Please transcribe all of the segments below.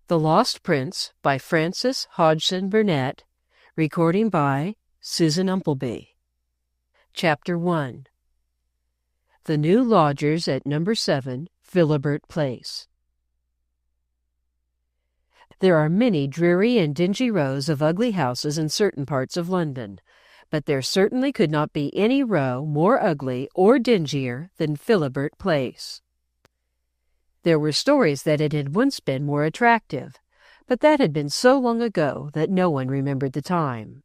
The Lost Prince by Frances Hodgson Burnett. Recording by Susan Umpleby. Chapter 1. The New Lodgers at No. 7, Philibert Place. There are many dreary and dingy rows of ugly houses in certain parts of London, but there certainly could not be any row more ugly or dingier than Philibert Place. There were stories that it had once been more attractive, but that had been so long ago that no one remembered the time.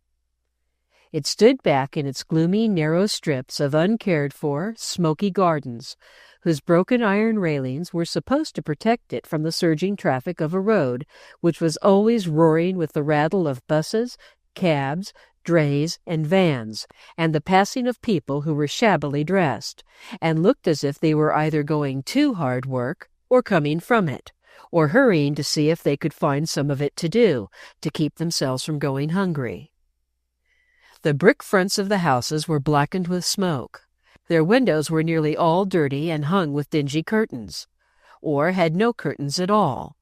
It stood back in its gloomy, narrow strips of uncared-for, smoky gardens, whose broken iron railings were supposed to protect it from the surging traffic of a road which was always roaring with the rattle of buses, cabs, drays, and vans, and the passing of people who were shabbily dressed, and looked as if they were either going to hard work or coming from it, or hurrying to see if they could find some of it to do, to keep themselves from going hungry. The brick fronts of the houses were blackened with smoke. Their windows were nearly all dirty and hung with dingy curtains, or had no curtains at all.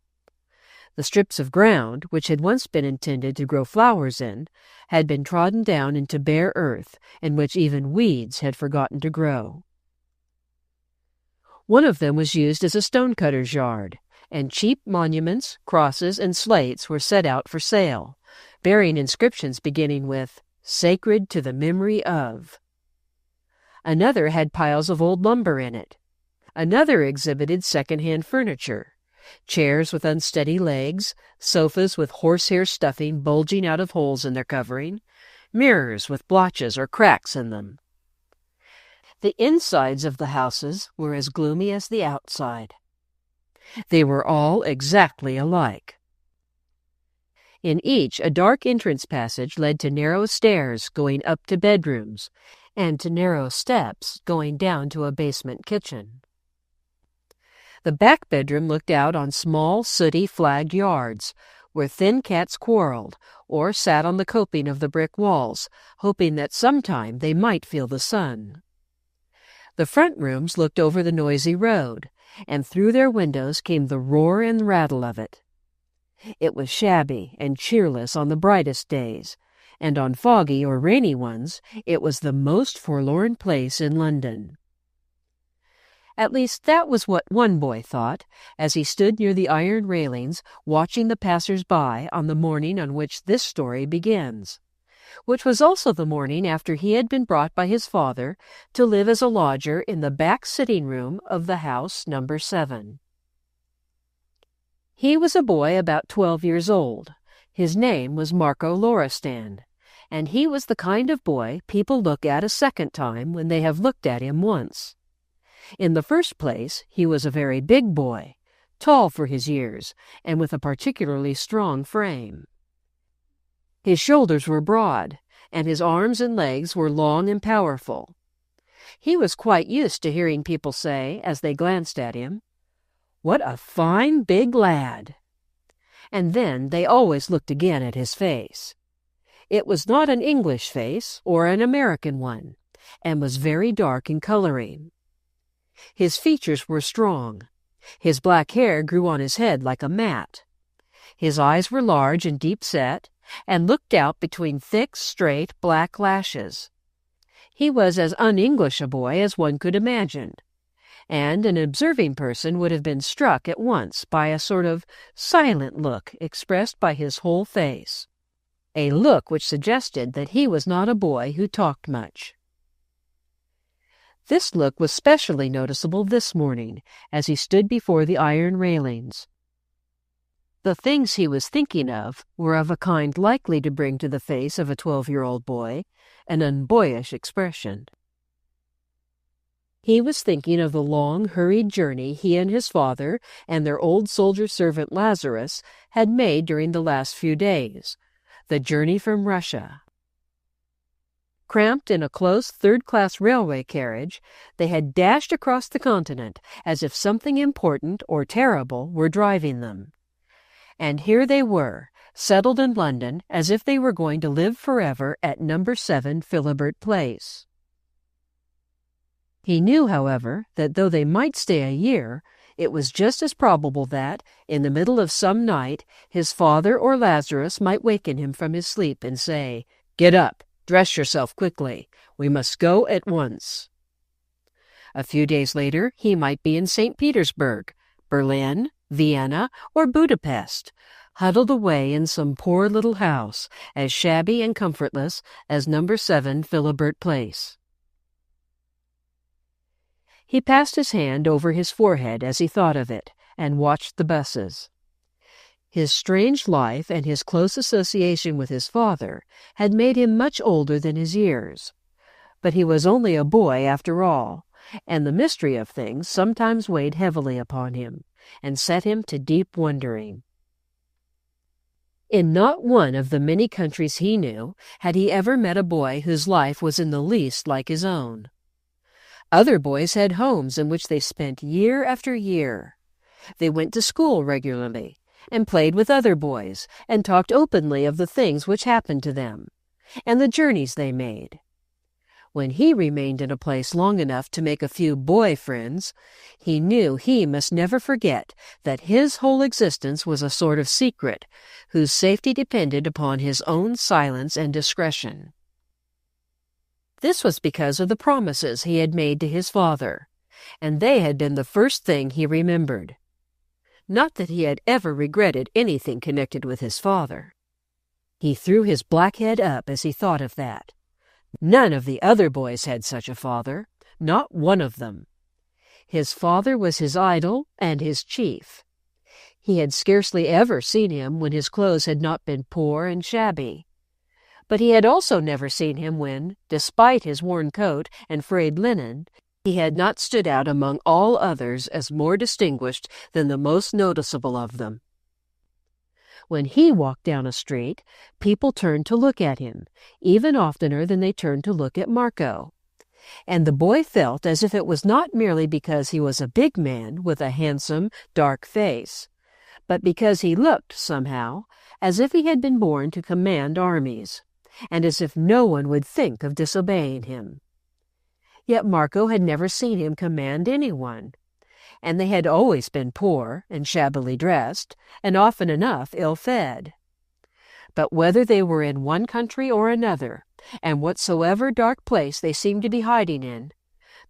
The strips of ground, which had once been intended to grow flowers in, had been trodden down into bare earth, in which even weeds had forgotten to grow. One of them was used as a stone-cutter's yard, and cheap monuments, crosses, and slates were set out for sale, bearing inscriptions beginning with, "Sacred to the memory of." Another had piles of old lumber in it. Another exhibited second-hand furniture, chairs with unsteady legs, sofas with horsehair stuffing bulging out of holes in their covering, mirrors with blotches or cracks in them. The insides of the houses were as gloomy as the outside. They were all exactly alike. In each, a dark entrance passage led to narrow stairs going up to bedrooms, and to narrow steps going down to a basement kitchen. The back bedroom looked out on small, sooty, flagged yards, where thin cats quarreled, or sat on the coping of the brick walls, hoping that sometime they might feel the sun. The front rooms looked over the noisy road, and through their windows came the roar and rattle of it. It was shabby and cheerless on the brightest days, and on foggy or rainy ones it was the most forlorn place in London. At least that was what one boy thought, as he stood near the iron railings watching the passers-by on the morning on which this story begins, which was also the morning after he had been brought by his father to live as a lodger in the back sitting-room of the house No. 7. He was a boy about 12 years old. His name was Marco Loristan, and he was the kind of boy people look at a second time when they have looked at him once. In the first place, he was a very big boy, tall for his years, and with a particularly strong frame. His shoulders were broad, and his arms and legs were long and powerful. He was quite used to hearing people say, as they glanced at him, "What a fine big lad!" And then they always looked again at his face. It was not an English face or an American one, and was very dark in coloring. His features were strong. His black hair grew on his head like a mat. His eyes were large and deep-set, and looked out between thick, straight, black lashes. He was as un-English a boy as one could imagine, and an observing person would have been struck at once by a sort of silent look expressed by his whole face, a look which suggested that he was not a boy who talked much. This look was specially noticeable this morning, as he stood before the iron railings. The things he was thinking of were of a kind likely to bring to the face of a 12-year-old boy an unboyish expression. He was thinking of the long, hurried journey he and his father and their old soldier-servant Lazarus had made during the last few days, the journey from Russia. Cramped in a close third-class railway carriage, they had dashed across the continent as if something important or terrible were driving them. And here they were, settled in London as if they were going to live forever at No. 7 Philibert Place. He knew, however, that though they might stay a year, It was just as probable that, in the middle of some night, his father or Lazarus might waken him from his sleep and say, "Get up, dress yourself quickly. We must go at once." A few days later, he might be in St. Petersburg, Berlin, Vienna, or Budapest, huddled away in some poor little house, as shabby and comfortless as No. 7 Philibert Place. He passed his hand over his forehead as he thought of it, and watched the buses. His strange life and his close association with his father had made him much older than his years. But he was only a boy after all, and the mystery of things sometimes weighed heavily upon him, and set him to deep wondering. In not one of the many countries he knew had he ever met a boy whose life was in the least like his own. Other boys had homes in which they spent year after year. They went to school regularly, and played with other boys, and talked openly of the things which happened to them, and the journeys they made. When he remained in a place long enough to make a few boy friends, he knew he must never forget that his whole existence was a sort of secret, whose safety depended upon his own silence and discretion. This was because of the promises he had made to his father, and they had been the first thing he remembered. Not that he had ever regretted anything connected with his father. He threw his black head up as he thought of that. None of the other boys had such a father, not one of them. His father was his idol and his chief. He had scarcely ever seen him when his clothes had not been poor and shabby. But he had also never seen him when, despite his worn coat and frayed linen, he had not stood out among all others as more distinguished than the most noticeable of them. When he walked down a street, people turned to look at him, even oftener than they turned to look at Marco. And the boy felt as if it was not merely because he was a big man with a handsome, dark face, but because he looked, somehow, as if he had been born to command armies, and as if no one would think of disobeying him. Yet Marco had never seen him command anyone, and they had always been poor and shabbily dressed, and often enough ill-fed. But whether they were in one country or another, and whatsoever dark place they seemed to be hiding in,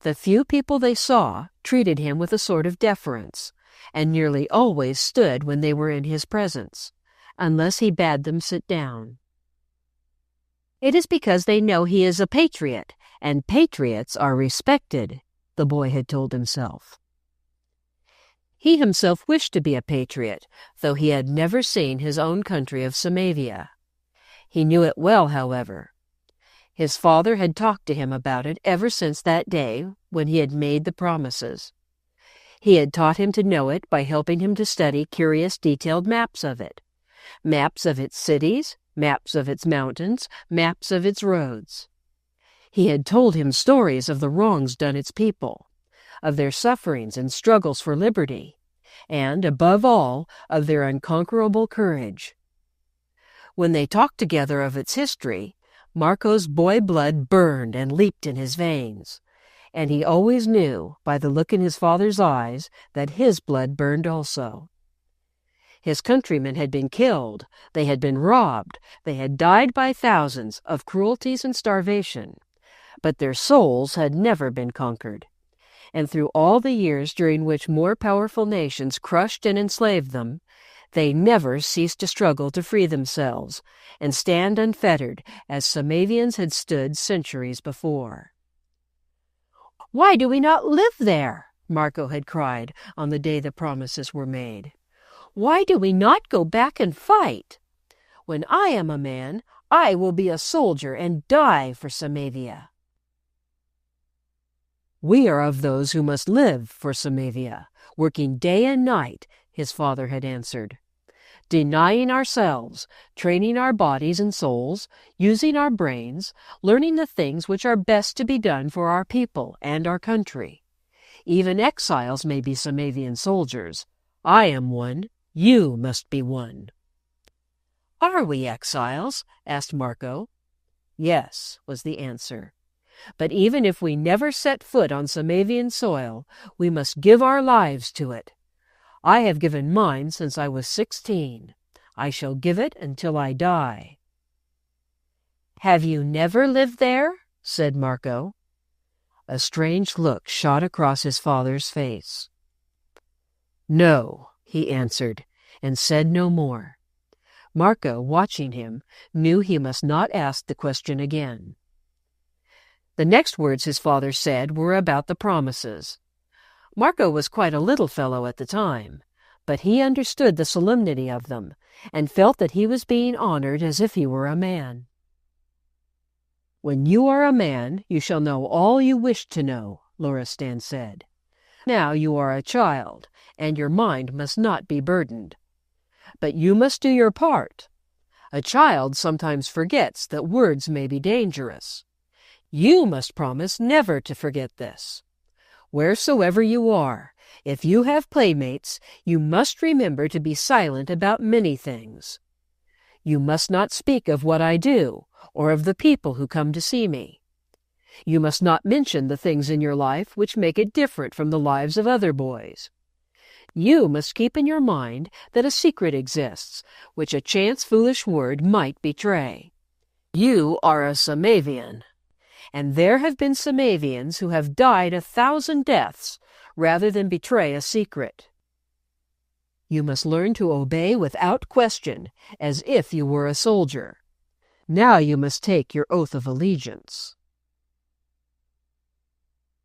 the few people they saw treated him with a sort of deference, and nearly always stood when they were in his presence, unless he bade them sit down. "It is because they know he is a patriot, and patriots are respected," the boy had told himself. He himself wished to be a patriot, though he had never seen his own country of Samavia. He knew it well, however. His father had talked to him about it ever since that day when he had made the promises. He had taught him to know it by helping him to study curious detailed maps of it, maps of its cities, maps of its mountains, maps of its roads. He had told him stories of the wrongs done its people, of their sufferings and struggles for liberty, and, above all, of their unconquerable courage. When they talked together of its history, Marco's boy blood burned and leaped in his veins, and he always knew, by the look in his father's eyes, that his blood burned also. His countrymen had been killed, they had been robbed, they had died by thousands of cruelties and starvation, but their souls had never been conquered. And through all the years during which more powerful nations crushed and enslaved them, they never ceased to struggle to free themselves and stand unfettered as Samavians had stood centuries before. "Why do we not live there?" Marco had cried on the day the promises were made. "Why do we not go back and fight? When I am a man, I will be a soldier and die for Samavia." "We are of those who must live for Samavia, working day and night," his father had answered. "Denying ourselves, training our bodies and souls, using our brains, learning the things which are best to be done for our people and our country. Even exiles may be Samavian soldiers. I am one. You must be one." "Are we exiles?" asked Marco. "Yes," was the answer. But even if we never set foot on Samavian soil, we must give our lives to it. I have given mine since I was 16. I shall give it until I die." "Have you never lived there?" said Marco. A strange look shot across his father's face. "No," he answered, and said no more. Marco, watching him, knew he must not ask the question again. The next words his father said were about the promises. Marco was quite a little fellow at the time, but he understood the solemnity of them, and felt that he was being honored as if he were a man. "When you are a man, you shall know all you wish to know," Loristan said. "Now you are a child, and your mind must not be burdened. But you must do your part. A child sometimes forgets that words may be dangerous. You must promise never to forget this. Wheresoever you are, if you have playmates, you must remember to be silent about many things. You must not speak of what I do, or of the people who come to see me. You must not mention the things in your life which make it different from the lives of other boys. You must keep in your mind that a secret exists, which a chance foolish word might betray. You are a Samavian, and there have been Samavians who have died 1,000 deaths rather than betray a secret. You must learn to obey without question, as if you were a soldier. Now you must take your oath of allegiance."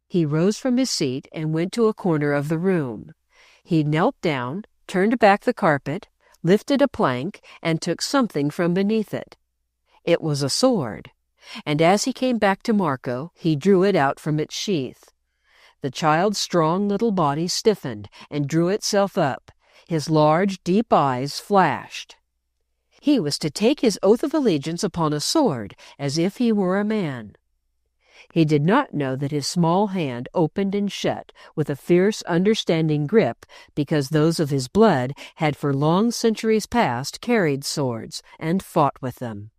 He rose from his seat and went to a corner of the room. He knelt down, turned back the carpet, lifted a plank, and took something from beneath it. It was a sword, and as he came back to Marco, he drew it out from its sheath. The child's strong little body stiffened and drew itself up. His large, deep eyes flashed. He was to take his oath of allegiance upon a sword, as if he were a man. He did not know that his small hand opened and shut with a fierce, understanding grip, because those of his blood had for long centuries past carried swords and fought with them.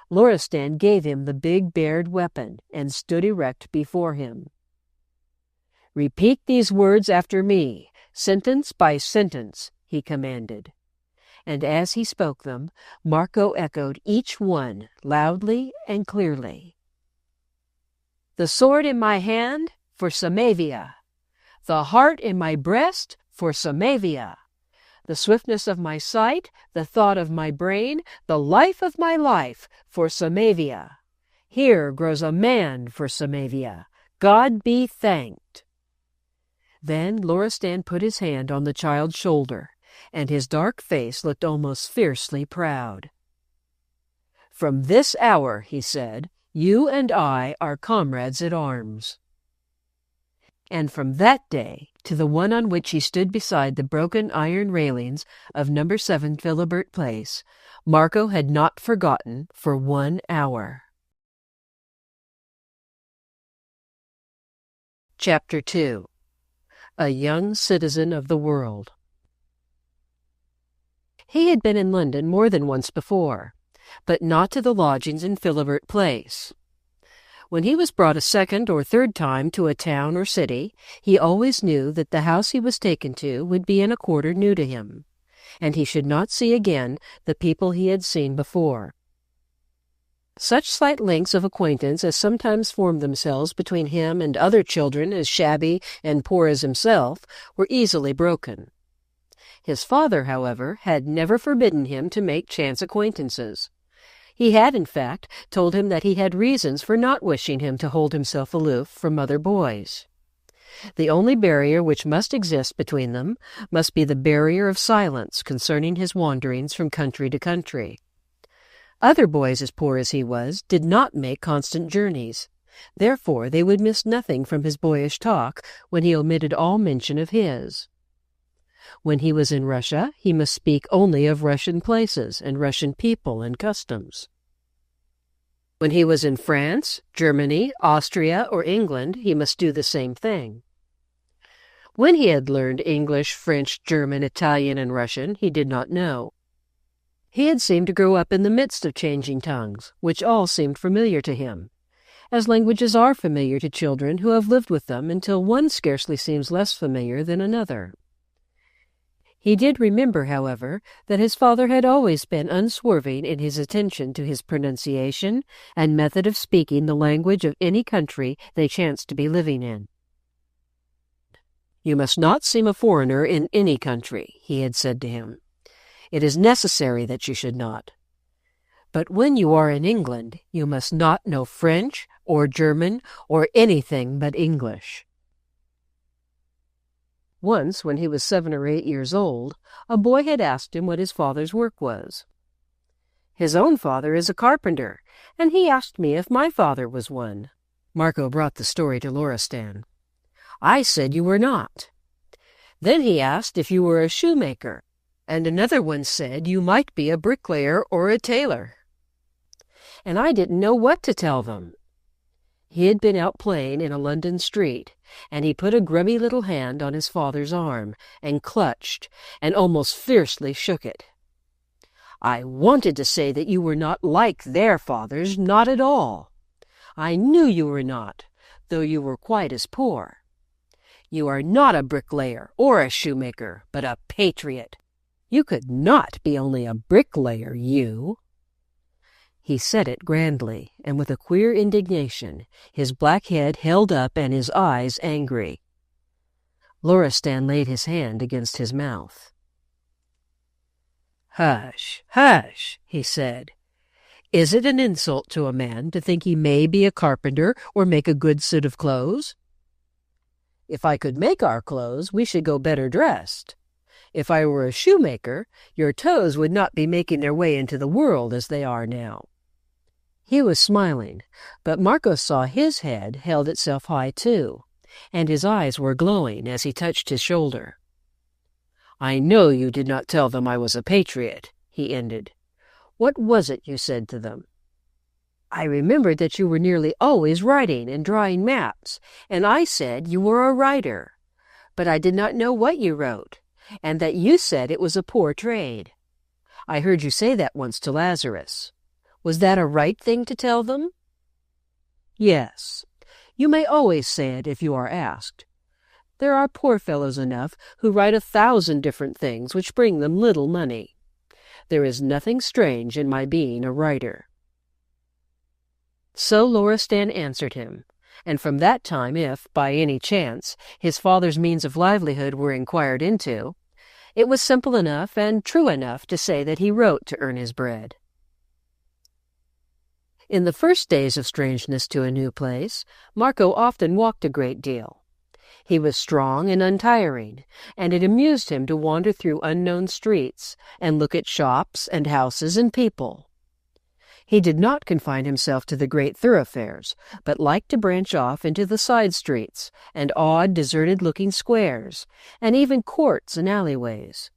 Loristan gave him the big bared weapon and stood erect before him. "Repeat these words after me, sentence by sentence," he commanded. And as he spoke them, Marco echoed each one loudly and clearly. "The sword in my hand, for Samavia. The heart in my breast, for Samavia. The swiftness of my sight, the thought of my brain, the life of my life, for Samavia. Here grows a man for Samavia. God be thanked." Then Loristan put his hand on the child's shoulder, and his dark face looked almost fiercely proud. "From this hour," he said, "you and I are comrades at arms." And from that day to the one on which he stood beside the broken iron railings of No. 7 Philibert Place, Marco had not forgotten for 1 hour. Chapter 2. A Young Citizen of the World. He had been in London more than once before, but not to the lodgings in Philibert Place. When he was brought a second or third time to a town or city, he always knew that the house he was taken to would be in a quarter new to him, and he should not see again the people he had seen before. Such slight links of acquaintance as sometimes formed themselves between him and other children as shabby and poor as himself were easily broken. His father, however, had never forbidden him to make chance acquaintances. He had, in fact, told him that he had reasons for not wishing him to hold himself aloof from other boys. The only barrier which must exist between them must be the barrier of silence concerning his wanderings from country to country. Other boys as poor as he was did not make constant journeys. Therefore they would miss nothing from his boyish talk when he omitted all mention of his. When he was in Russia, he must speak only of Russian places and Russian people and customs. When he was in France, Germany, Austria, or England, he must do the same thing. When he had learned English, French, German, Italian, and Russian, he did not know. He had seemed to grow up in the midst of changing tongues, which all seemed familiar to him, as languages are familiar to children who have lived with them until one scarcely seems less familiar than another. He did remember, however, that his father had always been unswerving in his attention to his pronunciation and method of speaking the language of any country they chanced to be living in. "You must not seem a foreigner in any country," he had said to him. "It is necessary that you should not. But when you are in England, you must not know French or German or anything but English." Once, when he was 7 or 8 years old, a boy had asked him what his father's work was. "His own father is a carpenter, and he asked me if my father was one." Marco brought the story to Loristan. "I said you were not. Then he asked if you were a shoemaker, and another one said you might be a bricklayer or a tailor. And I didn't know what to tell them." He had been out playing in a London street, and he put a grubby little hand on his father's arm, and clutched, and almost fiercely shook it. "I wanted to say that you were not like their fathers, not at all. I knew you were not, though you were quite as poor. You are not a bricklayer or a shoemaker, but a patriot. You could not be only a bricklayer, you." He said it grandly, and with a queer indignation, his black head held up and his eyes angry. Loristan laid his hand against his mouth. "Hush, hush," he said. "Is it an insult to a man to think he may be a carpenter or make a good suit of clothes? If I could make our clothes, we should go better dressed. If I were a shoemaker, your toes would not be making their way into the world as they are now." He was smiling, but Marco saw his head held itself high too, and his eyes were glowing as he touched his shoulder. "I know you did not tell them I was a patriot," he ended. "What was it you said to them?" "I remembered that you were nearly always writing and drawing maps, and I said you were a writer. But I did not know what you wrote, and that you said it was a poor trade. I heard you say that once to Lazarus. Was that a right thing to tell them?" "Yes. You may always say it if you are asked. There are poor fellows enough who write 1,000 different things which bring them little money. There is nothing strange in my being a writer." So Loristan answered him, and from that time, if, by any chance, his father's means of livelihood were inquired into, it was simple enough and true enough to say that he wrote to earn his bread. In the first days of strangeness to a new place, Marco often walked a great deal. He was strong and untiring, and it amused him to wander through unknown streets and look at shops and houses and people. He did not confine himself to the great thoroughfares, but liked to branch off into the side streets and odd, deserted-looking squares, and even courts and alleyways.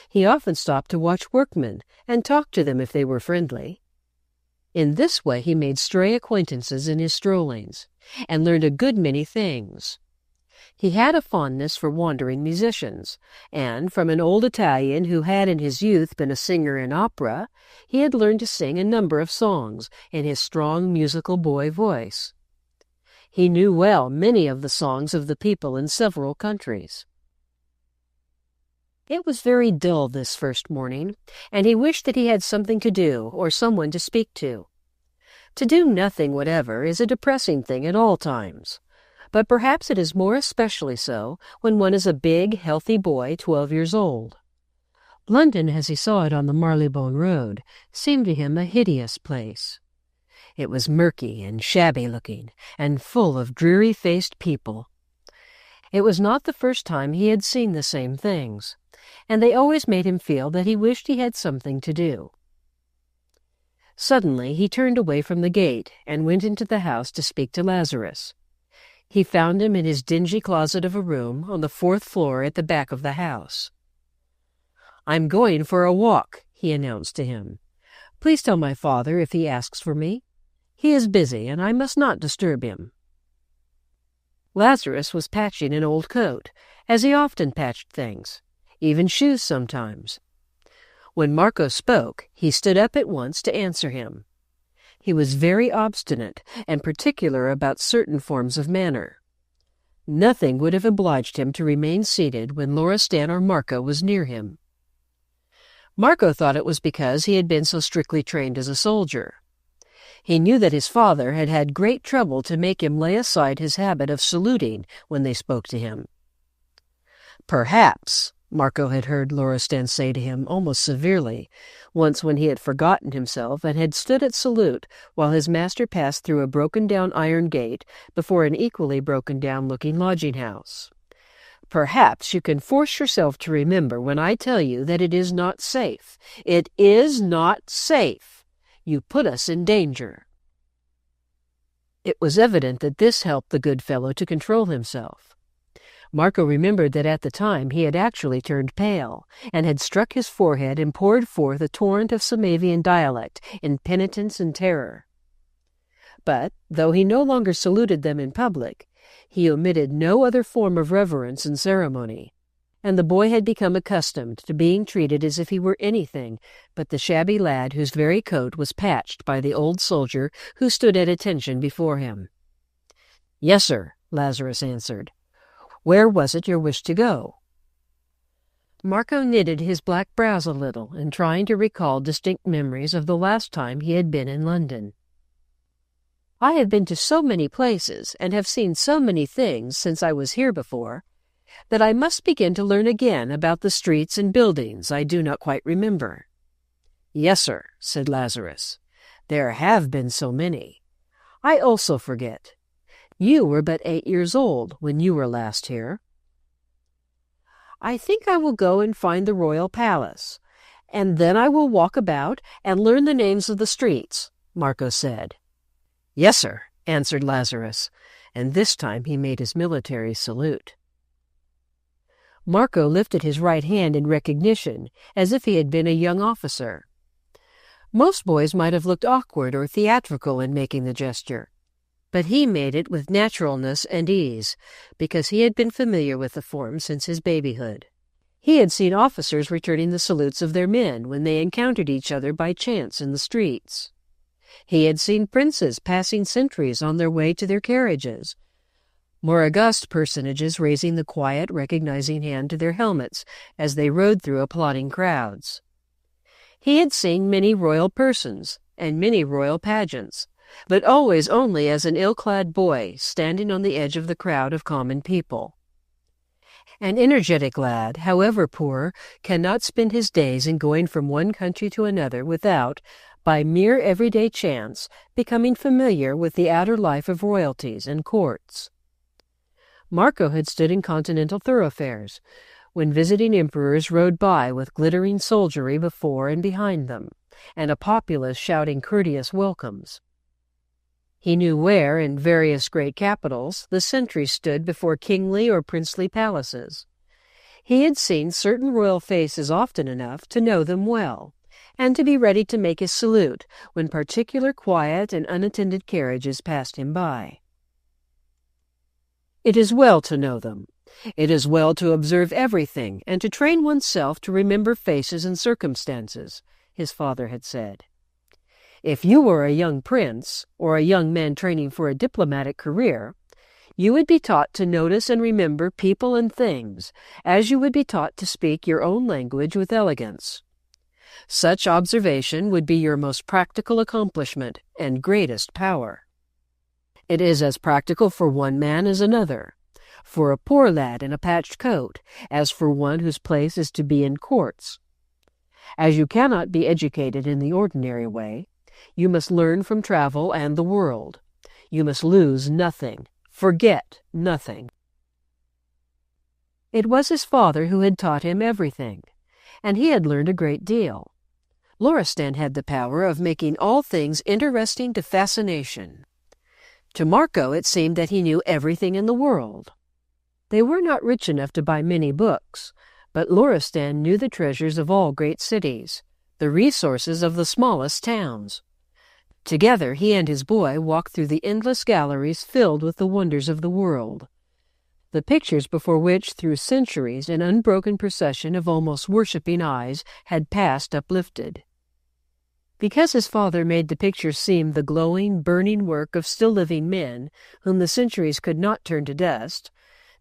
He often stopped to watch workmen and talk to them if they were friendly. In this way he made stray acquaintances in his strollings, and learned a good many things. He had a fondness for wandering musicians, and from an old Italian who had in his youth been a singer in opera, he had learned to sing a number of songs in his strong musical boy voice. He knew well many of the songs of the people in several countries. It was very dull this first morning, and he wished that he had something to do or someone to speak to. To do nothing whatever is a depressing thing at all times, but perhaps it is more especially so when one is a big, healthy boy 12 years old. London, as he saw it on the Marylebone Road, seemed to him a hideous place. It was murky and shabby-looking, and full of dreary-faced people. It was not the first time he had seen the same things, and they always made him feel that he wished he had something to do. Suddenly he turned away from the gate and went into the house to speak to Lazarus. He found him in his dingy closet of a room on the 4th floor at the back of the house. "I'm going for a walk," he announced to him. "Please tell my father if he asks for me. He is busy, and I must not disturb him." Lazarus was patching an old coat, as he often patched things, even shoes sometimes. When Marco spoke, he stood up at once to answer him. He was very obstinate and particular about certain forms of manner. Nothing would have obliged him to remain seated when Loristan or Marco was near him. Marco thought it was because he had been so strictly trained as a soldier. He knew that his father had had great trouble to make him lay aside his habit of saluting when they spoke to him. "Perhaps," Marco had heard Loristan say to him almost severely, once when he had forgotten himself and had stood at salute while his master passed through a broken-down iron gate before an equally broken-down-looking lodging-house. "Perhaps you can force yourself to remember when I tell you that it is not safe. It is not safe. You put us in danger." It was evident that this helped the good fellow to control himself. Marco remembered that at the time he had actually turned pale, and had struck his forehead and poured forth a torrent of Samavian dialect in penitence and terror. But, though he no longer saluted them in public, he omitted no other form of reverence and ceremony, and the boy had become accustomed to being treated as if he were anything but the shabby lad whose very coat was patched by the old soldier who stood at attention before him. "Yes, sir," Lazarus answered. "Where was it you wished to go?" Marco knitted his black brows a little in trying to recall distinct memories of the last time he had been in London. "I have been to so many places and have seen so many things since I was here before that I must begin to learn again about the streets and buildings I do not quite remember." "Yes, sir," said Lazarus. "There have been so many. I also forget. You were but 8 years old when you were last here." "I think I will go and find the royal palace, and then I will walk about and learn the names of the streets," Marco said. "Yes, sir," answered Lazarus, and this time he made his military salute. Marco lifted his right hand in recognition, as if he had been a young officer. Most boys might have looked awkward or theatrical in making the gesture, but he made it with naturalness and ease, because he had been familiar with the form since his babyhood. He had seen officers returning the salutes of their men when they encountered each other by chance in the streets. He had seen princes passing sentries on their way to their carriages, more august personages raising the quiet, recognizing hand to their helmets as they rode through applauding crowds. He had seen many royal persons and many royal pageants, but always only as an ill-clad boy standing on the edge of the crowd of common people. An energetic lad, however poor, cannot spend his days in going from one country to another without, by mere everyday chance, becoming familiar with the outer life of royalties and courts. Marco had stood in continental thoroughfares, when visiting emperors rode by with glittering soldiery before and behind them, and a populace shouting courteous welcomes. He knew where, in various great capitals, the sentries stood before kingly or princely palaces. He had seen certain royal faces often enough to know them well, and to be ready to make his salute when particular quiet and unattended carriages passed him by. It is well to know them. It is well to observe everything and to train oneself to remember faces and circumstances, his father had said. If you were a young prince, or a young man training for a diplomatic career, you would be taught to notice and remember people and things, as you would be taught to speak your own language with elegance. Such observation would be your most practical accomplishment and greatest power. It is as practical for one man as another, for a poor lad in a patched coat, as for one whose place is to be in courts. As you cannot be educated in the ordinary way, you must learn from travel and the world. You must lose nothing, forget nothing. It was his father who had taught him everything, and he had learned a great deal. Loristan had the power of making all things interesting to fascination. To Marco it seemed that he knew everything in the world. They were not rich enough to buy many books, but Loristan knew the treasures of all great cities, the resources of the smallest towns. Together he and his boy walked through the endless galleries filled with the wonders of the world, the pictures before which through centuries an unbroken procession of almost worshipping eyes had passed uplifted. Because his father made the pictures seem the glowing, burning work of still-living men whom the centuries could not turn to dust,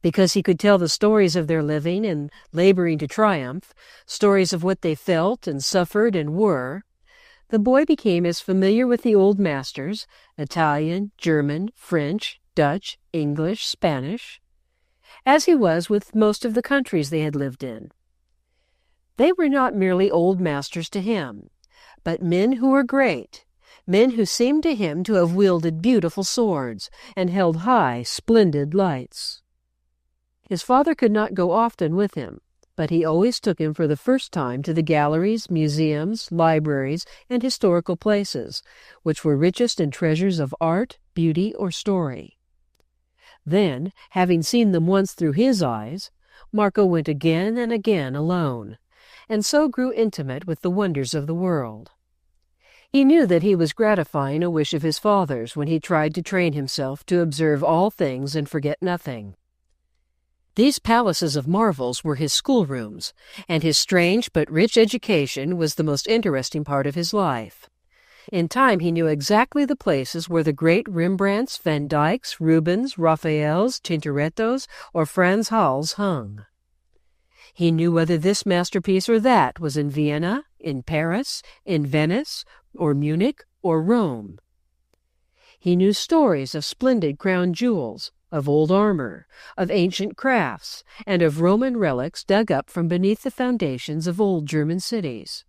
because he could tell the stories of their living and laboring to triumph, stories of what they felt and suffered and were, the boy became as familiar with the old masters, Italian, German, French, Dutch, English, Spanish, as he was with most of the countries they had lived in. They were not merely old masters to him, but men who were great, men who seemed to him to have wielded beautiful swords and held high, splendid lights. His father could not go often with him, but he always took him for the first time to the galleries, museums, libraries, and historical places, which were richest in treasures of art, beauty, or story. Then, having seen them once through his eyes, Marco went again and again alone, and so grew intimate with the wonders of the world. He knew that he was gratifying a wish of his father's when he tried to train himself to observe all things and forget nothing. These palaces of marvels were his schoolrooms, and his strange but rich education was the most interesting part of his life. In time he knew exactly the places where the great Rembrandts, Van Dycks, Rubens, Raphaels, Tintorettos, or Frans Hals hung. He knew whether this masterpiece or that was in Vienna, in Paris, in Venice, or Munich, or Rome. He knew stories of splendid crown jewels, of old armor, of ancient crafts, and of Roman relics dug up from beneath the foundations of old German cities.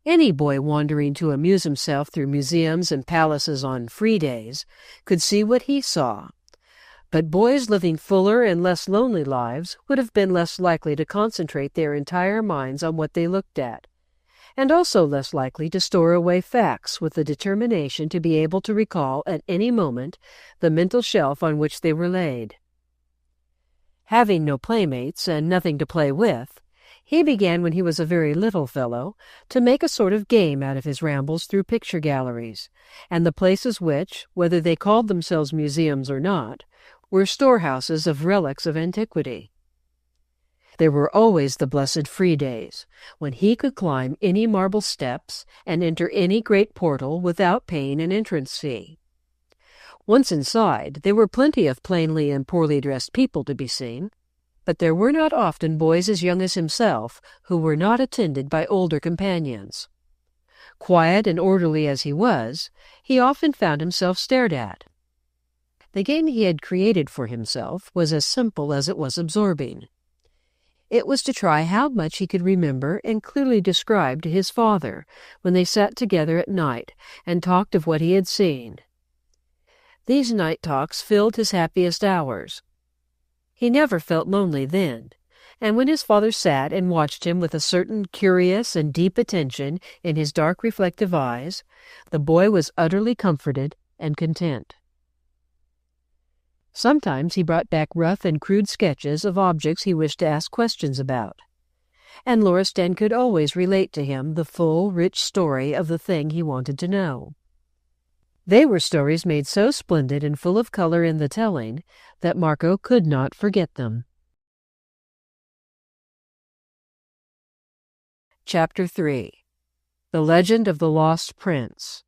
Any boy wandering to amuse himself through museums and palaces on free days could see what he saw, but boys living fuller and less lonely lives would have been less likely to concentrate their entire minds on what they looked at, and also less likely to store away facts with the determination to be able to recall at any moment the mental shelf on which they were laid. Having no playmates and nothing to play with, he began when he was a very little fellow to make a sort of game out of his rambles through picture galleries, and the places which, whether they called themselves museums or not, were storehouses of relics of antiquity. There were always the blessed free days, when he could climb any marble steps and enter any great portal without paying an entrance fee. Once inside, there were plenty of plainly and poorly dressed people to be seen, but there were not often boys as young as himself who were not attended by older companions. Quiet and orderly as he was, he often found himself stared at. The game he had created for himself was as simple as it was absorbing. It was to try how much he could remember and clearly describe to his father when they sat together at night and talked of what he had seen. These night talks filled his happiest hours. He never felt lonely then, and when his father sat and watched him with a certain curious and deep attention in his dark reflective eyes, the boy was utterly comforted and content. Sometimes he brought back rough and crude sketches of objects he wished to ask questions about, and Loristan could always relate to him the full, rich story of the thing he wanted to know. They were stories made so splendid and full of color in the telling that Marco could not forget them. Chapter 3. The Legend of the Lost Prince.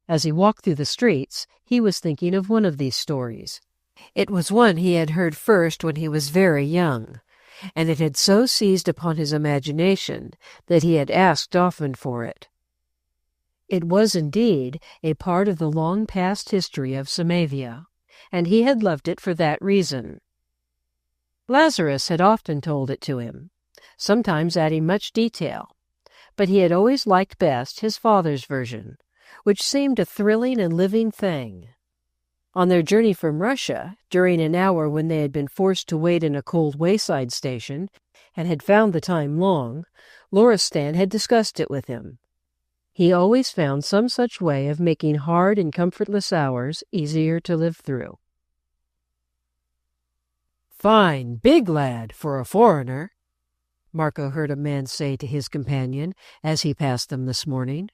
As he walked through the streets, he was thinking of one of these stories. It was one he had heard first when he was very young, and it had so seized upon his imagination that he had asked often for it. It was indeed a part of the long-past history of Samavia, and he had loved it for that reason. Lazarus had often told it to him, sometimes adding much detail, but he had always liked best his father's version, which seemed a thrilling and living thing. On their journey from Russia, during an hour when they had been forced to wait in a cold wayside station, and had found the time long, Loristan had discussed it with him. He always found some such way of making hard and comfortless hours easier to live through. "Fine, big lad for a foreigner," Marco heard a man say to his companion as he passed them this morning.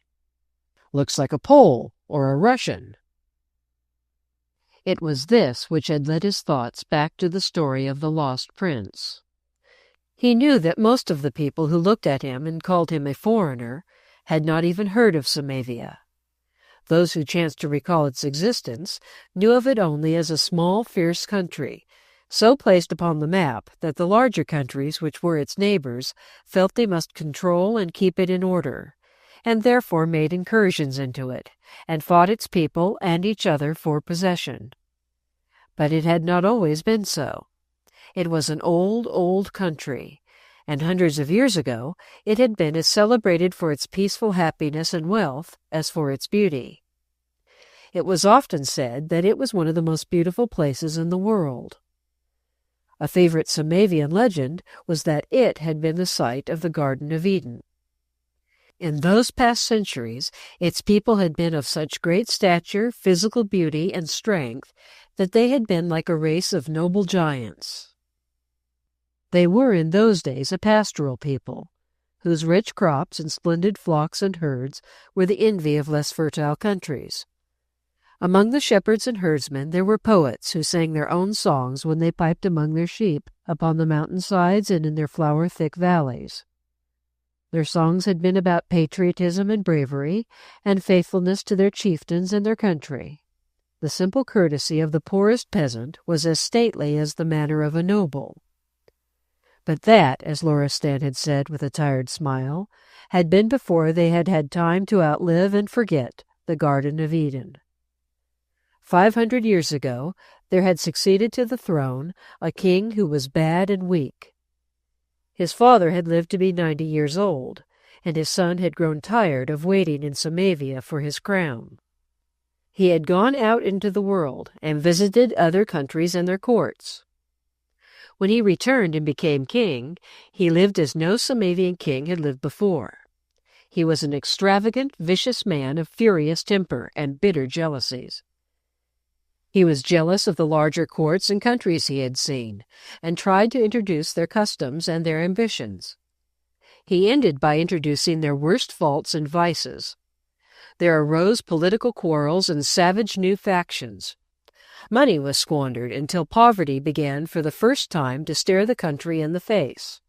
"Looks like a Pole or a Russian." It was this which had led his thoughts back to the story of the lost prince. He knew that most of the people who looked at him and called him a foreigner had not even heard of Samavia. Those who chanced to recall its existence knew of it only as a small, fierce country, so placed upon the map that the larger countries which were its neighbors felt they must control and keep it in order, and therefore made incursions into it, and fought its people and each other for possession. But it had not always been so. It was an old, old country, and hundreds of years ago it had been as celebrated for its peaceful happiness and wealth as for its beauty. It was often said that it was one of the most beautiful places in the world. A favorite Samavian legend was that it had been the site of the Garden of Eden. In those past centuries, its people had been of such great stature, physical beauty, and strength that they had been like a race of noble giants. They were in those days a pastoral people, whose rich crops and splendid flocks and herds were the envy of less fertile countries. Among the shepherds and herdsmen there were poets who sang their own songs when they piped among their sheep upon the mountainsides and in their flower-thick valleys. Their songs had been about patriotism and bravery, and faithfulness to their chieftains and their country. The simple courtesy of the poorest peasant was as stately as the manner of a noble. But that, as Loristan had said with a tired smile, had been before they had had time to outlive and forget the Garden of Eden. 500 years ago there had succeeded to the throne a king who was bad and weak. His father had lived to be 90 years old, and his son had grown tired of waiting in Samavia for his crown. He had gone out into the world and visited other countries and their courts. When he returned and became king, he lived as no Samavian king had lived before. He was an extravagant, vicious man of furious temper and bitter jealousies. He was jealous of the larger courts and countries he had seen, and tried to introduce their customs and their ambitions. He ended by introducing their worst faults and vices. There arose political quarrels and savage new factions. Money was squandered until poverty began for the first time to stare the country in the face.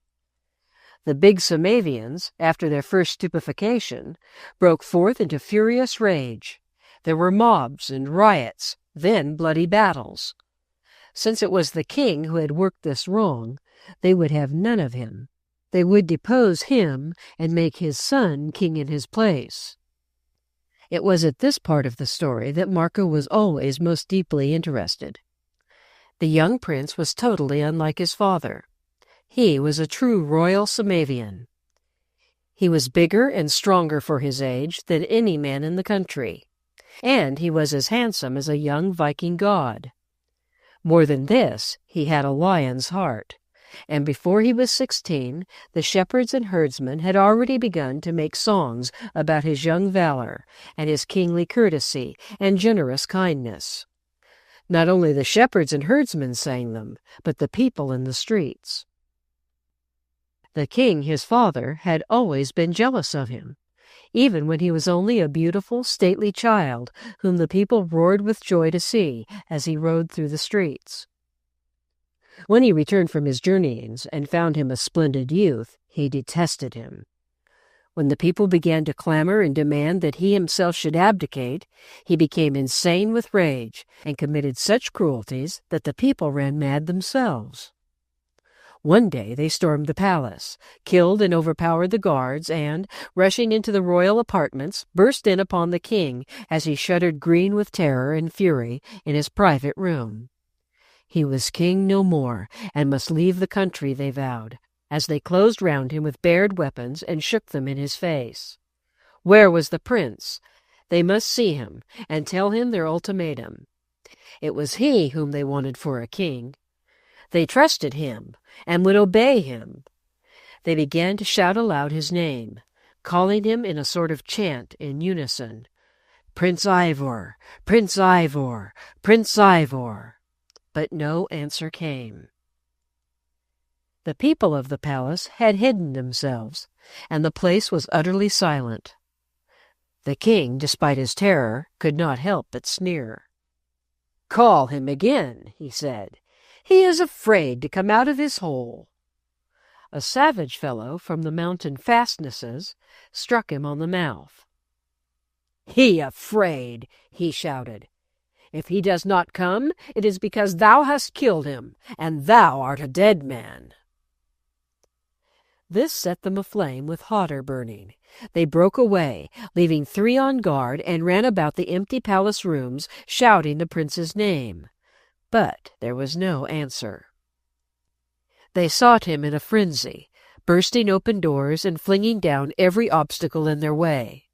The big Samavians, after their first stupefaction, broke forth into furious rage. There were mobs and riots, then bloody battles. Since it was the king who had worked this wrong, they would have none of him. They would depose him and make his son king in his place. It was at this part of the story that Marco was always most deeply interested. The young prince was totally unlike his father. He was a true royal Samavian. He was bigger and stronger for his age than any man in the country, and he was as handsome as a young Viking god. More than this, he had a lion's heart, and before he was 16, the shepherds and herdsmen had already begun to make songs about his young valor and his kingly courtesy and generous kindness. Not only the shepherds and herdsmen sang them, but the people in the streets. The king, his father, had always been jealous of him, even when he was only a beautiful, stately child whom the people roared with joy to see as he rode through the streets. When he returned from his journeyings and found him a splendid youth, he detested him. When the people began to clamor and demand that he himself should abdicate, he became insane with rage and committed such cruelties that the people ran mad themselves. One day they stormed the palace, killed and overpowered the guards, and, rushing into the royal apartments, burst in upon the king as he shuddered green with terror and fury in his private room. He was king no more, and must leave the country, they vowed, as they closed round him with bared weapons and shook them in his face. Where was the prince? They must see him, and tell him their ultimatum. It was he whom they wanted for a king. They trusted him, and would obey him. They began to shout aloud his name, calling him in a sort of chant in unison, "Prince Ivor! Prince Ivor! Prince Ivor!" But no answer came. The people of the palace had hidden themselves, and the place was utterly silent. The king, despite his terror, could not help but sneer. "Call him again," he said. "He is afraid to come out of his hole." A savage fellow from the mountain fastnesses struck him on the mouth. "He afraid!" he shouted. "If he does not come, it is because thou hast killed him, and thou art a dead man." This set them aflame with hotter burning. They broke away, leaving 3 on guard, and ran about the empty palace rooms, shouting the prince's name. But there was no answer. They sought him in a frenzy, bursting open doors and flinging down every obstacle in their way.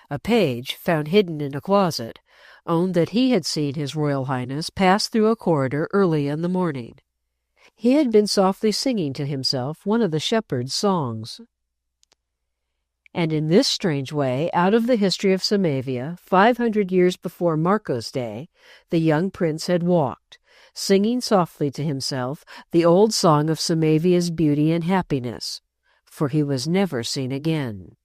A page, found hidden in a closet, owned that he had seen His Royal Highness pass through a corridor early in the morning. He had been softly singing to himself one of the shepherd's songs. And in this strange way, out of the history of Samavia, 500 years before Marco's day, the young prince had walked, singing softly to himself the old song of Samavia's beauty and happiness, for he was never seen again.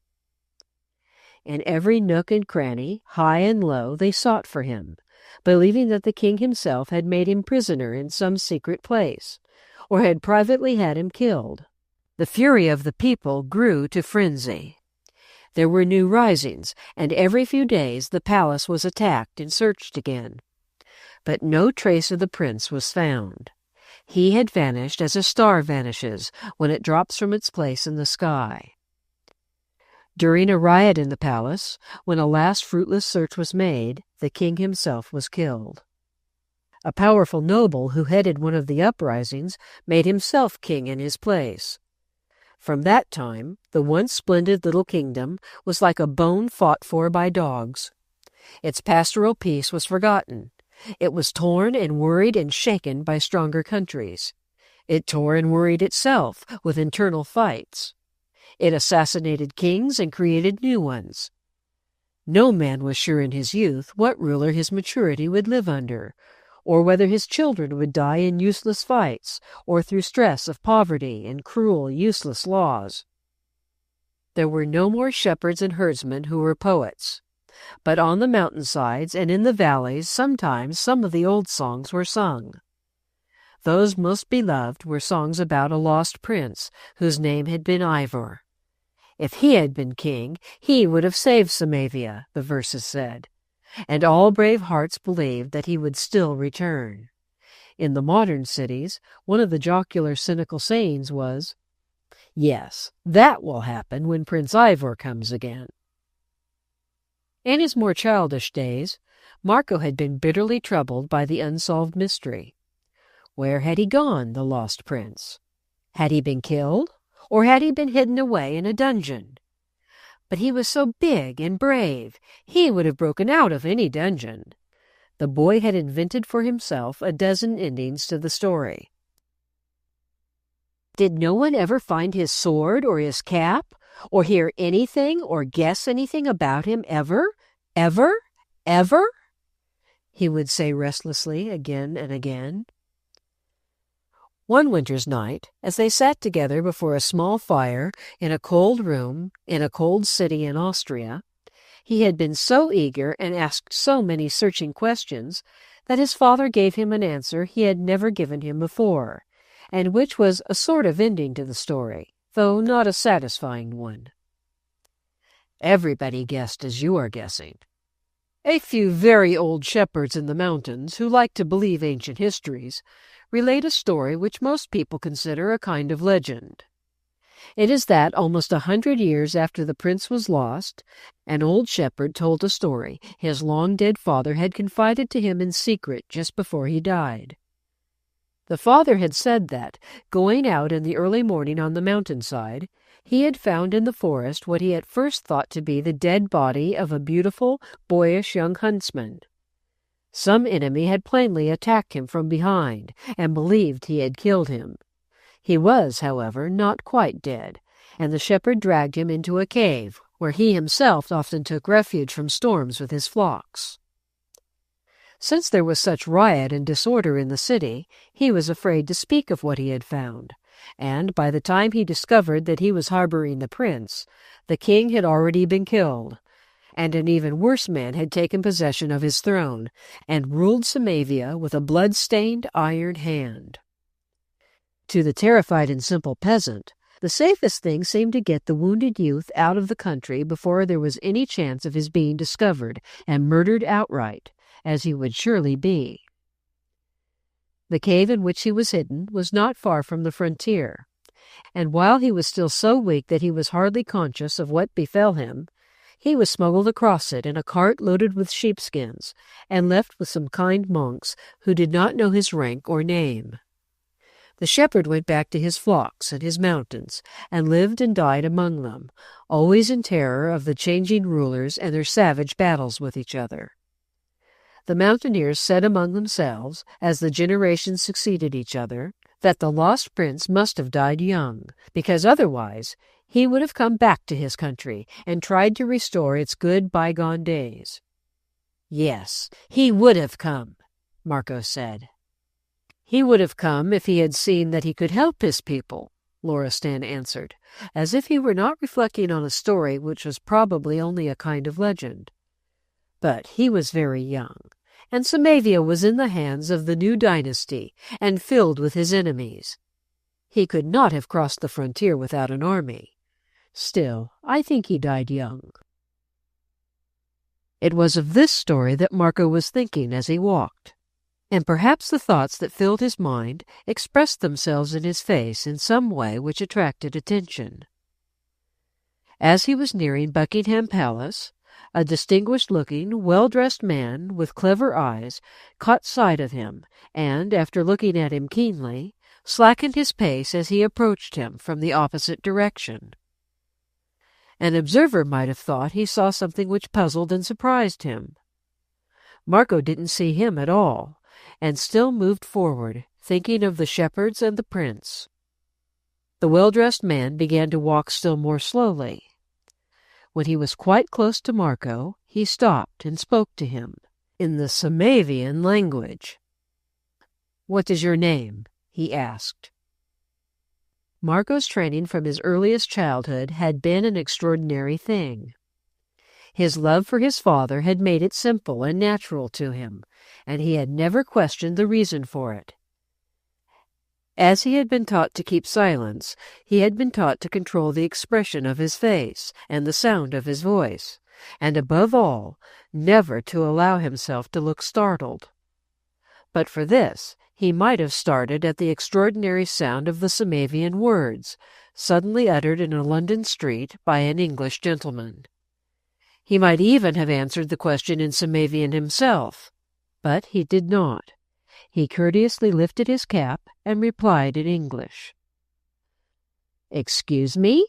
In every nook and cranny, high and low, they sought for him, believing that the king himself had made him prisoner in some secret place, or had privately had him killed. The fury of the people grew to frenzy. There were new risings, and every few days the palace was attacked and searched again. But no trace of the prince was found. He had vanished as a star vanishes when it drops from its place in the sky. During a riot in the palace, when a last fruitless search was made, the king himself was killed. A powerful noble who headed one of the uprisings made himself king in his place. From that time, the once splendid little kingdom was like a bone fought for by dogs. Its pastoral peace was forgotten. It was torn and worried and shaken by stronger countries. It tore and worried itself with internal fights. It assassinated kings and created new ones. No man was sure in his youth what ruler his maturity would live under, or whether his children would die in useless fights, or through stress of poverty and cruel, useless laws. There were no more shepherds and herdsmen who were poets, but on the mountainsides and in the valleys sometimes some of the old songs were sung. Those most beloved were songs about a lost prince whose name had been Ivor. If he had been king, he would have saved Samavia, the verses said, and all brave hearts believed that he would still return. In the modern cities, one of the jocular cynical sayings was, "Yes, that will happen when Prince Ivor comes again." In his more childish days, Marco had been bitterly troubled by the unsolved mystery. Where had he gone, the lost prince? Had he been killed, or had he been hidden away in a dungeon? But he was so big and brave, he would have broken out of any dungeon. The boy had invented for himself a dozen endings to the story. Did no one ever find his sword or his cap, or hear anything or guess anything about him ever, ever, ever? He would say restlessly again and again. One winter's night, as they sat together before a small fire in a cold room in a cold city in Austria, he had been so eager and asked so many searching questions that his father gave him an answer he had never given him before, and which was a sort of ending to the story, though not a satisfying one. Everybody guessed as you are guessing. A few very old shepherds in the mountains who like to believe ancient histories relate a story which most people consider a kind of legend. It is that almost 100 years after the prince was lost, an old shepherd told a story his long-dead father had confided to him in secret just before he died. The father had said that, going out in the early morning on the mountainside, he had found in the forest what he at first thought to be the dead body of a beautiful, boyish young huntsman. Some enemy had plainly attacked him from behind, and believed he had killed him. He was, however, not quite dead, and the shepherd dragged him into a cave, where he himself often took refuge from storms with his flocks. Since there was such riot and disorder in the city, he was afraid to speak of what he had found, and by the time he discovered that he was harboring the prince, the king had already been killed, and an even worse man had taken possession of his throne, and ruled Samavia with a blood-stained iron hand. To the terrified and simple peasant, the safest thing seemed to get the wounded youth out of the country before there was any chance of his being discovered and murdered outright, as he would surely be. The cave in which he was hidden was not far from the frontier, and while he was still so weak that he was hardly conscious of what befell him, he was smuggled across it in a cart loaded with sheepskins, and left with some kind monks who did not know his rank or name. The shepherd went back to his flocks and his mountains, and lived and died among them, always in terror of the changing rulers and their savage battles with each other. The mountaineers said among themselves, as the generations succeeded each other, that the lost prince must have died young, because otherwise he would have come back to his country and tried to restore its good bygone days. Yes, he would have come, Marco said. He would have come if he had seen that he could help his people, Loristan answered, as if he were not reflecting on a story which was probably only a kind of legend. But he was very young, and Samavia was in the hands of the new dynasty and filled with his enemies. He could not have crossed the frontier without an army. Still, I think he died young. It was of this story that Marco was thinking as he walked, and perhaps the thoughts that filled his mind expressed themselves in his face in some way which attracted attention. As he was nearing Buckingham Palace, a distinguished-looking, well-dressed man with clever eyes caught sight of him, and, after looking at him keenly, slackened his pace as he approached him from the opposite direction. An observer might have thought he saw something which puzzled and surprised him. Marco didn't see him at all, and still moved forward, thinking of the shepherds and the prince. The well-dressed man began to walk still more slowly. When he was quite close to Marco, he stopped and spoke to him, in the Samavian language. "What is your name?" he asked. Marco's training from his earliest childhood had been an extraordinary thing. His love for his father had made it simple and natural to him, and he had never questioned the reason for it. As he had been taught to keep silence, he had been taught to control the expression of his face and the sound of his voice, and above all, never to allow himself to look startled. But for this, he might have started at the extraordinary sound of the Samavian words, suddenly uttered in a London street by an English gentleman. He might even have answered the question in Samavian himself, but he did not. He courteously lifted his cap and replied in English. "Excuse me?"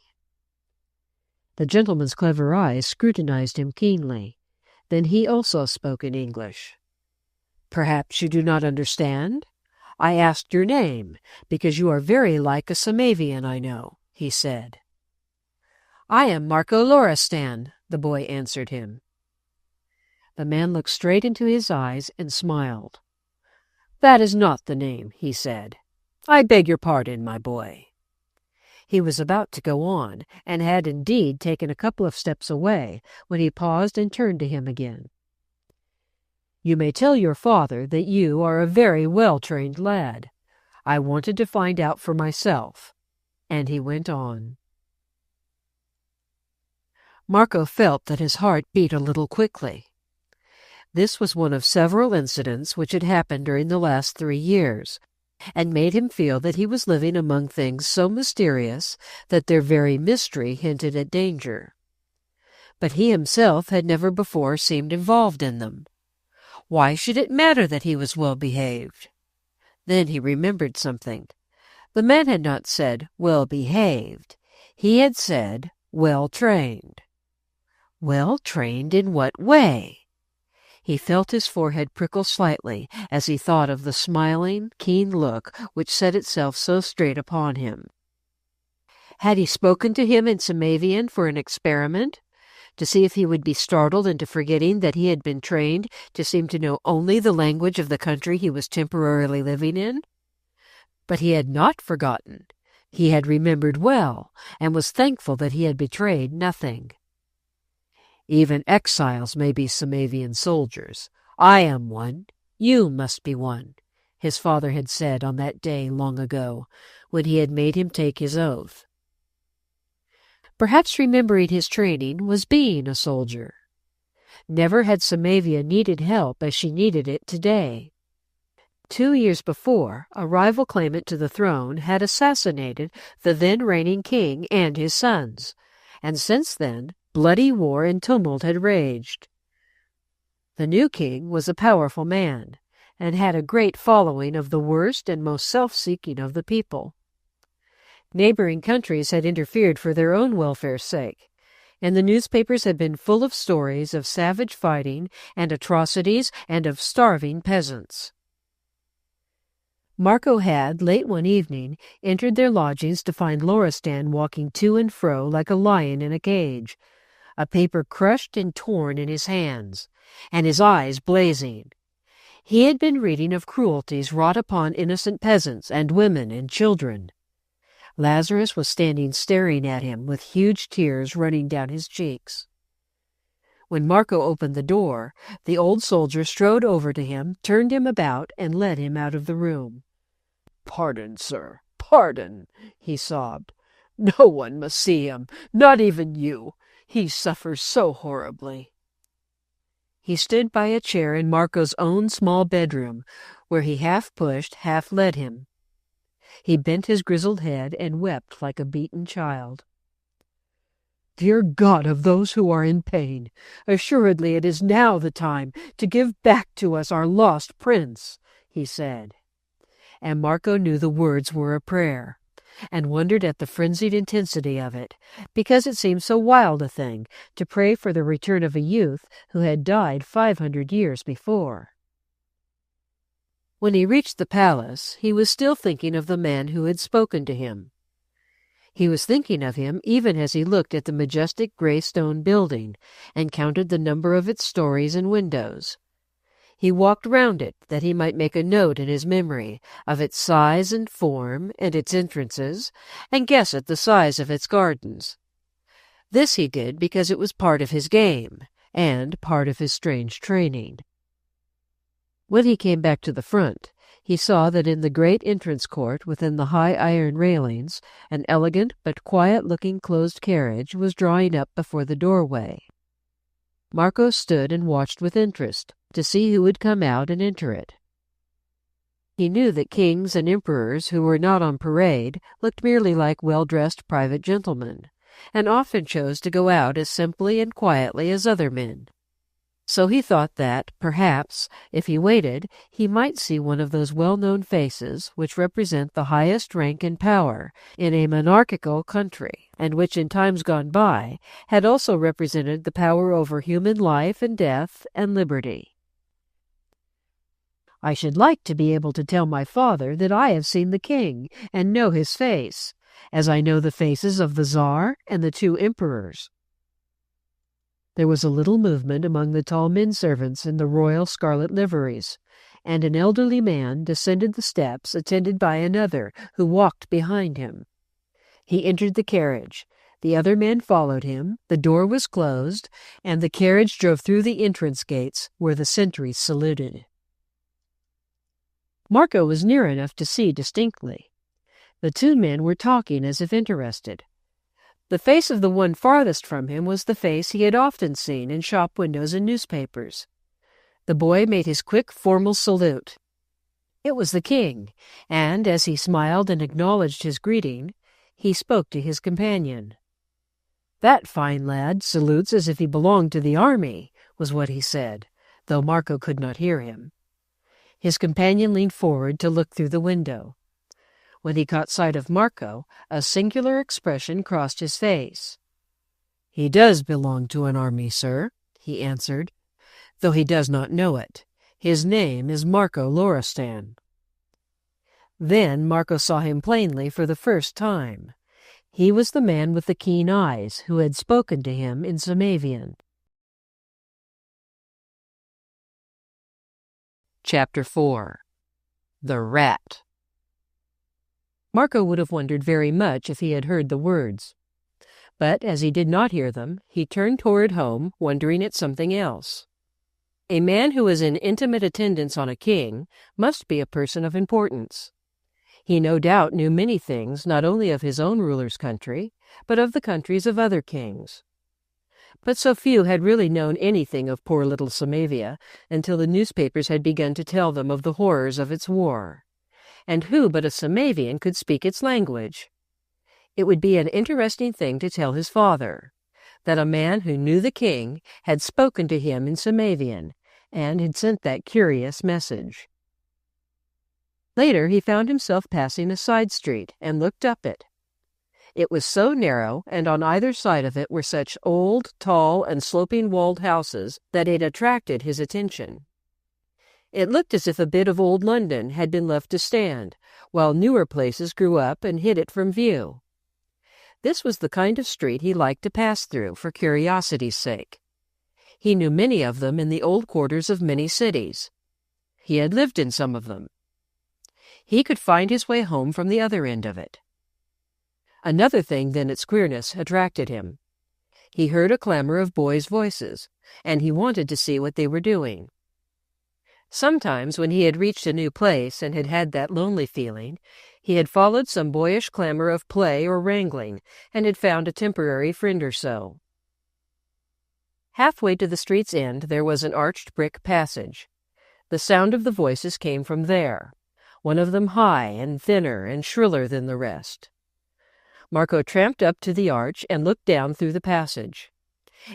The gentleman's clever eyes scrutinized him keenly. Then he also spoke in English. "Perhaps you do not understand? I asked your name, because you are very like a Samavian I know," he said. "I am Marco Loristan," the boy answered him. The man looked straight into his eyes and smiled. "That is not the name," he said. "I beg your pardon, my boy." He was about to go on, and had indeed taken a couple of steps away, when he paused and turned to him again. "You may tell your father that you are a very well-trained lad. I wanted to find out for myself." And he went on. Marco felt that his heart beat a little quickly. This was one of several incidents which had happened during the last 3 years, and made him feel that he was living among things so mysterious that their very mystery hinted at danger. But he himself had never before seemed involved in them. Why should it matter that he was well-behaved? Then he remembered something. The man had not said well-behaved. He had said well-trained. Well-trained in what way? He felt his forehead prickle slightly as he thought of the smiling, keen look which set itself so straight upon him. Had he spoken to him in Samavian for an experiment, to see if he would be startled into forgetting that he had been trained to seem to know only the language of the country he was temporarily living in? But he had not forgotten. He had remembered well, and was thankful that he had betrayed nothing. "Even exiles may be Samavian soldiers. I am one. You must be one," his father had said on that day long ago, when he had made him take his oath. Perhaps remembering his training was being a soldier. Never had Samavia needed help as she needed it today. 2 years before, a rival claimant to the throne had assassinated the then reigning king and his sons, and since then bloody war and tumult had raged. The new king was a powerful man, and had a great following of the worst and most self-seeking of the people. Neighboring countries had interfered for their own welfare's sake, and the newspapers had been full of stories of savage fighting and atrocities and of starving peasants. Marco had, late one evening, entered their lodgings to find Loristan walking to and fro like a lion in a cage, a paper crushed and torn in his hands, and his eyes blazing. He had been reading of cruelties wrought upon innocent peasants and women and children. Lazarus was standing staring at him with huge tears running down his cheeks. When Marco opened the door, the old soldier strode over to him, turned him about, and led him out of the room. "Pardon, sir, pardon," he sobbed. "No one must see him, not even you. He suffers so horribly." He stood by a chair in Marco's own small bedroom, where he half pushed, half led him. He bent his grizzled head and wept like a beaten child. "Dear God of those who are in pain, assuredly it is now the time to give back to us our lost prince," he said. And Marco knew the words were a prayer, and wondered at the frenzied intensity of it, because it seemed so wild a thing to pray for the return of a youth who had died 500 years before. When he reached the palace, he was still thinking of the man who had spoken to him. He was thinking of him even as he looked at the majestic gray stone building and counted the number of its stories and windows. He walked round it that he might make a note in his memory of its size and form and its entrances, and guess at the size of its gardens. This he did because it was part of his game and part of his strange training. When he came back to the front, he saw that in the great entrance court within the high iron railings, an elegant but quiet-looking closed carriage was drawing up before the doorway. Marco stood and watched with interest to see who would come out and enter it. He knew that kings and emperors who were not on parade looked merely like well-dressed private gentlemen, and often chose to go out as simply and quietly as other men. So he thought that, perhaps, if he waited, he might see one of those well-known faces which represent the highest rank and power in a monarchical country, and which in times gone by had also represented the power over human life and death and liberty. "I should like to be able to tell my father that I have seen the king and know his face, as I know the faces of the Tsar and the 2 emperors." There was a little movement among the tall men-servants in the royal scarlet liveries, and an elderly man descended the steps attended by another who walked behind him. He entered the carriage. The other man followed him, the door was closed, and the carriage drove through the entrance gates where the sentries saluted. Marco was near enough to see distinctly. The 2 men were talking as if interested. The face of the one farthest from him was the face he had often seen in shop windows and newspapers. The boy made his quick, formal salute. It was the king, and as he smiled and acknowledged his greeting, he spoke to his companion. "That fine lad salutes as if he belonged to the army," was what he said, though Marco could not hear him. His companion leaned forward to look through the window. When he caught sight of Marco, a singular expression crossed his face. "He does belong to an army, sir," he answered, "though he does not know it. His name is Marco Loristan." Then Marco saw him plainly for the first time. He was the man with the keen eyes who had spoken to him in Samavian. Chapter 4. The Rat. Marco would have wondered very much if he had heard the words. But as he did not hear them, he turned toward home, wondering at something else. A man who is in intimate attendance on a king must be a person of importance. He no doubt knew many things, not only of his own ruler's country, but of the countries of other kings. But so few had really known anything of poor little Samavia until the newspapers had begun to tell them of the horrors of its war. And who but a Samavian could speak its language? It would be an interesting thing to tell his father, that a man who knew the king had spoken to him in Samavian, and had sent that curious message. Later he found himself passing a side street, and looked up it. It was so narrow, and on either side of it were such old, tall, and sloping-walled houses that it attracted his attention. It looked as if a bit of old London had been left to stand, while newer places grew up and hid it from view. This was the kind of street he liked to pass through for curiosity's sake. He knew many of them in the old quarters of many cities. He had lived in some of them. He could find his way home from the other end of it. Another thing than its queerness attracted him. He heard a clamor of boys' voices, and he wanted to see what they were doing. Sometimes, when he had reached a new place and had had that lonely feeling, he had followed some boyish clamor of play or wrangling, and had found a temporary friend or so. Halfway to the street's end there was an arched brick passage. The sound of the voices came from there, one of them high and thinner and shriller than the rest. Marco tramped up to the arch and looked down through the passage.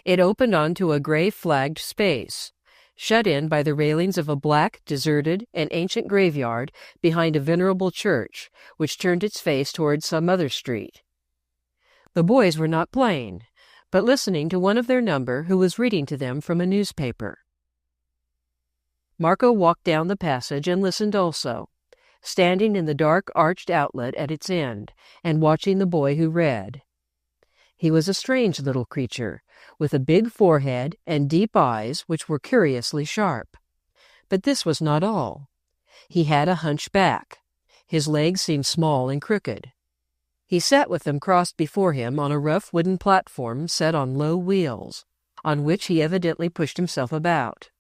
It opened onto a gray flagged space, shut in by the railings of a black, deserted, and ancient graveyard behind a venerable church, which turned its face toward some other street. The boys were not playing, but listening to one of their number who was reading to them from a newspaper. Marco walked down the passage and listened also, standing in the dark arched outlet at its end, and watching the boy who read. He was a strange little creature, with a big forehead and deep eyes which were curiously sharp. But this was not all. He had a hunch back. His legs seemed small and crooked. He sat with them crossed before him on a rough wooden platform set on low wheels, on which he evidently pushed himself about.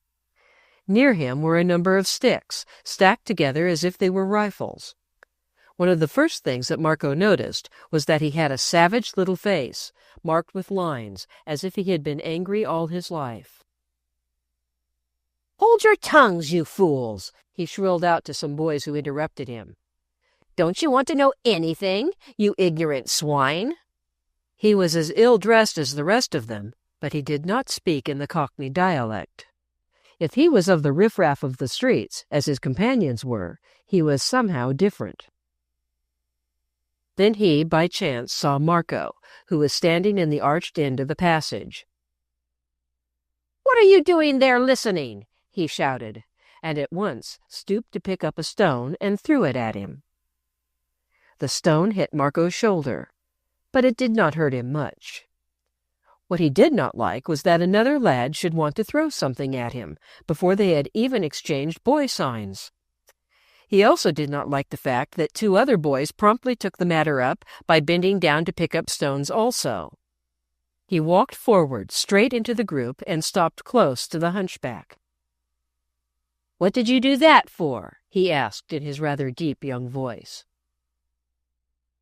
Near him were a number of sticks, stacked together as if they were rifles. One of the first things that Marco noticed was that he had a savage little face, marked with lines, as if he had been angry all his life. "Hold your tongues, you fools!" he shrilled out to some boys who interrupted him. "Don't you want to know anything, you ignorant swine?" He was as ill-dressed as the rest of them, but he did not speak in the Cockney dialect. If he was of the riffraff of the streets, as his companions were, he was somehow different. Then he, by chance, saw Marco, who was standing in the arched end of the passage. "What are you doing there listening?" he shouted, and at once stooped to pick up a stone and threw it at him. The stone hit Marco's shoulder, but it did not hurt him much. What he did not like was that another lad should want to throw something at him before they had even exchanged boy signs. He also did not like the fact that two other boys promptly took the matter up by bending down to pick up stones also. He walked forward straight into the group and stopped close to the hunchback. "What did you do that for?" he asked in his rather deep young voice.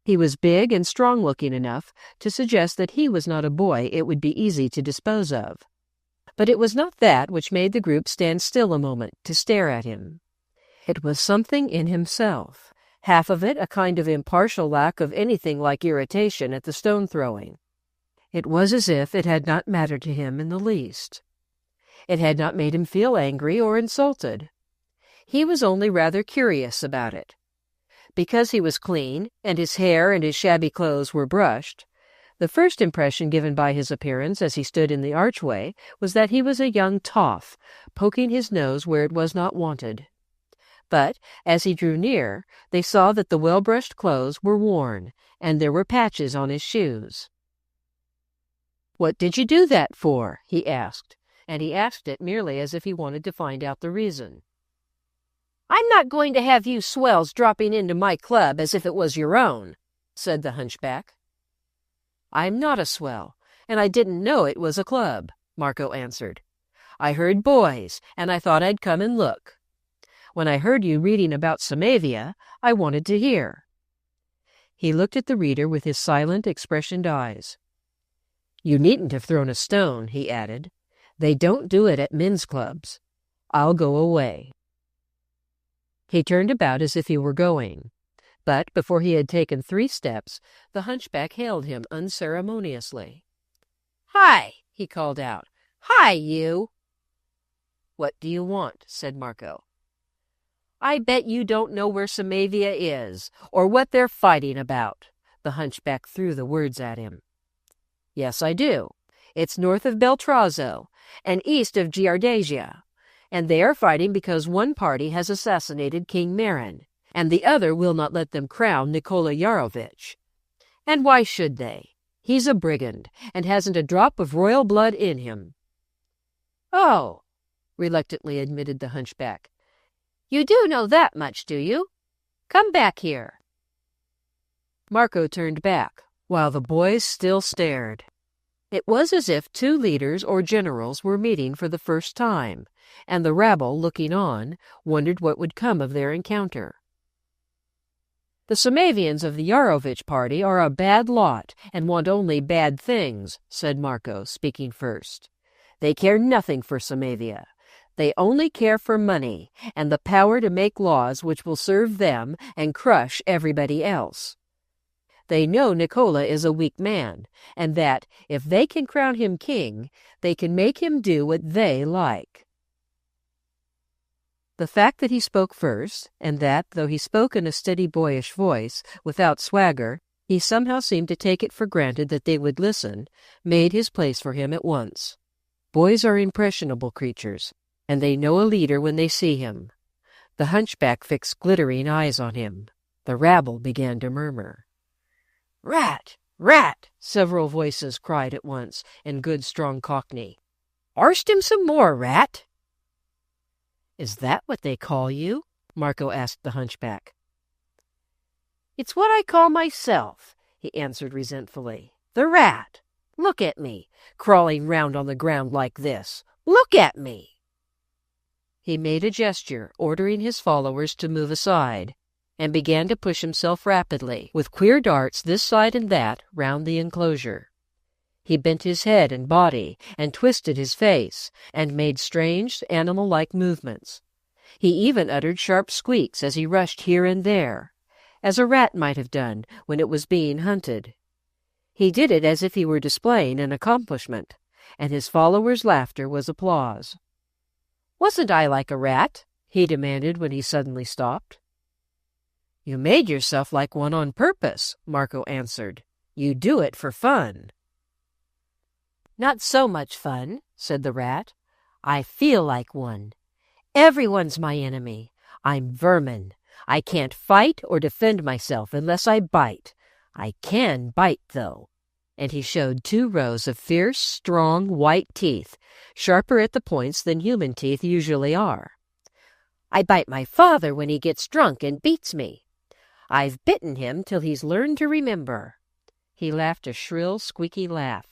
He was big and strong-looking enough to suggest that he was not a boy it would be easy to dispose of. But it was not that which made the group stand still a moment to stare at him. It was something in himself, half of it a kind of impartial lack of anything like irritation at the stone-throwing. It was as if it had not mattered to him in the least. It had not made him feel angry or insulted. He was only rather curious about it. Because he was clean, and his hair and his shabby clothes were brushed, the first impression given by his appearance as he stood in the archway was that he was a young toff, poking his nose where it was not wanted. But, as he drew near, they saw that the well-brushed clothes were worn, and there were patches on his shoes. "What did you do that for?" he asked, and he asked it merely as if he wanted to find out the reason. "I'm not going to have you swells dropping into my club as if it was your own," said the hunchback. "I'm not a swell, and I didn't know it was a club," Marco answered. "I heard boys, and I thought I'd come and look. When I heard you reading about Samavia, I wanted to hear." He looked at the reader with his silent, expressioned eyes. "You needn't have thrown a stone," he added. "They don't do it at men's clubs. I'll go away." He turned about as if he were going. But before he had taken 3 steps, the hunchback hailed him unceremoniously. "Hi!" he called out. "Hi, you!" "What do you want?" said Marco. "I bet you don't know where Samavia is, or what they're fighting about." The hunchback threw the words at him. "Yes, I do. It's north of Beltrazzo and east of Giardesia, and they are fighting because one party has assassinated King Marin, and the other will not let them crown Nikola Yarovitch. And why should they? He's a brigand, and hasn't a drop of royal blood in him." "Oh," reluctantly admitted the hunchback. "You do know that much, do you? Come back here." Marco turned back, while the boys still stared. It was as if 2 leaders or generals were meeting for the first time, and the rabble, looking on, wondered what would come of their encounter. "The Samavians of the Yarovitch party are a bad lot and want only bad things," said Marco, speaking first. "They care nothing for Samavia. They only care for money and the power to make laws which will serve them and crush everybody else. They know Nikola is a weak man, and that, if they can crown him king, they can make him do what they like." The fact that he spoke first, and that, though he spoke in a steady boyish voice, without swagger, he somehow seemed to take it for granted that they would listen, made his place for him at once. Boys are impressionable creatures, and they know a leader when they see him. The hunchback fixed glittering eyes on him. The rabble began to murmur. "Rat! Rat!" several voices cried at once, in good strong Cockney. "Arst him some more, Rat!" "Is that what they call you?" Marco asked the hunchback. "It's what I call myself," he answered resentfully. "The Rat. Look at me, crawling round on the ground like this. Look at me!" He made a gesture, ordering his followers to move aside, and began to push himself rapidly, with queer darts this side and that, round the enclosure. He bent his head and body, and twisted his face, and made strange, animal-like movements. He even uttered sharp squeaks as he rushed here and there, as a rat might have done when it was being hunted. He did it as if he were displaying an accomplishment, and his followers' laughter was applause. "Wasn't I like a rat?" he demanded when he suddenly stopped. "You made yourself like one on purpose," Marco answered. "You do it for fun." "Not so much fun," said the rat. "I feel like one. Everyone's my enemy. I'm vermin. I can't fight or defend myself unless I bite. I can bite, though." And he showed 2 rows of fierce, strong, white teeth, sharper at the points than human teeth usually are. "I bite my father when he gets drunk and beats me. I've bitten him till he's learned to remember." He laughed a shrill, squeaky laugh.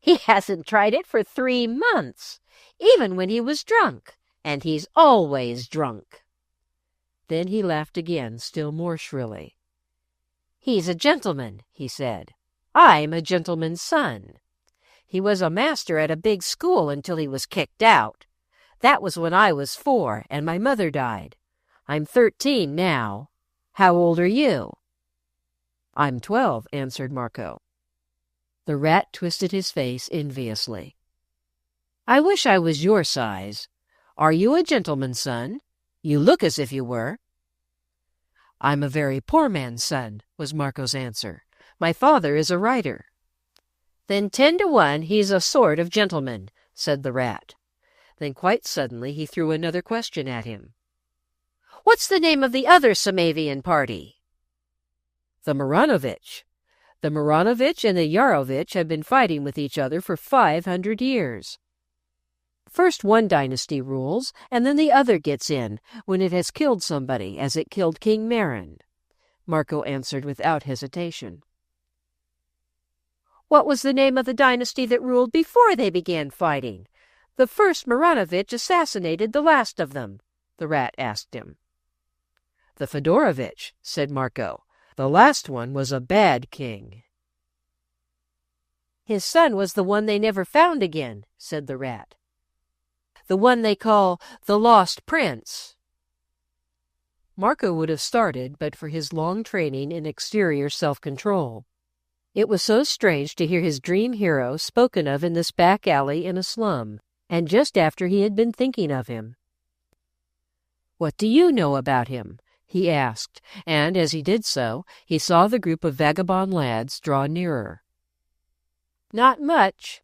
"He hasn't tried it for 3 months, even when he was drunk, and he's always drunk." Then he laughed again, still more shrilly. "He's a gentleman," he said. "I'm a gentleman's son. He was a master at a big school until he was kicked out. That was when I was 4 and my mother died. I'm 13 now. How old are you?" "I'm 12, answered Marco. The rat twisted his face enviously. "I wish I was your size. Are you a gentleman's son? You look as if you were." "I'm a very poor man's son," was Marco's answer. "My father is a writer." "Then 10 to 1 he's a sort of gentleman," said the rat. Then quite suddenly he threw another question at him. "What's the name of the other Samavian party?" "The Maranovitch. The Maranovitch and the Yarovitch have been fighting with each other for 500 years. First one dynasty rules, and then the other gets in when it has killed somebody, as it killed King Marin," Marco answered without hesitation. "What was the name of the dynasty that ruled before they began fighting? The first Maranovitch assassinated the last of them. the rat asked him. "The Fedorovitch," said Marco. "The last one was a bad king." "His son was the one they never found again," said the rat. "The one they call the Lost Prince." Marco would have started but for his long training in exterior self-control. It was so strange to hear his dream hero spoken of in this back alley in a slum, and just after he had been thinking of him. "What do you know about him?" he asked, and as he did so, he saw the group of vagabond lads draw nearer. "Not much.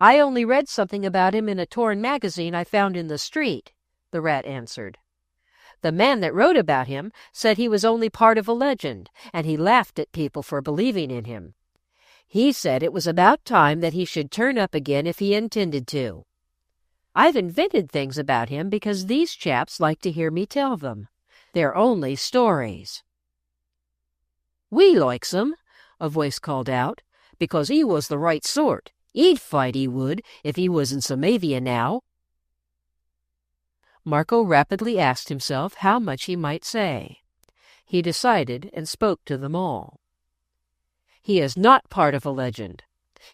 I only read something about him in a torn magazine I found in the street," the rat answered. "The man that wrote about him said he was only part of a legend, and he laughed at people for believing in him. He said it was about time that he should turn up again if he intended to. I've invented things about him because these chaps like to hear me tell them. They're only stories." "We likes 'em," a voice called out, "because he was the right sort. He'd fight, he would, if he was in Samavia now." Marco rapidly asked himself how much he might say. He decided and spoke to them all. "He is not part of a legend.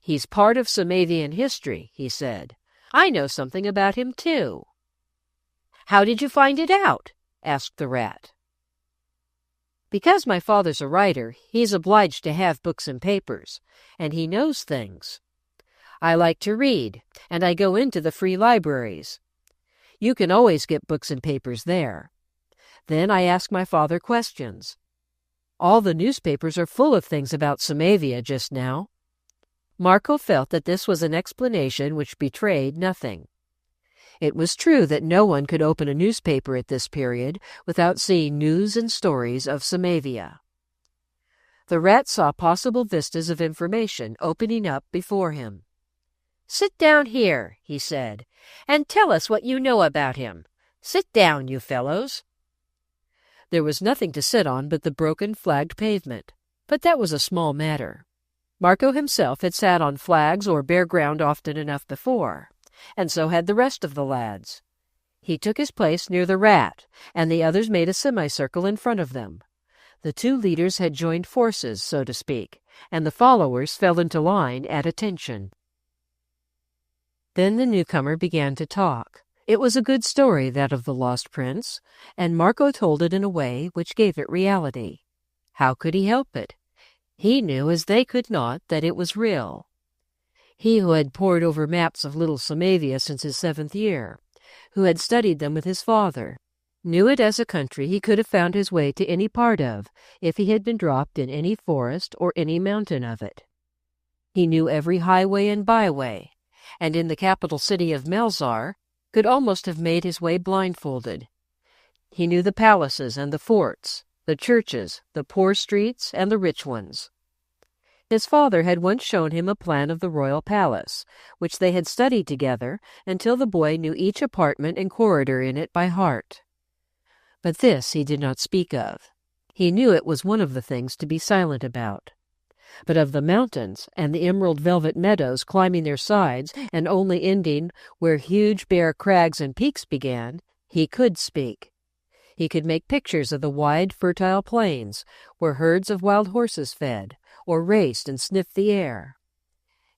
He's part of Samavian history," he said. "I know something about him, too." "How did you find it out?" asked the rat. "Because my father's a writer, he's obliged to have books and papers, and he knows things. I like to read, and I go into the free libraries. You can always get books and papers there. Then I ask my father questions. All the newspapers are full of things about Samavia just now." Marco felt that this was an explanation which betrayed nothing. It was true that no one could open a newspaper at this period without seeing news and stories of Samavia. The rat saw possible vistas of information opening up before him. "Sit down here," he said, "and tell us what you know about him. Sit down, you fellows." There was nothing to sit on but the broken flagged pavement, but that was a small matter. Marco himself had sat on flags or bare ground often enough before, and so had the rest of the lads. He took his place near the rat, and the others made a semicircle in front of them. The two leaders had joined forces, so to speak, and the followers fell into line at attention. Then the newcomer began to talk. It was a good story, that of the Lost Prince, and Marco told it in a way which gave it reality. How could he help it? He knew, as they could not, that it was real. He who had pored over maps of little Samavia since his 7th year, who had studied them with his father, knew it as a country he could have found his way to any part of if he had been dropped in any forest or any mountain of it. He knew every highway and byway, and in the capital city of Melzar could almost have made his way blindfolded. He knew the palaces and the forts, the churches, the poor streets, and the rich ones. His father had once shown him a plan of the royal palace, which they had studied together until the boy knew each apartment and corridor in it by heart. But this he did not speak of. He knew it was one of the things to be silent about. But of the mountains and the emerald velvet meadows climbing their sides and only ending where huge bare crags and peaks began, he could speak. He could make pictures of the wide, fertile plains where herds of wild horses fed, or raced and sniffed the air.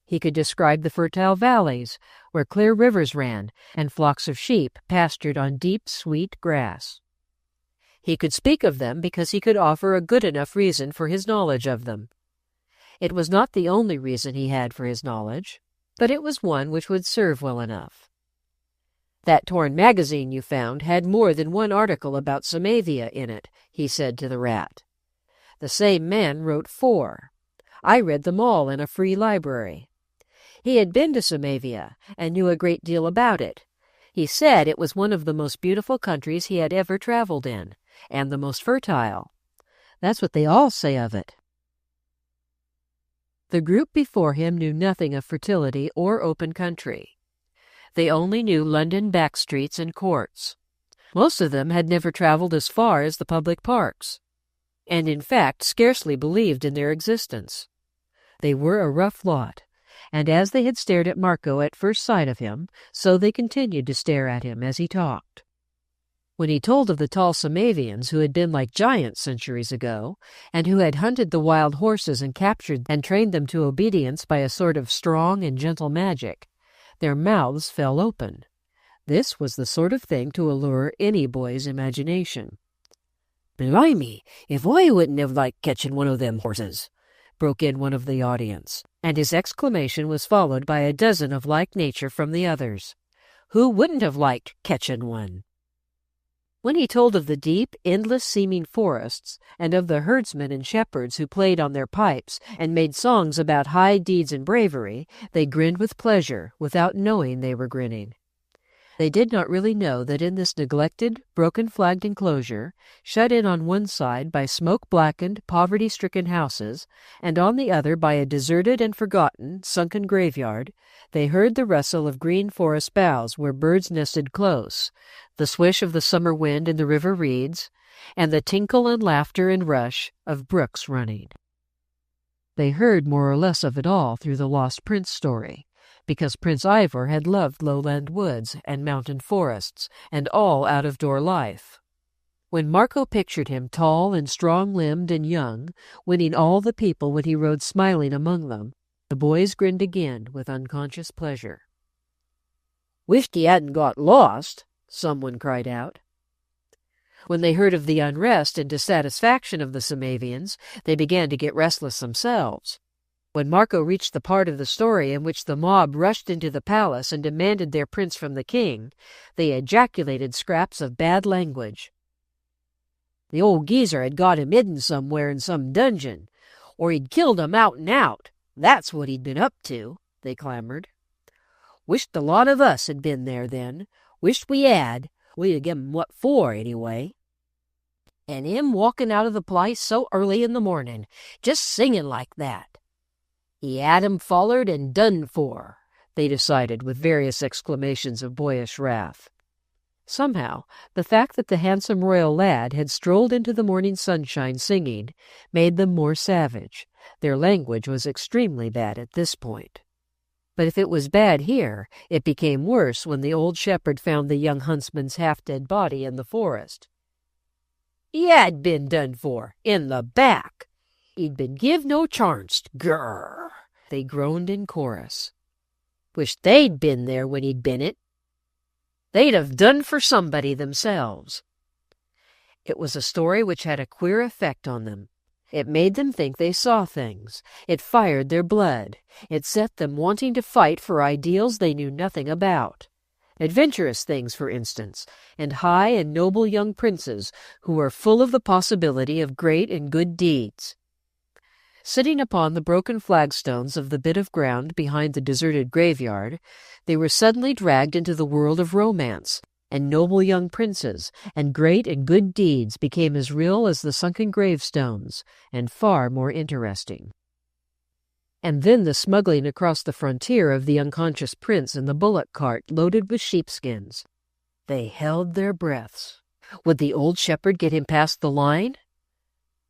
He could describe the fertile valleys where clear rivers ran and flocks of sheep pastured on deep, sweet grass. He could speak of them because he could offer a good enough reason for his knowledge of them. It was not the only reason he had for his knowledge, but it was one which would serve well enough. "That torn magazine you found had more than one article about Samavia in it," he said to the rat. "The same man wrote 4. I read them all in a free library. He had been to Samavia and knew a great deal about it. He said it was one of the most beautiful countries he had ever traveled in, and the most fertile. That's what they all say of it." The group before him knew nothing of fertility or open country. They only knew London back streets and courts. Most of them had never traveled as far as the public parks, and in fact scarcely believed in their existence. They were a rough lot, and as they had stared at Marco at first sight of him, so they continued to stare at him as he talked. When he told of the tall Samavians who had been like giants centuries ago, and who had hunted the wild horses and captured and trained them to obedience by a sort of strong and gentle magic, their mouths fell open. This was the sort of thing to allure any boy's imagination. "Blimey, if I wouldn't have liked catching one of them horses," broke in one of the audience, and his exclamation was followed by a dozen of like nature from the others. Who wouldn't have liked catching one? When he told of the deep, endless-seeming forests, and of the herdsmen and shepherds who played on their pipes and made songs about high deeds and bravery, they grinned with pleasure, without knowing they were grinning. They did not really know that in this neglected, broken-flagged enclosure, shut in on one side by smoke-blackened, poverty-stricken houses, and on the other by a deserted and forgotten, sunken graveyard, they heard the rustle of green forest boughs where birds nested close, the swish of the summer wind in the river reeds, and the tinkle and laughter and rush of brooks running. They heard more or less of it all through the Lost Prince story, because Prince Ivor had loved lowland woods and mountain forests and all out-of-door life. When Marco pictured him tall and strong-limbed and young, winning all the people when he rode smiling among them, the boys grinned again with unconscious pleasure. "Wished he hadn't got lost," someone cried out. When they heard of the unrest and dissatisfaction of the Samavians, they began to get restless themselves. When Marco reached the part of the story in which the mob rushed into the palace and demanded their prince from the king, they ejaculated scraps of bad language. "The old geezer had got him hidden somewhere in some dungeon, or he'd killed him out and out. That's what he'd been up to," they clamored. "Wished the lot of us had been there then. Wished we had. We'd have given him what for, anyway. And him walking out of the place so early in the morning, just singing like that. He had him follered and done for," they decided with various exclamations of boyish wrath. Somehow, the fact that the handsome royal lad had strolled into the morning sunshine singing made them more savage. Their language was extremely bad at this point. But if it was bad here, it became worse when the old shepherd found the young huntsman's half-dead body in the forest. "He had been done for, in the back. He'd been give no charnst, grrr," they groaned in chorus. "Wished they'd been there when he'd been it. They'd have done for somebody themselves." It was a story which had a queer effect on them. It made them think they saw things. It fired their blood. It set them wanting to fight for ideals they knew nothing about. Adventurous things, for instance, and high and noble young princes who were full of the possibility of great and good deeds. Sitting upon the broken flagstones of the bit of ground behind the deserted graveyard, they were suddenly dragged into the world of romance, and noble young princes and great and good deeds became as real as the sunken gravestones, and far more interesting. And then the smuggling across the frontier of the unconscious prince in the bullock cart loaded with sheepskins. They held their breaths. Would the old shepherd get him past the line?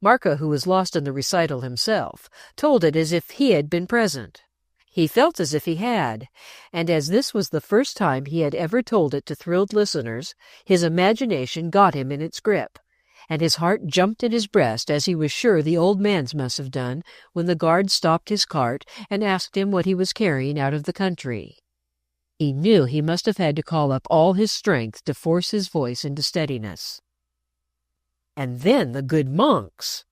Marco, who was lost in the recital himself, told it as if he had been present. He felt as if he had, and as this was the first time he had ever told it to thrilled listeners, his imagination got him in its grip, and his heart jumped in his breast as he was sure the old man's must have done when the guard stopped his cart and asked him what he was carrying out of the country. He knew he must have had to call up all his strength to force his voice into steadiness. And then the good monks!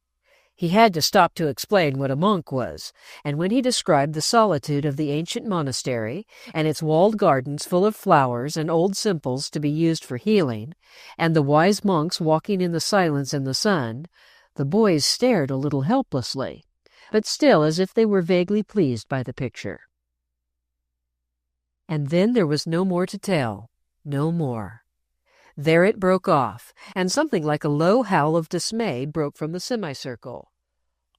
He had to stop to explain what a monk was, and when he described the solitude of the ancient monastery, and its walled gardens full of flowers and old simples to be used for healing, and the wise monks walking in the silence and the sun, the boys stared a little helplessly, but still as if they were vaguely pleased by the picture. And then there was no more to tell, no more. There it broke off, and something like a low howl of dismay broke from the semicircle.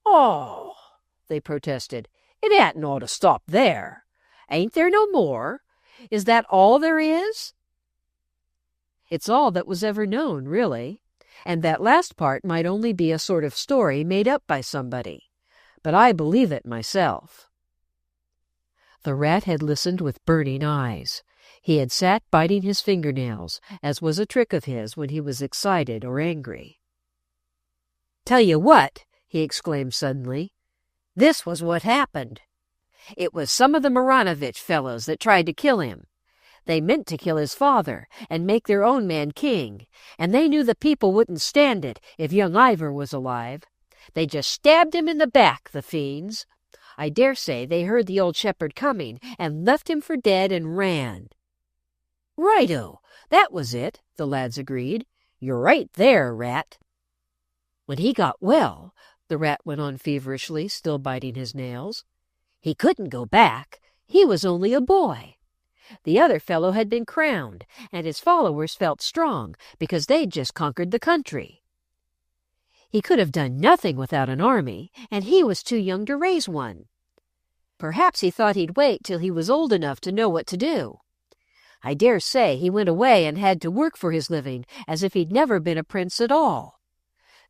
"Oh," they protested, "it hadn't ought to stop there. Ain't there no more? Is that all there is?" It's all that was ever known, really, and that last part might only be a sort of story made up by somebody, but I believe it myself. The rat had listened with burning eyes. He had sat biting his fingernails, as was a trick of his when he was excited or angry. "Tell you what," he exclaimed suddenly. "This was what happened. It was some of the Maranovich fellows that tried to kill him. They meant to kill his father and make their own man king, and they knew the people wouldn't stand it if young Ivor was alive. They just stabbed him in the back, the fiends. I dare say they heard the old shepherd coming and left him for dead and ran." "Righto, that was it," the lads agreed. "You're right there, Rat." "When he got well," the Rat went on feverishly, still biting his nails, "he couldn't go back. He was only a boy. The other fellow had been crowned, and his followers felt strong because they'd just conquered the country. He could have done nothing without an army, and he was too young to raise one. Perhaps he thought he'd wait till he was old enough to know what to do. I dare say he went away and had to work for his living as if he'd never been a prince at all.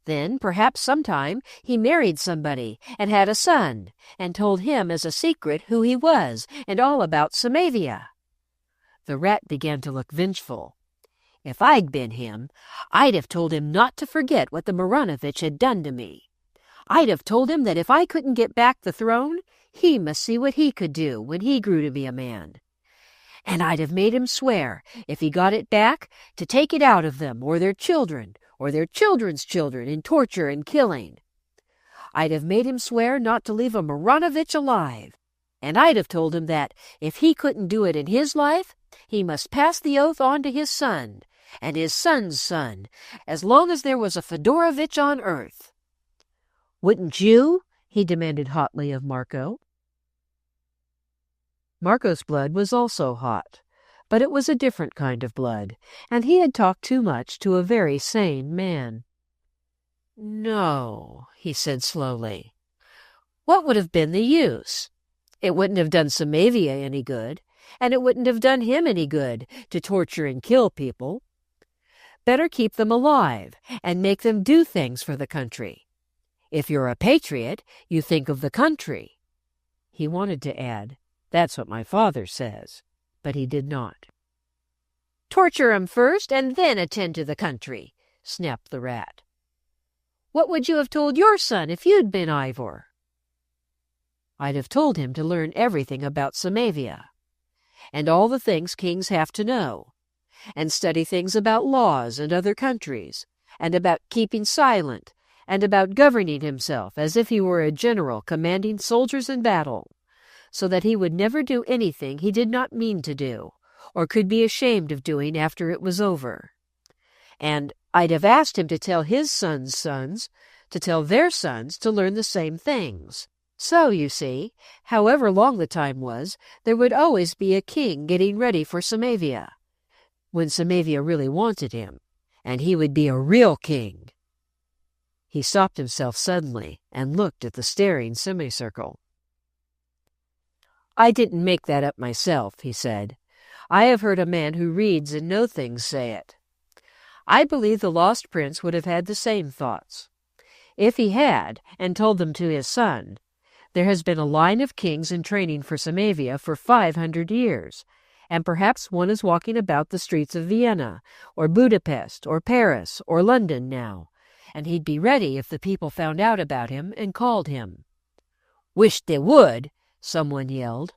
Then, perhaps sometime, he married somebody and had a son, and told him as a secret who he was and all about Samavia." The Rat began to look vengeful. "If I'd been him, I'd have told him not to forget what the Maranovich had done to me. I'd have told him that if I couldn't get back the throne, he must see what he could do when he grew to be a man. And I'd have made him swear, if he got it back, to take it out of them or their children or their children's children in torture and killing. I'd have made him swear not to leave a Maranovich alive. And I'd have told him that, if he couldn't do it in his life, he must pass the oath on to his son, and his son's son, as long as there was a Fedorovich on earth." "Wouldn't you?" he demanded hotly of Marco. Marco's blood was also hot, but it was a different kind of blood, and he had talked too much to a very sane man. "No," he said slowly. "What would have been the use? It wouldn't have done Samavia any good, and it wouldn't have done him any good to torture and kill people. Better keep them alive and make them do things for the country. If you're a patriot, you think of the country." He wanted to add, "That's what my father says," but he did not. "Torture 'em first and then attend to the country," snapped the Rat. "What would you have told your son if you'd been Ivor?" "I'd have told him to learn everything about Samavia, and all the things kings have to know, and study things about laws and other countries, and about keeping silent, and about governing himself as if he were a general commanding soldiers in battle, so that he would never do anything he did not mean to do, or could be ashamed of doing after it was over. And I'd have asked him to tell his sons' sons, to tell their sons to learn the same things. So, you see, however long the time was, there would always be a king getting ready for Samavia, when Samavia really wanted him, and he would be a real king." He stopped himself suddenly and looked at the staring semicircle. "I didn't make that up myself," he said. "I have heard a man who reads and knows things say it. I believe the lost prince would have had the same thoughts. If he had, and told them to his son, there has been a line of kings in training for Samavia for 500 years, and perhaps one is walking about the streets of Vienna, or Budapest, or Paris, or London now, and he'd be ready if the people found out about him and called him." "Wish they would!" someone yelled.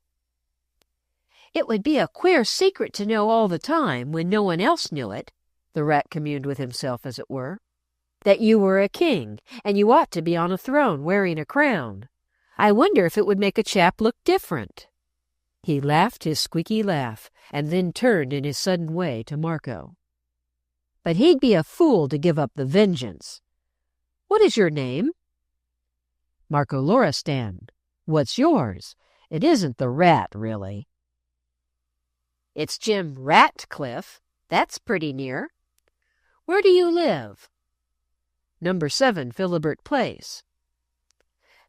"It would be a queer secret to know all the time when no one else knew it," the Rat communed with himself, as it were, "that you were a king, and you ought to be on a throne wearing a crown. I wonder if it would make a chap look different." He laughed his squeaky laugh, and then turned in his sudden way to Marco. "But he'd be a fool to give up the vengeance. What is your name?" "Marco Loristan. What's yours? It isn't the Rat, really." "It's Jim Ratcliffe. That's pretty near. Where do you live?" "Number 7 Philibert Place."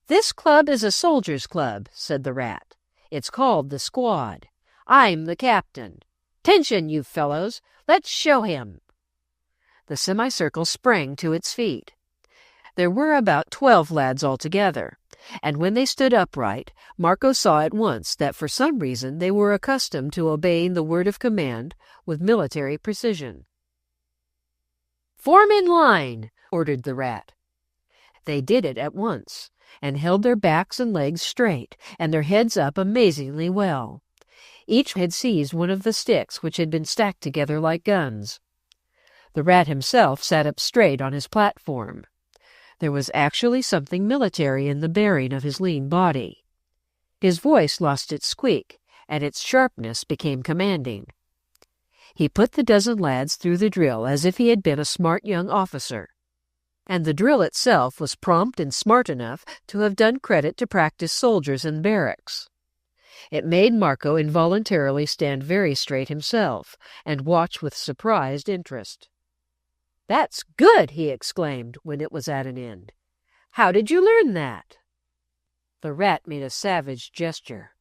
"This club is a soldiers' club," said the Rat. "It's called the Squad. I'm the captain. 'Tention, you fellows. Let's show him." The semicircle sprang to its feet. There were about 12 lads altogether, and when they stood upright, Marco saw at once that for some reason they were accustomed to obeying the word of command with military precision. "Form in line," ordered the rat. They did it at once, and held their backs and legs straight, and their heads up amazingly well. Each had seized one of the sticks which had been stacked together like guns. The rat himself sat up straight on his platform. There was actually something military in the bearing of his lean body. His voice lost its squeak, and its sharpness became commanding. He put the dozen lads through the drill as if he had been a smart young officer, and the drill itself was prompt and smart enough to have done credit to practiced soldiers in barracks. It made Marco involuntarily stand very straight himself, and watch with surprised interest. "That's good!" he exclaimed when it was at an end. "How did you learn that?" The rat made a savage gesture.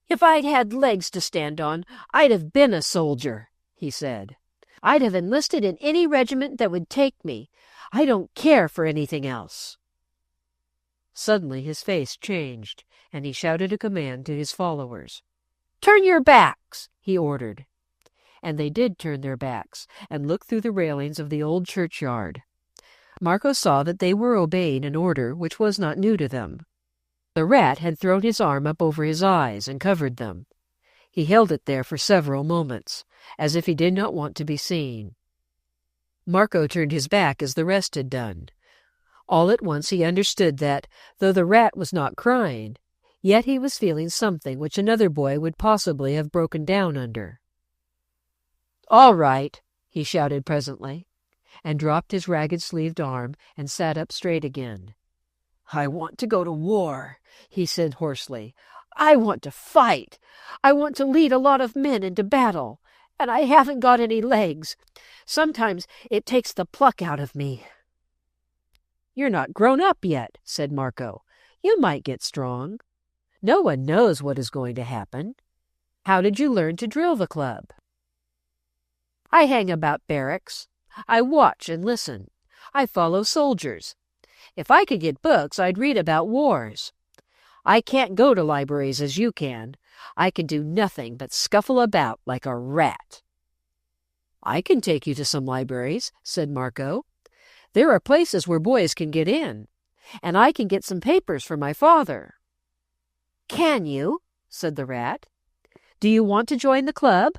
"If I'd had legs to stand on, I'd have been a soldier," he said. "I'd have enlisted in any regiment that would take me. I don't care for anything else." Suddenly his face changed, and he shouted a command to his followers. "Turn your backs," he ordered. And they did turn their backs, and looked through the railings of the old churchyard. Marco saw that they were obeying an order which was not new to them. The rat had thrown his arm up over his eyes and covered them. He held it there for several moments, as if he did not want to be seen. Marco turned his back as the rest had done. All at once he understood that, though the rat was not crying, yet he was feeling something which another boy would possibly have broken down under. "All right," he shouted presently, and dropped his ragged-sleeved arm and sat up straight again. "I want to go to war," he said hoarsely. "I want to fight. I want to lead a lot of men into battle, and I haven't got any legs. Sometimes it takes the pluck out of me." "You're not grown up yet," said Marco. "You might get strong. No one knows what is going to happen. How did you learn to drill the club?" "I hang about barracks. I watch and listen. I follow soldiers. If I could get books, I'd read about wars. I can't go to libraries as you can. I can do nothing but scuffle about like a rat." "I can take you to some libraries," said Marco. "There are places where boys can get in, and I can get some papers for my father." "Can you?" said the rat. "Do you want to join the club?"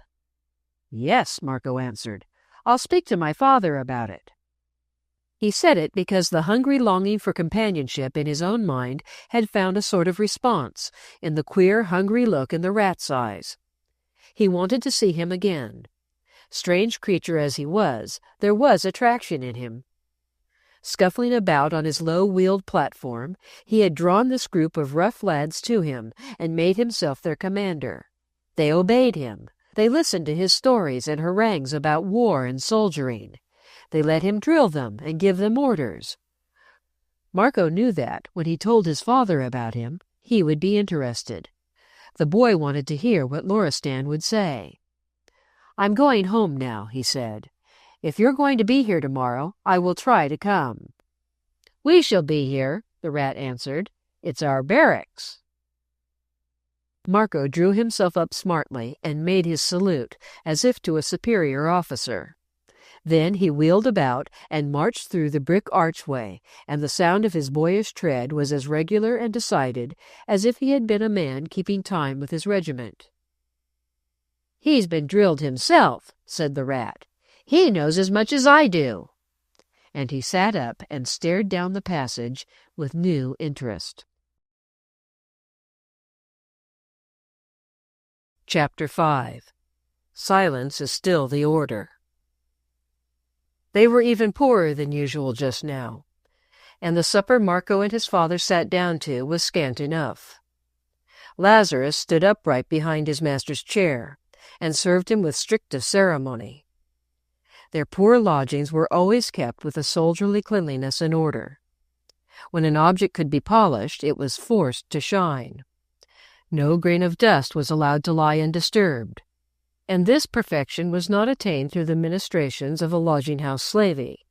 "Yes," Marco answered. "I'll speak to my father about it." He said it because the hungry longing for companionship in his own mind had found a sort of response in the queer, hungry look in the rat's eyes. He wanted to see him again. Strange creature as he was, there was attraction in him. Scuffling about on his low-wheeled platform, he had drawn this group of rough lads to him and made himself their commander. They obeyed him. They listened to his stories and harangues about war and soldiering. They let him drill them and give them orders. Marco knew that, when he told his father about him, he would be interested. The boy wanted to hear what Loristan would say. "I'm going home now," he said. "If you're going to be here tomorrow, I will try to come." "We shall be here," the rat answered. "It's our barracks." Marco drew himself up smartly and made his salute, as if to a superior officer. Then he wheeled about and marched through the brick archway, and the sound of his boyish tread was as regular and decided as if he had been a man keeping time with his regiment. "He's been drilled himself," said the rat. "He knows as much as I do." And he sat up and stared down the passage with new interest. Chapter 5. Silence is still the order. They were even poorer than usual just now, and the supper Marco and his father sat down to was scant enough. Lazarus stood upright behind his master's chair, and served him with strictest ceremony. Their poor lodgings were always kept with a soldierly cleanliness and order. When an object could be polished, it was forced to shine. No grain of dust was allowed to lie undisturbed, and this perfection was not attained through the ministrations of a lodging-house slavey.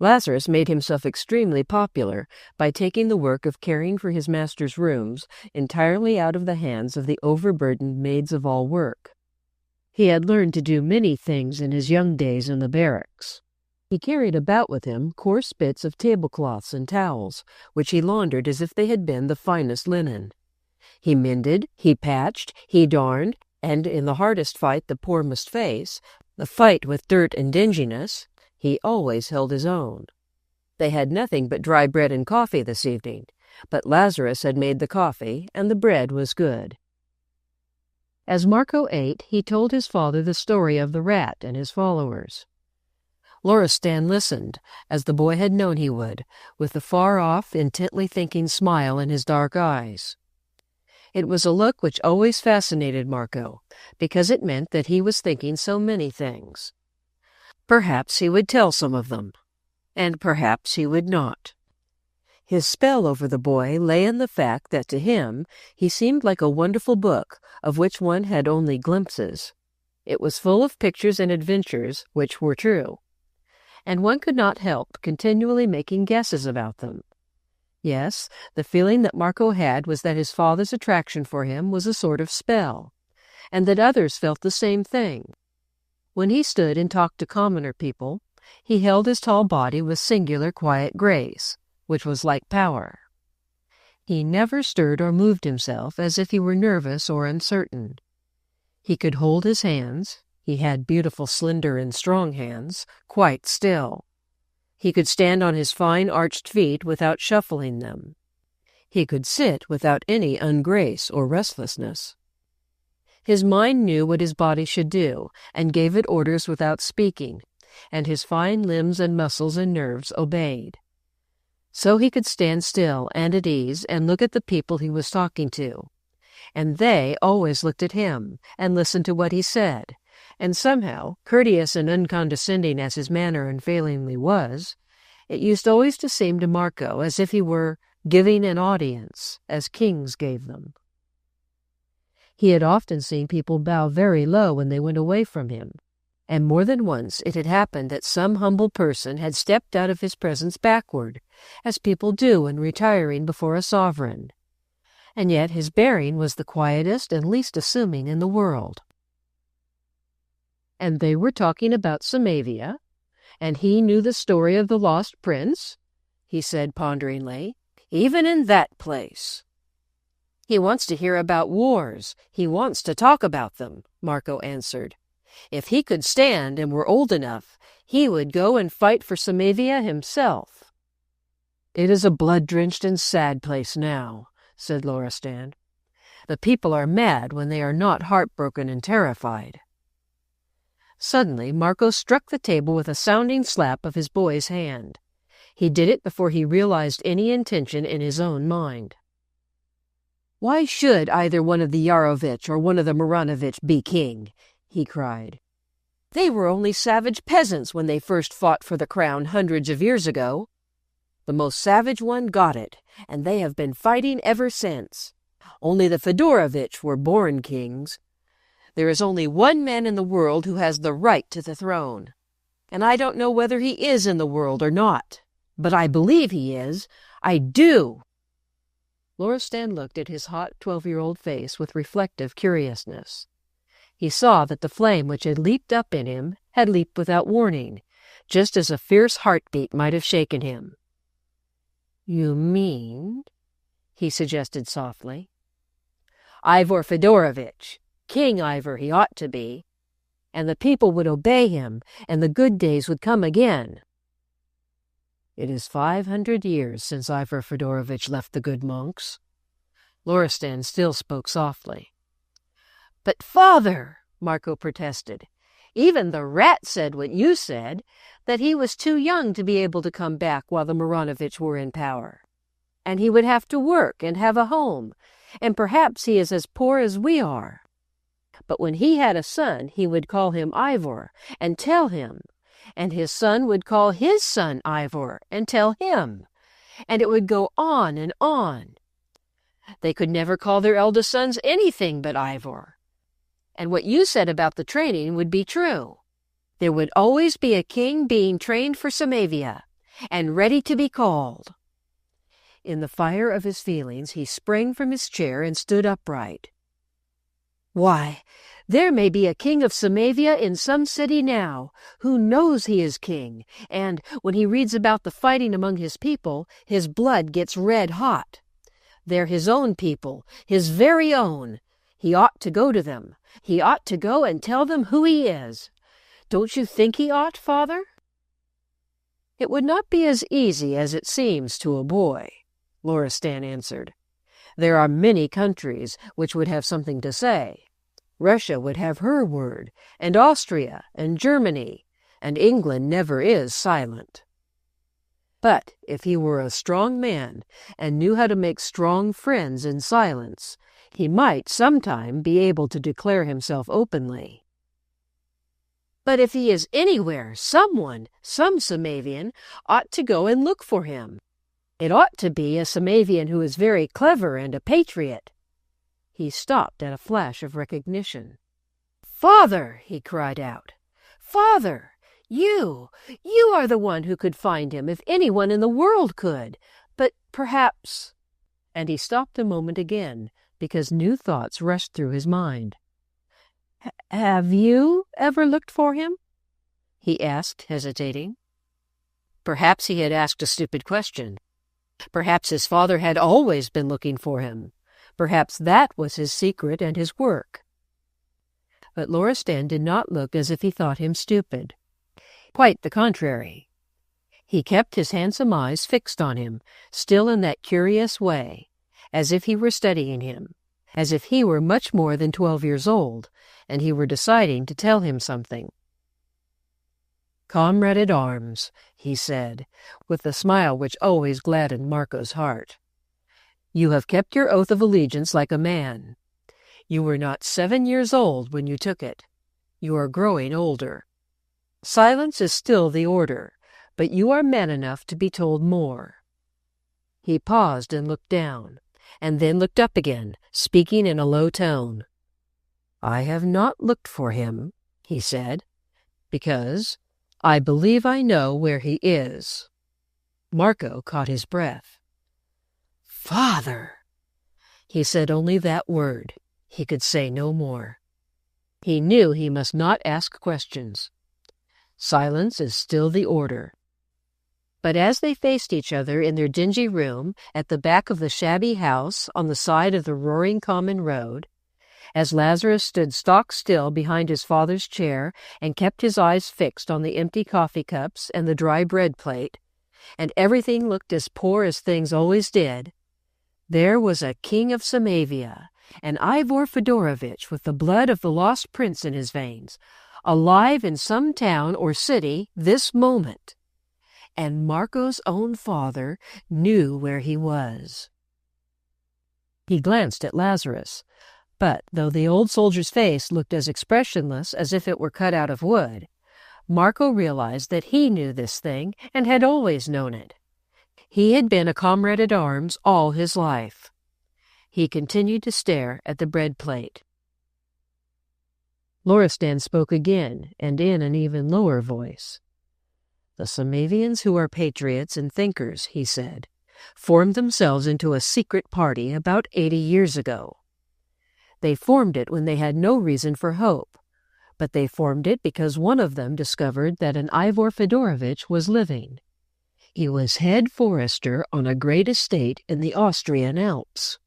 Lazarus made himself extremely popular by taking the work of caring for his master's rooms entirely out of the hands of the overburdened maids-of-all-work. He had learned to do many things in his young days in the barracks. He carried about with him coarse bits of tablecloths and towels, which he laundered as if they had been the finest linen. He mended, he patched, he darned, and in the hardest fight the poor must face, the fight with dirt and dinginess, he always held his own. They had nothing but dry bread and coffee this evening, but Lazarus had made the coffee, and the bread was good. As Marco ate, he told his father the story of the rat and his followers. Loristan listened, as the boy had known he would, with the far-off, intently thinking smile in his dark eyes. It was a look which always fascinated Marco, because it meant that he was thinking so many things. Perhaps he would tell some of them, and perhaps he would not. His spell over the boy lay in the fact that to him he seemed like a wonderful book of which one had only glimpses. It was full of pictures and adventures which were true, and one could not help continually making guesses about them. Yes, the feeling that Marco had was that his father's attraction for him was a sort of spell, and that others felt the same thing. When he stood and talked to commoner people, he held his tall body with singular quiet grace, which was like power. He never stirred or moved himself as if he were nervous or uncertain. He could hold his hands, he had beautiful slender and strong hands, quite still. He could stand on his fine arched feet without shuffling them. He could sit without any ungrace or restlessness. His mind knew what his body should do, and gave it orders without speaking, and his fine limbs and muscles and nerves obeyed. So he could stand still and at ease and look at the people he was talking to, and they always looked at him and listened to what he said, and somehow, courteous and uncondescending as his manner unfailingly was, it used always to seem to Marco as if he were giving an audience, as kings gave them. He had often seen people bow very low when they went away from him, and more than once it had happened that some humble person had stepped out of his presence backward, as people do in retiring before a sovereign. And yet his bearing was the quietest and least assuming in the world. And they were talking about Samavia, and he knew the story of the lost prince, he said ponderingly, even in that place. He wants to hear about wars. He wants to talk about them, Marco answered. If he could stand and were old enough, he would go and fight for Samavia himself. It is a blood-drenched and sad place now, said Loristan. The people are mad when they are not heartbroken and terrified. Suddenly, Marco struck the table with a sounding slap of his boy's hand. He did it before he realized any intention in his own mind. Why should either one of the Yarovitch or one of the Maranovitch be king? He cried. They were only savage peasants when they first fought for the crown hundreds of years ago. The most savage one got it, and they have been fighting ever since. Only the Fedorovitch were born kings. There is only one man in the world who has the right to the throne, and I don't know whether he is in the world or not, but I believe he is. I do. Loristan looked at his hot 12-year-old face with reflective curiousness. He saw that the flame which had leaped up in him had leaped without warning, just as a fierce heartbeat might have shaken him. "You mean?" he suggested softly. "Ivor Fedorovitch. King Ivor he ought to be. And the people would obey him, and the good days would come again." "It is 500 years since Ivor Fedorovitch left the good monks." Loristan still spoke softly. "But, father," Marco protested, "even the rat said what you said, that he was too young to be able to come back while the Maranovitch were in power. And he would have to work and have a home, and perhaps he is as poor as we are. But when he had a son, he would call him Ivor and tell him, and his son would call his son Ivor and tell him, and it would go on and on. They could never call their eldest sons anything but Ivor. And what you said about the training would be true. There would always be a king being trained for Samavia, and ready to be called." In the fire of his feelings, he sprang from his chair and stood upright. "Why, there may be a king of Samavia in some city now, who knows he is king, and, when he reads about the fighting among his people, his blood gets red hot. They're his own people, his very own. He ought to go to them. He ought to go and tell them who he is. Don't you think he ought, Father?" "It would not be as easy as it seems to a boy," Loristan answered. "There are many countries which would have something to say. Russia would have her word, and Austria, and Germany, and England never is silent. But if he were a strong man, and knew how to make strong friends in silence, he might sometime be able to declare himself openly." "But if he is anywhere, some Samavian, ought to go and look for him. It ought to be a Samavian who is very clever and a patriot." He stopped at a flash of recognition. "Father!" he cried out. "Father! You are the one who could find him if anyone in the world could. But perhaps—" And he stopped a moment again, because new thoughts rushed through his mind. "Have you ever looked for him?" he asked, hesitating. Perhaps he had asked a stupid question. Perhaps his father had always been looking for him. Perhaps that was his secret and his work. But Loristan did not look as if he thought him stupid. Quite the contrary. He kept his handsome eyes fixed on him, still in that curious way, as if he were studying him, as if he were much more than 12 years old, and he were deciding to tell him something. "Comrade-at-arms," he said, with the smile which always gladdened Marco's heart. "You have kept your oath of allegiance like a man. You were not 7 years old when you took it. You are growing older. Silence is still the order, but you are man enough to be told more." He paused and looked down, and then looked up again, speaking in a low tone. "I have not looked for him," he said, "because I believe I know where he is." Marco caught his breath. "Father!" He said only that word. He could say no more. He knew he must not ask questions. Silence is still the order. But as they faced each other in their dingy room at the back of the shabby house on the side of the roaring common road, as Lazarus stood stock-still behind his father's chair and kept his eyes fixed on the empty coffee cups and the dry bread plate, and everything looked as poor as things always did, there was a king of Samavia, an Ivor Fedorovitch with the blood of the lost prince in his veins, alive in some town or city this moment. And Marco's own father knew where he was. He glanced at Lazarus, but though the old soldier's face looked as expressionless as if it were cut out of wood, Marco realized that he knew this thing and had always known it. He had been a comrade-at-arms all his life. He continued to stare at the bread plate. Loristan spoke again, and in an even lower voice. "The Samavians who are patriots and thinkers," he said, "formed themselves into a secret party about 80 years ago. They formed it when they had no reason for hope, but they formed it because one of them discovered that an Ivor Fedorovitch was living. He was head forester on a great estate in the Austrian Alps.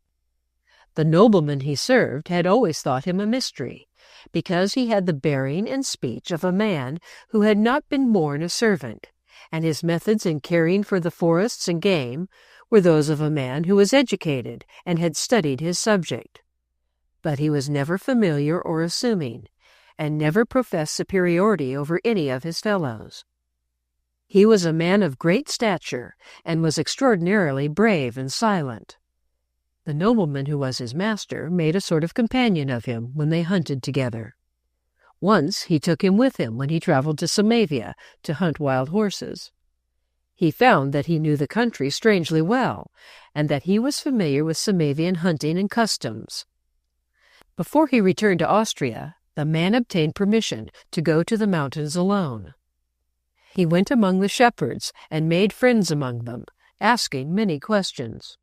The nobleman he served had always thought him a mystery, because he had the bearing and speech of a man who had not been born a servant, and his methods in caring for the forests and game were those of a man who was educated and had studied his subject. But he was never familiar or assuming, and never professed superiority over any of his fellows. He was a man of great stature, and was extraordinarily brave and silent. The nobleman who was his master made a sort of companion of him when they hunted together. Once he took him with him when he traveled to Samavia to hunt wild horses. He found that he knew the country strangely well, and that he was familiar with Samavian hunting and customs. Before he returned to Austria, the man obtained permission to go to the mountains alone. He went among the shepherds and made friends among them, asking many questions.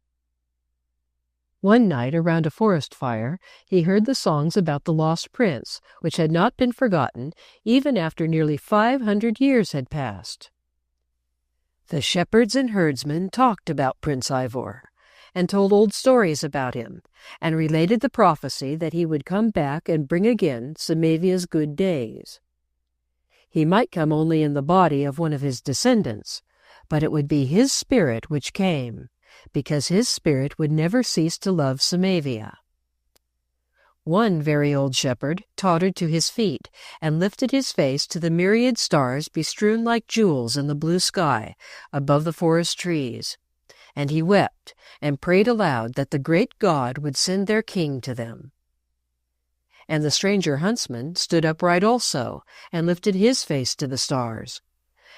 One night around a forest fire, he heard the songs about the lost prince, which had not been forgotten even after nearly 500 years had passed. The shepherds and herdsmen talked about Prince Ivor, and told old stories about him, and related the prophecy that he would come back and bring again Samavia's good days. He might come only in the body of one of his descendants, but it would be his spirit which came, because his spirit would never cease to love Samavia. One very old shepherd tottered to his feet and lifted his face to the myriad stars bestrewn like jewels in the blue sky above the forest trees, and he wept and prayed aloud that the great God would send their king to them. And the stranger huntsman stood upright also, and lifted his face to the stars.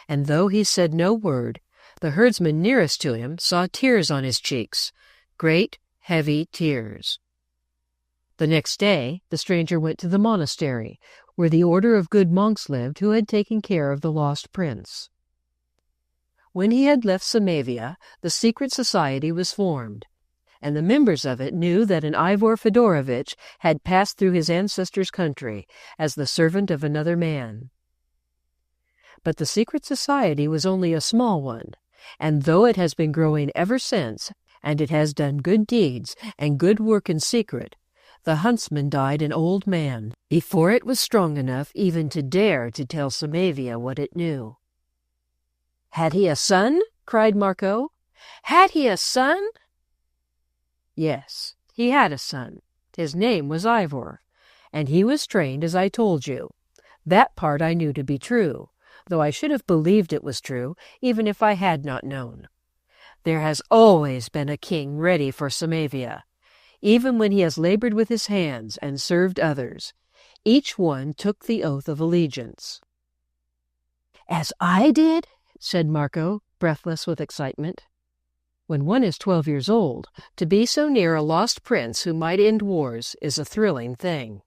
And though he said no word, the herdsman nearest to him saw tears on his cheeks, great, heavy tears. The next day the stranger went to the monastery, where the order of good monks lived who had taken care of the lost prince. When he had left Samavia, the secret society was formed, and the members of it knew that an Ivor Fedorovitch had passed through his ancestors' country as the servant of another man. But the secret society was only a small one, and though it has been growing ever since, and it has done good deeds and good work in secret, the huntsman died an old man before it was strong enough even to dare to tell Samavia what it knew. "Had he a son?" cried Marco. "Had he a son?" Yes, he had a son. His name was Ivor, and he was trained as I told you. That part I knew to be true, though I should have believed it was true, even if I had not known. There has always been a king ready for Samavia, even when he has labored with his hands and served others. Each one took the oath of allegiance. "As I did?" said Marco, breathless with excitement. When one is 12 years old, to be so near a lost prince who might end wars is a thrilling thing.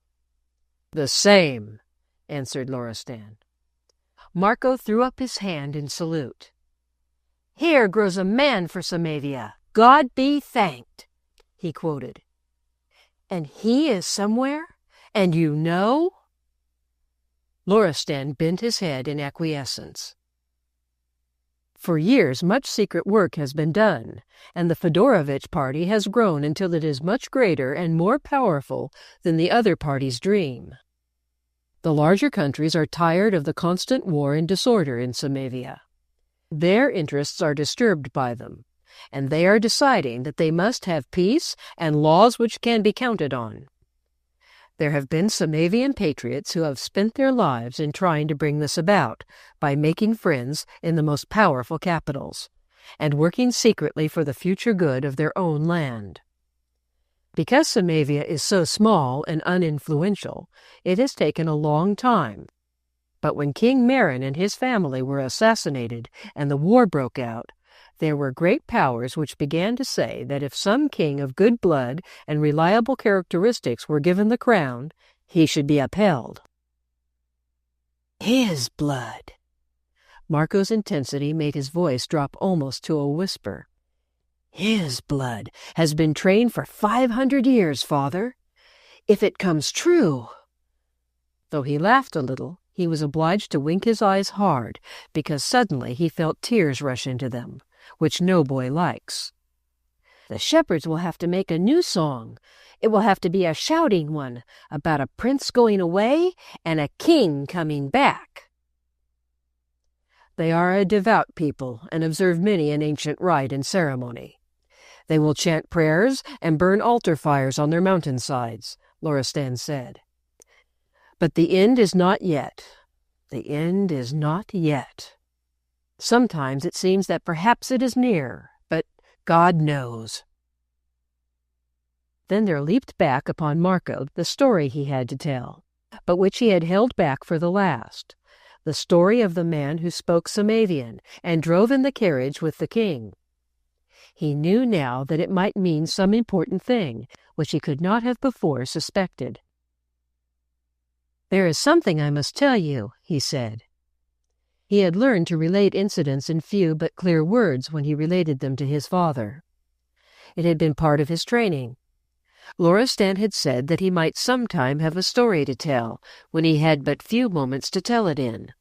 "The same," answered Loristan. Marco threw up his hand in salute. "Here grows a man for Samavia, God be thanked," he quoted. "And he is somewhere? And you know?" Loristan bent his head in acquiescence. For years much secret work has been done, and the Fedorovitch party has grown until it is much greater and more powerful than the other parties dream. The larger countries are tired of the constant war and disorder in Samavia. Their interests are disturbed by them, and they are deciding that they must have peace and laws which can be counted on. There have been Samavian patriots who have spent their lives in trying to bring this about by making friends in the most powerful capitals, and working secretly for the future good of their own land. Because Samavia is so small and uninfluential, it has taken a long time. But when King Marin and his family were assassinated and the war broke out, there were great powers which began to say that if some king of good blood and reliable characteristics were given the crown, he should be upheld. His blood. Marco's intensity made his voice drop almost to a whisper. His blood has been trained for 500 years, father. If it comes true. Though he laughed a little, he was obliged to wink his eyes hard, because suddenly he felt tears rush into them, which no boy likes. The shepherds will have to make a new song. It will have to be a shouting one, about a prince going away and a king coming back. They are a devout people and observe many an ancient rite and ceremony. They will chant prayers and burn altar fires on their mountainsides, Loristan said. But the end is not yet. The end is not yet. Sometimes it seems that perhaps it is near, but God knows. Then there leaped back upon Marco the story he had to tell, but which he had held back for the last, the story of the man who spoke Samavian and drove in the carriage with the king. He knew now that it might mean some important thing, which he could not have before suspected. "There is something I must tell you," he said. He had learned to relate incidents in few but clear words when he related them to his father. It had been part of his training. Loristan had said that he might sometime have a story to tell when he had but few moments to tell it in,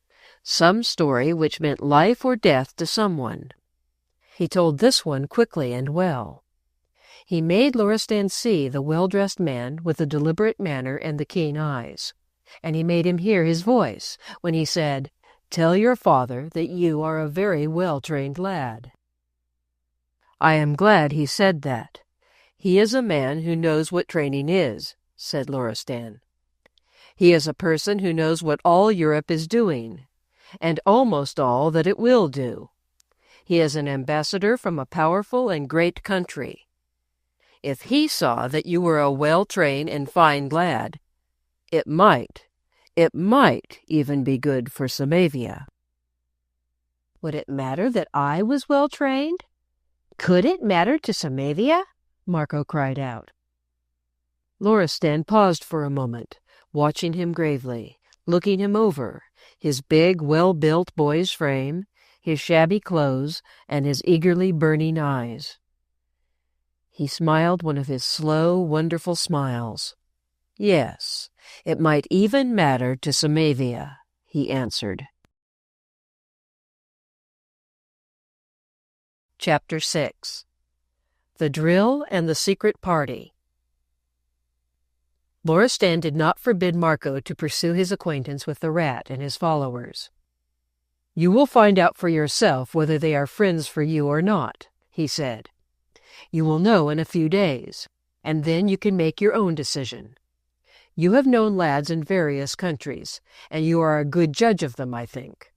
some story which meant life or death to someone. He told this one quickly and well. He made Loristan see the well-dressed man with the deliberate manner and the keen eyes, and he made him hear his voice when he said, "Tell your father that you are a very well-trained lad." "I am glad he said that. He is a man who knows what training is," said Loristan. "He is a person who knows what all Europe is doing, and almost all that it will do. He is an ambassador from a powerful and great country. If he saw that you were a well-trained and fine lad, it might even be good for Samavia." Would it matter that I was well-trained? Could it matter to Samavia? Marco cried out. Loristan paused for a moment, watching him gravely, looking him over, his big, well-built boy's frame, his shabby clothes, and his eagerly burning eyes. He smiled one of his slow, wonderful smiles. "Yes, it might even matter to Samavia," he answered. Chapter 6. The Drill and the Secret Party. Loristan did not forbid Marco to pursue his acquaintance with the rat and his followers. "You will find out for yourself whether they are friends for you or not," he said. "You will know in a few days, and then you can make your own decision. You have known lads in various countries, and you are a good judge of them, I think.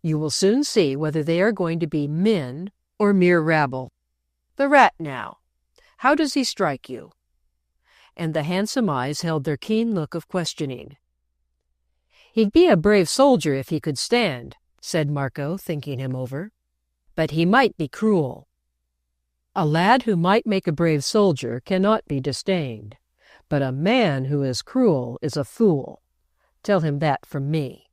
You will soon see whether they are going to be men or mere rabble. The rat, now, how does he strike you?" And the handsome eyes held their keen look of questioning. "He'd be a brave soldier if he could stand," said Marco, thinking him over. "But he might be cruel." "A lad who might make a brave soldier cannot be disdained, but a man who is cruel is a fool. Tell him that from me,"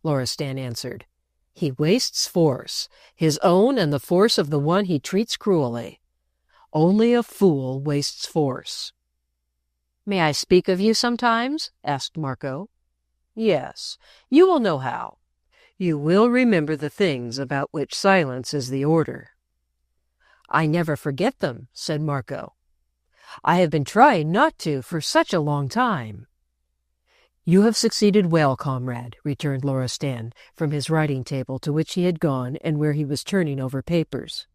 Loristan answered. "He wastes force, his own and the force of the one he treats cruelly. Only a fool wastes force." "May I speak of you sometimes?" asked Marco. "Yes, you will know how. You will remember the things about which silence is the order." "I never forget them," said Marco. "I have been trying not to for such a long time." "You have succeeded well, comrade," returned Loristan from his writing table to which he had gone and where he was turning over papers.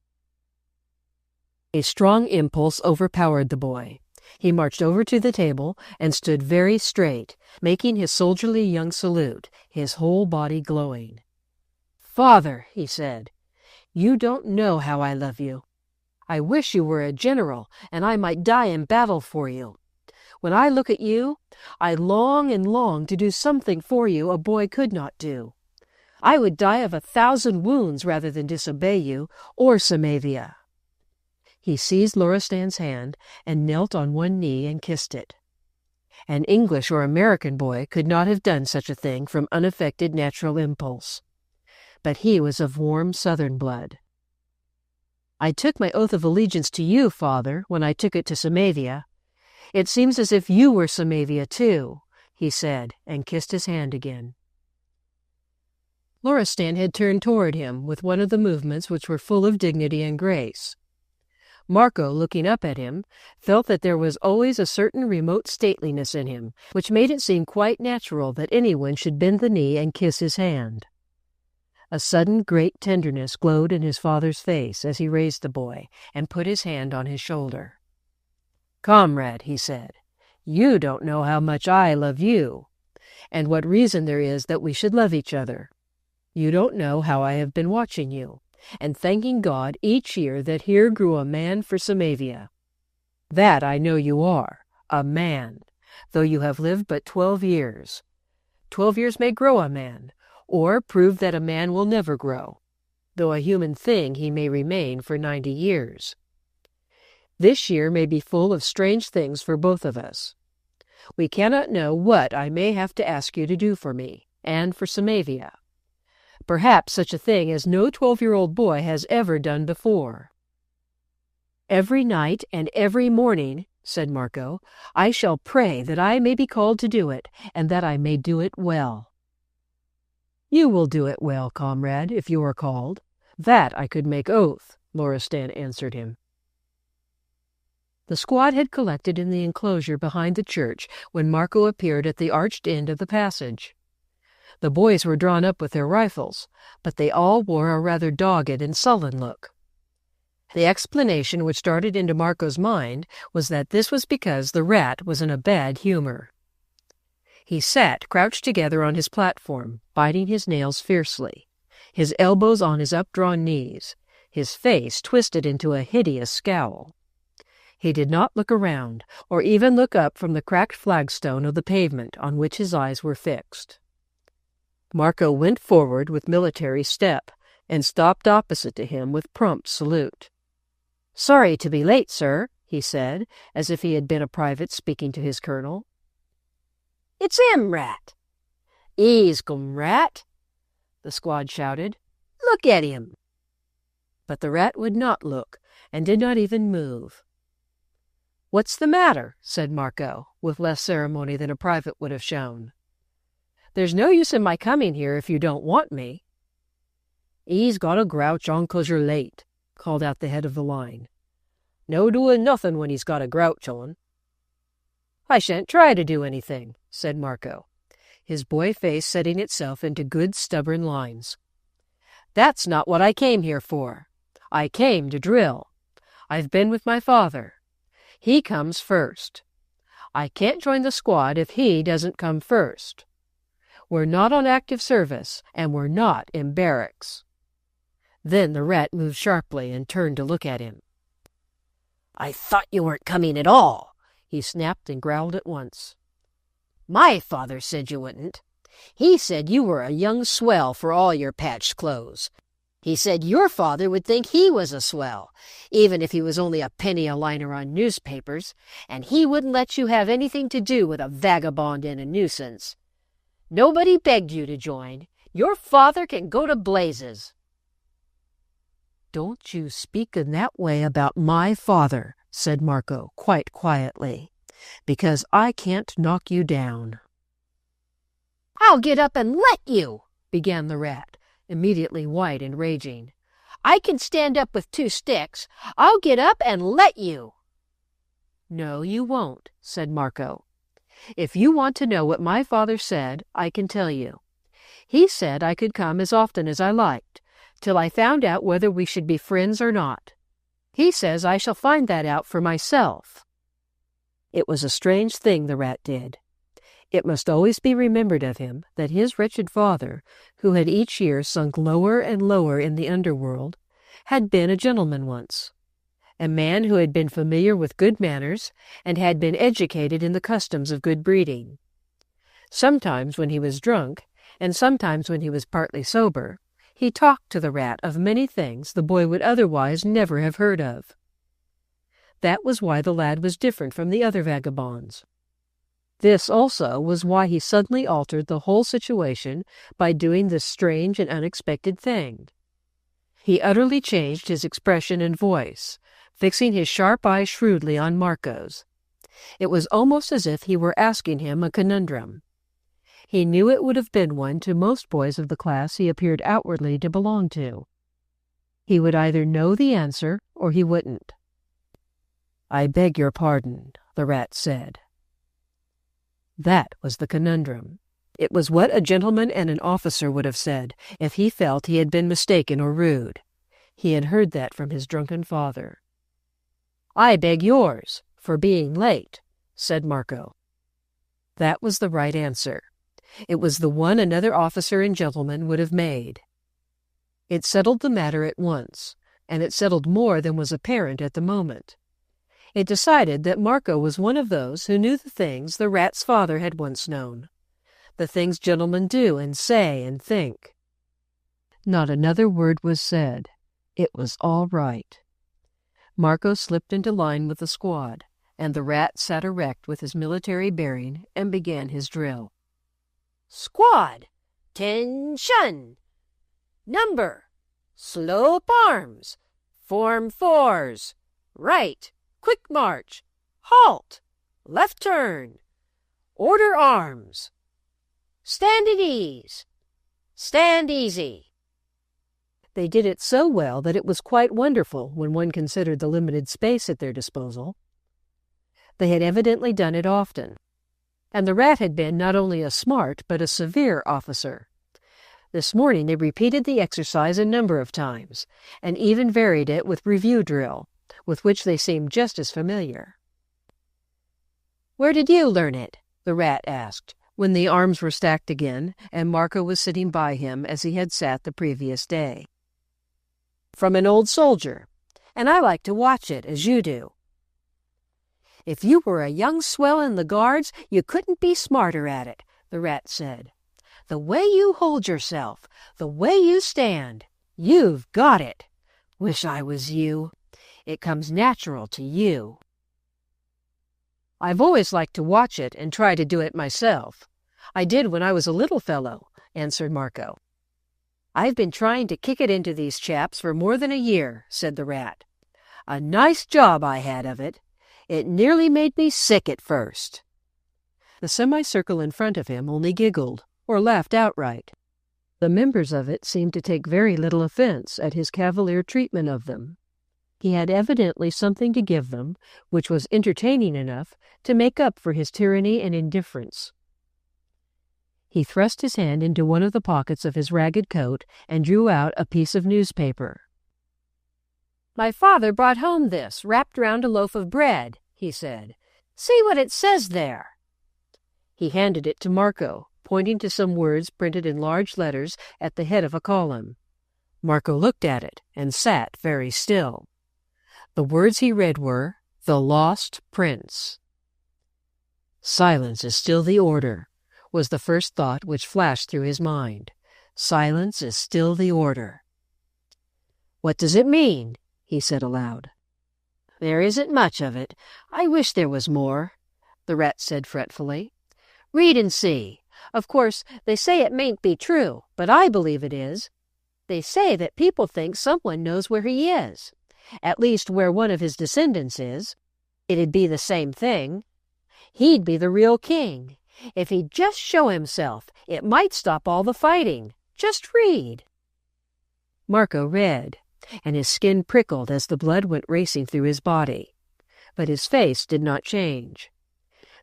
A strong impulse overpowered the boy. He marched over to the table and stood very straight, making his soldierly young salute, his whole body glowing. "Father," he said, "you don't know how I love you. I wish you were a general, and I might die in battle for you. When I look at you, I long and long to do something for you a boy could not do. I would die of 1,000 wounds rather than disobey you or Samavia." He seized Loristan's hand and knelt on one knee and kissed it. An English or American boy could not have done such a thing from unaffected natural impulse. But he was of warm Southern blood. "I took my oath of allegiance to you, father, when I took it to Samavia. It seems as if you were Samavia, too," he said, and kissed his hand again. Loristan had turned toward him with one of the movements which were full of dignity and grace. Marco, looking up at him, felt that there was always a certain remote stateliness in him, which made it seem quite natural that anyone should bend the knee and kiss his hand. A sudden great tenderness glowed in his father's face as he raised the boy and put his hand on his shoulder. "Comrade," he said, "you don't know how much I love you, and what reason there is that we should love each other. You don't know how I have been watching you, and thanking God each year that here grew a man for Samavia. That I know you are, a man, though you have lived but 12 years. 12 years may grow a man, or prove that a man will never grow, though a human thing he may remain for 90 years. This year may be full of strange things for both of us. We cannot know what I may have to ask you to do for me, and for Samavia. perhaps such a thing as no 12-year-old boy has ever done before. "Every night and every morning," said Marco, "I shall pray that I may be called to do it, and that I may do it well." "You will do it well, comrade, if you are called. That I could make oath," Loristan answered him. The squad had collected in the enclosure behind the church when Marco appeared at the arched end of the passage. The boys were drawn up with their rifles, but they all wore a rather dogged and sullen look. The explanation which started into Marco's mind was that this was because the rat was in a bad humor. He sat crouched together on his platform, biting his nails fiercely, his elbows on his updrawn knees, his face twisted into a hideous scowl. He did not look around, or even look up from the cracked flagstone of the pavement on which his eyes were fixed. Marco went forward with military step, and stopped opposite to him with prompt salute. "Sorry to be late, sir," he said, as if he had been a private speaking to his colonel. "It's him, Rat." "Ease, come, Rat," the squad shouted. "Look at him." But the rat would not look, and did not even move. "What's the matter?" said Marco, with less ceremony than a private would have shown. "There's no use in my coming here if you don't want me." "He's got a grouch on 'cause you're late," called out the head of the line. "No doing nothing when he's got a grouch on." "I shan't try to do anything," said Marco, his boy face setting itself into good stubborn lines. "That's not what I came here for. I came to drill. I've been with my father. He comes first. I can't join the squad if he doesn't come first. We're not on active service, and we're not in barracks." Then the rat moved sharply and turned to look at him. "I thought you weren't coming at all," he snapped and growled at once. "My father said you wouldn't. He said you were a young swell for all your patched clothes. He said your father would think he was a swell, even if he was only a penny a liner on newspapers, and he wouldn't let you have anything to do with a vagabond and a nuisance. Nobody begged you to join. Your father can go to blazes." "Don't you speak in that way about my father," said Marco quite quietly, "because I can't knock you down." "I'll get up and let you," began the rat, immediately white and raging. "I can stand up with 2 sticks. I'll get up and let you." "No, you won't," said Marco. "If you want to know what my father said, I can tell you. He said I could come as often as I liked, till I found out whether we should be friends or not. He says I shall find that out for myself." It was a strange thing the rat did. It must always be remembered of him that his wretched father, who had each year sunk lower and lower in the underworld, had been a gentleman once, a man who had been familiar with good manners and had been educated in the customs of good breeding. Sometimes when he was drunk, and sometimes when he was partly sober, he talked to the rat of many things the boy would otherwise never have heard of. That was why the lad was different from the other vagabonds. This also was why he suddenly altered the whole situation by doing this strange and unexpected thing. He utterly changed his expression and voice, fixing his sharp eyes shrewdly on Marco's. It was almost as if he were asking him a conundrum. He knew it would have been one to most boys of the class he appeared outwardly to belong to. He would either know the answer or he wouldn't. "I beg your pardon," the rat said. That was the conundrum. It was what a gentleman and an officer would have said if he felt he had been mistaken or rude. He had heard that from his drunken father. "I beg yours, for being late," said Marco. That was the right answer. It was the one another officer and gentleman would have made. It settled the matter at once, and it settled more than was apparent at the moment. It decided that Marco was one of those who knew the things the rat's father had once known, the things gentlemen do and say and think. Not another word was said. It was all right. Marco slipped into line with the squad, and the rat sat erect with his military bearing and began his drill. "Squad, 'tention! Number. Slope arms. Form fours. Right. Quick march. Halt. Left turn. Order arms. Stand at ease. Stand easy. They did it so well that it was quite wonderful when one considered the limited space at their disposal. They had evidently done it often, and the Rat had been not only a smart but a severe officer. This morning they repeated the exercise a number of times, and even varied it with review drill, with which they seemed just as familiar. "Where did you learn it?" the Rat asked, when the arms were stacked again, and Marco was sitting by him as he had sat the previous day. "From an old soldier, and I like to watch it, as you do." "If you were a young swell in the Guards, you couldn't be smarter at it," the Rat said. "The way you hold yourself, the way you stand, you've got it. Wish I was you. It comes natural to you." "I've always liked to watch it and try to do it myself. I did when I was a little fellow," answered Marco. "I've been trying to kick it into these chaps for more than a year," said the Rat. "A nice job I had of it. It nearly made me sick at first." The semicircle in front of him only giggled, or laughed outright. The members of it seemed to take very little offense at his cavalier treatment of them. He had evidently something to give them which was entertaining enough to make up for his tyranny and indifference. He thrust his hand into one of the pockets of his ragged coat and drew out a piece of newspaper. "My father brought home this, wrapped round a loaf of bread," he said. "See what it says there." He handed it to Marco, pointing to some words printed in large letters at the head of a column. Marco looked at it and sat very still. The words he read were, "The Lost Prince." "Silence is still the order," was the first thought which flashed through his mind. "Silence is still the order." "What does it mean?" he said aloud. "There isn't much of it. I wish there was more," the Rat said fretfully. "Read and see. Of course, they say it mayn't be true, but I believe it is. They say that people think someone knows where he is. At least where one of his descendants is. It'd be the same thing. He'd be the real king. If he'd just show himself, it might stop all the fighting. Just read." Marco read, and his skin prickled as the blood went racing through his body. But his face did not change.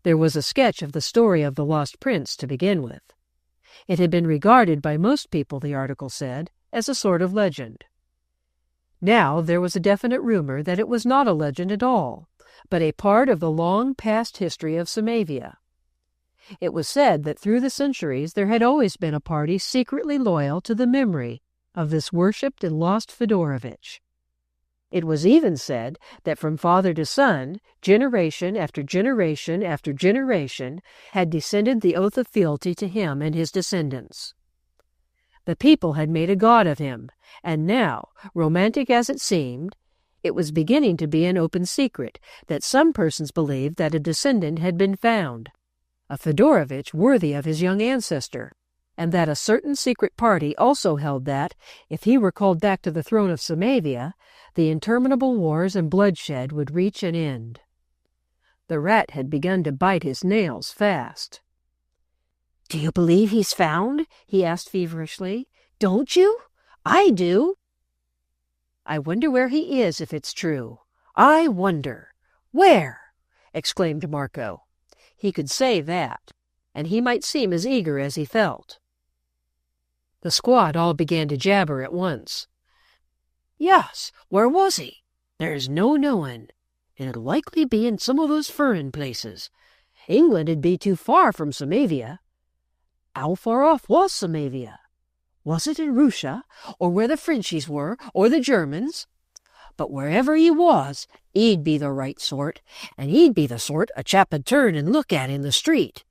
There was a sketch of the story of the Lost Prince to begin with. It had been regarded by most people, the article said, as a sort of legend. Now there was a definite rumor that it was not a legend at all, but a part of the long past history of Samavia. It was said that through the centuries there had always been a party secretly loyal to the memory of this worshipped and lost Fedorovitch. It was even said that from father to son, generation after generation after generation, had descended the oath of fealty to him and his descendants. The people had made a god of him, and now, romantic as it seemed, it was beginning to be an open secret that some persons believed that a descendant had been found, a Fedorovitch worthy of his young ancestor, and that a certain secret party also held that, if he were called back to the throne of Samavia, the interminable wars and bloodshed would reach an end. The Rat had begun to bite his nails fast. "Do you believe he's found?" he asked feverishly. "Don't you? I do." "I wonder where he is, if it's true. I wonder. Where?" exclaimed Marco. He could say that, and he might seem as eager as he felt. The squad all began to jabber at once. "Yes, where was he? There's no knowing. It'd likely be in some of those furrin places. England'd be too far from Samavia. How far off was Samavia? Was it in Russia, or where the Frenchies were, or the Germans? But wherever he was, he'd be the right sort, and he'd be the sort a chap'd turn and look at in the street."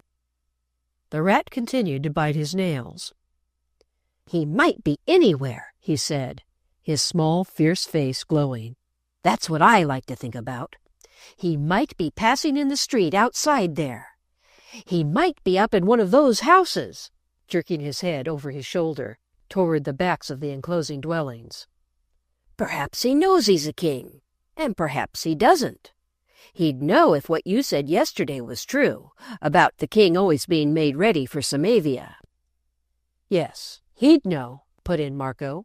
The Rat continued to bite his nails. "He might be anywhere," he said, his small, fierce face glowing. "That's what I like to think about. He might be passing in the street outside there. He might be up in one of those houses," jerking his head over his shoulder. toward the backs of the enclosing dwellings. "Perhaps he knows he's a king, and perhaps he doesn't. He'd know if what you said yesterday was true, about the king always being made ready for Samavia." "Yes, he'd know," put in Marco.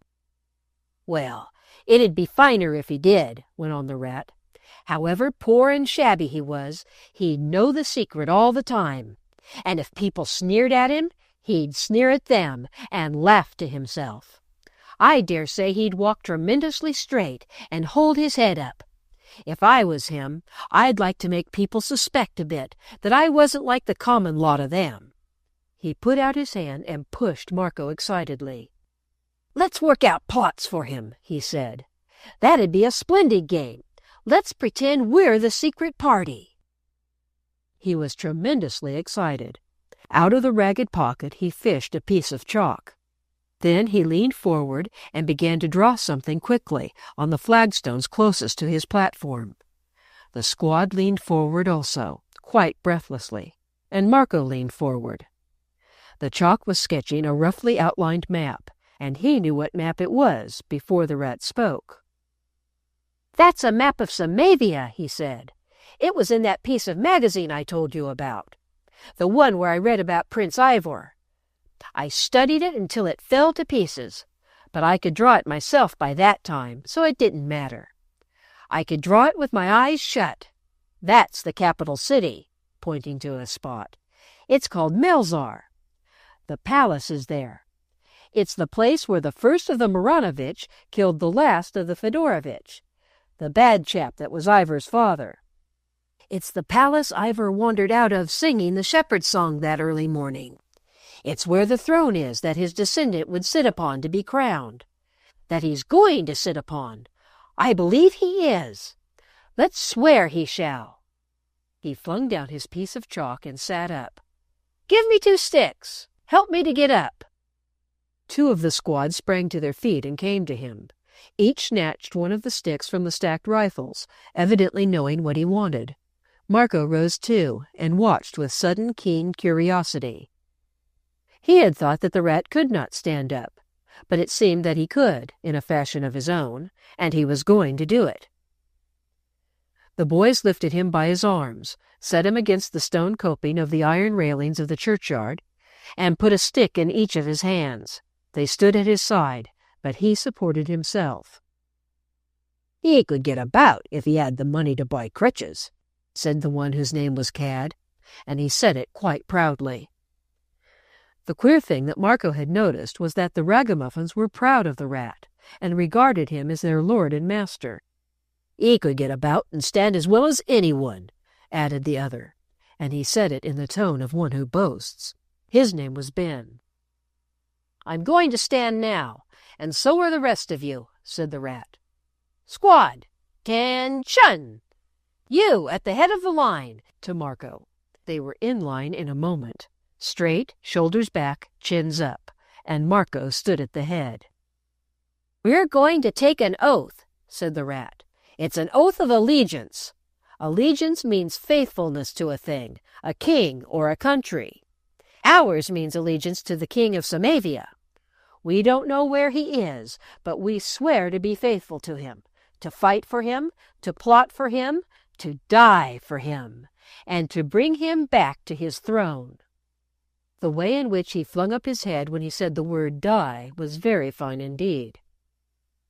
"Well, it'd be finer if he did," went on the Rat. "However poor and shabby he was, he'd know the secret all the time. And if people sneered at him, he'd sneer at them and laugh to himself. I dare say he'd walk tremendously straight and hold his head up. If I was him, I'd like to make people suspect a bit that I wasn't like the common lot of them." He put out his hand and pushed Marco excitedly. "Let's work out plots for him," he said. "That'd be a splendid game. Let's pretend we're the secret party." He was tremendously excited. Out of the ragged pocket he fished a piece of chalk. Then he leaned forward and began to draw something quickly on the flagstones closest to his platform. The squad leaned forward also, quite breathlessly, and Marco leaned forward. The chalk was sketching a roughly outlined map, and he knew what map it was before the Rat spoke. "That's a map of Samavia," he said. "It was in that piece of magazine I told you about. The one where I read about Prince Ivor. I studied it until it fell to pieces, but I could draw it myself by that time, so it didn't matter. I could draw it with my eyes shut. That's the capital city," pointing to a spot. "It's called Melzar. The palace is there. It's the place where the first of the Maranovich killed the last of the Fedorovich, the bad chap that was Ivor's father. It's the palace Ivor wandered out of singing the shepherd's song that early morning. It's where the throne is that his descendant would sit upon to be crowned. That he's going to sit upon. I believe he is. Let's swear he shall." He flung down his piece of chalk and sat up. "Give me 2 sticks. Help me to get up." 2 of the squad sprang to their feet and came to him. Each snatched one of the sticks from the stacked rifles, evidently knowing what he wanted. Marco rose too, and watched with sudden keen curiosity. He had thought that the Rat could not stand up, but it seemed that he could, in a fashion of his own, and he was going to do it. The boys lifted him by his arms, set him against the stone coping of the iron railings of the churchyard, and put a stick in each of his hands. They stood at his side, but he supported himself. "He could get about if he had the money to buy crutches," said the one whose name was Cad, and he said it quite proudly. The queer thing that Marco had noticed was that the ragamuffins were proud of the Rat, and regarded him as their lord and master. "He could get about and stand as well as anyone," added the other, and he said it in the tone of one who boasts. His name was Ben. "I'm going to stand now, and so are the rest of you," said the Rat. "Squad, 'tention! You at the head of the line," to Marco. They were in line in a moment, straight, shoulders back, chins up, and Marco stood at the head. "We're going to take an oath," said the Rat. "It's an oath of allegiance. Allegiance means faithfulness to a thing, a king or a country. Ours means allegiance to the king of Samavia. We don't know where he is, but we swear to be faithful to him, to fight for him, to plot for him, to die for him, and to bring him back to his throne." The way in which he flung up his head when he said the word die was very fine indeed.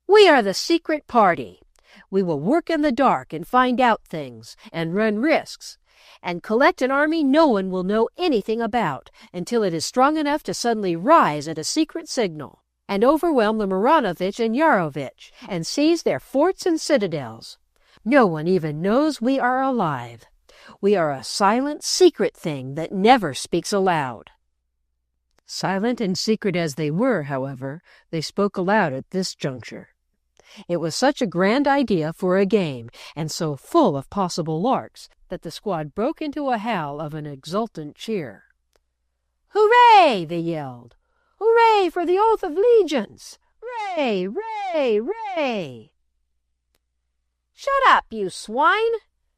"We are the secret party. We will work in the dark and find out things, and run risks, and collect an army no one will know anything about until it is strong enough to suddenly rise at a secret signal, and overwhelm the Maranovich and Yarovich, and seize their forts and citadels. No one even knows we are alive. We are a silent, secret thing that never speaks aloud." Silent and secret as they were, however, they spoke aloud at this juncture. It was such a grand idea for a game, and so full of possible larks, that the squad broke into a howl of an exultant cheer. "Hooray!" they yelled. "Hooray for the oath of allegiance! Hooray! Hooray! Hooray!" "Shut up, you swine!"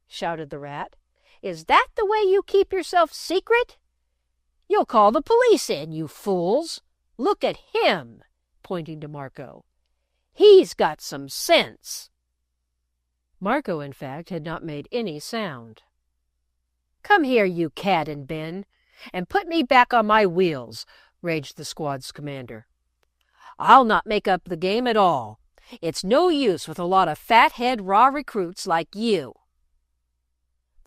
shouted the Rat. "Is that the way you keep yourself secret? You'll call the police in, you fools! Look at him! pointing to Marco. "He's got some sense." Marco, in fact, had not made any sound. "Come here, you Cad and Ben, and put me back on my wheels," raged the squad's commander. "I'll not make up the game at all. It's no use with a lot of fathead raw recruits like you."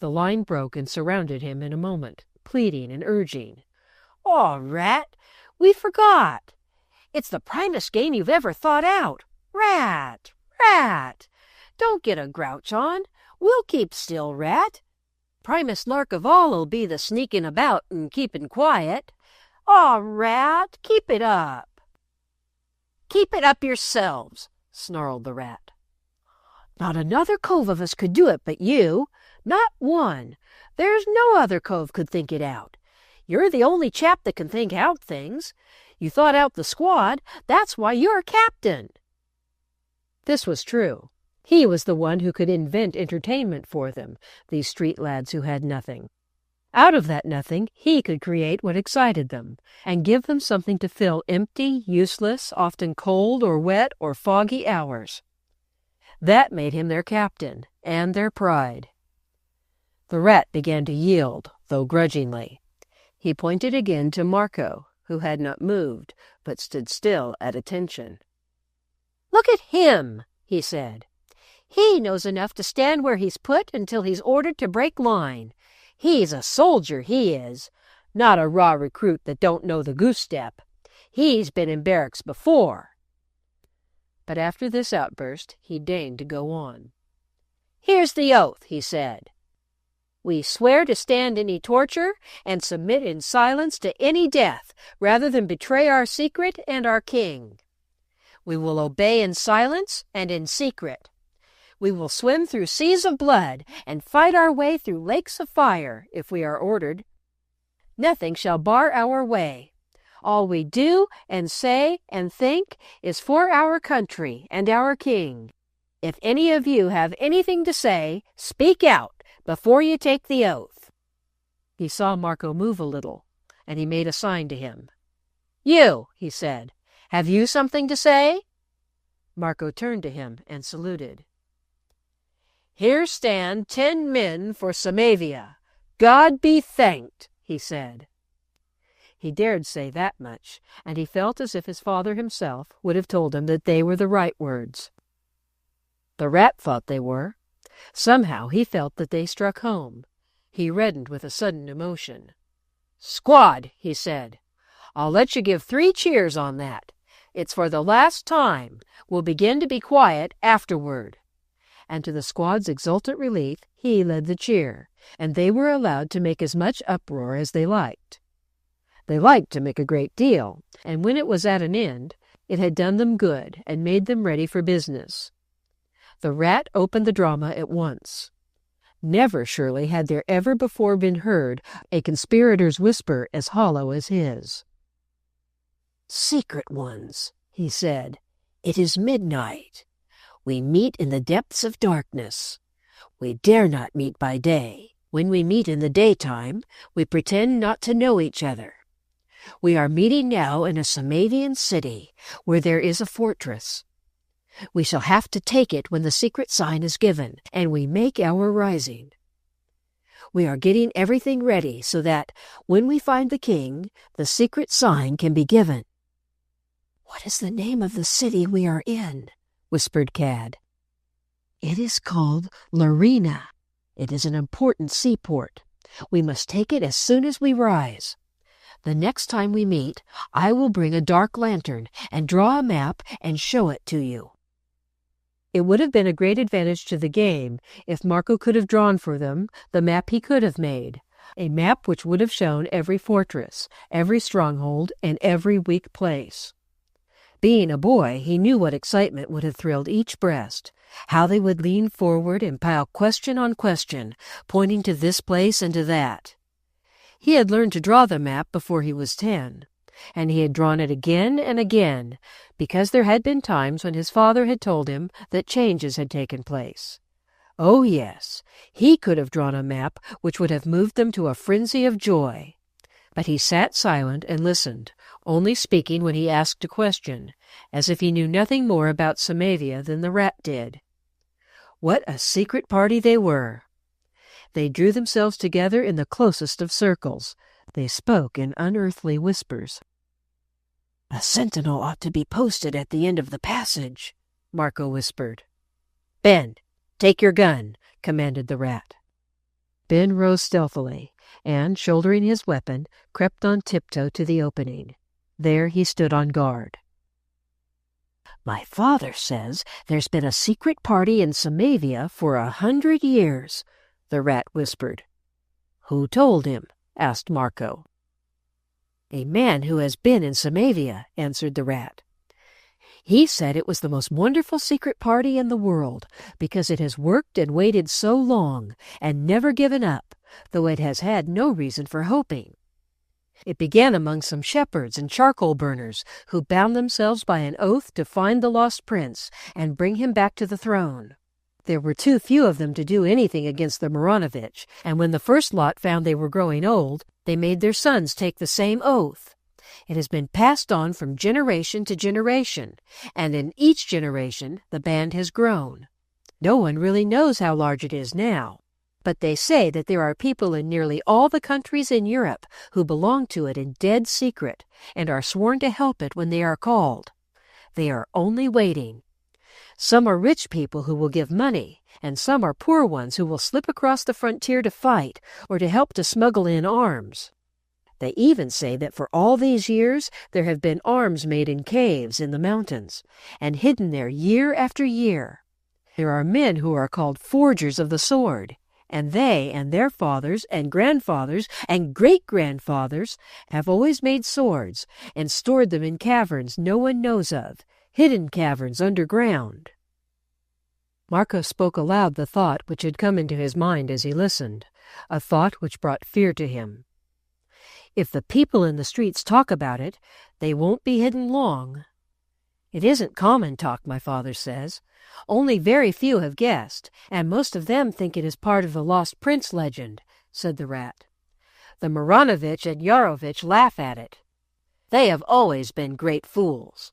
The line broke and surrounded him in a moment, pleading and urging. "Aw, Rat, we forgot. It's the primest game you've ever thought out. Rat, Rat, don't get a grouch on. We'll keep still, Rat. Primest lark of all'll be the sneaking about and keeping quiet. Aw, Rat, keep it up." "Keep it up yourselves," snarled the Rat. "Not another cove of us could do it but you. Not one. There's no other cove could think it out. You're the only chap that can think out things. You thought out the squad. That's why you're captain." This was true. He was the one who could invent entertainment for them, these street lads who had nothing. Out of that nothing, he could create what excited them, and give them something to fill empty, useless, often cold or wet or foggy hours. That made him their captain, and their pride. The Rat began to yield, though grudgingly. He pointed again to Marco, who had not moved, but stood still at attention. "Look at him," he said. "He knows enough to stand where he's put until he's ordered to break line. He's a soldier, he is, not a raw recruit that don't know the goose step. He's been in barracks before." But after this outburst, he deigned to go on. "Here's the oath," he said. "We swear to stand any torture and submit in silence to any death rather than betray our secret and our king. We will obey in silence and in secret. We will swim through seas of blood and fight our way through lakes of fire, if we are ordered. Nothing shall bar our way. All we do and say and think is for our country and our king. If any of you have anything to say, speak out before you take the oath." He saw Marco move a little, and he made a sign to him. "You," he said, "have you something to say?" Marco turned to him and saluted. "Here stand 10 men for Samavia. God be thanked," he said. He dared say that much, and he felt as if his father himself would have told him that they were the right words. The Rat thought they were. Somehow he felt that they struck home. He reddened with a sudden emotion. "Squad," he said, "I'll let you give 3 cheers on that. It's for the last time. We'll begin to be quiet afterward." And to the squad's exultant relief, he led the cheer, and they were allowed to make as much uproar as they liked. They liked to make a great deal, and when it was at an end, it had done them good and made them ready for business. The Rat opened the drama at once. Never, surely, had there ever before been heard a conspirator's whisper as hollow as his. "Secret ones," he said, "it is midnight. We meet in the depths of darkness. We dare not meet by day. When we meet in the daytime, we pretend not to know each other. We are meeting now in a Samavian city, where there is a fortress. We shall have to take it when the secret sign is given, and we make our rising. We are getting everything ready so that, when we find the king, the secret sign can be given." "What is the name of the city we are in?" whispered Cad. "It is called Loristan. It is an important seaport. We must take it as soon as we rise. The next time we meet, I will bring a dark lantern and draw a map and show it to you." It would have been a great advantage to the game if Marco could have drawn for them the map he could have made, a map which would have shown every fortress, every stronghold, and every weak place. Being a boy, he knew what excitement would have thrilled each breast, how they would lean forward and pile question on question, pointing to this place and to that. He had learned to draw the map before he was 10, and he had drawn it again and again, because there had been times when his father had told him that changes had taken place. Oh, yes, he could have drawn a map which would have moved them to a frenzy of joy. But he sat silent and listened, only speaking when he asked a question, as if he knew nothing more about Samavia than the rat did. What a secret party they were! They drew themselves together in the closest of circles. They spoke in unearthly whispers. "A sentinel ought to be posted at the end of the passage," Marco whispered. "Ben, take your gun," commanded the rat. Ben rose stealthily, and, shouldering his weapon, crept on tiptoe to the opening. There he stood on guard. "My father says there's been a secret party in Samavia for 100 years, the rat whispered. "Who told him?" asked Marco. "A man who has been in Samavia," answered the rat. "He said it was the most wonderful secret party in the world, because it has worked and waited so long, and never given up, though it has had no reason for hoping. It began among some shepherds and charcoal burners who bound themselves by an oath to find the lost prince and bring him back to the throne. There were too few of them to do anything against the Maranovich, and when the first lot found they were growing old, they made their sons take the same oath. It has been passed on from generation to generation, and in each generation the band has grown. No one really knows how large it is now, but they say that there are people in nearly all the countries in Europe who belong to it in dead secret and are sworn to help it when they are called. They are only waiting. Some are rich people who will give money, and some are poor ones who will slip across the frontier to fight or to help to smuggle in arms. They even say that for all these years there have been arms made in caves in the mountains, and hidden there year after year. There are men who are called forgers of the sword, and they and their fathers and grandfathers and great-grandfathers have always made swords and stored them in caverns no one knows of, hidden caverns underground." Marco spoke aloud the thought which had come into his mind as he listened, a thought which brought fear to him. If the people in the streets talk about it, they won't be hidden long. It isn't common talk, my father says. Only very few have guessed, and most of them think it is part of the lost prince legend, said the rat. The Maranovich and Yarovich laugh at it. They have always been great fools.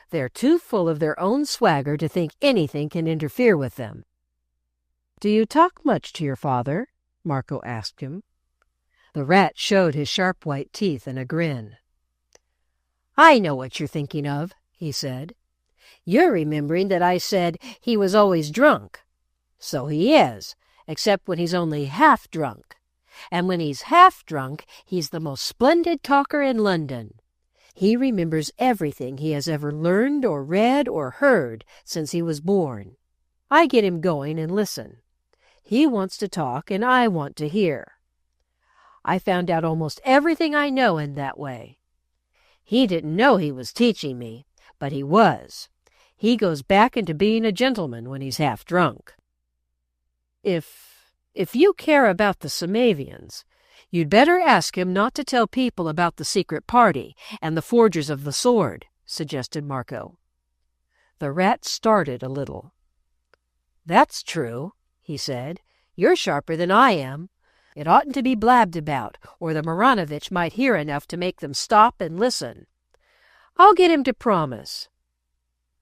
They're too full of their own swagger to think anything can interfere with them. "Do you talk much to your father?" Marco asked him. The rat showed his sharp white teeth in a grin. "I know what you're thinking of," he said. "You're remembering that I said he was always drunk. So he is, except when he's only half drunk. And when he's half drunk, he's the most splendid talker in London. He remembers everything he has ever learned or read or heard since he was born. I get him going and listen. He wants to talk and I want to hear. I found out almost everything I know in that way. He didn't know he was teaching me, but he was. He goes back into being a gentleman when he's half drunk. If you care about the Samavians, you'd better ask him not to tell people about the secret party and the forgers of the sword," suggested Marco. The rat started a little. "That's true," he said. "You're sharper than I am. It oughtn't to be blabbed about, or the Maranovich might hear enough to make them stop and listen. I'll get him to promise.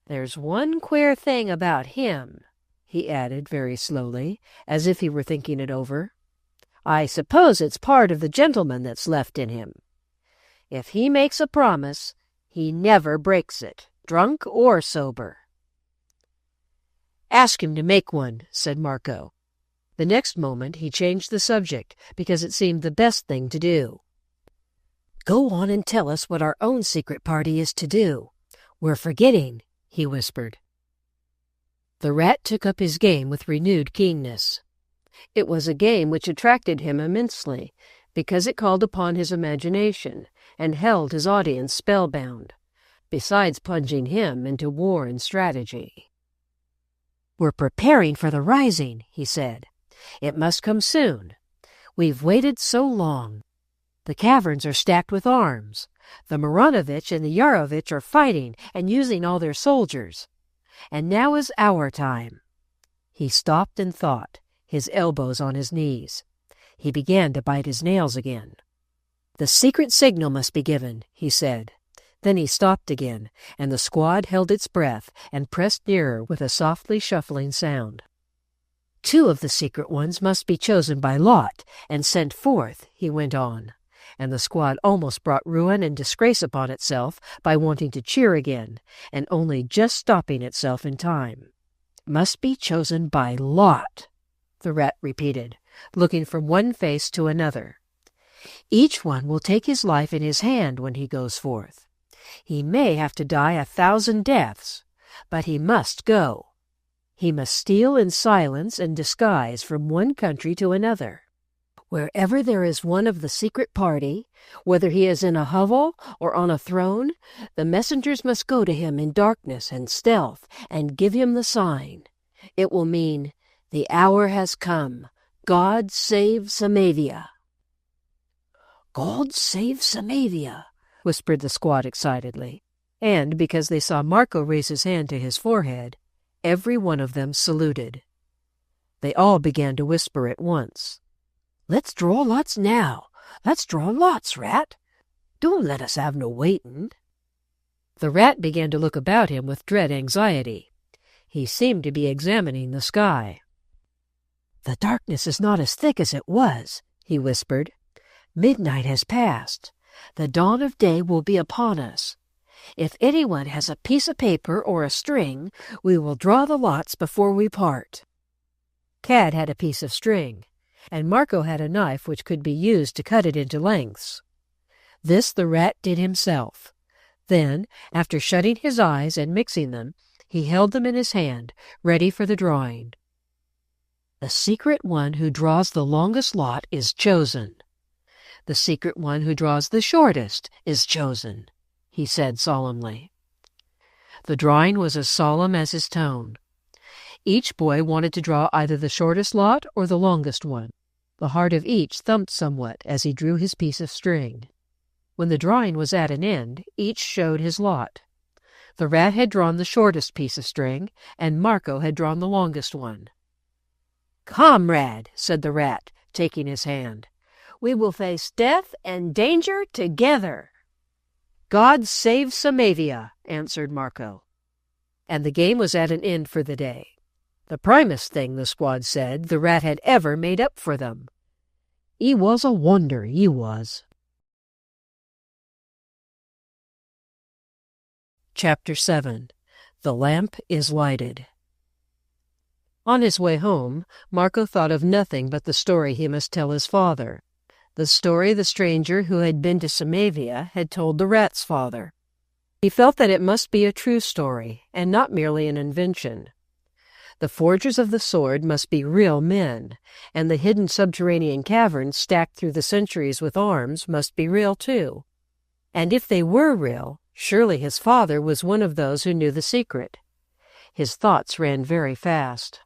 There's one queer thing about him," he added very slowly, as if he were thinking it over. "I suppose it's part of the gentleman that's left in him. If he makes a promise, he never breaks it, drunk or sober." "Ask him to make one," said Marco. The next moment he changed the subject, because it seemed the best thing to do. "Go on and tell us what our own secret party is to do. We're forgetting," he whispered. The rat took up his game with renewed keenness. It was a game which attracted him immensely, because it called upon his imagination and held his audience spellbound, besides plunging him into war and strategy. "We're preparing for the rising," he said. "It must come soon. We've waited so long. The caverns are stacked with arms. The Maranovich and the Yarovich are fighting and using all their soldiers. And now is our time." He stopped and thought, his elbows on his knees. He began to bite his nails again. "The secret signal must be given," he said. Then he stopped again, and the squad held its breath and pressed nearer with a softly shuffling sound. "2 of the secret ones must be chosen by lot and sent forth," he went on, and the squad almost brought ruin and disgrace upon itself by wanting to cheer again, and only just stopping itself in time. "Must be chosen by lot," the rat repeated, looking from one face to another. "Each one will take his life in his hand when he goes forth. He may have to die 1,000 deaths, but he must go. He must steal in silence and disguise from one country to another. Wherever there is one of the secret party, whether he is in a hovel or on a throne, the messengers must go to him in darkness and stealth and give him the sign. It will mean, 'The hour has come. God save Samavia.'" "God save Samavia," whispered the squad excitedly, and because they saw Marco raise his hand to his forehead, every one of them saluted. They all began to whisper at once. "Let's draw lots now. Let's draw lots, Rat. Don't let us have no waitin'." The rat began to look about him with dread anxiety. He seemed to be examining the sky. "The darkness is not as thick as it was," he whispered. "Midnight has passed. The dawn of day will be upon us. If anyone has a piece of paper or a string, we will draw the lots before we part." Cad had a piece of string, and Marco had a knife which could be used to cut it into lengths. This the rat did himself. Then, after shutting his eyes and mixing them, he held them in his hand, ready for the drawing. "The secret one who draws the longest lot is chosen. The secret one who draws the shortest is chosen," he said solemnly. The drawing was as solemn as his tone. Each boy wanted to draw either the shortest lot or the longest one. The heart of each thumped somewhat as he drew his piece of string. When the drawing was at an end, each showed his lot. The rat had drawn the shortest piece of string, and Marco had drawn the longest one. "Comrade," said the rat, taking his hand, "we will face death and danger together." "God save Samavia," answered Marco. And the game was at an end for the day. The primest thing, the squad said, the rat had ever made up for them. "He was a wonder, he was." Chapter 7. The Lamp is Lighted. On his way home, Marco thought of nothing but the story he must tell his father. The story the stranger who had been to Samavia had told the rat's father. He felt that it must be a true story, and not merely an invention. The forgers of the sword must be real men, and the hidden subterranean caverns stacked through the centuries with arms must be real too. And if they were real, surely his father was one of those who knew the secret. His thoughts ran very fast.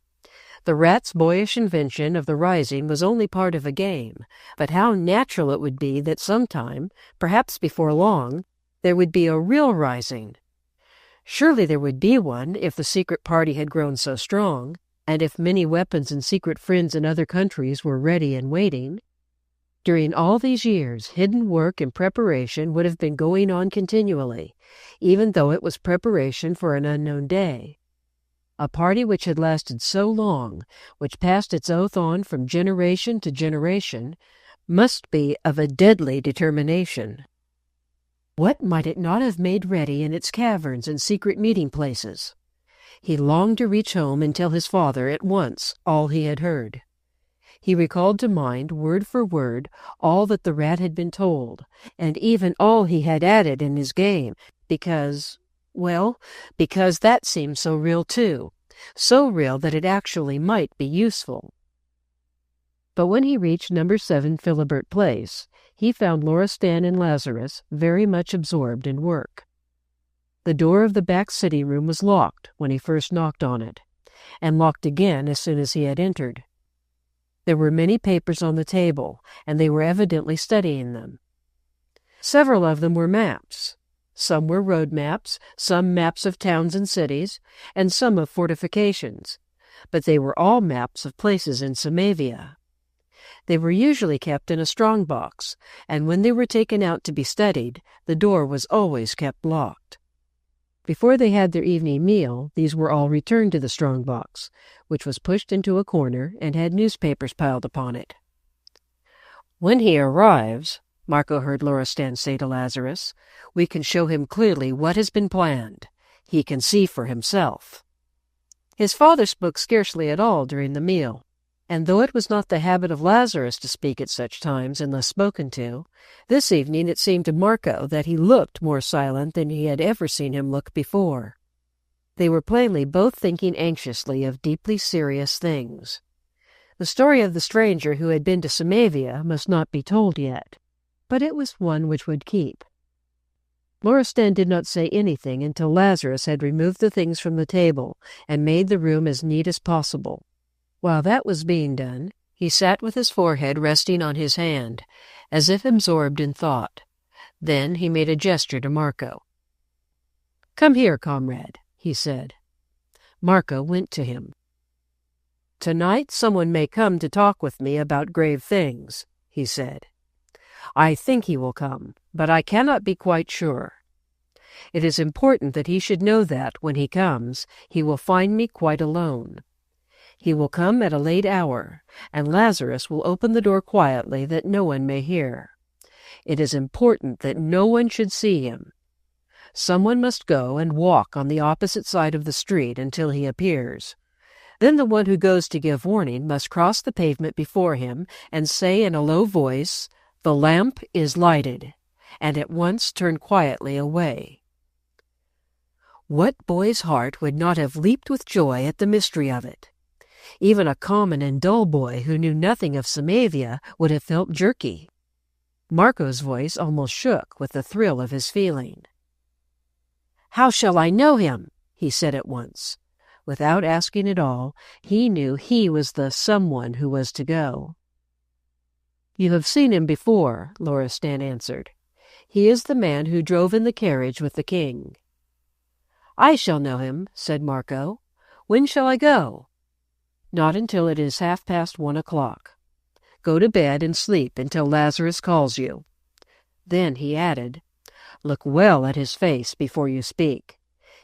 The rat's boyish invention of the rising was only part of a game, but how natural it would be that sometime, perhaps before long, there would be a real rising. Surely there would be one if the secret party had grown so strong, and if many weapons and secret friends in other countries were ready and waiting. During all these years, hidden work and preparation would have been going on continually, even though it was preparation for an unknown day. A party which had lasted so long, which passed its oath on from generation to generation, must be of a deadly determination. What might it not have made ready in its caverns and secret meeting places? He longed to reach home and tell his father at once all he had heard. He recalled to mind, word for word, all that the rat had been told, and even all he had added in his game, because that seemed so real too, so real that it actually might be useful. But when he reached No. 7 Philibert Place, he found Loristan and Lazarus very much absorbed in work. The door of the back sitting room was locked when he first knocked on it, and locked again as soon as he had entered. There were many papers on the table, and they were evidently studying them. Several of them were maps. Some were road maps, some maps of towns and cities, and some of fortifications, but they were all maps of places in Samavia. They were usually kept in a strong box, and when they were taken out to be studied, the door was always kept locked. Before they had their evening meal, these were all returned to the strong box, which was pushed into a corner and had newspapers piled upon it. "When he arrives," Marco heard Loristan say to Lazarus, "we can show him clearly what has been planned. He can see for himself." His father spoke scarcely at all during the meal, and though it was not the habit of Lazarus to speak at such times unless spoken to, this evening it seemed to Marco that he looked more silent than he had ever seen him look before. They were plainly both thinking anxiously of deeply serious things. The story of the stranger who had been to Samavia must not be told yet, but it was one which would keep. Loristan did not say anything until Lazarus had removed the things from the table and made the room as neat as possible. While that was being done, he sat with his forehead resting on his hand, as if absorbed in thought. Then he made a gesture to Marco. "Come here, comrade," he said. Marco went to him. "Tonight someone may come to talk with me about grave things," he said. "I think he will come, but I cannot be quite sure. It is important that he should know that, when he comes, he will find me quite alone. He will come at a late hour, and Lazarus will open the door quietly that no one may hear. It is important that no one should see him. Someone must go and walk on the opposite side of the street until he appears. Then the one who goes to give warning must cross the pavement before him and say in a low voice, 'The lamp is lighted,' and at once turn quietly away." What boy's heart would not have leaped with joy at the mystery of it? Even a common and dull boy who knew nothing of Samavia would have felt jerky. Marco's voice almost shook with the thrill of his feeling. "How shall I know him?" he said at once. Without asking at all, he knew he was the someone who was to go. "You have seen him before," Loristan answered. "He is the man who drove in the carriage with the king." "I shall know him," said Marco. "When shall I go?" "Not until it is 1:30. Go to bed and sleep until Lazarus calls you." Then he added, "Look well at his face before you speak.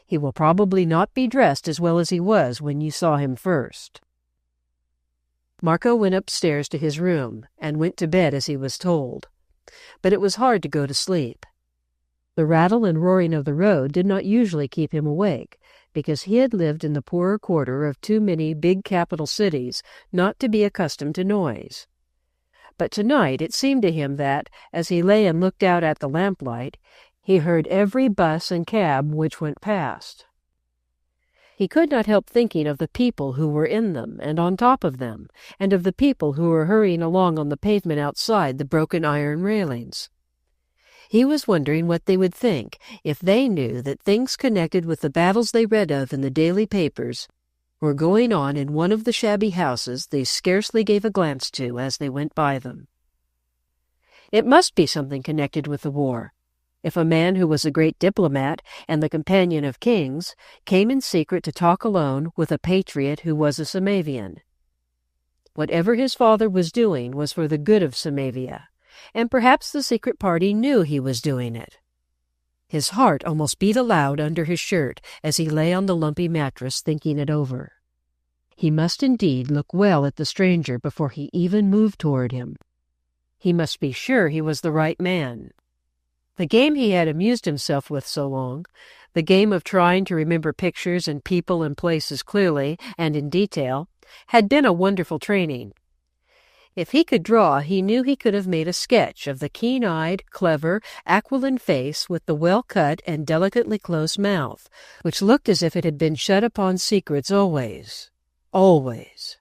He will probably not be dressed as well as he was when you saw him first." Marco went upstairs to his room and went to bed as he was told. But it was hard to go to sleep. The rattle and roaring of the road did not usually keep him awake, because he had lived in the poorer quarter of too many big capital cities not to be accustomed to noise. But tonight it seemed to him that, as he lay and looked out at the lamplight, he heard every bus and cab which went past. He could not help thinking of the people who were in them and on top of them, and of the people who were hurrying along on the pavement outside the broken iron railings. He was wondering what they would think if they knew that things connected with the battles they read of in the daily papers were going on in one of the shabby houses they scarcely gave a glance to as they went by them. It must be something connected with the war, if a man who was a great diplomat and the companion of kings came in secret to talk alone with a patriot who was a Samavian. Whatever his father was doing was for the good of Samavia, and perhaps the secret party knew he was doing it. His heart almost beat aloud under his shirt as he lay on the lumpy mattress thinking it over. He must indeed look well at the stranger before he even moved toward him. He must be sure he was the right man. The game he had amused himself with so long, the game of trying to remember pictures and people and places clearly and in detail, had been a wonderful training. If he could draw, he knew he could have made a sketch of the keen-eyed, clever, aquiline face with the well-cut and delicately close mouth, which looked as if it had been shut upon secrets always. Always.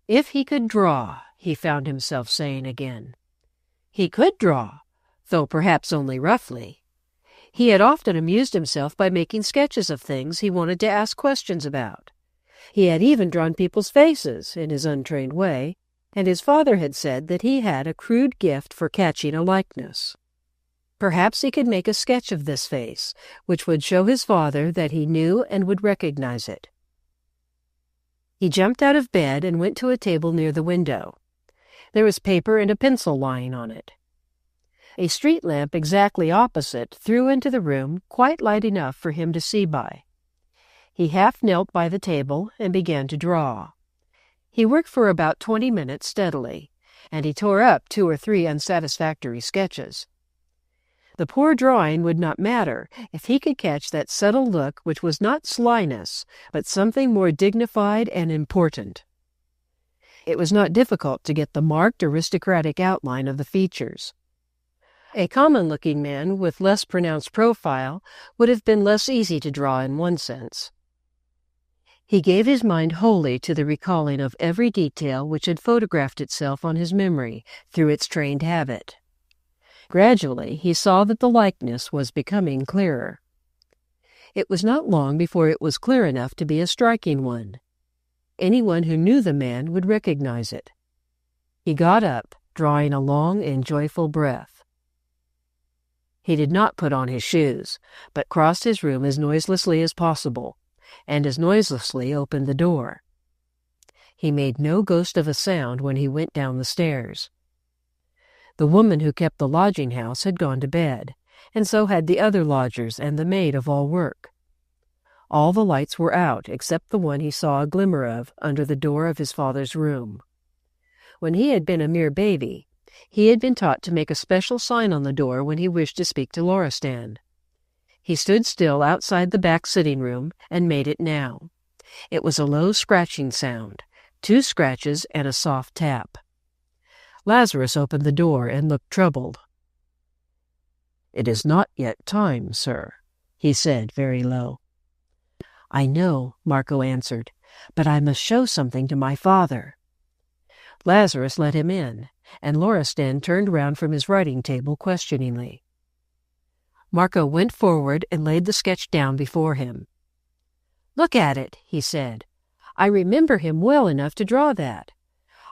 If he could draw, he found himself saying again. He could draw, though perhaps only roughly. He had often amused himself by making sketches of things he wanted to ask questions about. He had even drawn people's faces, in his untrained way, and his father had said that he had a crude gift for catching a likeness. Perhaps he could make a sketch of this face, which would show his father that he knew and would recognize it. He jumped out of bed and went to a table near the window. There was paper and a pencil lying on it. A street lamp exactly opposite threw into the room quite light enough for him to see by. He half knelt by the table and began to draw. He worked for about 20 minutes steadily, and he tore up 2 or 3 unsatisfactory sketches. The poor drawing would not matter if he could catch that subtle look which was not slyness, but something more dignified and important. It was not difficult to get the marked aristocratic outline of the features. A common-looking man with less pronounced profile would have been less easy to draw in one sense. He gave his mind wholly to the recalling of every detail which had photographed itself on his memory through its trained habit. Gradually he saw that the likeness was becoming clearer. It was not long before it was clear enough to be a striking one. Anyone who knew the man would recognize it. He got up, drawing a long and joyful breath. He did not put on his shoes, but crossed his room as noiselessly as possible, and as noiselessly opened the door. He made no ghost of a sound when he went down the stairs. The woman who kept the lodging-house had gone to bed, and so had the other lodgers and the maid of all work. All the lights were out except the one he saw a glimmer of under the door of his father's room. When he had been a mere baby, he had been taught to make a special sign on the door when he wished to speak to Loristan. He stood still outside the back sitting-room and made it now. It was a low scratching sound, 2 scratches and a soft tap. Lazarus opened the door and looked troubled. "It is not yet time, sir," he said very low. "I know," Marco answered, "but I must show something to my father." Lazarus let him in, and Loristan turned round from his writing table questioningly. Marco went forward and laid the sketch down before him. "Look at it," he said. "I remember him well enough to draw that.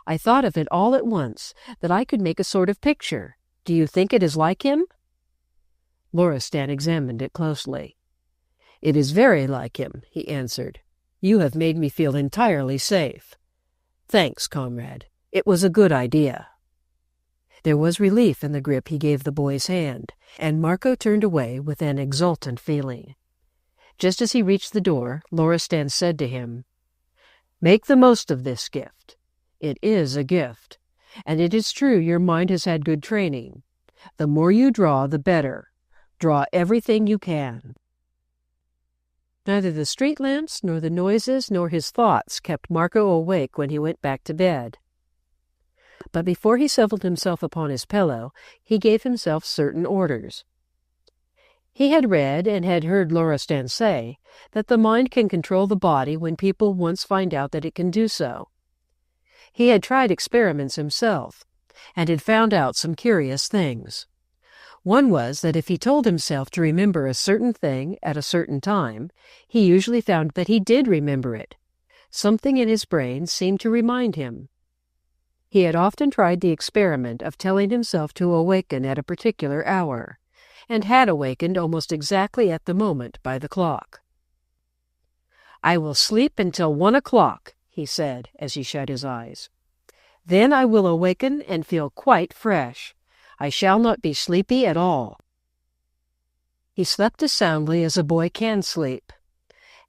I thought of it all at once, that I could make a sort of picture. Do you think it is like him?" Loristan examined it closely. "It is very like him," he answered. "You have made me feel entirely safe. Thanks, comrade. It was a good idea." There was relief in the grip he gave the boy's hand, and Marco turned away with an exultant feeling. Just as he reached the door, Loristan said to him, "Make the most of this gift. It is a gift, and it is true your mind has had good training. The more you draw, the better. Draw everything you can." Neither the street lamps, nor the noises, nor his thoughts kept Marco awake when he went back to bed. But before he settled himself upon his pillow, he gave himself certain orders. He had read and had heard Loristan say that the mind can control the body when people once find out that it can do so. He had tried experiments himself, and had found out some curious things. One was that if he told himself to remember a certain thing at a certain time, he usually found that he did remember it. Something in his brain seemed to remind him. He had often tried the experiment of telling himself to awaken at a particular hour, and had awakened almost exactly at the moment by the clock. "I will sleep until 1 o'clock," he said as he shut his eyes. "Then I will awaken and feel quite fresh. I shall not be sleepy at all." He slept as soundly as a boy can sleep,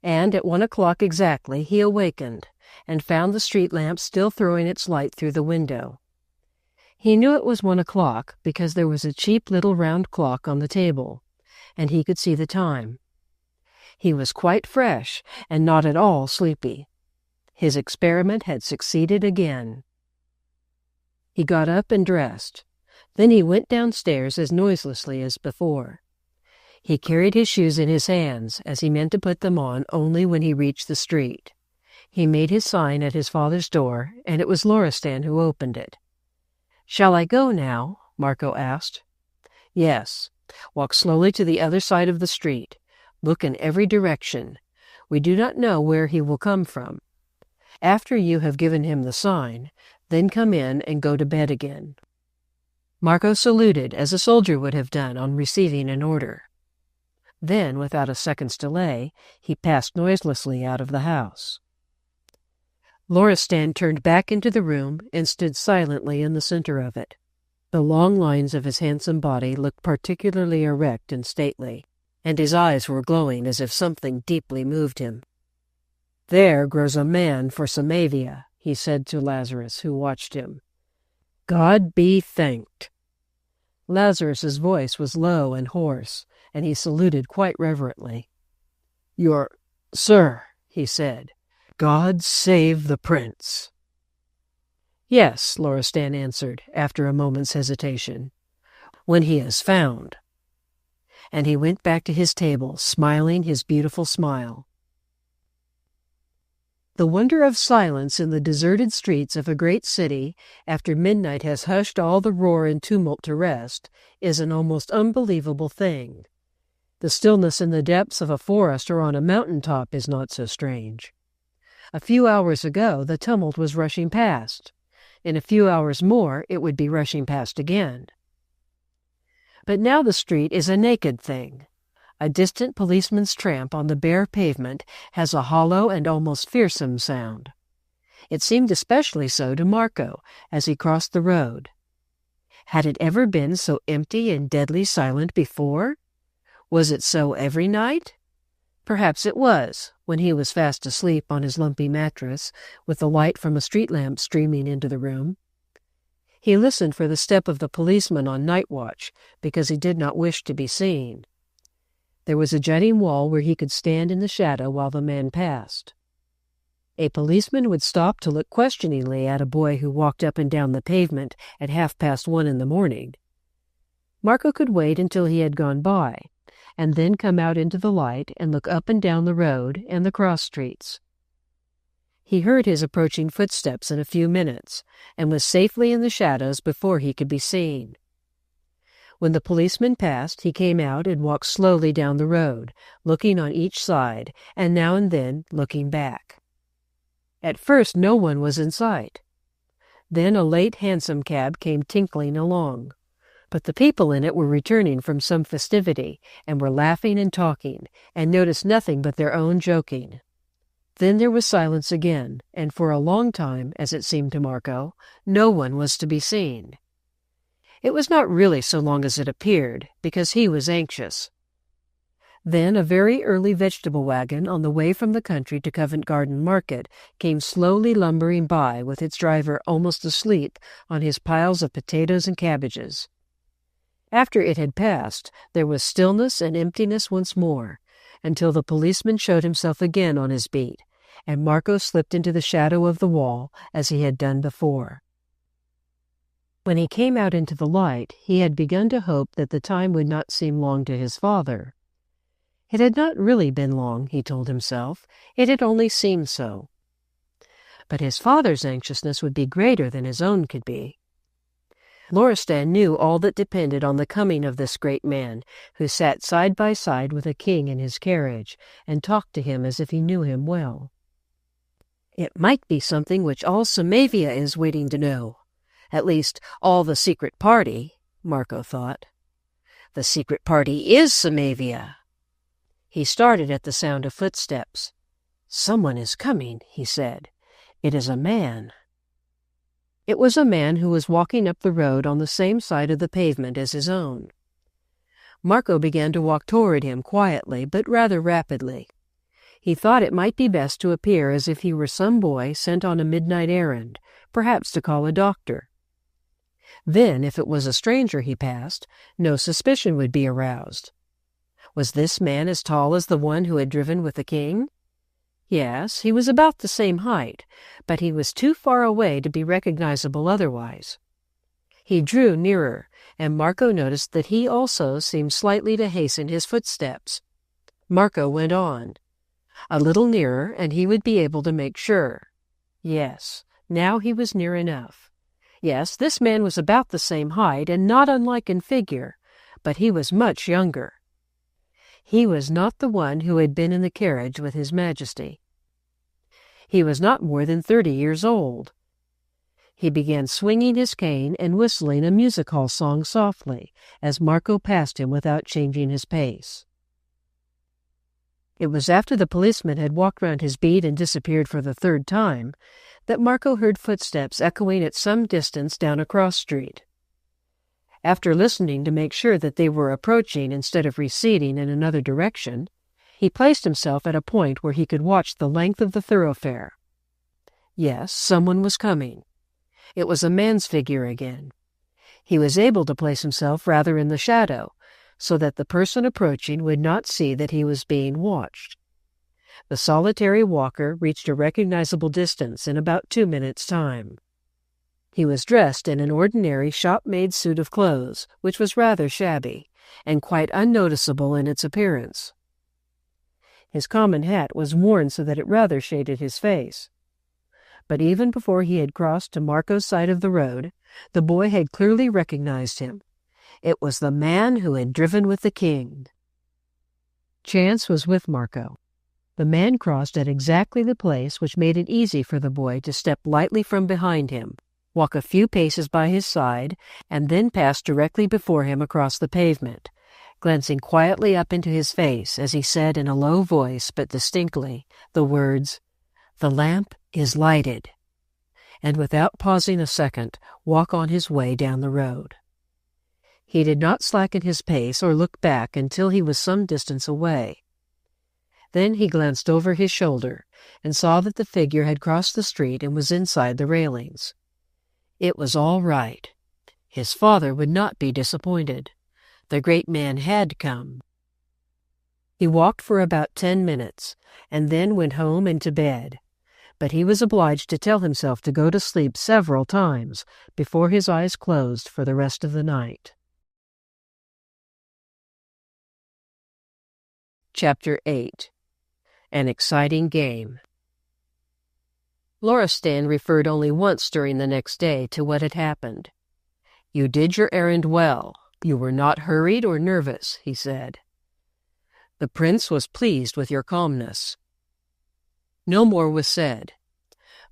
and at 1 o'clock exactly he awakened, and found the street lamp still throwing its light through the window. He knew it was 1 o'clock because there was a cheap little round clock on the table, and he could see the time. He was quite fresh and not at all sleepy. His experiment had succeeded again. He got up and dressed. Then he went downstairs as noiselessly as before. He carried his shoes in his hands, as he meant to put them on only when he reached the street. He made his sign at his father's door, and it was Loristan who opened it. "Shall I go now?" Marco asked. "Yes. Walk slowly to the other side of the street. Look in every direction. We do not know where he will come from. After you have given him the sign, then come in and go to bed again." Marco saluted as a soldier would have done on receiving an order. Then, without a second's delay, he passed noiselessly out of the house. Loristan turned back into the room and stood silently in the center of it. The long lines of his handsome body looked particularly erect and stately, and his eyes were glowing as if something deeply moved him. "There grows a man for Samavia," he said to Lazarus, who watched him. "God be thanked." Lazarus's voice was low and hoarse, and he saluted quite reverently. "Your sir," he said. "God save the prince." "Yes," Loristan answered, after a moment's hesitation, "when he is found." And he went back to his table, smiling his beautiful smile. The wonder of silence in the deserted streets of a great city, after midnight has hushed all the roar and tumult to rest, is an almost unbelievable thing. The stillness in the depths of a forest or on a mountain top is not so strange. A few hours ago, the tumult was rushing past. In a few hours more, it would be rushing past again. But now the street is a naked thing. A distant policeman's tramp on the bare pavement has a hollow and almost fearsome sound. It seemed especially so to Marco as he crossed the road. Had it ever been so empty and deadly silent before? Was it so every night? Perhaps it was, when he was fast asleep on his lumpy mattress, with the light from a street lamp streaming into the room. He listened for the step of the policeman on night watch, because he did not wish to be seen. There was a jutting wall where he could stand in the shadow while the man passed. A policeman would stop to look questioningly at a boy who walked up and down the pavement at 1:30 in the morning. Marco could wait until he had gone by, and then come out into the light and look up and down the road and the cross streets. He heard his approaching footsteps in a few minutes, and was safely in the shadows before he could be seen. When the policeman passed, he came out and walked slowly down the road, looking on each side, and now and then looking back. At first no one was in sight. Then a late hansom cab came tinkling along. But the people in it were returning from some festivity, and were laughing and talking, and noticed nothing but their own joking. Then there was silence again, and for a long time, as it seemed to Marco, no one was to be seen. It was not really so long as it appeared, because he was anxious. Then a very early vegetable wagon on the way from the country to Covent Garden Market came slowly lumbering by with its driver almost asleep on his piles of potatoes and cabbages. After it had passed, there was stillness and emptiness once more, until the policeman showed himself again on his beat, and Marco slipped into the shadow of the wall as he had done before. When he came out into the light, he had begun to hope that the time would not seem long to his father. It had not really been long, he told himself. It had only seemed so. But his father's anxiousness would be greater than his own could be. Loristan knew all that depended on the coming of this great man, who sat side by side with a king in his carriage, and talked to him as if he knew him well. It might be something which all Samavia is waiting to know. At least, all the secret party, Marco thought. The secret party is Samavia. He started at the sound of footsteps. "Someone is coming," he said. "It is a man." It was a man who was walking up the road on the same side of the pavement as his own. Marco began to walk toward him quietly, but rather rapidly. He thought it might be best to appear as if he were some boy sent on a midnight errand, perhaps to call a doctor. Then, if it was a stranger he passed, no suspicion would be aroused. Was this man as tall as the one who had driven with the king? Yes, he was about the same height, but he was too far away to be recognizable otherwise. He drew nearer, and Marco noticed that he also seemed slightly to hasten his footsteps. Marco went on. A little nearer, and he would be able to make sure. Yes, now he was near enough. Yes, this man was about the same height, and not unlike in figure, but he was much younger. He was not the one who had been in the carriage with His Majesty. He was not more than 30 years old. He began swinging his cane and whistling a music hall song softly, as Marco passed him without changing his pace. It was after the policeman had walked round his beat and disappeared for the third time that Marco heard footsteps echoing at some distance down a cross street. After listening to make sure that they were approaching instead of receding in another direction, he placed himself at a point where he could watch the length of the thoroughfare. Yes, someone was coming. It was a man's figure again. He was able to place himself rather in the shadow, so that the person approaching would not see that he was being watched. The solitary walker reached a recognizable distance in about 2 minutes' time. He was dressed in an ordinary shop-made suit of clothes, which was rather shabby, and quite unnoticeable in its appearance. His common hat was worn so that it rather shaded his face. But even before he had crossed to Marco's side of the road, the boy had clearly recognized him. It was the man who had driven with the king. Chance was with Marco. The man crossed at exactly the place which made it easy for the boy to step lightly from behind him, walk a few paces by his side, and then pass directly before him across the pavement, glancing quietly up into his face as he said in a low voice but distinctly the words, "The lamp is lighted," and without pausing a second, walk on his way down the road. He did not slacken his pace or look back until he was some distance away. Then he glanced over his shoulder and saw that the figure had crossed the street and was inside the railings. It was all right. His father would not be disappointed. The great man had come. He walked for about 10 minutes, and then went home and to bed. But he was obliged to tell himself to go to sleep several times before his eyes closed for the rest of the night. Chapter 8. An Exciting Game. Loristan referred only once during the next day to what had happened. "You did your errand well. You were not hurried or nervous," he said. "The prince was pleased with your calmness." No more was said.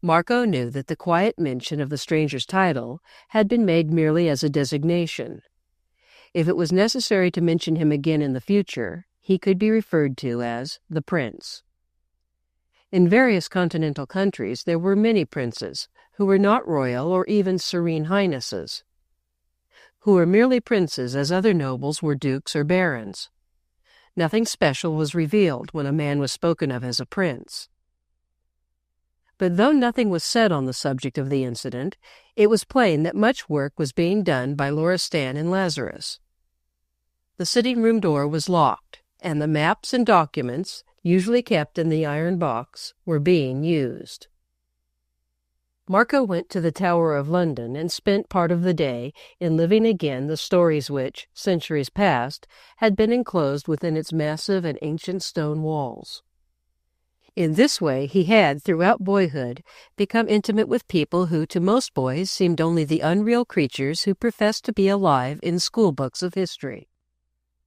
Marco knew that the quiet mention of the stranger's title had been made merely as a designation. If it was necessary to mention him again in the future, he could be referred to as the prince. In various continental countries there were many princes who were not royal or even serene highnesses, who were merely princes as other nobles were dukes or barons. Nothing special was revealed when a man was spoken of as a prince. But though nothing was said on the subject of the incident, it was plain that much work was being done by Loristan and Lazarus. The sitting-room door was locked, and the maps and documents, usually kept in the iron box, were being used. Marco went to the Tower of London and spent part of the day in living again the stories which, centuries past, had been enclosed within its massive and ancient stone walls. In this way he had, throughout boyhood, become intimate with people who to most boys seemed only the unreal creatures who professed to be alive in schoolbooks of history.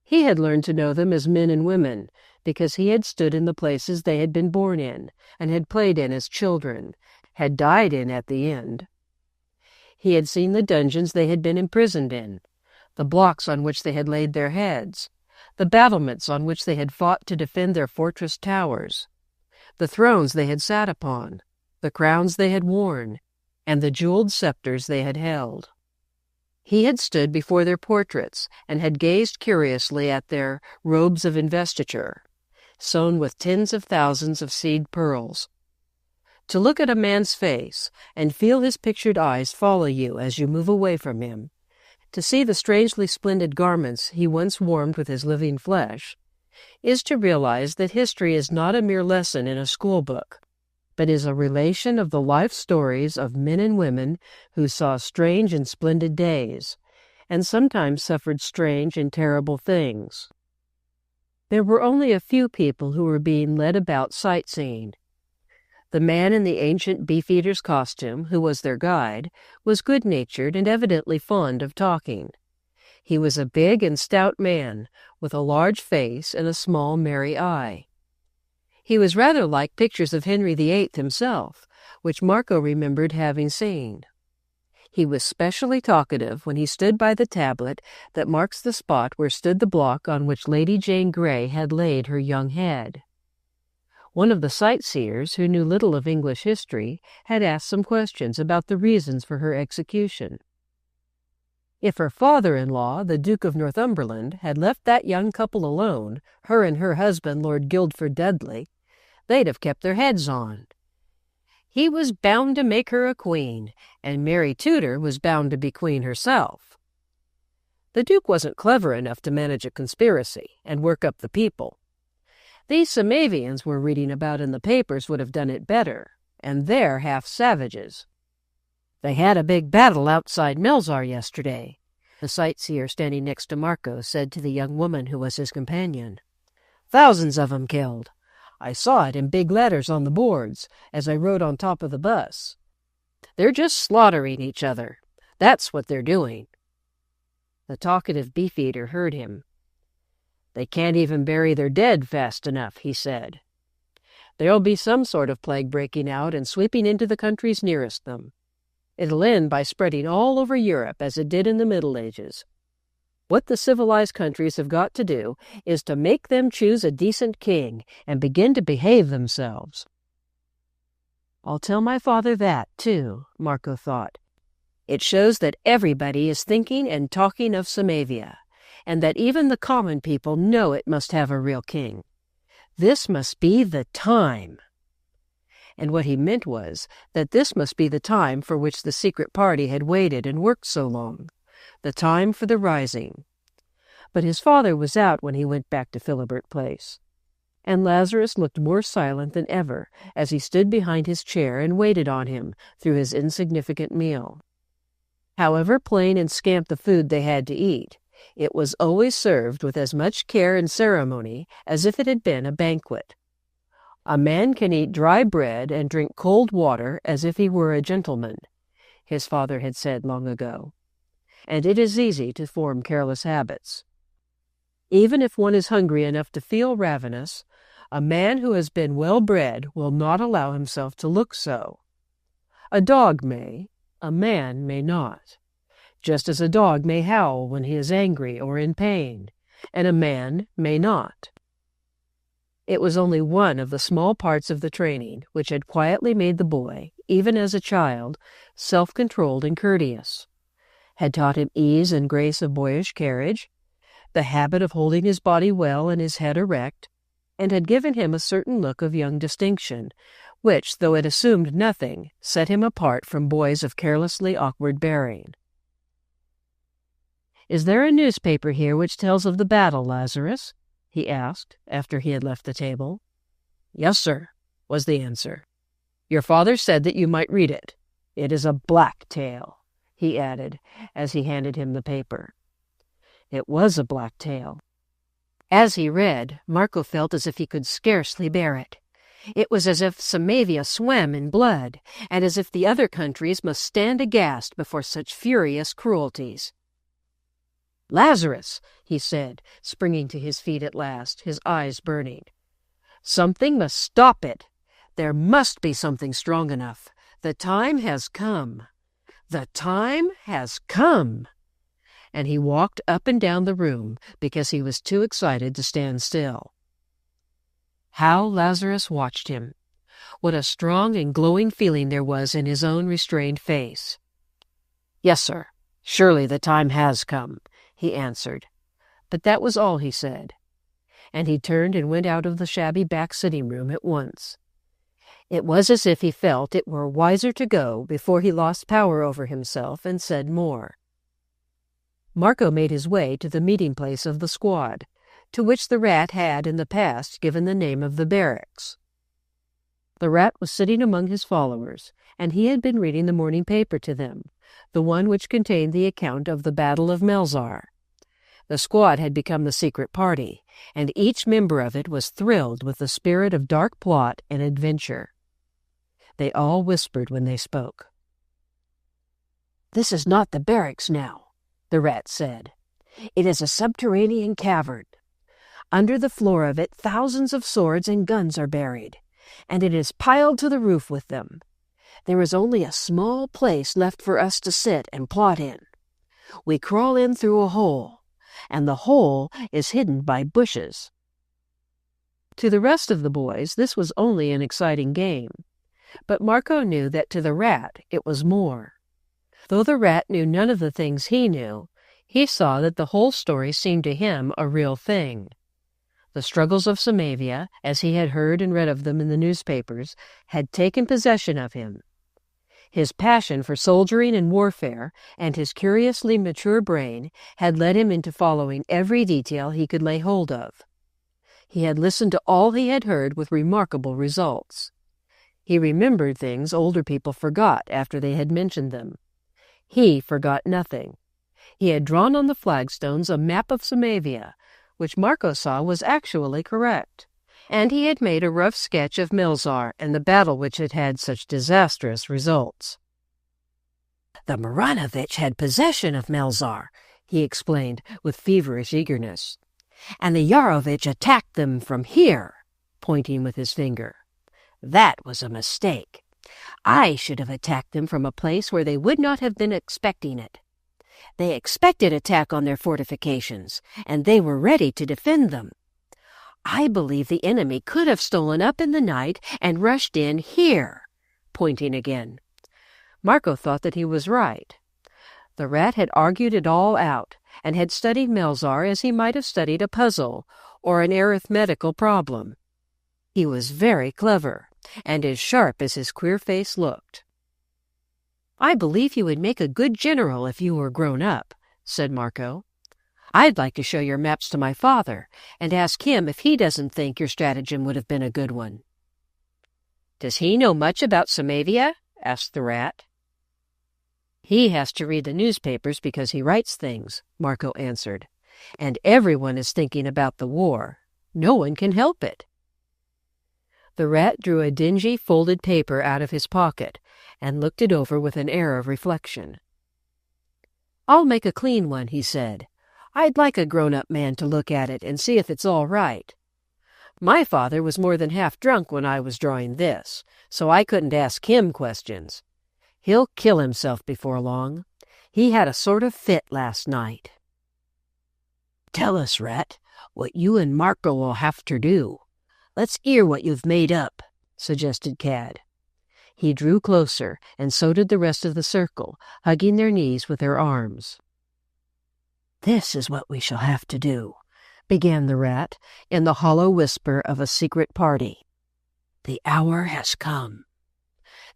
He had learned to know them as men and women, because he had stood in the places they had been born in, and had played in as children, had died in at the end. He had seen the dungeons they had been imprisoned in, the blocks on which they had laid their heads, the battlements on which they had fought to defend their fortress towers, the thrones they had sat upon, the crowns they had worn, and the jeweled scepters they had held. He had stood before their portraits and had gazed curiously at their robes of investiture, sewn with tens of thousands of seed pearls. To look at a man's face and feel his pictured eyes follow you as you move away from him, to see the strangely splendid garments he once warmed with his living flesh, is to realize that history is not a mere lesson in a schoolbook, but is a relation of the life stories of men and women who saw strange and splendid days, and sometimes suffered strange and terrible things. There were only a few people who were being led about sightseeing. The man in the ancient beefeater's costume, who was their guide, was good-natured and evidently fond of talking. He was a big and stout man, with a large face and a small, merry eye. He was rather like pictures of Henry VIII himself, which Marco remembered having seen. He was specially talkative when he stood by the tablet that marks the spot where stood the block on which Lady Jane Grey had laid her young head. One of the sightseers, who knew little of English history, had asked some questions about the reasons for her execution. If her father-in-law, the Duke of Northumberland, had left that young couple alone, her and her husband, Lord Guildford Dudley, they'd have kept their heads on. He was bound to make her a queen, and Mary Tudor was bound to be queen herself. The Duke wasn't clever enough to manage a conspiracy and work up the people. These Samavians we're reading about in the papers would have done it better, and they're half savages. They had a big battle outside Melzar yesterday, the sightseer standing next to Marco said to the young woman who was his companion. Thousands of 'em killed. I saw it in big letters on the boards as I rode on top of the bus. They're just slaughtering each other. That's what they're doing. The talkative beefeater heard him. They can't even bury their dead fast enough, he said. There'll be some sort of plague breaking out and sweeping into the countries nearest them. It'll end by spreading all over Europe as it did in the Middle Ages. What the civilized countries have got to do is to make them choose a decent king and begin to behave themselves. I'll tell my father that, too, Marco thought. It shows that everybody is thinking and talking of Samavia, and that even the common people know it must have a real king. This must be the time. And what he meant was that this must be the time for which the secret party had waited and worked so long, the time for the rising. But his father was out when he went back to Philibert Place, and Lazarus looked more silent than ever as he stood behind his chair and waited on him through his insignificant meal. However plain and scant the food they had to eat, it was always served with as much care and ceremony as if it had been a banquet. A man can eat dry bread and drink cold water as if he were a gentleman, his father had said long ago, and it is easy to form careless habits. Even if one is hungry enough to feel ravenous, a man who has been well-bred will not allow himself to look so. A dog may, a man may not, just as a dog may howl when he is angry or in pain, and a man may not. It was only one of the small parts of the training which had quietly made the boy, even as a child, self-controlled and courteous, had taught him ease and grace of boyish carriage, the habit of holding his body well and his head erect, and had given him a certain look of young distinction, which, though it assumed nothing, set him apart from boys of carelessly awkward bearing. "Is there a newspaper here which tells of the battle, Lazarus?" he asked, after he had left the table. "Yes, sir," was the answer. "Your father said that you might read it. It is a black tale," he added, as he handed him the paper. It was a black tale. As he read, Marco felt as if he could scarcely bear it. It was as if Samavia swam in blood, and as if the other countries must stand aghast before such furious cruelties. "Lazarus," he said, springing to his feet at last, his eyes burning. "Something must stop it. There must be something strong enough. The time has come. The time has come." And he walked up and down the room because he was too excited to stand still. How Lazarus watched him! What a strong and glowing feeling there was in his own restrained face. "Yes, sir, surely the time has come," he answered, but that was all he said, and he turned and went out of the shabby back sitting-room at once. It was as if he felt it were wiser to go before he lost power over himself and said more. Marco made his way to the meeting-place of the squad, to which the Rat had in the past given the name of the barracks. The Rat was sitting among his followers, and he had been reading the morning paper to them, the one which contained the account of the Battle of Melzar. The squad had become the secret party, and each member of it was thrilled with the spirit of dark plot and adventure. They all whispered when they spoke. "This is not the barracks now," the Rat said. "It is a subterranean cavern. Under the floor of it thousands of swords and guns are buried, and it is piled to the roof with them. There is only a small place left for us to sit and plot in. We crawl in through a hole, and the hole is hidden by bushes." To the rest of the boys, this was only an exciting game. But Marco knew that to the rat it was more. Though the rat knew none of the things he knew, he saw that the whole story seemed to him a real thing. The struggles of Samavia, as he had heard and read of them in the newspapers, had taken possession of him. His passion for soldiering and warfare, and his curiously mature brain, had led him into following every detail he could lay hold of. He had listened to all he had heard with remarkable results. He remembered things older people forgot after they had mentioned them. He forgot nothing. He had drawn on the flagstones a map of Samavia, which Marco saw was actually correct, and he had made a rough sketch of Melzar and the battle which had had such disastrous results. "The Maranovich had possession of Melzar," he explained with feverish eagerness, "and the Yarovich attacked them from here," pointing with his finger. "That was a mistake. I should have attacked them from a place where they would not have been expecting it. They expected attack on their fortifications, and they were ready to defend them. I believe the enemy could have stolen up in the night and rushed in here," pointing again. Marco thought that he was right. The rat had argued it all out, and had studied Melzar as he might have studied a puzzle or an arithmetical problem. He was very clever, and as sharp as his queer face looked. "I believe you would make a good general if you were grown up," said Marco. "I'd like to show your maps to my father and ask him if he doesn't think your stratagem would have been a good one." "Does he know much about Samavia?" asked the rat. "He has to read the newspapers because he writes things," Marco answered. "And everyone is thinking about the war. No one can help it." The rat drew a dingy folded paper out of his pocket and looked it over with an air of reflection. "I'll make a clean one," he said. "I'd like a grown-up man to look at it and see if it's all right. My father was more than half drunk when I was drawing this, so I couldn't ask him questions. He'll kill himself before long. He had a sort of fit last night." "Tell us, rat, what you and Marco will have to do. Let's hear what you've made up," suggested Cad. He drew closer, and so did the rest of the circle, hugging their knees with their arms. "This is what we shall have to do," began the rat, in the hollow whisper of a secret party. "The hour has come.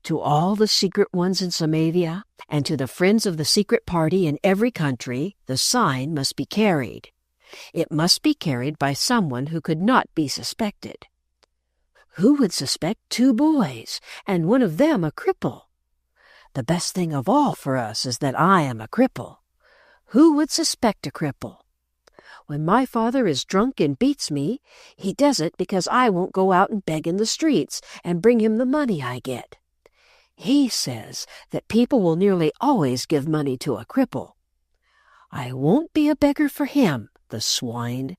To all the secret ones in Samavia, and to the friends of the secret party in every country, the sign must be carried. It must be carried by someone who could not be suspected. Who would suspect 2 boys, and one of them a cripple? The best thing of all for us is that I am a cripple. Who would suspect a cripple? When my father is drunk and beats me, he does it because I won't go out and beg in the streets and bring him the money I get. He says that people will nearly always give money to a cripple. I won't be a beggar for him, the swine,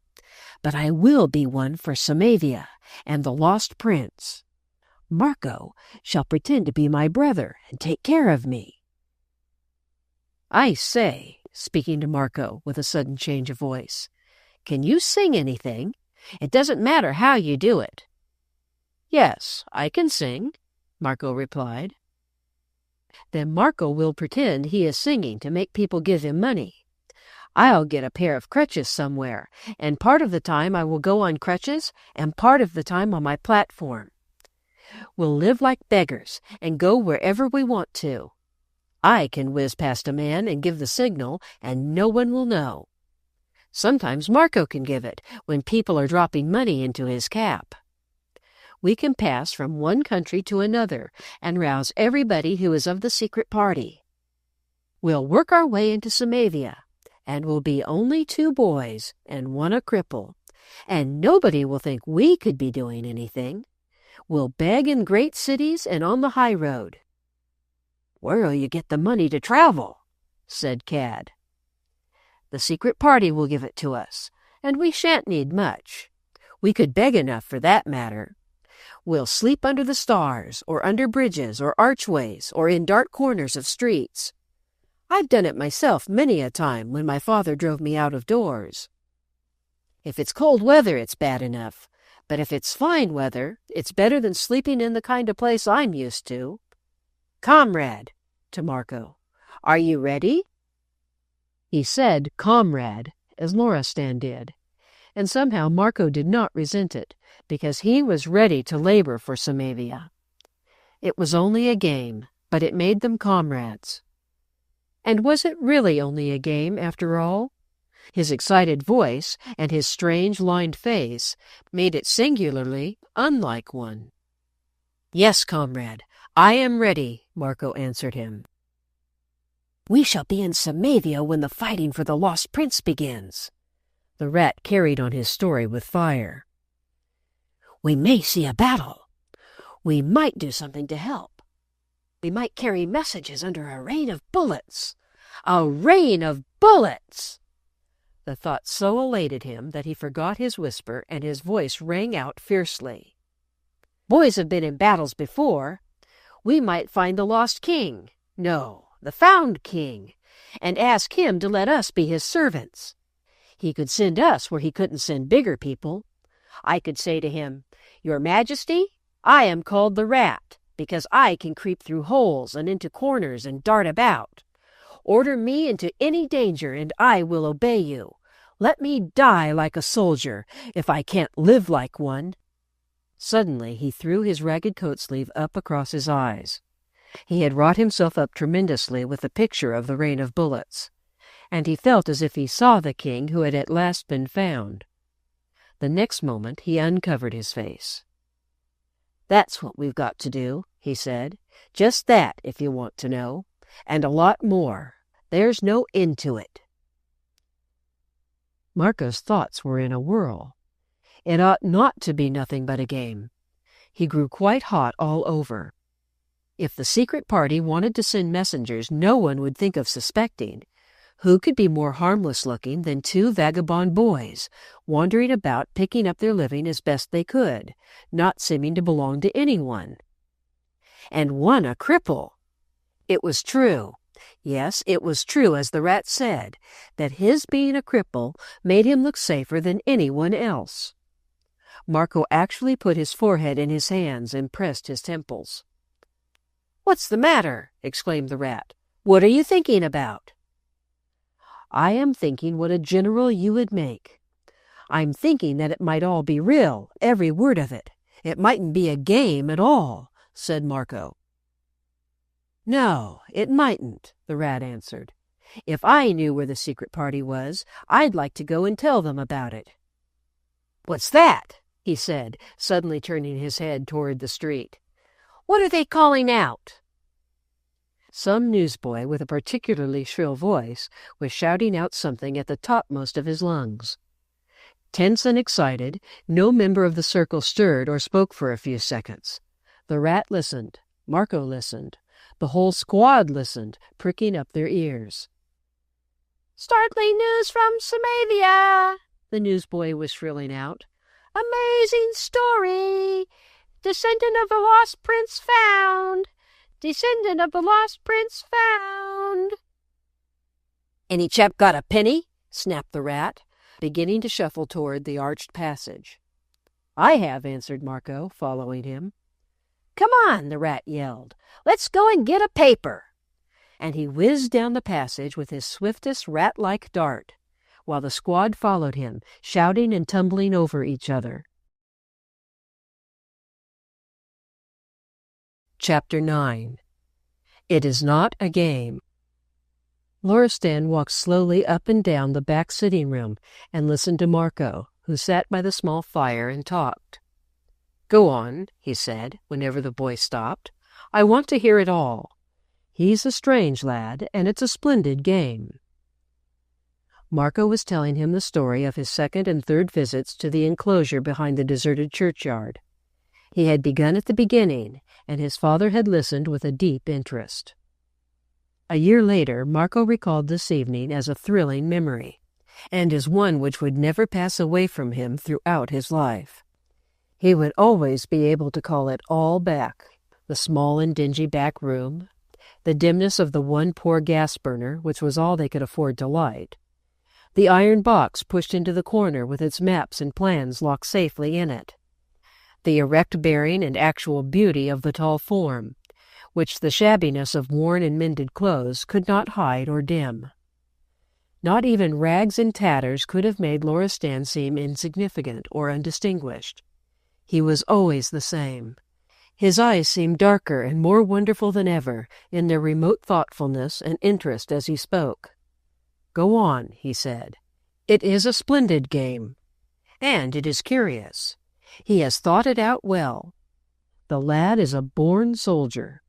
but I will be one for Samavia and the lost prince. Marco shall pretend to be my brother and take care of me." "I say," speaking to Marco with a sudden change of voice, "can you sing anything? It doesn't matter how you do it." "Yes, I can sing," Marco replied. "Then Marco will pretend he is singing to make people give him money. I'll get a pair of crutches somewhere, and part of the time I will go on crutches and part of the time on my platform. We'll live like beggars and go wherever we want to. I can whiz past a man and give the signal, and no one will know. Sometimes Marco can give it when people are dropping money into his cap. We can pass from one country to another and rouse everybody who is of the secret party. We'll work our way into Samavia, and we'll be only 2 boys and one a cripple, and nobody will think we could be doing anything. We'll beg in great cities and on the high road." "Where'll you get the money to travel?" said Cad. "The secret party will give it to us, and we shan't need much. We could beg enough for that matter. We'll sleep under the stars, or under bridges, or archways, or in dark corners of streets. I've done it myself many a time when my father drove me out of doors. If it's cold weather, it's bad enough, But if it's fine weather, it's better than sleeping in the kind of place I'm used to. Comrade, to Marco, are you ready? He said comrade, as Loristan did, and somehow Marco did not resent it, because he was ready to labor for Samavia. It was only a game, but it made them comrades. And was it really only a game, after all? His excited voice and his strange, lined face made it singularly unlike one. Yes, comrade, I am ready, Marco answered him. We shall be in Samavia when the fighting for the lost prince begins. The rat carried on his story with fire. We may see a battle. We might do something to help. We might carry messages under a rain of bullets. A rain of bullets! The thought so elated him that he forgot his whisper, and his voice rang out fiercely. Boys have been in battles before. We might find the lost king, no, the found king, and ask him to let us be his servants. He could send us where he couldn't send bigger people. I could say to him, Your Majesty, I am called the Rat, because I can creep through holes and into corners and dart about. Order me into any danger, and I will obey you. Let me die like a soldier, if I can't live like one. Suddenly he threw his ragged coat sleeve up across his eyes. He had wrought himself up tremendously with the picture of the rain of bullets, and he felt as if he saw the king who had at last been found. The next moment he uncovered his face. That's what we've got to do, he said. Just that, if you want to know. And a lot more. There's no end to it. Marco's thoughts were in a whirl. It ought not to be nothing but a game. He grew quite hot all over. If the secret party wanted to send messengers, no one would think of suspecting. Who could be more harmless-looking than two vagabond boys, wandering about picking up their living as best they could, not seeming to belong to anyone? And one a cripple! It was true. Yes, it was true, as the rat said, that his being a cripple made him look safer than anyone else. Marco actually put his forehead in his hands and pressed his temples. "What's the matter?" exclaimed the rat. "What are you thinking about?" "I am thinking what a general you would make. I'm thinking that it might all be real, every word of it. It mightn't be a game at all," said Marco. "No, it mightn't," the rat answered. "If I knew where the secret party was, I'd like to go and tell them about it." "What's that?" he said, suddenly turning his head toward the street. "What are they calling out?" Some newsboy with a particularly shrill voice was shouting out something at the topmost of his lungs. Tense and excited, no member of the circle stirred or spoke for a few seconds. The rat listened. Marco listened. The whole squad listened, pricking up their ears. "Startling news from Samavia," the newsboy was shrilling out. "Amazing story! Descendant of the lost prince found! Descendant of the lost prince found!" "Any chap got a penny?" snapped the rat, beginning to shuffle toward the arched passage. "I have," answered Marco, following him. "Come on," the rat yelled. "Let's go and get a paper." And he whizzed down the passage with his swiftest rat-like dart, while the squad followed him, shouting and tumbling over each other. Chapter 9. It is not a game. Loristan walked slowly up and down the back sitting room and listened to Marco, who sat by the small fire and talked. "Go on," he said, whenever the boy stopped. "I want to hear it all. He's a strange lad, and it's a splendid game." Marco was telling him the story of his second and third visits to the enclosure behind the deserted churchyard. He had begun at the beginning, and his father had listened with a deep interest. A year later, Marco recalled this evening as a thrilling memory, and as one which would never pass away from him throughout his life. He would always be able to call it all back: the small and dingy back room, the dimness of the one poor gas burner, which was all they could afford to light, the iron box pushed into the corner with its maps and plans locked safely in it, the erect bearing and actual beauty of the tall form, which the shabbiness of worn and mended clothes could not hide or dim. Not even rags and tatters could have made Loristan seem insignificant or undistinguished. He was always the same. His eyes seemed darker and more wonderful than ever in their remote thoughtfulness and interest as he spoke. "Go on," he said. "It is a splendid game. And it is curious. He has thought it out well. The lad is a born soldier."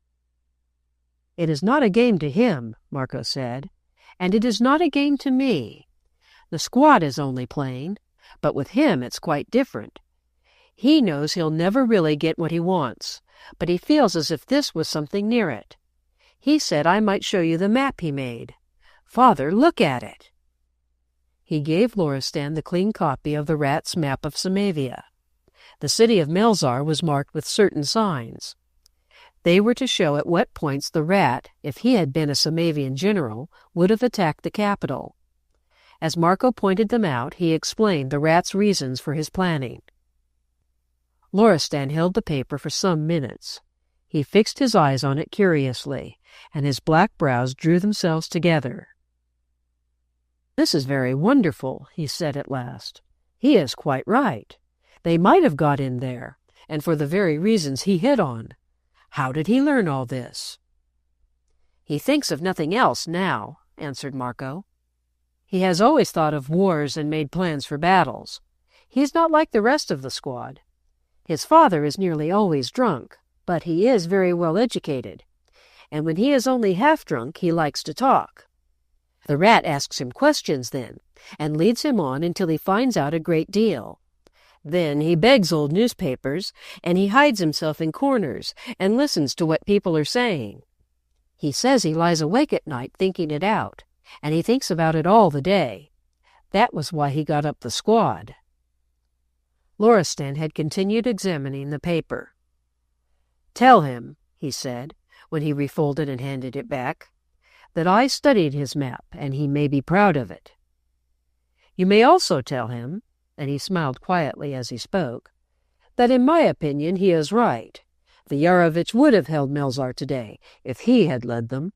"It is not a game to him," Marco said, "and it is not a game to me. The squad is only playing, but with him it's quite different. He knows he'll never really get what he wants, but he feels as if this was something near it. He said I might show you the map he made. Father, look at it." He gave Loristan the clean copy of the rat's map of Samavia. The city of Melzar was marked with certain signs. They were to show at what points the rat, if he had been a Samavian general, would have attacked the capital. As Marco pointed them out, he explained the rat's reasons for his planning. Loristan held the paper for some minutes. He fixed his eyes on it curiously, and his black brows drew themselves together. "This is very wonderful," he said at last. "He is quite right. They might have got in there, and for the very reasons he hit on. How did he learn all this?" "He thinks of nothing else now," answered Marco. "He has always thought of wars and made plans for battles. He's not like the rest of the squad. His father is nearly always drunk, but he is very well educated, and when he is only half drunk he likes to talk. The rat asks him questions then, and leads him on until he finds out a great deal. Then he begs old newspapers, and he hides himself in corners and listens to what people are saying. He says he lies awake at night thinking it out, and he thinks about it all the day. That was why he got up the squad." Loristan had continued examining the paper. "Tell him," he said, when he refolded and handed it back, "that I studied his map, and he may be proud of it. You may also tell him," and he smiled quietly as he spoke, "that in my opinion he is right. The Yarovitch would have held Melzar today if he had led them."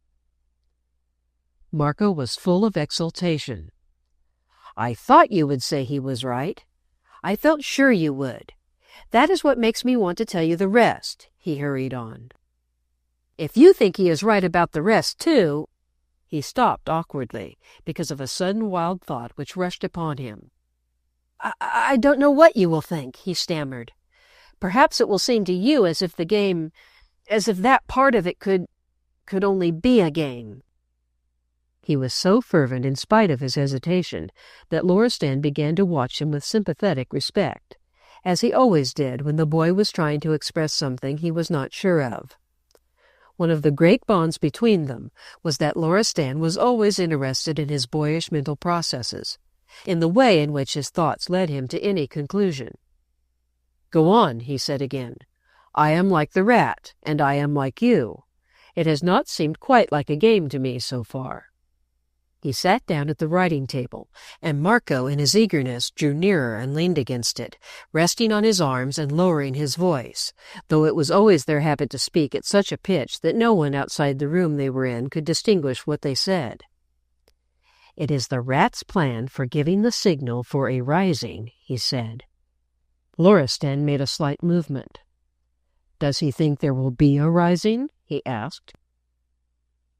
Marco was full of exultation. "I thought you would say he was right. I felt sure you would. That is what makes me want to tell you the rest," he hurried on. "If you think he is right about the rest, too—" He stopped awkwardly because of a sudden wild thought which rushed upon him. I don't know what you will think," he stammered. "Perhaps it will seem to you as if that part of it could only be a game." He was so fervent in spite of his hesitation that Loristan began to watch him with sympathetic respect, as he always did when the boy was trying to express something he was not sure of. One of the great bonds between them was that Loristan was always interested in his boyish mental processes, in the way in which his thoughts led him to any conclusion. "Go on," he said again. "I am like the rat, and I am like you. It has not seemed quite like a game to me so far." He sat down at the writing table, and Marco, in his eagerness, drew nearer and leaned against it, resting on his arms and lowering his voice, though it was always their habit to speak at such a pitch that no one outside the room they were in could distinguish what they said. "It is the rat's plan for giving the signal for a rising," he said. Loristan made a slight movement. "Does he think there will be a rising?" he asked.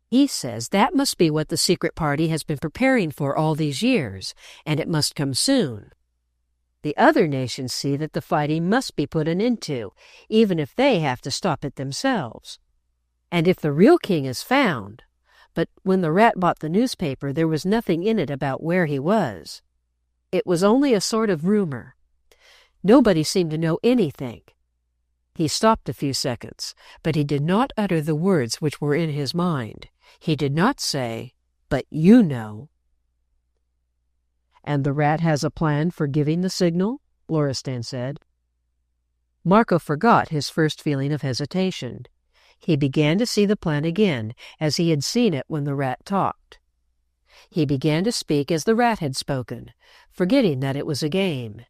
"He says that must be what the secret party has been preparing for all these years, and it must come soon. The other nations see that the fighting must be put an end to, even if they have to stop it themselves. And if the real king is found— but when the rat bought the newspaper, there was nothing in it about where he was. It was only a sort of rumor. Nobody seemed to know anything." He stopped a few seconds, but he did not utter the words which were in his mind. He did not say, "But you know." "And the rat has a plan for giving the signal?" Loristan said. Marco forgot his first feeling of hesitation. He began to see the plan again, as he had seen it when the rat talked. He began to speak as the rat had spoken, forgetting that it was a game.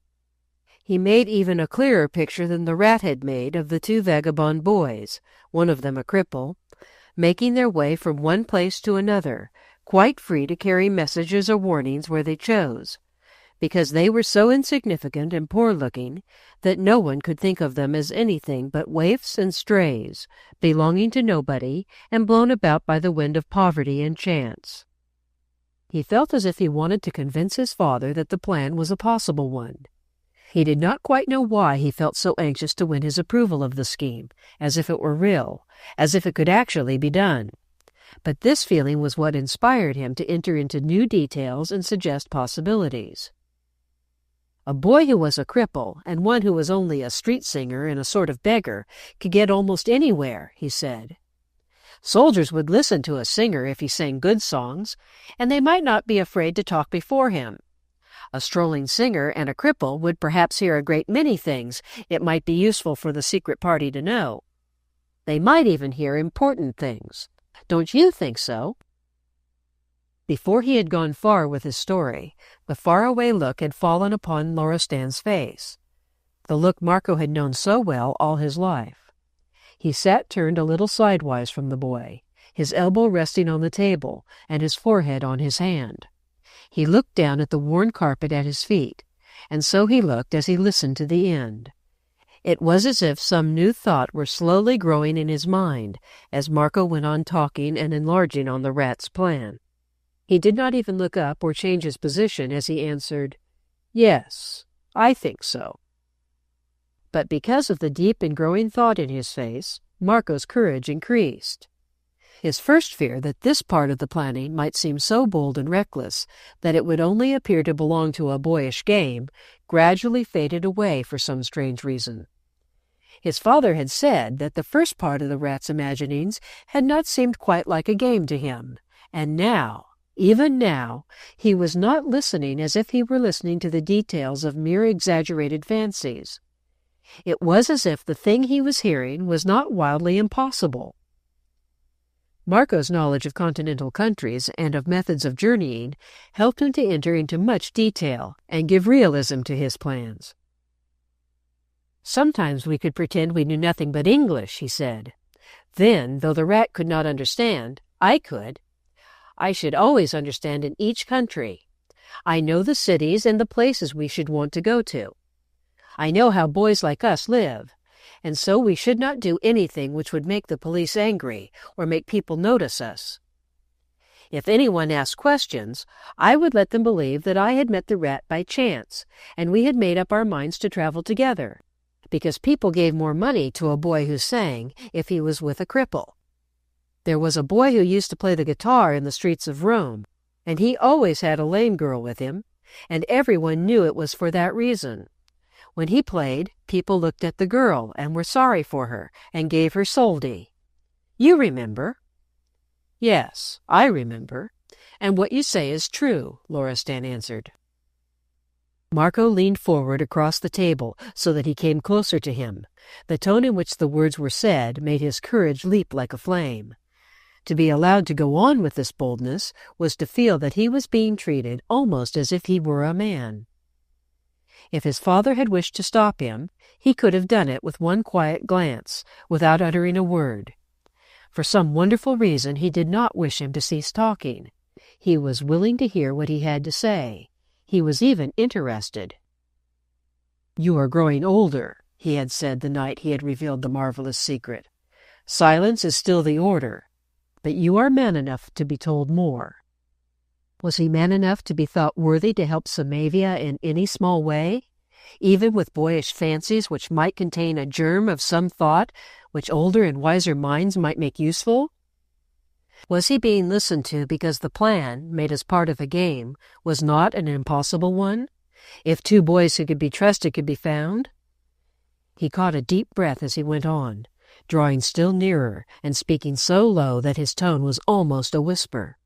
He made even a clearer picture than the rat had made of the two vagabond boys, one of them a cripple, making their way from one place to another, quite free to carry messages or warnings where they chose, because they were so insignificant and poor-looking that no one could think of them as anything but waifs and strays, belonging to nobody and blown about by the wind of poverty and chance. He felt as if he wanted to convince his father that the plan was a possible one. He did not quite know why he felt so anxious to win his approval of the scheme, as if it were real, as if it could actually be done. But this feeling was what inspired him to enter into new details and suggest possibilities. A boy who was a cripple, and one who was only a street singer and a sort of beggar, could get almost anywhere, he said. Soldiers would listen to a singer if he sang good songs, and they might not be afraid to talk before him. A strolling singer and a cripple would perhaps hear a great many things it might be useful for the secret party to know. They might even hear important things. Don't you think so? Before he had gone far with his story, the faraway look had fallen upon Loristan's face, the look Marco had known so well all his life. He sat turned a little sidewise from the boy, his elbow resting on the table and his forehead on his hand. He looked down at the worn carpet at his feet, and so he looked as he listened to the end. It was as if some new thought were slowly growing in his mind as Marco went on talking and enlarging on the rat's plan. He did not even look up or change his position as he answered, "Yes, I think so." But because of the deep and growing thought in his face, Marco's courage increased. His first fear that this part of the planning might seem so bold and reckless that it would only appear to belong to a boyish game gradually faded away for some strange reason. His father had said that the first part of the rat's imaginings had not seemed quite like a game to him, and now, even now, he was not listening as if he were listening to the details of mere exaggerated fancies. It was as if the thing he was hearing was not wildly impossible. Marco's knowledge of continental countries and of methods of journeying helped him to enter into much detail and give realism to his plans. "Sometimes we could pretend we knew nothing but English," he said. "Then, though the rat could not understand, I could. I should always understand in each country. I know the cities and the places we should want to go to. I know how boys like us live, and so we should not do anything which would make the police angry or make people notice us. If anyone asked questions, I would let them believe that I had met the rat by chance, and we had made up our minds to travel together, because people gave more money to a boy who sang if he was with a cripple. There was a boy who used to play the guitar in the streets of Rome, and he always had a lame girl with him, and everyone knew it was for that reason. When he played, people looked at the girl and were sorry for her and gave her soldi. You remember?" "Yes, I remember. And what you say is true," Loristan answered. Marco leaned forward across the table so that he came closer to him. The tone in which the words were said made his courage leap like a flame. To be allowed to go on with this boldness was to feel that he was being treated almost as if he were a man. If his father had wished to stop him, he could have done it with one quiet glance, without uttering a word. For some wonderful reason he did not wish him to cease talking. He was willing to hear what he had to say. He was even interested. "You are growing older," he had said the night he had revealed the marvelous secret. "Silence is still the order, but you are man enough to be told more." Was he man enough to be thought worthy to help Samavia in any small way, even with boyish fancies which might contain a germ of some thought which older and wiser minds might make useful? Was he being listened to because the plan, made as part of a game, was not an impossible one, if two boys who could be trusted could be found? He caught a deep breath as he went on, drawing still nearer and speaking so low that his tone was almost a whisper.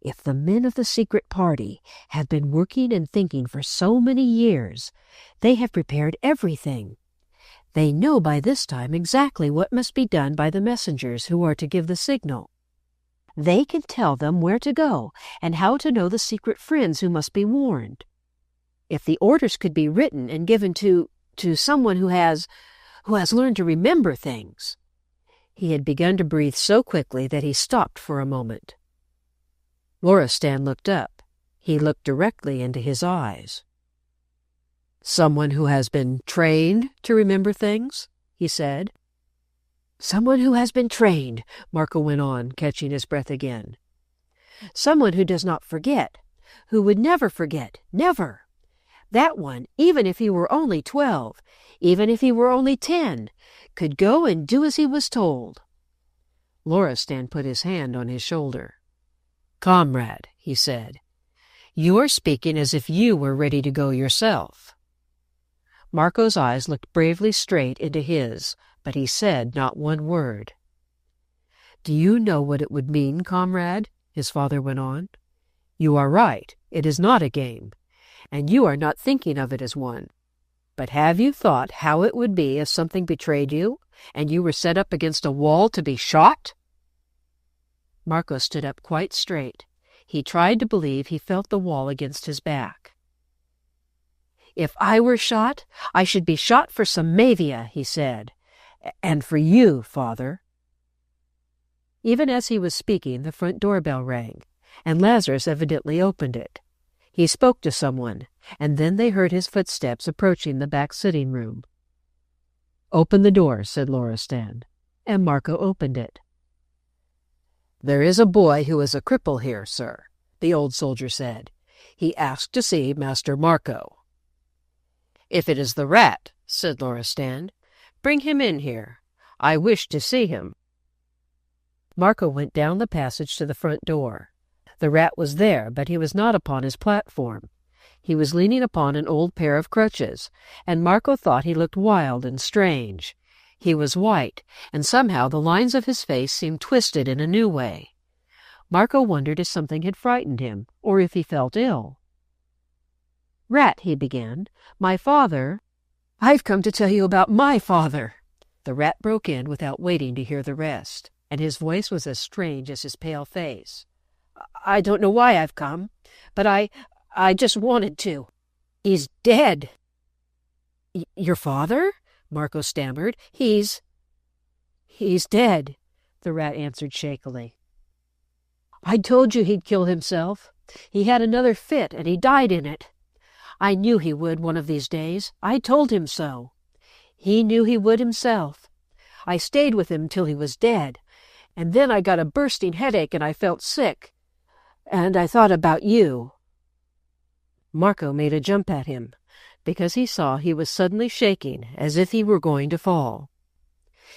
"If the men of the secret party have been working and thinking for so many years, they have prepared everything. They know by this time exactly what must be done by the messengers who are to give the signal. They can tell them where to go and how to know the secret friends who must be warned. If the orders could be written and given to someone who has learned to remember things. He had begun to breathe so quickly that he stopped for a moment. Loristan looked up. He looked directly into his eyes. "Someone who has been trained to remember things?" he said. "Someone who has been trained," Marco went on, catching his breath again. "Someone who does not forget, who would never forget, never. That one, even if he were only 12, even if he were only 10, could go and do as he was told." Loristan put his hand on his shoulder. "Comrade," he said, "you are speaking as if you were ready to go yourself." Marco's eyes looked bravely straight into his, but he said not one word. "Do you know what it would mean, comrade?" his father went on. "You are right. It is not a game, and you are not thinking of it as one. But have you thought how it would be if something betrayed you, and you were set up against a wall to be shot?" Marco stood up quite straight. He tried to believe he felt the wall against his back. "If I were shot, I should be shot for Samavia," he said. "And for you, father." Even as he was speaking, the front doorbell rang, and Lazarus evidently opened it. He spoke to someone, and then they heard his footsteps approaching the back sitting room. "Open the door," said Loristan, and Marco opened it. "There is a boy who is a cripple here, sir," the old soldier said. "He asked to see Master Marco." "If it is the rat," said Loristan, "bring him in here. I wish to see him." Marco went down the passage to the front door. The rat was there, but he was not upon his platform. He was leaning upon an old pair of crutches, and Marco thought he looked wild and strange. He was white, and somehow the lines of his face seemed twisted in a new way. Marco wondered if something had frightened him, or if he felt ill. "Rat," he began, "my father—" "I've come to tell you about my father!" The rat broke in without waiting to hear the rest, and his voice was as strange as his pale face. "I don't know why I've come, but I just wanted to. He's dead." "Your father?" Marco stammered. He's dead," the rat answered shakily. "I told you he'd kill himself. He had another fit, and he died in it. I knew he would one of these days. I told him so. He knew he would himself. I stayed with him till he was dead, and then I got a bursting headache and I felt sick. And I thought about you." Marco made a jump at him, because he saw he was suddenly shaking as if he were going to fall.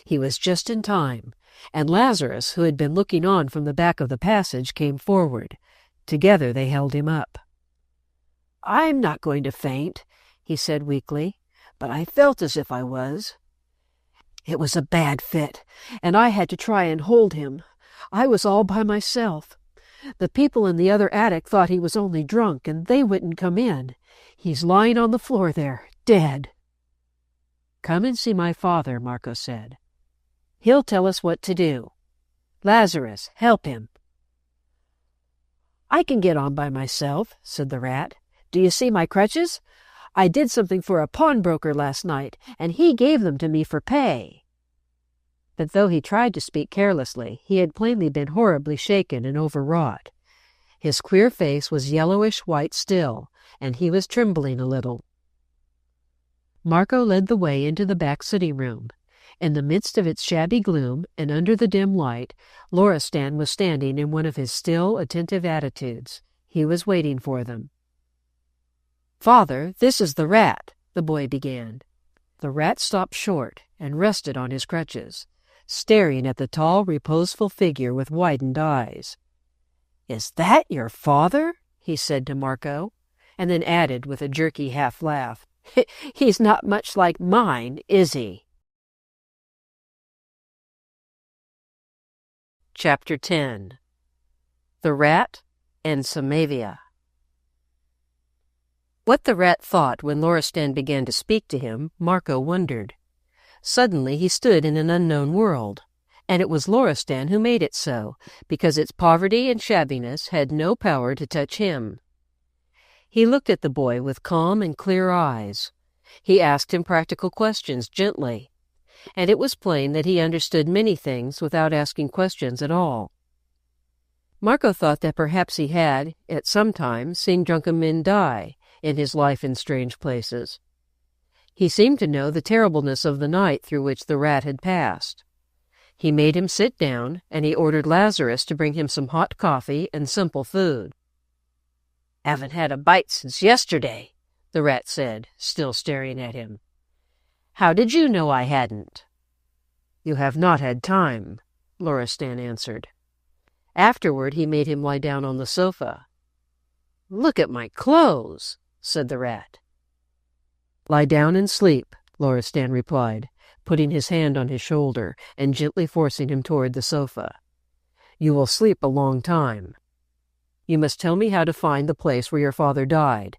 He was just in time, and Lazarus, who had been looking on from the back of the passage, came forward. Together they held him up. "I'm not going to faint," he said weakly, "but I felt as if I was. It was a bad fit, and I had to try and hold him. I was all by myself. The people in the other attic thought he was only drunk, and they wouldn't come in. He's lying on the floor there, dead." "Come and see my father," Marco said. "He'll tell us what to do. Lazarus, help him." "I can get on by myself," said the rat. "Do you see my crutches? I did something for a pawnbroker last night, and he gave them to me for pay." But though he tried to speak carelessly, he had plainly been horribly shaken and overwrought. His queer face was yellowish-white still, and he was trembling a little. Marco led the way into the back sitting-room. In the midst of its shabby gloom, and under the dim light, Loristan was standing in one of his still, attentive attitudes. He was waiting for them. "Father, this is the rat," the boy began. The rat stopped short and rested on his crutches, staring at the tall, reposeful figure with widened eyes. "Is that your father?" he said to Marco, and then added with a jerky half-laugh, "He's not much like mine, is he?" Chapter 10. The Rat and Samavia. What the rat thought when Loristan began to speak to him, Marco wondered. Suddenly he stood in an unknown world, and it was Loristan who made it so, because its poverty and shabbiness had no power to touch him. He looked at the boy with calm and clear eyes. He asked him practical questions gently, and it was plain that he understood many things without asking questions at all. Marco thought that perhaps he had, at some time, seen drunken men die in his life in strange places. He seemed to know the terribleness of the night through which the rat had passed. He made him sit down, and he ordered Lazarus to bring him some hot coffee and simple food. "Haven't had a bite since yesterday," the rat said, still staring at him. "How did you know I hadn't?" "You have not had time," Loristan answered. Afterward he made him lie down on the sofa. "Look at my clothes," said the rat. "Lie down and sleep," Loristan replied, putting his hand on his shoulder and gently forcing him toward the sofa. "You will sleep a long time. You must tell me how to find the place where your father died,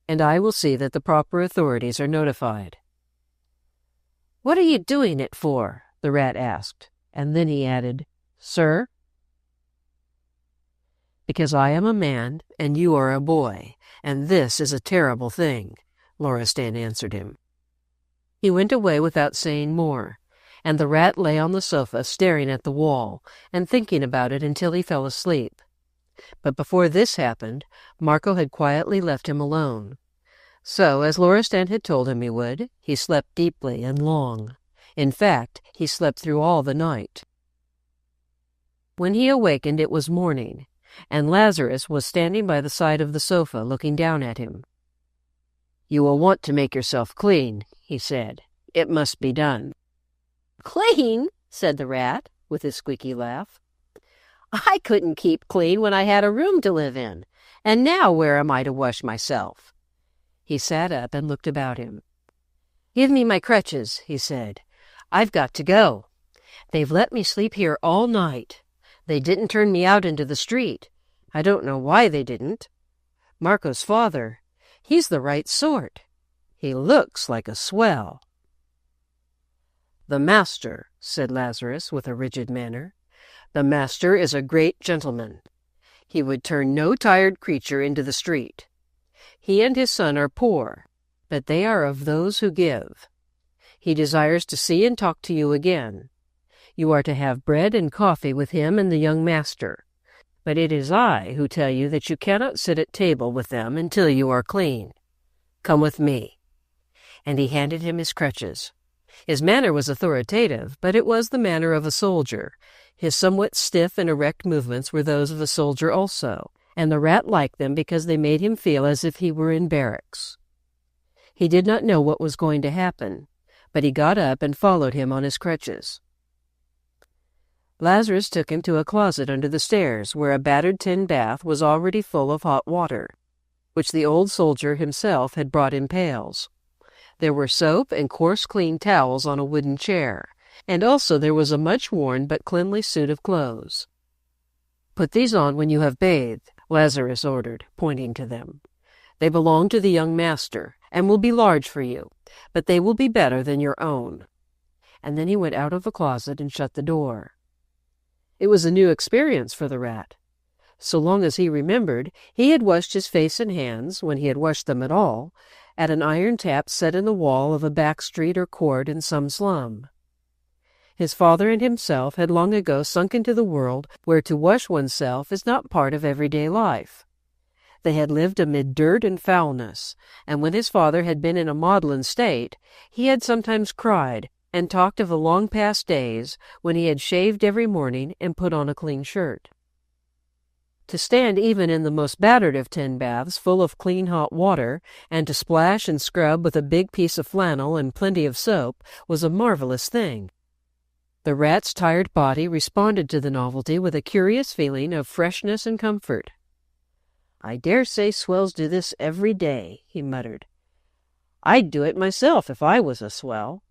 and I will see that the proper authorities are notified." "What are you doing it for?" the rat asked, and then he added, "Sir?" "Because I am a man and you are a boy, and this is a terrible thing," Loristan answered him. He went away without saying more, and the rat lay on the sofa staring at the wall and thinking about it until he fell asleep. But before this happened, Marco had quietly left him alone. So, as Loristan had told him he would, he slept deeply and long. In fact, he slept through all the night. When he awakened, it was morning, and Lazarus was standing by the side of the sofa looking down at him. "You will want to make yourself clean," he said. "It must be done." "Clean?" said the rat, with his squeaky laugh. "I couldn't keep clean when I had a room to live in, and now where am I to wash myself?" He sat up and looked about him. "Give me my crutches," he said. "I've got to go. They've let me sleep here all night. They didn't turn me out into the street. I don't know why they didn't. Marco's father, he's the right sort. He looks like a swell." "The master," said Lazarus with a rigid manner, "the master is a great gentleman. He would turn no tired creature into the street. He and his son are poor, but they are of those who give. He desires to see and talk to you again. You are to have bread and coffee with him and the young master. But it is I who tell you that you cannot sit at table with them until you are clean. Come with me." And he handed him his crutches. His manner was authoritative, but it was the manner of a soldier. His somewhat stiff and erect movements were those of a soldier also, and the rat liked them because they made him feel as if he were in barracks. He did not know what was going to happen, but he got up and followed him on his crutches. Lazarus took him to a closet under the stairs, where a battered tin bath was already full of hot water, which the old soldier himself had brought in pails. There were soap and coarse clean towels on a wooden chair, and also there was a much-worn but cleanly suit of clothes. "Put these on when you have bathed," Lazarus ordered, pointing to them. "They belong to the young master, and will be large for you, but they will be better than your own." And then he went out of the closet and shut the door. It was a new experience for the rat. So long as he remembered, he had washed his face and hands, when he had washed them at all, at an iron tap set in the wall of a back street or court in some slum. His father and himself had long ago sunk into the world where to wash oneself is not part of everyday life. They had lived amid dirt and foulness, and when his father had been in a maudlin state, he had sometimes cried and talked of the long-past days when he had shaved every morning and put on a clean shirt. To stand even in the most battered of tin baths full of clean hot water, and to splash and scrub with a big piece of flannel and plenty of soap, was a marvelous thing. The rat's tired body responded to the novelty with a curious feeling of freshness and comfort. "I dare say swells do this every day," he muttered. "I'd do it myself if I was a swell.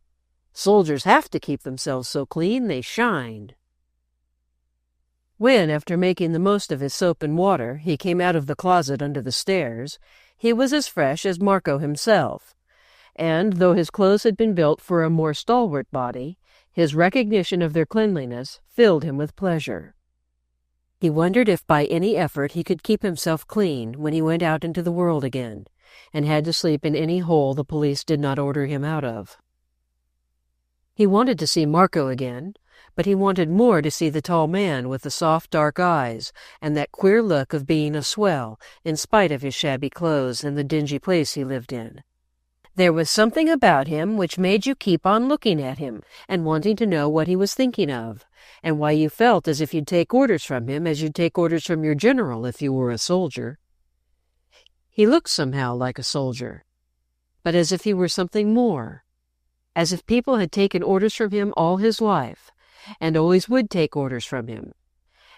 Soldiers have to keep themselves so clean they shine." When, after making the most of his soap and water, he came out of the closet under the stairs, he was as fresh as Marco himself, and, though his clothes had been built for a more stalwart body, his recognition of their cleanliness filled him with pleasure. He wondered if by any effort he could keep himself clean when he went out into the world again, and had to sleep in any hole the police did not order him out of. He wanted to see Marco again, but he wanted more to see the tall man with the soft dark eyes and that queer look of being a swell in spite of his shabby clothes and the dingy place he lived in. There was something about him which made you keep on looking at him and wanting to know what he was thinking of, and why you felt as if you'd take orders from him as you'd take orders from your general if you were a soldier. He looked somehow like a soldier, but as if he were something more, as if people had taken orders from him all his life, and always would take orders from him.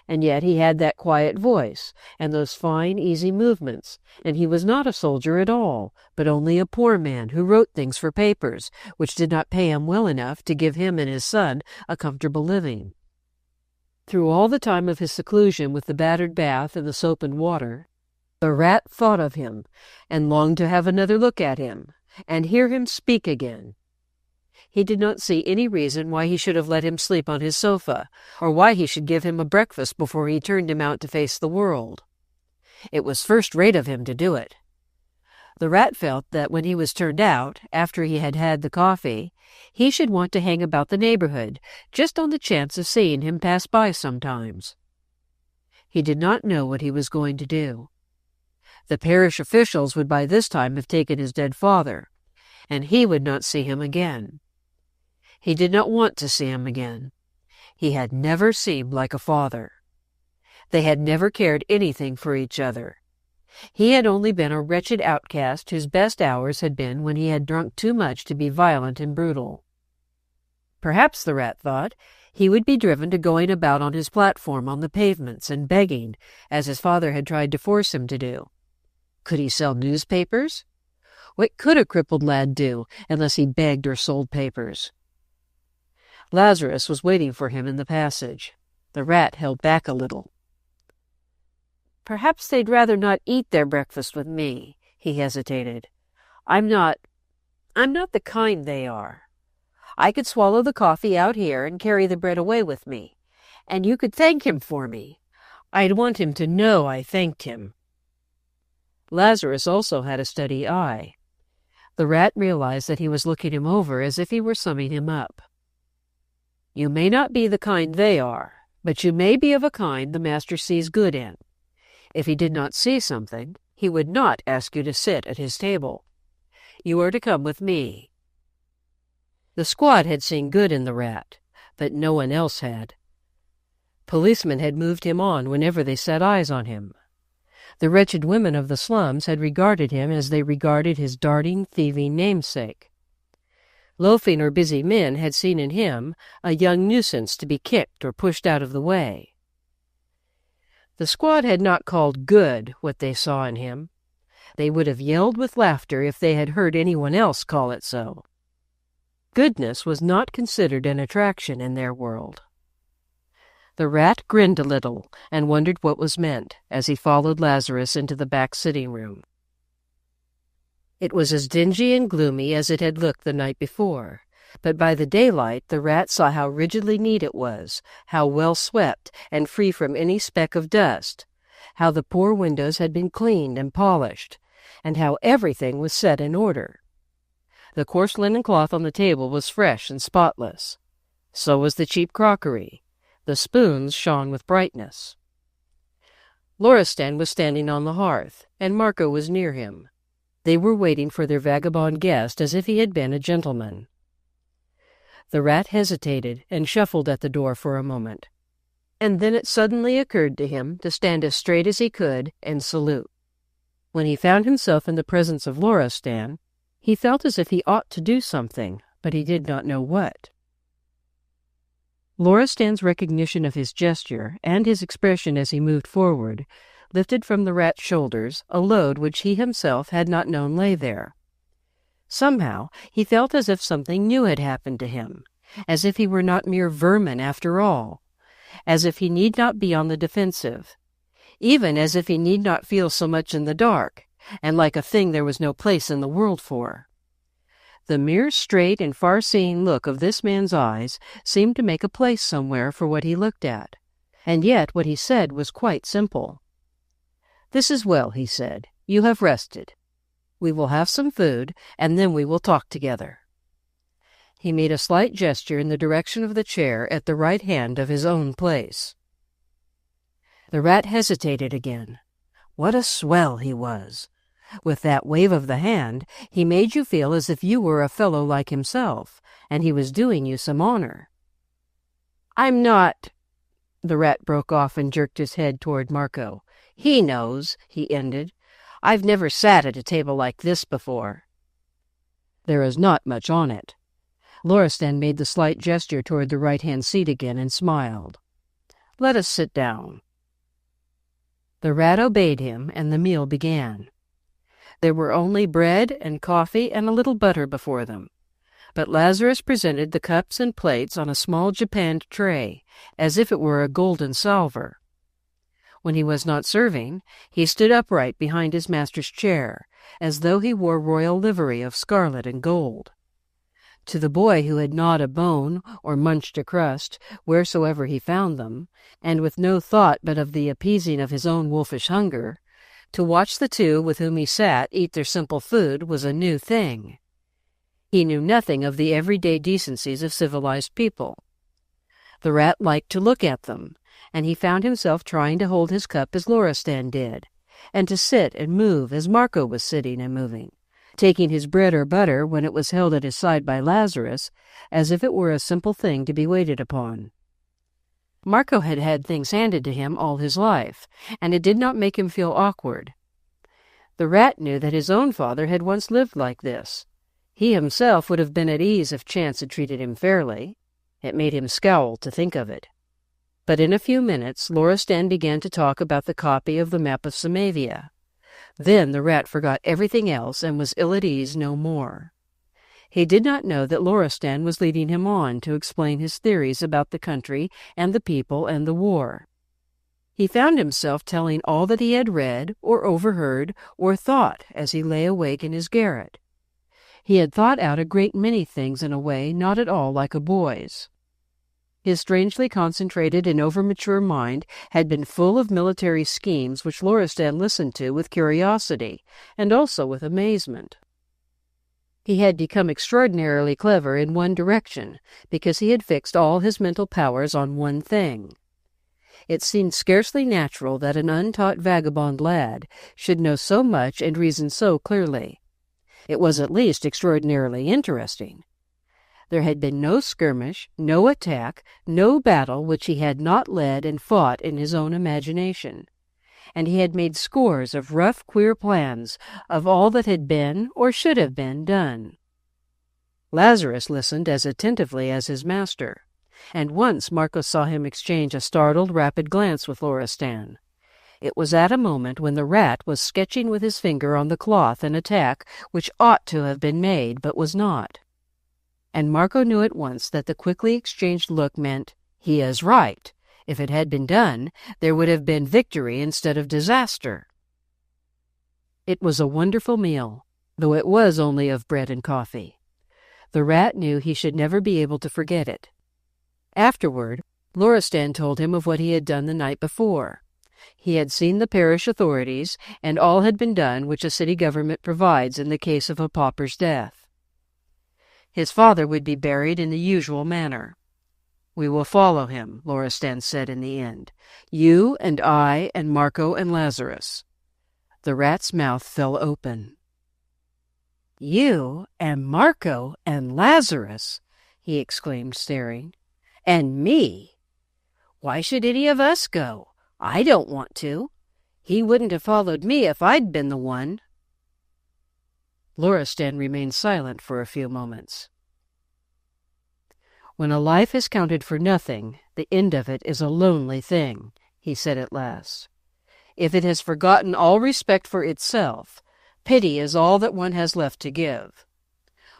And yet he had that quiet voice, and those fine, easy movements, and he was not a soldier at all, but only a poor man who wrote things for papers, which did not pay him well enough to give him and his son a comfortable living. Through all the time of his seclusion with the battered bath and the soap and water, the rat thought of him, and longed to have another look at him, and hear him speak again. He did not see any reason why he should have let him sleep on his sofa, or why he should give him a breakfast before he turned him out to face the world. It was first-rate of him to do it. The rat felt that when he was turned out, after he had had the coffee, he should want to hang about the neighborhood, just on the chance of seeing him pass by sometimes. He did not know what he was going to do. The parish officials would by this time have taken his dead father, and he would not see him again. He did not want to see him again. He had never seemed like a father. They had never cared anything for each other. He had only been a wretched outcast whose best hours had been when he had drunk too much to be violent and brutal. Perhaps, the rat thought, he would be driven to going about on his platform on the pavements and begging, as his father had tried to force him to do. Could he sell newspapers? What could a crippled lad do unless he begged or sold papers? Lazarus was waiting for him in the passage. The rat held back a little. "Perhaps they'd rather not eat their breakfast with me," he hesitated. I'm not the kind they are. I could swallow the coffee out here and carry the bread away with me, and you could thank him for me. I'd want him to know I thanked him." Lazarus also had a steady eye. The rat realized that he was looking him over as if he were summing him up. "You may not be the kind they are, but you may be of a kind the master sees good in. If he did not see something, he would not ask you to sit at his table. You are to come with me." The squad had seen good in the rat, but no one else had. Policemen had moved him on whenever they set eyes on him. The wretched women of the slums had regarded him as they regarded his darting, thieving namesake. Loafing or busy men had seen in him a young nuisance to be kicked or pushed out of the way. The squad had not called good what they saw in him. They would have yelled with laughter if they had heard anyone else call it so. Goodness was not considered an attraction in their world. The rat grinned a little and wondered what was meant as he followed Lazarus into the back sitting-room. It was as dingy and gloomy as it had looked the night before, but by the daylight the rat saw how rigidly neat it was, how well swept and free from any speck of dust, how the poor windows had been cleaned and polished, and how everything was set in order. The coarse linen cloth on the table was fresh and spotless. So was the cheap crockery. The spoons shone with brightness. Loristan was standing on the hearth, and Marco was near him. They were waiting for their vagabond guest as if he had been a gentleman. The rat hesitated and shuffled at the door for a moment, and then it suddenly occurred to him to stand as straight as he could and salute. When he found himself in the presence of Loristan, he felt as if he ought to do something, but he did not know what. Loristan's recognition of his gesture and his expression as he moved forward lifted from the rat's shoulders a load which he himself had not known lay there. Somehow he felt as if something new had happened to him, as if he were not mere vermin after all, as if he need not be on the defensive, even as if he need not feel so much in the dark, and like a thing there was no place in the world for. The mere straight and far-seeing look of this man's eyes seemed to make a place somewhere for what he looked at, And yet what he said was quite simple. "This is well," he said. "You have rested. We will have some food, and then we will talk together." He made a slight gesture in the direction of the chair at the right hand of his own place. The rat hesitated again. What a swell he was! With that wave of the hand, he made you feel as if you were a fellow like himself, and he was doing you some honor. "I'm not—" The rat broke off and jerked his head toward Marco. "He knows," he ended. "I've never sat at a table like this before." "There is not much on it." Loristan made the slight gesture toward the right-hand seat again and smiled. "Let us sit down." The rat obeyed him, and the meal began. There were only bread and coffee and a little butter before them, but Lazarus presented the cups and plates on a small japanned tray, as if it were a golden salver. When he was not serving, he stood upright behind his master's chair, as though he wore royal livery of scarlet and gold. To the boy who had gnawed a bone or munched a crust, wheresoever he found them, and with no thought but of the appeasing of his own wolfish hunger, to watch the two with whom he sat eat their simple food was a new thing. He knew nothing of the everyday decencies of civilized people. The rat liked to look at them, and he found himself trying to hold his cup as Loristan did, and to sit and move as Marco was sitting and moving, taking his bread or butter when it was held at his side by Lazarus, as if it were a simple thing to be waited upon. Marco had had things handed to him all his life, and it did not make him feel awkward. The rat knew that his own father had once lived like this. He himself would have been at ease if chance had treated him fairly. It made him scowl to think of it. But in a few minutes Loristan began to talk about the copy of the map of Samavia. Then the rat forgot everything else and was ill at ease no more. He did not know that Loristan was leading him on to explain his theories about the country and the people and the war. He found himself telling all that he had read or overheard or thought as he lay awake in his garret. He had thought out a great many things in a way not at all like a boy's. His strangely concentrated and over-mature mind had been full of military schemes which Loristan listened to with curiosity and also with amazement. He had become extraordinarily clever in one direction because he had fixed all his mental powers on one thing. It seemed scarcely natural that an untaught vagabond lad should know so much and reason so clearly. It was at least extraordinarily interesting. There had been no skirmish, no attack, no battle which he had not led and fought in his own imagination, and he had made scores of rough, queer plans of all that had been or should have been done. Lazarus listened as attentively as his master, and once Marco saw him exchange a startled, rapid glance with Loristan. It was at a moment when the rat was sketching with his finger on the cloth an attack which ought to have been made but was not. And Marco knew at once that the quickly exchanged look meant, "He is right. If it had been done, there would have been victory instead of disaster." It was a wonderful meal, though it was only of bread and coffee. The rat knew he should never be able to forget it. Afterward, Loristan told him of what he had done the night before. He had seen the parish authorities, and all had been done which a city government provides in the case of a pauper's death. His father would be buried in the usual manner. "We will follow him," Loristan said in the end. "You and I and Marco and Lazarus." The rat's mouth fell open. "You and Marco and Lazarus!" he exclaimed, staring. "And me! Why should any of us go? I don't want to. He wouldn't have followed me if I'd been the one." Loristan remained silent for a few moments. "When a life has counted for nothing, the end of it is a lonely thing," he said at last. "If it has forgotten all respect for itself, pity is all that one has left to give.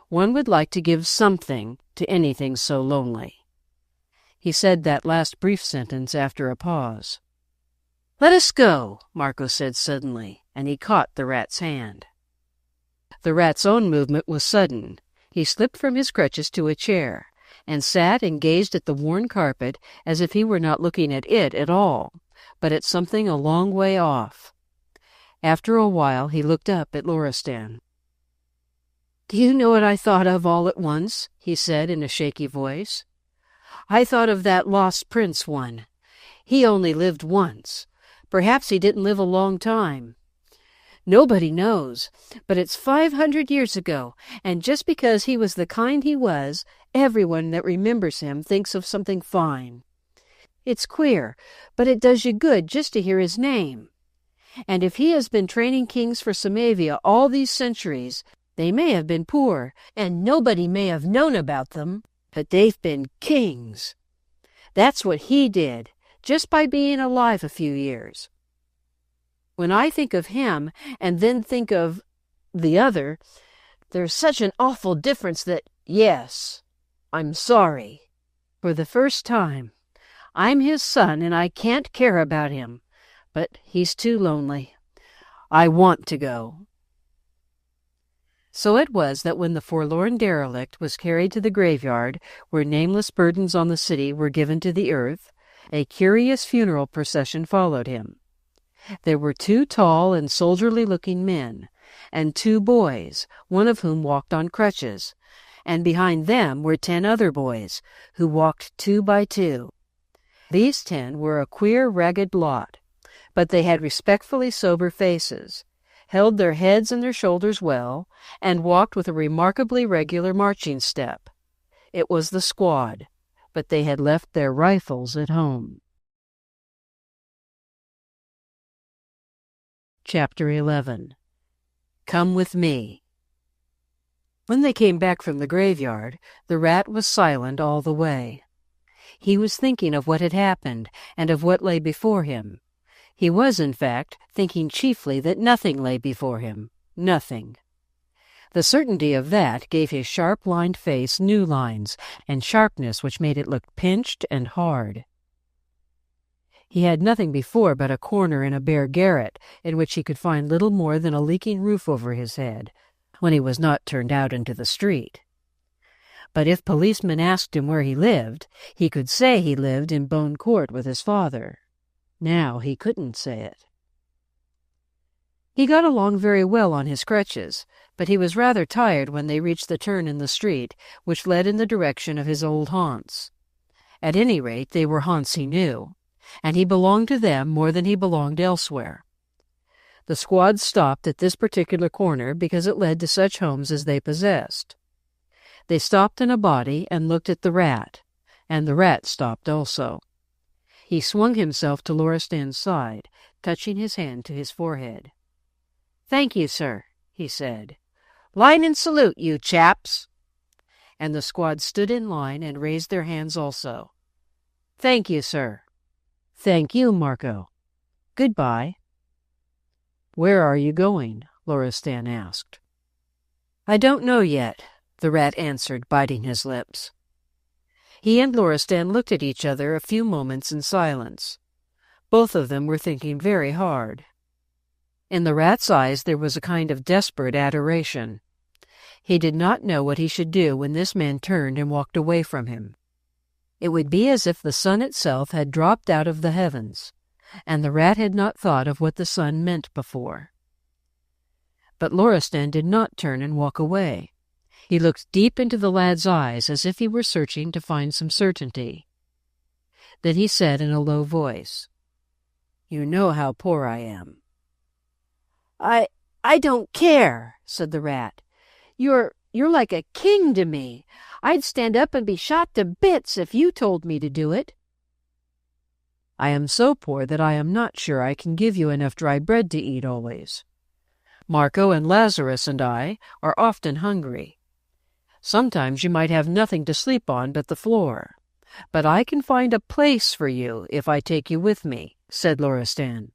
One would like to give something to anything so lonely." He said that last brief sentence after a pause. "Let us go," Marco said suddenly, and he caught the rat's hand. The rat's own movement was sudden. He slipped from his crutches to a chair, and sat and gazed at the worn carpet as if he were not looking at it at all, but at something a long way off. After a while he looked up at Loristan. "Do you know what I thought of all at once?" he said in a shaky voice. "I thought of that lost prince one. He only lived once. Perhaps he didn't live a long time. Nobody knows, but it's 500 years ago, and just because he was the kind he was, everyone that remembers him thinks of something fine. It's queer, but it does you good just to hear his name. And if he has been training kings for Samavia all these centuries, they may have been poor, and nobody may have known about them, but they've been kings. That's what he did, just by being alive a few years. When I think of him and then think of the other, there's such an awful difference that, yes, I'm sorry. For the first time, I'm his son and I can't care about him, but he's too lonely. I want to go." So it was that when the forlorn derelict was carried to the graveyard, where nameless burdens on the city were given to the earth, a curious funeral procession followed him. There were 2 tall and soldierly-looking men, and 2 boys, one of whom walked on crutches, and behind them were 10 other boys, who walked 2 by 2. These 10 were a queer, ragged lot, but they had respectfully sober faces, held their heads and their shoulders well, and walked with a remarkably regular marching step. It was the squad, but they had left their rifles at home. Chapter 11. Come with me. When they came back from the graveyard, the rat was silent all the way. He was thinking of what had happened, and of what lay before him. He was, in fact, thinking chiefly that nothing lay before him. Nothing. The certainty of that gave his sharp-lined face new lines, and sharpness which made it look pinched and hard. He had nothing before but a corner in a bare garret, in which he could find little more than a leaking roof over his head, when he was not turned out into the street. But if policemen asked him where he lived, he could say he lived in Bone Court with his father. Now he couldn't say it. He got along very well on his crutches, but he was rather tired when they reached the turn in the street which led in the direction of his old haunts. At any rate, they were haunts he knew, and he belonged to them more than he belonged elsewhere. The squad stopped at this particular corner because it led to such homes as they possessed. They stopped in a body and looked at the rat, and the rat stopped also. He swung himself to Loristan's side, touching his hand to his forehead. "Thank you, sir," he said. "Line and salute, you chaps." And the squad stood in line and raised their hands also. "Thank you, sir." "Thank you, Marco. Goodbye." "Where are you going?" Loristan asked. "I don't know yet," the rat answered, biting his lips. He and Loristan looked at each other a few moments in silence. Both of them were thinking very hard. In the rat's eyes there was a kind of desperate adoration. He did not know what he should do when this man turned and walked away from him. It would be as if the sun itself had dropped out of the heavens, and the rat had not thought of what the sun meant before. But Loristan did not turn and walk away. He looked deep into the lad's eyes as if he were searching to find some certainty. Then he said in a low voice, "You know how poor I am." I don't care," said the rat. You're like a king to me. I'd stand up and be shot to bits if you told me to do it." "I am so poor that I am not sure I can give you enough dry bread to eat always. Marco and Lazarus and I are often hungry. Sometimes you might have nothing to sleep on but the floor. But I can find a place for you if I take you with me," said Loristan.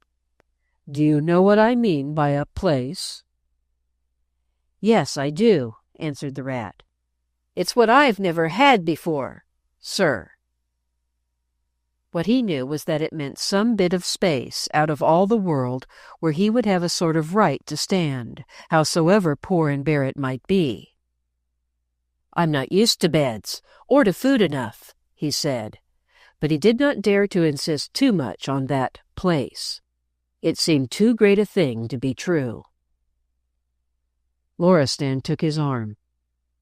"Do you know what I mean by a place?" "Yes, I do," answered the rat. "It's what I've never had before, sir." What he knew was that it meant some bit of space out of all the world where he would have a sort of right to stand, howsoever poor and bare it might be. "I'm not used to beds, or to food enough," he said, but he did not dare to insist too much on that place. It seemed too great a thing to be true. Loristan took his arm.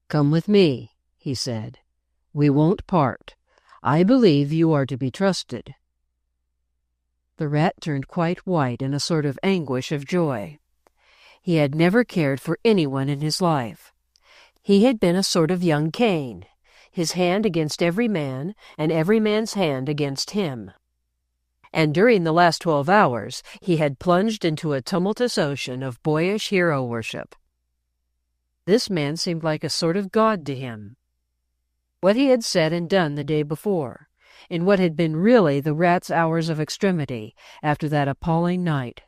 "Come with me," he said. "We won't part. I believe you are to be trusted." The rat turned quite white in a sort of anguish of joy. He had never cared for anyone in his life. He had been a sort of young Cain, his hand against every man, and every man's hand against him. And during the last 12 hours he had plunged into a tumultuous ocean of boyish hero worship. This man seemed like a sort of god to him. What he had said and done the day before, in what had been really the rat's hours of extremity after that appalling night,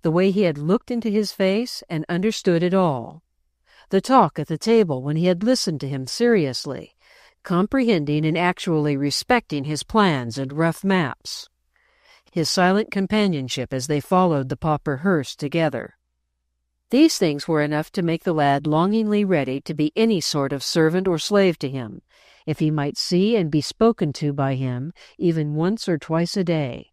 the way he had looked into his face and understood it all, the talk at the table when he had listened to him seriously, comprehending and actually respecting his plans and rough maps, his silent companionship as they followed the pauper hearse together. These things were enough to make the lad longingly ready to be any sort of servant or slave to him, if he might see and be spoken to by him even once or twice a day.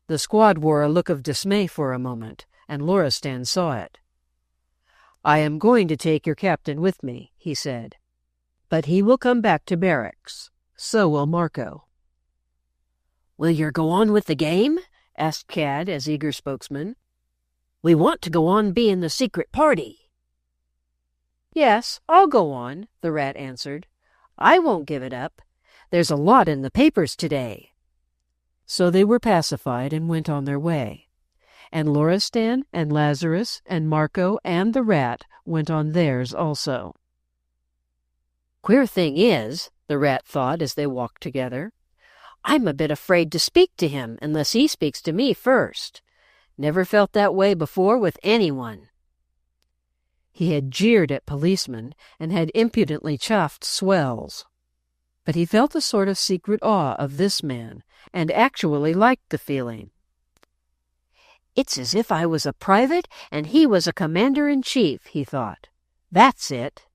The squad wore a look of dismay for a moment, and Loristan saw it. "I am going to take your captain with me," he said, "but he will come back to barracks. So will Marco." "Will yer go on with the game?" asked Cad as eager spokesman. "We want to go on being the secret party." "Yes, I'll go on," the rat answered. "I won't give it up. There's a lot in the papers today." So they were pacified and went on their way, and Loristan and Lazarus and Marco and the rat went on theirs also. "Queer thing is," the rat thought as they walked together, "I'm a bit afraid to speak to him unless he speaks to me first. Never felt that way before with anyone." He had jeered at policemen and had impudently chaffed swells. But he felt a sort of secret awe of this man, and actually liked the feeling. "It's as if I was a private and he was a commander-in-chief," he thought. "That's it."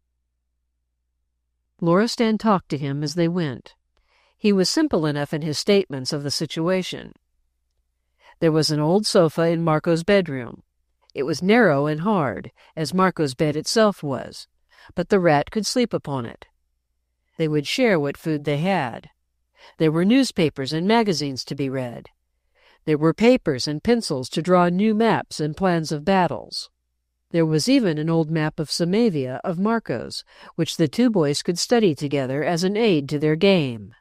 Loristan talked to him as they went. He was simple enough in his statements of the situation. There was an old sofa in Marco's bedroom. It was narrow and hard, as Marco's bed itself was, but the rat could sleep upon it. They would share what food they had. There were newspapers and magazines to be read. There were papers and pencils to draw new maps and plans of battles. There was even an old map of Samavia of Marco's, which the two boys could study together as an aid to their game.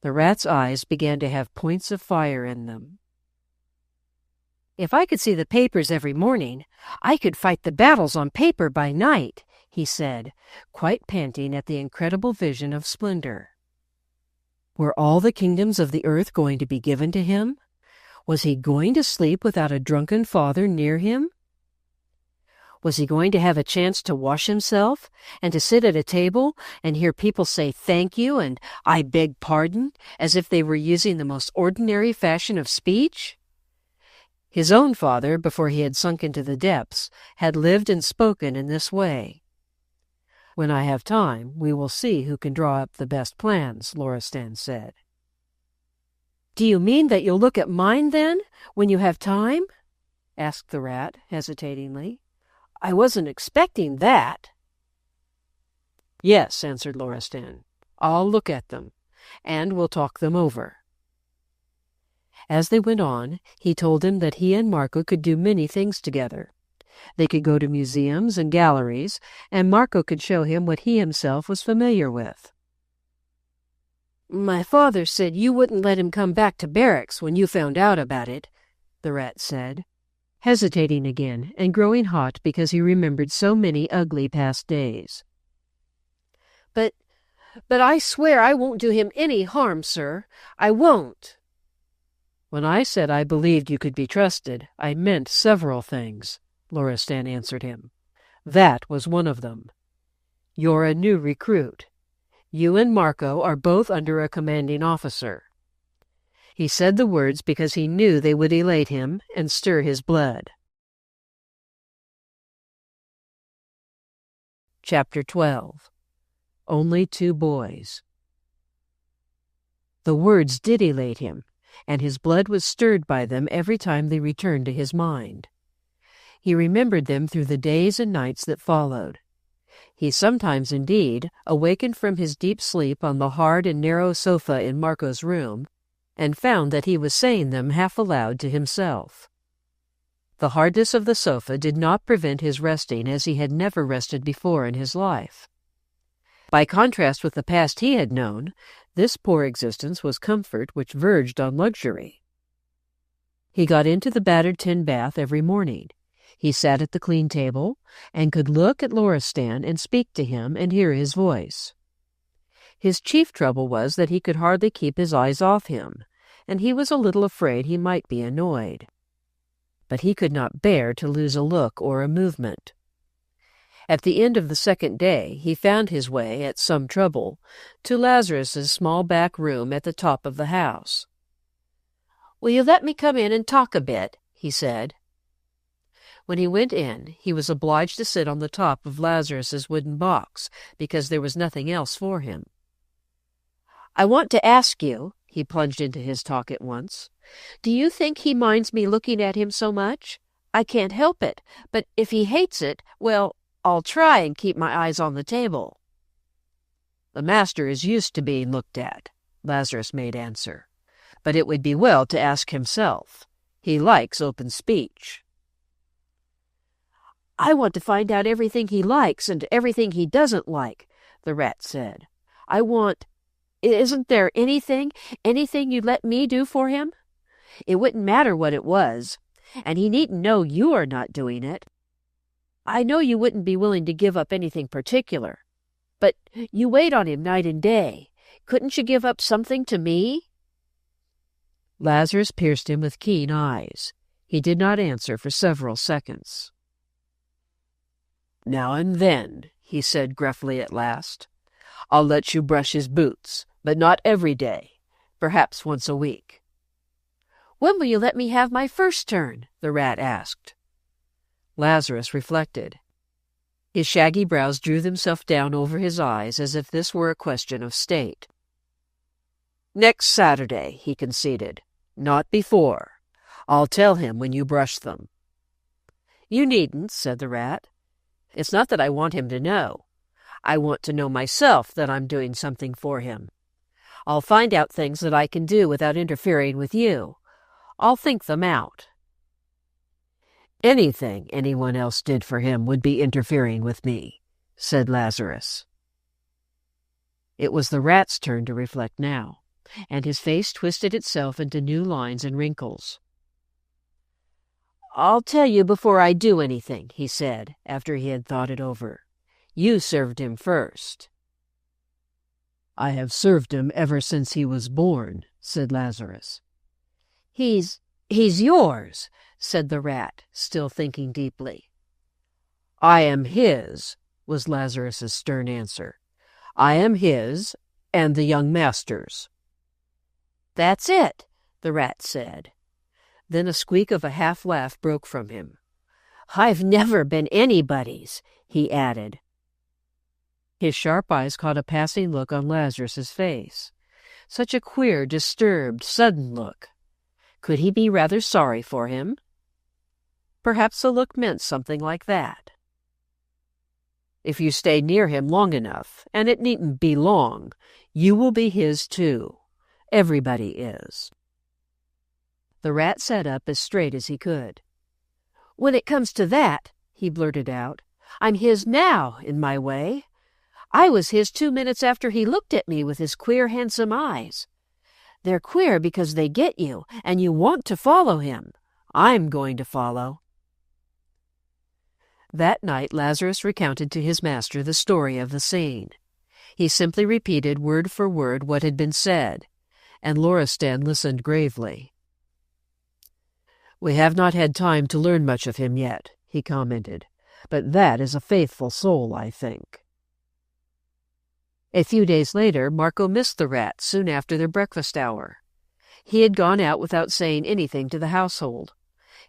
The rat's eyes began to have points of fire in them. "If I could see the papers every morning, I could fight the battles on paper by night," he said, quite panting at the incredible vision of splendor. Were all the kingdoms of the earth going to be given to him? Was he going to sleep without a drunken father near him? Was he going to have a chance to wash himself, and to sit at a table and hear people say thank you and I beg pardon, as if they were using the most ordinary fashion of speech? His own father, before he had sunk into the depths, had lived and spoken in this way. "When I have time, we will see who can draw up the best plans," Loristan said. "Do you mean that you'll look at mine, then, when you have time?" asked the rat, hesitatingly. "I wasn't expecting that." "Yes," answered Loristan. "I'll look at them, and we'll talk them over." As they went on, he told him that he and Marco could do many things together. They could go to museums and galleries, and Marco could show him what he himself was familiar with. "My father said you wouldn't let him come back to barracks when you found out about it," the rat said, hesitating again and growing hot because he remembered so many ugly past days. But I swear I won't do him any harm, sir. I won't." "When I said I believed you could be trusted, I meant several things," Loristan answered him. "That was one of them. You're a new recruit. You and Marco are both under a commanding officer." He said the words because he knew they would elate him and stir his blood. Chapter 12. Only Two Boys. The words did elate him, and his blood was stirred by them every time they returned to his mind. He remembered them through the days and nights that followed. He sometimes, indeed, awakened from his deep sleep on the hard and narrow sofa in Marco's room, and found that he was saying them half aloud to himself. The hardness of the sofa did not prevent his resting as he had never rested before in his life. By contrast with the past he had known, this poor existence was comfort which verged on luxury. He got into the battered tin bath every morning. He sat at the clean table, and could look at Loristan and speak to him and hear his voice. His chief trouble was that he could hardly keep his eyes off him, and he was a little afraid he might be annoyed. But he could not bear to lose a look or a movement. At the end of the second day he found his way, at some trouble, to Lazarus's small back room at the top of the house. "Will you let me come in and talk a bit?" he said. When he went in, he was obliged to sit on the top of Lazarus's wooden box, because there was nothing else for him. "I want to ask you," he plunged into his talk at once, "do you think he minds me looking at him so much? I can't help it, but if he hates it, well, I'll try and keep my eyes on the table." "The master is used to being looked at," Lazarus made answer, "but it would be well to ask himself. He likes open speech." "I want to find out everything he likes and everything he doesn't like," the rat said. Isn't there anything you'd let me do for him? It wouldn't matter what it was, and he needn't know you are not doing it. I know you wouldn't be willing to give up anything particular, but you wait on him night and day. Couldn't you give up something to me?" Lazarus pierced him with keen eyes. He did not answer for several seconds. "Now and then," he said gruffly at last. "I'll let you brush his boots, but not every day, perhaps once a week." "When will you let me have my first turn?" the rat asked. Lazarus reflected. His shaggy brows drew themselves down over his eyes as if this were a question of state. "Next Saturday," he conceded. "Not before. I'll tell him when you brush them." "You needn't," said the rat. "It's not that I want him to know. I want to know myself that I'm doing something for him. I'll find out things that I can do without interfering with you. I'll think them out." "Anything anyone else did for him would be interfering with me," said Lazarus. It was the rat's turn to reflect now, and his face twisted itself into new lines and wrinkles. "I'll tell you before I do anything," he said, after he had thought it over. "You served him first." "I have served him ever since he was born," said Lazarus. He's yours," said the rat, still thinking deeply. "I am his," was Lazarus's stern answer. "I am his and the young master's." "That's it," the rat said. Then a squeak of a half-laugh broke from him. "I've never been anybody's," he added. His sharp eyes caught a passing look on Lazarus's face. Such a queer, disturbed, sudden look. Could he be rather sorry for him? Perhaps the look meant something like that. "If you stay near him long enough, and it needn't be long, you will be his too. Everybody is." The rat sat up as straight as he could. "When it comes to that," he blurted out, "I'm his now, in my way. I was his 2 minutes after he looked at me with his queer, handsome eyes. They're queer because they get you, and you want to follow him. I'm going to follow." That night Lazarus recounted to his master the story of the scene. He simply repeated word for word what had been said, and Loristan listened gravely. "We have not had time to learn much of him yet," he commented, "but that is a faithful soul, I think." A few days later, Marco missed the rat soon after their breakfast hour. He had gone out without saying anything to the household.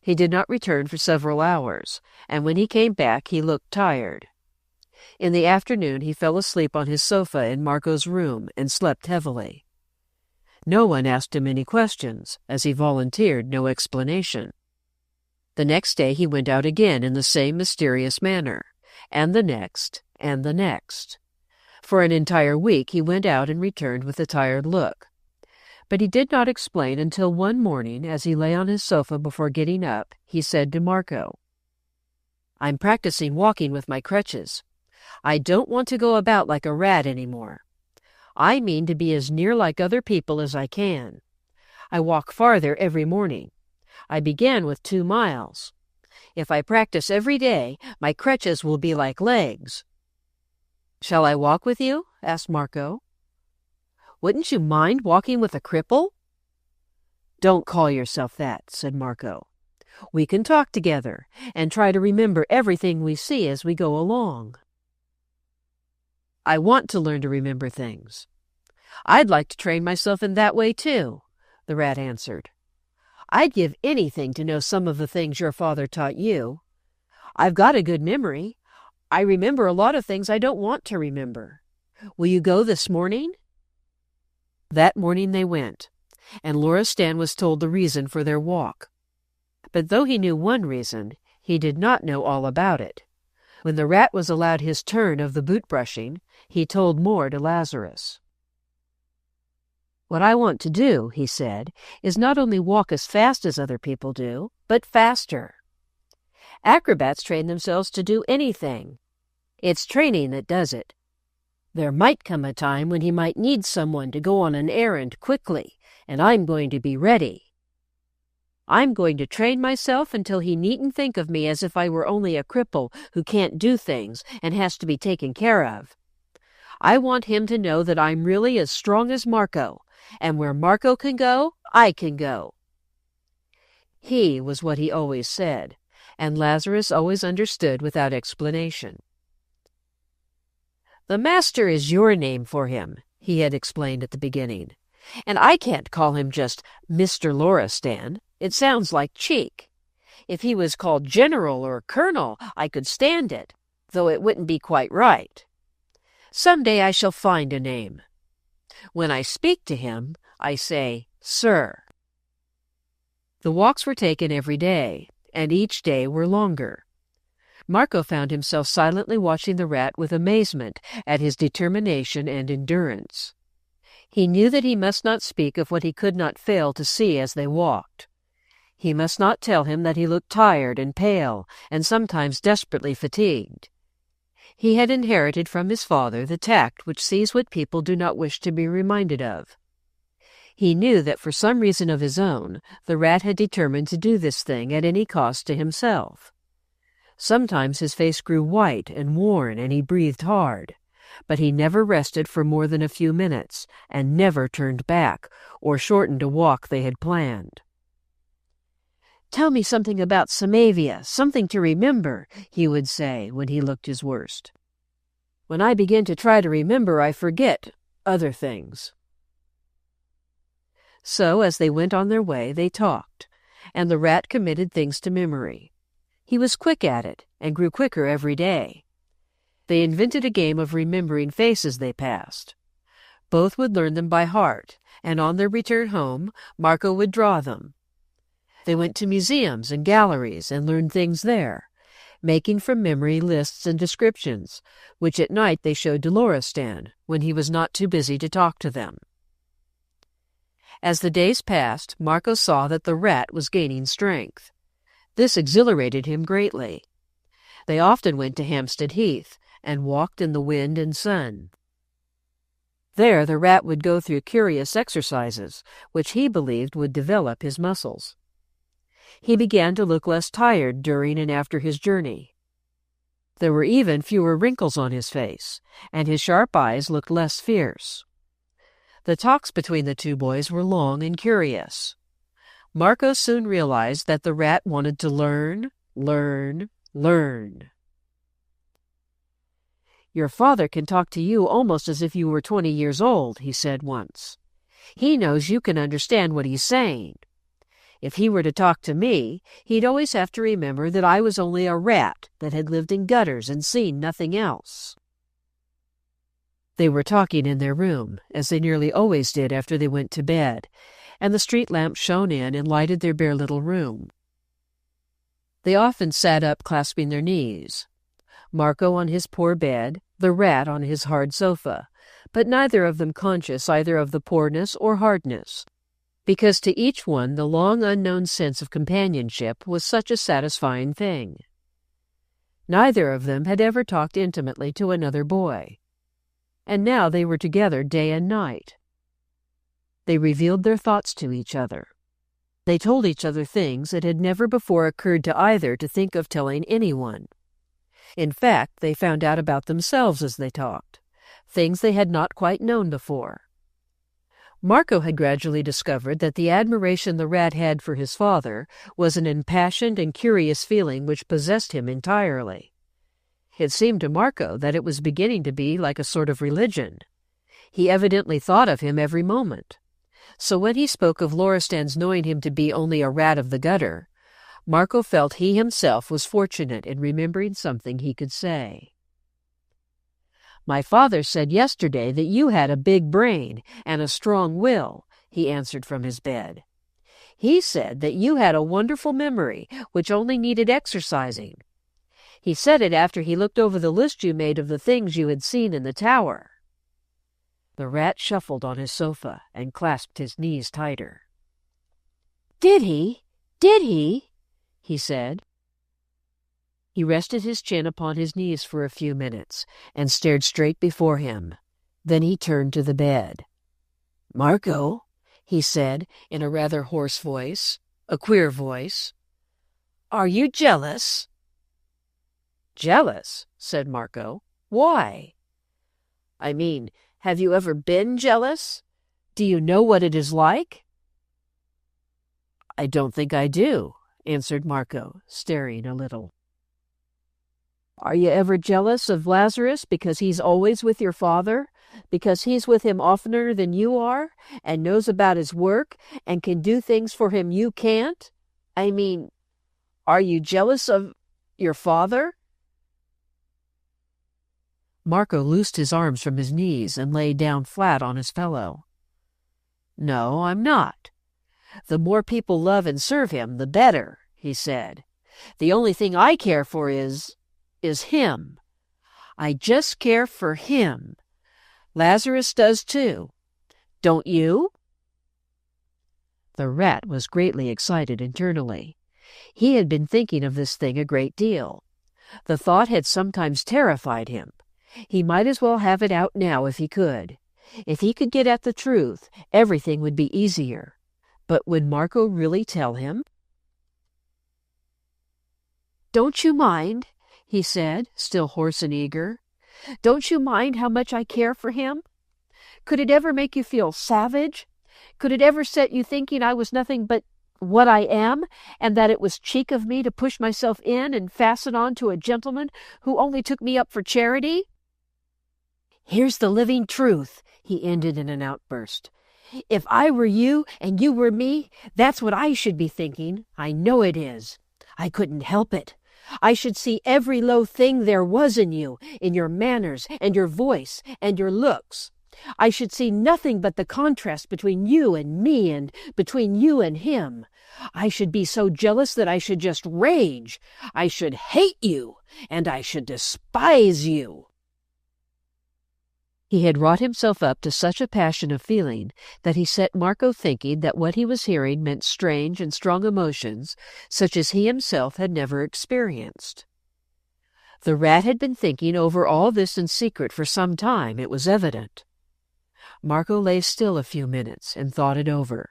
He did not return for several hours, and when he came back he looked tired. In the afternoon he fell asleep on his sofa in Marco's room and slept heavily. No one asked him any questions, as he volunteered no explanation. The next day he went out again in the same mysterious manner, and the next, and the next. For an entire week he went out and returned with a tired look. But he did not explain until one morning, as he lay on his sofa before getting up, he said to Marco, "I'm practicing walking with my crutches. I don't want to go about like a rat any more. I mean to be as near like other people as I can. I walk farther every morning. I began with 2 miles. If I practice every day, my crutches will be like legs." "Shall I walk with you?" asked Marco. "Wouldn't you mind walking with a cripple?" "Don't call yourself that," said Marco. "We can talk together and try to remember everything we see as we go along." "I want to learn to remember things. I'd like to train myself in that way, too," the rat answered. "I'd give anything to know some of the things your father taught you. I've got a good memory. I remember a lot of things I don't want to remember. Will you go this morning?" That morning they went, and Loristan was told the reason for their walk. But though he knew one reason, he did not know all about it. When the rat was allowed his turn of the boot-brushing, he told more to Lazarus. "What I want to do," he said, "is not only walk as fast as other people do, but faster. Acrobats train themselves to do anything. It's training that does it. There might come a time when he might need someone to go on an errand quickly, and I'm going to be ready. I'm going to train myself until he needn't think of me as if I were only a cripple who can't do things and has to be taken care of. I want him to know that I'm really as strong as Marco, and where Marco can go, I can go." "He" was what he always said, and Lazarus always understood without explanation. "The master is your name for him," he had explained at the beginning, "and I can't call him just Mr. Loristan. It sounds like cheek. If he was called General or Colonel, I could stand it, though it wouldn't be quite right. Some day I shall find a name. When I speak to him, I say, 'Sir.'" The walks were taken every day, and each day were longer. Marco found himself silently watching the rat with amazement at his determination and endurance. He knew that he must not speak of what he could not fail to see as they walked. He must not tell him that he looked tired and pale and sometimes desperately fatigued. He had inherited from his father the tact which sees what people do not wish to be reminded of. He knew that for some reason of his own, the rat had determined to do this thing at any cost to himself. Sometimes his face grew white and worn and he breathed hard, but he never rested for more than a few minutes and never turned back or shortened a walk they had planned. "Tell me something about Samavia, something to remember," he would say when he looked his worst. "When I begin to try to remember, I forget other things." So, as they went on their way, they talked, and the rat committed things to memory. He was quick at it, and grew quicker every day. They invented a game of remembering faces they passed. Both would learn them by heart, and on their return home, Marco would draw them. They went to museums and galleries and learned things there, making from memory lists and descriptions, which at night they showed to Loristan, when he was not too busy to talk to them. As the days passed, Marco saw that the rat was gaining strength. This exhilarated him greatly. They often went to Hampstead Heath and walked in the wind and sun. There the rat would go through curious exercises, which he believed would develop his muscles. He began to look less tired during and after his journey. There were even fewer wrinkles on his face, and his sharp eyes looked less fierce. The talks between the two boys were long and curious. Marco soon realized that the rat wanted to learn. "Your father can talk to you almost as if you were 20 years old," he said once. "He knows you can understand what he's saying. If he were to talk to me, he'd always have to remember that I was only a rat that had lived in gutters and seen nothing else." They were talking in their room, as they nearly always did after they went to bed, and the street lamp shone in and lighted their bare little room. They often sat up clasping their knees, Marco on his poor bed, the rat on his hard sofa, but neither of them conscious either of the poorness or hardness, because to each one the long unknown sense of companionship was such a satisfying thing. Neither of them had ever talked intimately to another boy, and now they were together day and night. They revealed their thoughts to each other. They told each other things it had never before occurred to either to think of telling anyone. In fact, they found out about themselves as they talked, things they had not quite known before. Marco had gradually discovered that the admiration the rat had for his father was an impassioned and curious feeling which possessed him entirely. It seemed to Marco that it was beginning to be like a sort of religion. He evidently thought of him every moment. So when he spoke of Loristan's knowing him to be only a rat of the gutter, Marco felt he himself was fortunate in remembering something he could say. "My father said yesterday that you had a big brain and a strong will," he answered from his bed. "He said that you had a wonderful memory which only needed exercising. He said it after he looked over the list you made of the things you had seen in the tower." The rat shuffled on his sofa and clasped his knees tighter. "Did he? Did he?" he said. He rested his chin upon his knees for a few minutes and stared straight before him. Then he turned to the bed. "Marco," he said in a rather hoarse voice, a queer voice, "are you jealous?" "Jealous?" said Marco. "Why?" "I mean, have you ever been jealous? Do you know what it is like?" "I don't think I do," answered Marco, staring a little. "Are you ever jealous of Lazarus because he's always with your father, because he's with him oftener than you are, and knows about his work, and can do things for him you can't? I mean, are you jealous of your father?" Marco loosed his arms from his knees and lay down flat on his pillow. "No, I'm not. The more people love and serve him, the better," he said. "The only thing I care for is him. I just care for him. Lazarus does too. Don't you?" The rat was greatly excited internally. He had been thinking of this thing a great deal. The thought had sometimes terrified him. He might as well have it out now if he could. If he could get at the truth, everything would be easier. But would Marco really tell him? "Don't you mind?" he said, still hoarse and eager. "Don't you mind how much I care for him? Could it ever make you feel savage? Could it ever set you thinking I was nothing but what I am, and that it was cheek of me to push myself in and fasten on to a gentleman who only took me up for charity? Here's the living truth," he ended in an outburst. "If I were you and you were me, that's what I should be thinking. I know it is. I couldn't help it. I should see every low thing there was in you, in your manners and your voice and your looks. I should see nothing but the contrast between you and me and between you and him. I should be so jealous that I should just rage. I should hate you, and I should despise you." He had wrought himself up to such a passion of feeling that he set Marco thinking that what he was hearing meant strange and strong emotions such as he himself had never experienced. The rat had been thinking over all this in secret for some time, it was evident. Marco lay still a few minutes and thought it over.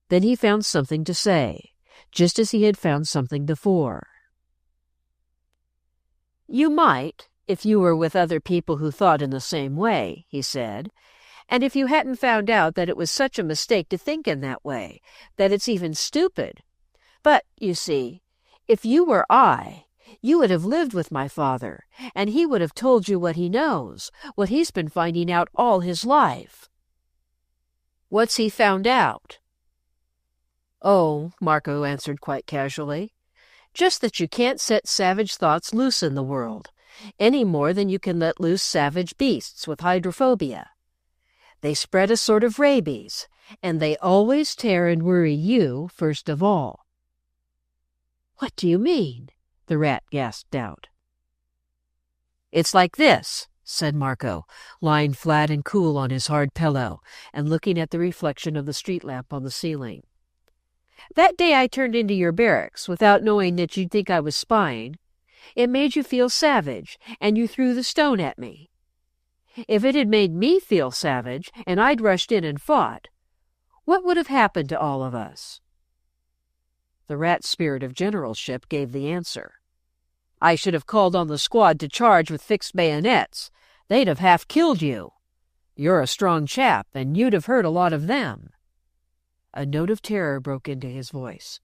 Then he found something to say, just as he had found something before. "You might, if you were with other people who thought in the same way," he said, "and if you hadn't found out that it was such a mistake to think in that way, that it's even stupid. But, you see, if you were I, you would have lived with my father, and he would have told you what he knows, what he's been finding out all his life." "What's he found out?" "Oh," Marco answered quite casually, "just that you can't set savage thoughts loose in the world, any more than you can let loose savage beasts with hydrophobia. They spread a sort of rabies, and they always tear and worry you first of all." "What do you mean?" the rat gasped out. "It's like this," said Marco, lying flat and cool on his hard pillow and looking at the reflection of the street lamp on the ceiling. "That day I turned into your barracks without knowing that you'd think I was spying. It made you feel savage, and you threw the stone at me. If it had made me feel savage, and I'd rushed in and fought, what would have happened to all of us?" The rat's spirit of generalship gave the answer. "I should have called on the squad to charge with fixed bayonets. They'd have half killed you. You're a strong chap, and you'd have hurt a lot of them." A note of terror broke into his voice.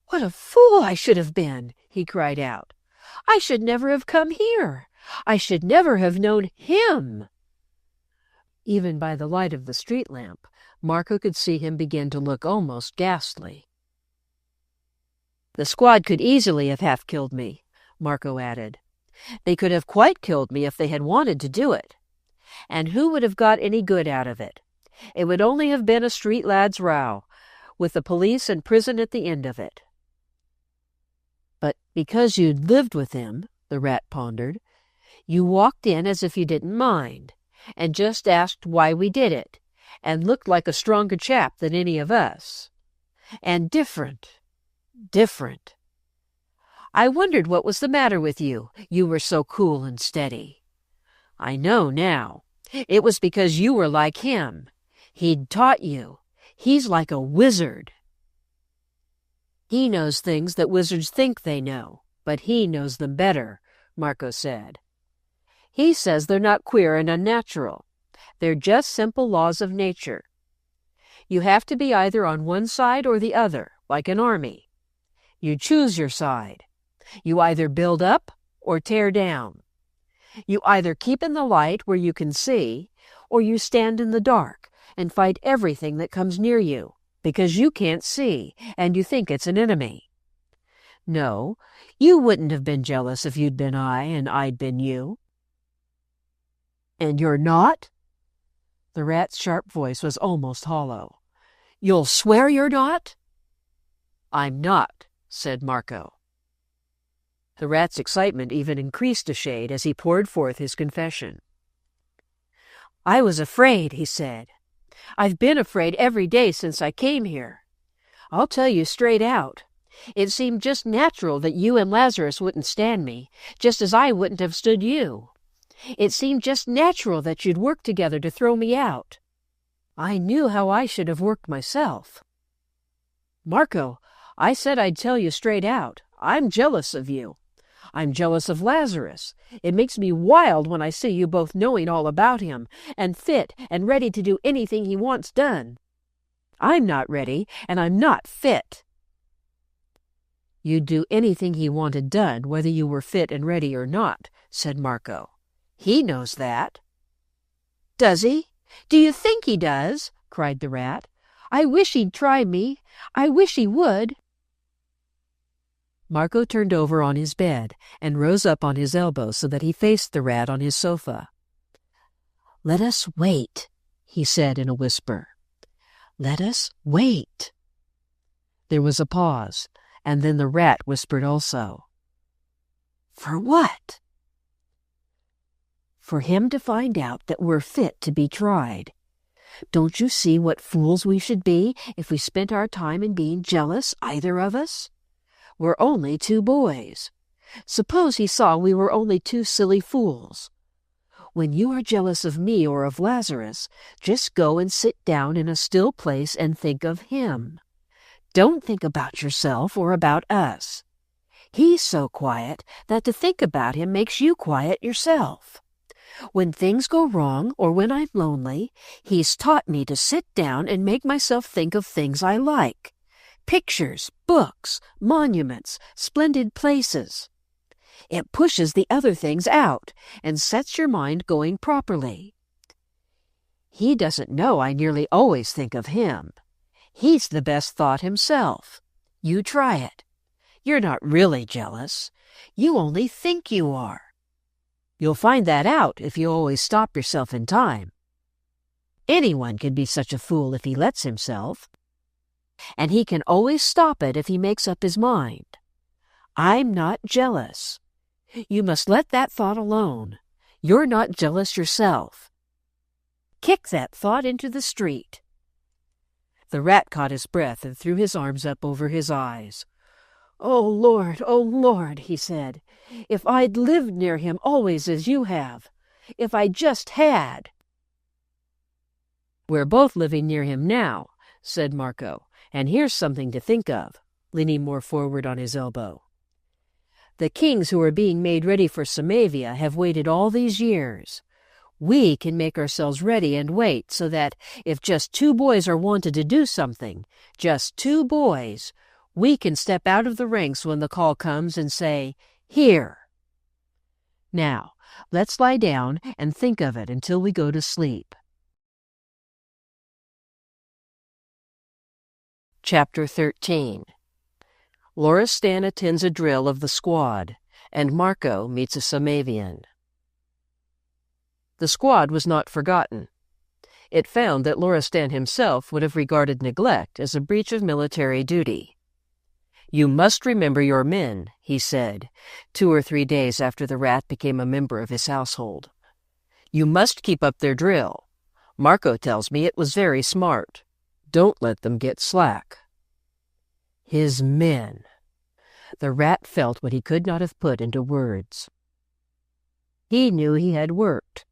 "What a fool I should have been!" he cried out. "I should never have come here. I should never have known him." Even by the light of the street lamp, Marco could see him begin to look almost ghastly. "The squad could easily have half-killed me," Marco added. "They could have quite killed me if they had wanted to do it. And who would have got any good out of it? It would only have been a street lad's row, with the police and prison at the end of it." "But because you'd lived with him," the rat pondered, "you walked in as if you didn't mind, and just asked why we did it, and looked like a stronger chap than any of us. And different. I wondered what was the matter with you. You were so cool and steady. I know now. It was because you were like him. He'd taught you. He's like a wizard." "He knows things that wizards think they know, but he knows them better," Marco said. "He says they're not queer and unnatural. They're just simple laws of nature. You have to be either on one side or the other, like an army. You choose your side. You either build up or tear down. You either keep in the light where you can see, or you stand in the dark and fight everything that comes near you, because you can't see and you think it's an enemy. No, you wouldn't have been jealous if you'd been I and I'd been you." "And you're not?" The rat's sharp voice was almost hollow. "You'll swear you're not?" "I'm not," said Marco. The rat's excitement even increased a shade as he poured forth his confession. "I was afraid," he said. "I've been afraid every day since I came here. I'll tell you straight out. It seemed just natural that you and Lazarus wouldn't stand me, just as I wouldn't have stood you. It seemed just natural that you'd work together to throw me out. I knew how I should have worked myself. Marco, I said I'd tell you straight out. I'm jealous of you. I'm jealous of Lazarus. It makes me wild when I see you both knowing all about him, and fit and ready to do anything he wants done. I'm not ready, and I'm not fit." "You'd do anything he wanted done, whether you were fit and ready or not," said Marco. "He knows that." "Does he? Do you think he does?" cried the rat. "I wish he'd try me. I wish he would." Marco turned over on his bed and rose up on his elbow so that he faced the rat on his sofa. "Let us wait," he said in a whisper. "Let us wait." There was a pause, and then the rat whispered also. "For what?" "For him to find out that we're fit to be tried. Don't you see what fools we should be if we spent our time in being jealous, either of us? We're only two boys. Suppose he saw we were only two silly fools. When you are jealous of me or of Lazarus, just go and sit down in a still place and think of him. Don't think about yourself or about us. He's so quiet that to think about him makes you quiet yourself. When things go wrong or when I'm lonely, he's taught me to sit down and make myself think of things I like. Pictures, books, monuments, splendid places. It pushes the other things out and sets your mind going properly. He doesn't know I nearly always think of him. He's the best thought himself. You try it. You're not really jealous. You only think you are. You'll find that out if you always stop yourself in time. Anyone can be such a fool if he lets himself. And he can always stop it if he makes up his mind. I'm not jealous. You must let that thought alone. You're not jealous yourself. Kick that thought into the street. The rat caught his breath and threw his arms up over his eyes. Oh, Lord, he said. If I'd lived near him always as you have. If I just had. We're both living near him now, said Marco, and here's something to think of, leaning more forward on his elbow. The kings who are being made ready for Samavia have waited all these years. We can make ourselves ready and wait so that if just 2 boys are wanted to do something, just 2 boys, we can step out of the ranks when the call comes and say, "Here." Now, let's lie down and think of it until we go to sleep. Chapter 13. Loristan attends a drill of the squad, and Marco meets a Samavian. The squad was not forgotten. It found that Loristan himself would have regarded neglect as a breach of military duty. "You must remember your men," he said, 2 or 3 days after the rat became a member of his household. "You must keep up their drill. Marco tells me it was very smart. Don't let them get slack." His men. The rat felt what he could not have put into words. He knew he had worked,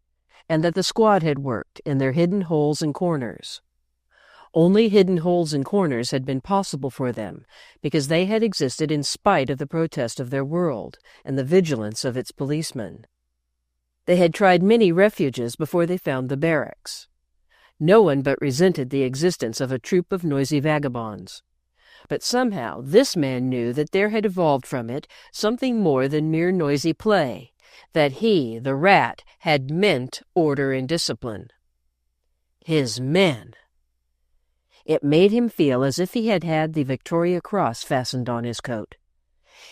and that the squad had worked in their hidden holes and corners. Only hidden holes and corners had been possible for them because they had existed in spite of the protest of their world and the vigilance of its policemen. They had tried many refuges before they found the barracks. No one but resented the existence of a troop of noisy vagabonds. But somehow this man knew that there had evolved from it something more than mere noisy play, that he, the rat, had meant order and discipline. His men! It made him feel as if he had had the Victoria Cross fastened on his coat.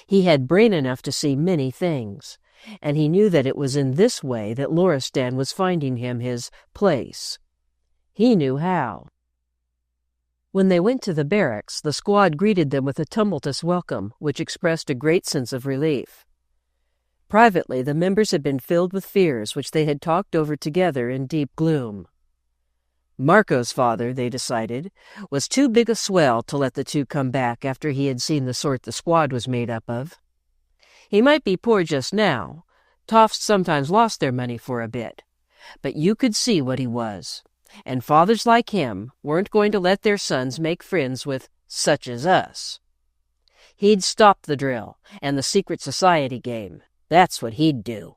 He had brain enough to see many things, and he knew that it was in this way that Loristan was finding him his place. He knew how. When they went to the barracks, the squad greeted them with a tumultuous welcome, which expressed a great sense of relief. Privately, the members had been filled with fears which they had talked over together in deep gloom. Marco's father, they decided, was too big a swell to let the 2 come back after he had seen the sort the squad was made up of. He might be poor just now. Toffs sometimes lost their money for a bit. But you could see what he was. And fathers like him weren't going to let their sons make friends with such as us. He'd stop the drill and the secret society game. That's what he'd do.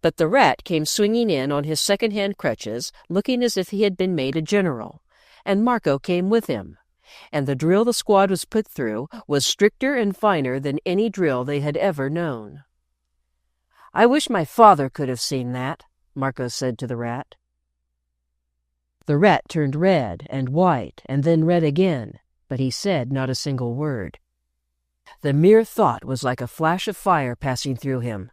But the rat came swinging in on his second-hand crutches, looking as if he had been made a general, and Marco came with him, and the drill the squad was put through was stricter and finer than any drill they had ever known. "I wish my father could have seen that," Marco said to the rat. The rat turned red and white and then red again, but he said not a single word. The mere thought was like a flash of fire passing through him.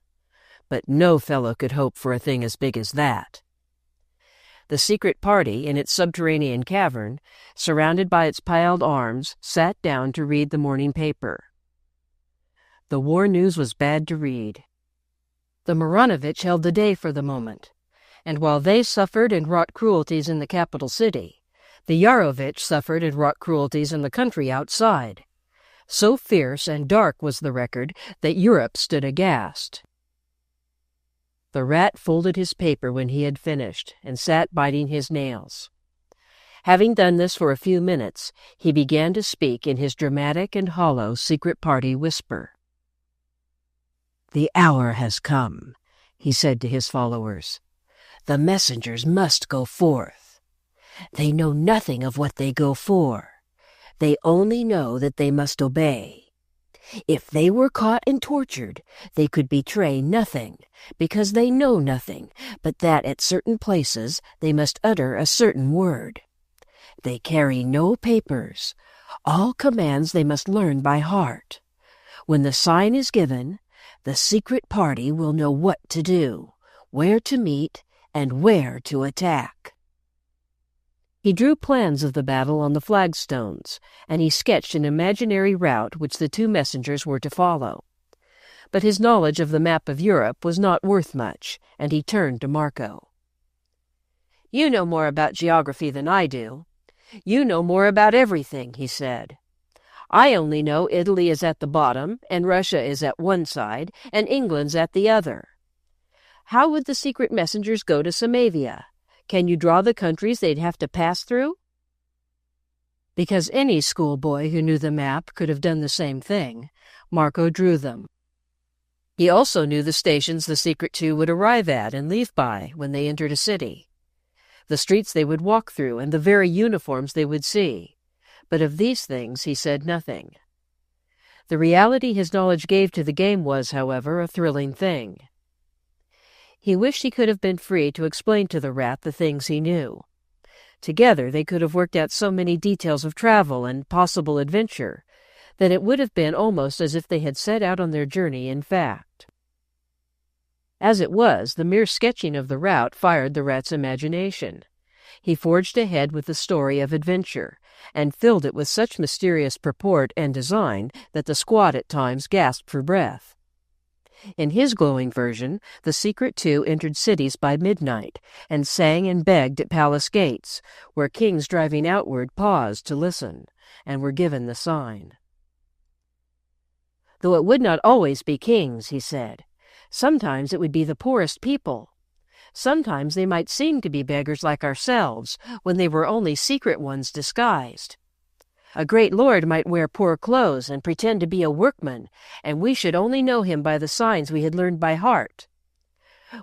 But no fellow could hope for a thing as big as that. The secret party, in its subterranean cavern, surrounded by its piled arms, sat down to read the morning paper. The war news was bad to read. The Maranovich held the day for the moment, and while they suffered and wrought cruelties in the capital city, the Yarovich suffered and wrought cruelties in the country outside. So fierce and dark was the record that Europe stood aghast. The rat folded his paper when he had finished and sat biting his nails. Having done this for a few minutes, he began to speak in his dramatic and hollow secret party whisper. "The hour has come," he said to his followers. "The messengers must go forth. They know nothing of what they go for. They only know that they must obey. If they were caught and tortured, they could betray nothing, because they know nothing, but that at certain places they must utter a certain word. They carry no papers. All commands they must learn by heart. When the sign is given, the secret party will know what to do, where to meet, and where to attack." He drew plans of the battle on the flagstones, and he sketched an imaginary route which the two messengers were to follow. But his knowledge of the map of Europe was not worth much, and he turned to Marco. "You know more about geography than I do. You know more about everything," he said. "I only know Italy is at the bottom, and Russia is at one side, and England's at the other. How would the secret messengers go to Samavia? Can you draw the countries they'd have to pass through?" Because any schoolboy who knew the map could have done the same thing, Marco drew them. He also knew the stations the Secret Two would arrive at and leave by when they entered a city, the streets they would walk through, and the very uniforms they would see. But of these things he said nothing. The reality his knowledge gave to the game was, however, a thrilling thing. He wished he could have been free to explain to the rat the things he knew. Together they could have worked out so many details of travel and possible adventure that it would have been almost as if they had set out on their journey in fact. As it was, the mere sketching of the route fired the rat's imagination. He forged ahead with the story of adventure, and filled it with such mysterious purport and design that the squad at times gasped for breath. In his glowing version, the Secret Two entered cities by midnight, and sang and begged at palace gates, where kings driving outward paused to listen, and were given the sign. Though it would not always be kings, he said. Sometimes it would be the poorest people. Sometimes they might seem to be beggars like ourselves, when they were only secret ones disguised. A great lord might wear poor clothes and pretend to be a workman, and we should only know him by the signs we had learned by heart.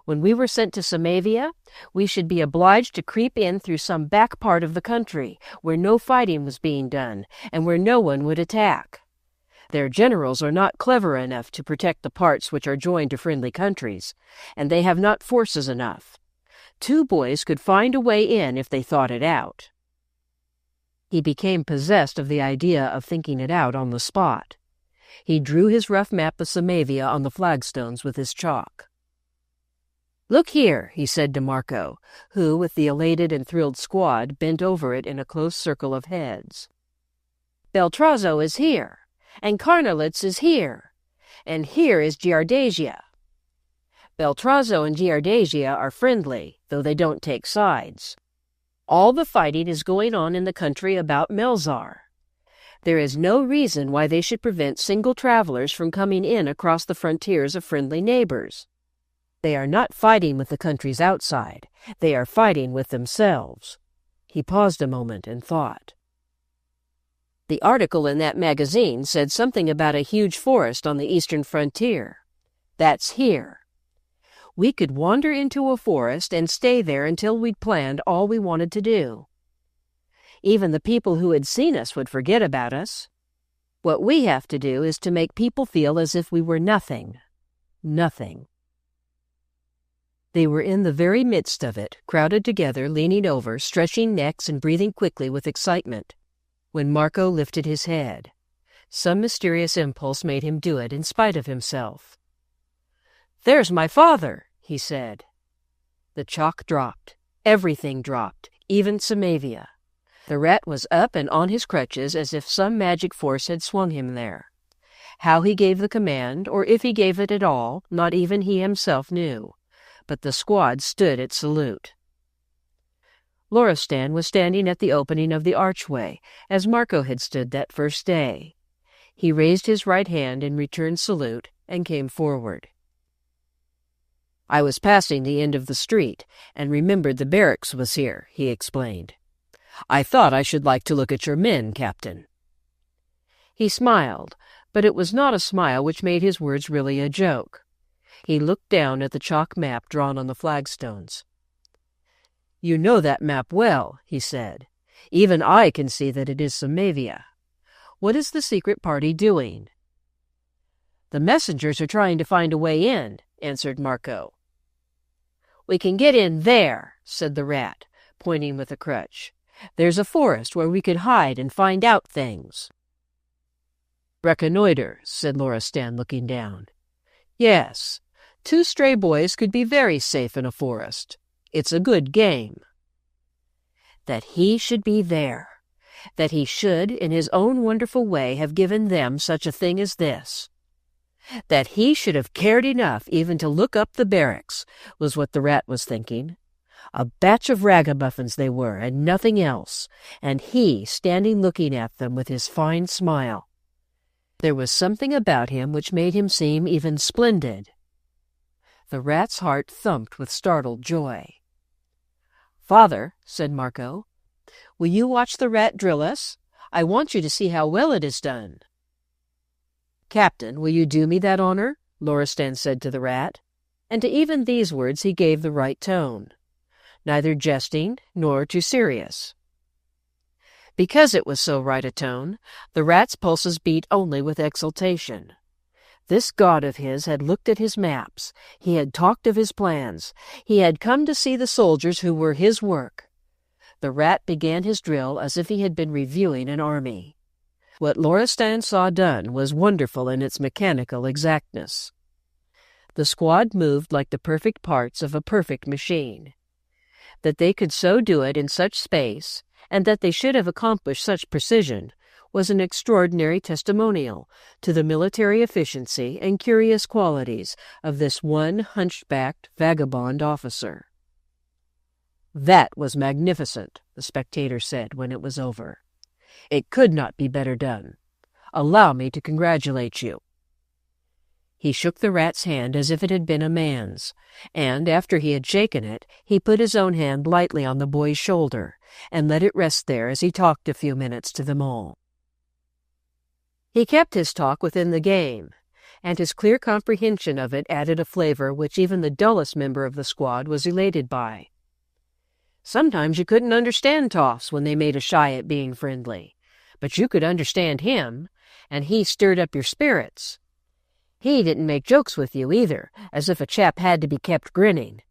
When we were sent to Samavia, we should be obliged to creep in through some back part of the country, where no fighting was being done, and where no one would attack. Their generals are not clever enough to protect the parts which are joined to friendly countries, and they have not forces enough. 2 boys could find a way in if they thought it out. He became possessed of the idea of thinking it out on the spot. He drew his rough map of Samavia on the flagstones with his chalk. "Look here," he said to Marco, who, with the elated and thrilled squad, bent over it in a close circle of heads. "Beltrazzo is here, and Karnalitz is here, and here is Giardesia. Beltrazzo and Giardesia are friendly, though they don't take sides. All the fighting is going on in the country about Melzar. There is no reason why they should prevent single travelers from coming in across the frontiers of friendly neighbors. They are not fighting with the countries outside. They are fighting with themselves." He paused a moment and thought. "The article in that magazine said something about a huge forest on the eastern frontier. That's here. We could wander into a forest and stay there until we'd planned all we wanted to do. Even the people who had seen us would forget about us. What we have to do is to make people feel as if we were nothing. Nothing." They were in the very midst of it, crowded together, leaning over, stretching necks and breathing quickly with excitement, when Marco lifted his head. Some mysterious impulse made him do it in spite of himself. "There's my father," he said. The chalk dropped. Everything dropped, even Samavia. The rat was up and on his crutches as if some magic force had swung him there. How he gave the command, or if he gave it at all, not even he himself knew. But the squad stood at salute. Loristan was standing at the opening of the archway, as Marco had stood that first day. He raised his right hand in return salute and came forward. "I was passing the end of the street, and remembered the barracks was here," he explained. "I thought I should like to look at your men, Captain." He smiled, but it was not a smile which made his words really a joke. He looked down at the chalk map drawn on the flagstones. "You know that map well," he said. "Even I can see that it is Samavia. What is the secret party doing?" "The messengers are trying to find a way in," answered Marco. "We can get in there," said the rat, pointing with a crutch. There's a forest where we could hide and find out things." "Reconnoiter," said Loristan, looking down. "Yes, 2 stray boys could be very safe in a forest. It's a good game." That he should be there, that he should, in his own wonderful way, have given them such a thing as this, that he should have cared enough even to look up the barracks, was what the rat was thinking. A batch of ragamuffins they were, and nothing else, and he standing looking at them with his fine smile. There was something about him which made him seem even splendid. The rat's heart thumped with startled joy. "Father," said Marco, "will you watch the rat drill us? I want you to see how well it is done." "Captain, will you do me that honor?" Loristan said to the rat, and to even these words he gave the right tone, neither jesting nor too serious. Because it was so right a tone, the rat's pulses beat only with exultation. This god of his had looked at his maps, he had talked of his plans, he had come to see the soldiers who were his work. The rat began his drill as if he had been reviewing an army. What Loristan saw done was wonderful in its mechanical exactness. The squad moved like the perfect parts of a perfect machine. That they could so do it in such space, and that they should have accomplished such precision, was an extraordinary testimonial to the military efficiency and curious qualities of this one hunchbacked vagabond officer. "That was magnificent," the spectator said when it was over. "It could not be better done. Allow me to congratulate you." He shook the rat's hand as if it had been a man's, and after he had shaken it, he put his own hand lightly on the boy's shoulder and let it rest there as he talked a few minutes to them all. He kept his talk within the game, and his clear comprehension of it added a flavor which even the dullest member of the squad was elated by. Sometimes you couldn't understand toffs when they made a shy at being friendly, but you could understand him, and he stirred up your spirits. He didn't make jokes with you, either, as if a chap had to be kept grinning.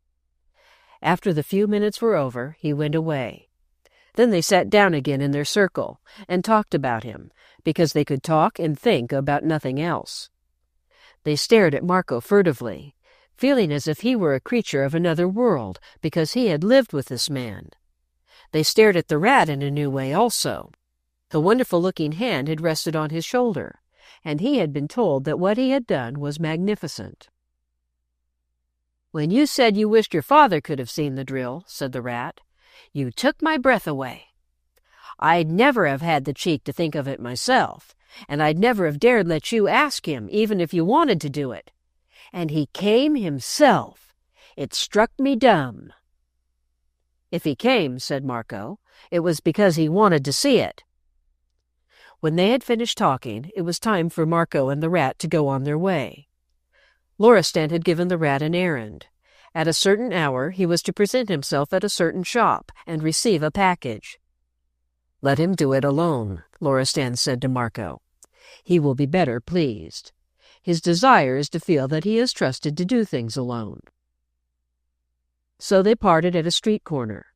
After the few minutes were over, he went away. Then they sat down again in their circle and talked about him, because they could talk and think about nothing else. They stared at Marco furtively, feeling as if he were a creature of another world, because he had lived with this man. They stared at the rat in a new way also. The wonderful-looking hand had rested on his shoulder, and he had been told that what he had done was magnificent. "When you said you wished your father could have seen the drill," said the rat, "you took my breath away. I'd never have had the cheek to think of it myself, and I'd never have dared let you ask him, even if you wanted to do it. And he came himself. It struck me dumb." "If he came," said Marco, "it was because he wanted to see it." When they had finished talking, it was time for Marco and the rat to go on their way. Loristan had given the rat an errand. At a certain hour he was to present himself at a certain shop and receive a package. "Let him do it alone," Loristan said to Marco. "He will be better pleased. His desire is to feel that he is trusted to do things alone." So they parted at a street corner,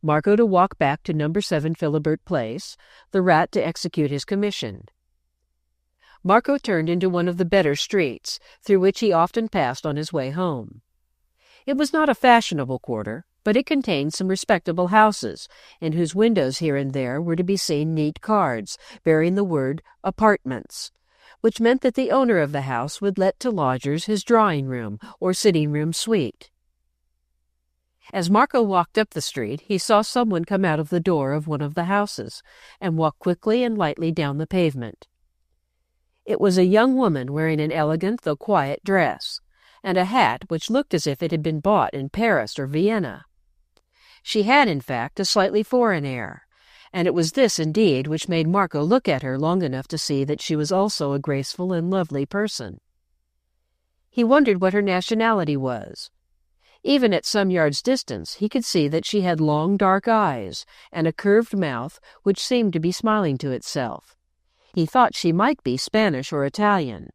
Marco to walk back to No. 7 Philibert Place, the rat to execute his commission. Marco turned into one of the better streets, through which he often passed on his way home. It was not a fashionable quarter, but it contained some respectable houses, in whose windows here and there were to be seen neat cards, bearing the word "apartments," which meant that the owner of the house would let to lodgers his drawing-room or sitting-room suite. As Marco walked up the street, he saw someone come out of the door of one of the houses and walk quickly and lightly down the pavement. It was a young woman wearing an elegant though quiet dress, and a hat which looked as if it had been bought in Paris or Vienna. She had, in fact, a slightly foreign air, and it was this, indeed, which made Marco look at her long enough to see that she was also a graceful and lovely person. He wondered what her nationality was. Even at some yards' distance he could see that she had long dark eyes and a curved mouth which seemed to be smiling to itself. He thought she might be Spanish or Italian.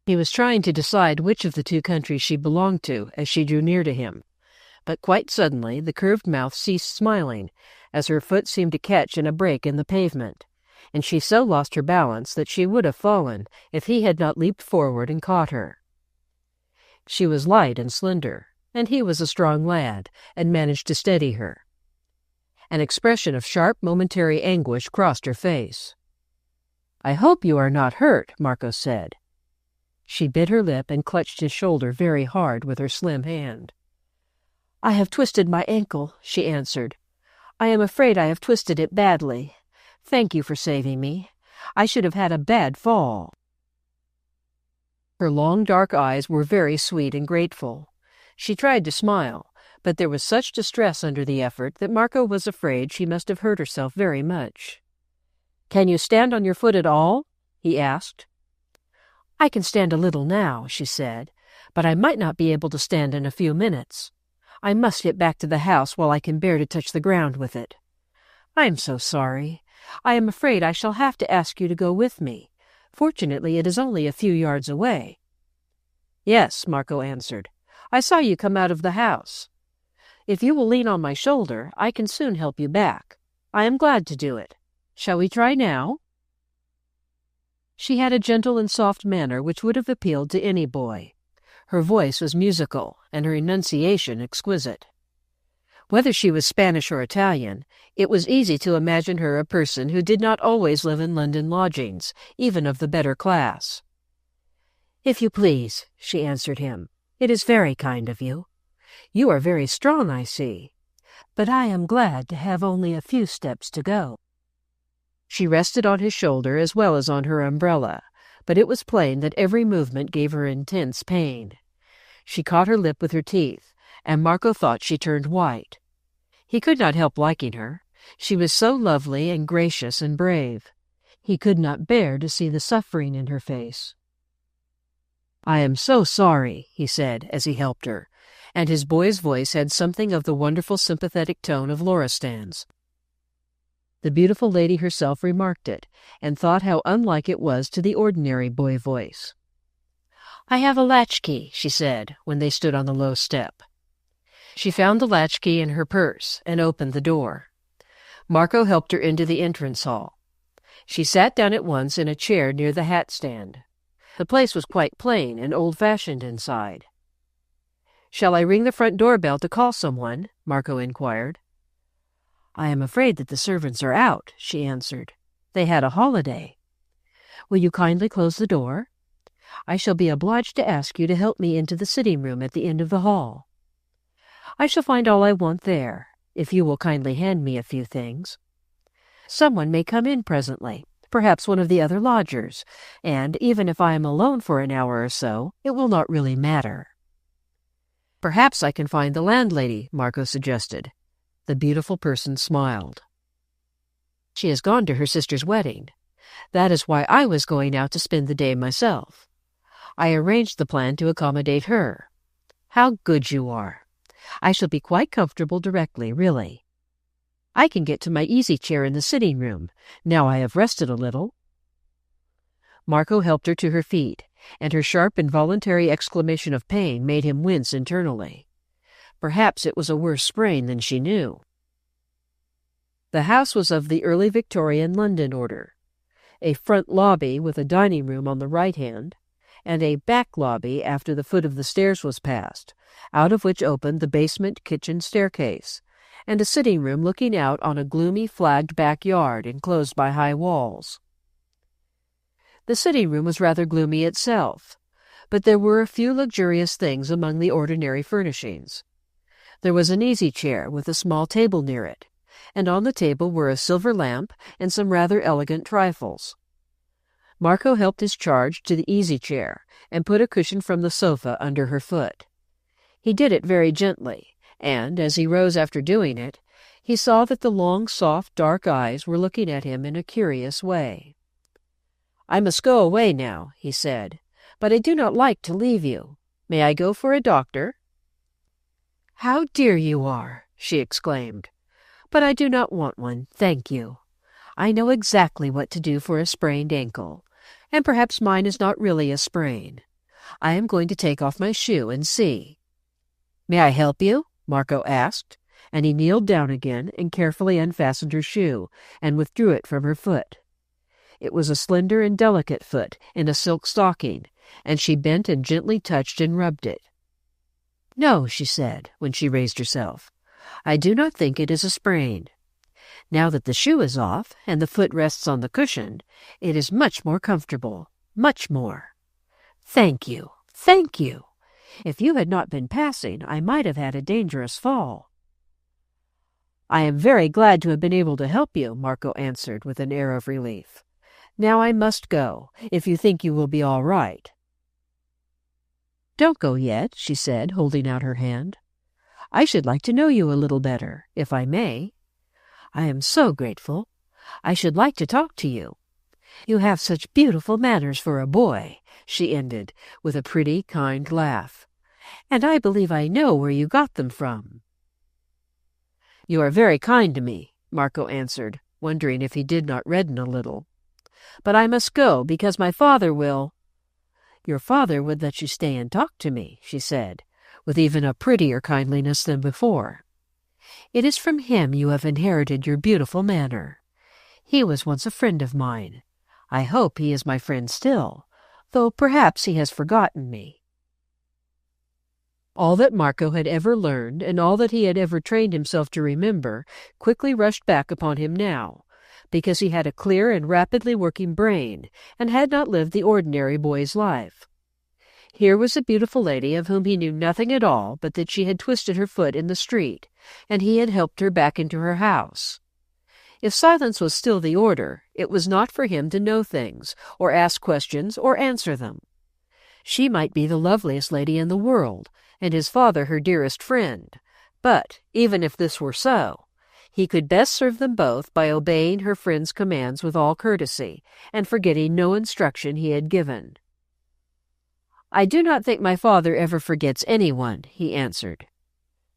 He was trying to decide which of the 2 countries she belonged to as she drew near to him, But quite suddenly the curved mouth ceased smiling, as her foot seemed to catch in a break in the pavement, and she so lost her balance that she would have fallen if he had not leaped forward and caught her. She was light and slender, and he was a strong lad, and managed to steady her. An expression of sharp, momentary anguish crossed her face. "I hope you are not hurt," Marco said. She bit her lip and clutched his shoulder very hard with her slim hand. "I have twisted my ankle," she answered. "I am afraid I have twisted it badly. Thank you for saving me. I should have had a bad fall." Her long dark eyes were very sweet and grateful. She tried to smile, but there was such distress under the effort that Marco was afraid she must have hurt herself very much. "Can you stand on your foot at all?" he asked. "I can stand a little now," she said, "but I might not be able to stand in a few minutes. I must get back to the house while I can bear to touch the ground with it. I am so sorry. I am afraid I shall have to ask you to go with me. Fortunately, it is only a few yards away." "Yes," Marco answered. "I saw you come out of the house. If you will lean on my shoulder, I can soon help you back. I am glad to do it. Shall we try now?" She had a gentle and soft manner which would have appealed to any boy. Her voice was musical, and her enunciation exquisite. Whether she was Spanish or Italian, it was easy to imagine her a person who did not always live in London lodgings, even of the better class. "If you please," she answered him. "It is very kind of you. You are very strong, I see. But I am glad to have only a few steps to go." She rested on his shoulder as well as on her umbrella, but it was plain that every movement gave her intense pain. She caught her lip with her teeth, and Marco thought she turned white. He could not help liking her. She was so lovely and gracious and brave. He could not bear to see the suffering in her face. "I am so sorry," he said as he helped her, and his boy's voice had something of the wonderful sympathetic tone of Loristan's. The beautiful lady herself remarked it, and thought how unlike it was to the ordinary boy voice. "I have a latchkey," she said, when they stood on the low step. She found the latchkey in her purse and opened the door. Marco helped her into the entrance hall. She sat down at once in a chair near the hat stand. The place was quite plain and old-fashioned inside. "Shall I ring the front doorbell to call someone?" Marco inquired. "I am afraid that the servants are out," she answered. "They had a holiday. Will you kindly close the door? I shall be obliged to ask you to help me into the sitting-room at the end of the hall. I shall find all I want there, if you will kindly hand me a few things. Someone may come in presently, perhaps one of the other lodgers, and even if I am alone for an hour or so, it will not really matter." "Perhaps I can find the landlady," Marco suggested. The beautiful person smiled. "She has gone to her sister's wedding. That is why I was going out to spend the day myself. I arranged the plan to accommodate her. How good you are! I shall be quite comfortable directly, really. I can get to my easy-chair in the sitting-room, now I have rested a little." Marco helped her to her feet, and her sharp involuntary exclamation of pain made him wince internally. Perhaps it was a worse sprain than she knew. The house was of the early Victorian London order. A front lobby with a dining-room on the right hand, and a back lobby after the foot of the stairs was passed, out of which opened the basement kitchen staircase, and a sitting-room looking out on a gloomy flagged backyard enclosed by high walls. The sitting-room was rather gloomy itself, but there were a few luxurious things among the ordinary furnishings. There was an easy-chair with a small table near it, and on the table were a silver lamp and some rather elegant trifles. Marco helped his charge to the easy-chair and put a cushion from the sofa under her foot. He did it very gently, and, as he rose after doing it, he saw that the long, soft, dark eyes were looking at him in a curious way. "I must go away now," he said, "but I do not like to leave you. May I go for a doctor?" "How dear you are!" she exclaimed. "But I do not want one, thank you. I know exactly what to do for a sprained ankle, and perhaps mine is not really a sprain. I am going to take off my shoe and see." "May I help you?" Marco asked, and he kneeled down again and carefully unfastened her shoe and withdrew it from her foot. It was a slender and delicate foot in a silk stocking, and she bent and gently touched and rubbed it. "No," she said, when she raised herself. "I do not think it is a sprain. Now that the shoe is off and the foot rests on the cushion, it is much more comfortable, much more. Thank you, thank you. If you had not been passing, I might have had a dangerous fall." "I am very glad to have been able to help you," Marco answered with an air of relief. "Now I must go, if you think you will be all right." "Don't go yet," she said, holding out her hand. "I should like to know you a little better, if I may. I am so grateful. I should like to talk to you. You have such beautiful manners for a boy," she ended, with a pretty, kind laugh. "And I believe I know where you got them from." "You are very kind to me," Marco answered, wondering if he did not redden a little. "But I must go, because my father will—" "Your father would let you stay and talk to me," she said, with even a prettier kindliness than before. "It is from him you have inherited your beautiful manner. He was once a friend of mine. I hope he is my friend still, though perhaps he has forgotten me." All that Marco had ever learned, and all that he had ever trained himself to remember, quickly rushed back upon him now, because he had a clear and rapidly working brain, and had not lived the ordinary boy's life. Here was a beautiful lady of whom he knew nothing at all but that she had twisted her foot in the street, and he had helped her back into her house. If silence was still the order, it was not for him to know things, or ask questions, or answer them. She might be the loveliest lady in the world, and his father her dearest friend, but, even if this were so, he could best serve them both by obeying her friend's commands with all courtesy, and forgetting no instruction he had given. "I do not think my father ever forgets anyone," he answered.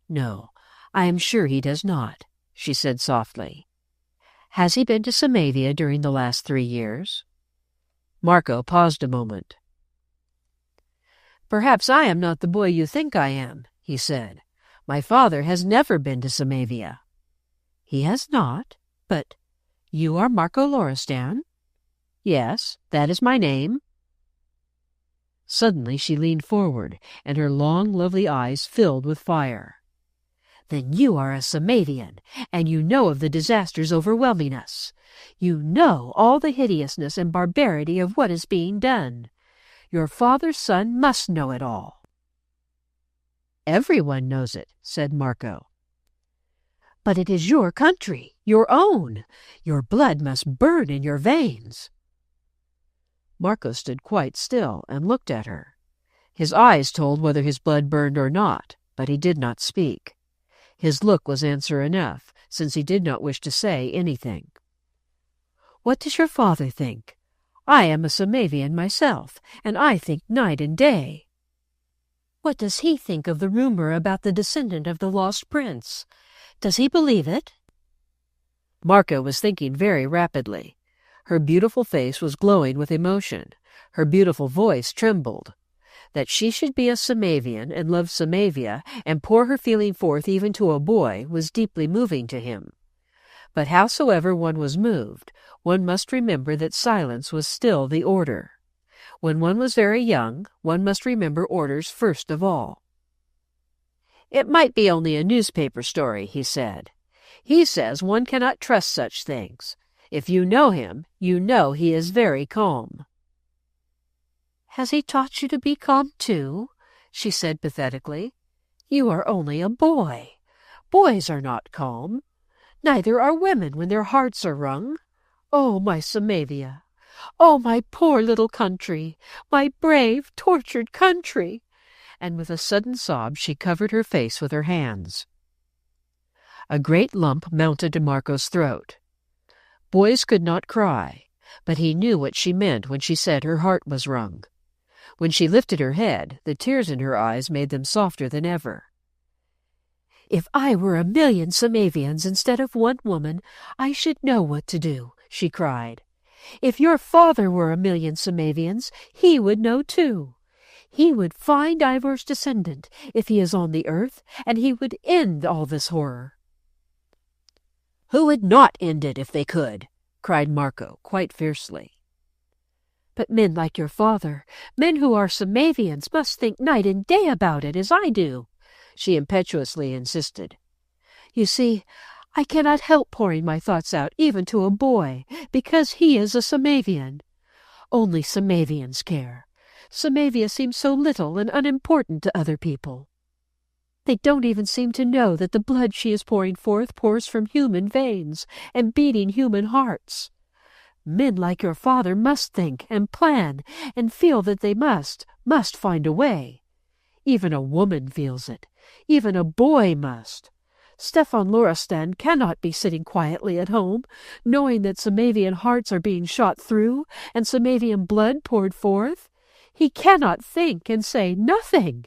"No, I am sure he does not," she said softly. "Has he been to Samavia during the last 3 years?" Marco paused a moment. "Perhaps I am not the boy you think I am," he said. "My father has never been to Samavia." "He has not? But you are Marco Loristan?" "Yes, that is my name." Suddenly she leaned forward, and her long, lovely eyes filled with fire. "Then you are a Samavian, and you know of the disasters overwhelming us. You know all the hideousness and barbarity of what is being done. Your father's son must know it all." "Everyone knows it," said Marco. "But it is your country, your own. Your blood must burn in your veins." Marco stood quite still and looked at her. His eyes told whether his blood burned or not, but he did not speak. His look was answer enough, since he did not wish to say anything. "What does your father think? I am a Samavian myself, and I think night and day." "What does he think of the rumor about the descendant of the lost prince? Does he believe it?" Marco was thinking very rapidly. Her beautiful face was glowing with emotion. Her beautiful voice trembled. That she should be a Samavian and love Samavia and pour her feeling forth even to a boy was deeply moving to him. But howsoever one was moved, one must remember that silence was still the order. When one was very young, one must remember orders first of all. "It might be only a newspaper story," he said. "He says one cannot trust such things. If you know him, you know he is very calm." "Has he taught you to be calm too?" she said pathetically. "You are only a boy. Boys are not calm. Neither are women when their hearts are wrung. Oh, my Samavia! Oh, my poor little country! My brave, tortured country!" And with a sudden sob she covered her face with her hands. A great lump mounted to Marco's throat. Boys could not cry, but he knew what she meant when she said her heart was wrung. When she lifted her head, the tears in her eyes made them softer than ever. "If I were 1,000,000 Samavians instead of one woman, I should know what to do," she cried. "If your father were 1,000,000 Samavians, he would know too. He would find Ivor's descendant, if he is on the earth, and he would end all this horror." "Who would not end it if they could?" cried Marco, quite fiercely. "But men like your father, men who are Samavians, must think night and day about it, as I do," she impetuously insisted. "You see, I cannot help pouring my thoughts out even to a boy, because he is a Samavian. Only Samavians care. Samavia seems so little and unimportant to other people. They don't even seem to know that the blood she is pouring forth pours from human veins and beating human hearts. Men like your father must think and plan and feel that they must find a way. Even a woman feels it. Even a boy must. Stefan Loristan cannot be sitting quietly at home, knowing that Samavian hearts are being shot through and Samavian blood poured forth. He cannot think and say nothing."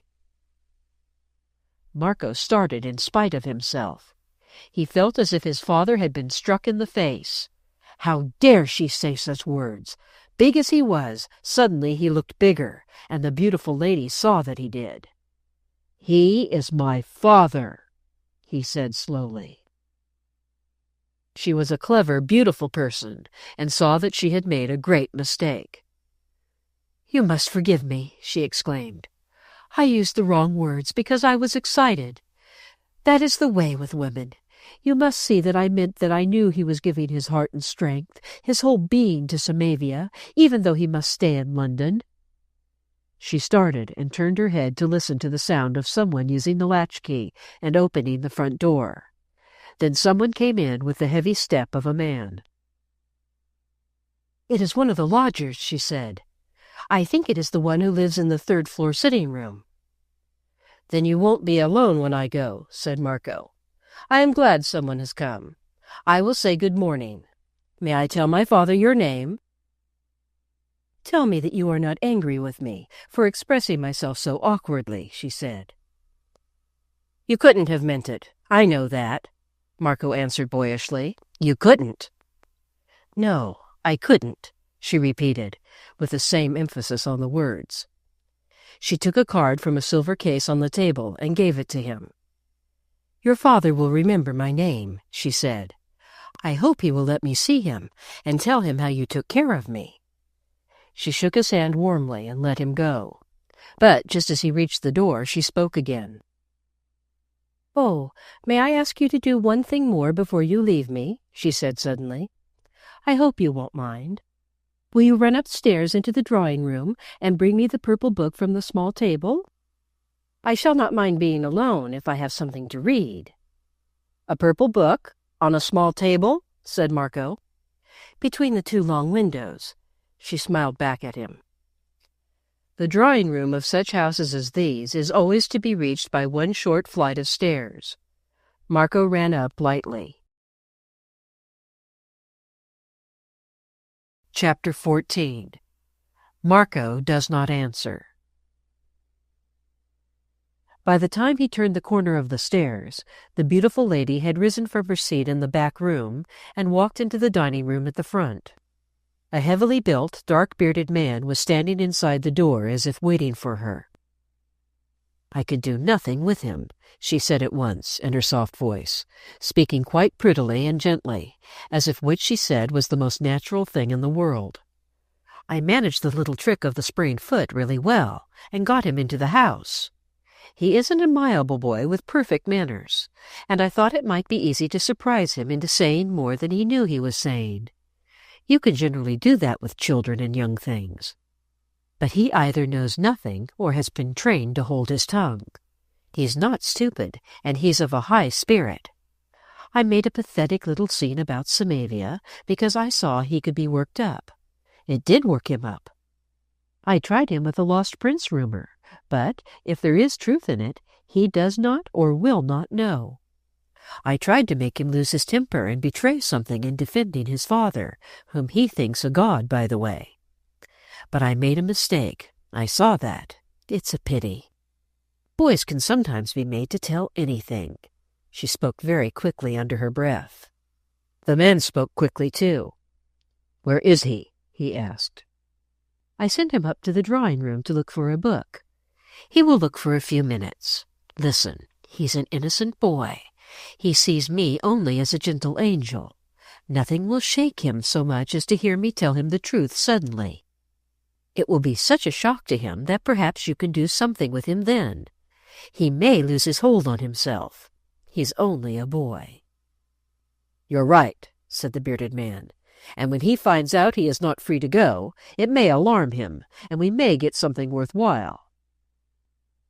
Marco started in spite of himself. He felt as if his father had been struck in the face. How dare she say such words? Big as he was, suddenly he looked bigger, and the beautiful lady saw that he did. "He is my father," he said slowly. She was a clever, beautiful person, and saw that she had made a great mistake. "You must forgive me," she exclaimed. "I used the wrong words because I was excited. That is the way with women. You must see that I meant that I knew he was giving his heart and strength, his whole being to Samavia, even though he must stay in London." She started and turned her head to listen to the sound of someone using the latchkey and opening the front door. Then someone came in with the heavy step of a man. "It is one of the lodgers," she said. "I think it is the one who lives in the third-floor sitting-room." "Then you won't be alone when I go," said Marco. "I am glad someone has come. I will say good morning. May I tell my father your name?" "Tell me that you are not angry with me for expressing myself so awkwardly," she said. "You couldn't have meant it. I know that," Marco answered boyishly. "You couldn't." "No, I couldn't," she repeated, with the same emphasis on the words. She took a card from a silver case on the table and gave it to him. "Your father will remember my name," she said. "I hope he will let me see him and tell him how you took care of me." She shook his hand warmly and let him go. But just as he reached the door, she spoke again. "Oh, may I ask you to do one thing more before you leave me?" she said suddenly. "I hope you won't mind. Will you run upstairs into the drawing-room and bring me the purple book from the small table? I shall not mind being alone if I have something to read." "A purple book? On a small table?" said Marco. "Between the two long windows." She smiled back at him. The drawing-room of such houses as these is always to be reached by one short flight of stairs. Marco ran up lightly. Chapter 14. Marco does not answer. By the time he turned the corner of the stairs, the beautiful lady had risen from her seat in the back room and walked into the dining room at the front. A heavily built, dark-bearded man was standing inside the door as if waiting for her. "I could do nothing with him," she said at once in her soft voice, speaking quite prettily and gently, as if what she said was the most natural thing in the world. "I managed the little trick of the sprained foot really well, and got him into the house. He is an amiable boy with perfect manners, and I thought it might be easy to surprise him into saying more than he knew he was saying. You can generally do that with children and young things. But he either knows nothing or has been trained to hold his tongue. He's not stupid, and he's of a high spirit. I made a pathetic little scene about Samavia because I saw he could be worked up. It did work him up. I tried him with the lost prince rumor, but if there is truth in it, he does not or will not know. I tried to make him lose his temper and betray something in defending his father, whom he thinks a god, by the way. But I made a mistake. I saw that. It's a pity. Boys can sometimes be made to tell anything." She spoke very quickly under her breath. The man spoke quickly, too. "Where is he?" he asked. "I sent him up to the drawing-room to look for a book. He will look for a few minutes. Listen, he's an innocent boy. He sees me only as a gentle angel. Nothing will shake him so much as to hear me tell him the truth suddenly. It will be such a shock to him that perhaps you can do something with him then. He may lose his hold on himself. He's only a boy." "You're right," said the bearded man. "And when he finds out he is not free to go, it may alarm him, and we may get something worthwhile."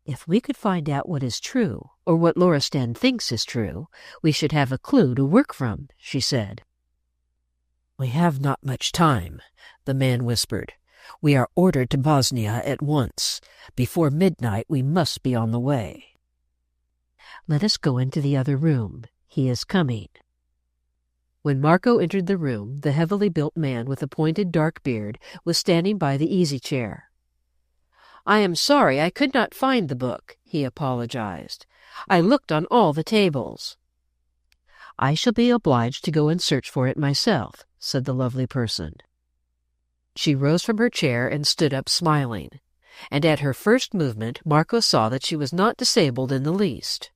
"If we could find out what is true, or what Loristan thinks is true, we should have a clue to work from," she said. "We have not much time," the man whispered. "We are ordered to Bosnia at once. Before midnight we must be on the way." "Let us go into the other room. He is coming." When Marco entered the room, the heavily built man with a pointed dark beard was standing by the easy-chair. "I am sorry I could not find the book," he apologized. "I looked on all the tables." "I shall be obliged to go and search for it myself," said the lovely person. She rose from her chair and stood up smiling, and at her first movement Marco saw that she was not disabled in the least.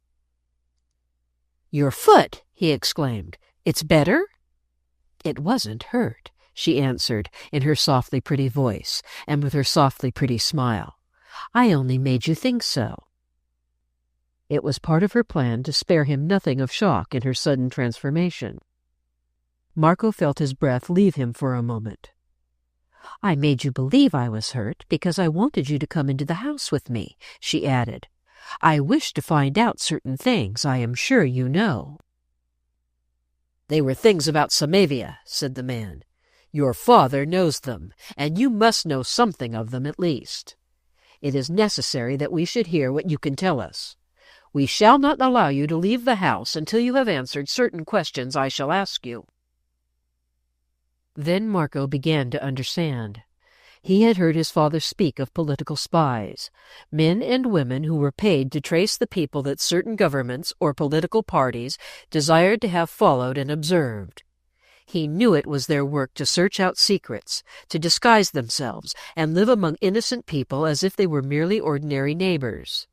"Your foot!" he exclaimed. "It's better?" "It wasn't hurt," she answered in her softly pretty voice and with her softly pretty smile. "I only made you think so." It was part of her plan to spare him nothing of shock in her sudden transformation. Marco felt his breath leave him for a moment. "I made you believe I was hurt because I wanted you to come into the house with me," she added. "I wish to find out certain things I am sure you know." "They were things about Samavia," said the man. "Your father knows them, and you must know something of them at least. It is necessary that we should hear what you can tell us. We shall not allow you to leave the house until you have answered certain questions I shall ask you." Then Marco began to understand. He had heard his father speak of political spies, men and women who were paid to trace the people that certain governments or political parties desired to have followed and observed. He knew it was their work to search out secrets, to disguise themselves, and live among innocent people as if they were merely ordinary neighbors.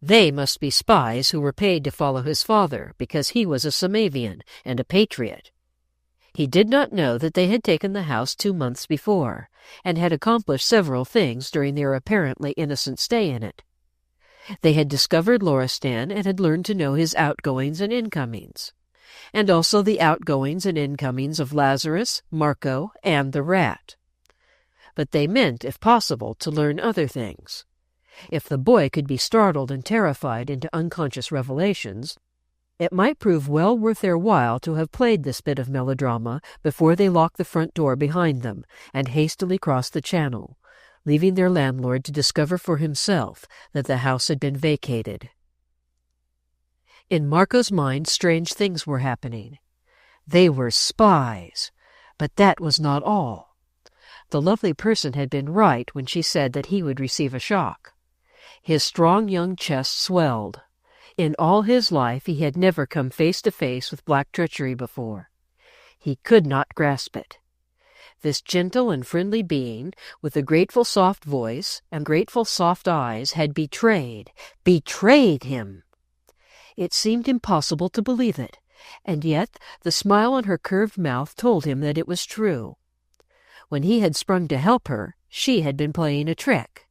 They must be spies who were paid to follow his father because he was a Samavian and a patriot. He did not know that they had taken the house 2 months before, and had accomplished several things during their apparently innocent stay in it. They had discovered Loristan and had learned to know his outgoings and incomings, and also the outgoings and incomings of Lazarus, Marco, and the rat. But they meant, if possible, to learn other things. If the boy could be startled and terrified into unconscious revelations, it might prove well worth their while to have played this bit of melodrama before they locked the front door behind them and hastily crossed the channel, leaving their landlord to discover for himself that the house had been vacated. In Marco's mind strange things were happening. They were spies, but that was not all. The lovely person had been right when she said that he would receive a shock. His strong young chest swelled. In all his life he had never come face to face with black treachery before. He could not grasp it. This gentle and friendly being, with a grateful soft voice and grateful soft eyes, had betrayed him. It seemed impossible to believe it, and yet the smile on her curved mouth told him that it was true. When he had sprung to help her, she had been playing a trick.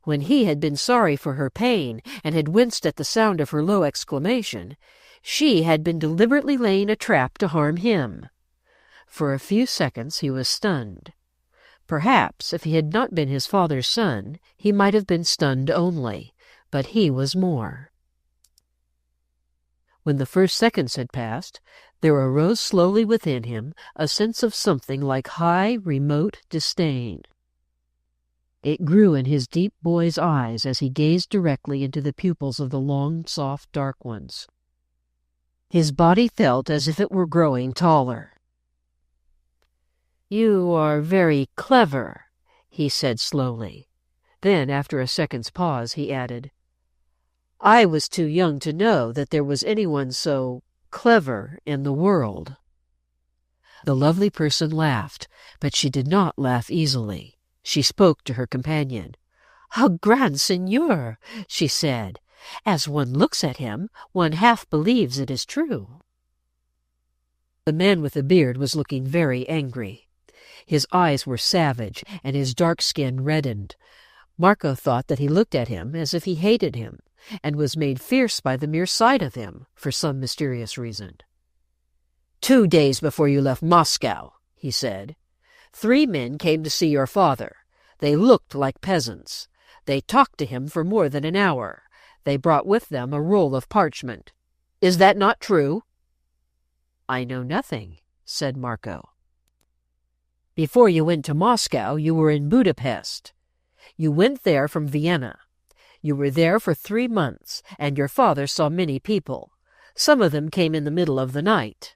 When he had been sorry for her pain and had winced at the sound of her low exclamation, she had been deliberately laying a trap to harm him. For a few seconds he was stunned. Perhaps, if he had not been his father's son, he might have been stunned only, but he was more. When the first seconds had passed, there arose slowly within him a sense of something like high, remote disdain. It grew in his deep boy's eyes as he gazed directly into the pupils of the long, soft, dark ones. His body felt as if it were growing taller. "You are very clever," he said slowly. Then, after a second's pause, he added, "I was too young to know that there was anyone so clever in the world." The lovely person laughed, but she did not laugh easily. She spoke to her companion. "A grand seigneur," she said. "As one looks at him, one half believes it is true." The man with the beard was looking very angry. His eyes were savage, and his dark skin reddened. Marco thought that he looked at him as if he hated him, and was made fierce by the mere sight of him, for some mysterious reason. "2 days before you left Moscow," he said, 3 men came to see your father. They looked like peasants. They talked to him for more than an hour. They brought with them a roll of parchment. Is that not true?" "I know nothing," said Marco. "Before you went to Moscow, you were in Budapest. You went there from Vienna. You were there for 3 months, and your father saw many people. Some of them came in the middle of the night."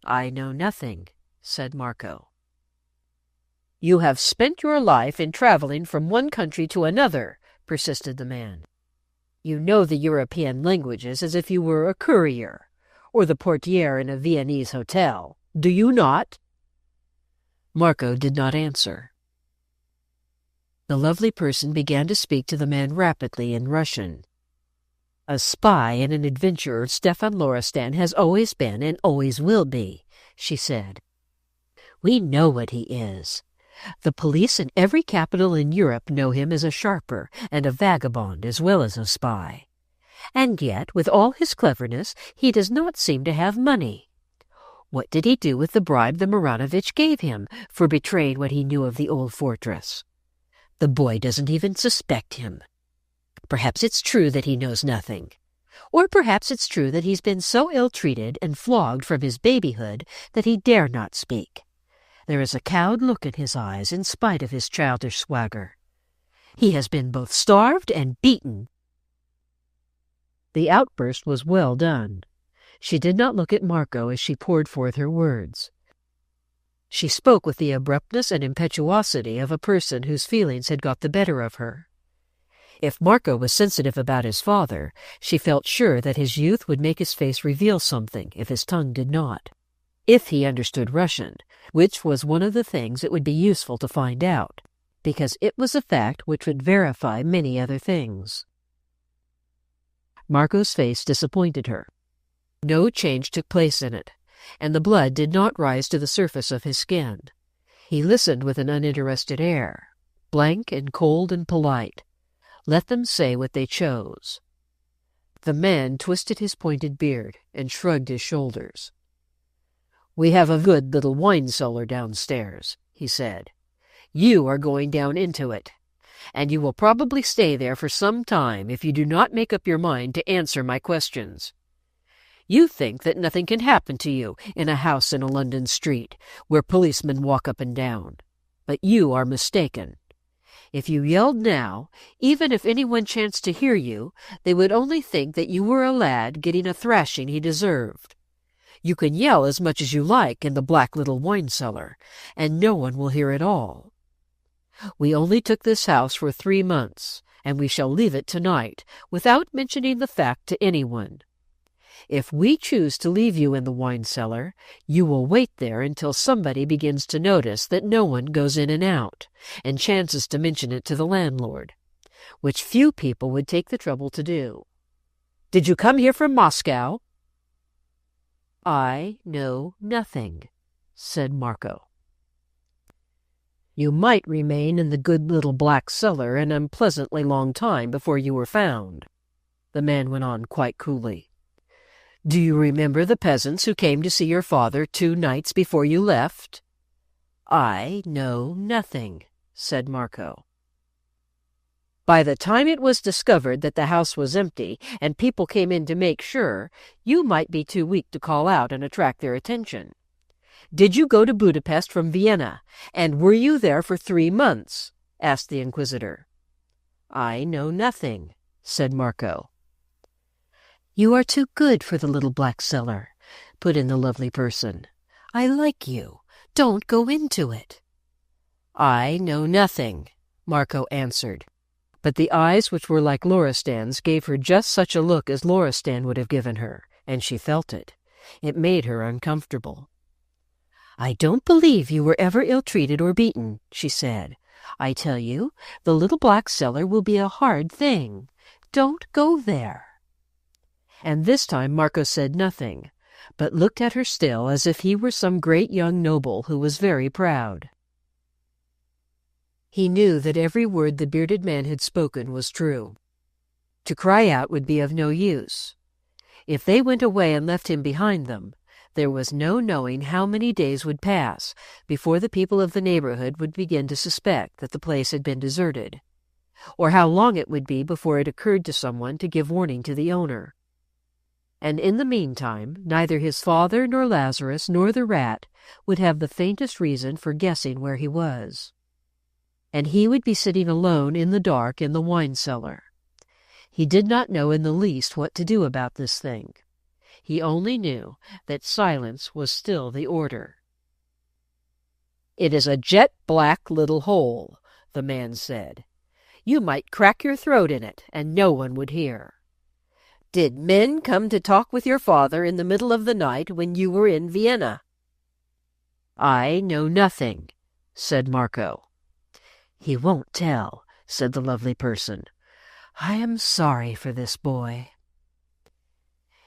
"I know nothing," said Marco. "You have spent your life in traveling from one country to another," persisted the man. "You know the European languages as if you were a courier, or the portiere in a Viennese hotel. Do you not?" Marco did not answer. The lovely person began to speak to the man rapidly in Russian. "A spy and an adventurer Stefan Loristan has always been and always will be," she said. "We know what he is. The police in every capital in Europe know him as a sharper and a vagabond as well as a spy. And yet, with all his cleverness, he does not seem to have money. What did he do with the bribe the Maranovich gave him for betraying what he knew of the old fortress? The boy doesn't even suspect him. Perhaps it's true that he knows nothing. Or perhaps it's true that he's been so ill-treated and flogged from his babyhood that he dare not speak. There is a cowed look in his eyes in spite of his childish swagger. He has been both starved and beaten." The outburst was well done. She did not look at Marco as she poured forth her words. She spoke with the abruptness and impetuosity of a person whose feelings had got the better of her. If Marco was sensitive about his father, she felt sure that his youth would make his face reveal something if his tongue did not. If he understood Russian, which was one of the things it would be useful to find out, because it was a fact which would verify many other things. Marco's face disappointed her. No change took place in it, and the blood did not rise to the surface of his skin. He listened with an uninterested air, blank and cold and polite. Let them say what they chose. The man twisted his pointed beard and shrugged his shoulders. "We have a good little wine cellar downstairs," he said. "You are going down into it, and you will probably stay there for some time if you do not make up your mind to answer my questions. You think that nothing can happen to you in a house in a London street where policemen walk up and down, but you are mistaken. If you yelled now, even if anyone chanced to hear you, they would only think that you were a lad getting a thrashing he deserved. You can yell as much as you like in the black little wine cellar, and no one will hear at all. We only took this house for 3 months, and we shall leave it tonight, without mentioning the fact to anyone. If we choose to leave you in the wine cellar, you will wait there until somebody begins to notice that no one goes in and out, and chances to mention it to the landlord, which few people would take the trouble to do. Did you come here from Moscow?" "I know nothing," said Marco. "You might remain in the good little black cellar an unpleasantly long time before you were found," the man went on quite coolly. "Do you remember the peasants who came to see your father 2 nights before you left?" "I know nothing," said Marco. "By the time it was discovered that the house was empty and people came in to make sure, you might be too weak to call out and attract their attention. Did you go to Budapest from Vienna, and were you there for 3 months?" asked the Inquisitor. "I know nothing," said Marco. "You are too good for the little black cellar," put in the lovely person. "I like you. Don't go into it." "I know nothing," Marco answered. But the eyes which were like Loristan's gave her just such a look as Loristan would have given her, and she felt it. It made her uncomfortable. "I don't believe you were ever ill-treated or beaten," she said. I tell you, the little black cellar will be a hard thing. Don't go there." And this time Marco said nothing, but looked at her still as if he were some great young noble who was very proud. He knew that every word the bearded man had spoken was true. To cry out would be of no use. If they went away and left him behind them, there was no knowing how many days would pass before the people of the neighborhood would begin to suspect that the place had been deserted, or how long it would be before it occurred to someone to give warning to the owner. And in the meantime, neither his father nor Lazarus nor the rat would have the faintest reason for guessing where he was. And he would be sitting alone in the dark in the wine cellar. He did not know in the least what to do about this thing. He only knew that silence was still the order. "It is a jet-black little hole," the man said. "You might crack your throat in it, and no one would hear. Did men come to talk with your father in the middle of the night when you were in Vienna?" "I know nothing," said Marco. "He won't tell," said the lovely person. "I am sorry for this boy."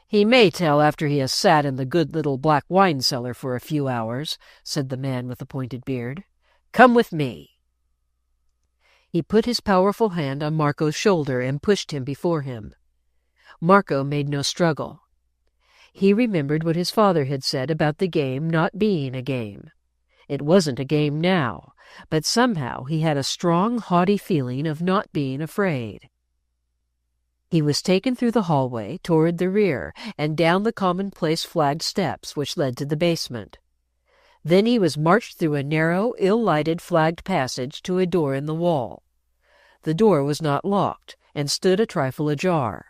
"He may tell after he has sat in the good little black wine cellar for a few hours," said the man with the pointed beard. "Come with me." He put his powerful hand on Marco's shoulder and pushed him before him. Marco made no struggle. He remembered what his father had said about the game not being a game. It wasn't a game now, but somehow he had a strong, haughty feeling of not being afraid. He was taken through the hallway toward the rear and down the commonplace flagged steps which led to the basement. Then he was marched through a narrow, ill-lighted flagged passage to a door in the wall. The door was not locked and stood a trifle ajar.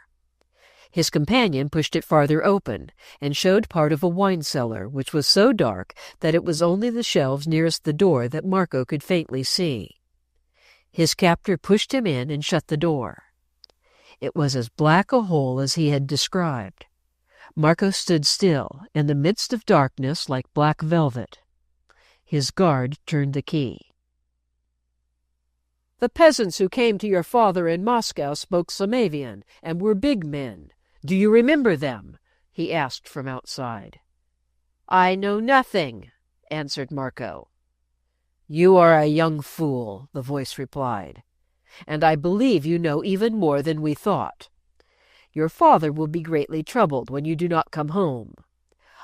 His companion pushed it farther open and showed part of a wine cellar which was so dark that it was only the shelves nearest the door that Marco could faintly see. His captor pushed him in and shut the door. It was as black a hole as he had described. Marco stood still in the midst of darkness like black velvet. His guard turned the key. "The peasants who came to your father in Moscow spoke Samavian and were big men. Do you remember them?" he asked from outside. "I know nothing," answered Marco. "You are a young fool," the voice replied, "and I believe you know even more than we thought. Your father will be greatly troubled when you do not come home.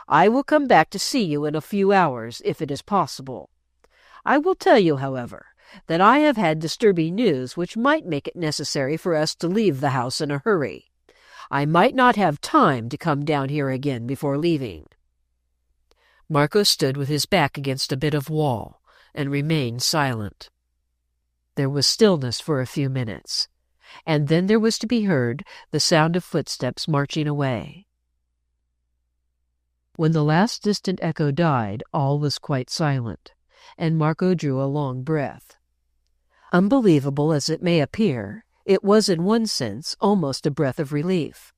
I will come back to see you in a few hours, if it is possible. I will tell you, however, that I have had disturbing news which might make it necessary for us to leave the house in a hurry. I might not have time to come down here again before leaving." Marco stood with his back against a bit of wall and remained silent. There was stillness for a few minutes, and then there was to be heard the sound of footsteps marching away. When the last distant echo died, all was quite silent, and Marco drew a long breath. Unbelievable as it may appear, it was in one sense almost a breath of relief.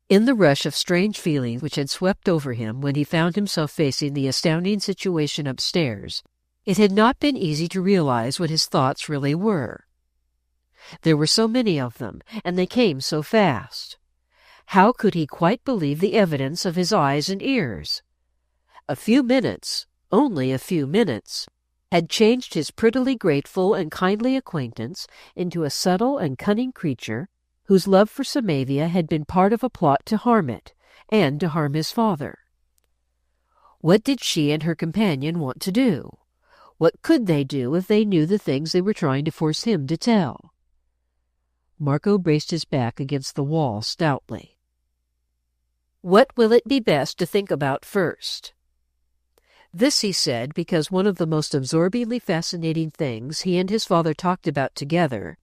In the rush of strange feelings which had swept over him when he found himself facing the astounding situation upstairs, it had not been easy to realize what his thoughts really were. There were so many of them, and they came so fast. How could he quite believe the evidence of his eyes and ears? A few minutes, only a few minutes, had changed his prettily grateful and kindly acquaintance into a subtle and cunning creature whose love for Samavia had been part of a plot to harm it, and to harm his father. What did she and her companion want to do? What could they do if they knew the things they were trying to force him to tell? Marco braced his back against the wall stoutly. "What will it be best to think about first?" This he said because one of the most absorbingly fascinating things he and his father talked about together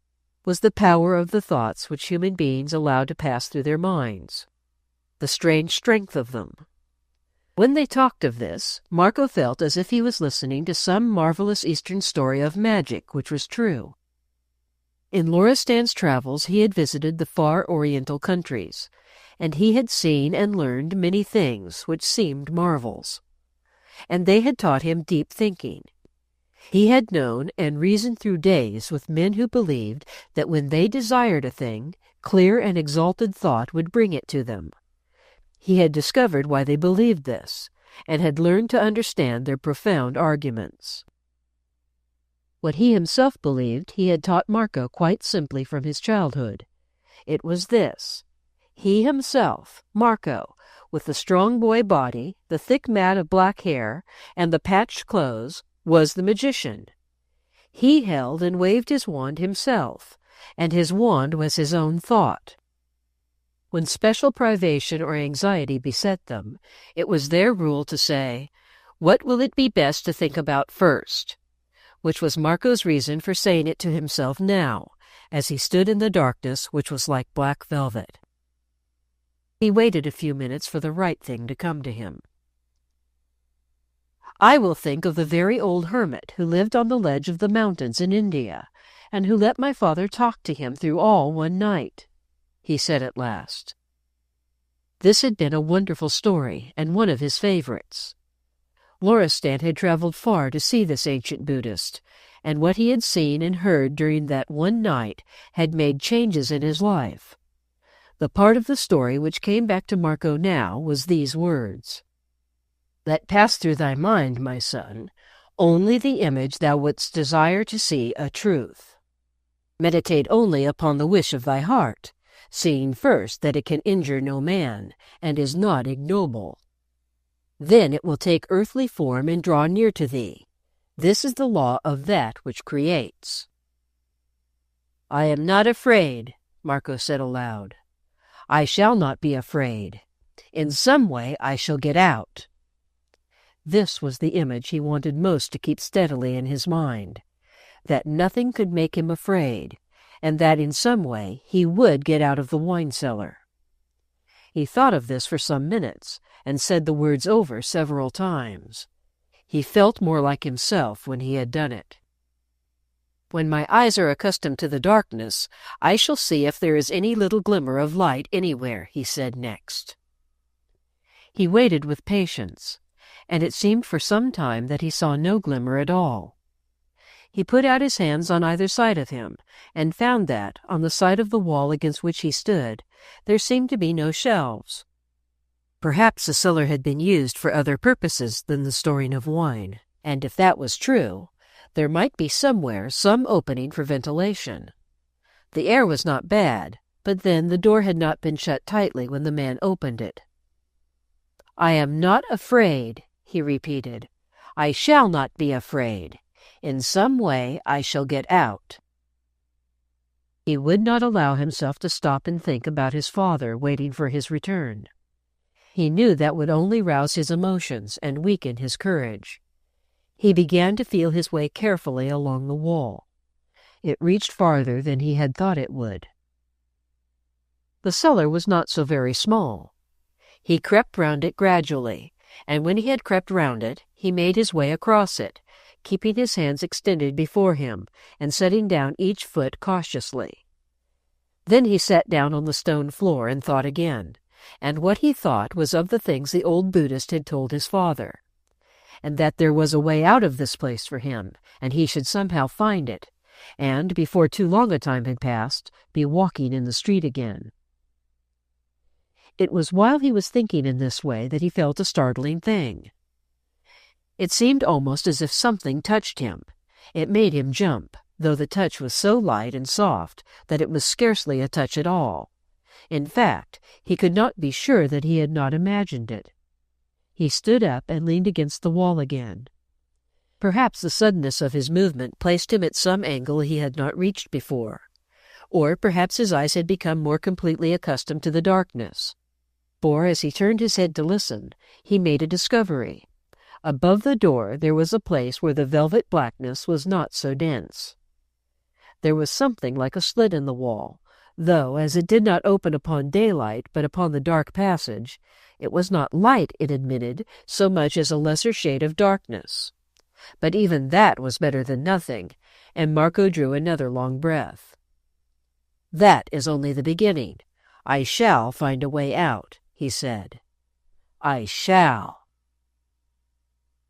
was the power of the thoughts which human beings allow to pass through their minds, the strange strength of them. When they talked of this, Marco felt as if he was listening to some marvelous Eastern story of magic which was true. In Loristan's travels he had visited the far Oriental countries, and he had seen and learned many things which seemed marvels. And they had taught him deep thinking. He had known and reasoned through days with men who believed that when they desired a thing, clear and exalted thought would bring it to them. He had discovered why they believed this, and had learned to understand their profound arguments. What he himself believed he had taught Marco quite simply from his childhood. It was this: he himself, Marco, with the strong boy body, the thick mat of black hair, and the patched clothes, was the magician. He held and waved his wand himself, and his wand was his own thought. When special privation or anxiety beset them, it was their rule to say, "What will it be best to think about first?" which was Marco's reason for saying it to himself now, as he stood in the darkness which was like black velvet. He waited a few minutes for the right thing to come to him. "I will think of the very old hermit who lived on the ledge of the mountains in India, and who let my father talk to him through all one night," he said at last. This had been a wonderful story, and one of his favorites. Loristan had traveled far to see this ancient Buddhist, and what he had seen and heard during that one night had made changes in his life. The part of the story which came back to Marco now was these words: "Let pass through thy mind, my son, only the image thou wouldst desire to see a truth. Meditate only upon the wish of thy heart, seeing first that it can injure no man, and is not ignoble. Then it will take earthly form and draw near to thee. This is the law of that which creates." "I am not afraid," Marco said aloud. "I shall not be afraid. In some way I shall get out." This was the image he wanted most to keep steadily in his mind, that nothing could make him afraid, and that in some way he would get out of the wine cellar. He thought of this for some minutes, and said the words over several times. He felt more like himself when he had done it. "When my eyes are accustomed to the darkness, I shall see if there is any little glimmer of light anywhere," he said next. He waited with patience, and it seemed for some time that he saw no glimmer at all. He put out his hands on either side of him, and found that, on the side of the wall against which he stood, there seemed to be no shelves. Perhaps the cellar had been used for other purposes than the storing of wine, and if that was true, there might be somewhere some opening for ventilation. The air was not bad, but then the door had not been shut tightly when the man opened it. "I am not afraid," he repeated. "I shall not be afraid. In some way I shall get out." He would not allow himself to stop and think about his father waiting for his return. He knew that would only rouse his emotions and weaken his courage. He began to feel his way carefully along the wall. It reached farther than he had thought it would. The cellar was not so very small. He crept round it gradually, and when he had crept round it, he made his way across it, keeping his hands extended before him and setting down each foot cautiously. Then he sat down on the stone floor and thought again, and what he thought was of the things the old Buddhist had told his father, and that there was a way out of this place for him, and he should somehow find it, and, before too long a time had passed, be walking in the street again. It was while he was thinking in this way that he felt a startling thing. It seemed almost as if something touched him. It made him jump, though the touch was so light and soft that it was scarcely a touch at all. In fact, he could not be sure that he had not imagined it. He stood up and leaned against the wall again. Perhaps the suddenness of his movement placed him at some angle he had not reached before, or perhaps his eyes had become more completely accustomed to the darkness. For as he turned his head to listen, he made a discovery. Above the door there was a place where the velvet blackness was not so dense. There was something like a slit in the wall, though as it did not open upon daylight but upon the dark passage, it was not light it admitted so much as a lesser shade of darkness. But even that was better than nothing, and Marco drew another long breath. "That is only the beginning. I shall find a way out," he said. "I shall."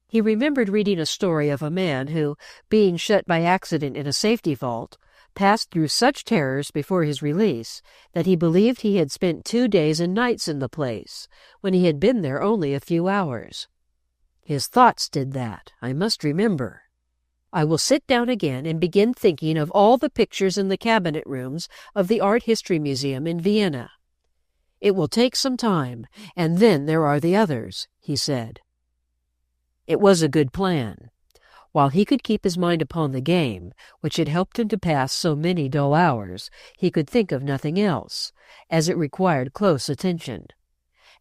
He remembered reading a story of a man who, being shut by accident in a safety vault, passed through such terrors before his release that he believed he had spent 2 days and nights in the place, when he had been there only a few hours. His thoughts did that, I must remember. I will sit down again and begin thinking of all the pictures in the cabinet rooms of the Art History Museum in Vienna. It will take some time, and then there are the others, he said. It was a good plan. While he could keep his mind upon the game, which had helped him to pass so many dull hours, he could think of nothing else, as it required close attention.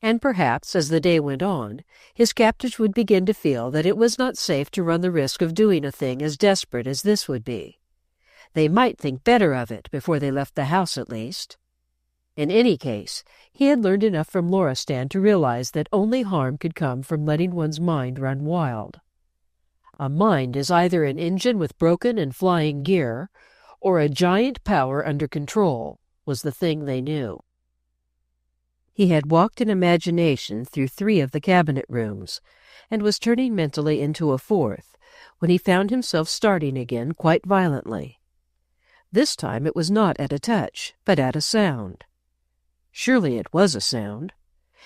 And perhaps, as the day went on, his captors would begin to feel that it was not safe to run the risk of doing a thing as desperate as this would be. They might think better of it before they left the house, at least. In any case, he had learned enough from Loristan to realize that only harm could come from letting one's mind run wild. A mind is either an engine with broken and flying gear, or a giant power under control, was the thing they knew. He had walked in imagination through 3 of the cabinet rooms, and was turning mentally into a 4th, when he found himself starting again quite violently. This time it was not at a touch, but at a sound. Surely it was a sound,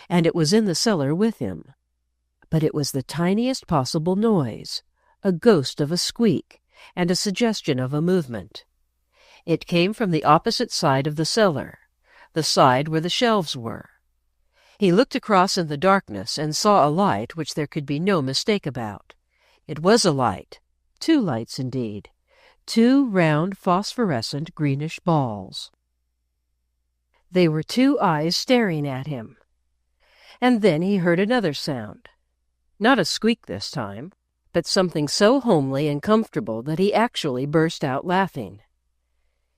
and it was in the cellar with him. But it was the tiniest possible noise, a ghost of a squeak, and a suggestion of a movement. It came from the opposite side of the cellar, the side where the shelves were. He looked across in the darkness and saw a light which there could be no mistake about. It was a light, 2 lights indeed, 2 round phosphorescent greenish balls. They were 2 eyes staring at him. And then he heard another sound. Not a squeak this time, but something so homely and comfortable that he actually burst out laughing.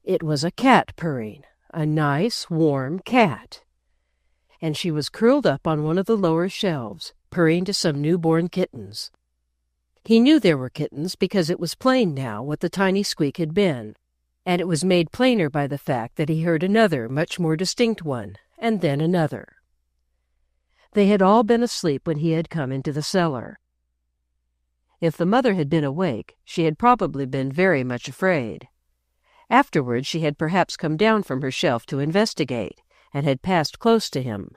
It was a cat purring, a nice, warm cat. And she was curled up on one of the lower shelves, purring to some newborn kittens. He knew there were kittens because it was plain now what the tiny squeak had been, and it was made plainer by the fact that he heard another, much more distinct one, and then another. They had all been asleep when he had come into the cellar. If the mother had been awake, she had probably been very much afraid. Afterwards she had perhaps come down from her shelf to investigate, and had passed close to him.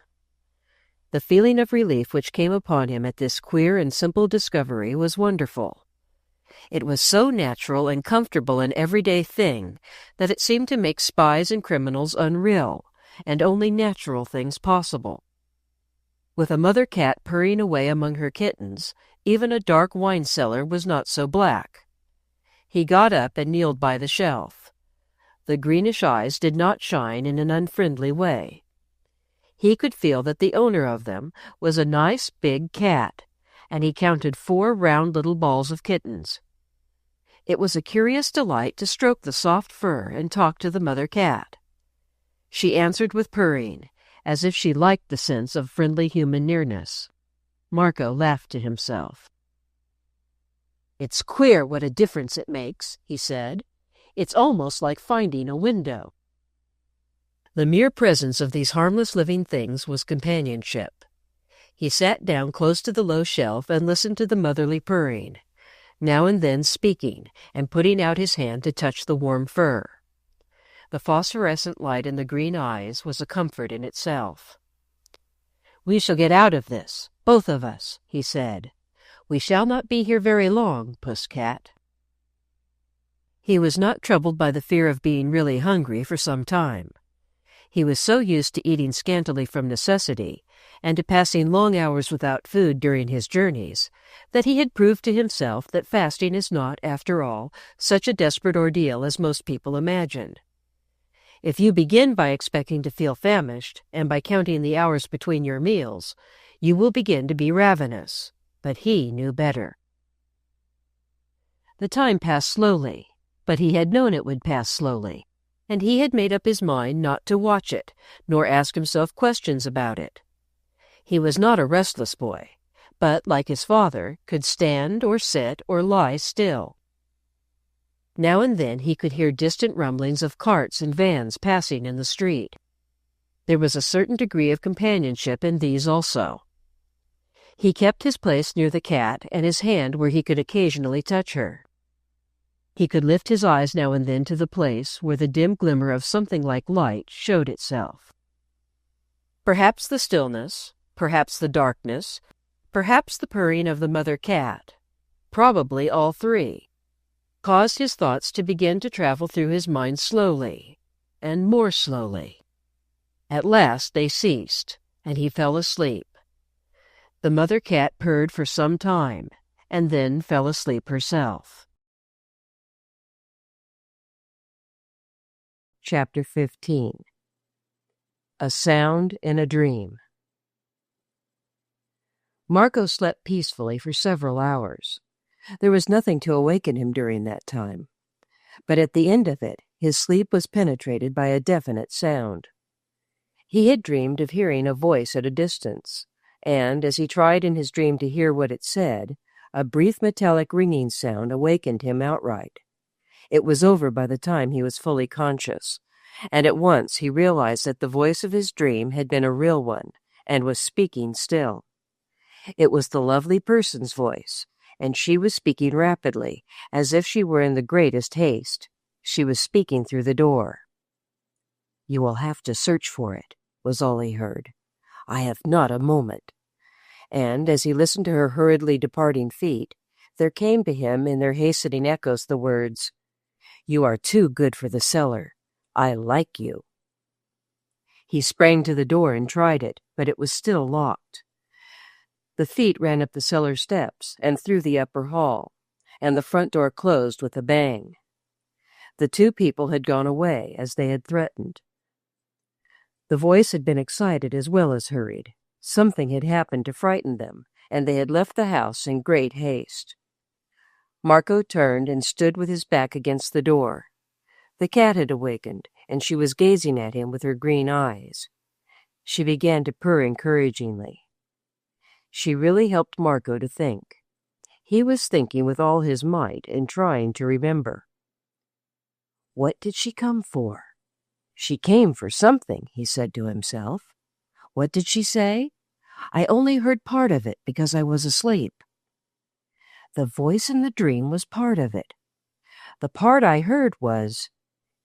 The feeling of relief which came upon him at this queer and simple discovery was wonderful. It was so natural and comfortable an everyday thing that it seemed to make spies and criminals unreal, and only natural things possible. With a mother cat purring away among her kittens, even a dark wine cellar was not so black. He got up and kneeled by the shelf. The greenish eyes did not shine in an unfriendly way. He could feel that the owner of them was a nice big cat, and he counted 4 round little balls of kittens. It was a curious delight to stroke the soft fur and talk to the mother cat. She answered with purring, as if she liked the sense of friendly human nearness. Marco laughed to himself. "It's queer what a difference it makes," he said. "It's almost like finding a window." The mere presence of these harmless living things was companionship. He sat down close to the low shelf and listened to the motherly purring, now and then speaking and putting out his hand to touch the warm fur. The phosphorescent light in the green eyes was a comfort in itself. "We shall get out of this, both of us," he said. "We shall not be here very long, Puss-cat." He was not troubled by the fear of being really hungry for some time. He was so used to eating scantily from necessity, and to passing long hours without food during his journeys, that he had proved to himself that fasting is not, after all, such a desperate ordeal as most people imagine. If you begin by expecting to feel famished, and by counting the hours between your meals, you will begin to be ravenous. But he knew better. The time passed slowly, but he had known it would pass slowly, and he had made up his mind not to watch it, nor ask himself questions about it. He was not a restless boy, but, like his father, could stand or sit or lie still. Now and then he could hear distant rumblings of carts and vans passing in the street. There was a certain degree of companionship in these also. He kept his place near the cat and his hand where he could occasionally touch her. He could lift his eyes now and then to the place where the dim glimmer of something like light showed itself. Perhaps the stillness, perhaps the darkness, perhaps the purring of the mother cat, probably all three, caused his thoughts to begin to travel through his mind slowly, and more slowly. At last they ceased, and he fell asleep. The mother cat purred for some time, and then fell asleep herself. Chapter 15. A Sound in a Dream. Marco slept peacefully for several hours. There was nothing to awaken him during that time. But at the end of it, his sleep was penetrated by a definite sound. He had dreamed of hearing a voice at a distance, and, as he tried in his dream to hear what it said, a brief metallic ringing sound awakened him outright. It was over by the time he was fully conscious, and at once he realized that the voice of his dream had been a real one, and was speaking still. It was the lovely person's voice, and she was speaking rapidly, as if she were in the greatest haste. She was speaking through the door. "You will have to search for it," was all he heard. "I have not a moment." And as he listened to her hurriedly departing feet, there came to him in their hastening echoes the words, "You are too good for the cellar. I like you." He sprang to the door and tried it, but it was still locked. The feet ran up the cellar steps and through the upper hall, and the front door closed with a bang. The two people had gone away, as they had threatened. The voice had been excited as well as hurried. Something had happened to frighten them, and they had left the house in great haste. Marco turned and stood with his back against the door. The cat had awakened, and she was gazing at him with her green eyes. She began to purr encouragingly. She really helped Marco to think. He was thinking with all his might and trying to remember. What did she come for? She came for something, he said to himself. What did she say? I only heard part of it because I was asleep. The voice in the dream was part of it. The part I heard was,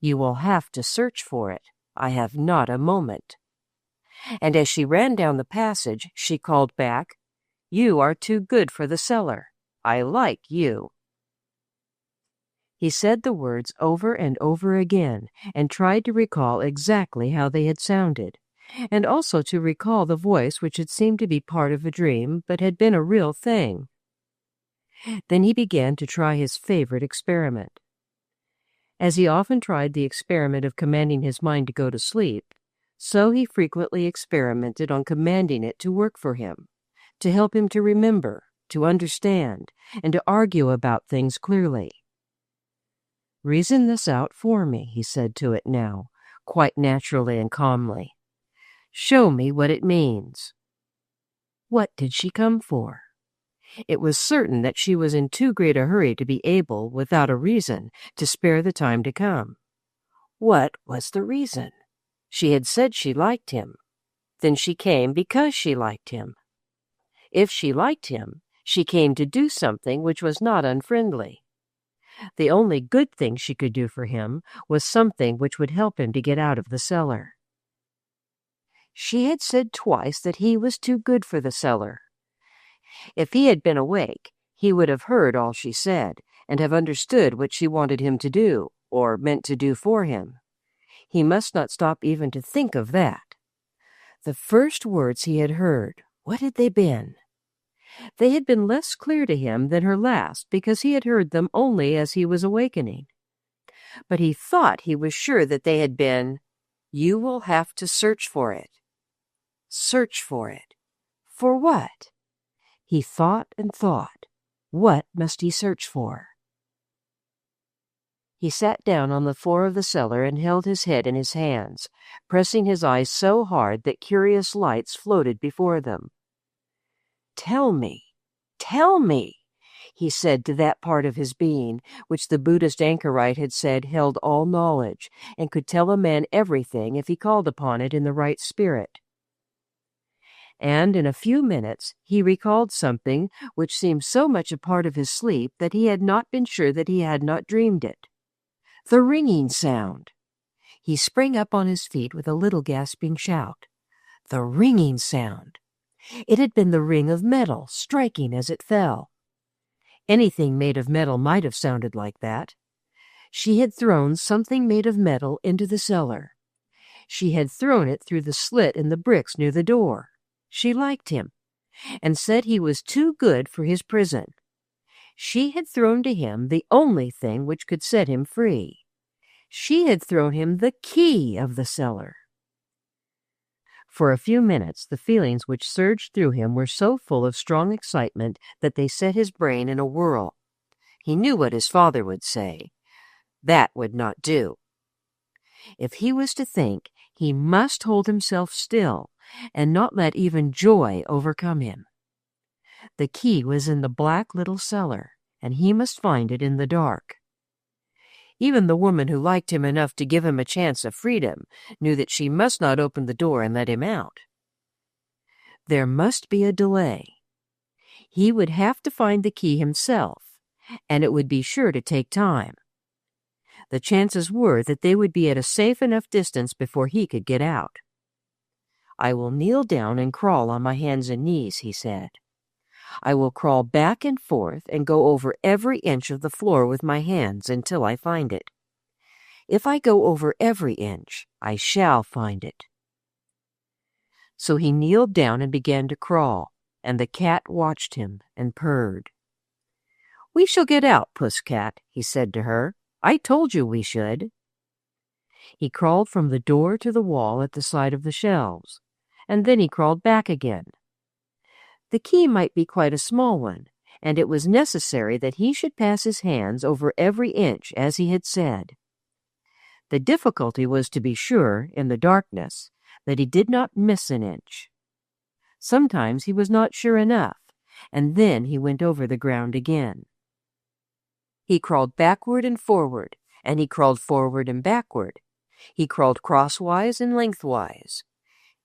"You will have to search for it. I have not a moment." And as she ran down the passage, she called back, "You are too good for the cellar. I like you." He said the words over and over again and tried to recall exactly how they had sounded, and also to recall the voice which had seemed to be part of a dream but had been a real thing. Then he began to try his favorite experiment. As he often tried the experiment of commanding his mind to go to sleep, so he frequently experimented on commanding it to work for him, to help him to remember, to understand, and to argue about things clearly. "Reason this out for me," he said to it now, quite naturally and calmly. "Show me what it means." What did she come for? It was certain that she was in too great a hurry to be able, without a reason, to spare the time to come. What was the reason? She had said she liked him. Then she came because she liked him. If she liked him, she came to do something which was not unfriendly. The only good thing she could do for him was something which would help him to get out of the cellar. She had said twice that he was too good for the cellar. If he had been awake, he would have heard all she said and have understood what she wanted him to do, or meant to do for him. He must not stop even to think of that. The first words he had heard, what had they been? They had been less clear to him than her last because he had heard them only as he was awakening. But he thought he was sure that they had been, "You will have to search for it." Search for it. For what? He thought and thought. What must he search for? He sat down on the floor of the cellar and held his head in his hands, pressing his eyes so hard that curious lights floated before them. "Tell me, tell me," he said to that part of his being which the Buddhist anchorite had said held all knowledge and could tell a man everything if he called upon it in the right spirit. and in a few minutes he recalled something which seemed so much a part of his sleep that he had not been sure that he had not dreamed it. The ringing sound! He sprang up on his feet with a little gasping shout. The ringing sound! It had been the ring of metal striking as it fell. Anything made of metal might have sounded like that. She had thrown something made of metal into the cellar. She had thrown it through the slit in the bricks near the door. She liked him, and said he was too good for his prison. She had thrown to him the only thing which could set him free. She had thrown him the key of the cellar. For a few minutes, the feelings which surged through him were so full of strong excitement that they set his brain in a whirl. He knew what his father would say. That would not do. If he was to think, he must hold himself still and not let even joy overcome him. The key was in the black little cellar, and he must find it in the dark. Even the woman who liked him enough to give him a chance of freedom knew that she must not open the door and let him out. There must be a delay. He would have to find the key himself, and it would be sure to take time. The chances were that they would be at a safe enough distance before he could get out. I will kneel down and crawl on my hands and knees, he said. I will crawl back and forth and go over every inch of the floor with my hands until I find it. If I go over every inch, I shall find it. So he kneeled down and began to crawl, and the cat watched him and purred. We shall get out, Puss-cat, he said to her. I told you we should. He crawled from the door to the wall at the side of the shelves, and then he crawled back again. The key might be quite a small one, and it was necessary that he should pass his hands over every inch, as he had said. The difficulty was to be sure, in the darkness, that he did not miss an inch. Sometimes he was not sure enough, and then he went over the ground again. He crawled backward and forward, and he crawled forward and backward. He crawled crosswise and lengthwise.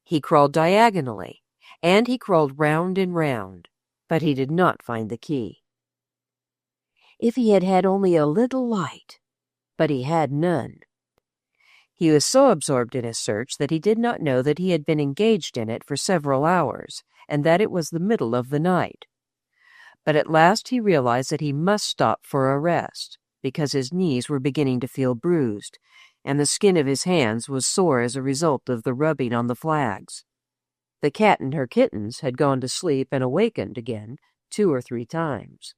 He crawled diagonally, and he crawled round and round, but he did not find the key. If he had had only a little light, but he had none. He was so absorbed in his search that he did not know that he had been engaged in it for several hours, and that it was the middle of the night. But at last he realized that he must stop for a rest, because his knees were beginning to feel bruised, and the skin of his hands was sore as a result of the rubbing on the flags. The cat and her kittens had gone to sleep and awakened again 2 or 3 times.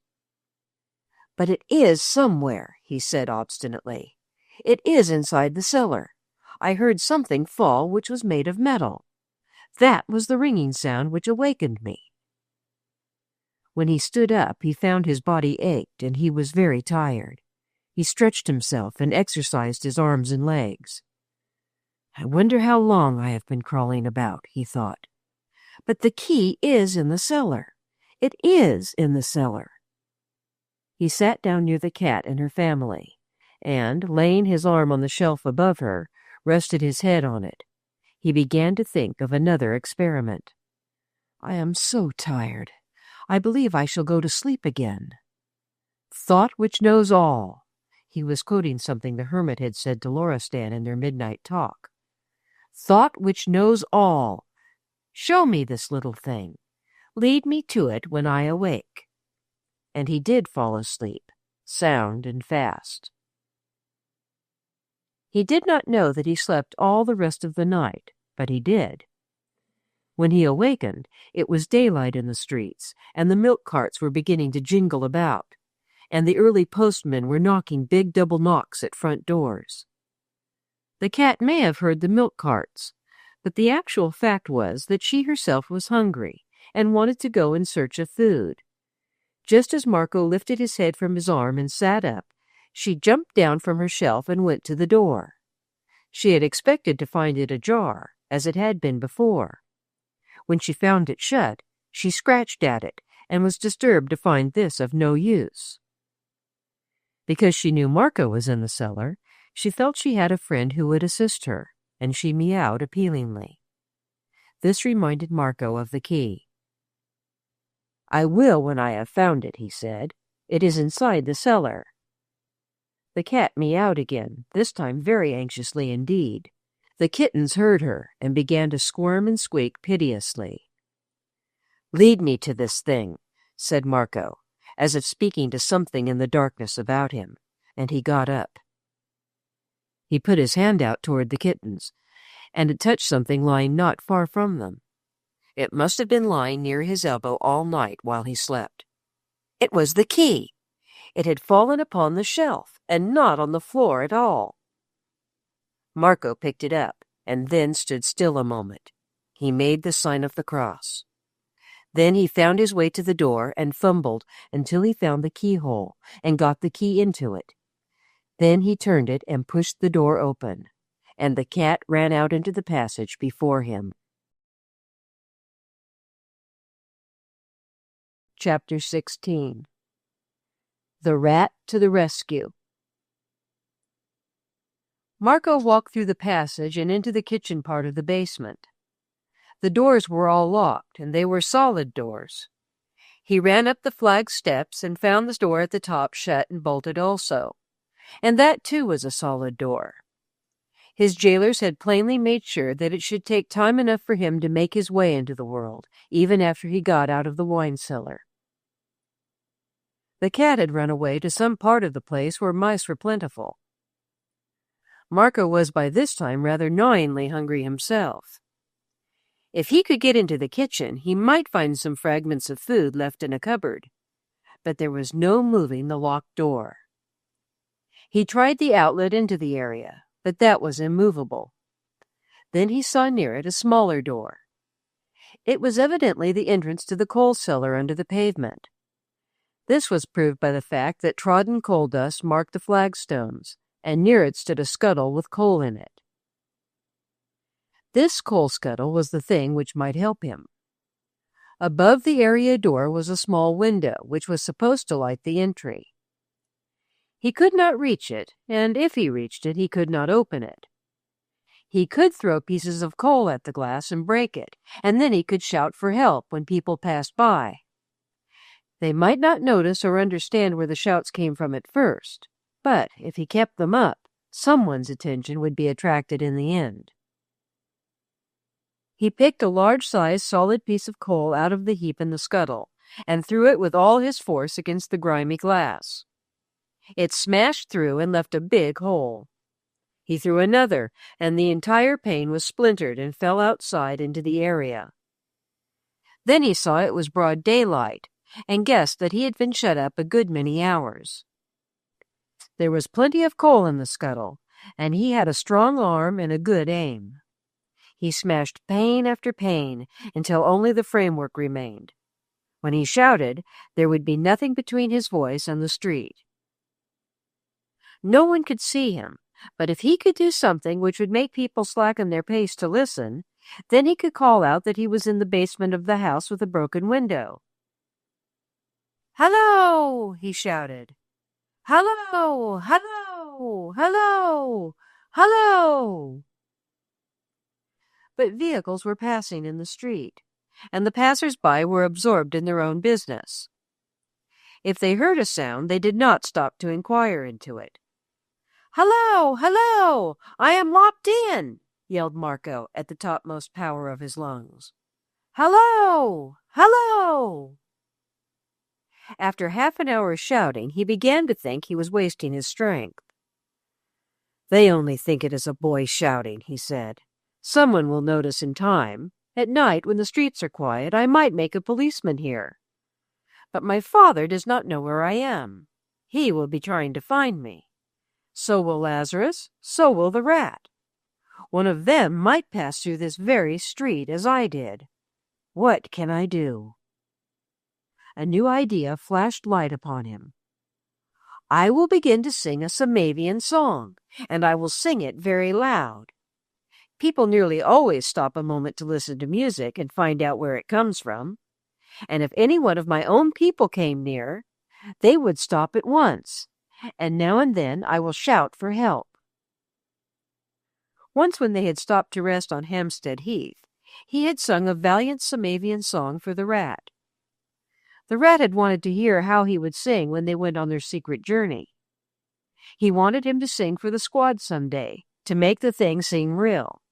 But it is somewhere, he said obstinately. It is inside the cellar. I heard something fall which was made of metal. That was the ringing sound which awakened me. When he stood up, he found his body ached, and he was very tired. He stretched himself and exercised his arms and legs. I wonder how long I have been crawling about, he thought. But the key is in the cellar. It is in the cellar. He sat down near the cat and her family, and, laying his arm on the shelf above her, rested his head on it. He began to think of another experiment. I am so tired. I believe I shall go to sleep again. Thought which knows all. He was quoting something the hermit had said to Loristan in their midnight talk. Thought which knows all. Show me this little thing. Lead me to it when I awake. And he did fall asleep, sound and fast. He did not know that he slept all the rest of the night, but he did. When he awakened, it was daylight in the streets, and the milk carts were beginning to jingle about, and the early postmen were knocking big double knocks at front doors. The cat may have heard the milk carts, but the actual fact was that she herself was hungry and wanted to go in search of food. Just as Marco lifted his head from his arm and sat up, she jumped down from her shelf and went to the door. She had expected to find it ajar, as it had been before. When she found it shut, she scratched at it and was disturbed to find this of no use. Because she knew Marco was in the cellar, she felt she had a friend who would assist her, and she meowed appealingly. This reminded Marco of the key. "I will when I have found it," he said. "It is inside the cellar." The cat meowed again, this time very anxiously indeed. The kittens heard her and began to squirm and squeak piteously. "Lead me to this thing," said Marco, as if speaking to something in the darkness about him, and he got up. He put his hand out toward the kittens, and it touched something lying not far from them. It must have been lying near his elbow all night while he slept. It was the key. It had fallen upon the shelf, and not on the floor at all. Marco picked it up, and then stood still a moment. He made the sign of the cross. Then he found his way to the door and fumbled until he found the keyhole and got the key into it. Then he turned it and pushed the door open, and the cat ran out into the passage before him. Chapter 16. The Rat to the Rescue. Marco walked through the passage and into the kitchen part of the basement. The doors were all locked, and they were solid doors. He ran up the flagged steps and found the door at the top shut and bolted also, and that too was a solid door. His jailers had plainly made sure that it should take time enough for him to make his way into the world, even after he got out of the wine cellar. The cat had run away to some part of the place where mice were plentiful. Marco was by this time rather gnawingly hungry himself. If he could get into the kitchen, he might find some fragments of food left in a cupboard, but there was no moving the locked door. He tried the outlet into the area, but that was immovable. Then he saw near it a smaller door. It was evidently the entrance to the coal cellar under the pavement. This was proved by the fact that trodden coal dust marked the flagstones, and near it stood a scuttle with coal in it. This coal scuttle was the thing which might help him. Above the area door was a small window, which was supposed to light the entry. He could not reach it, and if he reached it, he could not open it. He could throw pieces of coal at the glass and break it, and then he could shout for help when people passed by. They might not notice or understand where the shouts came from at first, but if he kept them up, someone's attention would be attracted in the end. He picked a large-sized solid piece of coal out of the heap in the scuttle and threw it with all his force against the grimy glass. It smashed through and left a big hole. He threw another, and the entire pane was splintered and fell outside into the area. Then he saw it was broad daylight, and guessed that he had been shut up a good many hours. There was plenty of coal in the scuttle, and he had a strong arm and a good aim. He smashed pane after pane until only the framework remained. When he shouted, there would be nothing between his voice and the street. No one could see him, but if he could do something which would make people slacken their pace to listen, then he could call out that he was in the basement of the house with a broken window. "Hello!" he shouted. "Hello! Hello! Hello! Hello!" But vehicles were passing in the street, and the passers-by were absorbed in their own business. If they heard a sound, they did not stop to inquire into it. "Hello! Hello! I am locked in!" yelled Marco at the topmost power of his lungs. "Hello! Hello!" After half an hour's shouting, he began to think he was wasting his strength. "They only think it is a boy shouting," he said. "Someone will notice in time. At night, when the streets are quiet, I might make a policeman here. But my father does not know where I am. He will be trying to find me. So will Lazarus, so will the rat. One of them might pass through this very street as I did. What can I do?" A new idea flashed light upon him. "I will begin to sing a Samavian song, and I will sing it very loud. People nearly always stop a moment to listen to music and find out where it comes from. And if any one of my own people came near, they would stop at once, and now and then I will shout for help." Once when they had stopped to rest on Hampstead Heath, He had sung a valiant Samavian song for the rat. The rat had wanted to hear how he would sing when they went on their secret journey. He wanted him to sing for the squad someday, to make the thing seem real.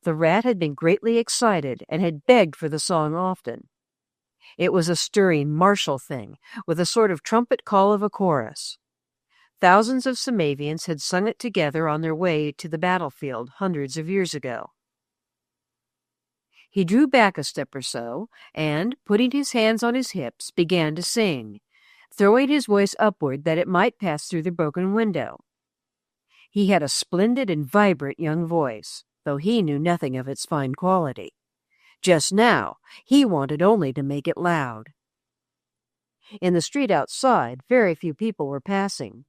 The rat had been greatly excited and had begged for the song often. It was a stirring, martial thing, with a sort of trumpet call of a chorus. Thousands of Samavians had sung it together on their way to the battlefield hundreds of years ago. He drew back a step or so, and, putting his hands on his hips, began to sing, throwing his voice upward that it might pass through the broken window. He had a splendid and vibrant young voice, though he knew nothing of its fine quality. Just now, he wanted only to make it loud. In the street outside, very few people were passing.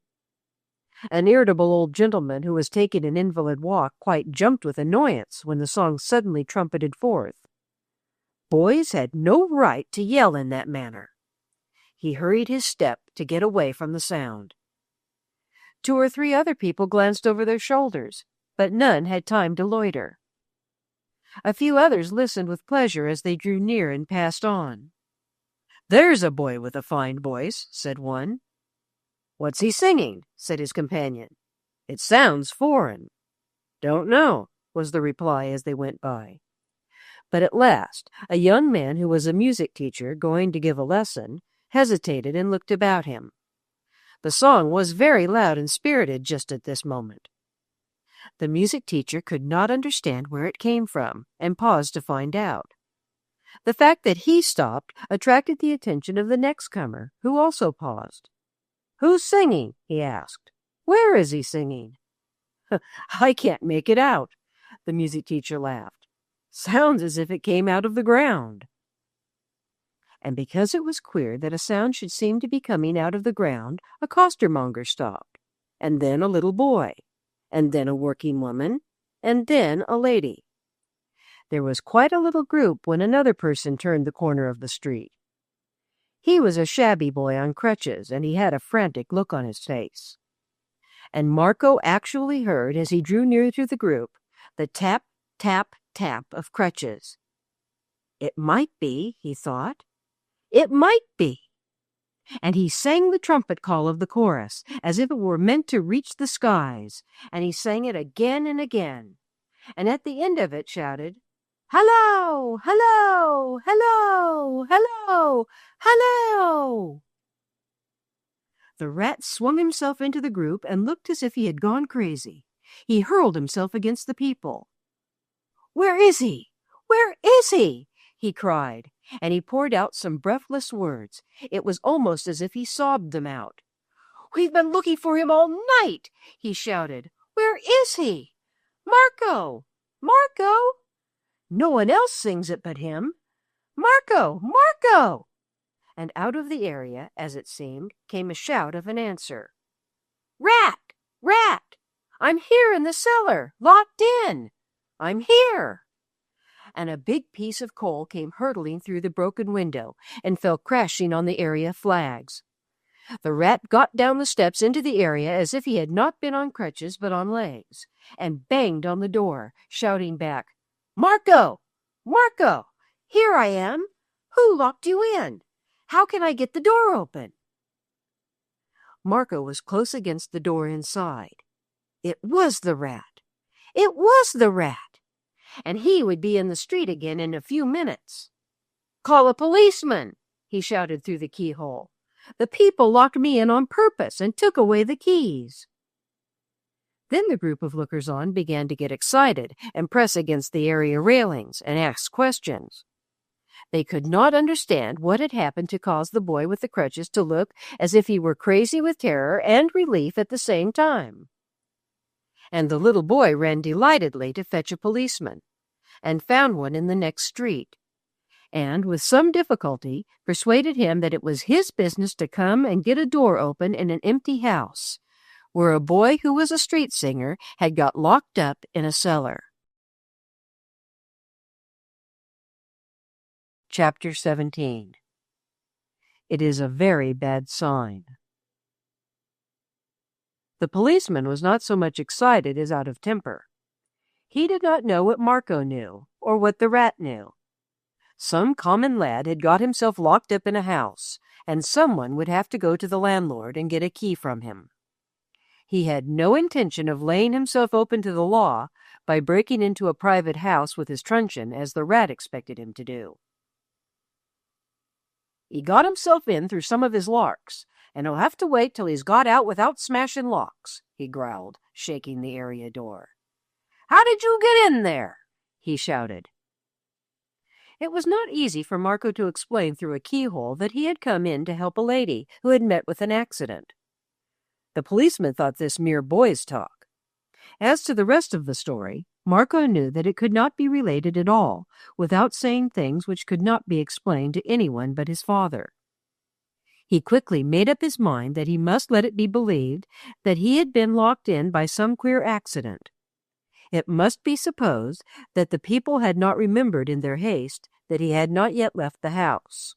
An irritable old gentleman who was taking an invalid walk quite jumped with annoyance when the song suddenly trumpeted forth. Boys had no right to yell in that manner. He hurried his step to get away from the sound. 2 or 3 other people glanced over their shoulders, but none had time to loiter. A few others listened with pleasure as they drew near and passed on. "There's a boy with a fine voice," said one. "What's he singing?" said his companion. "It sounds foreign." "Don't know," was the reply as they went by. But at last, a young man who was a music teacher going to give a lesson hesitated and looked about him. The song was very loud and spirited just at this moment. The music teacher could not understand where it came from, and paused to find out. The fact that he stopped attracted the attention of the next comer, who also paused. "Who's singing?" he asked. "Where is he singing?" "I can't make it out," the music teacher laughed. "Sounds as if it came out of the ground." And because it was queer that a sound should seem to be coming out of the ground, a costermonger stopped, and then a little boy, and then a working woman, and then a lady. There was quite a little group when another person turned the corner of the street. He was a shabby boy on crutches, and he had a frantic look on his face. And Marco actually heard, as he drew near to the group, the tap, tap, tap of crutches. It might be, he thought. It might be. And he sang the trumpet call of the chorus, as if it were meant to reach the skies, and he sang it again and again, and at the end of it shouted, "Hello! Hello! Hello! Hello! Hello!" The rat swung himself into the group and looked as if he had gone crazy. He hurled himself against the people. "Where is he? Where is he?" he cried, and he poured out some breathless words. It was almost as if he sobbed them out. "We've been looking for him all night," he shouted. "Where is he? Marco! Marco! No one else sings it but him. Marco! Marco!" And out of the area, as it seemed, came a shout of an answer. "Rat! Rat! I'm here in the cellar, locked in. I'm here." And a big piece of coal came hurtling through the broken window and fell crashing on the area flags. The rat got down the steps into the area as if he had not been on crutches but on legs, and banged on the door, shouting back, "Marco! Marco! Here I am! Who locked you in? How can I get the door open?" Marco was close against the door inside. It was the rat! It was the rat! And he would be in the street again in a few minutes. "Call a policeman!" he shouted through the keyhole. "The people locked me in on purpose and took away the keys." Then the group of lookers-on began to get excited and press against the area railings and ask questions. They could not understand what had happened to cause the boy with the crutches to look as if he were crazy with terror and relief at the same time. And the little boy ran delightedly to fetch a policeman, and found one in the next street, and with some difficulty persuaded him that it was his business to come and get a door open in an empty house, where a boy who was a street singer had got locked up in a cellar. Chapter 17. It is a very bad sign. The policeman was not so much excited as out of temper. He did not know what Marco knew, or what the rat knew. Some common lad had got himself locked up in a house, and someone would have to go to the landlord and get a key from him. He had no intention of laying himself open to the law by breaking into a private house with his truncheon, as the rat expected him to do. He got himself in through some of his larks, and he'll have to wait till he's got out without smashing locks, he growled, shaking the area door. How did you get in there? He shouted. It was not easy for Marco to explain through a keyhole that he had come in to help a lady who had met with an accident. The policeman thought this mere boys' talk. As to the rest of the story, Marco knew that it could not be related at all without saying things which could not be explained to anyone but his father. He quickly made up his mind that he must let it be believed that he had been locked in by some queer accident. It must be supposed that the people had not remembered in their haste that he had not yet left the house.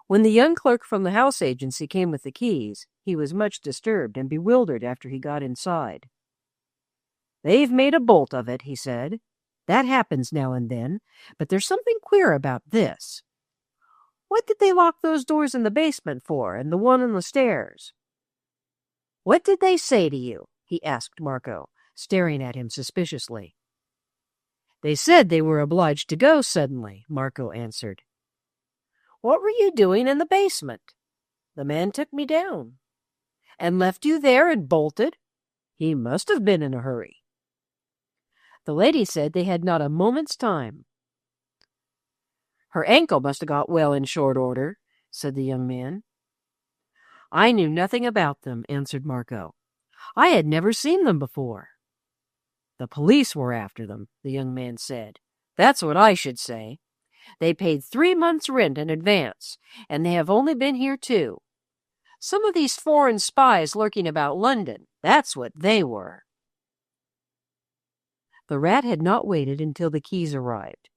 When the young clerk from the house agency came with the keys, he was much disturbed and bewildered after he got inside. They've made a bolt of it, he said. That happens now and then, but there's something queer about this. What did they lock those doors in the basement for, and the one on the stairs? What did they say to you? He asked Marco, staring at him suspiciously. They said they were obliged to go suddenly, Marco answered. What were you doing in the basement? The man took me down. And left you there and bolted? He must have been in a hurry. The lady said they had not a moment's time. Her ankle must have got well in short order, said the young man. I knew nothing about them, answered Marco. I had never seen them before. The police were after them, the young man said. That's what I should say. They paid 3 months' rent in advance, and they have only been here 2. Some of these foreign spies lurking about London, that's what they were. The rat had not waited until the keys arrived.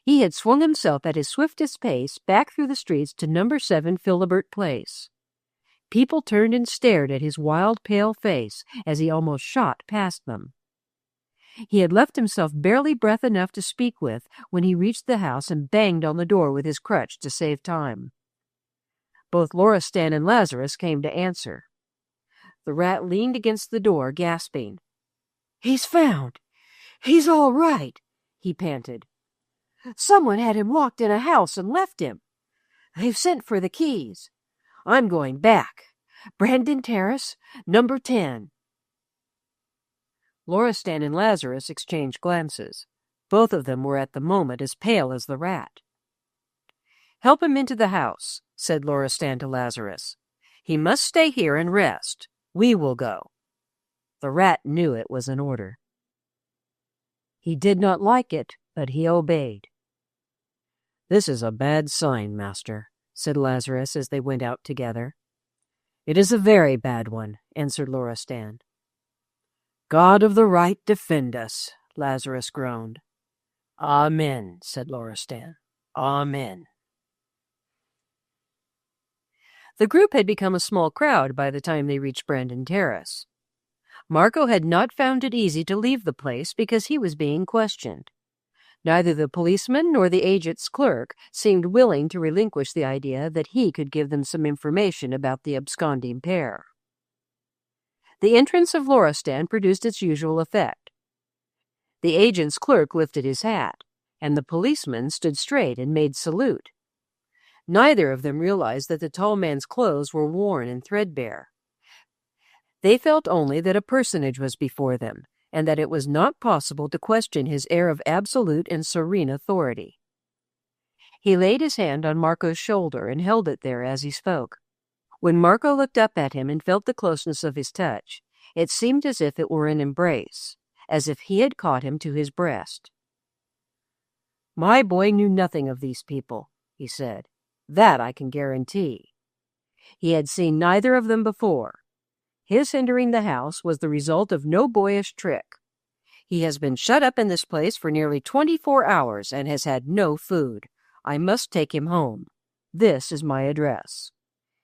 He had swung himself at his swiftest pace back through the streets to No. 7 Philibert Place. People turned and stared at his wild, pale face as he almost shot past them. He had left himself barely breath enough to speak with when he reached the house and banged on the door with his crutch to save time. Both Loristan and Lazarus came to answer. The rat leaned against the door, gasping. He's found. He's all right, he panted. Someone had him locked in a house and left him. They've sent for the keys. I'm going back. Brandon Terrace, No. 10. Loristan and Lazarus exchanged glances. Both of them were at the moment as pale as the rat. Help him into the house, said Loristan to Lazarus. He must stay here and rest. We will go. The rat knew it was an order. He did not like it, but he obeyed. This is a bad sign, master, said Lazarus as they went out together. It is a very bad one, answered Loristan. God of the right defend us, Lazarus groaned. Amen, said Loristan. Amen. The group had become a small crowd by the time they reached Brandon Terrace. Marco had not found it easy to leave the place because he was being questioned. Neither the policeman nor the agent's clerk seemed willing to relinquish the idea that he could give them some information about the absconding pair. The entrance of Loristan produced its usual effect. The agent's clerk lifted his hat, and the policeman stood straight and made salute. Neither of them realized that the tall man's clothes were worn and threadbare. They felt only that a personage was before them, and that it was not possible to question his air of absolute and serene authority. He laid his hand on Marco's shoulder and held it there as he spoke. When Marco looked up at him and felt the closeness of his touch, it seemed as if it were an embrace, as if he had caught him to his breast. My boy knew nothing of these people, he said. That I can guarantee. He had seen neither of them before. His entering the house was the result of no boyish trick. He has been shut up in this place for nearly 24 hours and has had no food. I must take him home. This is my address.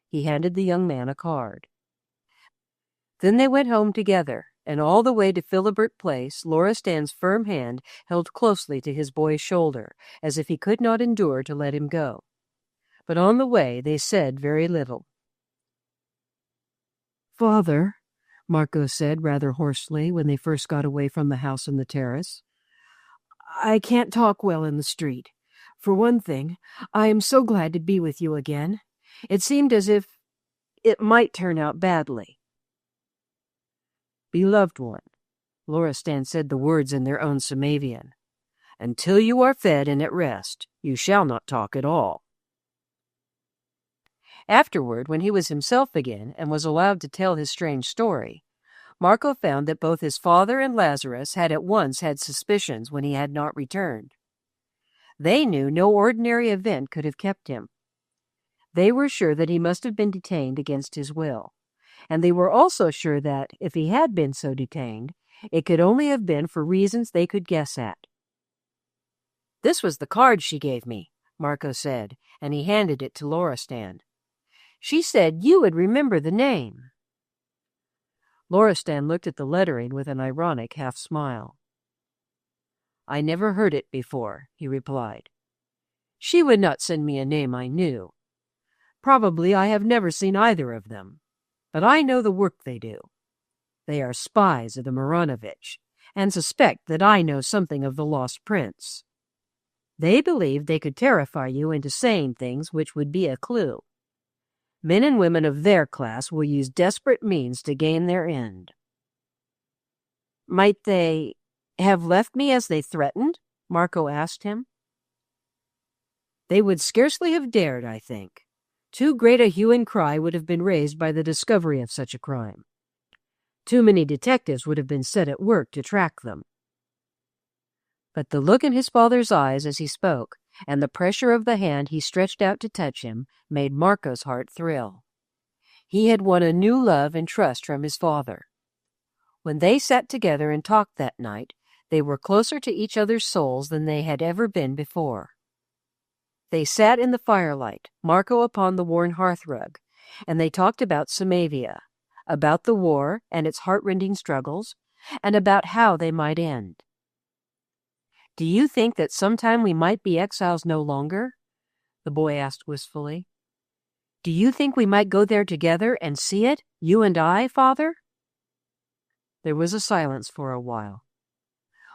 He handed the young man a card. Then they went home together, and all the way to Philibert Place, Loristan's firm hand held closely to his boy's shoulder, as if he could not endure to let him go. But on the way they said very little. "Father," Marco said rather hoarsely when they first got away from the house on the terrace, "I can't talk well in the street. For one thing, I am so glad to be with you again. It seemed as if it might turn out badly." "Beloved one," Loristan said the words in their own Samavian, "until you are fed and at rest, you shall not talk at all." Afterward, when he was himself again and was allowed to tell his strange story, Marco found that both his father and Lazarus had at once had suspicions when he had not returned. They knew no ordinary event could have kept him. They were sure that he must have been detained against his will, and they were also sure that, if he had been so detained, it could only have been for reasons they could guess at. "This was the card she gave me," Marco said, and he handed it to Loristan. "She said you would remember the name." Loristan looked at the lettering with an ironic half-smile. "I never heard it before," he replied. "She would not send me a name I knew. Probably I have never seen either of them, but I know the work they do. They are spies of the Maranovich, and suspect that I know something of the lost prince. They believed they could terrify you into saying things which would be a clue. Men and women of their class will use desperate means to gain their end." "Might they have left me as they threatened?" Marco asked him. "They would scarcely have dared, I think. Too great a hue and cry would have been raised by the discovery of such a crime. Too many detectives would have been set at work to track them." But the look in his father's eyes as he spoke, and the pressure of the hand he stretched out to touch him, made Marco's heart thrill. He had won a new love and trust from his father. When they sat together and talked that night, they were closer to each other's souls than they had ever been before. They sat in the firelight, Marco upon the worn hearthrug, and they talked about Samavia, about the war and its heart-rending struggles, and about how they might end. "Do you think that sometime we might be exiles no longer?" the boy asked wistfully. "Do you think we might go there together and see it, you and I, Father?" There was a silence for a while.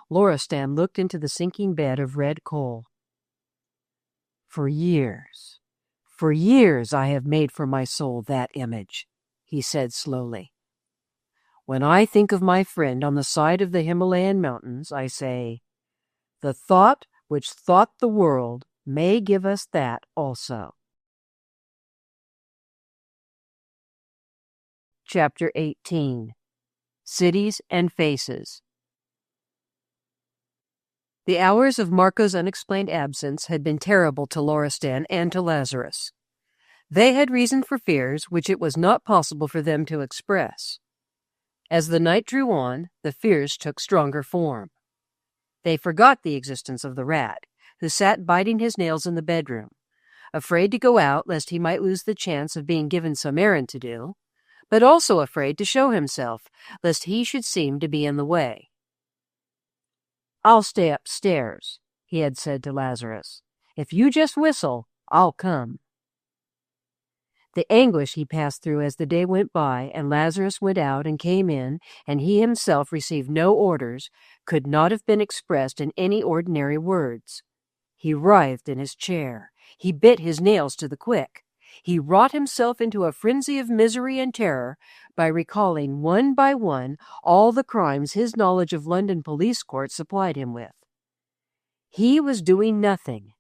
Loristan looked into the sinking bed of red coal. For years I have made for my soul that image," he said slowly. "When I think of my friend on the side of the Himalayan mountains, I say, 'The thought which thought the world may give us that also.'" Chapter 18. Cities and Faces. The hours of Marco's unexplained absence had been terrible to Loristan and to Lazarus. They had reason for fears which it was not possible for them to express. As the night drew on, the fears took stronger form. They forgot the existence of the rat, who sat biting his nails in the bedroom, afraid to go out lest he might lose the chance of being given some errand to do, but also afraid to show himself lest he should seem to be in the way. "I'll stay upstairs," he had said to Lazarus. "If you just whistle, I'll come." The anguish he passed through as the day went by and Lazarus went out and came in, and he himself received no orders, could not have been expressed in any ordinary words. He writhed in his chair. He bit his nails to the quick. He wrought himself into a frenzy of misery and terror by recalling one by one all the crimes his knowledge of London police courts supplied him with. He was doing nothing,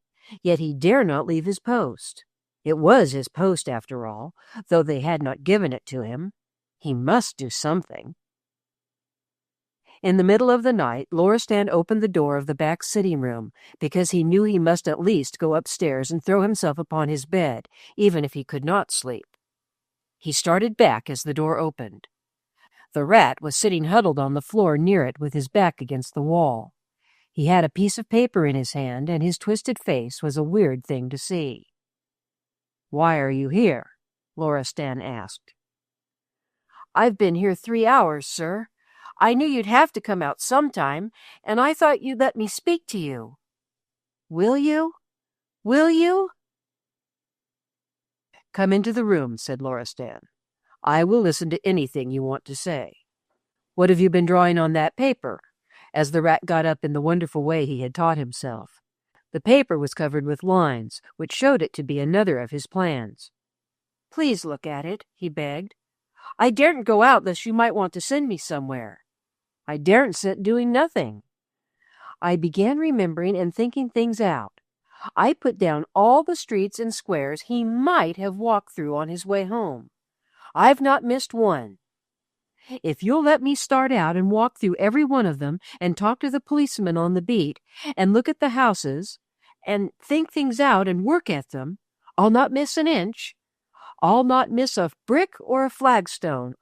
yet he dare not leave his post. It was his post, after all, though they had not given it to him. He must do something. In the middle of the night, Loristan opened the door of the back sitting-room, because he knew he must at least go upstairs and throw himself upon his bed, even if he could not sleep. He started back as the door opened. The rat was sitting huddled on the floor near it with his back against the wall. He had a piece of paper in his hand, and his twisted face was a weird thing to see. "Why are you here?" Loristan asked. "I've been here 3 hours, sir. I knew you'd have to come out sometime, and I thought you'd let me speak to you. Will you? Will you?" "Come into the room," said Loristan. "I will listen to anything you want to say. What have you been drawing on that paper?" As the rat got up in the wonderful way he had taught himself. The paper was covered with lines, which showed it to be another of his plans. "Please look at it," he begged. "I daren't go out lest you might want to send me somewhere. I daren't sit doing nothing. I began remembering and thinking things out. I put down all the streets and squares he might have walked through on his way home. I've not missed one. If you'll let me start out and walk through every one of them and talk to the policemen on the beat and look at the houses and think things out and work at them, I'll not miss an inch. I'll not miss a brick or a flagstone.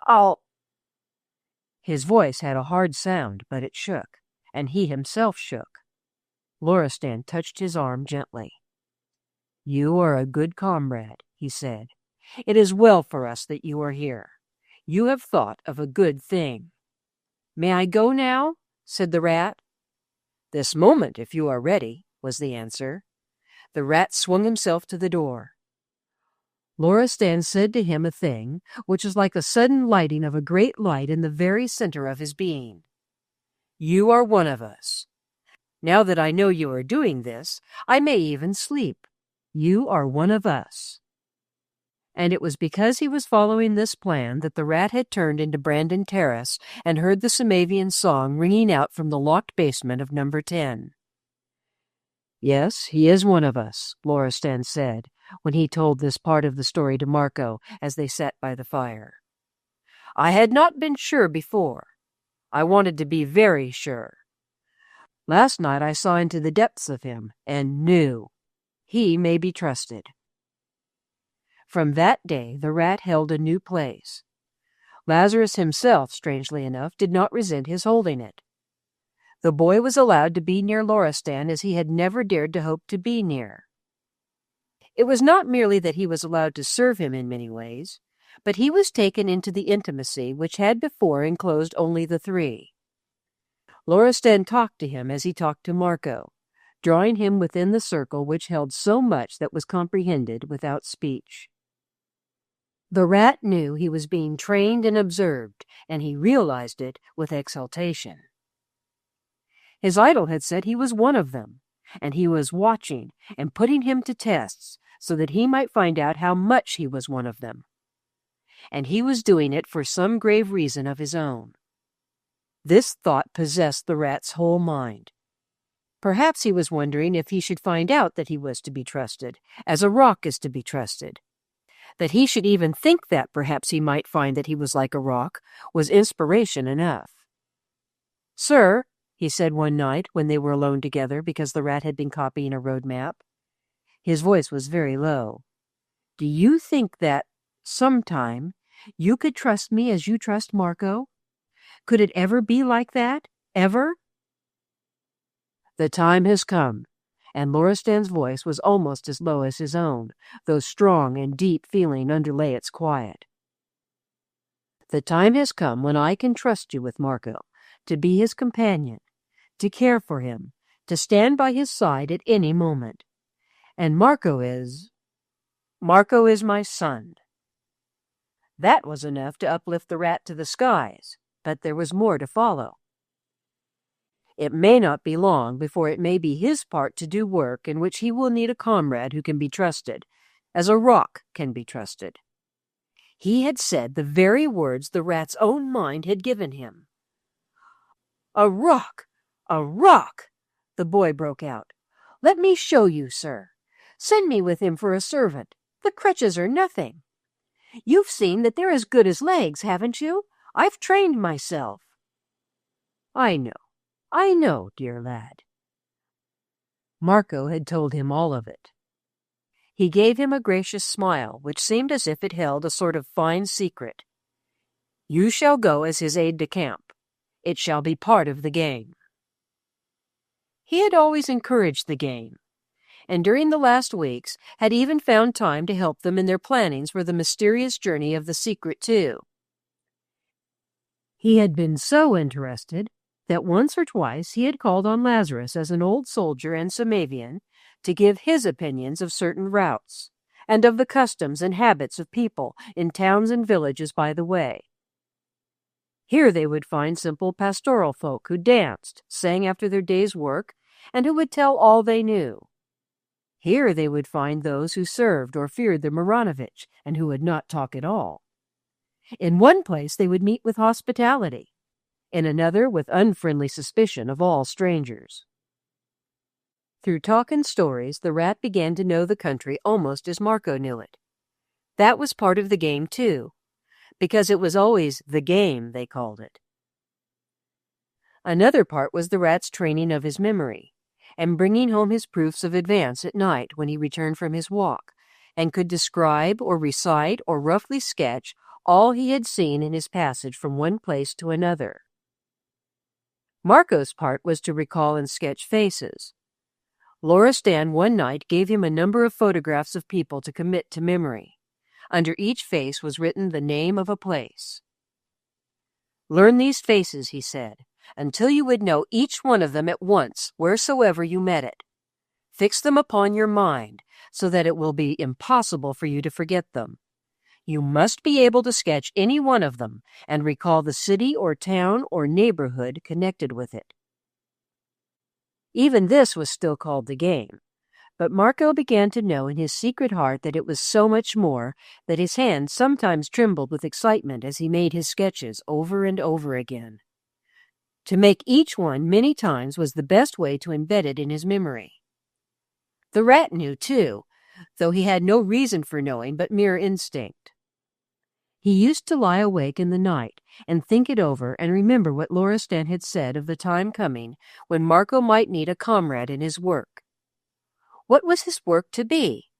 His voice had a hard sound, but it shook, and he himself shook. Loristan touched his arm gently. "You are a good comrade," he said. "It is well for us that you are here. You have thought of a good thing." "May I go now?" said the rat. "This moment, if you are ready," was the answer. The rat swung himself to the door. Loristan said to him a thing which was like a sudden lighting of a great light in the very center of his being. "You are one of us. Now that I know you are doing this, I may even sleep. You are one of us." And it was because he was following this plan that the rat had turned into Brandon Terrace and heard the Samavian song ringing out from the locked basement of number 10. "Yes, he is one of us," Loristan said, when he told this part of the story to Marco as they sat by the fire. "I had not been sure before. I wanted to be very sure. Last night I saw into the depths of him and knew. He may be trusted." From that day the rat held a new place. Lazarus himself, strangely enough, did not resent his holding it. The boy was allowed to be near Loristan as he had never dared to hope to be near. It was not merely that he was allowed to serve him in many ways, but he was taken into the intimacy which had before enclosed only the three. Loristan talked to him as he talked to Marco, drawing him within the circle which held so much that was comprehended without speech. The rat knew he was being trained and observed, and he realized it with exultation. His idol had said he was one of them, and he was watching and putting him to tests so that he might find out how much he was one of them. And he was doing it for some grave reason of his own. This thought possessed the rat's whole mind. Perhaps he was wondering if he should find out that he was to be trusted, as a rock is to be trusted. That he should even think that perhaps he might find that he was like a rock was inspiration enough. "Sir," he said one night when they were alone together because the rat had been copying a road map. His voice was very low. "Do you think that, sometime, you could trust me as you trust Marco? Could it ever be like that? Ever?" "The time has come," and Loristan's voice was almost as low as his own, though strong and deep feeling underlay its quiet. "The time has come when I can trust you with Marco, to be his companion, to care for him, to stand by his side at any moment. And Marco is my son." That was enough to uplift the rat to the skies, but there was more to follow. It may not be long before it may be his part to do work in which he will need a comrade who can be trusted, as a rock can be trusted. He had said the very words the rat's own mind had given him. "A rock! A rock!" the boy broke out. "Let me show you, sir. Send me with him for a servant. The crutches are nothing. You've seen that they're as good as legs, haven't you? I've trained myself." I know, dear lad." Marco had told him all of it. He gave him a gracious smile, which seemed as if it held a sort of fine secret. "You shall go as his aide-de-camp. It shall be part of the game." He had always encouraged the game, and during the last weeks had even found time to help them in their plannings for the mysterious journey of the secret, too. He had been so interested that once or twice he had called on Lazarus as an old soldier and Samavian to give his opinions of certain routes, and of the customs and habits of people in towns and villages by the way. Here they would find simple pastoral folk who danced, sang after their day's work, and who would tell all they knew. Here they would find those who served or feared the Maranovich, and who would not talk at all. In one place they would meet with hospitality, in another with unfriendly suspicion of all strangers. Through talk and stories, the rat began to know the country almost as Marco knew it. That was part of the game, too, because it was always the game, they called it. Another part was the rat's training of his memory, and bringing home his proofs of advance at night when he returned from his walk, and could describe or recite or roughly sketch all he had seen in his passage from one place to another. Marco's part was to recall and sketch faces. Loristan one night gave him a number of photographs of people to commit to memory. Under each face was written the name of a place. "Learn these faces," he said, "until you would know each one of them at once, wheresoever you met it. Fix them upon your mind, so that it will be impossible for you to forget them. You must be able to sketch any one of them, and recall the city or town or neighborhood connected with it." Even this was still called the game, but Marco began to know in his secret heart that it was so much more that his hands sometimes trembled with excitement as he made his sketches over and over again. To make each one many times was the best way to embed it in his memory. The rat knew, too, though he had no reason for knowing but mere instinct. He used to lie awake in the night and think it over and remember what Loristan had said of the time coming when Marco might need a comrade in his work. What was his work to be?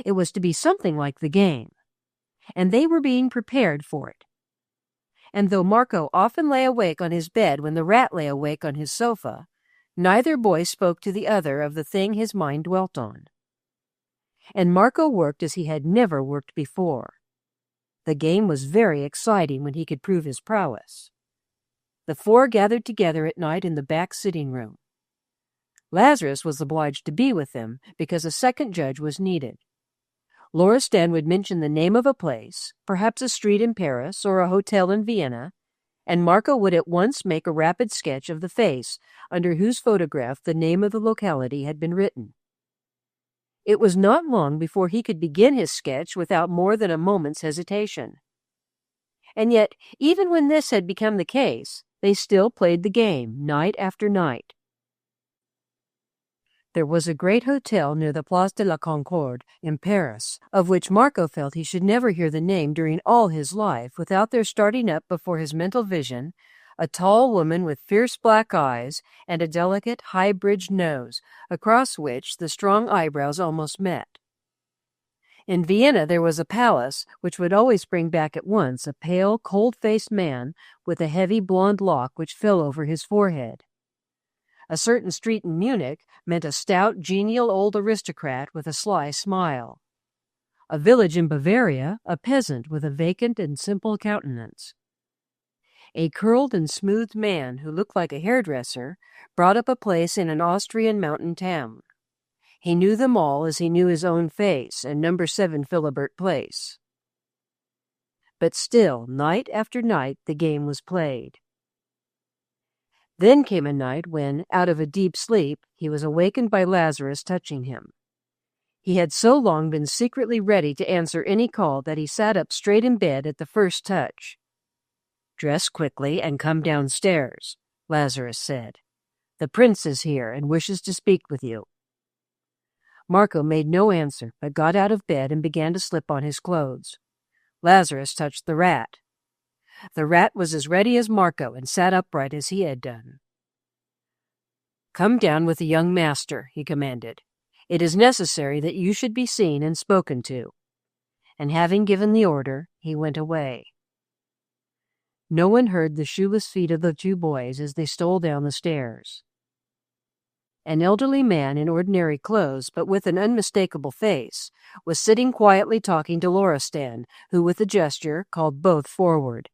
It was to be something like the game, and they were being prepared for it. And though Marco often lay awake on his bed when the rat lay awake on his sofa, neither boy spoke to the other of the thing his mind dwelt on. And Marco worked as he had never worked before. The game was very exciting when he could prove his prowess. The four gathered together at night in the back sitting room. Lazarus was obliged to be with them because a second judge was needed. Loristan would mention the name of a place, perhaps a street in Paris or a hotel in Vienna, and Marco would at once make a rapid sketch of the face under whose photograph the name of the locality had been written. It was not long before he could begin his sketch without more than a moment's hesitation. And yet, even when this had become the case, they still played the game, night after night. There was a great hotel near the Place de la Concorde in Paris, of which Marco felt he should never hear the name during all his life without there starting up before his mental vision a tall woman with fierce black eyes and a delicate, high-bridged nose, across which the strong eyebrows almost met. In Vienna there was a palace which would always bring back at once a pale, cold-faced man with a heavy blonde lock which fell over his forehead. A certain street in Munich meant a stout, genial old aristocrat with a sly smile. A village in Bavaria, a peasant with a vacant and simple countenance. A curled and smoothed man who looked like a hairdresser brought up a place in an Austrian mountain town. He knew them all as he knew his own face and number 7 Philibert Place. But still, night after night, the game was played. Then came a night when, out of a deep sleep, he was awakened by Lazarus touching him. He had so long been secretly ready to answer any call that he sat up straight in bed at the first touch. "Dress quickly and come downstairs," Lazarus said. "The prince is here and wishes to speak with you." Marco made no answer, but got out of bed and began to slip on his clothes. Lazarus touched the rat. The rat was as ready as Marco and sat upright as he had done. "Come down with the young master," he commanded. "It is necessary that you should be seen and spoken to." And having given the order, he went away. No one heard the shoeless feet of the two boys as they stole down the stairs. An elderly man in ordinary clothes, but with an unmistakable face, was sitting quietly talking to Loristan, who with a gesture called both forward.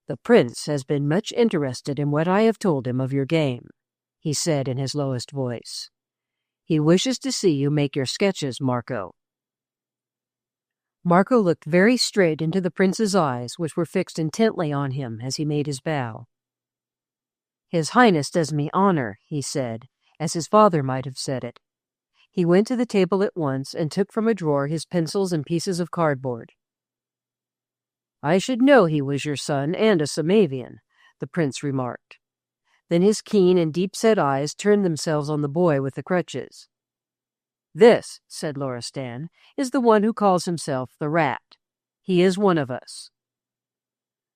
"The prince has been much interested in what I have told him of your game," he said in his lowest voice. "He wishes to see you make your sketches, Marco." Marco looked very straight into the prince's eyes, which were fixed intently on him as he made his bow. "His Highness does me honor," he said, as his father might have said it. He went to the table at once and took from a drawer his pencils and pieces of cardboard. "I should know he was your son and a Samavian," the prince remarked. Then his keen and deep-set eyes turned themselves on the boy with the crutches. "This," said Loristan, "is the one who calls himself the Rat. He is one of us."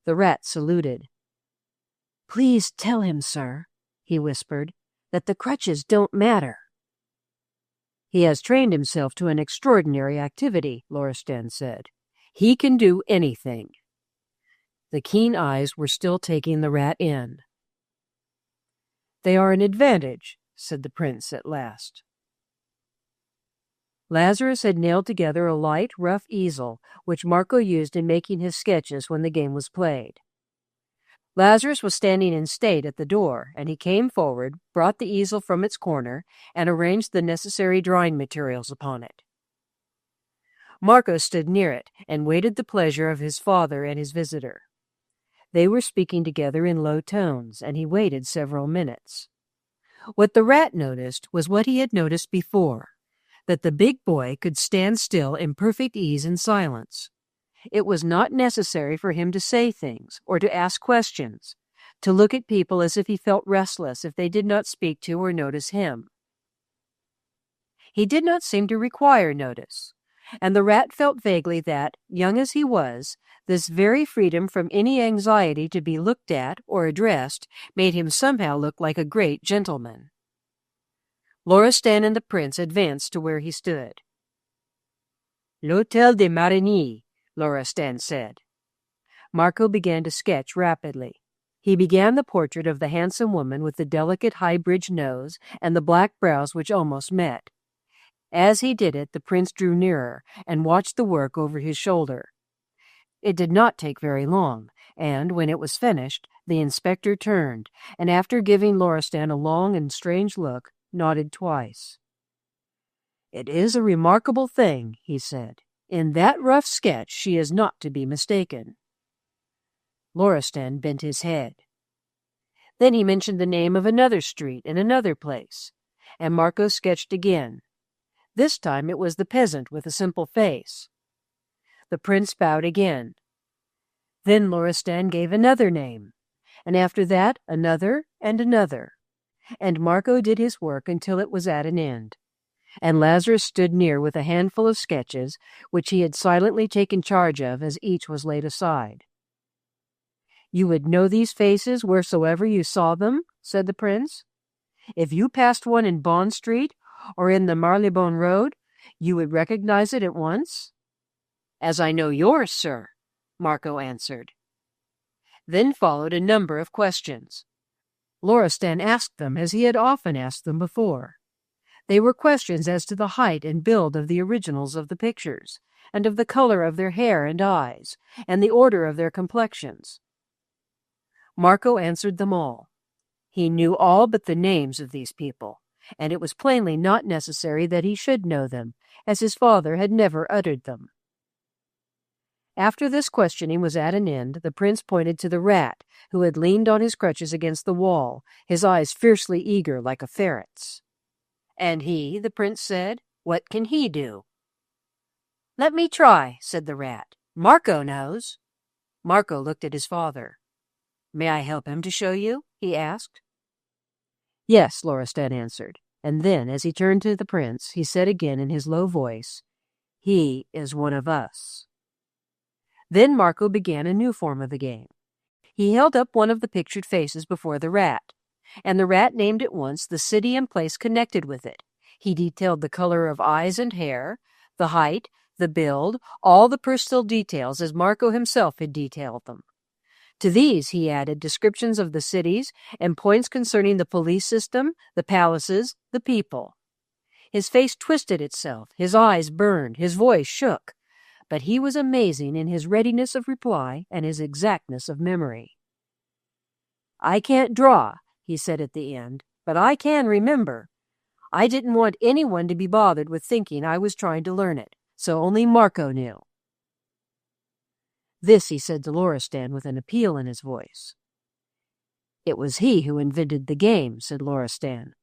The Rat saluted. "Please tell him, sir," he whispered, "that the crutches don't matter." "He has trained himself to an extraordinary activity," Loristan said. "He can do anything." The keen eyes were still taking the Rat in. "They are an advantage," said the prince at last. Lazarus had nailed together a light, rough easel, which Marco used in making his sketches when the game was played. Lazarus was standing in state at the door, and he came forward, brought the easel from its corner, and arranged the necessary drawing materials upon it. Marco stood near it and waited the pleasure of his father and his visitor. They were speaking together in low tones, and he waited several minutes. What the Rat noticed was what he had noticed before, that the big boy could stand still in perfect ease and silence. It was not necessary for him to say things or to ask questions, to look at people as if he felt restless if they did not speak to or notice him. He did not seem to require notice, and the Rat felt vaguely that, young as he was, this very freedom from any anxiety to be looked at or addressed made him somehow look like a great gentleman. Loristan and the prince advanced to where he stood. "L'Hôtel des Marigny," Loristan said. Marco began to sketch rapidly. He began the portrait of the handsome woman with the delicate high-bridged nose and the black brows which almost met. As he did it, the prince drew nearer and watched the work over his shoulder. It did not take very long, and, when it was finished, the inspector turned, and after giving Loristan a long and strange look, nodded twice. "It is a remarkable thing," he said. "In that rough sketch she is not to be mistaken." Loristan bent his head. Then he mentioned the name of another street in another place, and Marco sketched again. This time it was the peasant with a simple face. The prince bowed again. Then Loristan gave another name, and after that another and another, and Marco did his work until it was at an end, and Lazarus stood near with a handful of sketches which he had silently taken charge of as each was laid aside. "You would know these faces wheresoever you saw them?" said the prince. "If you passed one in Bond Street or in the Marylebone Road, you would recognize it at once?" "As I know yours, sir," Marco answered. Then followed a number of questions. Loristan asked them as he had often asked them before. They were questions as to the height and build of the originals of the pictures, and of the color of their hair and eyes, and the order of their complexions. Marco answered them all. He knew all but the names of these people, and it was plainly not necessary that he should know them, as his father had never uttered them. After this questioning was at an end, the prince pointed to the Rat, who had leaned on his crutches against the wall, his eyes fiercely eager like a ferret's. "And he," the prince said, "what can he do?" "Let me try," said the Rat. "Marco knows." Marco looked at his father. "May I help him to show you?" he asked. "Yes," Loristan answered, and then, as he turned to the prince, he said again in his low voice, "He is one of us." Then Marco began a new form of the game. He held up one of the pictured faces before the Rat, and the Rat named at once the city and place connected with it. He detailed the color of eyes and hair, the height, the build, all the personal details as Marco himself had detailed them. To these he added descriptions of the cities and points concerning the police system, the palaces, the people. His face twisted itself, his eyes burned, his voice shook, but he was amazing in his readiness of reply and his exactness of memory. "I can't draw," he said at the end, "but I can remember. I didn't want anyone to be bothered with thinking I was trying to learn it, so only Marco knew." This he said to Loristan with an appeal in his voice. "It was he who invented the game," said Loristan.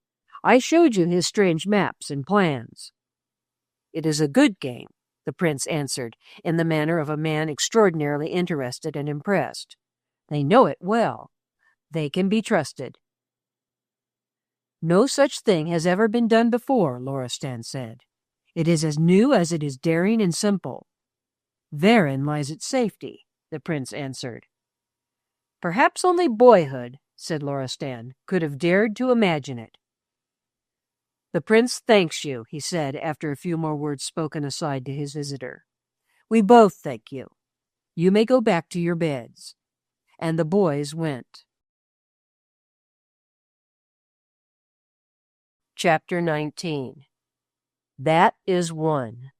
"I showed you his strange maps and plans." "It is a good game," the prince answered, in the manner of a man extraordinarily interested and impressed. "They know it well. They can be trusted." "No such thing has ever been done before," Loristan said. "It is as new as it is daring and simple." "Therein lies its safety," the prince answered. "Perhaps only boyhood," said Loristan, "could have dared to imagine it." "The prince thanks you," he said, after a few more words spoken aside to his visitor. "We both thank you. You may go back to your beds." And the boys went. Chapter 19. That is One.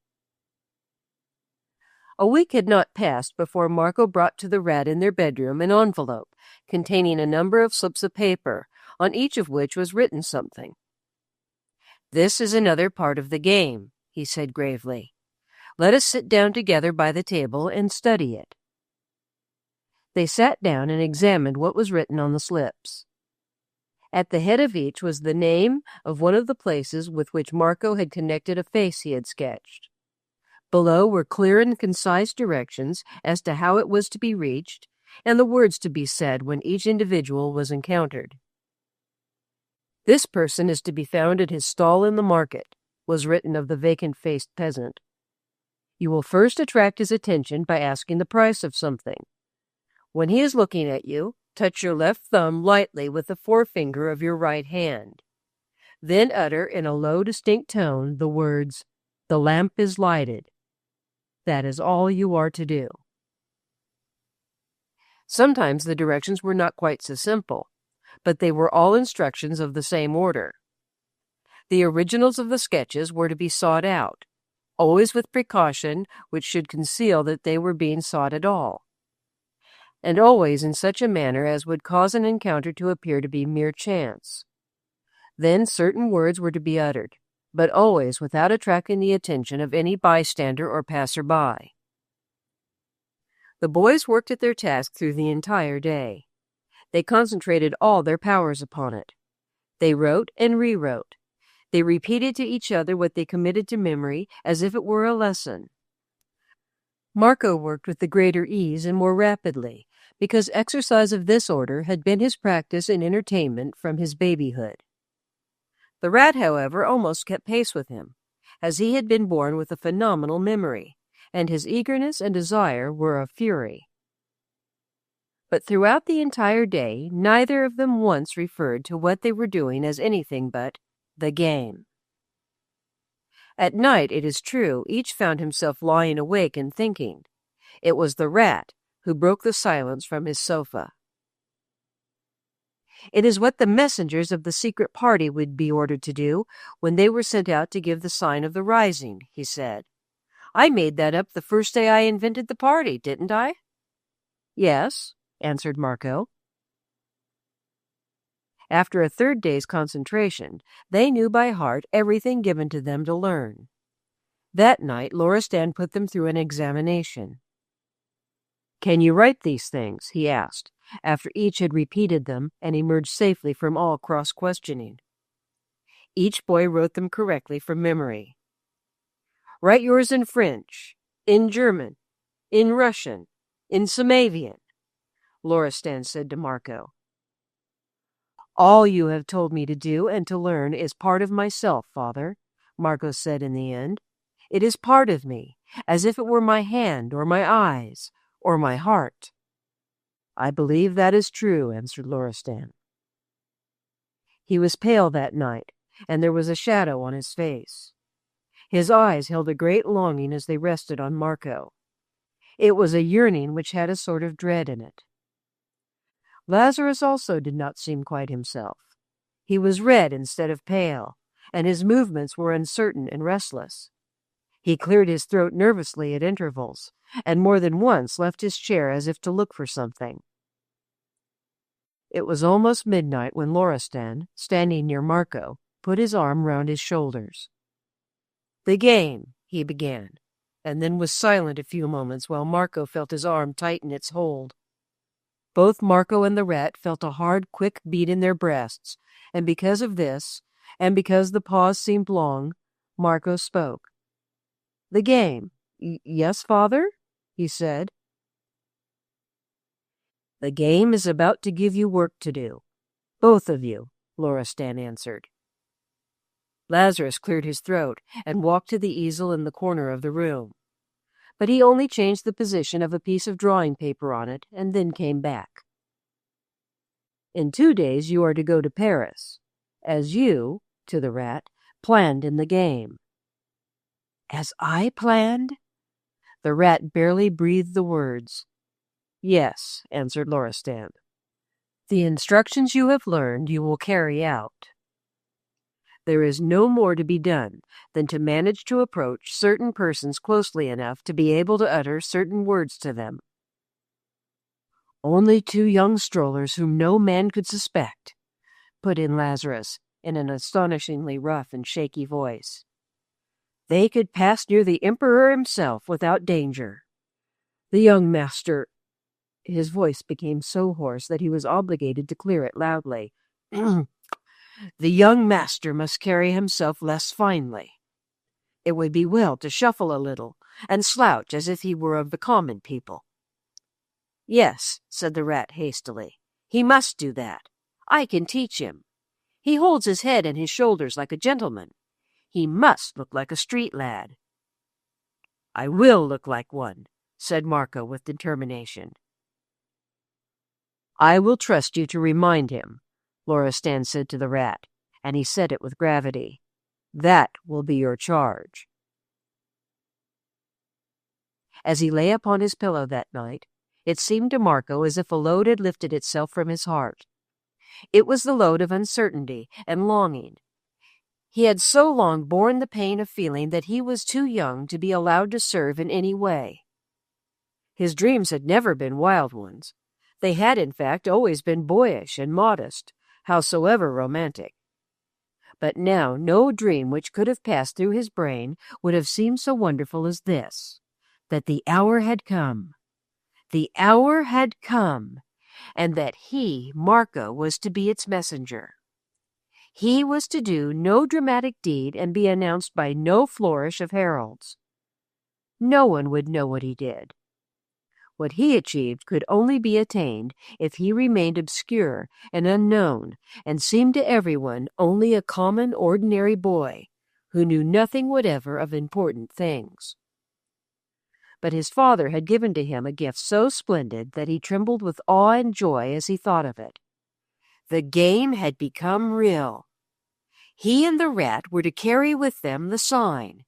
A week had not passed before Marco brought to the Rat in their bedroom an envelope containing a number of slips of paper, on each of which was written something. "This is another part of the game," he said gravely. "Let us sit down together by the table and study it." They sat down and examined what was written on the slips. At the head of each was the name of one of the places with which Marco had connected a face he had sketched. Below were clear and concise directions as to how it was to be reached, and the words to be said when each individual was encountered. "This person is to be found at his stall in the market," was written of the vacant-faced peasant. "You will first attract his attention by asking the price of something. When he is looking at you, touch your left thumb lightly with the forefinger of your right hand. Then utter in a low, distinct tone the words, 'The lamp is lighted.' That is all you are to do." Sometimes the directions were not quite so simple, but they were all instructions of the same order. The originals of the sketches were to be sought out, always with precaution which should conceal that they were being sought at all, and always in such a manner as would cause an encounter to appear to be mere chance. Then certain words were to be uttered, but always without attracting the attention of any bystander or passer-by. The boys worked at their task through the entire day. They concentrated all their powers upon it. They wrote and rewrote. They repeated to each other what they committed to memory as if it were a lesson. Marco worked with the greater ease and more rapidly, because exercise of this order had been his practice in entertainment from his babyhood. The Rat, however, almost kept pace with him, as he had been born with a phenomenal memory, and his eagerness and desire were a fury. But throughout the entire day, neither of them once referred to what they were doing as anything but the game. At night, it is true, each found himself lying awake and thinking. It was the Rat who broke the silence from his sofa. "It is what the messengers of the secret party would be ordered to do when they were sent out to give the sign of the rising," he said. "I made that up the first day I invented the party, didn't I?" "Yes," answered Marco. After a third day's concentration, they knew by heart everything given to them to learn. That night, Loristan put them through an examination. "Can you write these things?" he asked, after each had repeated them and emerged safely from all cross-questioning. Each boy wrote them correctly from memory. "Write yours in French, in German, in Russian, in Samavian," Loristan said to Marco. "All you have told me to do and to learn is part of myself, Father," Marco said in the end. "It is part of me, as if it were my hand or my eyes or my heart." "I believe that is true," answered Loristan. He was pale that night, and there was a shadow on his face. His eyes held a great longing as they rested on Marco. It was a yearning which had a sort of dread in it. Lazarus also did not seem quite himself. He was red instead of pale, and his movements were uncertain and restless. He cleared his throat nervously at intervals, and more than once left his chair as if to look for something. It was almost midnight when Loristan, standing near Marco, put his arm round his shoulders. "The game," he began, and then was silent a few moments while Marco felt his arm tighten its hold. Both Marco and the rat felt a hard, quick beat in their breasts, and because of this, and because the pause seemed long, Marco spoke. "The game. Yes, father?" he said. "The game is about to give you work to do. Both of you," Loristan answered. Lazarus cleared his throat and walked to the easel in the corner of the room. But he only changed the position of a piece of drawing paper on it and then came back. "In 2 days you are to go to Paris, as you," to the rat, "planned in the game." "As I planned?" The rat barely breathed the words. "Yes," answered Loristan. "The instructions you have learned you will carry out. There is no more to be done than to manage to approach certain persons closely enough to be able to utter certain words to them." "Only 2 young strollers whom no man could suspect," put in Lazarus in an astonishingly rough and shaky voice. "They could pass near the Emperor himself without danger. The young master—" His voice became so hoarse that he was obligated to clear it loudly. "The young master must carry himself less finely. It would be well to shuffle a little and slouch as if he were of the common people." "Yes," said the rat hastily. "He must do that. I can teach him. He holds his head and his shoulders like a gentleman. He must look like a street lad." "I will look like one," said Marco with determination. "I will trust you to remind him," Loristan said to the rat, and he said it with gravity. "That will be your charge." As he lay upon his pillow that night, it seemed to Marco as if a load had lifted itself from his heart. It was the load of uncertainty and longing. He had so long borne the pain of feeling that he was too young to be allowed to serve in any way. His dreams had never been wild ones. They had, in fact, always been boyish and modest, howsoever romantic. But now no dream which could have passed through his brain would have seemed so wonderful as this, that the hour had come. The hour had come, and that he, Marco, was to be its messenger. He was to do no dramatic deed and be announced by no flourish of heralds. No one would know what he did. What he achieved could only be attained if he remained obscure and unknown and seemed to everyone only a common, ordinary boy who knew nothing whatever of important things. But his father had given to him a gift so splendid that he trembled with awe and joy as he thought of it. The game had become real. He and the rat were to carry with them the sign,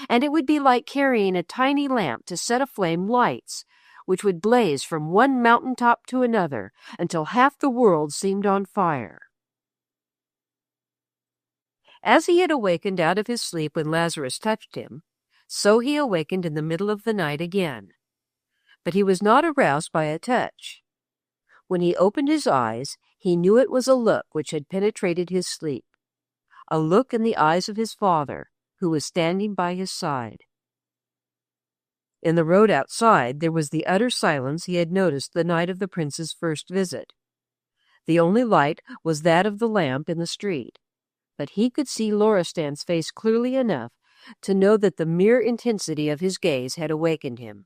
and it would be like carrying a tiny lamp to set aflame lights, which would blaze from one mountain-top to another until half the world seemed on fire. As he had awakened out of his sleep when Lazarus touched him, so he awakened in the middle of the night again. But he was not aroused by a touch. When he opened his eyes, he knew it was a look which had penetrated his sleep, a look in the eyes of his father, who was standing by his side. In the road outside there was the utter silence he had noticed the night of the prince's first visit. The only light was that of the lamp in the street, but he could see Loristan's face clearly enough to know that the mere intensity of his gaze had awakened him.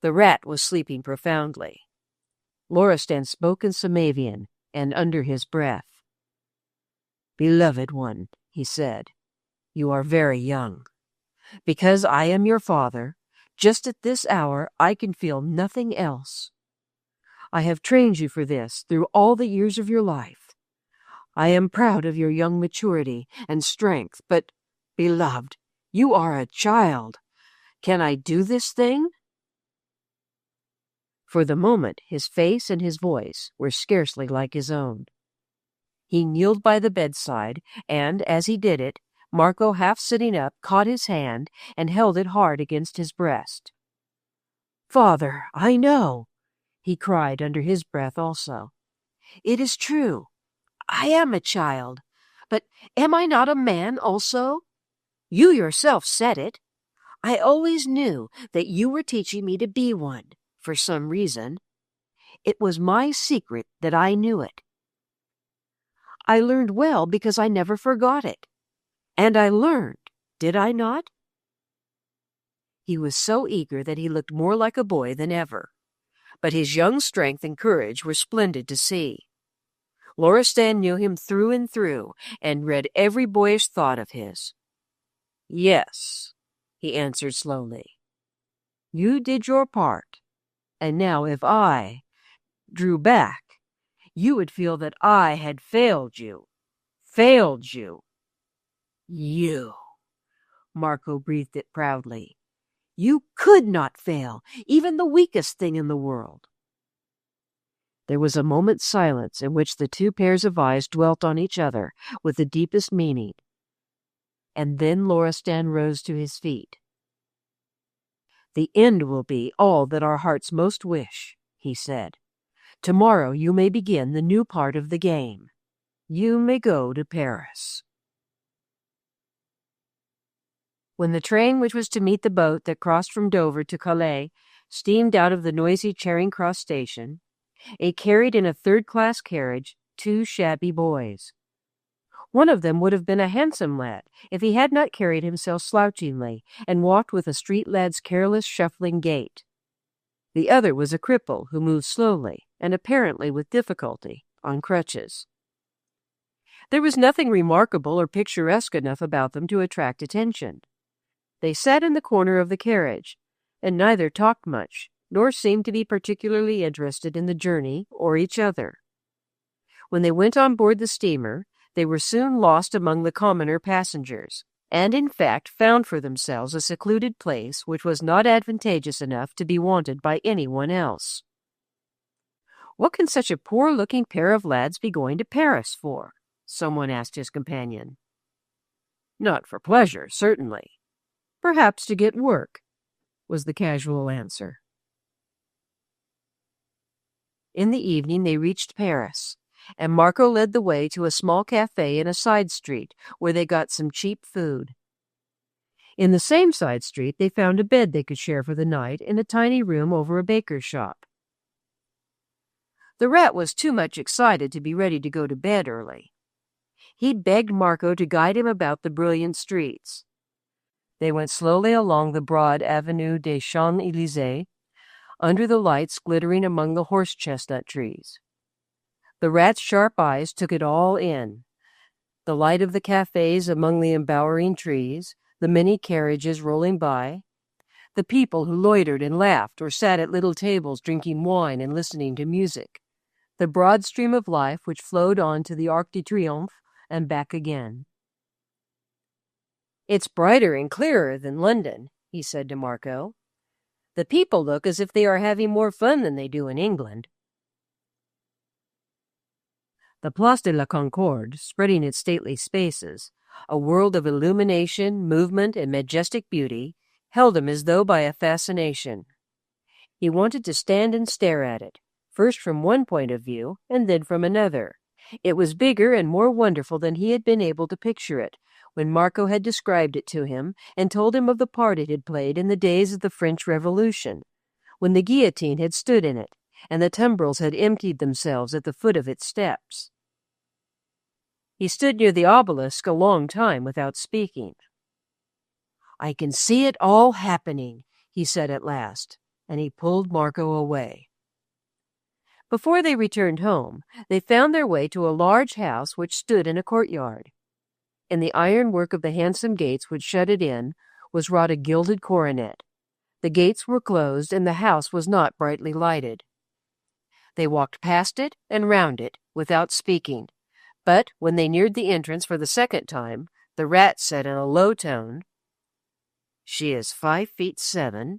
The rat was sleeping profoundly. Loristan spoke in Samavian and under his breath. "Beloved one," he said, "you are very young. Because I am your father, just at this hour I can feel nothing else. I have trained you for this through all the years of your life. I am proud of your young maturity and strength, but, beloved, you are a child. Can I do this thing?" For the moment his face and his voice were scarcely like his own. He kneeled by the bedside, and, as he did it, Marco, half sitting up, caught his hand and held it hard against his breast. "Father, I know," he cried under his breath also. It is true. I am a child. But am I not a man also? You yourself said it. I always knew that you were teaching me to be one, for some reason. It was my secret that I knew it. I learned well because I never forgot it. And I learned, did I not? He was so eager that he looked more like a boy than ever. But his young strength and courage were splendid to see. Loristan knew him through and through, and read every boyish thought of his. Yes, he answered slowly. You did your part, and now if I drew back, you would feel that I had failed you. Failed you. You. Marco breathed it proudly. You could not fail, even the weakest thing in the world. There was a moment's silence in which the two pairs of eyes dwelt on each other with the deepest meaning. And then Loristan rose to his feet. The end will be all that our hearts most wish, he said. Tomorrow you may begin the new part of the game. You may go to Paris. When the train which was to meet the boat that crossed from Dover to Calais steamed out of the noisy Charing Cross station, it carried in a third-class carriage 2 shabby boys. One of them would have been a handsome lad if he had not carried himself slouchingly and walked with a street lad's careless, shuffling gait. The other was a cripple who moved slowly and apparently with difficulty on crutches. There was nothing remarkable or picturesque enough about them to attract attention. They sat in the corner of the carriage, and neither talked much, nor seemed to be particularly interested in the journey or each other. When they went on board the steamer, they were soon lost among the commoner passengers, and in fact found for themselves a secluded place which was not advantageous enough to be wanted by anyone else. What can such a poor-looking pair of lads be going to Paris for? Someone asked his companion. Not for pleasure, certainly. Perhaps to get work, was the casual answer. In the evening they reached Paris, and Marco led the way to a small cafe in a side street where they got some cheap food. In the same side street they found a bed they could share for the night in a tiny room over a baker's shop. The rat was too much excited to be ready to go to bed early. He begged Marco to guide him about the brilliant streets. They went slowly along the broad Avenue des Champs-Élysées, under the lights glittering among the horse-chestnut trees. The rat's sharp eyes took it all in. The light of the cafes among the embowering trees, the many carriages rolling by, the people who loitered and laughed or sat at little tables drinking wine and listening to music, the broad stream of life which flowed on to the Arc de Triomphe and back again. It's brighter and clearer than London, he said to Marco. The people look as if they are having more fun than they do in England. The Place de la Concorde, spreading its stately spaces, a world of illumination, movement, and majestic beauty, held him as though by a fascination. He wanted to stand and stare at it, first from one point of view and then from another. It was bigger and more wonderful than he had been able to picture it, when Marco had described it to him and told him of the part it had played in the days of the French Revolution, when the guillotine had stood in it, and the tumbrils had emptied themselves at the foot of its steps. He stood near the obelisk a long time without speaking. I can see it all happening, he said at last, and he pulled Marco away. Before they returned home, they found their way to a large house which stood in a courtyard. In the ironwork of the handsome gates which shut it in was wrought a gilded coronet. The gates were closed, and the house was not brightly lighted. They walked past it and round it without speaking, but when they neared the entrance for the second time, the rat said in a low tone, She is 5'7",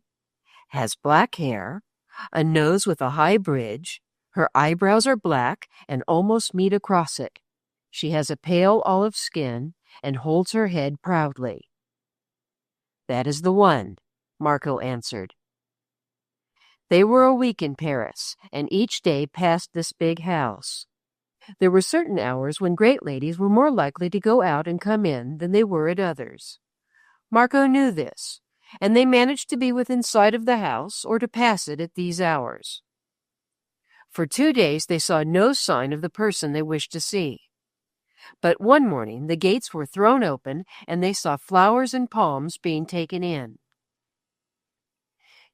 has black hair, a nose with a high bridge, her eyebrows are black and almost meet across it. She has a pale olive skin and holds her head proudly. That is the one, Marco answered. They were a week in Paris, and each day passed this big house. There were certain hours when great ladies were more likely to go out and come in than they were at others. Marco knew this, and they managed to be within sight of the house or to pass it at these hours. For 2 days they saw no sign of the person they wished to see. But one morning the gates were thrown open and they saw flowers and palms being taken in.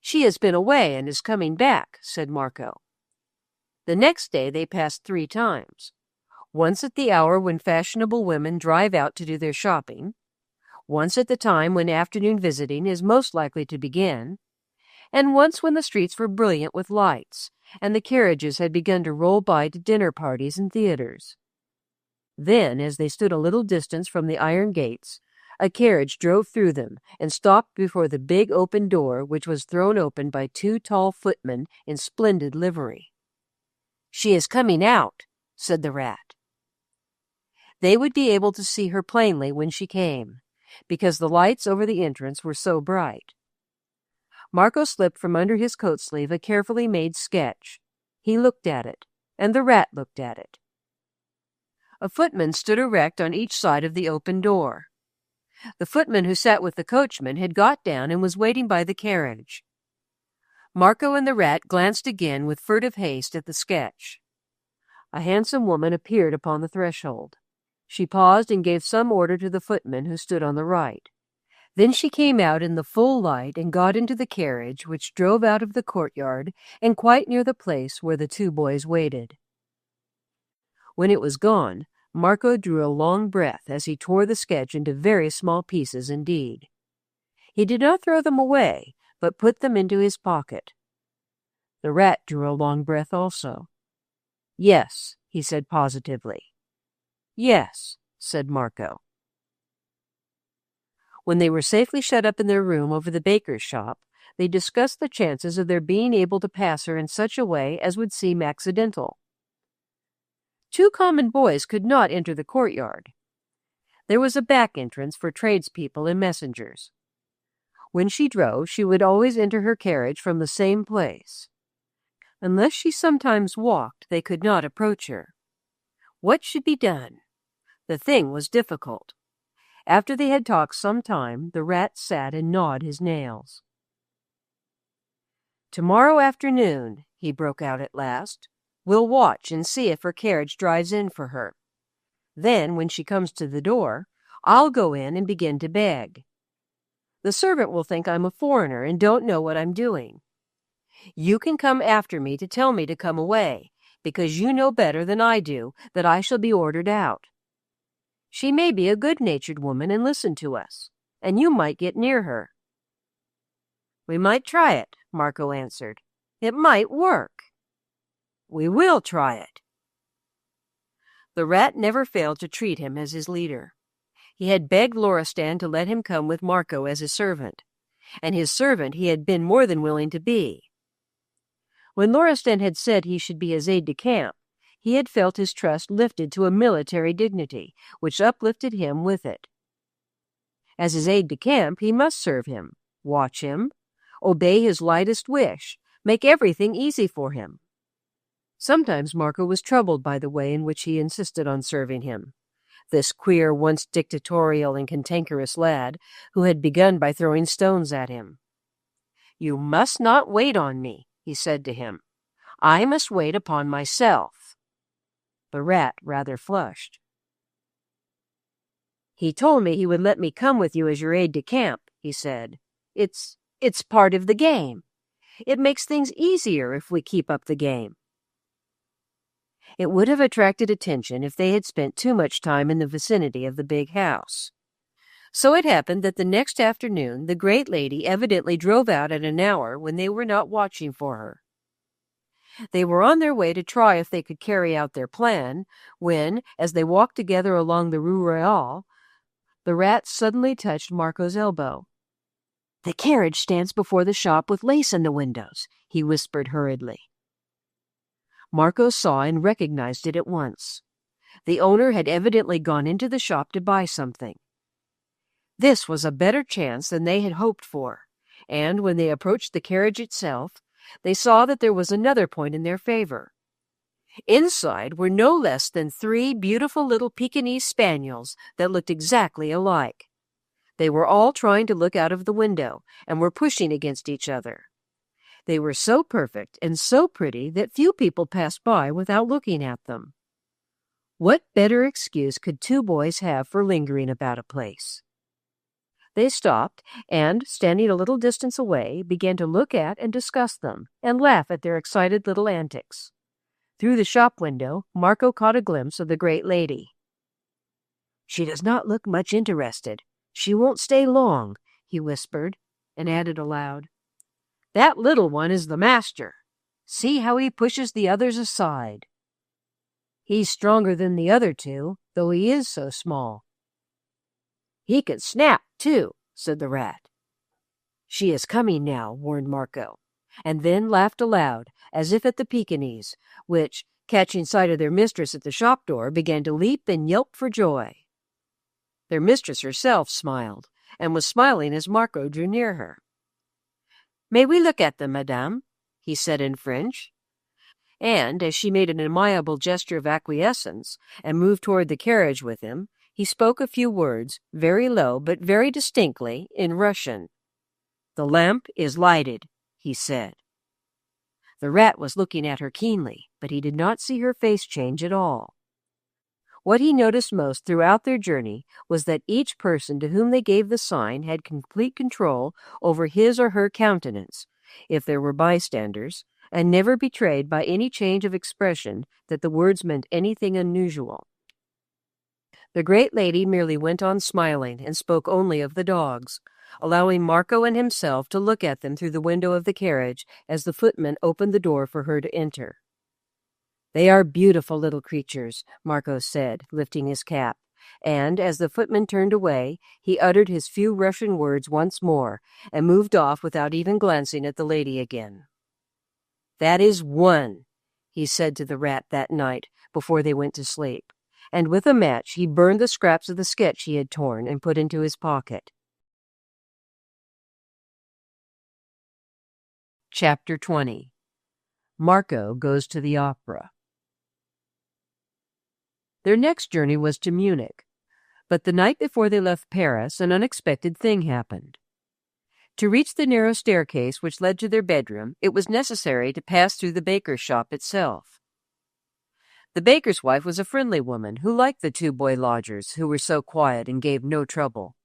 "She has been away and is coming back," said Marco. The next day they passed 3 times, once at the hour when fashionable women drive out to do their shopping, once at the time when afternoon visiting is most likely to begin, and once when the streets were brilliant with lights and the carriages had begun to roll by to dinner parties and theaters. Then, as they stood a little distance from the iron gates, a carriage drove through them and stopped before the big open door, which was thrown open by 2 tall footmen in splendid livery. "She is coming out," said the Rat. They would be able to see her plainly when she came, because the lights over the entrance were so bright. Marco slipped from under his coat sleeve a carefully made sketch. He looked at it, and the Rat looked at it. A footman stood erect on each side of the open door. The footman who sat with the coachman had got down and was waiting by the carriage. Marco and the Rat glanced again with furtive haste at the sketch. A handsome woman appeared upon the threshold. She paused and gave some order to the footman who stood on the right. Then she came out in the full light and got into the carriage, which drove out of the courtyard and quite near the place where the 2 boys waited. When it was gone, Marco drew a long breath as he tore the sketch into very small pieces indeed. He did not throw them away, but put them into his pocket. The Rat drew a long breath also. "Yes," he said positively. "Yes," said Marco. When they were safely shut up in their room over the baker's shop, they discussed the chances of their being able to pass her in such a way as would seem accidental. 2 common boys could not enter the courtyard. There was a back entrance for tradespeople and messengers. When she drove, she would always enter her carriage from the same place. Unless she sometimes walked, they could not approach her. What should be done? The thing was difficult. After they had talked some time, the Rat sat and gnawed his nails. "Tomorrow afternoon," he broke out at last, "we'll watch and see if her carriage drives in for her. Then, when she comes to the door, I'll go in and begin to beg. The servant will think I'm a foreigner and don't know what I'm doing. You can come after me to tell me to come away, because you know better than I do that I shall be ordered out. She may be a good-natured woman and listen to us, and you might get near her." "We might try it," Marco answered. "It might work." "We will try it." The Rat never failed to treat him as his leader. He had begged Loristan to let him come with Marco as his servant, and his servant he had been more than willing to be. When Loristan had said he should be his aide-de-camp, he had felt his trust lifted to a military dignity, which uplifted him with it. As his aide-de-camp, he must serve him, watch him, obey his lightest wish, make everything easy for him. Sometimes Marco was troubled by the way in which he insisted on serving him, this queer, once dictatorial and cantankerous lad who had begun by throwing stones at him. "You must not wait on me," he said to him. "I must wait upon myself." The Rat rather flushed. "He told me he would let me come with you as your aide-de-camp," he said. It's part of the game. It makes things easier if we keep up the game." It would have attracted attention if they had spent too much time in the vicinity of the big house. So it happened that the next afternoon the great lady evidently drove out at an hour when they were not watching for her. They were on their way to try if they could carry out their plan, when, as they walked together along the Rue Royale, the Rat suddenly touched Marco's elbow. "The carriage stands before the shop with lace in the windows," he whispered hurriedly. Marco saw and recognized it at once. The owner had evidently gone into the shop to buy something. This was a better chance than they had hoped for, and when they approached the carriage itself, they saw that there was another point in their favor. Inside were no less than 3 beautiful little Pekingese spaniels that looked exactly alike. They were all trying to look out of the window and were pushing against each other. They were so perfect and so pretty that few people passed by without looking at them. What better excuse could 2 boys have for lingering about a place? They stopped and, standing a little distance away, began to look at and discuss them and laugh at their excited little antics. Through the shop window, Marco caught a glimpse of the great lady. "She does not look much interested. She won't stay long," he whispered, and added aloud, "That little one is the master. See how he pushes the others aside. He's stronger than the other 2, though he is so small." "He can snap, too," said the rat. "She is coming now," warned Marco, and then laughed aloud, as if at the Pekingese, which, catching sight of their mistress at the shop door, began to leap and yelp for joy. Their mistress herself smiled, and was smiling as Marco drew near her. "May we look at them, madame?" he said in French. And, as she made an amiable gesture of acquiescence and moved toward the carriage with him, he spoke a few words, very low but very distinctly, in Russian. "The lamp is lighted," he said. The rat was looking at her keenly, but he did not see her face change at all. What he noticed most throughout their journey was that each person to whom they gave the sign had complete control over his or her countenance, if there were bystanders, and never betrayed by any change of expression that the words meant anything unusual. The great lady merely went on smiling and spoke only of the dogs, allowing Marco and himself to look at them through the window of the carriage as the footman opened the door for her to enter. "They are beautiful little creatures," Marco said, lifting his cap, and, as the footman turned away, he uttered his few Russian words once more and moved off without even glancing at the lady again. "That is 1, he said to the rat that night before they went to sleep, and with a match he burned the scraps of the sketch he had torn and put into his pocket. Chapter 20. Marco Goes to the Opera. Their next journey was to Munich, but the night before they left Paris an unexpected thing happened. To reach the narrow staircase which led to their bedroom, it was necessary to pass through the baker's shop itself. The baker's wife was a friendly woman who liked the 2 boy lodgers, who were so quiet and gave no trouble.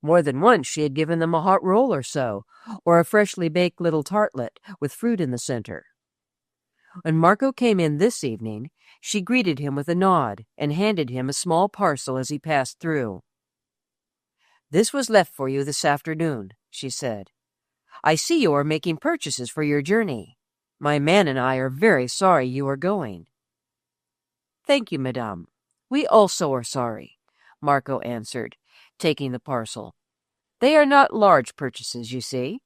More than once she had given them a hot roll or so, or a freshly baked little tartlet with fruit in the center. When Marco came in this evening, she greeted him with a nod and handed him a small parcel as he passed through. "This was left for you this afternoon," she said. "I see you are making purchases for your journey. My man and I are very sorry you are going." "Thank you, madame. We also are sorry," Marco answered, taking the parcel. "They are not large purchases, you see."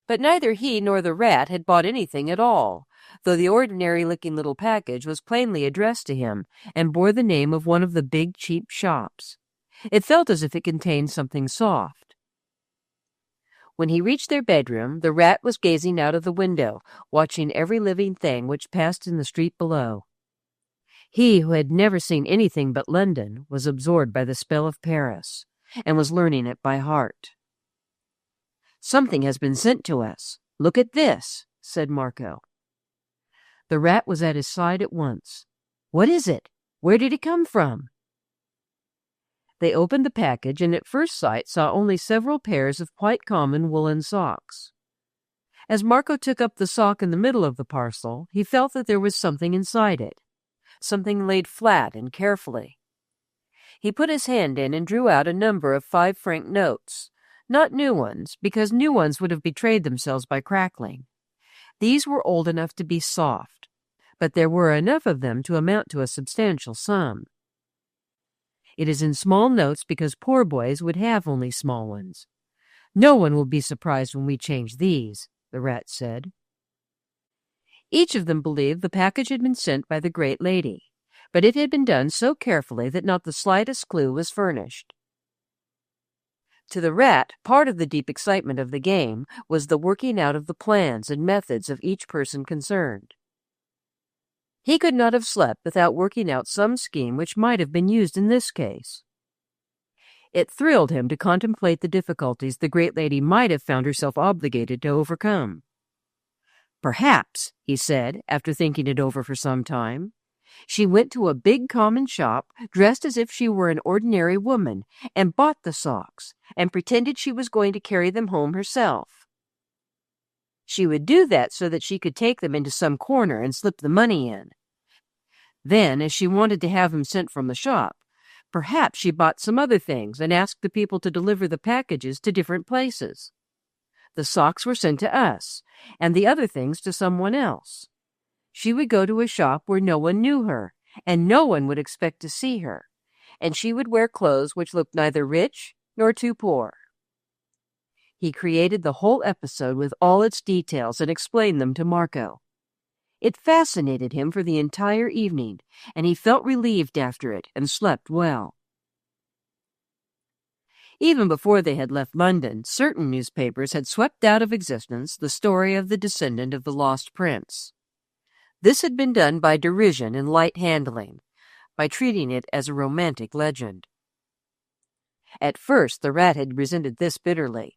But neither he nor the rat had bought anything at all, though the ordinary-looking little package was plainly addressed to him and bore the name of one of the big, cheap shops. It felt as if it contained something soft. When he reached their bedroom, the rat was gazing out of the window, watching every living thing which passed in the street below. He, who had never seen anything but London, was absorbed by the spell of Paris, and was learning it by heart. "Something has been sent to us. Look at this," said Marco. The rat was at his side at once. "What is it? Where did it come from?" They opened the package and at first sight saw only several pairs of quite common woolen socks. As Marco took up the sock in the middle of the parcel, he felt that there was something inside it, something laid flat and carefully. He put his hand in and drew out a number of 5-franc notes, not new ones, because new ones would have betrayed themselves by crackling. These were old enough to be soft, but there were enough of them to amount to a substantial sum. It is in small notes because poor boys would have only small ones. "No one will be surprised when we change these," the rat said. Each of them believed the package had been sent by the great lady, but it had been done so carefully that not the slightest clue was furnished. To the rat, part of the deep excitement of the game was the working out of the plans and methods of each person concerned. He could not have slept without working out some scheme which might have been used in this case. It thrilled him to contemplate the difficulties the great lady might have found herself obligated to overcome. Perhaps, he said, after thinking it over for some time, she went to a big common shop, dressed as if she were an ordinary woman, and bought the socks, and pretended she was going to carry them home herself. She would do that so that she could take them into some corner and slip the money in. Then, as she wanted to have them sent from the shop, perhaps she bought some other things and asked the people to deliver the packages to different places. The socks were sent to us, and the other things to someone else. She would go to a shop where no one knew her, and no one would expect to see her, and she would wear clothes which looked neither rich nor too poor. He created the whole episode with all its details and explained them to Marco. It fascinated him for the entire evening, and he felt relieved after it and slept well. Even before they had left London, certain newspapers had swept out of existence the story of the descendant of the lost prince. This had been done by derision and light handling, by treating it as a romantic legend. At first the rat had resented this bitterly,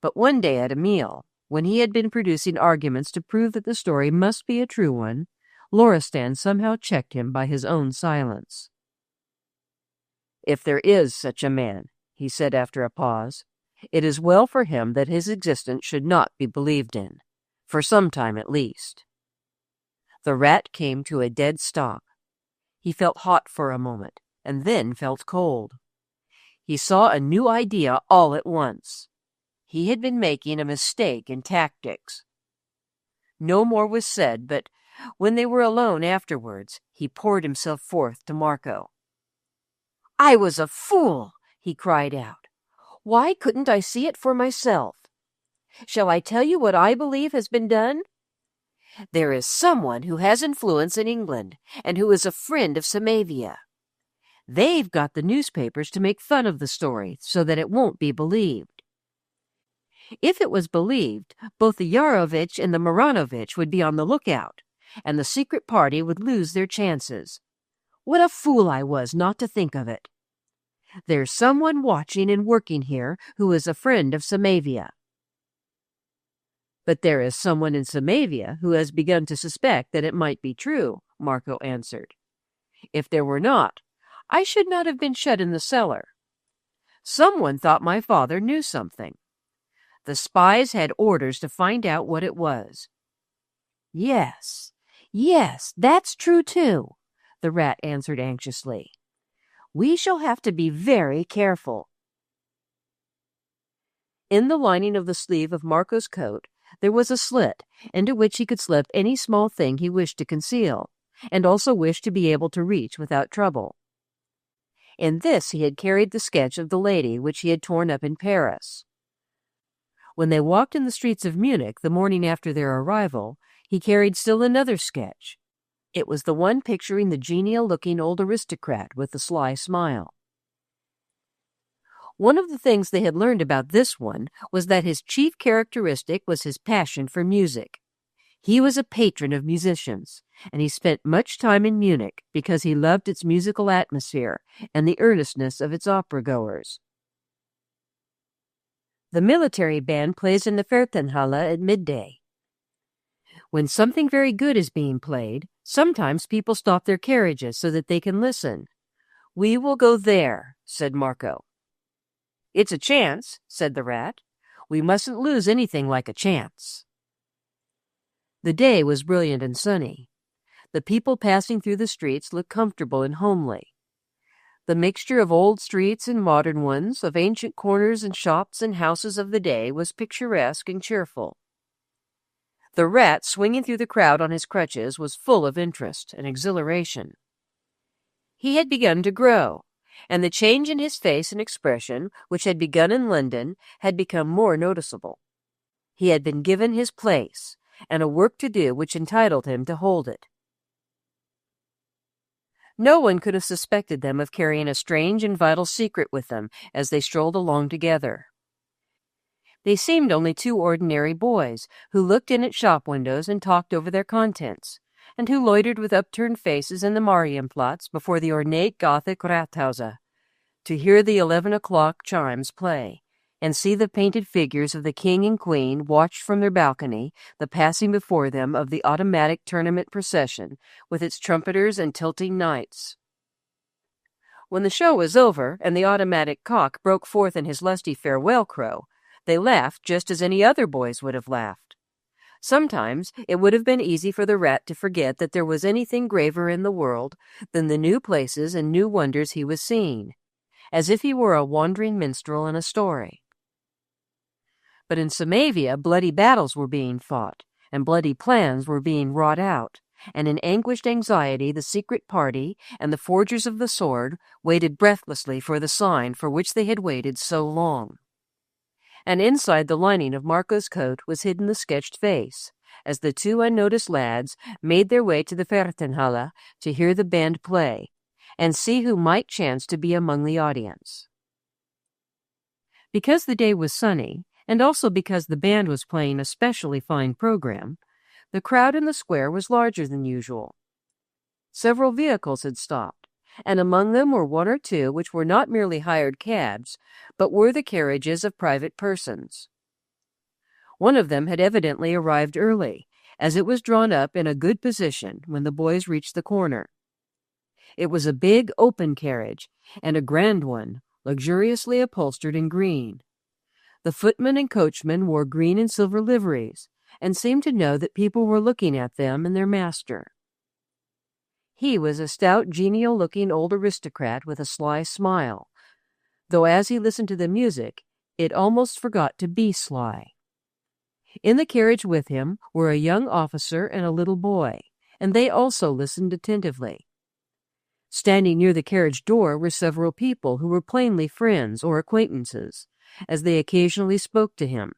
but one day at a meal, when he had been producing arguments to prove that the story must be a true one, Loristan somehow checked him by his own silence. "If there is such a man," he said after a pause, "it is well for him that his existence should not be believed in, for some time at least." The rat came to a dead stop. He felt hot for a moment, and then felt cold. He saw a new idea all at once. He had been making a mistake in tactics. No more was said, but when they were alone afterwards, he poured himself forth to Marco. "I was a fool!" he cried out. "Why couldn't I see it for myself? Shall I tell you what I believe has been done? There is someone who has influence in England, and who is a friend of Samavia. They've got the newspapers to make fun of the story so that it won't be believed. If it was believed, both the Yarovitch and the Maranovitch would be on the lookout, and the secret party would lose their chances. What a fool I was not to think of it! There's someone watching and working here who is a friend of Samavia." "But there is someone in Samavia who has begun to suspect that it might be true," Marco answered. "If there were not, I should not have been shut in the cellar. Someone thought my father knew something. The spies had orders to find out what it was." Yes, that's true too," the rat answered anxiously. "We shall have to be very careful." In the lining of the sleeve of Marco's coat, there was a slit into which he could slip any small thing he wished to conceal, and also wished to be able to reach without trouble. In this he had carried the sketch of the lady which he had torn up in Paris. When they walked in the streets of Munich the morning after their arrival, he carried still another sketch. It was the one picturing the genial-looking old aristocrat with the sly smile. One of the things they had learned about this one was that his chief characteristic was his passion for music. He was a patron of musicians, and he spent much time in Munich because he loved its musical atmosphere and the earnestness of its opera-goers. The military band plays in the Fürstenhalle at midday. When something very good is being played, sometimes people stop their carriages so that they can listen. "We will go there," said Marco. "It's a chance," said the rat. "We mustn't lose anything like a chance." The day was brilliant and sunny. The people passing through the streets looked comfortable and homely. The mixture of old streets and modern ones, of ancient corners and shops and houses of the day, was picturesque and cheerful. The rat, swinging through the crowd on his crutches, was full of interest and exhilaration. He had begun to grow, and the change in his face and expression, which had begun in London, had become more noticeable. He had been given his place, and a work to do which entitled him to hold it. No one could have suspected them of carrying a strange and vital secret with them as they strolled along together. They seemed only two ordinary boys who looked in at shop windows and talked over their contents, and who loitered with upturned faces in the Marienplatz before the ornate Gothic Rathaus, to hear the 11 o'clock chimes play, and see the painted figures of the king and queen watched from their balcony the passing before them of the automatic tournament procession with its trumpeters and tilting knights. When the show was over and the automatic cock broke forth in his lusty farewell crow, they laughed just as any other boys would have laughed. Sometimes it would have been easy for the rat to forget that there was anything graver in the world than the new places and new wonders he was seeing, as if he were a wandering minstrel in a story. But in Samavia, bloody battles were being fought, and bloody plans were being wrought out, and in anguished anxiety the secret party and the forgers of the sword waited breathlessly for the sign for which they had waited so long. And inside the lining of Marco's coat was hidden the sketched face, as the two unnoticed lads made their way to the Fürstenhalle to hear the band play, and see who might chance to be among the audience. Because the day was sunny, and also because the band was playing a specially fine program, the crowd in the square was larger than usual. Several vehicles had stopped, and among them were one or two which were not merely hired cabs, but were the carriages of private persons. One of them had evidently arrived early, as it was drawn up in a good position when the boys reached the corner. It was a big, open carriage, and a grand one, luxuriously upholstered in green. The footman and coachman wore green and silver liveries, and seemed to know that people were looking at them and their master. He was a stout, genial-looking old aristocrat with a sly smile, though as he listened to the music, it almost forgot to be sly. In the carriage with him were a young officer and a little boy, and they also listened attentively. Standing near the carriage door were several people who were plainly friends or acquaintances, as they occasionally spoke to him.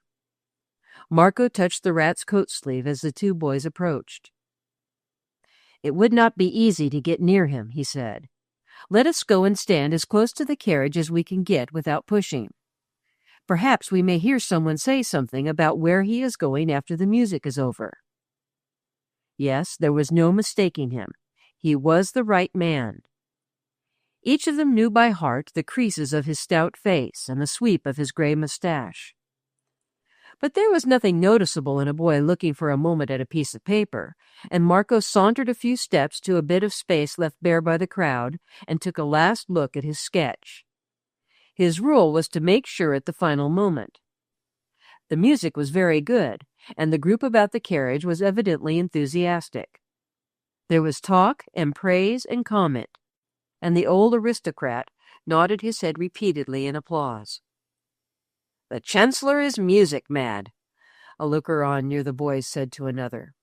Marco touched the rat's coat sleeve as the two boys approached. "It would not be easy to get near him," he said. "Let us go and stand as close to the carriage as we can get without pushing. Perhaps we may hear someone say something about where he is going after the music is over." Yes, there was no mistaking him. He was the right man. Each of them knew by heart the creases of his stout face and the sweep of his gray mustache. But there was nothing noticeable in a boy looking for a moment at a piece of paper, and Marco sauntered a few steps to a bit of space left bare by the crowd and took a last look at his sketch. His rule was to make sure at the final moment. The music was very good, and the group about the carriage was evidently enthusiastic. There was talk and praise and comment, and the old aristocrat nodded his head repeatedly in applause. "The Chancellor is music mad," a looker-on near the boys said to another.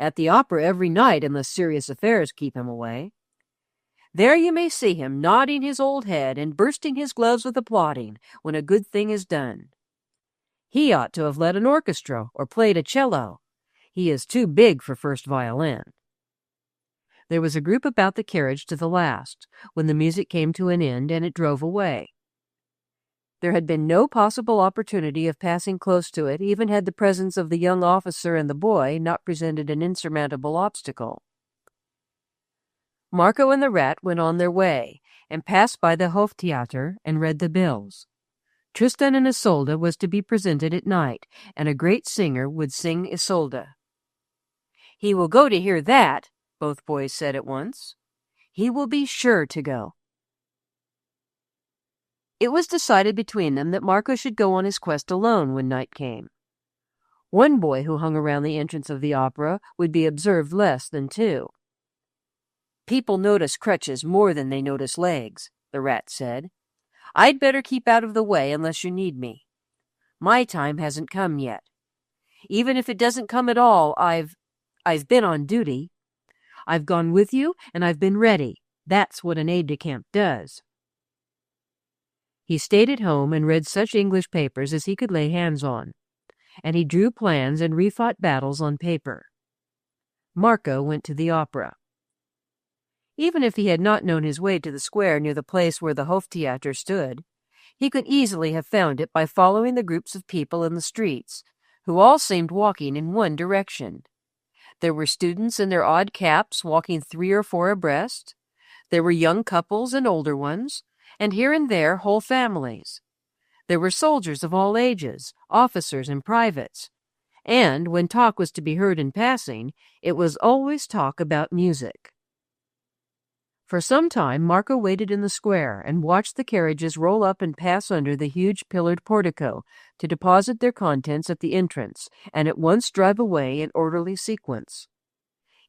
"At the opera every night, unless serious affairs keep him away. There you may see him nodding his old head and bursting his gloves with applauding when a good thing is done. He ought to have led an orchestra or played a cello. He is too big for first violin." There was a group about the carriage to the last, when the music came to an end and it drove away. There had been no possible opportunity of passing close to it, even had the presence of the young officer and the boy not presented an insurmountable obstacle. Marco and the rat went on their way, and passed by the Hoftheater and read the bills. Tristan and Isolde was to be presented at night, and a great singer would sing Isolde. "He will go to hear that," both boys said at once. "He will be sure to go." It was decided between them that Marco should go on his quest alone when night came. One boy who hung around the entrance of the opera would be observed less than two. "People notice crutches more than they notice legs," the rat said. "I'd better keep out of the way unless you need me. My time hasn't come yet. Even if it doesn't come at all, I've been on duty. I've gone with you, and I've been ready. That's what an aide-de-camp does." He stayed at home and read such English papers as he could lay hands on, and he drew plans and refought battles on paper. Marco went to the opera. Even if he had not known his way to the square near the place where the Hoftheater stood, he could easily have found it by following the groups of people in the streets, who all seemed walking in one direction. There were students in their odd caps walking 3 or 4 abreast. There were young couples and older ones, and here and there whole families. There were soldiers of all ages, officers and privates, and when talk was to be heard in passing, it was always talk about music. For some time Marco waited in the square and watched the carriages roll up and pass under the huge pillared portico to deposit their contents at the entrance and at once drive away in orderly sequence.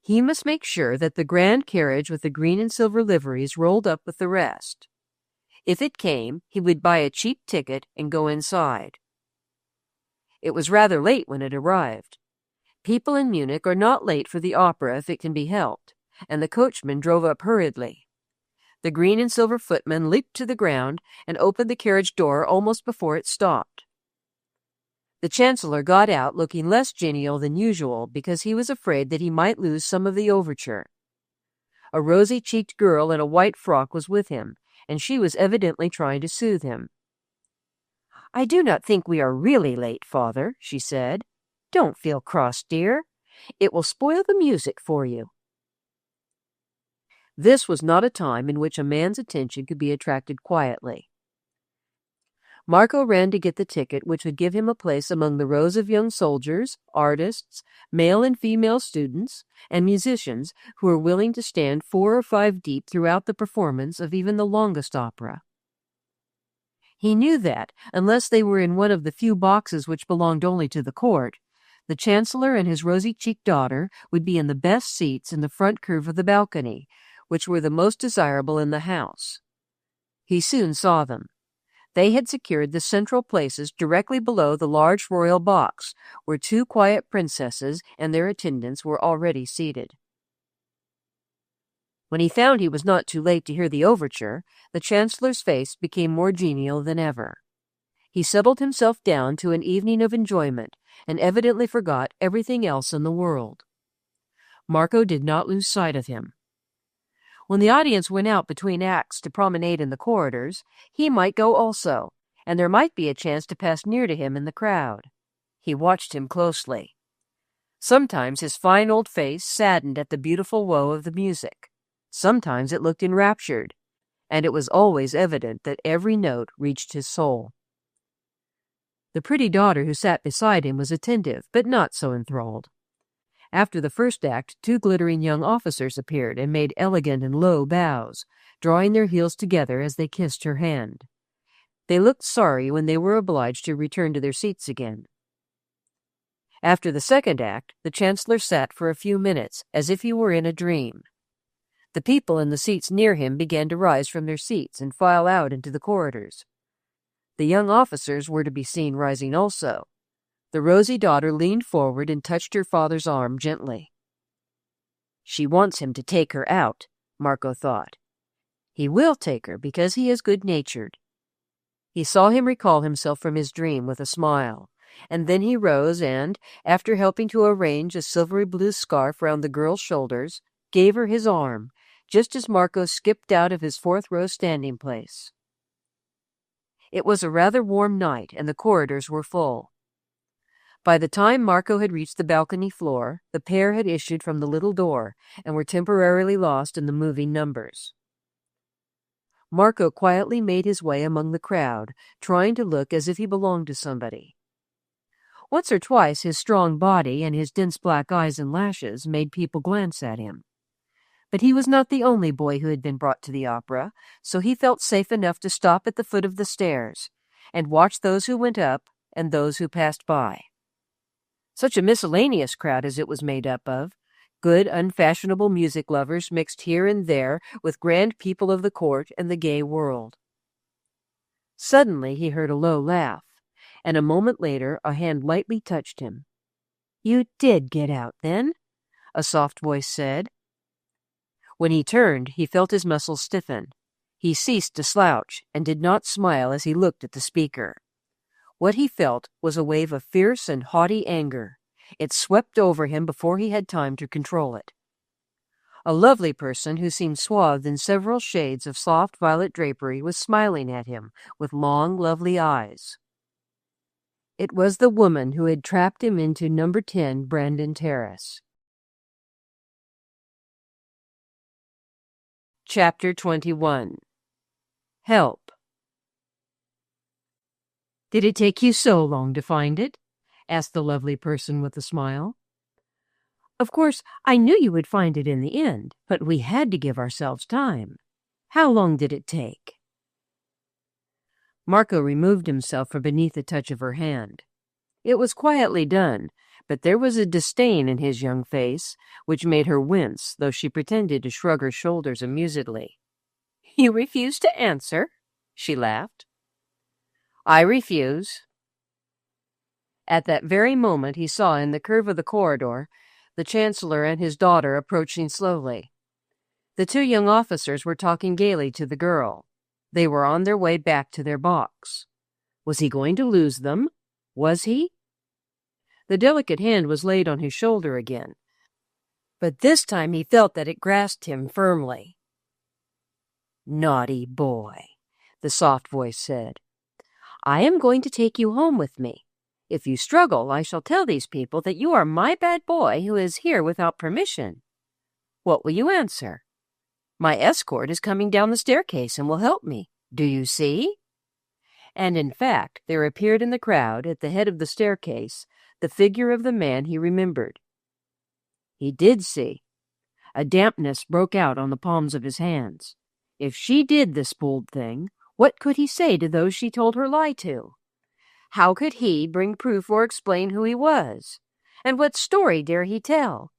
He must make sure that the grand carriage with the green and silver liveries rolled up with the rest. If it came, he would buy a cheap ticket and go inside. It was rather late when it arrived. People in Munich are not late for the opera if it can be helped, and the coachman drove up hurriedly. The green and silver footman leaped to the ground and opened the carriage door almost before it stopped. The Chancellor got out looking less genial than usual because he was afraid that he might lose some of the overture. A rosy-cheeked girl in a white frock was with him, and she was evidently trying to soothe him. "I do not think we are really late, Father," she said. "Don't feel cross, dear. It will spoil the music for you." This was not a time in which a man's attention could be attracted quietly. Marco ran to get the ticket which would give him a place among the rows of young soldiers, artists, male and female students, and musicians who were willing to stand 4 or 5 deep throughout the performance of even the longest opera. He knew that, unless they were in one of the few boxes which belonged only to the court, the Chancellor and his rosy-cheeked daughter would be in the best seats in the front curve of the balcony, which were the most desirable in the house. He soon saw them. They had secured the central places directly below the large royal box, where 2 quiet princesses and their attendants were already seated. When he found he was not too late to hear the overture, the Chancellor's face became more genial than ever. He settled himself down to an evening of enjoyment, and evidently forgot everything else in the world. Marco did not lose sight of him. When the audience went out between acts to promenade in the corridors, he might go also, and there might be a chance to pass near to him in the crowd. He watched him closely. Sometimes his fine old face saddened at the beautiful woe of the music. Sometimes it looked enraptured, and it was always evident that every note reached his soul. The pretty daughter who sat beside him was attentive, but not so enthralled. After the first act, 2 glittering young officers appeared and made elegant and low bows, drawing their heels together as they kissed her hand. They looked sorry when they were obliged to return to their seats again. After the second act, the Chancellor sat for a few minutes, as if he were in a dream. The people in the seats near him began to rise from their seats and file out into the corridors. The young officers were to be seen rising also. The rosy daughter leaned forward and touched her father's arm gently. "She wants him to take her out," Marco thought. "He will take her because he is good-natured." He saw him recall himself from his dream with a smile, and then he rose and, after helping to arrange a silvery blue scarf round the girl's shoulders, gave her his arm, just as Marco skipped out of his 4th-row standing place. It was a rather warm night, and the corridors were full. By the time Marco had reached the balcony floor, the pair had issued from the little door and were temporarily lost in the moving numbers. Marco quietly made his way among the crowd, trying to look as if he belonged to somebody. Once or twice his strong body and his dense black eyes and lashes made people glance at him. But he was not the only boy who had been brought to the opera, so he felt safe enough to stop at the foot of the stairs and watch those who went up and those who passed by. Such a miscellaneous crowd as it was made up of, good, unfashionable music lovers mixed here and there with grand people of the court and the gay world. Suddenly he heard a low laugh, and a moment later a hand lightly touched him. "You did get out, then?" a soft voice said. When he turned, he felt his muscles stiffen. He ceased to slouch and did not smile as he looked at the speaker. What he felt was a wave of fierce and haughty anger. It swept over him before he had time to control it. A lovely person who seemed swathed in several shades of soft violet drapery was smiling at him with long, lovely eyes. It was the woman who had trapped him into number 10 Brandon Terrace. Chapter 21. Help. "Did it take you so long to find it?" asked the lovely person with a smile. "Of course, I knew you would find it in the end, but we had to give ourselves time. How long did it take?" Marco removed himself from beneath the touch of her hand. It was quietly done, but there was a disdain in his young face which made her wince, though she pretended to shrug her shoulders amusedly. "You refuse to answer?" she laughed. "I refuse." At that very moment he saw in the curve of the corridor the Chancellor and his daughter approaching slowly. The two young officers were talking gaily to the girl. They were on their way back to their box. Was he going to lose them? Was he? The delicate hand was laid on his shoulder again, but this time he felt that it grasped him firmly. "Naughty boy," the soft voice said. "I am going to take you home with me. If you struggle, I shall tell these people that you are my bad boy who is here without permission. What will you answer? My escort is coming down the staircase and will help me. Do you see?" And in fact, there appeared in the crowd, at the head of the staircase, the figure of the man he remembered. He did see. A dampness broke out on the palms of his hands. If she did this bold thing, what could he say to those she told her lie to? How could he bring proof or explain who he was? And what story dare he tell?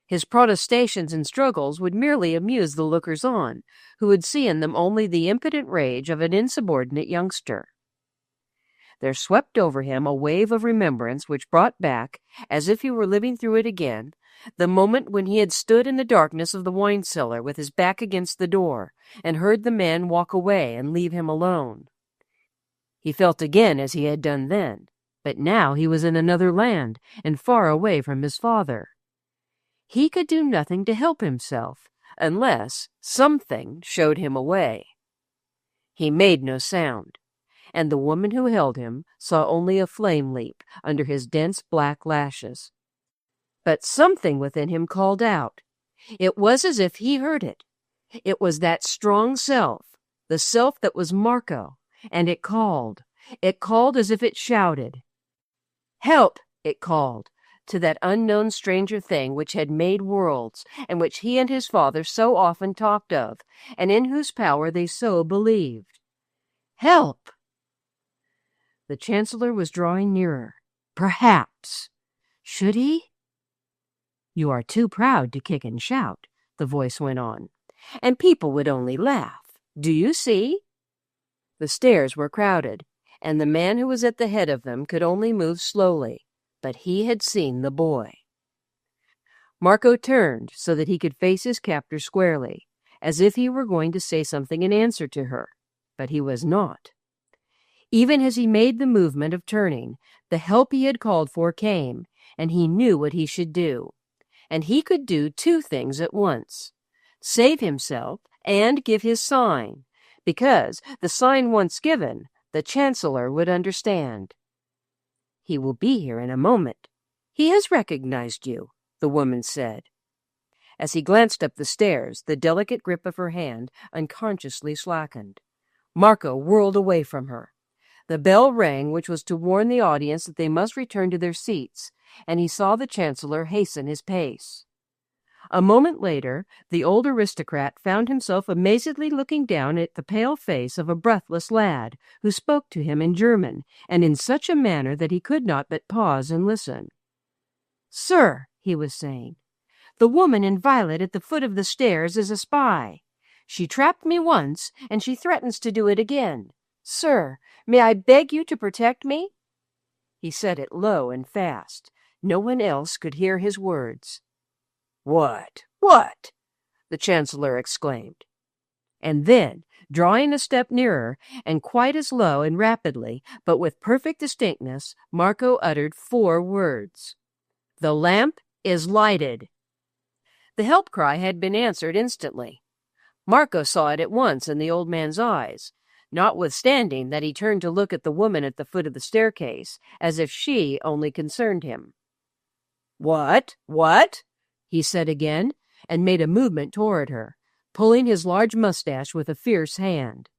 His protestations and struggles would merely amuse the lookers-on, who would see in them only the impotent rage of an insubordinate youngster. There swept over him a wave of remembrance which brought back, as if he were living through it again, the moment when he had stood in the darkness of the wine cellar with his back against the door, and heard the man walk away and leave him alone. He felt again as he had done then, but now he was in another land and far away from his father. He could do nothing to help himself, unless something showed him a way. He made no sound, and the woman who held him saw only a flame leap under his dense black lashes. But something within him called out. It was as if he heard it. It was that strong self, the self that was Marco, and it called. It called as if it shouted. "Help!" it called, to that unknown stranger thing which had made worlds, and which he and his father so often talked of, and in whose power they so believed. Help! The Chancellor was drawing nearer. Perhaps. Should he? "You are too proud to kick and shout," the voice went on, "and people would only laugh. Do you see?" The stairs were crowded, and the man who was at the head of them could only move slowly, but he had seen the boy. Marco turned so that he could face his captor squarely, as if he were going to say something in answer to her, but he was not. Even as he made the movement of turning, the help he had called for came, and he knew what he should do. And he could do two things at once: save himself and give his sign, because, the sign once given, the Chancellor would understand. "He will be here in a moment. He has recognized you," the woman said. As he glanced up the stairs, the delicate grip of her hand unconsciously slackened. Marco whirled away from her. The bell rang, which was to warn the audience that they must return to their seats, and he saw the Chancellor hasten his pace. A moment later, the old aristocrat found himself amazedly looking down at the pale face of a breathless lad, who spoke to him in German, and in such a manner that he could not but pause and listen. "Sir," he was saying, "the woman in violet at the foot of the stairs is a spy. She trapped me once, and she threatens to do it again. Sir, may I beg you to protect me?" He said it low and fast. No one else could hear his words. "What? What?" the Chancellor exclaimed. And then, drawing a step nearer, and quite as low and rapidly, but with perfect distinctness, Marco uttered 4 words. "The lamp is lighted." The help cry had been answered instantly. Marco saw it at once in the old man's eyes, notwithstanding that he turned to look at the woman at the foot of the staircase, as if she only concerned him. "What? What?" he said again, and made a movement toward her, pulling his large mustache with a fierce hand.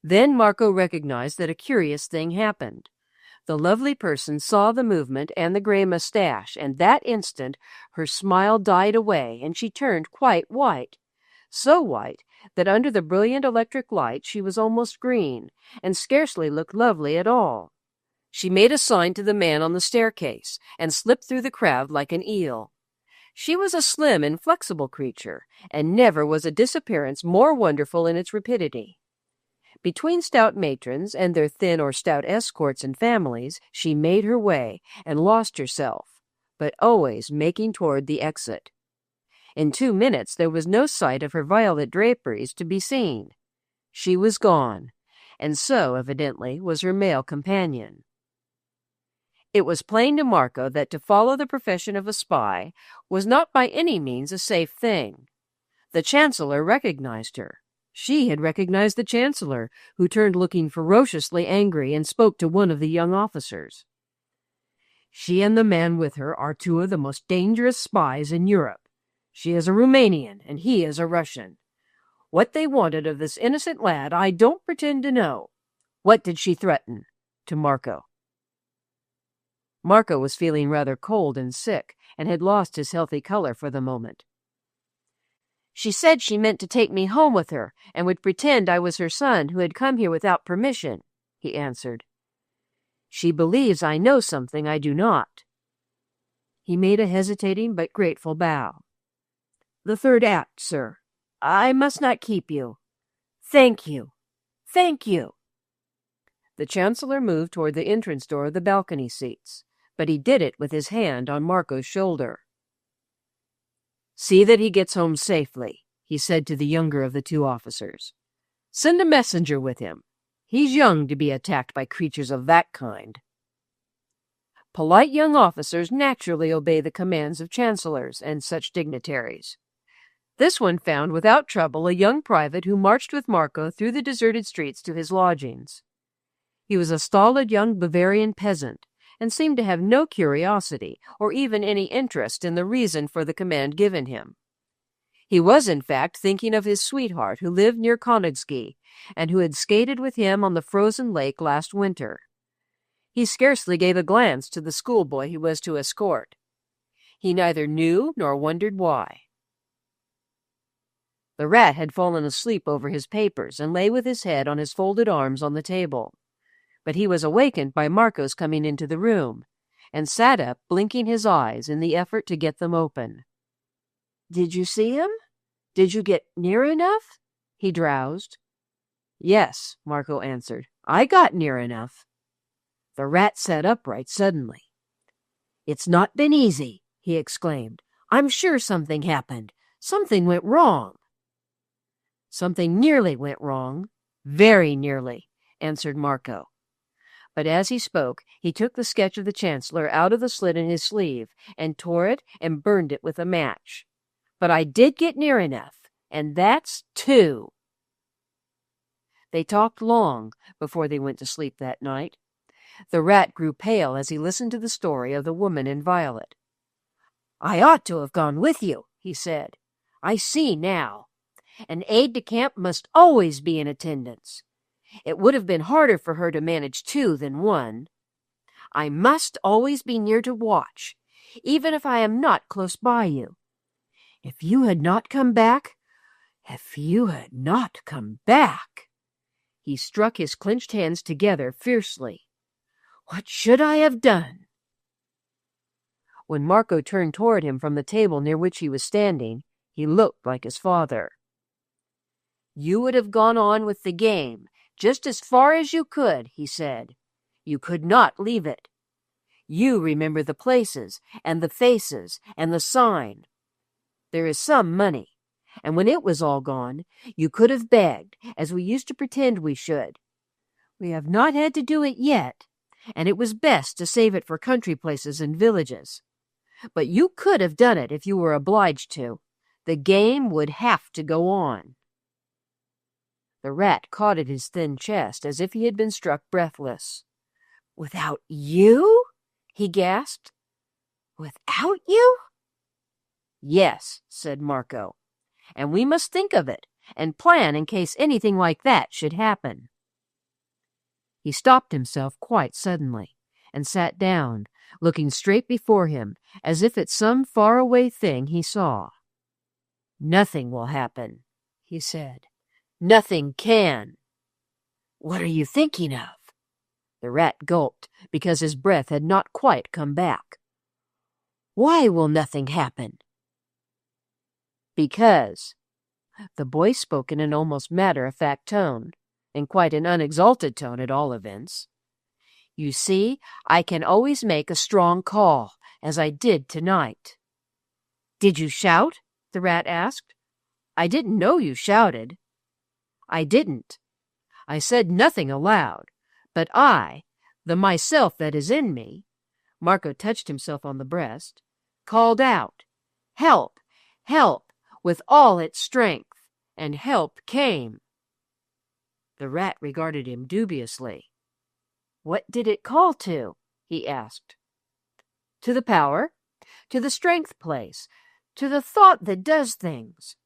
Then Marco recognized that a curious thing happened. The lovely person saw the movement and the gray mustache, and that instant her smile died away and she turned quite white. So white that under the brilliant electric light she was almost green, and scarcely looked lovely at all. She made a sign to the man on the staircase, and slipped through the crowd like an eel. She was a slim and flexible creature, and never was a disappearance more wonderful in its rapidity. Between stout matrons and their thin or stout escorts and families, she made her way and lost herself, but always making toward the exit. In 2 minutes there was no sight of her violet draperies to be seen. She was gone, and so, evidently, was her male companion. It was plain to Marco that to follow the profession of a spy was not by any means a safe thing. The Chancellor recognized her. She had recognized the Chancellor, who turned looking ferociously angry and spoke to one of the young officers. "She and the man with her are 2 of the most dangerous spies in Europe. She is a Romanian, and he is a Russian. What they wanted of this innocent lad I don't pretend to know. What did she threaten?" to Marco. Marco was feeling rather cold and sick, and had lost his healthy color for the moment. "She said she meant to take me home with her, and would pretend I was her son who had come here without permission," he answered. "She believes I know something I do not." He made a hesitating but grateful bow. "The 3rd act, sir. I must not keep you. Thank you. Thank you." The Chancellor moved toward the entrance door of the balcony seats, but he did it with his hand on Marco's shoulder. "See that he gets home safely," he said to the younger of the 2 officers. "Send a messenger with him. He's young to be attacked by creatures of that kind." Polite young officers naturally obey the commands of chancellors and such dignitaries. This one found without trouble a young private who marched with Marco through the deserted streets to his lodgings. He was a stolid young Bavarian peasant, and seemed to have no curiosity or even any interest in the reason for the command given him. He was, in fact, thinking of his sweetheart who lived near Königsee and who had skated with him on the frozen lake last winter. He scarcely gave a glance to the schoolboy he was to escort. He neither knew nor wondered why. The Rat had fallen asleep over his papers and lay with his head on his folded arms on the table. But he was awakened by Marco's coming into the room, and sat up, blinking his eyes in the effort to get them open. "Did you see him? Did you get near enough?" he drowsed. "Yes," Marco answered. "I got near enough." The Rat sat upright suddenly. "It's not been easy," he exclaimed. "I'm sure something happened. Something went wrong." "Something nearly went wrong. Very nearly," answered Marco. But as he spoke, he took the sketch of the Chancellor out of the slit in his sleeve and tore it and burned it with a match. "But I did get near enough, and that's 2." They talked long before they went to sleep that night. The Rat grew pale as he listened to the story of the woman in violet. "I ought to have gone with you," he said. "I see now. An aide-de-camp must always be in attendance. It would have been harder for her to manage 2 than 1. I must always be near to watch, even if I am not close by you. If you had not come back, He struck his clenched hands together fiercely. "What should I have done?" When Marco turned toward him from the table near which he was standing, he looked like his father. "You would have gone on with the game, just as far as you could," he said. "You could not leave it. You remember the places, and the faces, and the sign. There is some money, and when it was all gone, you could have begged, as we used to pretend we should. We have not had to do it yet, and it was best to save it for country places and villages. But you could have done it if you were obliged to. The game would have to go on." The Rat caught at his thin chest as if he had been struck breathless. "Without you?" he gasped. "Without you?" "Yes," said Marco. and we must think of it and plan in case anything like that should happen." He stopped himself quite suddenly and sat down, looking straight before him as if at some faraway thing he saw. "Nothing will happen," he said. "Nothing can." "What are you thinking of?" The rat gulped because his breath had not quite come back. "Why will nothing happen?" "Because," the boy spoke in an almost matter-of-fact tone, in quite an unexalted tone at all events, "you see, I can always make a strong call, as I did tonight." "Did you shout?" the rat asked. "I didn't know you shouted." "I didn't. I said nothing aloud, but the myself that is in me," Marco touched himself on the breast, "called out, 'Help! Help!' with all its strength, and help came." The rat regarded him dubiously. "What did it call to?" he asked. "To the power, to the strength place, to the thought that does things.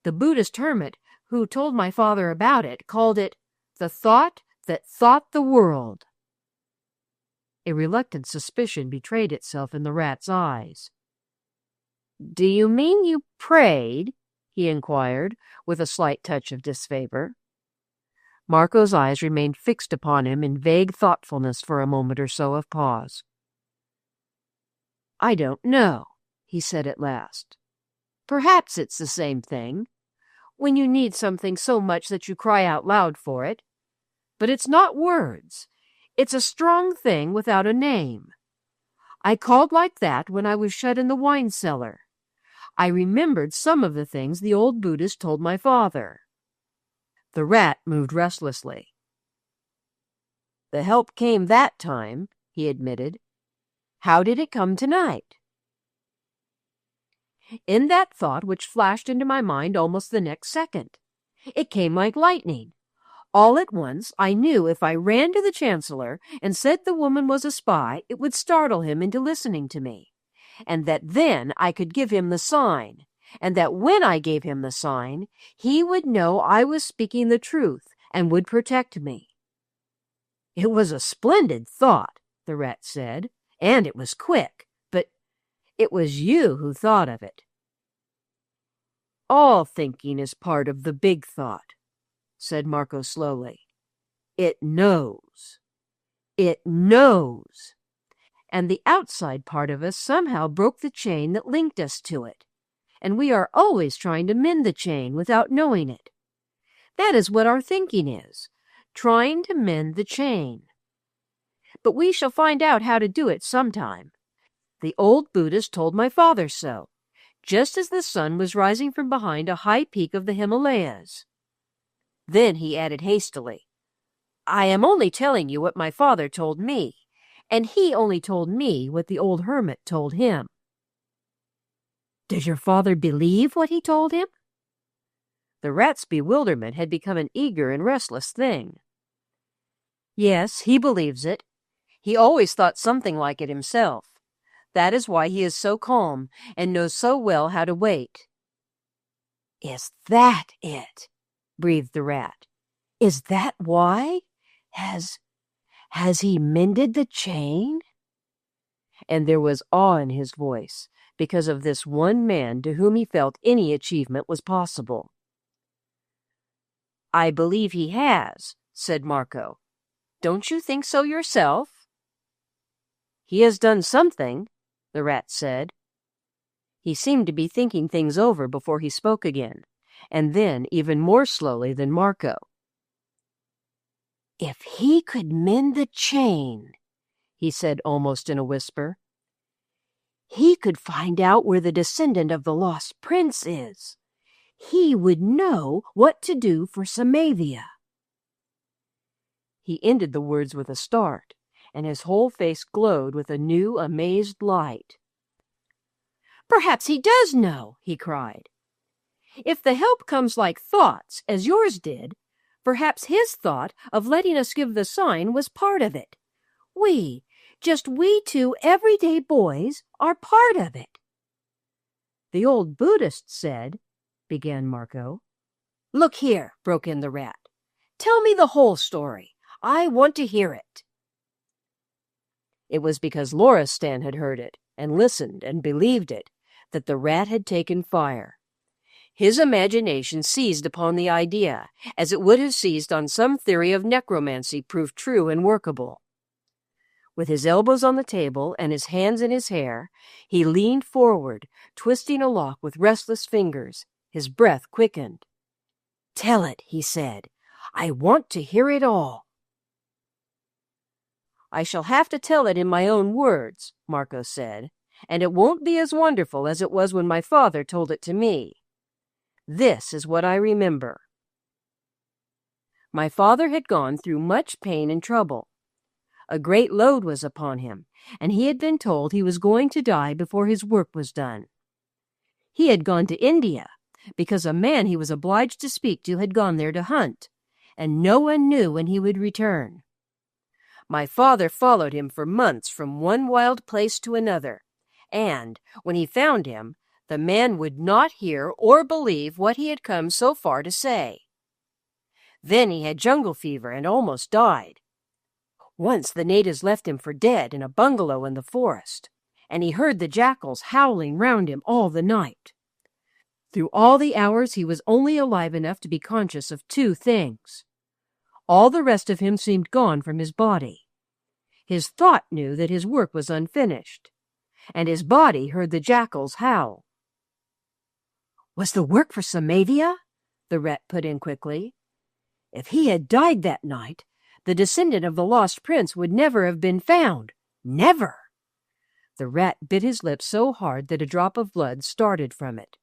The Buddhist hermit who told my father about it called it the thought that thought the world." A reluctant suspicion betrayed itself in the rat's eyes. "Do you mean you prayed?" he inquired, with a slight touch of disfavor. Marco's eyes remained fixed upon him in vague thoughtfulness for a moment or so of pause. "I don't know," he said at last. "Perhaps it's the same thing, when you need something so much that you cry out loud for it. But it's not words. It's a strong thing without a name. I called like that when I was shut in the wine cellar. I remembered some of the things the old Buddhist told my father." The rat moved restlessly. "The help came that time," he admitted. "How did it come tonight?" "In that thought which flashed into my mind almost the next second. It came like lightning. All at once I knew if I ran to the Chancellor and said the woman was a spy, it would startle him into listening to me, and that then I could give him the sign, and that when I gave him the sign, he would know I was speaking the truth and would protect me." "It was a splendid thought," the rat said, "and it was quick, but it was you who thought of it." "All thinking is part of the big thought," said Marco slowly. "It knows. It knows. And the outside part of us somehow broke the chain that linked us to it, and we are always trying to mend the chain without knowing it. That is what our thinking is, trying to mend the chain. But we shall find out how to do it sometime. The old Buddhist told my father so, just as the sun was rising from behind a high peak of the Himalayas." Then he added hastily, "I am only telling you what my father told me, and he only told me what the old hermit told him." "Does your father believe what he told him?" The rat's bewilderment had become an eager and restless thing. "Yes, he believes it. He always thought something like it himself. That is why he is so calm and knows so well how to wait." "Is that it?" breathed the rat. "Is that why? Has he mended the chain?" And there was awe in his voice because of this one man to whom he felt any achievement was possible. "I believe he has," said Marco. "Don't you think so yourself?" "He has done something," the rat said. He seemed to be thinking things over before he spoke again, and then even more slowly than Marco. "If he could mend the chain," he said almost in a whisper, "he could find out where the descendant of the lost prince is. He would know what to do for Samavia." He ended the words with a start, and his whole face glowed with a new, amazed light. "Perhaps he does know," he cried. "If the help comes like thoughts, as yours did, perhaps his thought of letting us give the sign was part of it. We, just we two everyday boys, are part of it." The old Buddhist said, began Marco. "Look here," broke in the rat. "Tell me the whole story. I want to hear it." It was because Loristan had heard it, and listened, and believed it, that the rat had taken fire. His imagination seized upon the idea, as it would have seized on some theory of necromancy proved true and workable. With his elbows on the table and his hands in his hair, he leaned forward, twisting a lock with restless fingers. His breath quickened. "Tell it," he said. "I want to hear it all." "I shall have to tell it in my own words," Marco said, "and it won't be as wonderful as it was when my father told it to me. This is what I remember. My father had gone through much pain and trouble. A great load was upon him, and he had been told he was going to die before his work was done. He had gone to India, because a man he was obliged to speak to had gone there to hunt, and no one knew when he would return. My father followed him for months from one wild place to another, and, when he found him, the man would not hear or believe what he had come so far to say. Then he had jungle fever and almost died. Once the natives left him for dead in a bungalow in the forest, and he heard the jackals howling round him all the night. Through all the hours he was only alive enough to be conscious of two things. All the rest of him seemed gone from his body. His thought knew that his work was unfinished, and his body heard the jackals howl." "Was the work for Samavia?" the rat put in quickly. "If he had died that night, the descendant of the lost prince would never have been found. Never!" The rat bit his lip so hard that a drop of blood started from it.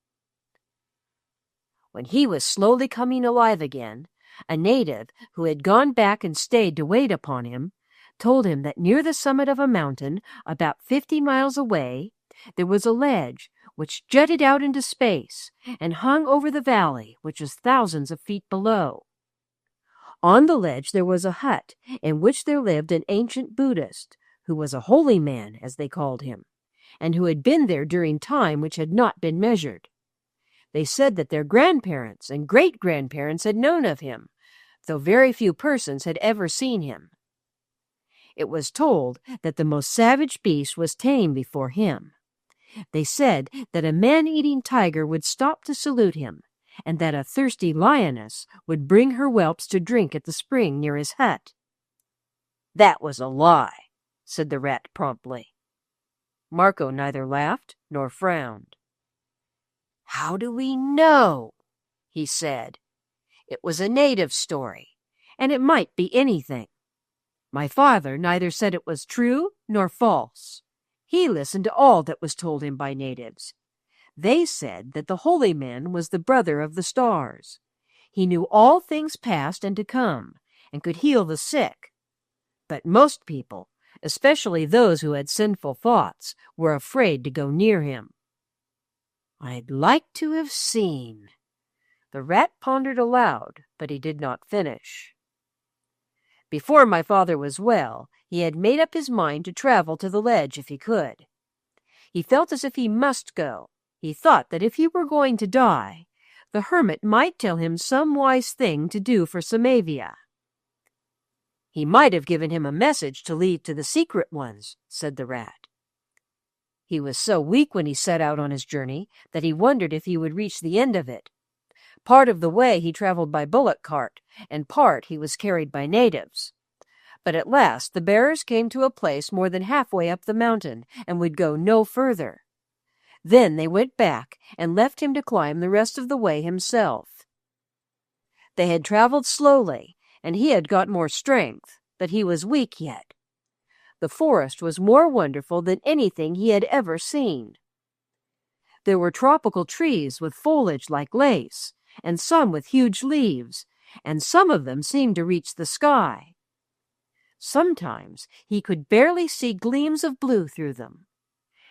"When he was slowly coming alive again, a native who had gone back and stayed to wait upon him told him that near the summit of a mountain, about 50 miles away, there was a ledge which jutted out into space and hung over the valley, which was thousands of feet below. On the ledge there was a hut in which there lived an ancient Buddhist, who was a holy man, as they called him, and who had been there during time which had not been measured. They said that their grandparents and great-grandparents had known of him, though very few persons had ever seen him. It was told that the most savage beast was tame before him. They said that a man-eating tiger would stop to salute him, and that a thirsty lioness would bring her whelps to drink at the spring near his hut." "That was a lie," said the rat promptly. Marco neither laughed nor frowned. "How do we know?" he said. "It was a native story, and it might be anything. My father neither said it was true nor false. He listened to all that was told him by natives. They said that the holy man was the brother of the stars. He knew all things past and to come, and could heal the sick. But most people, especially those who had sinful thoughts, were afraid to go near him." "I'd like to have seen." The rat pondered aloud, but he did not finish. "Before my father was well, he had made up his mind to travel to the ledge if he could. He felt as if he must go. He thought that if he were going to die, the hermit might tell him some wise thing to do for Samavia." "He might have given him a message to leave to the secret ones," said the rat. "He was so weak when he set out on his journey that he wondered if he would reach the end of it. Part of the way he traveled by bullock cart, and part he was carried by natives. But at last the bearers came to a place more than halfway up the mountain and would go no further. Then they went back and left him to climb the rest of the way himself. They had traveled slowly, and he had got more strength, but he was weak yet. The forest was more wonderful than anything he had ever seen. There were tropical trees with foliage like lace, and some with huge leaves, and some of them seemed to reach the sky. Sometimes he could barely see gleams of blue through them,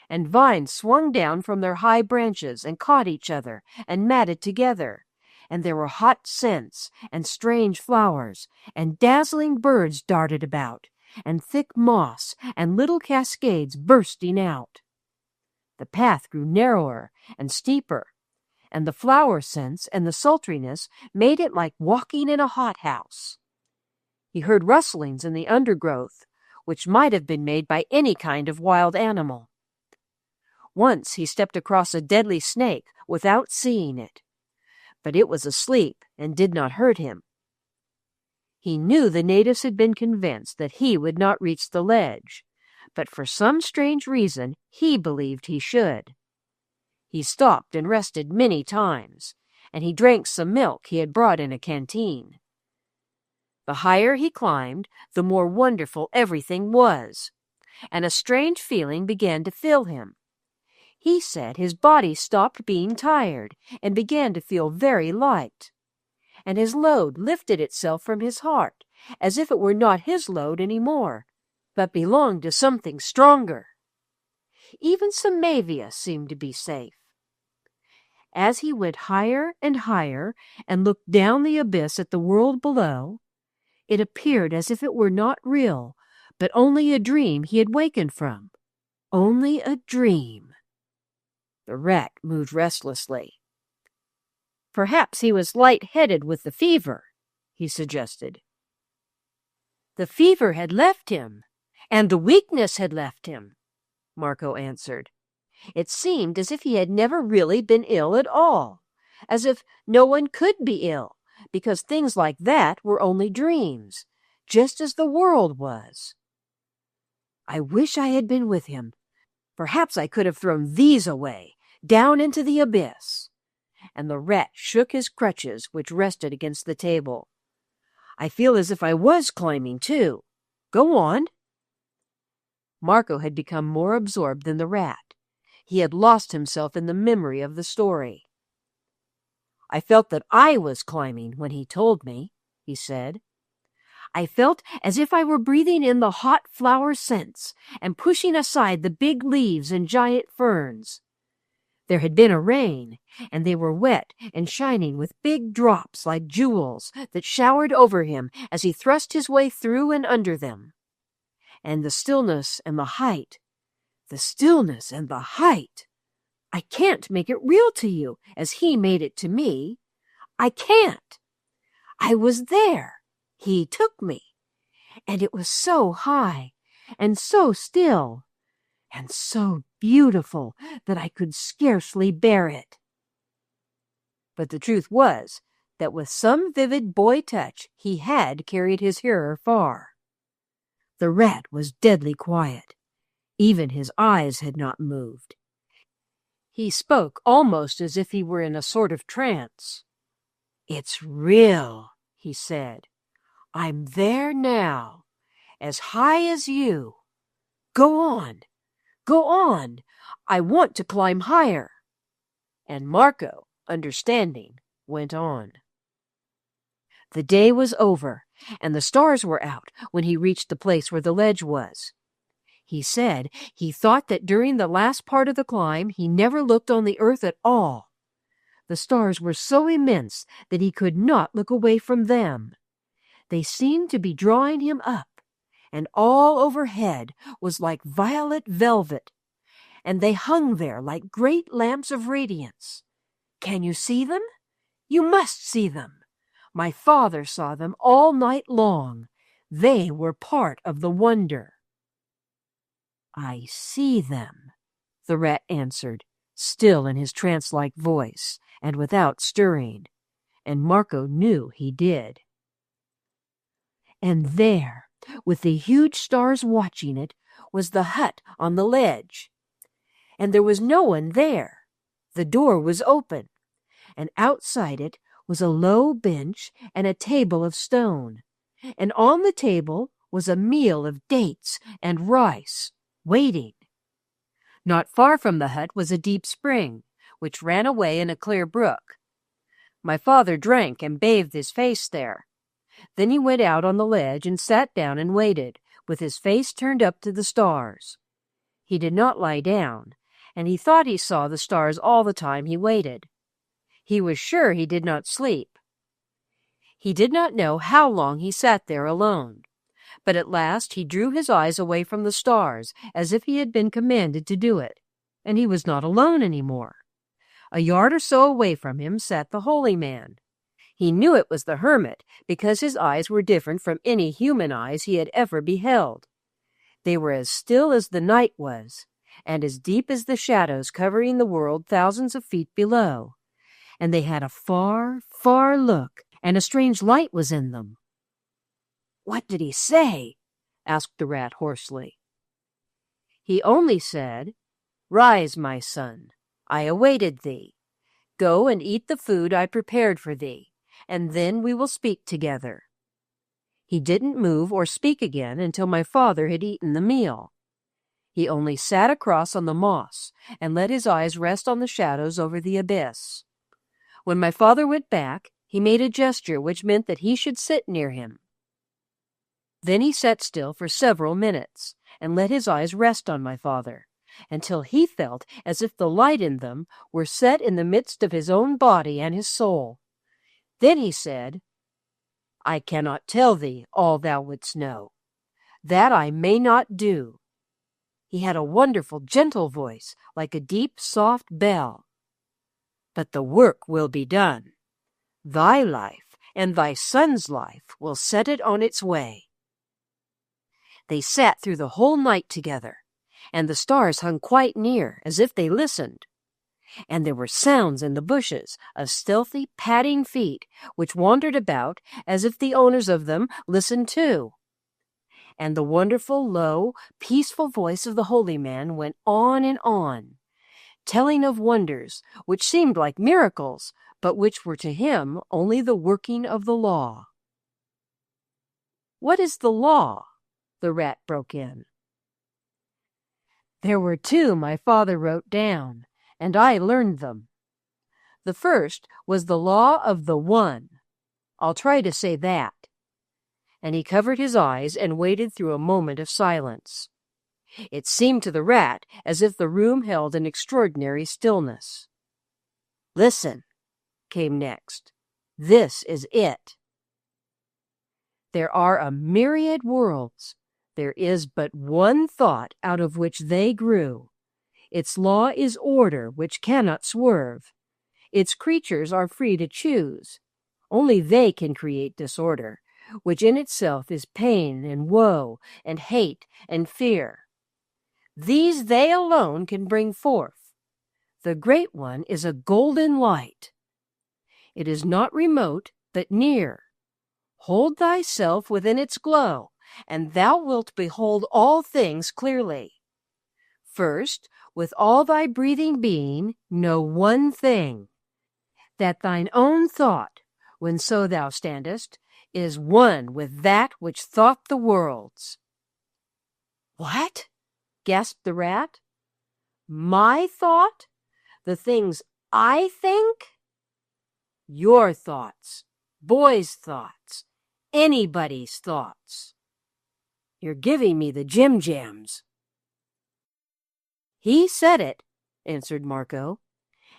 and vines swung down from their high branches and caught each other and matted together, and there were hot scents and strange flowers, and dazzling birds darted about, and thick moss and little cascades bursting out. The path grew narrower and steeper, and the flower scents and the sultriness made it like walking in a hothouse. He heard rustlings in the undergrowth, which might have been made by any kind of wild animal. Once he stepped across a deadly snake without seeing it, but it was asleep and did not hurt him. He knew the natives had been convinced that he would not reach the ledge, but for some strange reason he believed he should. He stopped and rested many times, and he drank some milk he had brought in a canteen. The higher he climbed, the more wonderful everything was, and a strange feeling began to fill him. He said his body stopped being tired and began to feel very light, and his load lifted itself from his heart as if it were not his load any more, but belonged to something stronger. Even Samavia seemed to be safe. As he went higher and higher and looked down the abyss at the world below, it appeared as if it were not real, but only a dream he had wakened from. Only a dream. The rat moved restlessly. Perhaps he was light-headed with the fever, he suggested. The fever had left him, and the weakness had left him, Marco answered. It seemed as if he had never really been ill at all, as if no one could be ill, because things like that were only dreams, just as the world was. I wish I had been with him. Perhaps I could have thrown these away, down into the abyss. And the rat shook his crutches, which rested against the table. I feel as if I was climbing, too. Go on. Marco had become more absorbed than the rat. He had lost himself in the memory of the story. I felt that I was climbing when he told me, he said. I felt as if I were breathing in the hot flower scents and pushing aside the big leaves and giant ferns. There had been a rain, and they were wet and shining with big drops like jewels that showered over him as he thrust his way through and under them. And the stillness and the height. The stillness and the height. I can't make it real to you as he made it to me. I can't. I was there. He took me. And it was so high and so still and so beautiful that I could scarcely bear it. But the truth was that with some vivid boy touch he had carried his hearer far. The rat was deadly quiet. Even his eyes had not moved. He spoke almost as if he were in a sort of trance. It's real, he said. I'm there now, as high as you. Go on, go on. I want to climb higher. And Marco, understanding, went on. The day was over, and the stars were out when he reached the place where the ledge was. He said he thought that during the last part of the climb he never looked on the earth at all. The stars were so immense that he could not look away from them. They seemed to be drawing him up, and all overhead was like violet velvet, and they hung there like great lamps of radiance. Can you see them? You must see them. My father saw them all night long. They were part of the wonder. I see them, the rat answered, still in his trance-like voice, and without stirring, and Marco knew he did. And there, with the huge stars watching it, was the hut on the ledge. And there was no one there. The door was open, and outside it was a low bench and a table of stone, and on the table was a meal of dates and rice, waiting. Not far from the hut was a deep spring, which ran away in a clear brook. My father drank and bathed his face there. Then he went out on the ledge and sat down and waited, with his face turned up to the stars. He did not lie down, and he thought he saw the stars all the time he waited. He was sure he did not sleep. He did not know how long he sat there alone, but at last he drew his eyes away from the stars as if he had been commanded to do it, and he was not alone any more. A yard or so away from him sat the holy man. He knew it was the hermit because his eyes were different from any human eyes he had ever beheld. They were as still as the night was, and as deep as the shadows covering the world thousands of feet below, and they had a far, far look, and a strange light was in them. "What did he say?" asked the rat hoarsely. "He only said, 'Rise, my son, I awaited thee. Go and eat the food I prepared for thee, and then we will speak together.' He didn't move or speak again until my father had eaten the meal. He only sat across on the moss and let his eyes rest on the shadows over the abyss. When my father went back, he made a gesture which meant that he should sit near him. Then he sat still for several minutes and let his eyes rest on my father, until he felt as if the light in them were set in the midst of his own body and his soul. Then he said, 'I cannot tell thee all thou wouldst know. That I may not do.' He had a wonderful, gentle voice, like a deep, soft bell. 'But the work will be done. Thy life and thy son's life will set it on its way.' They sat through the whole night together, and the stars hung quite near, as if they listened. And there were sounds in the bushes of stealthy, padding feet, which wandered about as if the owners of them listened too. And the wonderful, low, peaceful voice of the holy man went on and on, telling of wonders which seemed like miracles, but which were to him only the working of the law." "What is the law?" the rat broke in. "There were two my father wrote down, and I learned them. The first was the law of the One. I'll try to say that." And he covered his eyes and waited through a moment of silence. It seemed to the rat as if the room held an extraordinary stillness. "Listen," came next. "This is it. There are a myriad worlds. There is but one thought out of which they grew. Its law is order which cannot swerve. Its creatures are free to choose. Only they can create disorder, which in itself is pain and woe and hate and fear. These they alone can bring forth. The Great One is a golden light. It is not remote, but near. Hold thyself within its glow, and thou wilt behold all things clearly. First, with all thy breathing being, know one thing, that thine own thought, when so thou standest, is one with that which thought the worlds." "What?" gasped the rat. "My thought? The things I think?" "Your thoughts, boys' thoughts, anybody's thoughts. You're giving me the jim-jams." "He said it," answered Marco,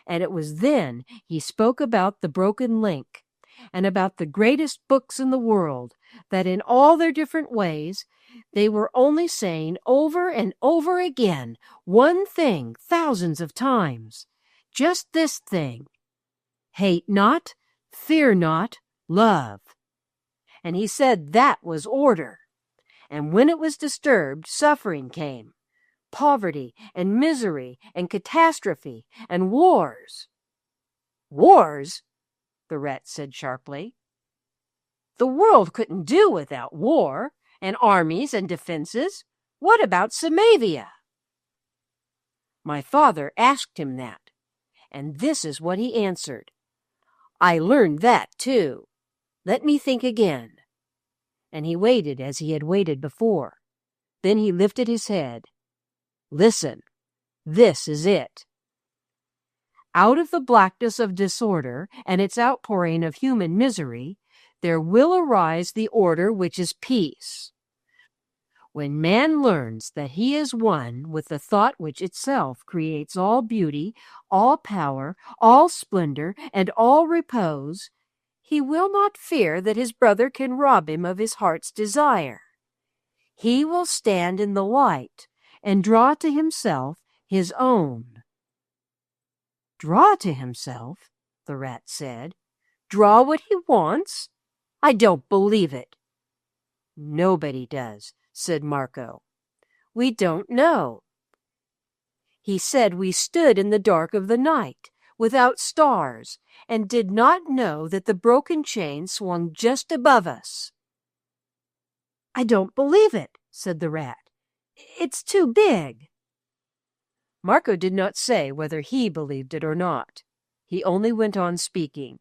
"and it was then he spoke about the broken link, and about the greatest books in the world, that in all their different ways they were only saying over and over again one thing thousands of times, just this thing: hate not, fear not, love. And he said that was order. And when it was disturbed, suffering came, poverty and misery and catastrophe and wars." "Wars?" the rat said sharply. "The world couldn't do without war and armies and defenses. What about Samavia?" My father asked him that, and this is what he answered. I learned that too. Let me think again. And he waited as he had waited before. Then he lifted his head. "Listen, this is it. Out of the blackness of disorder and its outpouring of human misery, there will arise the order which is peace. When man learns that he is one with the thought which itself creates all beauty, all power, all splendor, and all repose, he will not fear that his brother can rob him of his heart's desire. He will stand in the light and draw to himself his own." Draw to himself, the rat said. Draw what he wants? I don't believe it. Nobody does, said Marco. We don't know. He said we stood in the dark of the night, without stars, and did not know that the broken chain swung just above us. I don't believe it, said the rat. It's too big. Marco did not say whether he believed it or not. He only went on speaking.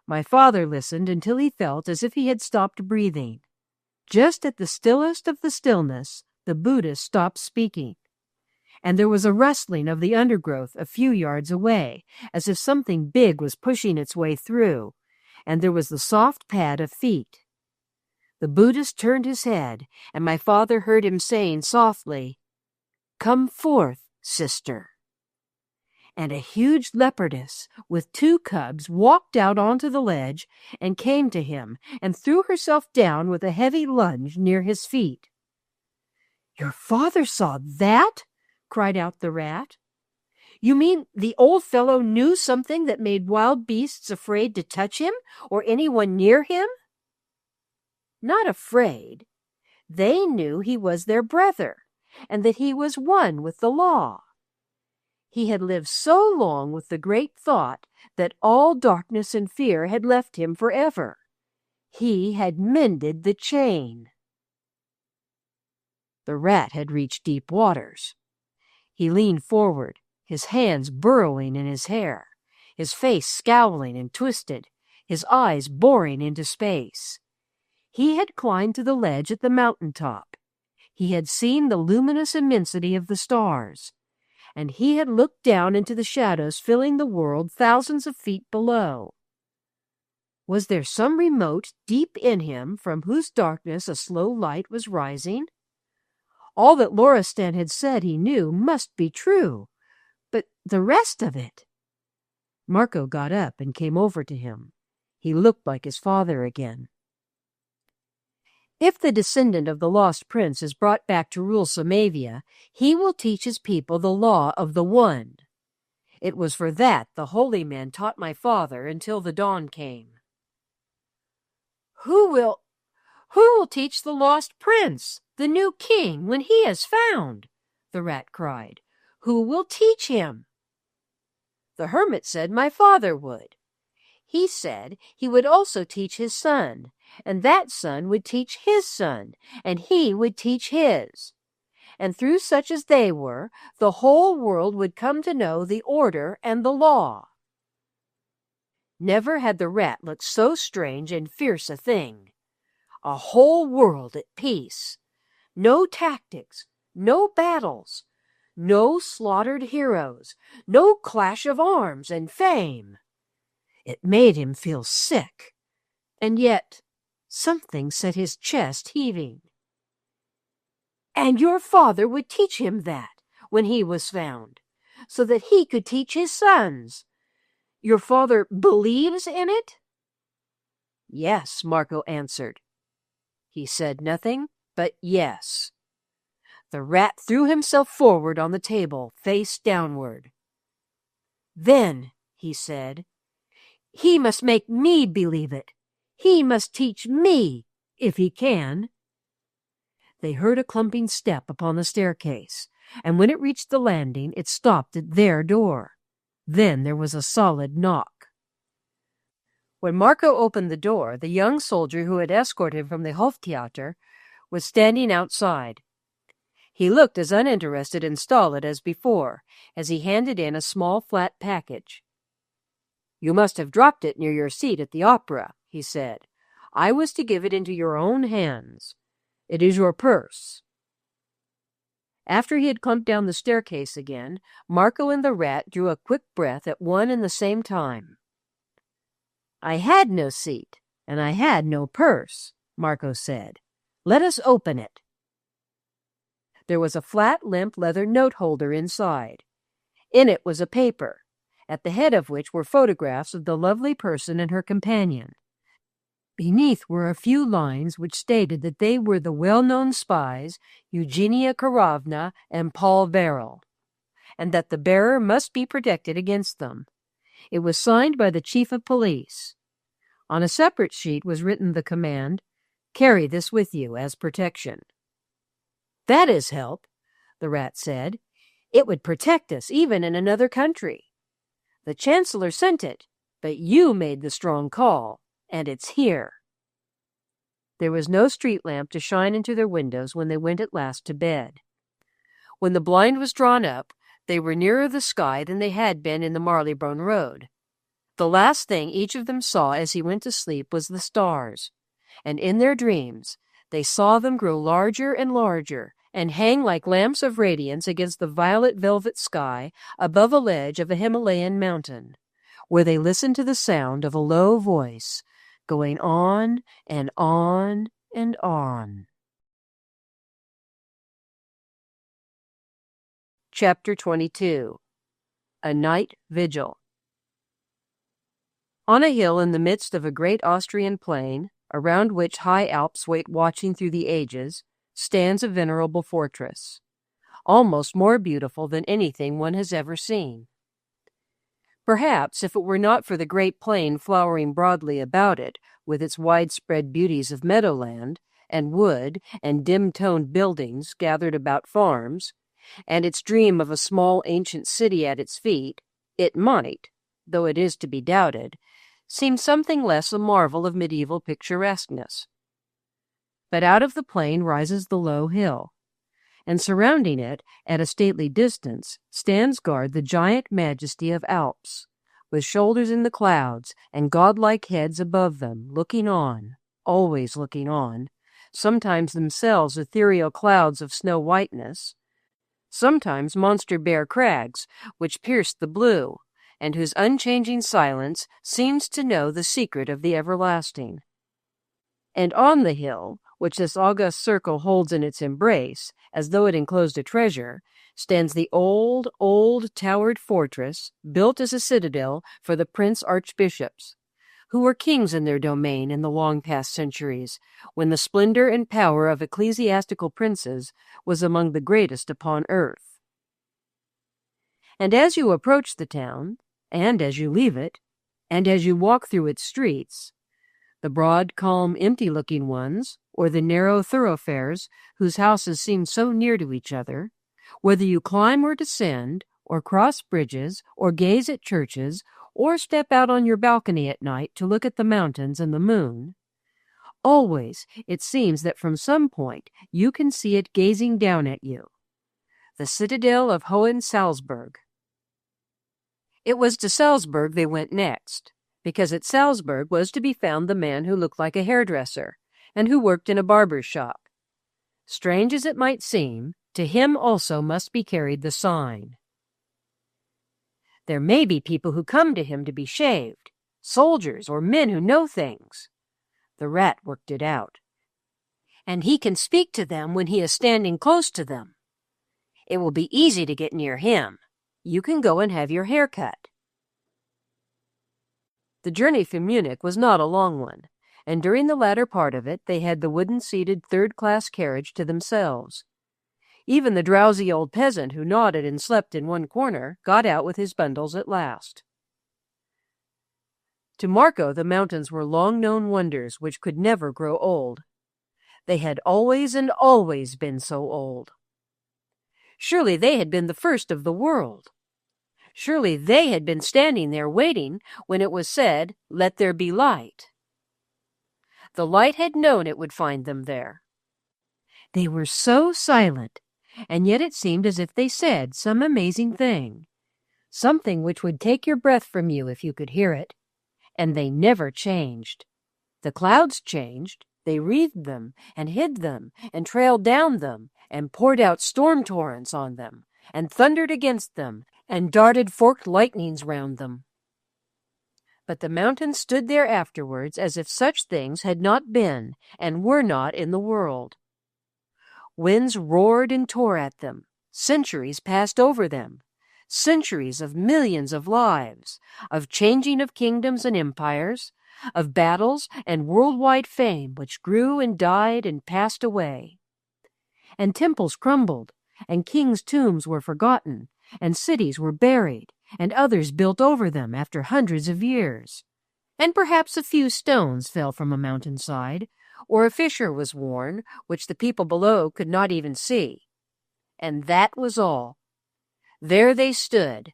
My father listened until he felt as if he had stopped breathing. Just at the stillest of the stillness, the Buddhist stopped speaking, and there was a rustling of the undergrowth a few yards away, as if something big was pushing its way through, and there was the soft pad of feet. The Buddhist turned his head, and my father heard him saying softly, "Come forth, sister." And a huge leopardess with 2 cubs walked out onto the ledge and came to him and threw herself down with a heavy lunge near his feet. "Your father saw that?" cried out the rat. "You mean the old fellow knew something that made wild beasts afraid to touch him or anyone near him?" Not afraid. They knew he was their brother and that he was one with the law. He had lived so long with the great thought that all darkness and fear had left him forever. He had mended the chain. The rat had reached deep waters. He leaned forward, his hands burrowing in his hair, his face scowling and twisted, his eyes boring into space. He had climbed to the ledge at the mountain top. He had seen the luminous immensity of the stars, and he had looked down into the shadows filling the world thousands of feet below. Was there some remote deep in him from whose darkness a slow light was rising? All that Loristan had said he knew must be true, but the rest of it? Marco got up and came over to him. He looked like his father again. If the descendant of the lost prince is brought back to rule Samavia, he will teach his people the law of the One. It was for that the holy man taught my father until the dawn came. Who will teach the lost prince, the new king, when he is found?" the rat cried. "Who will teach him?" The hermit said my father would. He said he would also teach his son, and that son would teach his son, and he would teach his. And through such as they were, the whole world would come to know the order and the law. Never had the rat looked so strange and fierce a thing. A whole world at peace. No tactics, no battles, no slaughtered heroes, no clash of arms and fame. It made him feel sick, and yet something set his chest heaving. And your father would teach him that when he was found, so that he could teach his sons. Your father believes in it? Yes, Marco answered. He said nothing but yes. The rat threw himself forward on the table, face downward. Then, he said, he must make me believe it. He must teach me, if he can. They heard a clumping step upon the staircase, and when it reached the landing, it stopped at their door. Then there was a solid knock. When Marco opened the door, the young soldier who had escorted him from the Hoftheater was standing outside. He looked as uninterested and stolid as before, as he handed in a small flat package. "You must have dropped it near your seat at the opera," he said. "I was to give it into your own hands. It is your purse." After he had clumped down the staircase again, Marco and the rat drew a quick breath at one and the same time. "I had no seat, and I had no purse," Marco said. "Let us open it." There was a flat, limp leather note-holder inside. In it was a paper, at the head of which were photographs of the lovely person and her companion. Beneath were a few lines which stated that they were the well-known spies Eugenia Karovna and Paul Verrill. and that the bearer must be protected against them. It was signed by the chief of police. On a separate sheet was written the command, "Carry this with you as protection." "That is help," the rat said. "It would protect us even in another country. The Chancellor sent it, but you made the strong call, and it's here." There was no street lamp to shine into their windows when they went at last to bed. When the blind was drawn up, they were nearer the sky than they had been in the Marylebone Road. The last thing each of them saw as he went to sleep was the stars, and in their dreams they saw them grow larger and larger and hang like lamps of radiance against the violet velvet sky above a ledge of a Himalayan mountain, where they listened to the sound of a low voice going on and on and on. Chapter 22. A Night Vigil. On a hill in the midst of a great Austrian plain, around which high Alps wait watching through the ages, stands a venerable fortress, almost more beautiful than anything one has ever seen. Perhaps if it were not for the great plain flowering broadly about it, with its widespread beauties of meadowland, and wood, and dim-toned buildings gathered about farms, and its dream of a small ancient city at its feet, it might, though it is to be doubted, seem something less a marvel of medieval picturesqueness. But out of the plain rises the low hill, and surrounding it, at a stately distance, stands guard the giant majesty of Alps, with shoulders in the clouds and godlike heads above them, looking on, always looking on, sometimes themselves ethereal clouds of snow whiteness, sometimes monster bare crags which pierce the blue, and whose unchanging silence seems to know the secret of the everlasting. And on the hill, which this august circle holds in its embrace, as though it enclosed a treasure, stands the old, old towered fortress, built as a citadel for the prince-archbishops, who were kings in their domain in the long-past centuries, when the splendor and power of ecclesiastical princes was among the greatest upon earth. And as you approach the town, and as you leave it, and as you walk through its streets, the broad, calm, empty-looking ones, or the narrow thoroughfares whose houses seem so near to each other, whether you climb or descend, or cross bridges, or gaze at churches, or step out on your balcony at night to look at the mountains and the moon, always it seems that from some point you can see it gazing down at you, the citadel of Hohensalzburg. It was to Salzburg they went next, because at Salzburg was to be found the man who looked like a hairdresser, and who worked in a barber's shop. Strange as it might seem, to him also must be carried the sign. There may be people who come to him to be shaved, soldiers or men who know things. The rat worked it out. And he can speak to them when he is standing close to them. It will be easy to get near him. You can go and have your hair cut. The journey from Munich was not a long one, and during the latter part of it they had the wooden-seated third-class carriage to themselves. Even the drowsy old peasant who nodded and slept in one corner got out with his bundles at last. To Marco the mountains were long-known wonders which could never grow old. They had always and always been so old. Surely they had been the first of the world. Surely they had been standing there waiting when it was said, "Let there be light." The light had known it would find them there. They were so silent, and yet it seemed as if they said some amazing thing, something which would take your breath from you if you could hear it, and they never changed. The clouds changed, they wreathed them, and hid them, and trailed down them, and poured out storm torrents on them, and thundered against them, and darted forked lightnings round them. But the mountains stood there afterwards as if such things had not been and were not in the world. Winds roared and tore at them, centuries passed over them, centuries of millions of lives, of changing of kingdoms and empires, of battles and worldwide fame which grew and died and passed away. And temples crumbled, and kings' tombs were forgotten, and cities were buried, and others built over them after hundreds of years. And perhaps a few stones fell from a mountainside, or a fissure was worn, which the people below could not even see. And that was all. There they stood,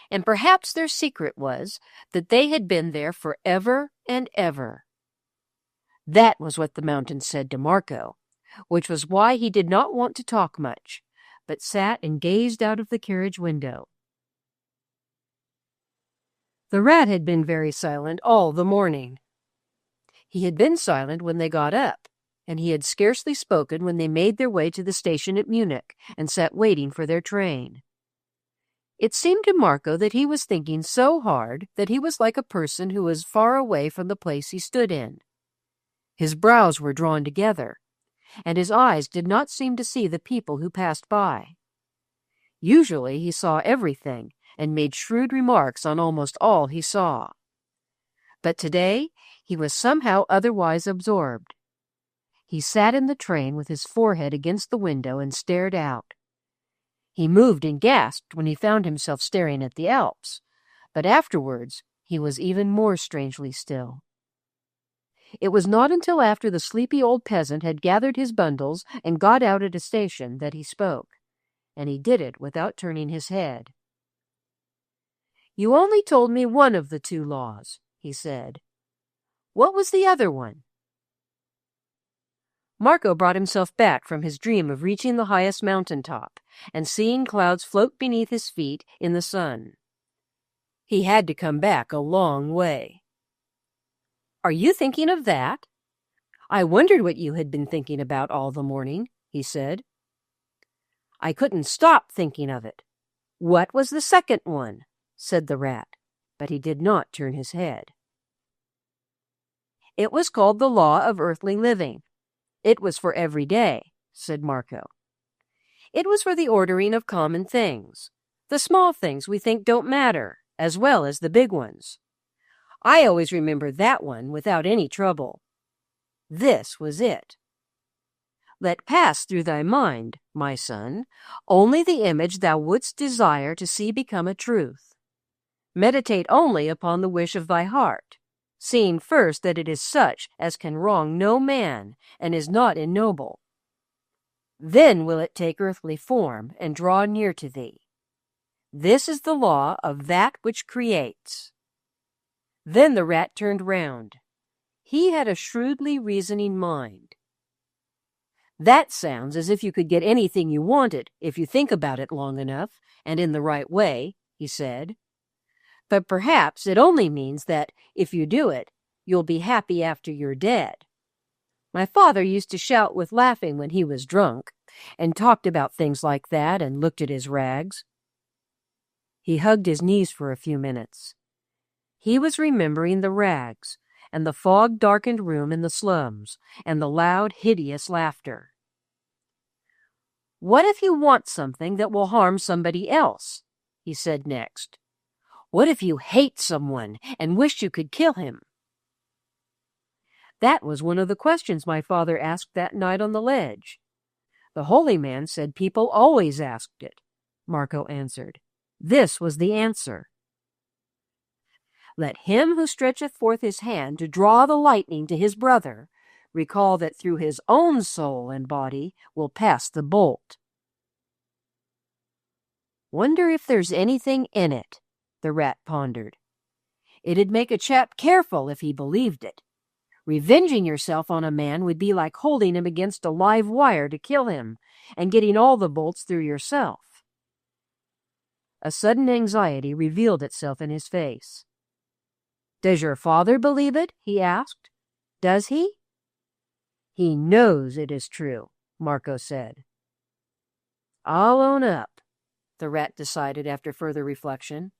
and perhaps their secret was that they had been there forever and ever. That was what the mountain said to Marco, which was why he did not want to talk much, but sat and gazed out of the carriage window. The rat had been very silent all the morning. He had been silent when they got up, and he had scarcely spoken when they made their way to the station at Munich and sat waiting for their train. It seemed to Marco that he was thinking so hard that he was like a person who was far away from the place he stood in. His brows were drawn together, and his eyes did not seem to see the people who passed by. Usually he saw everything and made shrewd remarks on almost all he saw. But today he was somehow otherwise absorbed. He sat in the train with his forehead against the window and stared out. He moved and gasped when he found himself staring at the Alps, but afterwards he was even more strangely still. It was not until after the sleepy old peasant had gathered his bundles and got out at a station that he spoke, and he did it without turning his head. "You only told me one of the two laws," he said. "What was the other one?" Marco brought himself back from his dream of reaching the highest mountain top and seeing clouds float beneath his feet in the sun. He had to come back a long way. "Are you thinking of that? I wondered what you had been thinking about all the morning," he said. "I couldn't stop thinking of it. What was the second one?" said the rat, but he did not turn his head. "It was called the law of earthly living. It was for every day," said Marco. "It was for the ordering of common things, the small things we think don't matter, as well as the big ones. I always remember that one without any trouble. This was it. Let pass through thy mind, my son, only the image thou wouldst desire to see become a truth. Meditate only upon the wish of thy heart, seeing first that it is such as can wrong no man and is not ignoble. Then will it take earthly form and draw near to thee. This is the law of that which creates." Then the rat turned round. He had a shrewdly reasoning mind. "That sounds as if you could get anything you wanted if you think about it long enough and in the right way," he said. "But perhaps it only means that, if you do it, you'll be happy after you're dead. My father used to shout with laughing when he was drunk, and talked about things like that and looked at his rags." He hugged his knees for a few minutes. He was remembering the rags, and the fog-darkened room in the slums, and the loud, hideous laughter. "What if you want something that will harm somebody else?" he said next. "What if you hate someone and wish you could kill him?" "That was one of the questions my father asked that night on the ledge. The holy man said people always asked it," Marco answered. "This was the answer. Let him who stretcheth forth his hand to draw the lightning to his brother recall that through his own soul and body will pass the bolt." "Wonder if there's anything in it," the rat pondered. "It'd make a chap careful if he believed it. Revenging yourself on a man would be like holding him against a live wire to kill him and getting all the bolts through yourself." A sudden anxiety revealed itself in his face. "Does your father believe it?" he asked. "Does he?" "He knows it is true," Marco said. "I'll own up," the rat decided after further reflection.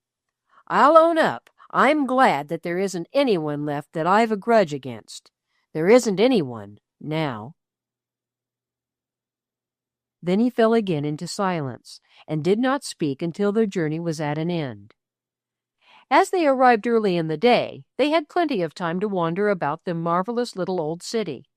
"I'll own up. I'm glad that there isn't anyone left that I've a grudge against. There isn't anyone, now." Then he fell again into silence, and did not speak until their journey was at an end. As they arrived early in the day, they had plenty of time to wander about the marvelous little old city.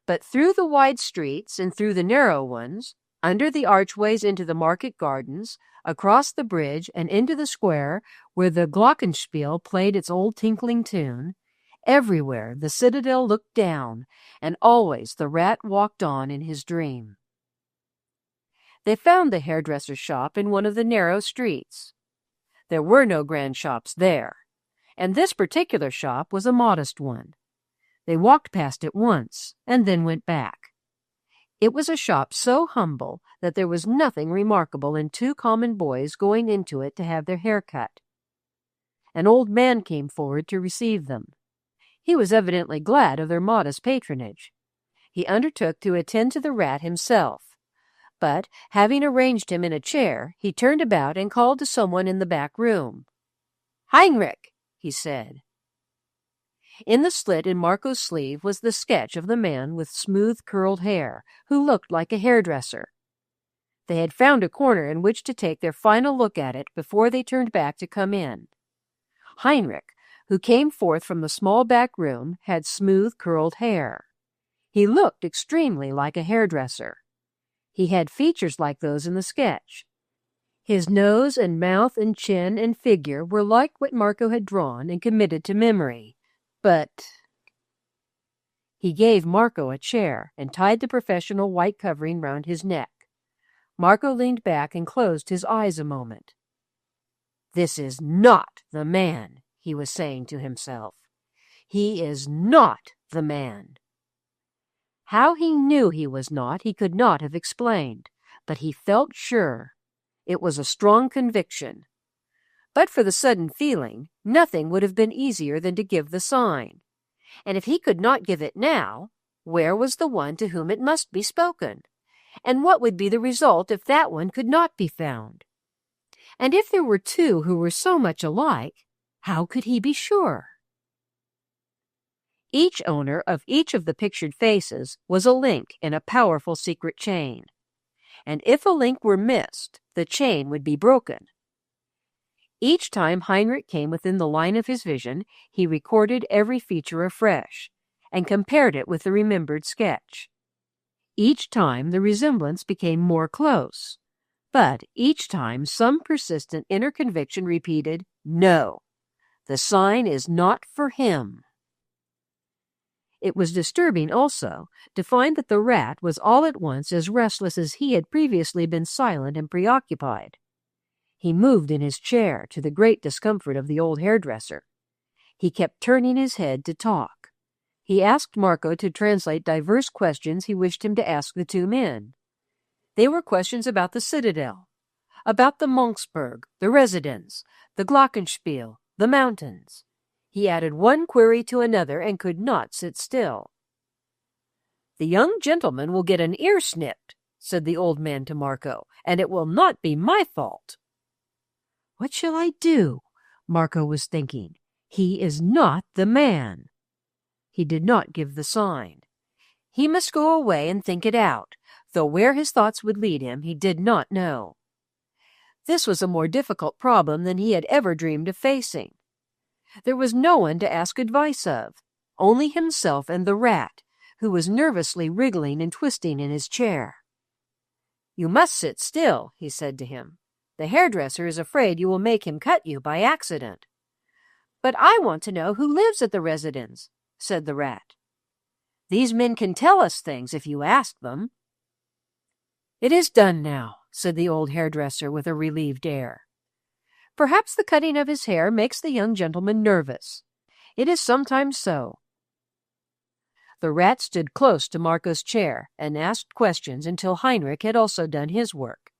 But through the wide streets and through the narrow ones, under the archways into the market gardens, across the bridge and into the square where the glockenspiel played its old tinkling tune, everywhere the citadel looked down, and always the rat walked on in his dream. They found the hairdresser's shop in one of the narrow streets. There were no grand shops there, and this particular shop was a modest one. They walked past it once, and then went back. It was a shop so humble that there was nothing remarkable in two common boys going into it to have their hair cut. An old man came forward to receive them. He was evidently glad of their modest patronage. He undertook to attend to the rat himself, but, having arranged him in a chair, he turned about and called to someone in the back room. "Heinrich," he said. In the slit in Marco's sleeve was the sketch of the man with smooth curled hair, who looked like a hairdresser. They had found a corner in which to take their final look at it before they turned back to come in. Heinrich, who came forth from the small back room, had smooth curled hair. He looked extremely like a hairdresser. He had features like those in the sketch. His nose and mouth and chin and figure were like what Marco had drawn and committed to memory. But he gave Marco a chair and tied the professional white covering round his neck. Marco leaned back and closed his eyes a moment. "This is not the man," he was saying to himself. "He is not the man." How he knew he was not, he could not have explained, but he felt sure. It was a strong conviction. But for the sudden feeling, nothing would have been easier than to give the sign. And if he could not give it now, where was the one to whom it must be spoken? And what would be the result if that one could not be found? And if there were two who were so much alike, how could he be sure? Each owner of each of the pictured faces was a link in a powerful secret chain. And if a link were missed, the chain would be broken. Each time Heinrich came within the line of his vision, he recorded every feature afresh, and compared it with the remembered sketch. Each time the resemblance became more close, but each time some persistent inner conviction repeated, "No, the sign is not for him." It was disturbing also to find that the rat was all at once as restless as he had previously been silent and preoccupied. He moved in his chair, to the great discomfort of the old hairdresser. He kept turning his head to talk. He asked Marco to translate diverse questions he wished him to ask the two men. They were questions about the citadel, about the Monksberg, the residence, the glockenspiel, the mountains. He added one query to another and could not sit still. "The young gentleman will get an ear snipped," said the old man to Marco, "and it will not be my fault." "What shall I do?" Marco was thinking. "He is not the man." He did not give the sign. He must go away and think it out, though where his thoughts would lead him he did not know. This was a more difficult problem than he had ever dreamed of facing. There was no one to ask advice of, only himself and the rat, who was nervously wriggling and twisting in his chair. "You must sit still," he said to him. "The hairdresser is afraid you will make him cut you by accident." "But I want to know who lives at the residence," said the rat. "These men can tell us things if you ask them." "It is done now," said the old hairdresser with a relieved air. "Perhaps the cutting of his hair makes the young gentleman nervous. It is sometimes so." The rat stood close to Marco's chair and asked questions until Heinrich had also done his work.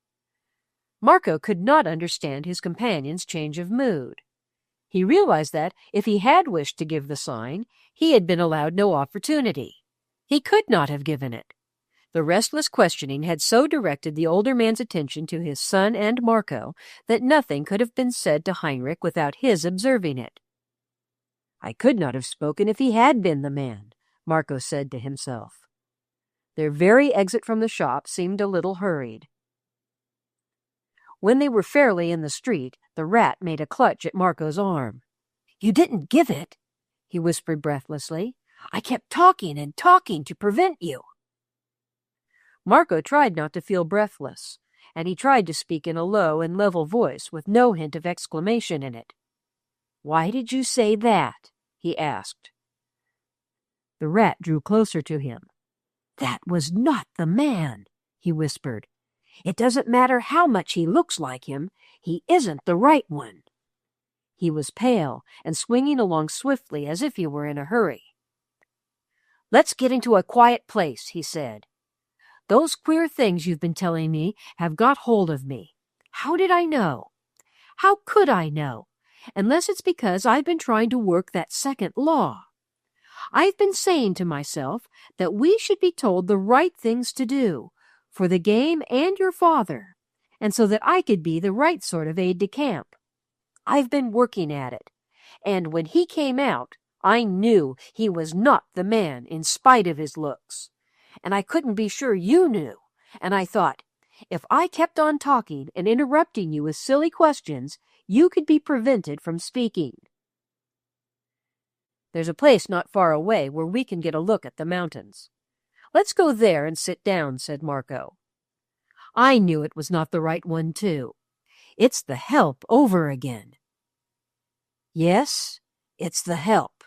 Marco could not understand his companion's change of mood. He realized that, if he had wished to give the sign, he had been allowed no opportunity. He could not have given it. The restless questioning had so directed the older man's attention to his son and Marco that nothing could have been said to Heinrich without his observing it. "I could not have spoken if he had been the man," Marco said to himself. Their very exit from the shop seemed a little hurried. When they were fairly in the street, the rat made a clutch at Marco's arm. "You didn't give it," he whispered breathlessly. "I kept talking and talking to prevent you." Marco tried not to feel breathless, and he tried to speak in a low and level voice with no hint of exclamation in it. "Why did you say that?" he asked. The rat drew closer to him. "That was not the man," he whispered. "It doesn't matter how much he looks like him, he isn't the right one." He was pale and swinging along swiftly as if he were in a hurry. "Let's get into a quiet place," he said. "Those queer things you've been telling me have got hold of me. How did I know? How could I know? Unless it's because I've been trying to work that second law. I've been saying to myself that we should be told the right things to do, for the game and your father, and so that I could be the right sort of aide-de-camp. I've been working at it, and when he came out, I knew he was not the man in spite of his looks. And I couldn't be sure you knew, and I thought, if I kept on talking and interrupting you with silly questions, you could be prevented from speaking. There's a place not far away where we can get a look at the mountains. Let's go there and sit down," said Marco. I knew it was not the right one, too. It's the help over again. "Yes, it's the help.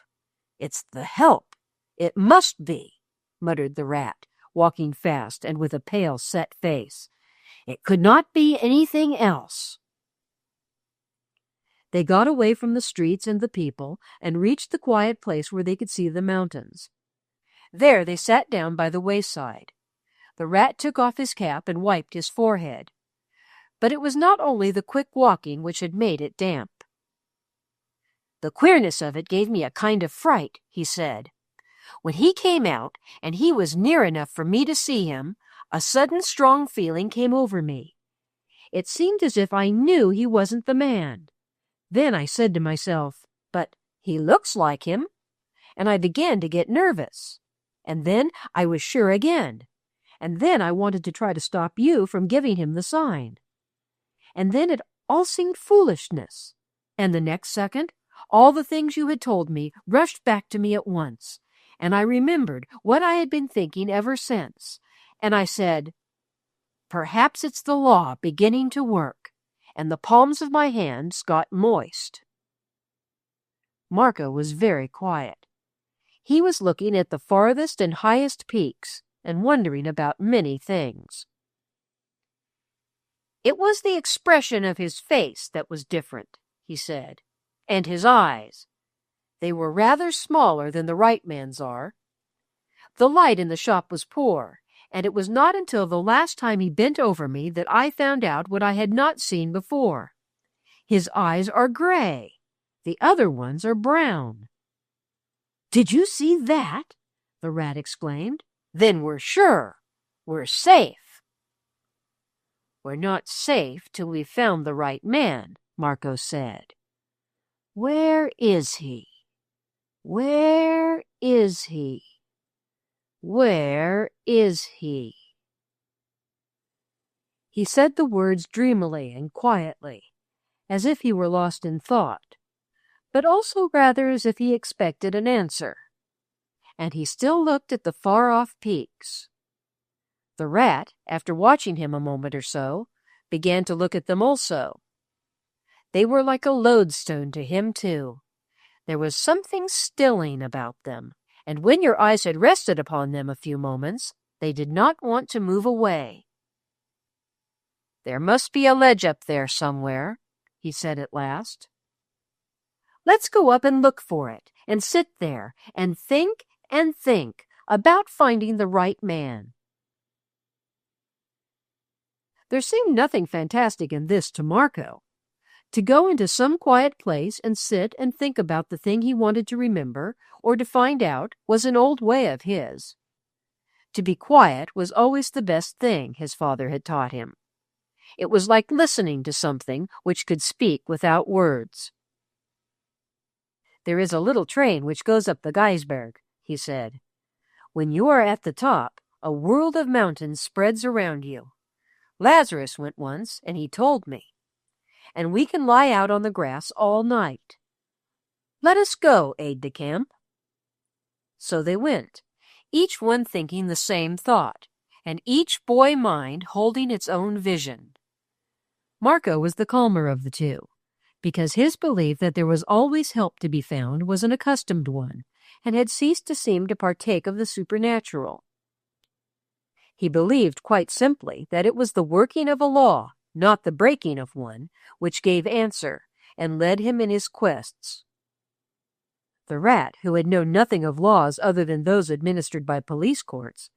It's the help. It must be," muttered the rat, walking fast and with a pale, set face. "It could not be anything else." They got away from the streets and the people and reached the quiet place where they could see the mountains. There they sat down by the wayside. The rat took off his cap and wiped his forehead. But it was not only the quick walking which had made it damp. "The queerness of it gave me a kind of fright," he said. "When he came out, and he was near enough for me to see him, a sudden strong feeling came over me. It seemed as if I knew he wasn't the man. Then I said to myself, but he looks like him, and I began to get nervous. And then I was sure again. And then I wanted to try to stop you from giving him the sign. And then it all seemed foolishness. And the next second, all the things you had told me rushed back to me at once, and I remembered what I had been thinking ever since. And I said, perhaps it's the law beginning to work, and the palms of my hands got moist." Marco was very quiet. He was looking at the farthest and highest peaks and wondering about many things. "It was the expression of his face that was different," he said, "and his eyes. They were rather smaller than the right man's are. The light in the shop was poor, and it was not until the last time he bent over me that I found out what I had not seen before. His eyes are gray. The other ones are brown." "Did you see that?" the rat exclaimed. "Then we're sure. We're safe." "We're not safe till we've found the right man," Marco said. "Where is he? Where is he? Where is he?" He said the words dreamily and quietly, as if he were lost in thought, but also rather as if he expected an answer. And he still looked at the far-off peaks. The rat, after watching him a moment or so, began to look at them also. They were like a lodestone to him, too. There was something stilling about them, and when your eyes had rested upon them a few moments, they did not want to move away. "There must be a ledge up there somewhere," he said at last. "Let's go up and look for it, and sit there, and think about finding the right man." There seemed nothing fantastic in this to Marco. To go into some quiet place and sit and think about the thing he wanted to remember or to find out was an old way of his. To be quiet was always the best thing, his father had taught him. It was like listening to something which could speak without words. "There is a little train which goes up the Geisberg," he said. "When you are at the top, a world of mountains spreads around you. Lazarus went once, and he told me. And we can lie out on the grass all night. Let us go, aide-de-camp." So they went, each one thinking the same thought, and each boy mind holding its own vision. Marco was the calmer of the two, because his belief that there was always help to be found was an accustomed one, and had ceased to seem to partake of the supernatural. He believed quite simply that it was the working of a law, not the breaking of one, which gave answer, and led him in his quests. The Rat, who had known nothing of laws other than those administered by police courts,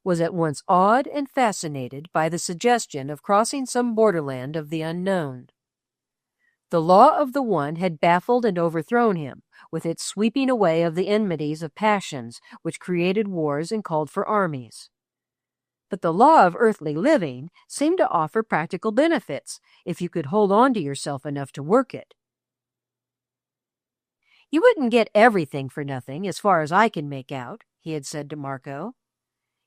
was at once awed and fascinated by the suggestion of crossing some borderland of the unknown. The law of the one had baffled and overthrown him, with its sweeping away of the enmities of passions which created wars and called for armies. But the law of earthly living seemed to offer practical benefits if you could hold on to yourself enough to work it. "You wouldn't get everything for nothing, as far as I can make out," he had said to Marco.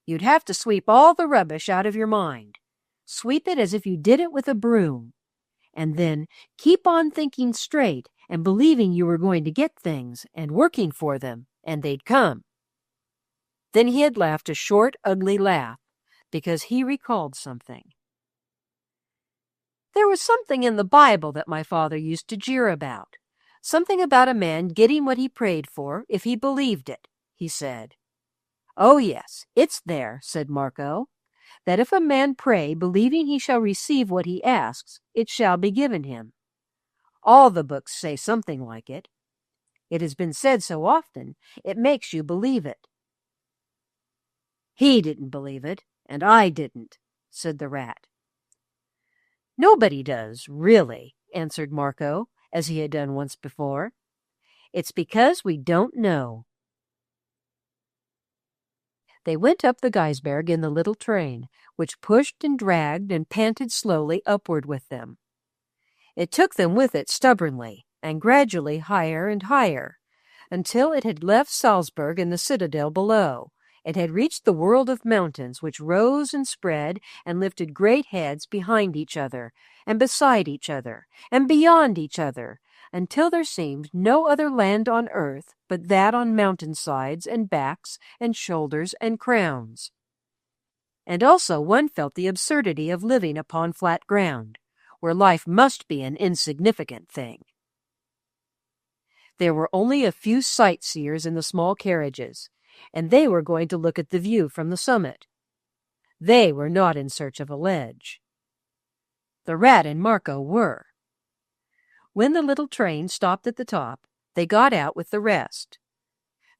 "You'd have to sweep all the rubbish out of your mind. Sweep it as if you did it with a broom. And then keep on thinking straight and believing you were going to get things and working for them, and they'd come." Then he had laughed a short, ugly laugh, because he recalled something. "There was something in the Bible that my father used to jeer about. Something about a man getting what he prayed for if he believed it," he said. "Oh, yes, it's there," said Marco, "that if a man pray believing he shall receive what he asks, it shall be given him. All the books say something like it. It has been said so often, it makes you believe it." "He didn't believe it, and I didn't," said the Rat. "Nobody does, really," answered Marco, as he had done once before. "It's because we don't know." They went up the Geisberg in the little train, which pushed and dragged and panted slowly upward with them. It took them with it stubbornly, and gradually higher and higher, until it had left Salzburg and the citadel below. It had reached the world of mountains, which rose and spread and lifted great heads behind each other, and beside each other, and beyond each other, until there seemed no other land on earth but that on mountain sides and backs and shoulders and crowns. And also one felt the absurdity of living upon flat ground, where life must be an insignificant thing. There were only a few sightseers in the small carriages, and they were going to look at the view from the summit. They were not in search of a ledge. The Rat and Marco were. When the little train stopped at the top, they got out with the rest.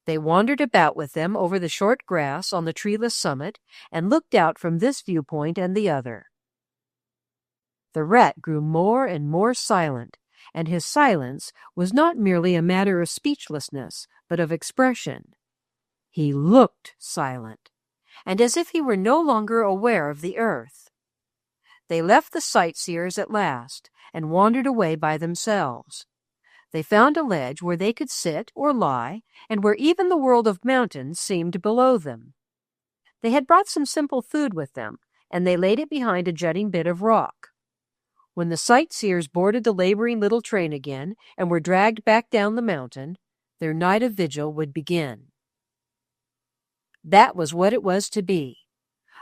They wandered about with them over the short grass on the treeless summit and looked out from this viewpoint and the other. The Rat grew more and more silent, and his silence was not merely a matter of speechlessness, but of expression. He looked silent, and as if he were no longer aware of the earth. They left the sightseers at last, and wandered away by themselves. They found a ledge where they could sit or lie, and where even the world of mountains seemed below them. They had brought some simple food with them, and they laid it behind a jutting bit of rock. When the sightseers boarded the laboring little train again and were dragged back down the mountain, their night of vigil would begin. That was what it was to be,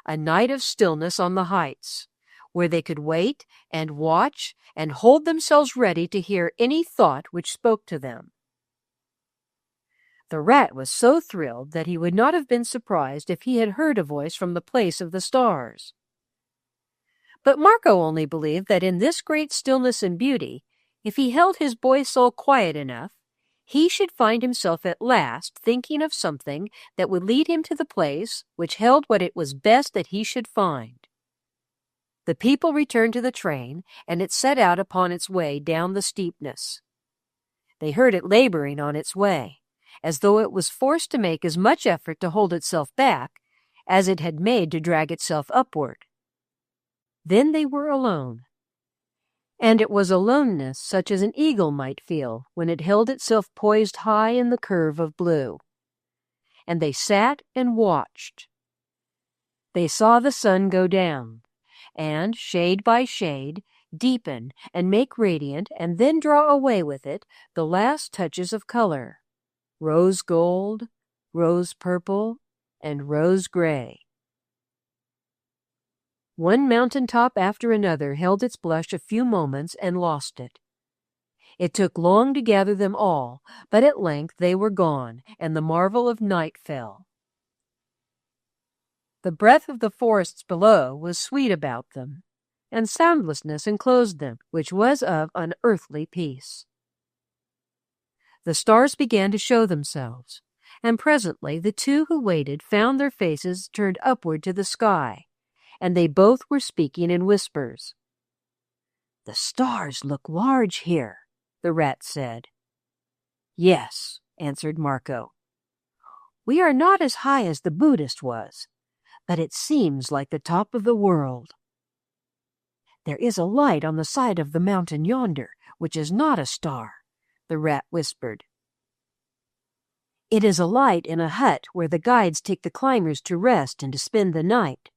a night of stillness on the heights, where they could wait and watch and hold themselves ready to hear any thought which spoke to them. The Rat was so thrilled that he would not have been surprised if he had heard a voice from the place of the stars. But Marco only believed that in this great stillness and beauty, if he held his boy soul quiet enough, he should find himself at last thinking of something that would lead him to the place which held what it was best that he should find. The people returned to the train, and it set out upon its way down the steepness. They heard it laboring on its way, as though it was forced to make as much effort to hold itself back as it had made to drag itself upward. Then they were alone. And it was aloneness such as an eagle might feel when it held itself poised high in the curve of blue. And they sat and watched. They saw the sun go down, and, shade by shade, deepen and make radiant and then draw away with it the last touches of color, rose gold, rose purple, and rose gray. One mountain top after another held its blush a few moments and lost it. It took long to gather them all, but at length they were gone, and the marvel of night fell. The breath of the forests below was sweet about them, and soundlessness enclosed them, which was of unearthly peace. The stars began to show themselves, and presently the two who waited found their faces turned upward to the sky, and they both were speaking in whispers. "The stars look large here," the rat said. "Yes," answered Marco. "We are not as high as the Buddhist was, but it seems like the top of the world." "There is a light on the side of the mountain yonder, which is not a star," the rat whispered. "It is a light in a hut where the guides take the climbers to rest and to spend the night,"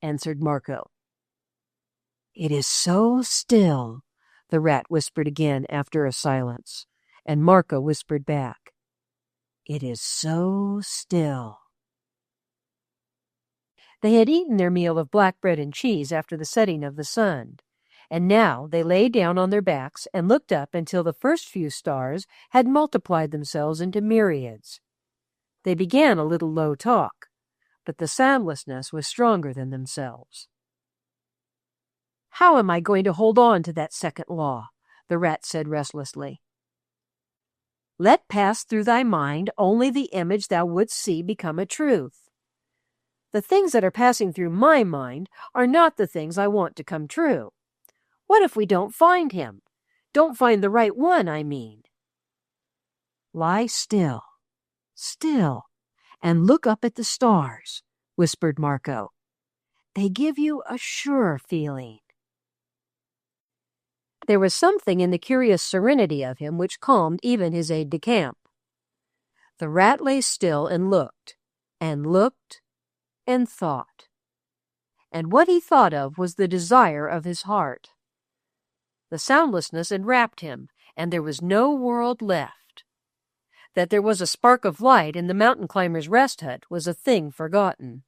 answered Marco. "It is so still," the rat whispered again after a silence, and Marco whispered back, "It is so still." They had eaten their meal of black bread and cheese after the setting of the sun, and now they lay down on their backs and looked up until the first few stars had multiplied themselves into myriads. They began a little low talk, but the soundlessness was stronger than themselves. "How am I going to hold on to that second law?" the rat said restlessly. "Let pass through thy mind only the image thou wouldst see become a truth. The things that are passing through my mind are not the things I want to come true. What if we don't find him? Don't find the right one, I mean." "Lie still, still, and look up at the stars," whispered Marco. "They give you a sure feeling." There was something in the curious serenity of him which calmed even his aide-de-camp. The rat lay still and looked, and thought. And what he thought of was the desire of his heart. The soundlessness enwrapped him, and there was no world left. That there was a spark of light in the mountain climber's rest hut was a thing forgotten.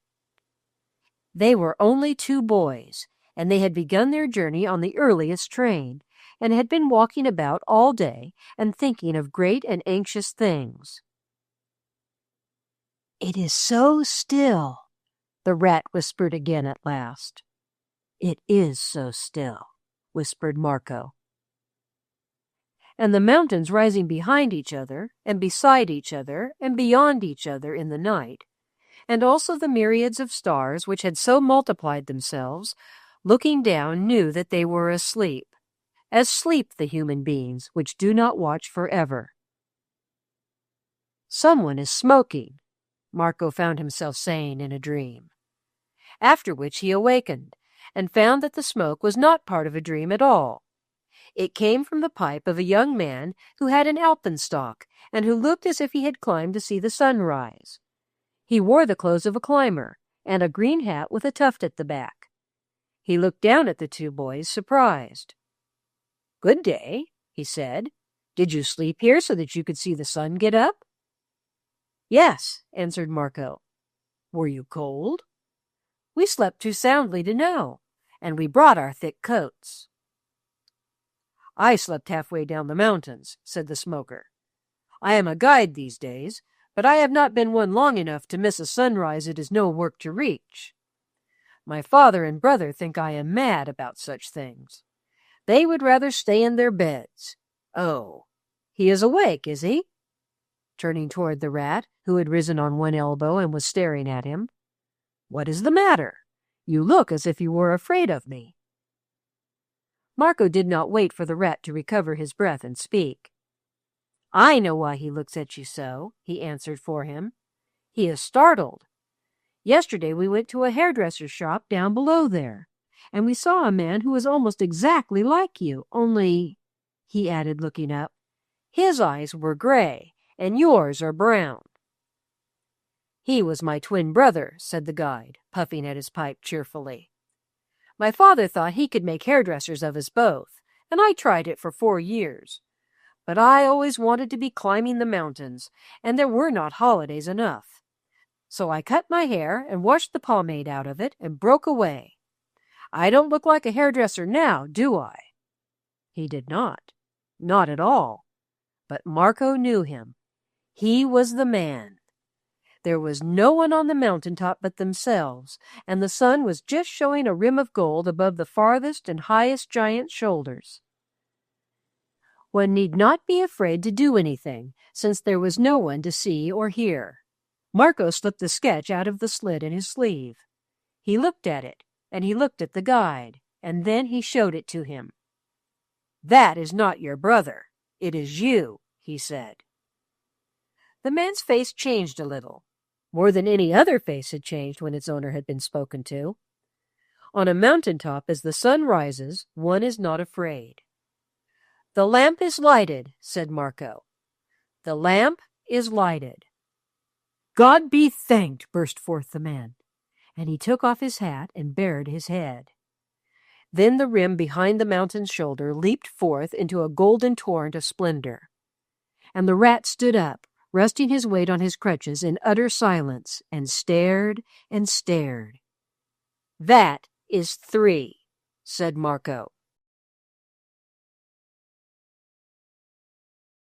They were only two boys, and they had begun their journey on the earliest train, and had been walking about all day and thinking of great and anxious things. "It is so still," the rat whispered again at last. "It is so still," whispered Marco. And the mountains rising behind each other, and beside each other, and beyond each other in the night, and also the myriads of stars which had so multiplied themselves, looking down knew that they were asleep, as sleep the human beings which do not watch forever. "Someone is smoking," Marco found himself saying in a dream. After which he awakened, and found that the smoke was not part of a dream at all. It came from the pipe of a young man who had an alpenstock, and who looked as if he had climbed to see the sun rise. He wore the clothes of a climber, and a green hat with a tuft at the back. He looked down at the two boys, surprised. "Good day," he said. "Did you sleep here so that you could see the sun get up?" "Yes," answered Marco. "Were you cold?" "We slept too soundly to know, and we brought our thick coats." "I slept halfway down the mountains," said the smoker. "I am a guide these days, but I have not been one long enough to miss a sunrise it is no work to reach. My father and brother think I am mad about such things. They would rather stay in their beds. Oh, he is awake, is he?" turning toward the rat, who had risen on one elbow and was staring at him. "What is the matter? You look as if you were afraid of me." Marco did not wait for the rat to recover his breath and speak. "I know why he looks at you so," he answered for him. "He is startled. Yesterday we went to a hairdresser's shop down below there, and we saw a man who was almost exactly like you, only," he added, looking up, "his eyes were gray, and yours are brown." "He was my twin brother," said the guide, puffing at his pipe cheerfully. "My father thought he could make hairdressers of us both, and I tried it for 4 years. But I always wanted to be climbing the mountains, and there were not holidays enough. So I cut my hair and washed the pomade out of it and broke away. I don't look like a hairdresser now, do I?" He did not. Not at all. But Marco knew him. He was the man. There was no one on the mountaintop but themselves, and the sun was just showing a rim of gold above the farthest and highest giant's shoulders. One need not be afraid to do anything, since there was no one to see or hear. Marco slipped the sketch out of the slit in his sleeve. He looked at it, and he looked at the guide, and then he showed it to him. "That is not your brother. It is you," he said. The man's face changed a little. More than any other face had changed when its owner had been spoken to. On a mountaintop, as the sun rises, one is not afraid. "The lamp is lighted," said Marco. "The lamp is lighted." "God be thanked," burst forth the man, and he took off his hat and bared his head. Then the rim behind the mountain's shoulder leaped forth into a golden torrent of splendor, and the rat stood up, resting his weight on his crutches in utter silence, and stared and stared. "That is 3, said Marco.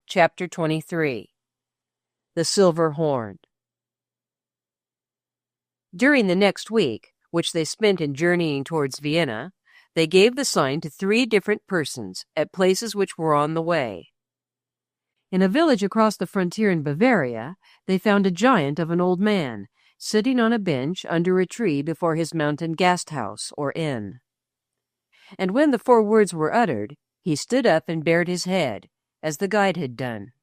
Chapter 23. The Silver Horn. During the next week, which they spent in journeying towards Vienna, they gave the sign to 3 different persons at places which were on the way. In a village across the frontier in Bavaria, they found a giant of an old man, sitting on a bench under a tree before his mountain gasthouse, or inn. And when the 4 words were uttered, he stood up and bared his head, as the guide had done.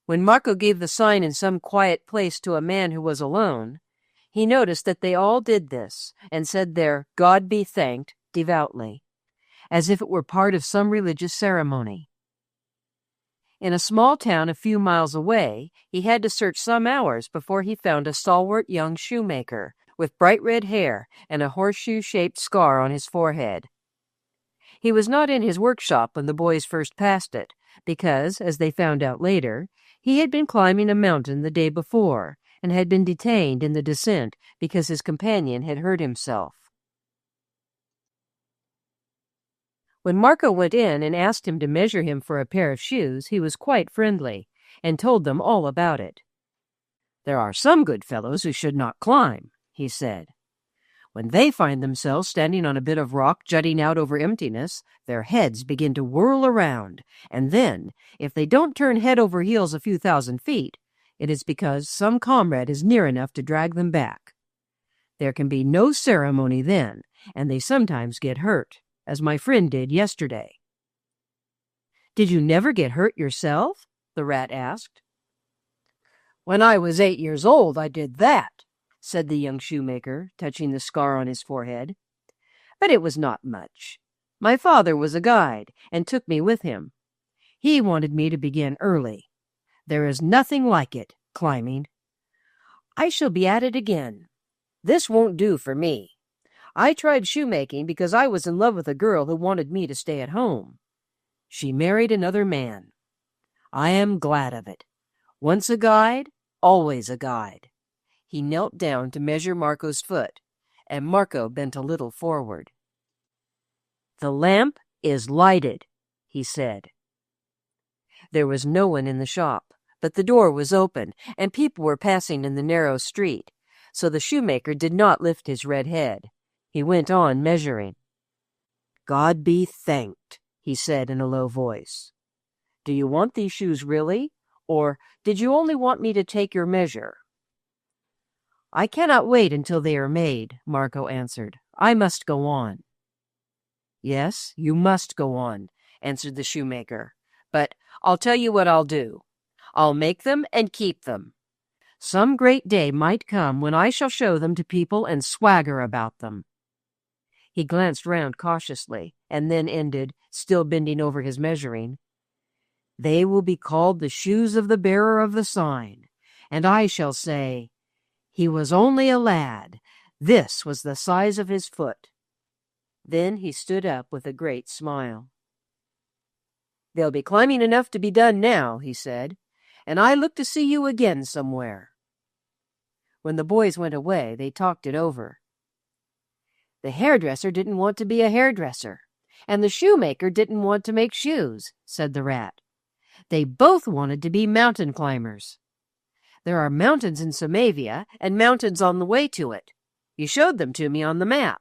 When Marco gave the sign in some quiet place to a man who was alone, he noticed that they all did this, and said their "God be thanked" devoutly, as if it were part of some religious ceremony. In a small town a few miles away, he had to search some hours before he found a stalwart young shoemaker, with bright red hair and a horseshoe-shaped scar on his forehead. He was not in his workshop when the boys first passed it, because, as they found out later, he had been climbing a mountain the day before, and had been detained in the descent because his companion had hurt himself. When Marco went in and asked him to measure him for a pair of shoes, he was quite friendly, and told them all about it. "There are some good fellows who should not climb," he said. "When they find themselves standing on a bit of rock jutting out over emptiness, their heads begin to whirl around, and then, if they don't turn head over heels a few thousand feet, it is because some comrade is near enough to drag them back. There can be no ceremony then, and they sometimes get hurt, as my friend did yesterday." "Did you never get hurt yourself?" the rat asked. "When I was 8 years old, I did that," said the young shoemaker, touching the scar on his forehead. "But it was not much. My father was a guide, and took me with him. He wanted me to begin early. There is nothing like it, climbing. I shall be at it again. This won't do for me. I tried shoemaking because I was in love with a girl who wanted me to stay at home. She married another man. I am glad of it. Once a guide, always a guide." He knelt down to measure Marco's foot, and Marco bent a little forward. "The lamp is lighted," he said. There was no one in the shop, but the door was open, and people were passing in the narrow street, so the shoemaker did not lift his red head. He went on measuring. "God be thanked," he said in a low voice. "Do you want these shoes really, or did you only want me to take your measure?" "I cannot wait until they are made," Marco answered. "I must go on." "Yes, you must go on," answered the shoemaker. "But I'll tell you what I'll do. I'll make them and keep them. Some great day might come when I shall show them to people and swagger about them." He glanced round cautiously, and then ended, still bending over his measuring. "They will be called the shoes of the bearer of the sign, and I shall say, 'He was only a lad. This was the size of his foot.'" Then he stood up with a great smile. "There'll be climbing enough to be done now," he said, "and I look to see you again somewhere." When the boys went away, they talked it over. The hairdresser didn't want to be a hairdresser, and the shoemaker didn't want to make shoes, said the rat. They both wanted to be mountain climbers. There are mountains in Samavia and mountains on the way to it. You showed them to me on the map.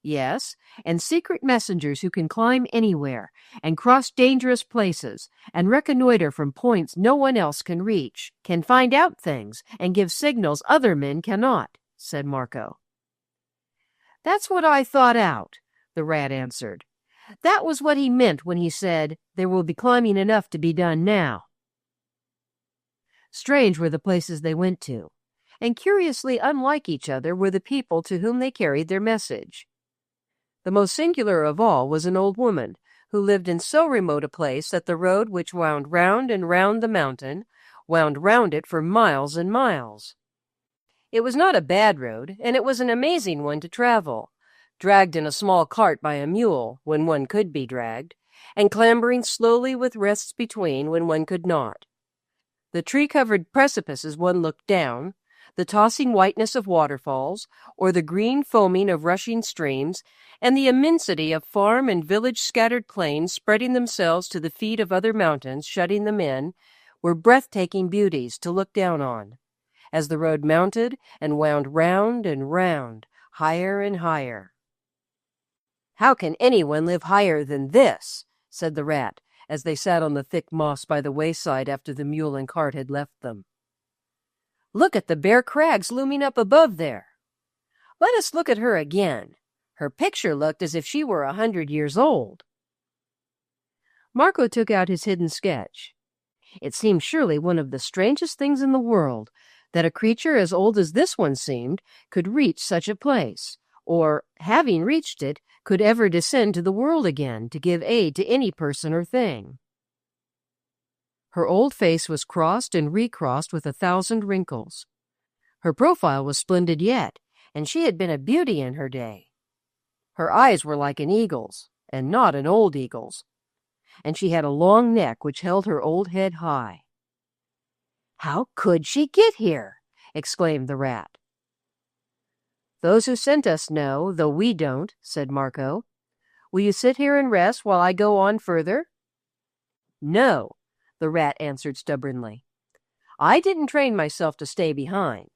Yes, and secret messengers who can climb anywhere and cross dangerous places and reconnoiter from points no one else can reach, can find out things and give signals other men cannot, said Marco. That's what I thought out, the rat answered. That was what he meant when he said, there will be climbing enough to be done now. Strange were the places they went to, and curiously unlike each other were the people to whom they carried their message. The most singular of all was an old woman, who lived in so remote a place that the road which wound round and round the mountain wound round it for miles and miles. It was not a bad road, and it was an amazing one to travel, dragged in a small cart by a mule, when one could be dragged, and clambering slowly with rests between when one could not. The tree-covered precipices one looked down, the tossing whiteness of waterfalls, or the green foaming of rushing streams, and the immensity of farm and village-scattered plains spreading themselves to the feet of other mountains, shutting them in, were breathtaking beauties to look down on, as the road mounted and wound round and round, higher and higher. "How can anyone live higher than this?" said the rat, as they sat on the thick moss by the wayside after the mule and cart had left them. "Look at the bare crags looming up above there. Let us look at her again. Her picture looked as if she were 100 years old." Marco took out his hidden sketch. It seemed surely one of the strangest things in the world that a creature as old as this one seemed could reach such a place, or, having reached it, could ever descend to the world again to give aid to any person or thing. Her old face was crossed and recrossed with 1,000 wrinkles. Her profile was splendid yet, and she had been a beauty in her day. Her eyes were like an eagle's, and not an old eagle's, and she had a long neck which held her old head high. "How could she get here?" exclaimed the rat. "Those who sent us know, though we don't," said Marco. "Will you sit here and rest while I go on further?" "No," the rat answered stubbornly. "I didn't train myself to stay behind.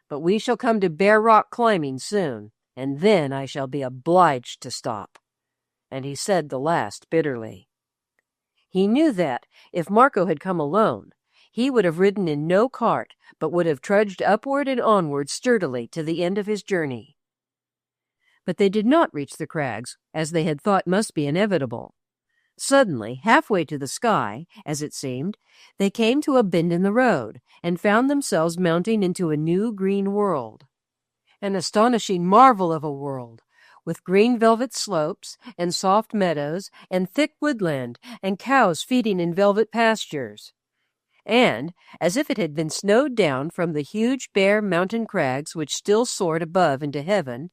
But we shall come to bare rock climbing soon, and then I shall be obliged to stop." And he said the last bitterly. He knew that, if Marco had come alone, he would have ridden in no cart, but would have trudged upward and onward sturdily to the end of his journey. But they did not reach the crags, as they had thought must be inevitable. Suddenly, halfway to the sky, as it seemed, they came to a bend in the road, and found themselves mounting into a new green world. An astonishing marvel of a world, with green velvet slopes, and soft meadows, and thick woodland, and cows feeding in velvet pastures. And, as if it had been snowed down from the huge bare mountain crags which still soared above into heaven,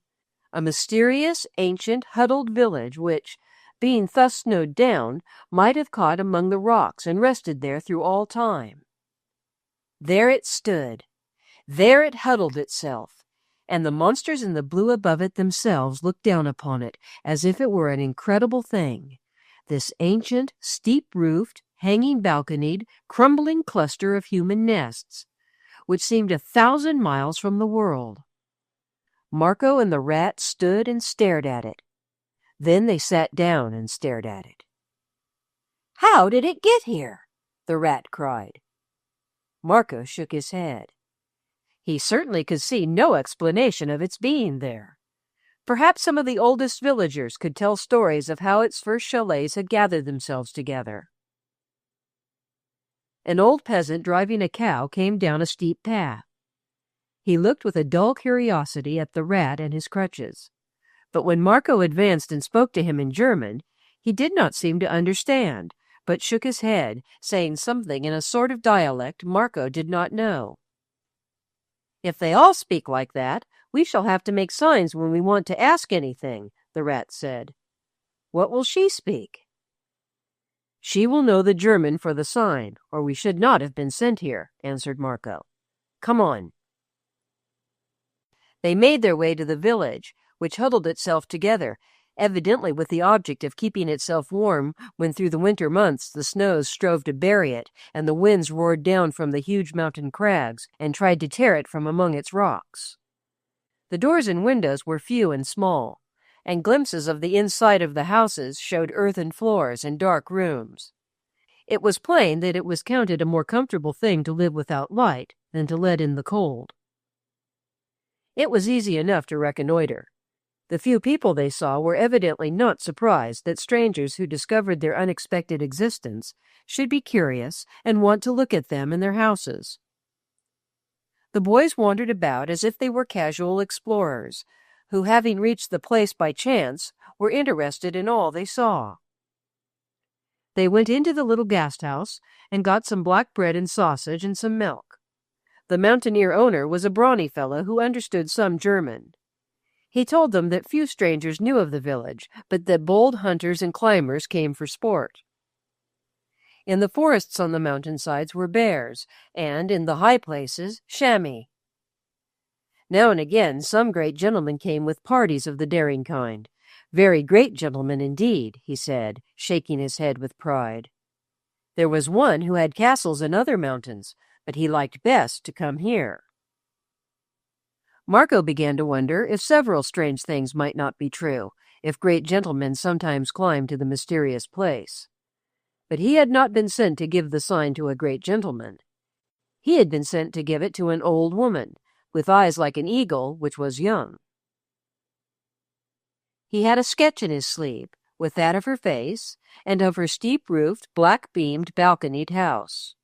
a mysterious, ancient, huddled village which, being thus snowed down, might have caught among the rocks and rested there through all time. There it stood. There it huddled itself, and the monsters in the blue above it themselves looked down upon it as if it were an incredible thing, this ancient, steep-roofed, hanging balconied, crumbling cluster of human nests, which seemed 1,000 miles from the world. Marco and the rat stood and stared at it. Then they sat down and stared at it. "How did it get here?" the rat cried. Marco shook his head. He certainly could see no explanation of its being there. Perhaps some of the oldest villagers could tell stories of how its first chalets had gathered themselves together. An old peasant driving a cow came down a steep path. He looked with a dull curiosity at the rat and his crutches, but when Marco advanced and spoke to him in German, he did not seem to understand, but shook his head, saying something in a sort of dialect Marco did not know. "If they all speak like that, we shall have to make signs when we want to ask anything," the rat said. "What will she speak?" "She will know the German for the sign, or we should not have been sent here," answered Marco. "Come on." They made their way to the village, which huddled itself together, evidently with the object of keeping itself warm when through the winter months the snows strove to bury it and the winds roared down from the huge mountain crags and tried to tear it from among its rocks. The doors and windows were few and small, and glimpses of the inside of the houses showed earthen floors and dark rooms. It was plain that it was counted a more comfortable thing to live without light than to let in the cold. It was easy enough to reconnoiter. The few people they saw were evidently not surprised that strangers who discovered their unexpected existence should be curious and want to look at them in their houses. The boys wandered about as if they were casual explorers, who, having reached the place by chance, were interested in all they saw. They went into the little gasthouse and got some black bread and sausage and some milk. The mountaineer owner was a brawny fellow who understood some German. He told them that few strangers knew of the village, but that bold hunters and climbers came for sport. In the forests on the mountainsides were bears, and, in the high places, chamois. Now and again some great gentlemen came with parties of the daring kind. Very great gentlemen indeed, he said, shaking his head with pride. There was one who had castles in other mountains, but he liked best to come here. Marco began to wonder if several strange things might not be true, if great gentlemen sometimes climbed to the mysterious place. But he had not been sent to give the sign to a great gentleman. He had been sent to give it to an old woman, with eyes like an eagle, which was young. He had a sketch in his sleeve, with that of her face, and of her steep-roofed, black-beamed, balconied house.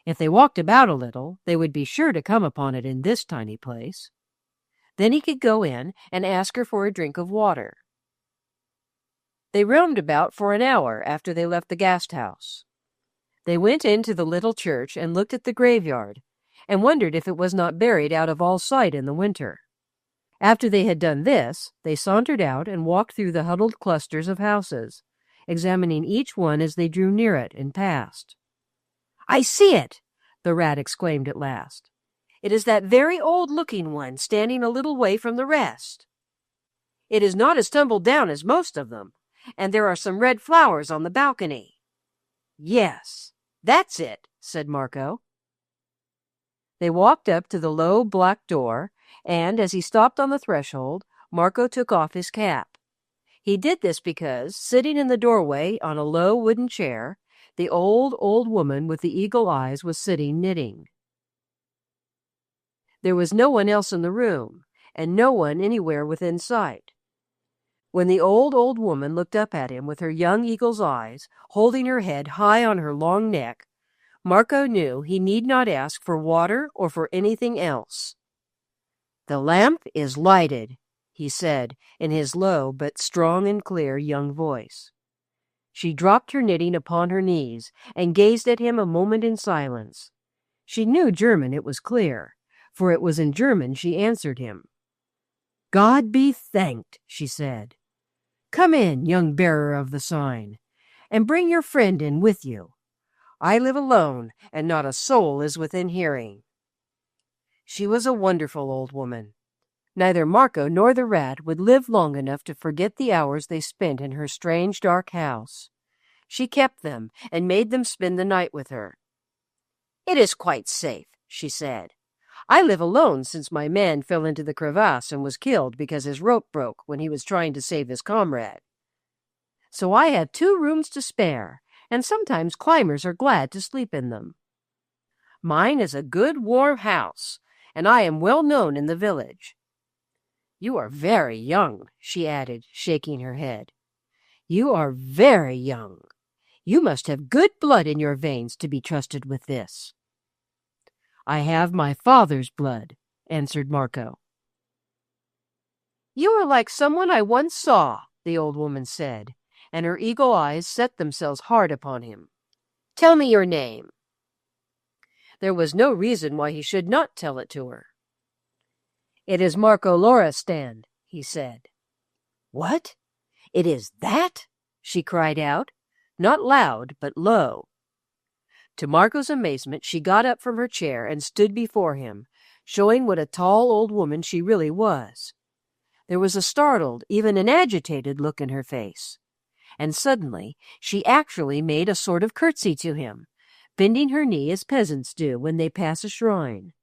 If they walked about a little, they would be sure to come upon it in this tiny place. Then he could go in and ask her for a drink of water. They roamed about for an hour after they left the gasthouse. They went into the little church and looked at the graveyard, and wondered if it was not buried out of all sight in the winter. After they had done this, they sauntered out and walked through the huddled clusters of houses, examining each one as they drew near it and passed. "I see it!" the rat exclaimed at last. "It is that very old-looking one standing a little way from the rest. It is not as tumbled down as most of them, and there are some red flowers on the balcony." "Yes, that's it," said Marco. They walked up to the low black door, and as he stopped on the threshold, Marco took off his cap. He did this because, sitting in the doorway on a low wooden chair, the old woman with the eagle eyes was sitting knitting. There was no one else in the room, and no one anywhere within sight. When the old woman looked up at him with her young eagle's eyes, holding her head high on her long neck, Marco knew he need not ask for water or for anything else. "The lamp is lighted," he said in his low but strong and clear young voice. She dropped her knitting upon her knees and gazed at him a moment in silence. She knew German, it was clear, for it was in German she answered him. "God be thanked," she said. "Come in, young bearer of the sign, and bring your friend in with you. I live alone, and not a soul is within hearing." She was a wonderful old woman. Neither Marco nor the rat would live long enough to forget the hours they spent in her strange dark house. She kept them and made them spend the night with her. "It is quite safe," she said. "I live alone since my man fell into the crevasse and was killed because his rope broke when he was trying to save his comrade. So I have 2 rooms to spare, and sometimes climbers are glad to sleep in them. Mine is a good warm house, and I am well known in the village. You are very young," she added, shaking her head. "You are very young. You must have good blood in your veins to be trusted with this." "I have my father's blood," answered Marco. "You are like someone I once saw," the old woman said, and her eagle eyes set themselves hard upon him. "Tell me your name." There was no reason why he should not tell it to her. "It is Marco Loristan," he said. "What? It is that?" she cried out, not loud, but low. To Marco's amazement, she got up from her chair and stood before him, showing what a tall old woman she really was. There was a startled, even an agitated look in her face. And suddenly she actually made a sort of curtsy to him, bending her knee as peasants do when they pass a shrine.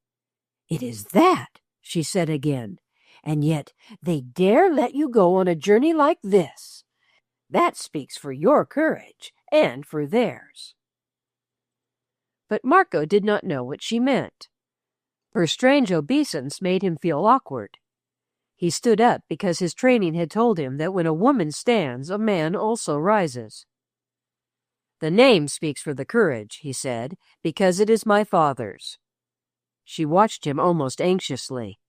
"It is that," she said again, "and yet they dare let you go on a journey like this. That speaks for your courage and for theirs." But Marco did not know what she meant. Her strange obeisance made him feel awkward. He stood up because his training had told him that when a woman stands, a man also rises. "The name speaks for the courage," he said, "because it is my father's." She watched him almost anxiously.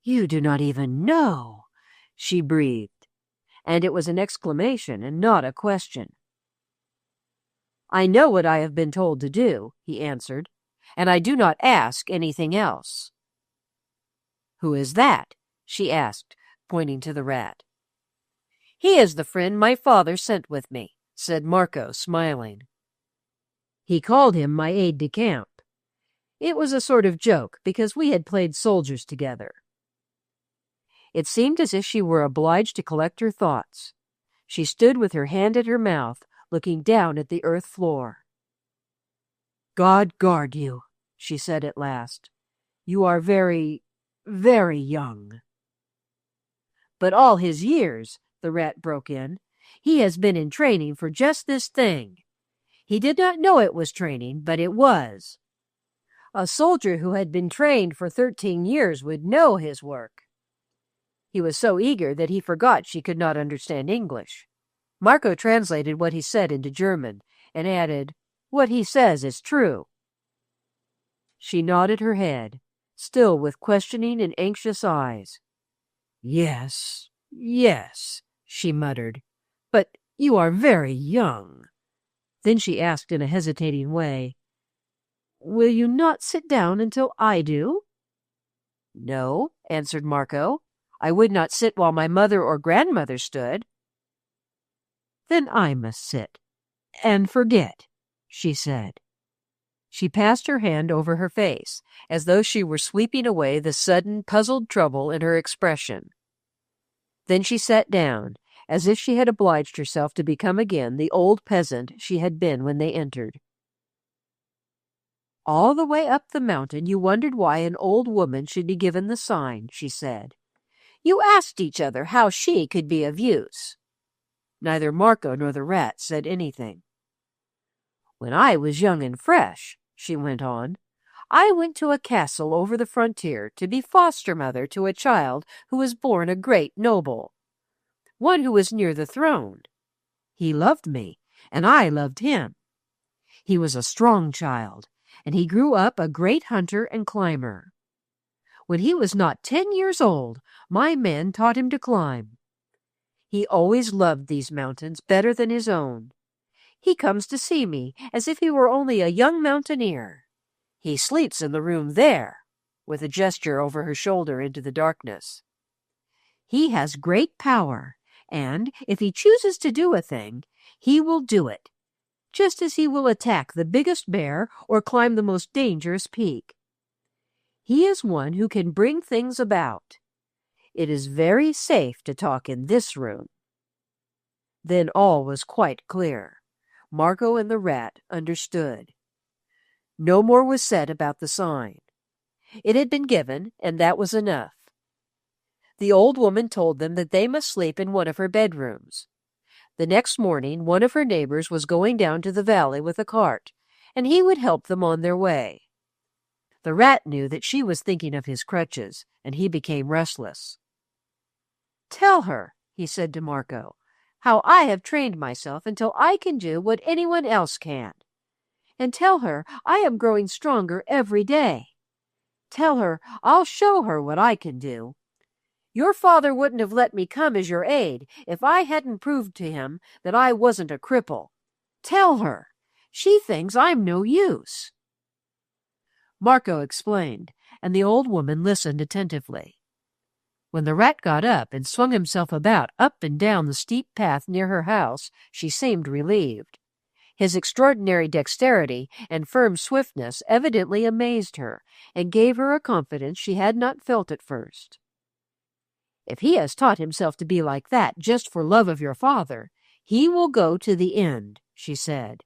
"You do not even know," she breathed, and it was an exclamation and not a question. "I know what I have been told to do," he answered, "and I do not ask anything else." "Who is that?" she asked, pointing to the rat. "He is the friend my father sent with me," said Marco, smiling. He called him my aide-de-camp. It was a sort of joke, because we had played soldiers together. It seemed as if she were obliged to collect her thoughts. She stood with her hand at her mouth, looking down at the earth floor. "God guard you," she said at last. "You are very, very young." "But all his years," the rat broke in, "he has been in training for just this thing. He did not know it was training, but it was. A soldier who had been trained for 13 years would know his work." He was so eager that he forgot she could not understand English. Marco translated what he said into German and added, "What he says is true." She nodded her head, still with questioning and anxious eyes. "Yes, yes," she muttered, "but you are very young." Then she asked in a hesitating way, "Will you not sit down until I do?" "No," answered Marco. "I would not sit while my mother or grandmother stood." "Then I must sit and forget," she said. She passed her hand over her face, as though she were sweeping away the sudden, puzzled trouble in her expression. Then she sat down, as if she had obliged herself to become again the old peasant she had been when they entered. "All the way up the mountain you wondered why an old woman should be given the sign," she said. "You asked each other how she could be of use." Neither Marco nor the rat said anything. "When I was young and fresh," she went on, "I went to a castle over the frontier to be foster mother to a child who was born a great noble, one who was near the throne. He loved me, and I loved him. He was a strong child, and he grew up a great hunter and climber. When he was not 10 years old, my men taught him to climb. He always loved these mountains better than his own. He comes to see me as if he were only a young mountaineer. He sleeps in the room there," with a gesture over her shoulder into the darkness. "He has great power, and if he chooses to do a thing, he will do it, just as he will attack the biggest bear or climb the most dangerous peak. He is one who can bring things about. It is very safe to talk in this room." Then all was quite clear. Marco and the rat understood. No more was said about the sign. It had been given, and that was enough. The old woman told them that they must sleep in one of her bedrooms. The next morning, one of her neighbors was going down to the valley with a cart, and he would help them on their way. The rat knew that she was thinking of his crutches, and he became restless. "Tell her," he said to Marco, "how I have trained myself until I can do what anyone else can. And tell her I am growing stronger every day. Tell her I'll show her what I can do. Your father wouldn't have let me come as your aide if I hadn't proved to him that I wasn't a cripple. Tell her. She thinks I'm no use." Marco explained, and the old woman listened attentively. When the rat got up and swung himself about up and down the steep path near her house, she seemed relieved. His extraordinary dexterity and firm swiftness evidently amazed her, and gave her a confidence she had not felt at first. "If he has taught himself to be like that just for love of your father, he will go to the end," she said.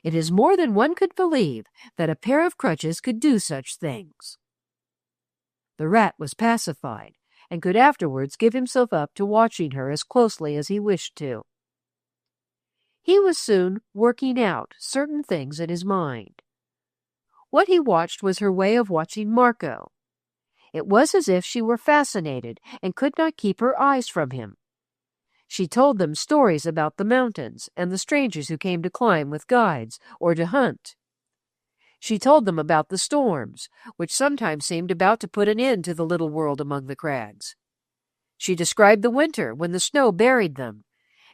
"It is more than one could believe that a pair of crutches could do such things." The rat was pacified, and could afterwards give himself up to watching her as closely as he wished to. He was soon working out certain things in his mind. What he watched was her way of watching Marco. It was as if she were fascinated and could not keep her eyes from him. She told them stories about the mountains and the strangers who came to climb with guides or to hunt. She told them about the storms, which sometimes seemed about to put an end to the little world among the crags. She described the winter when the snow buried them,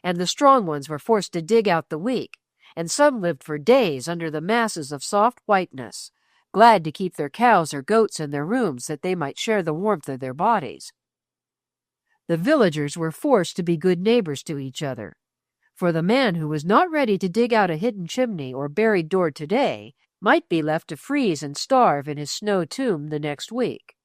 and the strong ones were forced to dig out the weak, and some lived for days under the masses of soft whiteness, glad to keep their cows or goats in their rooms that they might share the warmth of their bodies. The villagers were forced to be good neighbors to each other, for the man who was not ready to dig out a hidden chimney or buried door today might be left to freeze and starve in his snow tomb the next week.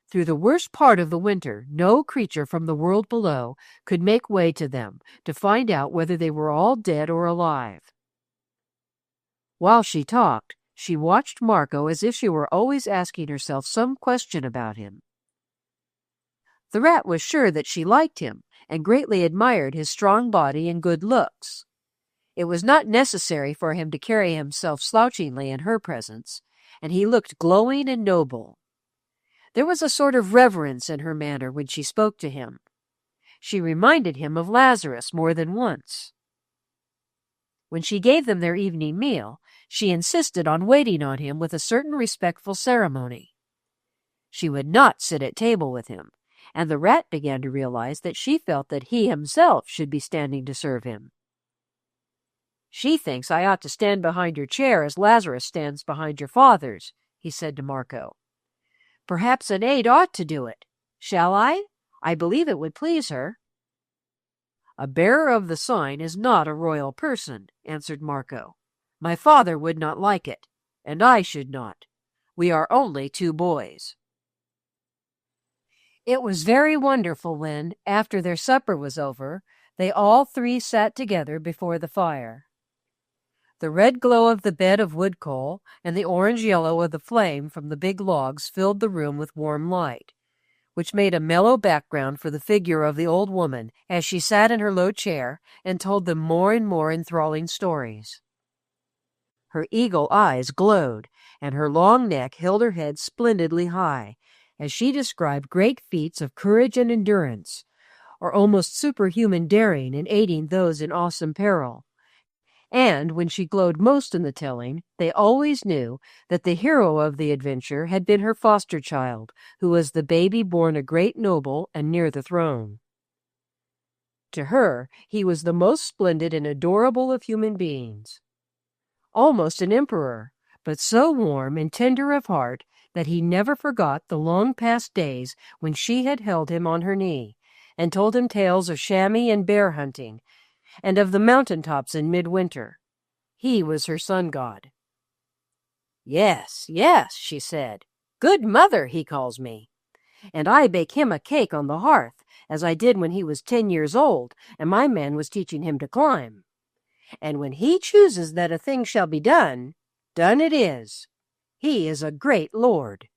Through the worst part of the winter, no creature from the world below could make way to them to find out whether they were all dead or alive. While she talked, she watched Marco as if she were always asking herself some question about him. The rat was sure that she liked him and greatly admired his strong body and good looks. It was not necessary for him to carry himself slouchingly in her presence, and he looked glowing and noble. There was a sort of reverence in her manner when she spoke to him. She reminded him of Lazarus more than once. When she gave them their evening meal, she insisted on waiting on him with a certain respectful ceremony. She would not sit at table with him, and the rat began to realize that she felt that he himself should be standing to serve him. "She thinks I ought to stand behind your chair as Lazarus stands behind your father's," he said to Marco. "Perhaps an aide ought to do it. Shall I? I believe it would please her." "A bearer of the sign is not a royal person," answered Marco. "My father would not like it, and I should not. We are only two boys." It was very wonderful when, after their supper was over, they all three sat together before the fire. The red glow of the bed of wood coal and the orange yellow of the flame from the big logs filled the room with warm light, which made a mellow background for the figure of the old woman as she sat in her low chair and told them more and more enthralling stories. Her eagle eyes glowed, and her long neck held her head splendidly high, as she described great feats of courage and endurance, or almost superhuman daring in aiding those in awesome peril. And when she glowed most in the telling, they always knew that the hero of the adventure had been her foster child, who was the baby born a great noble and near the throne. To her, he was the most splendid and adorable of human beings. Almost an emperor, but so warm and tender of heart that he never forgot the long-past days when she had held him on her knee and told him tales of chamois and bear hunting, and of the mountain-tops in midwinter. He was her sun-god. "Yes, yes," she said. "Good mother, he calls me. And I bake him a cake on the hearth, as I did when he was 10 years old, and my man was teaching him to climb. And when he chooses that a thing shall be done, done it is. He is a great lord."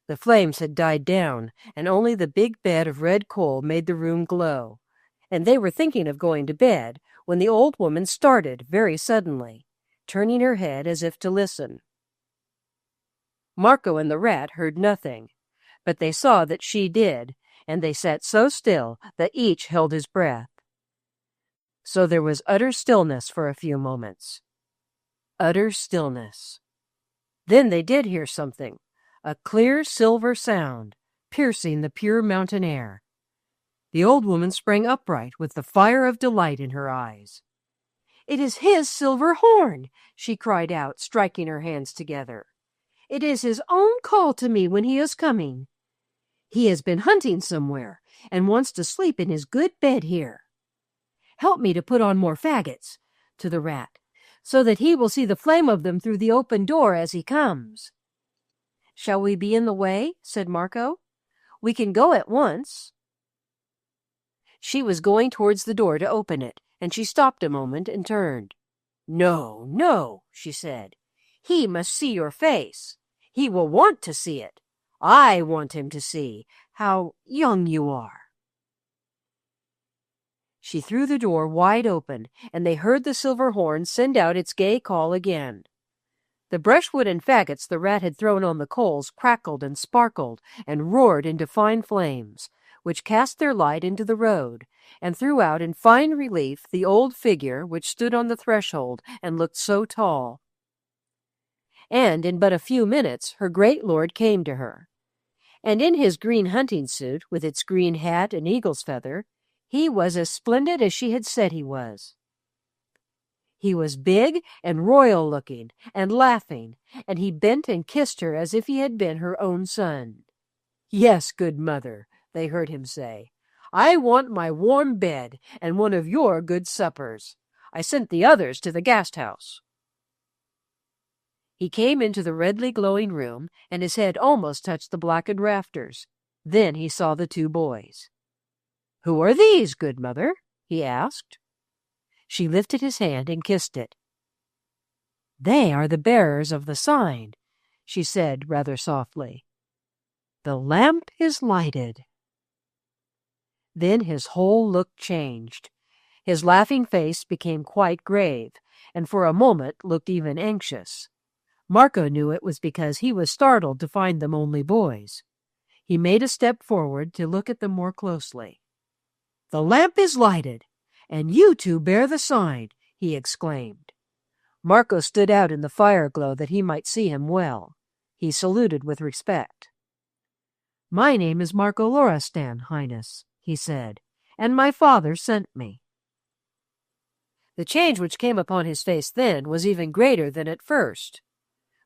The flames had died down, and only the big bed of red coal made the room glow, and they were thinking of going to bed when the old woman started very suddenly, turning her head as if to listen. Marco and the rat heard nothing, but they saw that she did, and they sat so still that each held his breath. So there was utter stillness for a few moments. Utter stillness. Then they did hear something, a clear silver sound, piercing the pure mountain air. The old woman sprang upright with the fire of delight in her eyes. "It is his silver horn!" she cried out, striking her hands together. "It is his own call to me when he is coming. He has been hunting somewhere and wants to sleep in his good bed here. Help me to put on more faggots. to the rat, so that he will see the flame of them through the open door as he comes. Shall we be in the way? Said Marco. We can go at once. She was going towards the door to open it, and she stopped a moment and turned. No, no, she said. He must see your face. He will want to see it. I want him to see how young you are. She threw the door wide open, and they heard the silver horn send out its gay call again. The brushwood and faggots the rat had thrown on the coals crackled and sparkled and roared into fine flames, which cast their light into the road, and threw out in fine relief the old figure which stood on the threshold and looked so tall. And in but a few minutes her great lord came to her. And in his green hunting suit, with its green hat and eagle's feather, he was as splendid as she had said he was. He was big and royal-looking and laughing, and he bent and kissed her as if he had been her own son. Yes, good mother, they heard him say, I want my warm bed and one of your good suppers. I sent the others to the Gasthouse. He came into the redly glowing room, and his head almost touched the blackened rafters. Then he saw the two boys. Who are these, good mother? He asked. She lifted his hand and kissed it. They are the bearers of the sign, she said rather softly. The lamp is lighted. Then his whole look changed. His laughing face became quite grave, and for a moment looked even anxious. Marco knew it was because he was startled to find them only boys. He made a step forward to look at them more closely. The lamp is lighted, and you two bear the sign, he exclaimed. Marco stood out in the fire glow that he might see him well. He saluted with respect. My name is Marco Loristan, Highness, he said, and my father sent me. The change which came upon his face then was even greater than at first.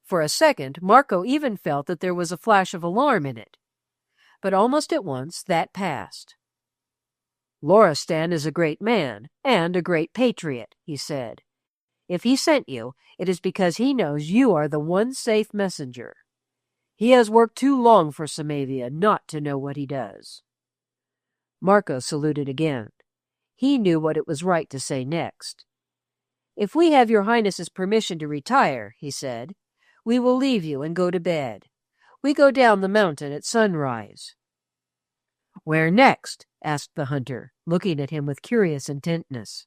For a second, Marco even felt that there was a flash of alarm in it. But almost at once that passed. Loristan is a great man and a great patriot, he said. If he sent you, it is because he knows you are the one safe messenger. He has worked too long for Samavia not to know what he does. Marco saluted again. He knew what it was right to say next. If we have your Highness's permission to retire, he said, we will leave you and go to bed. We go down the mountain at sunrise. Where next? Asked the hunter, looking at him with curious intentness.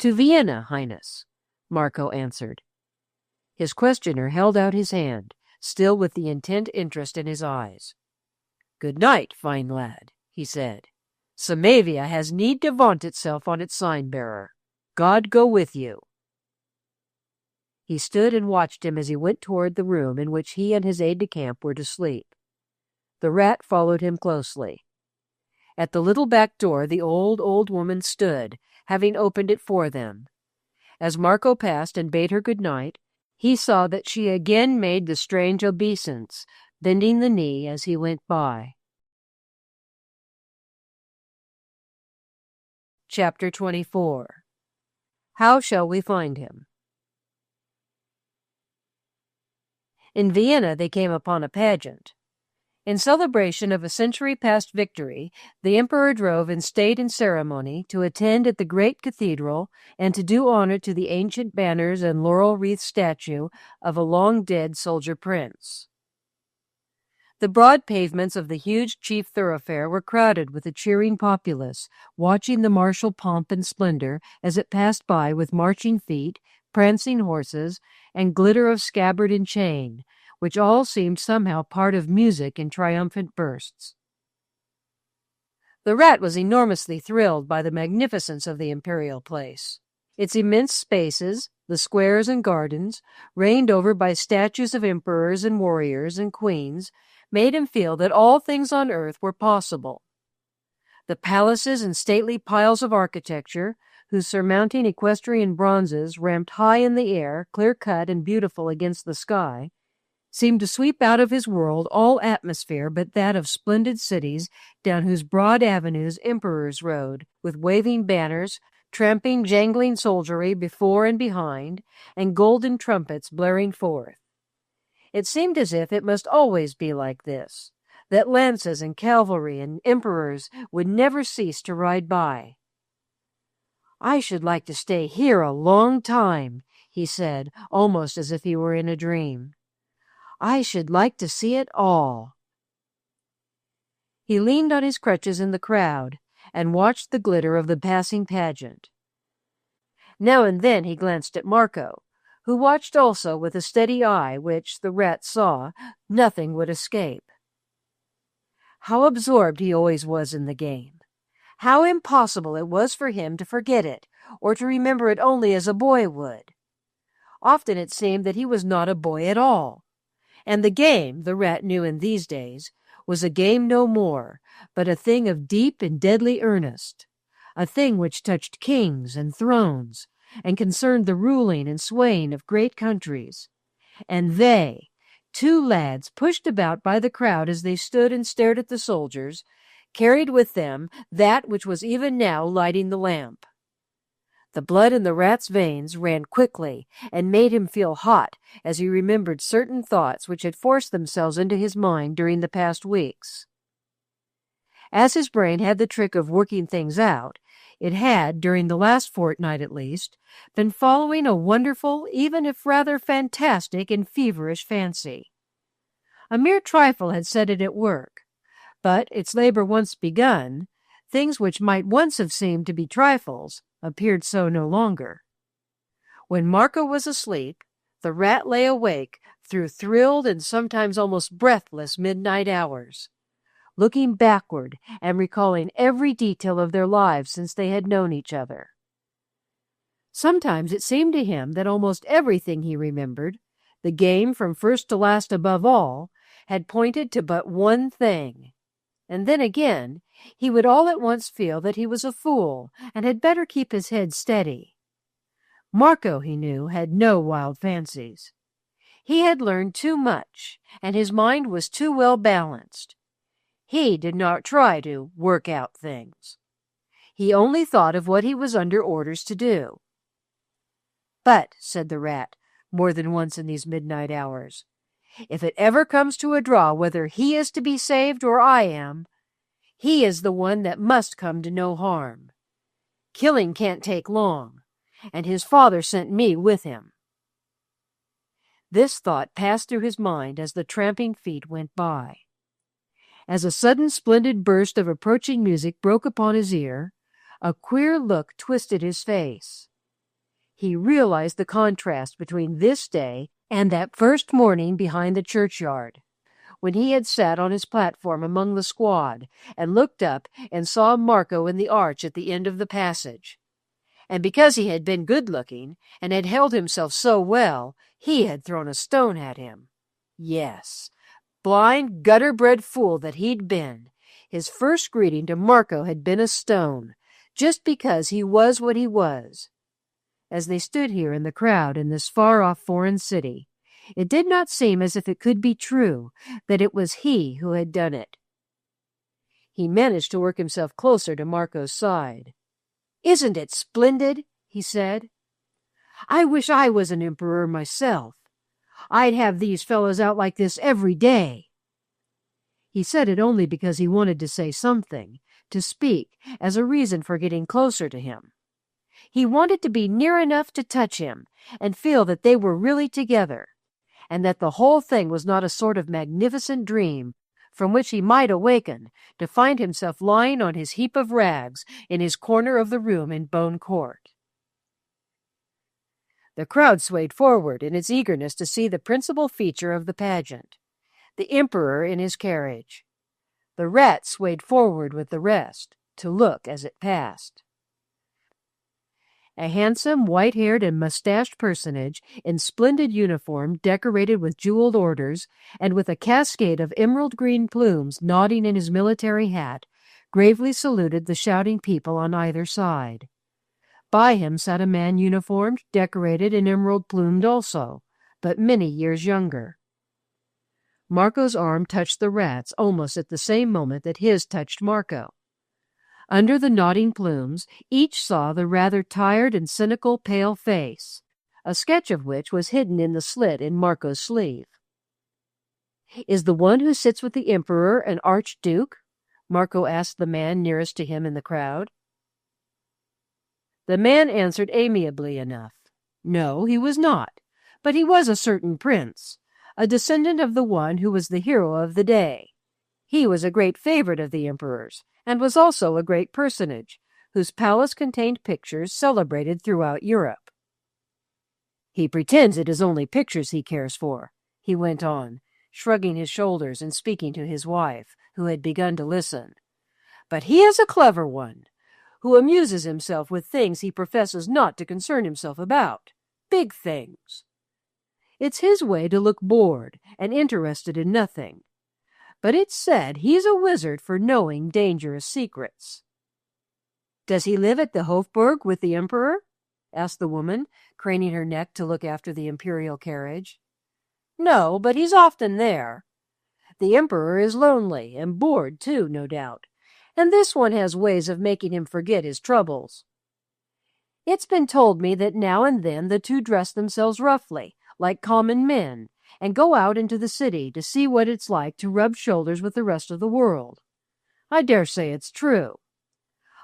To Vienna, Highness, Marco answered. His questioner held out his hand, still with the intent interest in his eyes. Good night, fine lad, he said. Samavia has need to vaunt itself on its sign-bearer. God go with you. He stood and watched him as he went toward the room in which he and his aide-de-camp were to sleep. The rat followed him closely. At the little back door the old woman stood, having opened it for them. As Marco passed and bade her good night, he saw that she again made the strange obeisance, bending the knee as he went by. Chapter 24. How shall we find him? In Vienna they came upon a pageant. In celebration of a century-past victory, the emperor drove in state and ceremony to attend at the great cathedral and to do honor to the ancient banners and laurel-wreathed statue of a long-dead soldier prince. The broad pavements of the huge chief thoroughfare were crowded with a cheering populace, watching the martial pomp and splendor as it passed by with marching feet, prancing horses, and glitter of scabbard and chain, which all seemed somehow part of music in triumphant bursts. The rat was enormously thrilled by the magnificence of the imperial place. Its immense spaces, the squares and gardens, reigned over by statues of emperors and warriors and queens, made him feel that all things on earth were possible. The palaces and stately piles of architecture, whose surmounting equestrian bronzes ramped high in the air, clear-cut and beautiful against the sky, seemed to sweep out of his world all atmosphere but that of splendid cities down whose broad avenues emperors rode, with waving banners, tramping, jangling soldiery before and behind, and golden trumpets blaring forth. It seemed as if it must always be like this, that lances and cavalry and emperors would never cease to ride by. "I should like to stay here a long time," he said, almost as if he were in a dream. "I should like to see it all." He leaned on his crutches in the crowd and watched the glitter of the passing pageant. Now and then he glanced at Marco, who watched also with a steady eye which, the rat saw, nothing would escape. How absorbed he always was in the game! How impossible it was for him to forget it, or to remember it only as a boy would! Often it seemed that he was not a boy at all, and the game, the rat knew in these days, was a game no more, but a thing of deep and deadly earnest, a thing which touched kings and thrones, and concerned the ruling and swaying of great countries. And they, two lads pushed about by the crowd as they stood and stared at the soldiers, carried with them that which was even now lighting the lamp. The blood in the rat's veins ran quickly and made him feel hot as he remembered certain thoughts which had forced themselves into his mind during the past weeks. As his brain had the trick of working things out, it had, during the last fortnight at least, been following a wonderful, even if rather fantastic and feverish fancy. A mere trifle had set it at work, but its labor once begun, things which might once have seemed to be trifles appeared so no longer. When Marco was asleep, the rat lay awake through thrilled and sometimes almost breathless midnight hours, looking backward and recalling every detail of their lives since they had known each other. Sometimes it seemed to him that almost everything he remembered, the game from first to last above all, had pointed to but one thing. And then again, he would all at once feel that he was a fool and had better keep his head steady. Marco, he knew, had no wild fancies. He had learned too much, and his mind was too well balanced. He did not try to work out things. He only thought of what he was under orders to do. "But," said the rat, more than once in these midnight hours, "if it ever comes to a draw whether he is to be saved or I am, he is the one that must come to no harm. Killing can't take long, and his father sent me with him." This thought passed through his mind as the tramping feet went by. As a sudden splendid burst of approaching music broke upon his ear, a queer look twisted his face. He realized the contrast between this day and that first morning behind the churchyard, when he had sat on his platform among the squad and looked up and saw Marco in the arch at the end of the passage. And because he had been good-looking and had held himself so well, he had thrown a stone at him. Yes, blind, gutter-bred fool that he'd been, his first greeting to Marco had been a stone, just because he was what he was. As they stood here in the crowd in this far-off foreign city, it did not seem as if it could be true that it was he who had done it. He managed to work himself closer to Marco's side. "Isn't it splendid?" he said. "I wish I was an emperor myself. I'd have these fellows out like this every day." He said it only because he wanted to say something, to speak, as a reason for getting closer to him. He wanted to be near enough to touch him and feel that they were really together, and that the whole thing was not a sort of magnificent dream from which he might awaken to find himself lying on his heap of rags in his corner of the room in Bone Court. The crowd swayed forward in its eagerness to see the principal feature of the pageant, the emperor in his carriage. The rat swayed forward with the rest, to look as it passed. A handsome, white-haired and mustached personage in splendid uniform decorated with jeweled orders and with a cascade of emerald-green plumes nodding in his military hat, gravely saluted the shouting people on either side. By him sat a man uniformed, decorated, and emerald-plumed also, but many years younger. Marco's arm touched the rat's almost at the same moment that his touched Marco. Under the nodding plumes, each saw the rather tired and cynical pale face, a sketch of which was hidden in the slit in Marco's sleeve. "Is the one who sits with the Emperor an archduke?" Marco asked the man nearest to him in the crowd. The man answered amiably enough. No, he was not, but he was a certain prince, a descendant of the one who was the hero of the day. He was a great favorite of the Emperor's, and was also a great personage, whose palace contained pictures celebrated throughout Europe. "He pretends it is only pictures he cares for," he went on, shrugging his shoulders and speaking to his wife, who had begun to listen. "But he is a clever one, who amuses himself with things he professes not to concern himself about, big things. It's his way to look bored and interested in nothing. But it's said he's a wizard for knowing dangerous secrets." "Does he live at the Hofburg with the Emperor?" asked the woman, craning her neck to look after the imperial carriage. "No, but he's often there. The Emperor is lonely, and bored, too, no doubt, and this one has ways of making him forget his troubles. It's been told me that now and then the two dress themselves roughly, like common men, and go out into the city to see what it's like to rub shoulders with the rest of the world. I dare say it's true.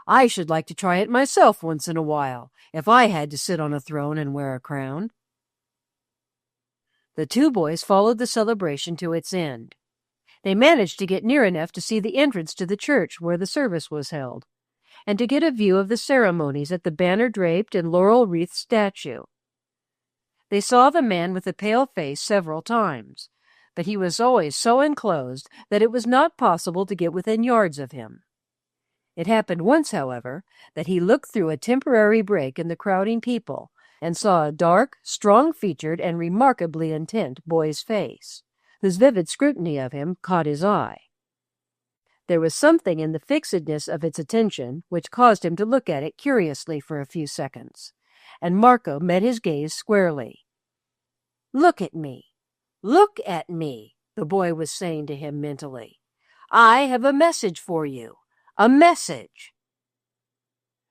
I should like to try it myself once in a while, if I had to sit on a throne and wear a crown." The two boys followed the celebration to its end. They managed to get near enough to see the entrance to the church where the service was held, and to get a view of the ceremonies at the banner-draped and laurel-wreathed statue. They saw the man with the pale face several times, but he was always so enclosed that it was not possible to get within yards of him. It happened once, however, that he looked through a temporary break in the crowding people and saw a dark, strong-featured, and remarkably intent boy's face, whose vivid scrutiny of him caught his eye. There was something in the fixedness of its attention which caused him to look at it curiously for a few seconds, and Marco met his gaze squarely. "Look at me! Look at me!" the boy was saying to him mentally. "I have a message for you. A message!"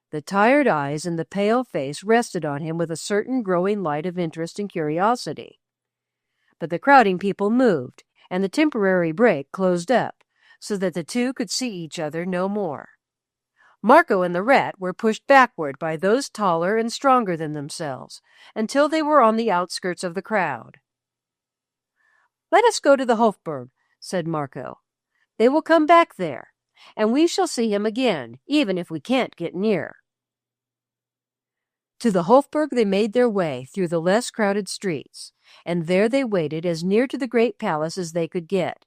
The tired eyes and the pale face rested on him with a certain growing light of interest and curiosity. But the crowding people moved, and the temporary break closed up, so that the two could see each other no more. Marco and the rat were pushed backward by those taller and stronger than themselves, until they were on the outskirts of the crowd. "Let us go to the Hofburg," said Marco. "They will come back there, and we shall see him again, even if we can't get near." To the Hofburg they made their way through the less crowded streets, and there they waited as near to the great palace as they could get.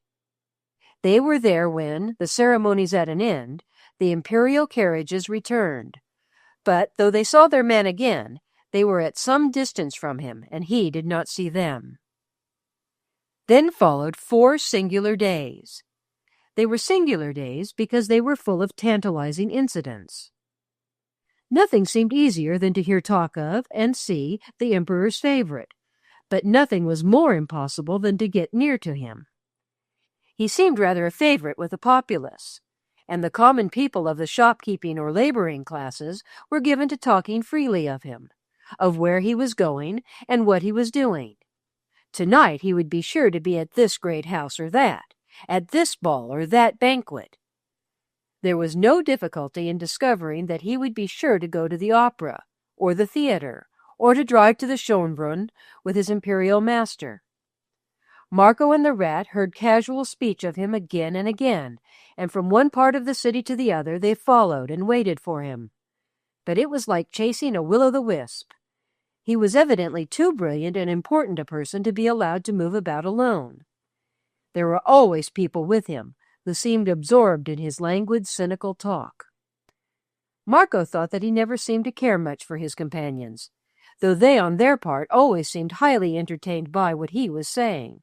They were there when, the ceremonies at an end, the imperial carriages returned. But, though they saw their man again, they were at some distance from him, and he did not see them. Then followed 4 singular days. They were singular days because they were full of tantalizing incidents. Nothing seemed easier than to hear talk of and see the Emperor's favorite, but nothing was more impossible than to get near to him. He seemed rather a favorite with the populace, and the common people of the shopkeeping or laboring classes were given to talking freely of him, of where he was going and what he was doing. Tonight he would be sure to be at this great house or that, at this ball or that banquet. There was no difficulty in discovering that he would be sure to go to the opera, or the theatre, or to drive to the Schönbrunn with his imperial master. Marco and the rat heard casual speech of him again and again, and from one part of the city to the other they followed and waited for him. But it was like chasing a will-o'-the-wisp. He was evidently too brilliant and important a person to be allowed to move about alone. There were always people with him, who seemed absorbed in his languid, cynical talk. Marco thought that he never seemed to care much for his companions, though they on their part always seemed highly entertained by what he was saying.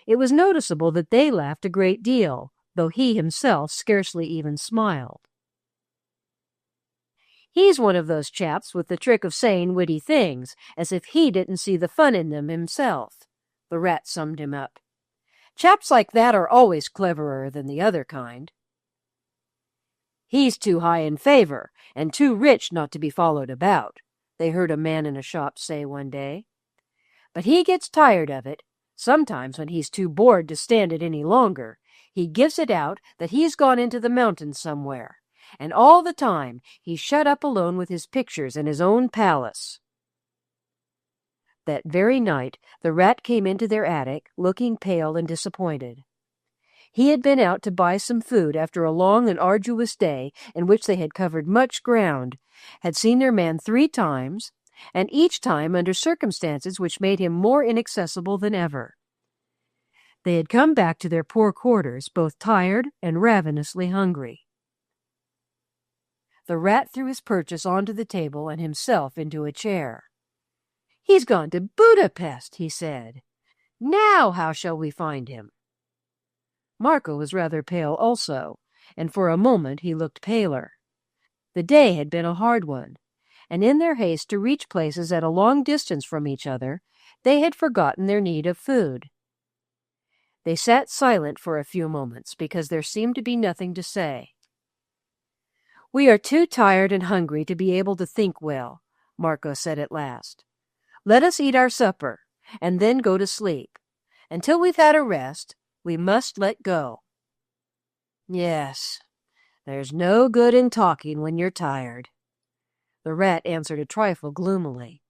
It was noticeable that they laughed a great deal, though he himself scarcely even smiled. "He's one of those chaps with the trick of saying witty things, as if he didn't see the fun in them himself," the rat summed him up. "Chaps like that are always cleverer than the other kind." "He's too high in favor, and too rich not to be followed about," they heard a man in a shop say one day. "But he gets tired of it. Sometimes, when he's too bored to stand it any longer, he gives it out that he's gone into the mountains somewhere, and all the time he's shut up alone with his pictures in his own palace." That very night the Rat came into their attic, looking pale and disappointed. He had been out to buy some food after a long and arduous day in which they had covered much ground, had seen their man 3 times, and each time under circumstances which made him more inaccessible than ever. They had come back to their poor quarters, both tired and ravenously hungry. The Rat threw his purchase onto the table and himself into a chair. "He's gone to Budapest," he said. "Now how shall we find him?" Marco was rather pale also, and for a moment he looked paler. The day had been a hard one, and in their haste to reach places at a long distance from each other, they had forgotten their need of food. They sat silent for a few moments because there seemed to be nothing to say. "We are too tired and hungry to be able to think well," Marco said at last. "Let us eat our supper, and then go to sleep. Until we've had a rest, we must let go." "Yes, there's no good in talking when you're tired." The Rat answered a trifle gloomily.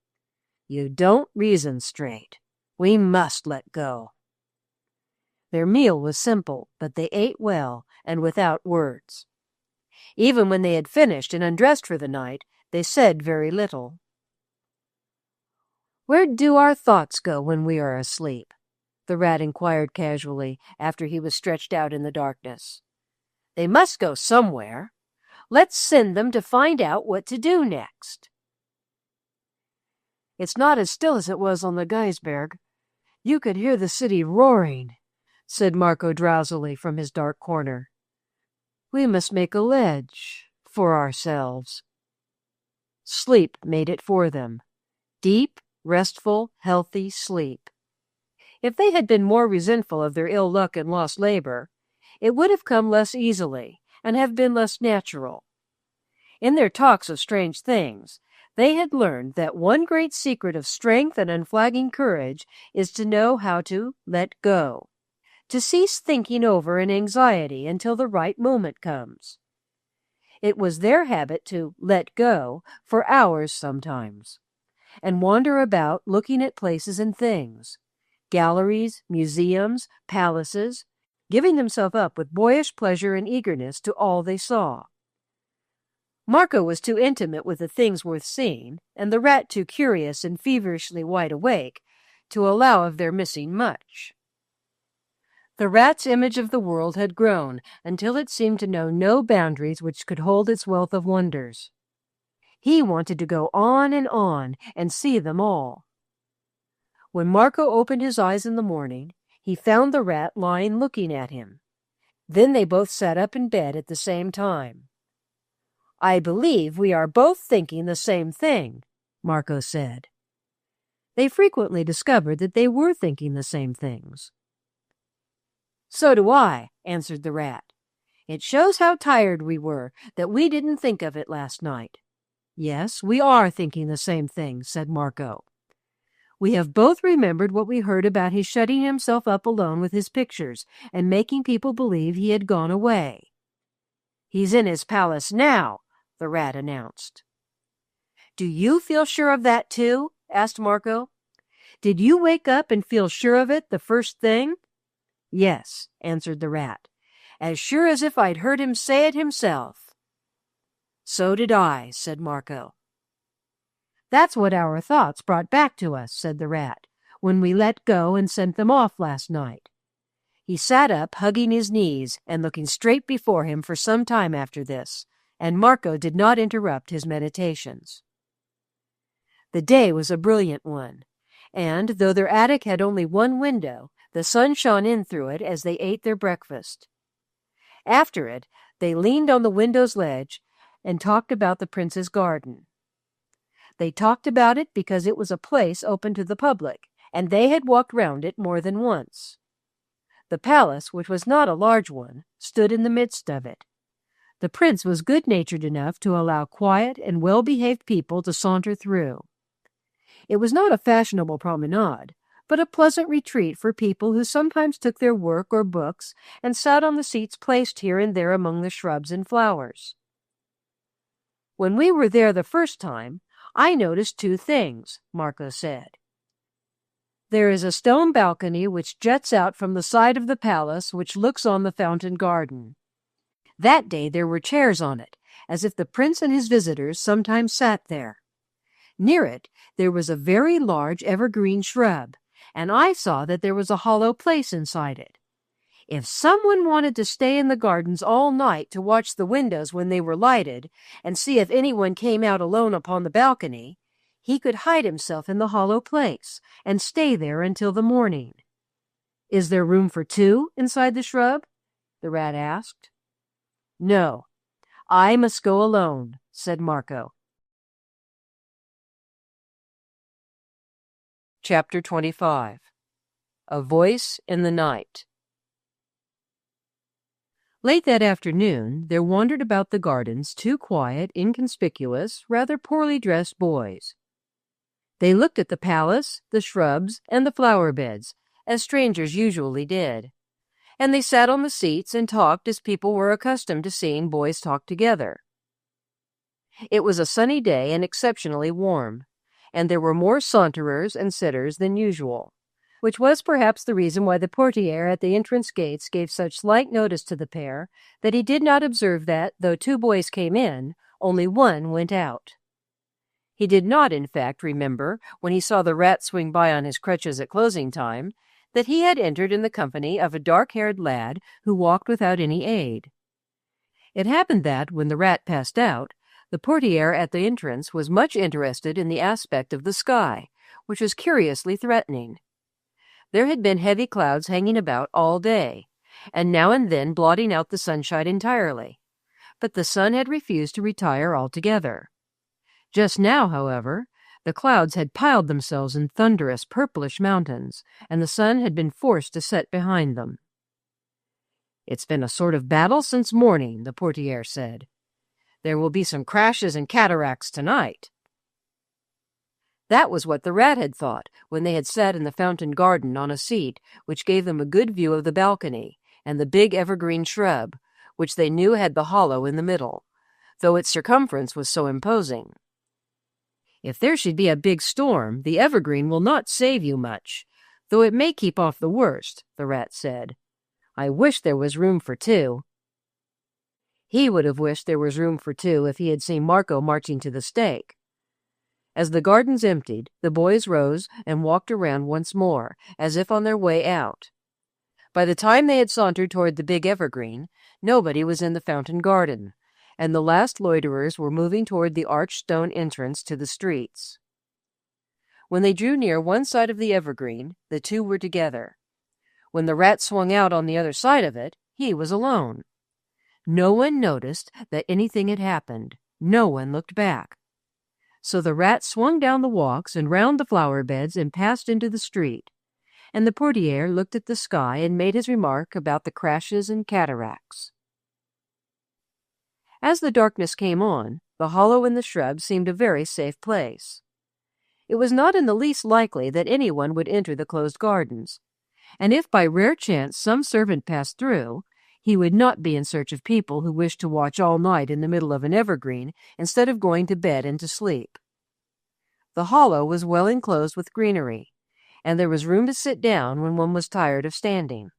"You don't reason straight. We must let go." Their meal was simple, but they ate well and without words. Even when they had finished and undressed for the night, they said very little. "Where do our thoughts go when we are asleep?" the Rat inquired casually after he was stretched out in the darkness. "They must go somewhere. Let's send them to find out what to do next." "It's not as still as it was on the Geisberg. You could hear the city roaring," said Marco drowsily from his dark corner. "We must make a ledge for ourselves." Sleep made it for them. Deep, restful, healthy sleep. If they had been more resentful of their ill luck and lost labor, it would have come less easily and have been less natural. In their talks of strange things, they had learned that one great secret of strength and unflagging courage is to know how to let go, to cease thinking over an anxiety until the right moment comes. It was their habit to let go for hours sometimes, and wander about looking at places and things, galleries, museums, palaces, giving themselves up with boyish pleasure and eagerness to all they saw. Marco was too intimate with the things worth seeing, and the Rat too curious and feverishly wide awake, to allow of their missing much. The Rat's image of the world had grown until it seemed to know no boundaries which could hold its wealth of wonders. He wanted to go on and see them all. When Marco opened his eyes in the morning, he found the Rat lying looking at him. Then they both sat up in bed at the same time. "I believe we are both thinking the same thing," Marco said. They frequently discovered that they were thinking the same things. "So do I," answered the Rat. "It shows how tired we were that we didn't think of it last night." "Yes, we are thinking the same thing," said Marco. "We have both remembered what we heard about his shutting himself up alone with his pictures and making people believe he had gone away." "He's in his palace now," the Rat announced. "Do you feel sure of that, too?" asked Marco. "Did you wake up and feel sure of it the first thing?" "Yes," answered the Rat, "as sure as if I'd heard him say it himself." "So did I," said Marco. "That's what our thoughts brought back to us," said the Rat, "when we let go and sent them off last night." He sat up, hugging his knees and looking straight before him for some time after this, and Marco did not interrupt his meditations. The day was a brilliant one, and, though their attic had only one window, the sun shone in through it as they ate their breakfast. After it, they leaned on the window's ledge and talked about the prince's garden. They talked about it because it was a place open to the public, and they had walked round it more than once. The palace, which was not a large one, stood in the midst of it. The prince was good-natured enough to allow quiet and well-behaved people to saunter through. It was not a fashionable promenade, but a pleasant retreat for people who sometimes took their work or books and sat on the seats placed here and there among the shrubs and flowers. "When we were there the first time, I noticed two things," Marco said. "There is a stone balcony which juts out from the side of the palace which looks on the fountain garden. That day there were chairs on it, as if the prince and his visitors sometimes sat there. Near it there was a very large evergreen shrub, and I saw that there was a hollow place inside it. If someone wanted to stay in the gardens all night to watch the windows when they were lighted and see if anyone came out alone upon the balcony, he could hide himself in the hollow place and stay there until the morning." "Is there room for two inside the shrub?" the rat asked. "No, I must go alone," said Marco. Chapter 25. A Voice in the Night. Late that afternoon, there wandered about the gardens two quiet, inconspicuous, rather poorly dressed boys. They looked at the palace, the shrubs, and the flower beds, as strangers usually did, and they sat on the seats and talked as people were accustomed to seeing boys talk together. It was a sunny day and exceptionally warm, and there were more saunterers and sitters than usual, which was perhaps the reason why the portiere at the entrance gates gave such slight notice to the pair that he did not observe that, though two boys came in, only one went out. He did not, in fact, remember, when he saw the rat swing by on his crutches at closing time, that he had entered in the company of a dark-haired lad who walked without any aid. It happened that, when the rat passed out, the portiere at the entrance was much interested in the aspect of the sky, which was curiously threatening. There had been heavy clouds hanging about all day, and now and then blotting out the sunshine entirely, but the sun had refused to retire altogether. Just now, however, the clouds had piled themselves in thunderous purplish mountains, and the sun had been forced to set behind them. "It's been a sort of battle since morning," the portiere said. "There will be some crashes and cataracts tonight." That was what the rat had thought when they had sat in the fountain garden on a seat which gave them a good view of the balcony and the big evergreen shrub, which they knew had the hollow in the middle, though its circumference was so imposing. "If there should be a big storm, the evergreen will not save you much, though it may keep off the worst," the rat said. "I wish there was room for two." He would have wished there was room for two if he had seen Marco marching to the stake. As the gardens emptied, the boys rose and walked around once more, as if on their way out. By the time they had sauntered toward the big evergreen, nobody was in the fountain garden, and the last loiterers were moving toward the arched stone entrance to the streets. When they drew near one side of the evergreen, the two were together. When the rat swung out on the other side of it, he was alone. No one noticed that anything had happened. No one looked back. So the rat swung down the walks and round the flower beds and passed into the street, and the portiere looked at the sky and made his remark about the crashes and cataracts. As the darkness came on, the hollow in the shrub seemed a very safe place. It was not in the least likely that anyone would enter the closed gardens, and if by rare chance some servant passed through, he would not be in search of people who wished to watch all night in the middle of an evergreen instead of going to bed and to sleep. The hollow was well enclosed with greenery, and there was room to sit down when one was tired of standing.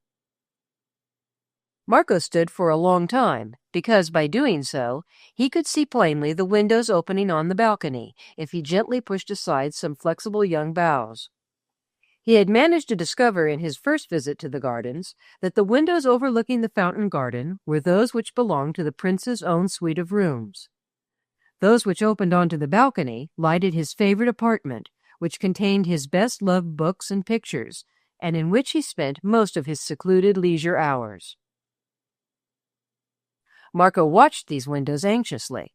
Marco stood for a long time, because by doing so, he could see plainly the windows opening on the balcony if he gently pushed aside some flexible young boughs. He had managed to discover in his first visit to the gardens that the windows overlooking the fountain garden were those which belonged to the prince's own suite of rooms. Those which opened onto the balcony lighted his favorite apartment, which contained his best-loved books and pictures, and in which he spent most of his secluded leisure hours. Marco watched these windows anxiously.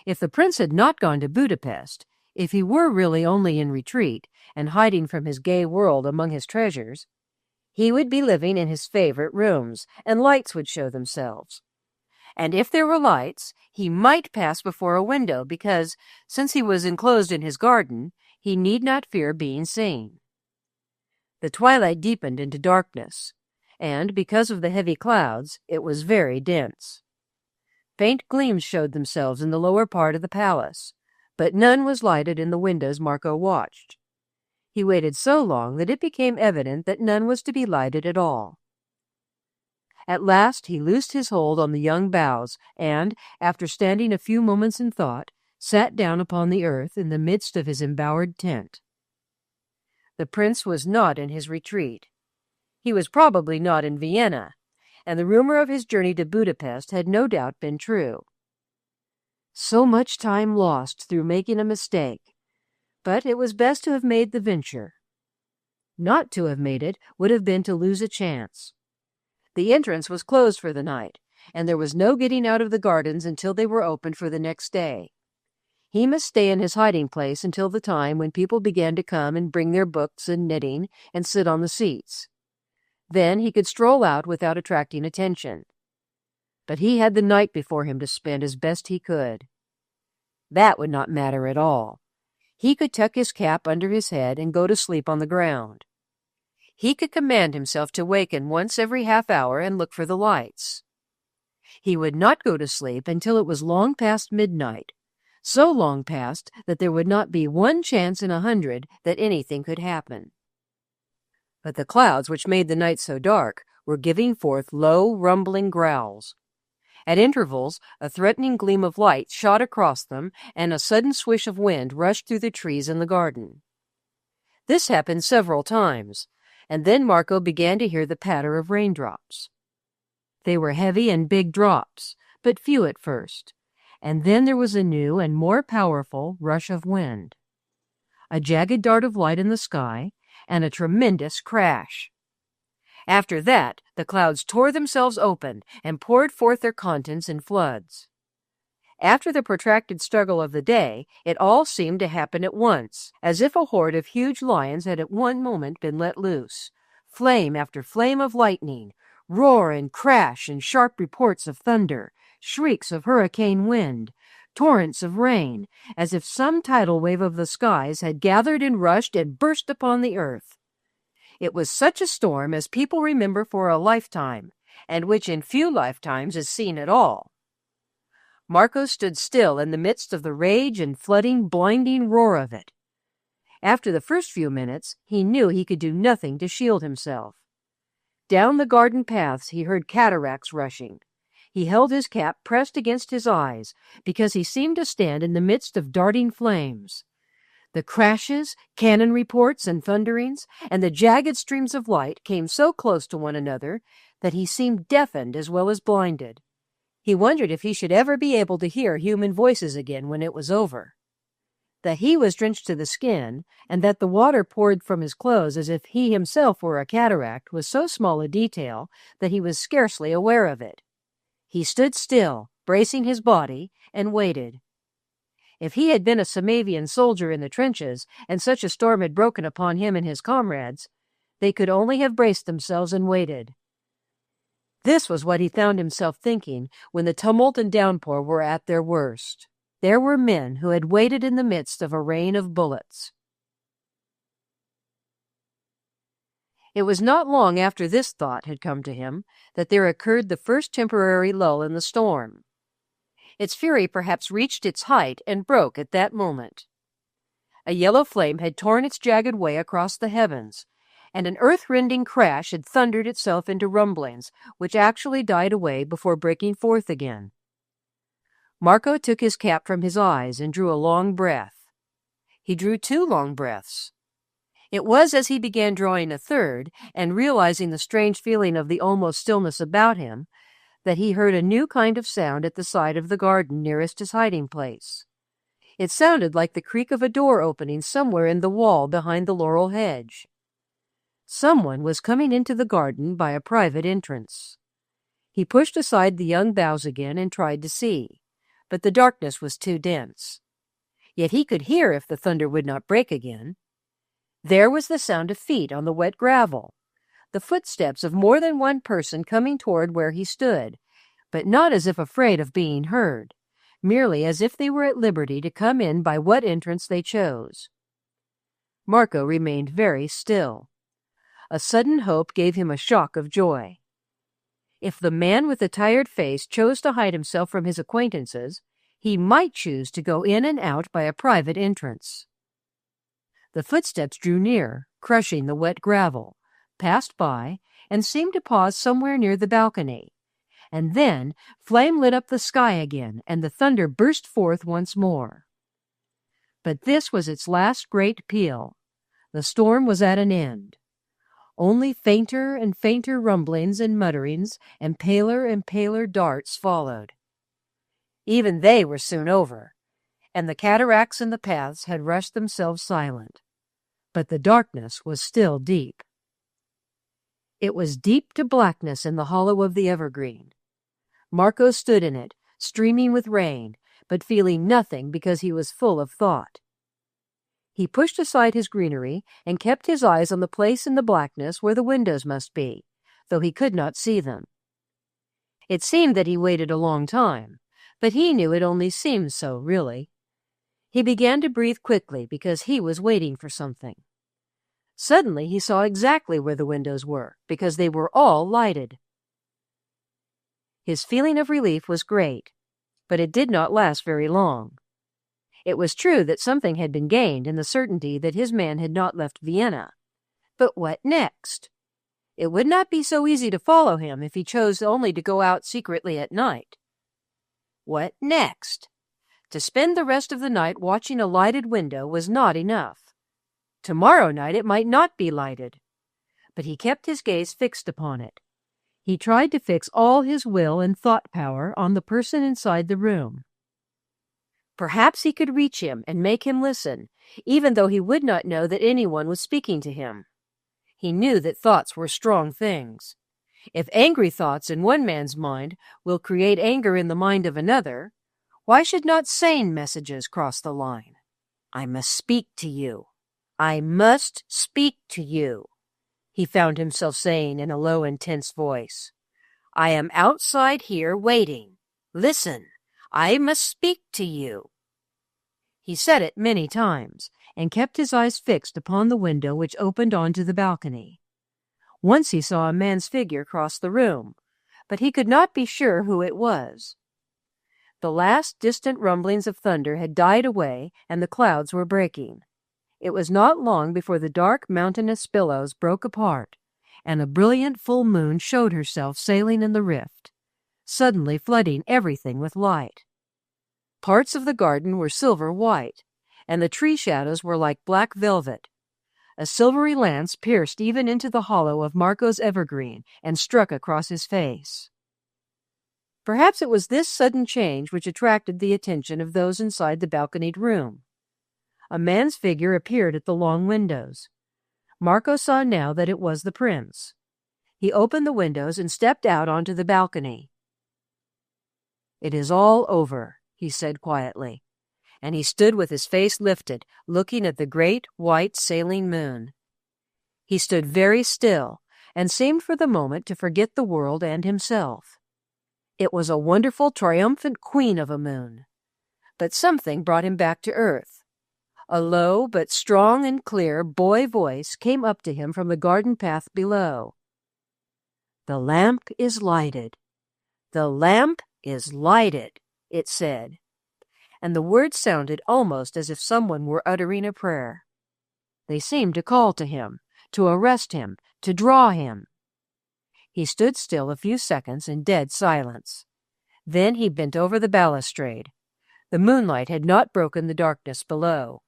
If the prince had not gone to Budapest, if he were really only in retreat and hiding from his gay world among his treasures, he would be living in his favorite rooms, and lights would show themselves. and if there were lights, he might pass before a window because, since he was enclosed in his garden, he need not fear being seen. The twilight deepened into darkness, and because of the heavy clouds, it was very dense. Faint gleams showed themselves in the lower part of the palace, but none was lighted in the windows Marco watched. He waited so long that it became evident that none was to be lighted at all. At last he loosed his hold on the young boughs and, after standing a few moments in thought, sat down upon the earth in the midst of his embowered tent. The prince was not in his retreat. He was probably not in Vienna, and the rumor of his journey to Budapest had no doubt been true. So much time lost through making a mistake, but it was best to have made the venture. Not to have made it would have been to lose a chance. The entrance was closed for the night, and there was no getting out of the gardens until they were opened for the next day. He must stay in his hiding place until the time when people began to come and bring their books and knitting and sit on the seats. Then he could stroll out without attracting attention. But he had the night before him to spend as best he could. That would not matter at all. He could tuck his cap under his head and go to sleep on the ground. He could command himself to waken once every half hour and look for the lights. He would not go to sleep until it was long past midnight, so long past that there would not be one chance in 100 that anything could happen. But the clouds which made the night so dark were giving forth low, rumbling growls. At intervals, a threatening gleam of light shot across them, and a sudden swish of wind rushed through the trees in the garden. This happened several times, and then Marco began to hear the patter of raindrops. They were heavy and big drops, but few at first, and then there was a new and more powerful rush of wind. A jagged dart of light in the sky, and a tremendous crash. After that, the clouds tore themselves open and poured forth their contents in floods. After the protracted struggle of the day, it all seemed to happen at once, as if a horde of huge lions had at one moment been let loose. Flame after flame of lightning, roar and crash and sharp reports of thunder, shrieks of hurricane wind, torrents of rain, as if some tidal wave of the skies had gathered and rushed and burst upon the earth. It was such a storm as people remember for a lifetime, and which in few lifetimes is seen at all. Marco stood still in the midst of the rage and flooding, blinding roar of it. After the first few minutes, he knew he could do nothing to shield himself. Down the garden paths he heard cataracts rushing. He held his cap pressed against his eyes, because he seemed to stand in the midst of darting flames. The crashes, cannon reports, and thunderings, and the jagged streams of light came so close to one another that he seemed deafened as well as blinded. He wondered if he should ever be able to hear human voices again when it was over. That he was drenched to the skin, and that the water poured from his clothes as if he himself were a cataract, was so small a detail that he was scarcely aware of it. He stood still, bracing his body, and waited. If he had been a Samavian soldier in the trenches, and such a storm had broken upon him and his comrades, they could only have braced themselves and waited. This was what he found himself thinking when the tumult and downpour were at their worst. There were men who had waited in the midst of a rain of bullets. It was not long after this thought had come to him that there occurred the first temporary lull in the storm. Its fury perhaps reached its height and broke at that moment. A yellow flame had torn its jagged way across the heavens, and an earth-rending crash had thundered itself into rumblings, which actually died away before breaking forth again. Marco took his cap from his eyes and drew a long breath. He drew 2 long breaths. It was as he began drawing a third, and realizing the strange feeling of the almost stillness about him, that he heard a new kind of sound at the side of the garden nearest his hiding place. It sounded like the creak of a door opening somewhere in the wall behind the laurel hedge. Someone was coming into the garden by a private entrance. He pushed aside the young boughs again and tried to see, but the darkness was too dense. Yet he could hear if the thunder would not break again. There was the sound of feet on the wet gravel, the footsteps of more than one person coming toward where he stood, but not as if afraid of being heard, merely as if they were at liberty to come in by what entrance they chose. Marco remained very still. A sudden hope gave him a shock of joy. If the man with the tired face chose to hide himself from his acquaintances, he might choose to go in and out by a private entrance. The footsteps drew near, crushing the wet gravel, passed by, and seemed to pause somewhere near the balcony. And then flame lit up the sky again, and the thunder burst forth once more. But this was its last great peal. The storm was at an end. Only fainter and fainter rumblings and mutterings and paler darts followed. Even they were soon over, and the cataracts in the paths had rushed themselves silent. But the darkness was still deep. It was deep to blackness in the hollow of the evergreen. Marco stood in it, streaming with rain, but feeling nothing because he was full of thought. He pushed aside his greenery and kept his eyes on the place in the blackness where the windows must be, though he could not see them. It seemed that he waited a long time, but he knew it only seemed so, really. He began to breathe quickly because he was waiting for something. Suddenly he saw exactly where the windows were, because they were all lighted. His feeling of relief was great, but it did not last very long. It was true that something had been gained in the certainty that his man had not left Vienna. But what next? It would not be so easy to follow him if he chose only to go out secretly at night. What next? To spend the rest of the night watching a lighted window was not enough. Tomorrow night it might not be lighted. But he kept his gaze fixed upon it. He tried to fix all his will and thought power on the person inside the room. Perhaps he could reach him and make him listen, even though he would not know that anyone was speaking to him. He knew that thoughts were strong things. If angry thoughts in one man's mind will create anger in the mind of another, why should not sane messages cross the line? I must speak to you. I must speak to you, he found himself saying in a low, intense voice. I am outside here waiting. Listen, I must speak to you. He said it many times, and kept his eyes fixed upon the window which opened onto the balcony. Once he saw a man's figure cross the room, but he could not be sure who it was. The last distant rumblings of thunder had died away, and the clouds were breaking. It was not long before the dark mountainous billows broke apart, and a brilliant full moon showed herself sailing in the rift, suddenly flooding everything with light. Parts of the garden were silver-white, and the tree shadows were like black velvet. A silvery lance pierced even into the hollow of Marco's evergreen and struck across his face. Perhaps it was this sudden change which attracted the attention of those inside the balconied room. A man's figure appeared at the long windows. Marco saw now that it was the prince. He opened the windows and stepped out onto the balcony. It is all over, he said quietly, and he stood with his face lifted, looking at the great, white, sailing moon. He stood very still, and seemed for the moment to forget the world and himself. It was a wonderful, triumphant queen of a moon. But something brought him back to earth. A low but strong and clear boy voice came up to him from the garden path below. The lamp is lighted. The lamp is lighted, it said, and the words sounded almost as if someone were uttering a prayer. They seemed to call to him, to arrest him, to draw him. He stood still a few seconds in dead silence. Then he bent over the balustrade. The moonlight had not broken the darkness below.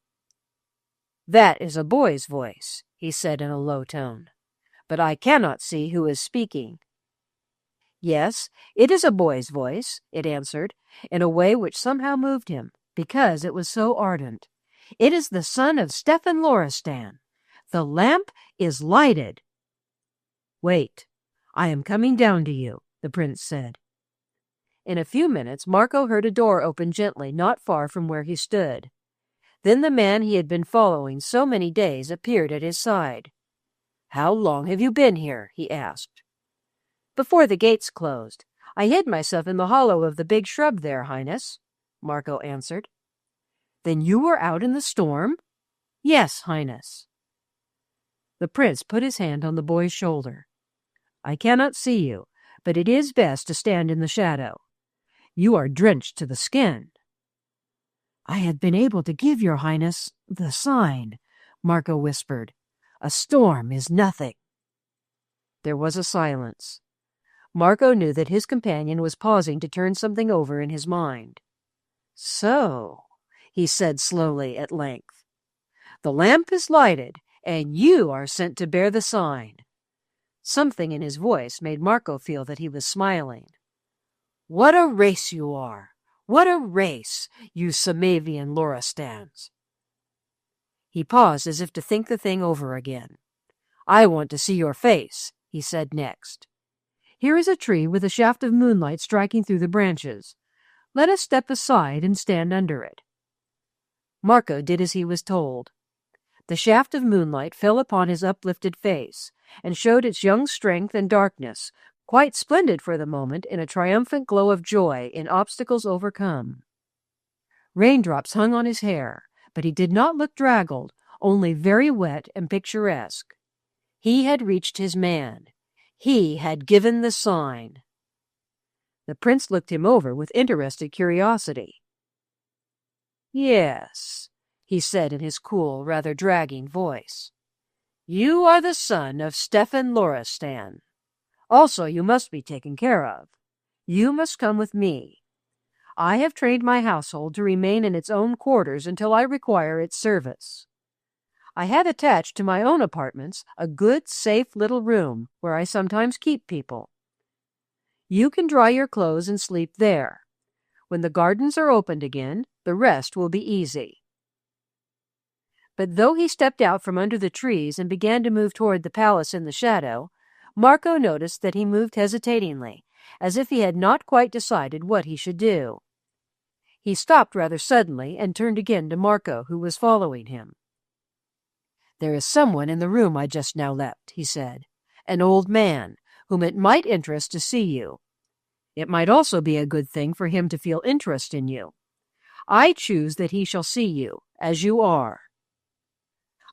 That is a boy's voice, he said in a low tone, but I cannot see who is speaking. Yes, it is a boy's voice, it answered, in a way which somehow moved him, because it was so ardent. It is the son of Stefan Loristan. The lamp is lighted. Wait, I am coming down to you, the prince said. In a few minutes, Marco heard a door open gently not far from where he stood. Then the man he had been following so many days appeared at his side. How long have you been here? He asked. Before the gates closed. I hid myself in the hollow of the big shrub there, Highness, Marco answered. Then you were out in the storm? Yes, Highness. The prince put his hand on the boy's shoulder. I cannot see you, but it is best to stand in the shadow. You are drenched to the skin. I have been able to give your Highness the sign, Marco whispered. A storm is nothing. There was a silence. Marco knew that his companion was pausing to turn something over in his mind. So, he said slowly at length, the lamp is lighted, and you are sent to bear the sign. Something in his voice made Marco feel that he was smiling. What a race you are! What a race, you Samavian Loristans! He paused as if to think the thing over again. I want to see your face, he said next. Here is a tree with a shaft of moonlight striking through the branches. Let us step aside and stand under it. Marco did as he was told. The shaft of moonlight fell upon his uplifted face, and showed its young strength and darkness, quite splendid for the moment in a triumphant glow of joy in obstacles overcome. Raindrops hung on his hair, but he did not look draggled, only very wet and picturesque. He had reached his man. He had given the sign. The prince looked him over with interested curiosity. Yes, he said in his cool, rather dragging voice. You are the son of Stefan Loristan. Also, you must be taken care of. You must come with me. I have trained my household to remain in its own quarters until I require its service. I have attached to my own apartments a good, safe little room where I sometimes keep people. You can dry your clothes and sleep there. When the gardens are opened again, the rest will be easy. But though he stepped out from under the trees and began to move toward the palace in the shadow, Marco noticed that he moved hesitatingly, as if he had not quite decided what he should do. He stopped rather suddenly and turned again to Marco, who was following him. There is someone in the room I just now left, he said, an old man, whom it might interest to see you. It might also be a good thing for him to feel interest in you. I choose that he shall see you, as you are.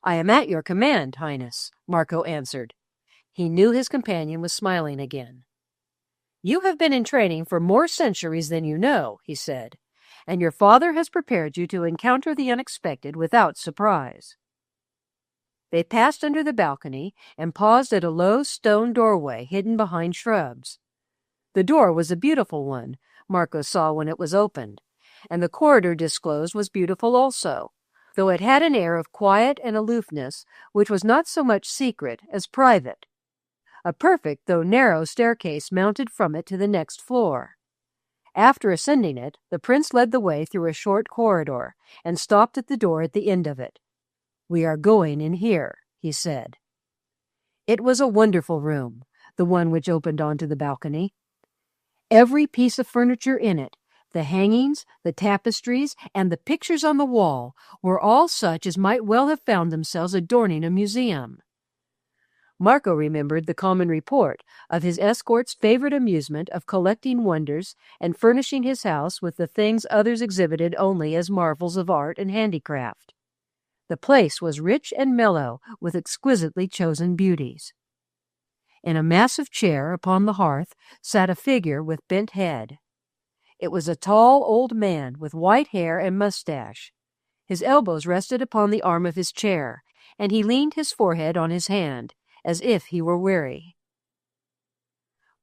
I am at your command, Highness, Marco answered. He knew his companion was smiling again. You have been in training for more centuries than you know, he said, and your father has prepared you to encounter the unexpected without surprise. They passed under the balcony and paused at a low stone doorway hidden behind shrubs. The door was a beautiful one, Marco saw when it was opened, and the corridor disclosed was beautiful also, though it had an air of quiet and aloofness which was not so much secret as private. A perfect though narrow staircase mounted from it to the next floor. After ascending it, the prince led the way through a short corridor and stopped at the door at the end of it. We are going in here, he said. It was a wonderful room, the one which opened onto the balcony. Every piece of furniture in it, the hangings, the tapestries, and the pictures on the wall, were all such as might well have found themselves adorning a museum. Marco remembered the common report of his escort's favorite amusement of collecting wonders and furnishing his house with the things others exhibited only as marvels of art and handicraft. The place was rich and mellow with exquisitely chosen beauties. In a massive chair upon the hearth sat a figure with bent head. It was a tall old man with white hair and mustache. His elbows rested upon the arm of his chair, and he leaned his forehead on his hand, as if he were weary.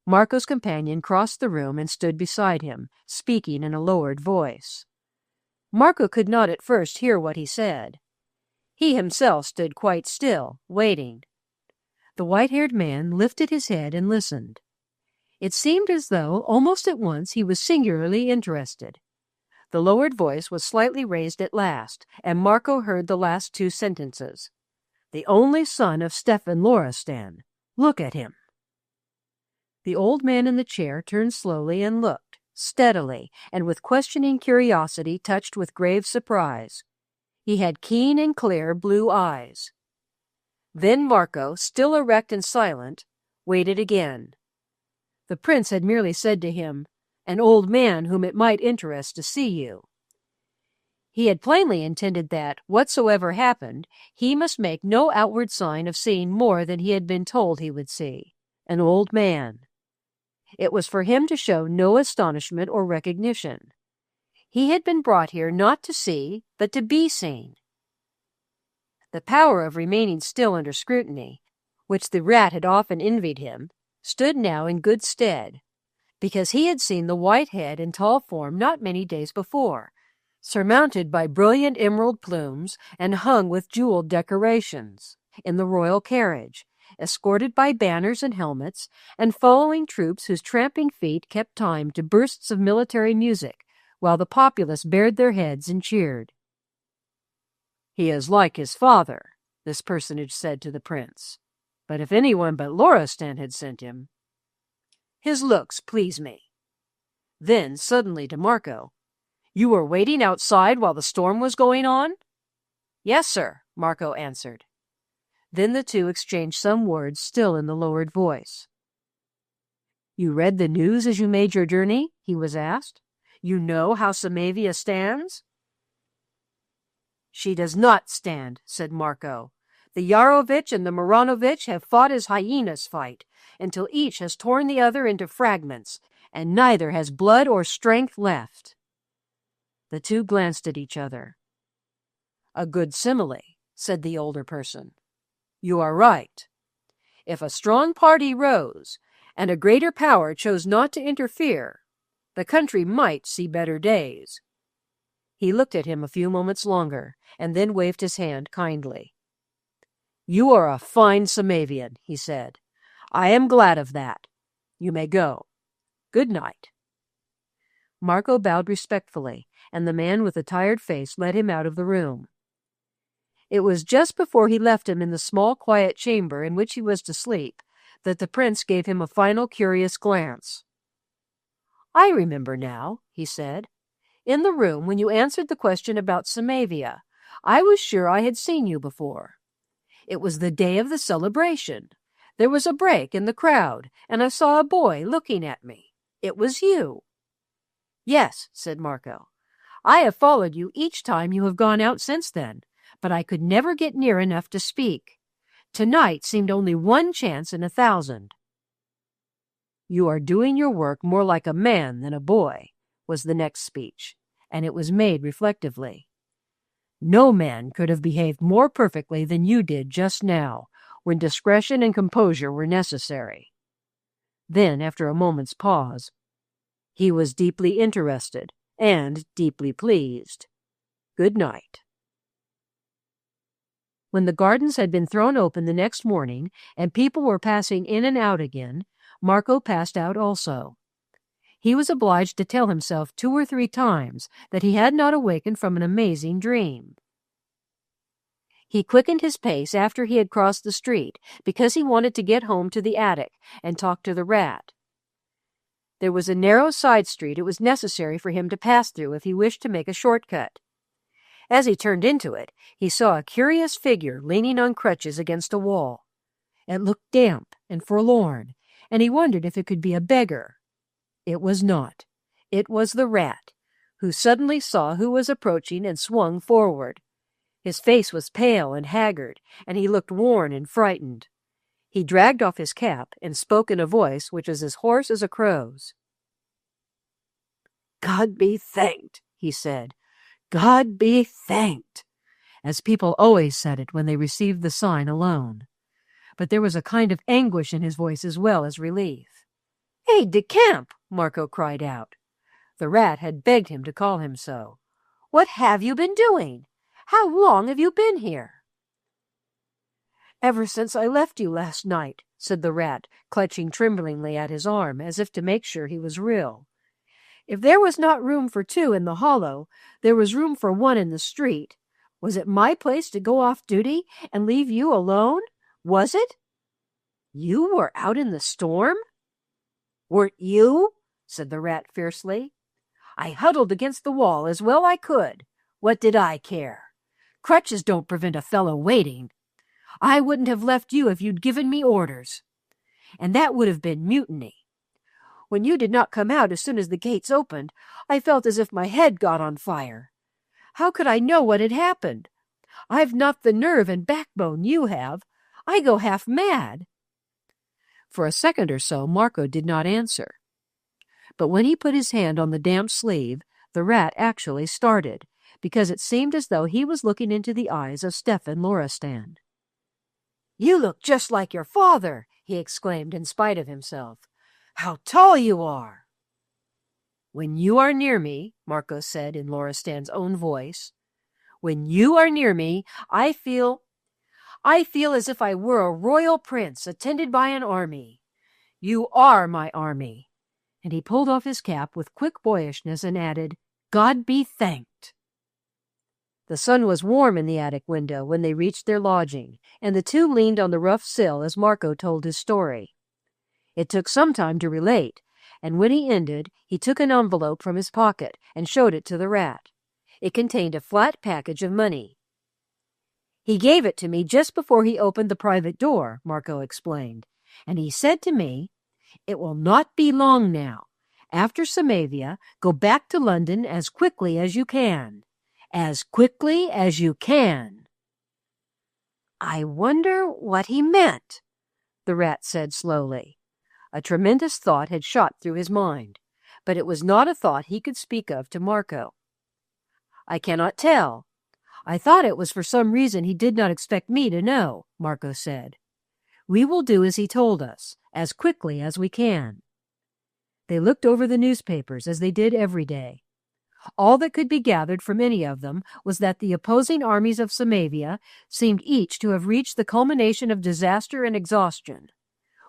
Marco's companion crossed the room and stood beside him, speaking in a lowered voice. Marco could not at first hear what he said. He himself stood quite still, waiting. The white-haired man lifted his head and listened. It seemed as though, almost at once, he was singularly interested. The lowered voice was slightly raised at last, and Marco heard the last two sentences. The only son of Stefan Loristan. Look at him. The old man in the chair turned slowly and looked, steadily, and with questioning curiosity touched with grave surprise. He had keen and clear blue eyes. Then Marco, still erect and silent, waited again. The prince had merely said to him, "An old man whom it might interest to see you." He had plainly intended that, whatsoever happened, he must make no outward sign of seeing more than he had been told he would see, an old man. It was for him to show no astonishment or recognition. He had been brought here not to see, but to be seen. The power of remaining still under scrutiny, which the rat had often envied him, stood now in good stead, because he had seen the white head and tall form not many days before, surmounted by brilliant emerald plumes and hung with jeweled decorations, in the royal carriage, escorted by banners and helmets, and following troops whose tramping feet kept time to bursts of military music, while the populace bared their heads and cheered. "He is like his father," this personage said to the prince. "But if anyone but Loristan had sent him—" "His looks please me." Then, suddenly to Marco, "You were waiting outside while the storm was going on?" "Yes, sir," Marco answered. Then the two exchanged some words, still in the lowered voice. "You read the news as you made your journey?" he was asked. "You know how Samavia stands?" "She does not stand," said Marco. "The Yarovitch and the Maranovitch have fought as hyenas fight, until each has torn the other into fragments, and neither has blood or strength left." The two glanced at each other. "A good simile," said the older person. "You are right. If a strong party rose, and a greater power chose not to interfere, the country might see better days." He looked at him a few moments longer, and then waved his hand kindly. "You are a fine Samavian," he said. "I am glad of that. You may go. Good night." Marco bowed respectfully, and the man with the tired face led him out of the room. It was just before he left him in the small, quiet chamber in which he was to sleep that the prince gave him a final curious glance. "I remember now," he said. "In the room when you answered the question about Samavia, I was sure I had seen you before. It was the day of the celebration. There was a break in the crowd, and I saw a boy looking at me. It was you." "Yes," said Marco. "I have followed you each time you have gone out since then, but I could never get near enough to speak. Tonight seemed only one chance in 1,000. "You are doing your work more like a man than a boy," was the next speech, and it was made reflectively. "No man could have behaved more perfectly than you did just now, when discretion and composure were necessary." Then, after a moment's pause, "He was deeply interested and deeply pleased. Good night." When the gardens had been thrown open the next morning and people were passing in and out again, Marco passed out also. He was obliged to tell himself 2 or 3 times that he had not awakened from an amazing dream. He quickened his pace after he had crossed the street because he wanted to get home to the attic and talk to the rat. There was a narrow side street it was necessary for him to pass through if he wished to make a shortcut. As he turned into it, he saw a curious figure leaning on crutches against a wall. It looked damp and forlorn, and he wondered if it could be a beggar. It was not. It was the rat, who suddenly saw who was approaching and swung forward. His face was pale and haggard, and he looked worn and frightened. He dragged off his cap and spoke in a voice which was as hoarse as a crow's. "God be thanked," he said. "God be thanked," as people always said it when they received the sign alone. But there was a kind of anguish in his voice as well as relief. "Aide de camp!" Marco cried out. The rat had begged him to call him so. "What have you been doing? How long have you been here?" "Ever since I left you last night," said the rat, clutching tremblingly at his arm as if to make sure he was real. "If there was not room for 2 in the hollow, there was room for 1 in the street. Was it my place to go off duty and leave you alone? Was it?" "You were out in the storm?" "Weren't you?" said the rat fiercely. "I huddled against the wall as well I could. What did I care? Crutches don't prevent a fellow waiting. I wouldn't have left you if you'd given me orders. And that would have been mutiny. When you did not come out as soon as the gates opened, I felt as if my head got on fire. How could I know what had happened? I've not the nerve and backbone you have. I go half mad." For a second or so, Marco did not answer. But when he put his hand on the damp sleeve, the rat actually started, because it seemed as though he was looking into the eyes of Stefan Loristan. "You look just like your father," he exclaimed in spite of himself. "How tall you are!" "When you are near me," Marco said in Loristan's own voice, "when you are near me, I feel as if I were a royal prince attended by an army. You are my army." And he pulled off his cap with quick boyishness and added, "God be thanked." The sun was warm in the attic window when they reached their lodging, and the two leaned on the rough sill as Marco told his story. It took some time to relate, and when he ended, he took an envelope from his pocket and showed it to the rat. It contained a flat package of money. "He gave it to me just before he opened the private door," Marco explained, "and he said to me, 'It will not be long now. After Samavia, go back to London as quickly as you can. As quickly as you can.'" "I wonder what he meant," the rat said slowly. A tremendous thought had shot through his mind, but it was not a thought he could speak of to Marco. "I cannot tell. I thought it was for some reason he did not expect me to know," Marco said. "We will do as he told us, as quickly as we can." They looked over the newspapers as they did every day. All that could be gathered from any of them was that the opposing armies of Samavia seemed each to have reached the culmination of disaster and exhaustion.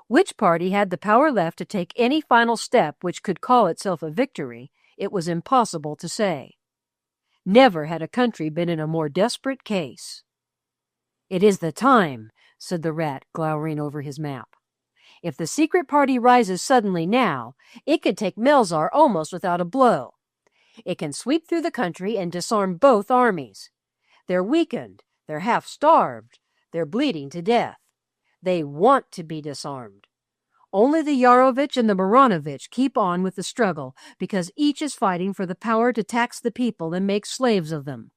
Which party had the power left to take any final step which could call itself a victory, it was impossible to say. Never had a country been in a more desperate case. "It is the time," said the rat, glowering over his map. "If the secret party rises suddenly now, it could take Melzar almost without a blow. It can sweep through the country and disarm both armies. They're weakened, they're half-starved, they're bleeding to death. They want to be disarmed. Only the Yarovich and the Maranovich keep on with the struggle because each is fighting for the power to tax the people and make slaves of them.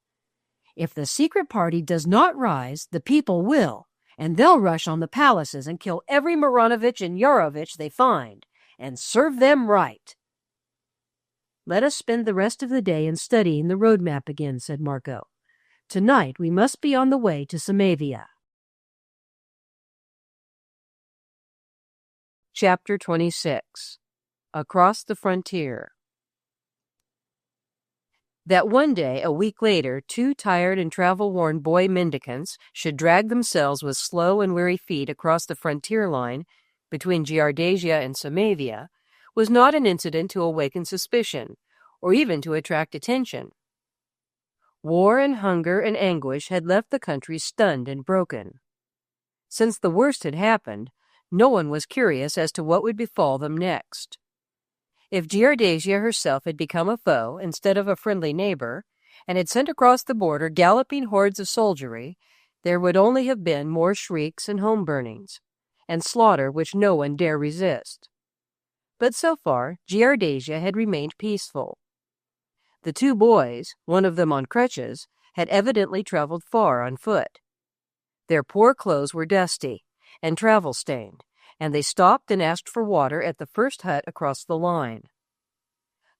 If the secret party does not rise, the people will, and they'll rush on the palaces and kill every Maranovich and Yarovich they find, and serve them right." "Let us spend the rest of the day in studying the road map again," said Marco. "Tonight we must be on the way to Samavia." Chapter 26. Across the Frontier. That one day, a week later, two tired and travel-worn boy mendicants should drag themselves with slow and weary feet across the frontier line between Giardasia and Samavia was not an incident to awaken suspicion, or even to attract attention. War and hunger and anguish had left the country stunned and broken. Since the worst had happened, no one was curious as to what would befall them next. If Giardasia herself had become a foe instead of a friendly neighbor, and had sent across the border galloping hordes of soldiery, there would only have been more shrieks and home burnings, and slaughter which no one dare resist. But so far, Giardasia had remained peaceful. The two boys, one of them on crutches, had evidently traveled far on foot. Their poor clothes were dusty and travel-stained, and they stopped and asked for water at the first hut across the line.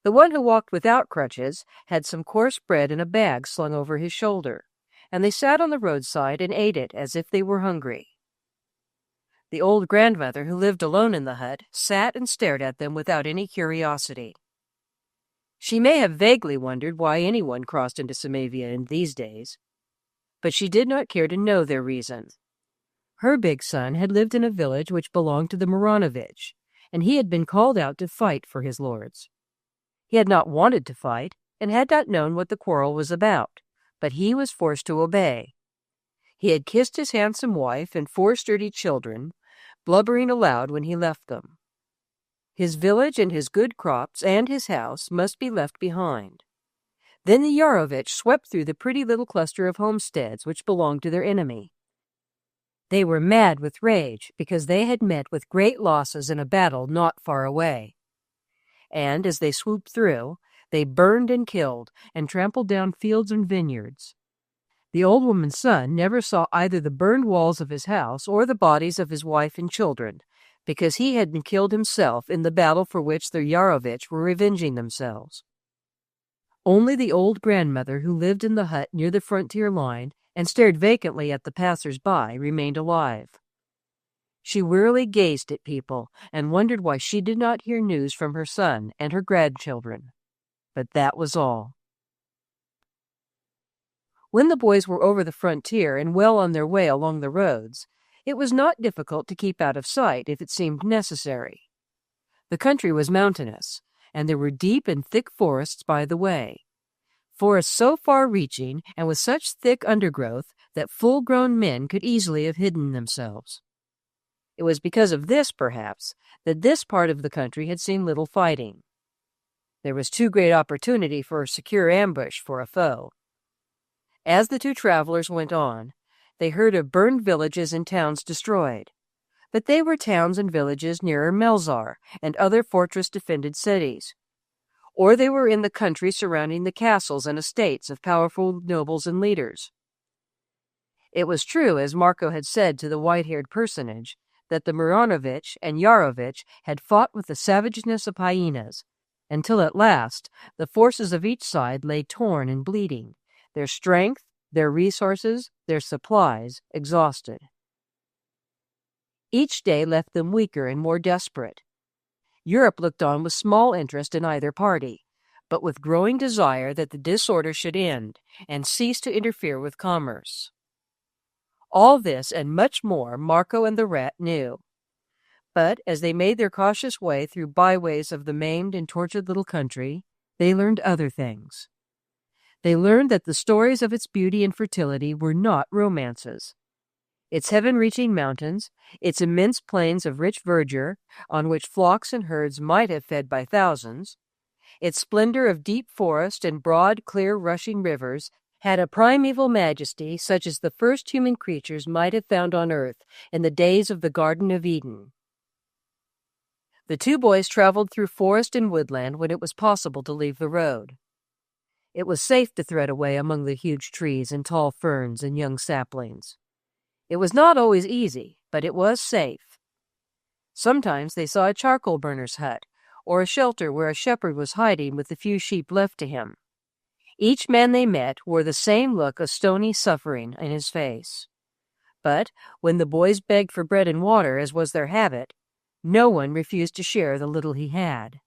The one who walked without crutches had some coarse bread in a bag slung over his shoulder, and they sat on the roadside and ate it as if they were hungry. The old grandmother, who lived alone in the hut, sat and stared at them without any curiosity. She may have vaguely wondered why anyone crossed into Samavia in these days, but she did not care to know their reason. Her big son had lived in a village which belonged to the Maranovich, and he had been called out to fight for his lords. He had not wanted to fight, and had not known what the quarrel was about, but he was forced to obey. He had kissed his handsome wife and 4 sturdy children, blubbering aloud when he left them. His village and his good crops and his house must be left behind. Then the Yarovich swept through the pretty little cluster of homesteads which belonged to their enemy. They were mad with rage because they had met with great losses in a battle not far away. and as they swooped through, they burned and killed and trampled down fields and vineyards. The old woman's son never saw either the burned walls of his house or the bodies of his wife and children, because he had been killed himself in the battle for which the Yarovitch were revenging themselves. Only the old grandmother who lived in the hut near the frontier line and stared vacantly at the passers-by remained alive. She wearily gazed at people and wondered why she did not hear news from her son and her grandchildren. But that was all. When the boys were over the frontier and well on their way along the roads, it was not difficult to keep out of sight if it seemed necessary. The country was mountainous, and there were deep and thick forests by the way. Forests so far-reaching and with such thick undergrowth that full-grown men could easily have hidden themselves. It was because of this, perhaps, that this part of the country had seen little fighting. There was too great opportunity for a secure ambush for a foe. As the two travelers went on, they heard of burned villages and towns destroyed. But they were towns and villages nearer Melzar and other fortress-defended cities. Or they were in the country surrounding the castles and estates of powerful nobles and leaders. It was true, as Marco had said to the white-haired personage, that the Miranovich and Yarovitch had fought with the savageness of hyenas, until at last the forces of each side lay torn and bleeding, their strength, their resources, their supplies exhausted. Each day left them weaker and more desperate. Europe looked on with small interest in either party, but with growing desire that the disorder should end and cease to interfere with commerce. All this and much more Marco and the rat knew. But as they made their cautious way through byways of the maimed and tortured little country, they learned other things. They learned that the stories of its beauty and fertility were not romances. Its heaven-reaching mountains, its immense plains of rich verdure, on which flocks and herds might have fed by thousands, its splendor of deep forest and broad, clear, rushing rivers, had a primeval majesty such as the first human creatures might have found on earth in the days of the Garden of Eden. The two boys traveled through forest and woodland when it was possible to leave the road. It was safe to thread a way among the huge trees and tall ferns and young saplings. It was not always easy, but it was safe. Sometimes they saw a charcoal burner's hut, or a shelter where a shepherd was hiding with the few sheep left to him. Each man they met wore the same look of stony suffering in his face. But when the boys begged for bread and water, as was their habit, no one refused to share the little he had.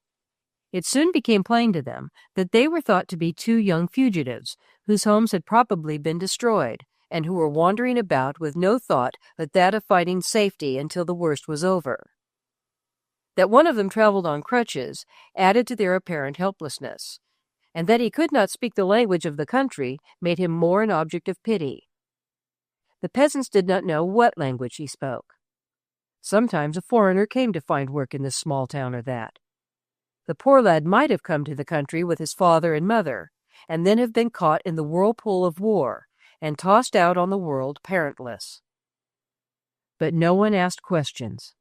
It soon became plain to them that they were thought to be two young fugitives, whose homes had probably been destroyed, and who were wandering about with no thought but that of finding safety until the worst was over. That one of them traveled on crutches added to their apparent helplessness, and that he could not speak the language of the country made him more an object of pity. The peasants did not know what language he spoke. Sometimes a foreigner came to find work in this small town or that. The poor lad might have come to the country with his father and mother, and then have been caught in the whirlpool of war, and tossed out on the world parentless. But no one asked questions.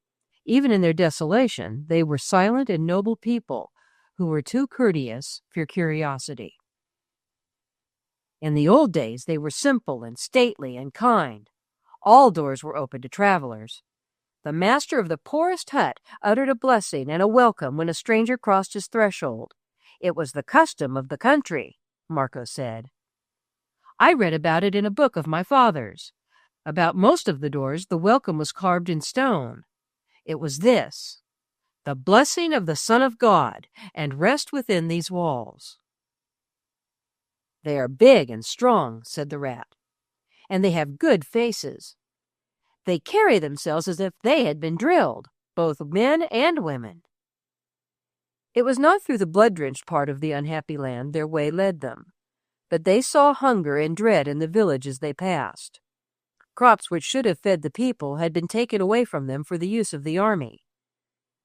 Even in their desolation, they were silent and noble people who were too courteous for curiosity. In the old days, they were simple and stately and kind. All doors were open to travelers. The master of the poorest hut uttered a blessing and a welcome when a stranger crossed his threshold. It was the custom of the country, Marco said. I read about it in a book of my father's. About most of the doors, the welcome was carved in stone. It was this: the blessing of the Son of God, and rest within these walls. They are big and strong, said the rat, and they have good faces. They carry themselves as if they had been drilled, both men and women. It was not through the blood-drenched part of the unhappy land their way led them, but they saw hunger and dread in the villages they passed. Crops which should have fed the people had been taken away from them for the use of the army.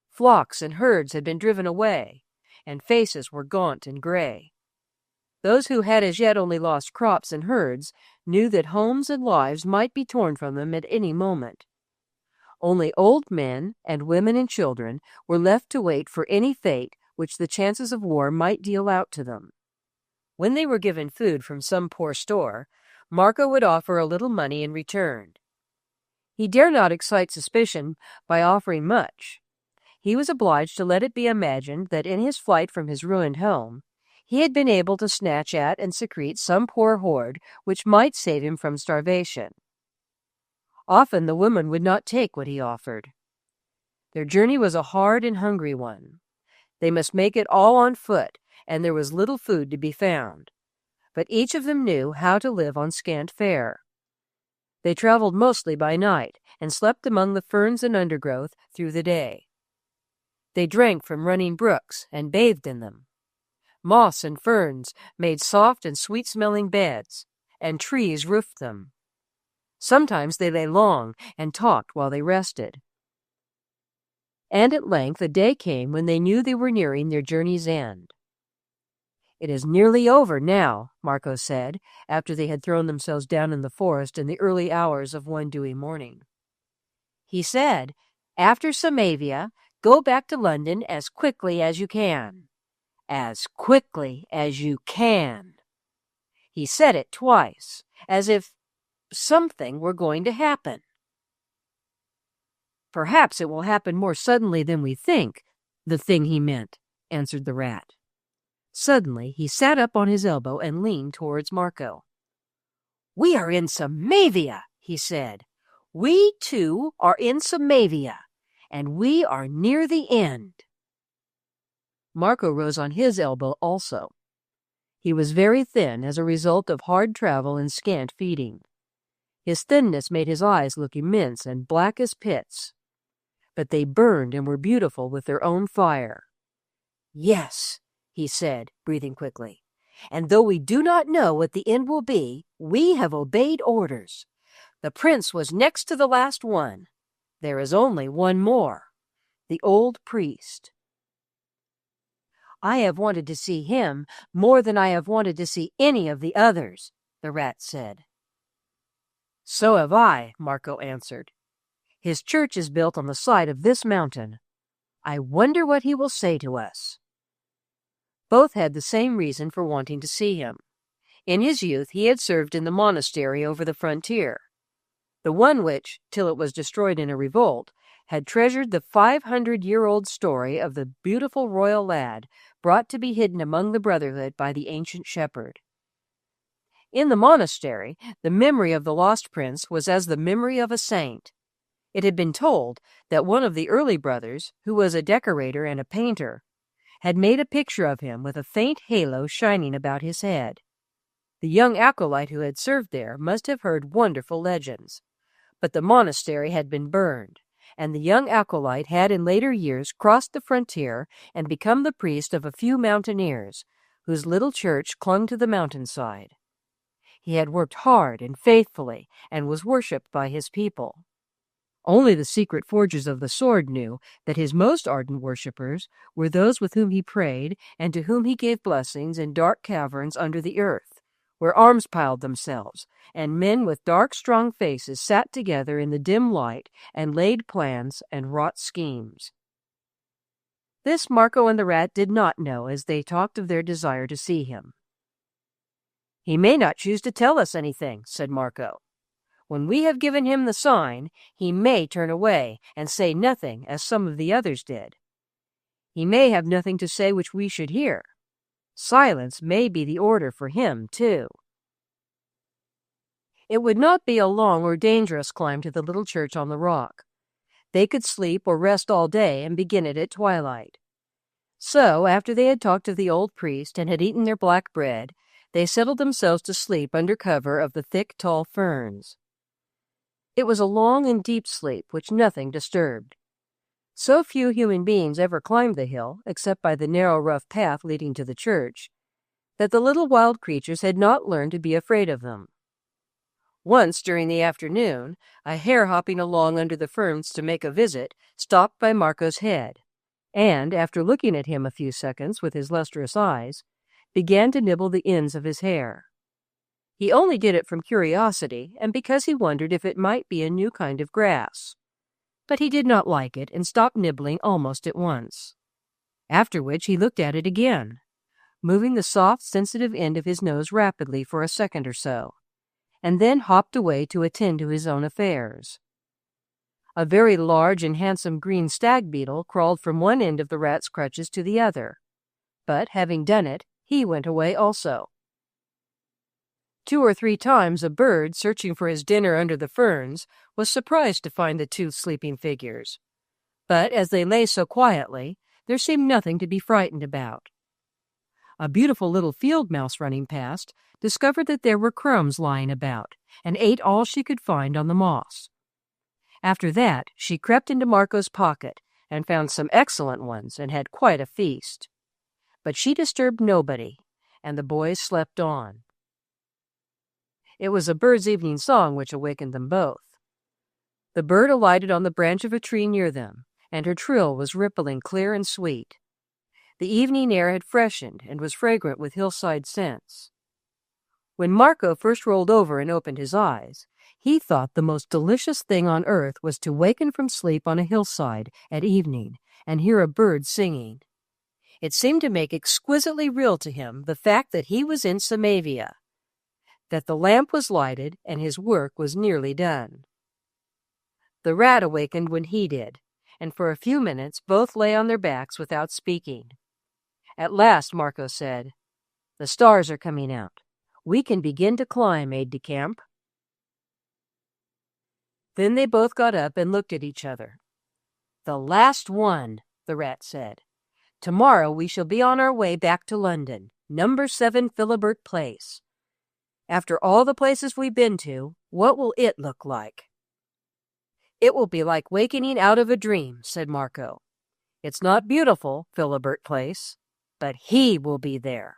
Flocks and herds had been driven away, and faces were gaunt and gray. Those who had as yet only lost crops and herds knew that homes and lives might be torn from them at any moment. Only old men and women and children were left to wait for any fate which the chances of war might deal out to them. When they were given food from some poor store, Marco would offer a little money in return. He dare not excite suspicion by offering much. He was obliged to let it be imagined that in his flight from his ruined home, he had been able to snatch at and secrete some poor hoard which might save him from starvation. Often the woman would not take what he offered. Their journey was a hard and hungry one. They must make it all on foot, and there was little food to be found. But each of them knew how to live on scant fare. They traveled mostly by night and slept among the ferns and undergrowth through the day. They drank from running brooks and bathed in them. Moss and ferns made soft and sweet-smelling beds, and trees roofed them. Sometimes they lay long and talked while they rested. And at length a day came when they knew they were nearing their journey's end. "It is nearly over now," Marco said, after they had thrown themselves down in the forest in the early hours of one dewy morning. He said, "After Samavia, go back to London as quickly as you can. As quickly as you can." He said it twice, as if something were going to happen. "Perhaps it will happen more suddenly than we think, the thing he meant," answered the rat. Suddenly he sat up on his elbow and leaned towards Marco. "We are in Samavia," he said. "We too are in Samavia, and we are near the end." Marco rose on his elbow also. He was very thin as a result of hard travel and scant feeding. His thinness made his eyes look immense and black as pits. But they burned and were beautiful with their own fire. "Yes," he said, breathing quickly, "and though we do not know what the end will be, we have obeyed orders. The prince was next to the last one. There is only one more, the old priest." "I have wanted to see him more than I have wanted to see any of the others," the rat said. "So have I," Marco answered. "His church is built on the side of this mountain. I wonder what he will say to us." Both had the same reason for wanting to see him. In his youth he had served in the monastery over the frontier, the one which, till it was destroyed in a revolt, had treasured the 500-year-old story of the beautiful royal lad brought to be hidden among the brotherhood by the ancient shepherd. In the monastery, the memory of the lost prince was as the memory of a saint. It had been told that one of the early brothers, who was a decorator and a painter, had made a picture of him with a faint halo shining about his head. The young acolyte who had served there must have heard wonderful legends. But the monastery had been burned, and the young acolyte had in later years crossed the frontier and become the priest of a few mountaineers, whose little church clung to the mountainside. He had worked hard and faithfully, and was worshipped by his people. Only the secret forgers of the sword knew that his most ardent worshippers were those with whom he prayed and to whom he gave blessings in dark caverns under the earth, where arms piled themselves, and men with dark, strong faces sat together in the dim light and laid plans and wrought schemes. This Marco and the rat did not know as they talked of their desire to see him. "He may not choose to tell us anything," said Marco. "When we have given him the sign, he may turn away and say nothing as some of the others did. He may have nothing to say which we should hear. Silence may be the order for him, too." It would not be a long or dangerous climb to the little church on the rock. They could sleep or rest all day and begin it at twilight. So, after they had talked to the old priest and had eaten their black bread, they settled themselves to sleep under cover of the thick, tall ferns. It was a long and deep sleep which nothing disturbed. So few human beings ever climbed the hill, except by the narrow, rough path leading to the church, that the little wild creatures had not learned to be afraid of them. Once during the afternoon, a hare hopping along under the ferns to make a visit stopped by Marco's head, and, after looking at him a few seconds with his lustrous eyes, began to nibble the ends of his hair. He only did it from curiosity and because he wondered if it might be a new kind of grass. But he did not like it and stopped nibbling almost at once. after which he looked at it again, moving the soft, sensitive end of his nose rapidly for a second or so, and then hopped away to attend to his own affairs. A very large and handsome green stag beetle crawled from one end of the rat's crutches to the other, but, having done it, he went away also. 2 or 3 times a bird, searching for his dinner under the ferns, was surprised to find the 2 sleeping figures. But as they lay so quietly, there seemed nothing to be frightened about. A beautiful little field mouse running past discovered that there were crumbs lying about, and ate all she could find on the moss. After that, she crept into Marco's pocket and found some excellent ones and had quite a feast. But she disturbed nobody, and the boys slept on. It was a bird's evening song which awakened them both. The bird alighted on the branch of a tree near them, and her trill was rippling clear and sweet. The evening air had freshened and was fragrant with hillside scents. When Marco first rolled over and opened his eyes, he thought the most delicious thing on earth was to waken from sleep on a hillside at evening and hear a bird singing. It seemed to make exquisitely real to him the fact that he was in Samavia, that the lamp was lighted and his work was nearly done. The rat awakened when he did, and for a few minutes both lay on their backs without speaking. At last Marco said, "The stars are coming out. We can begin to climb, aide-de-camp." Then they both got up and looked at each other. "The last one," the rat said. "Tomorrow we shall be on our way back to London, number 7 Philibert Place. After all the places we've been to, what will it look like?" "It will be like wakening out of a dream," said Marco. "It's not beautiful, Philibert Place, but he will be there."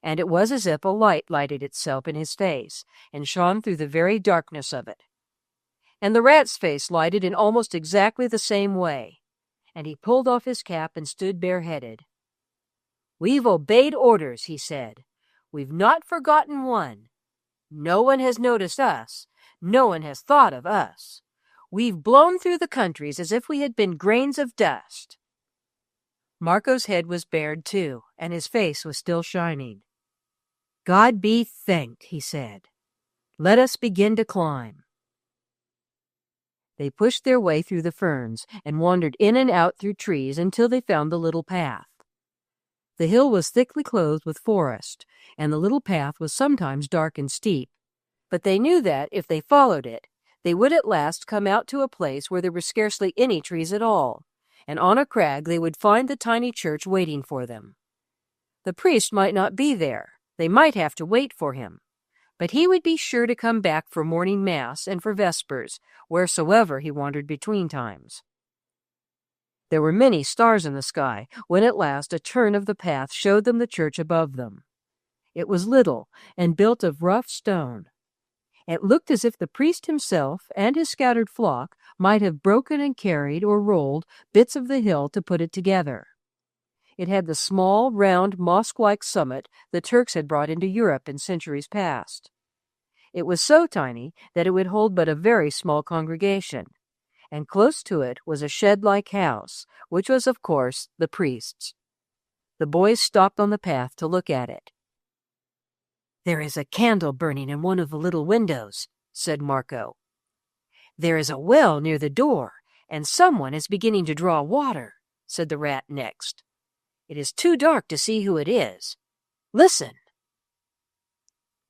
And it was as if a light lighted itself in his face and shone through the very darkness of it. And the rat's face lighted in almost exactly the same way, and he pulled off his cap and stood bareheaded. "We've obeyed orders," he said. "We've not forgotten one. No one has noticed us. No one has thought of us. We've blown through the countries as if we had been grains of dust." Marco's head was bared too, and his face was still shining. "God be thanked," he said. "Let us begin to climb." They pushed their way through the ferns and wandered in and out through trees until they found the little path. The hill was thickly clothed with forest, and the little path was sometimes dark and steep, but they knew that, if they followed it, they would at last come out to a place where there were scarcely any trees at all, and on a crag they would find the tiny church waiting for them. The priest might not be there. They might have to wait for him, but he would be sure to come back for morning mass and for vespers, wheresoever he wandered between times. There were many stars in the sky when at last a turn of the path showed them the church above them. It was little and built of rough stone. It looked as if the priest himself and his scattered flock might have broken and carried or rolled bits of the hill to put it together. It had the small, round, mosque-like summit the Turks had brought into Europe in centuries past. It was so tiny that it would hold but a very small congregation, and close to it was a shed-like house, which was, of course, the priest's. The boys stopped on the path to look at it. "There is a candle burning in one of the little windows," said Marco. "There is a well near the door, and someone is beginning to draw water," said the rat next. "It is too dark to see who it is. Listen."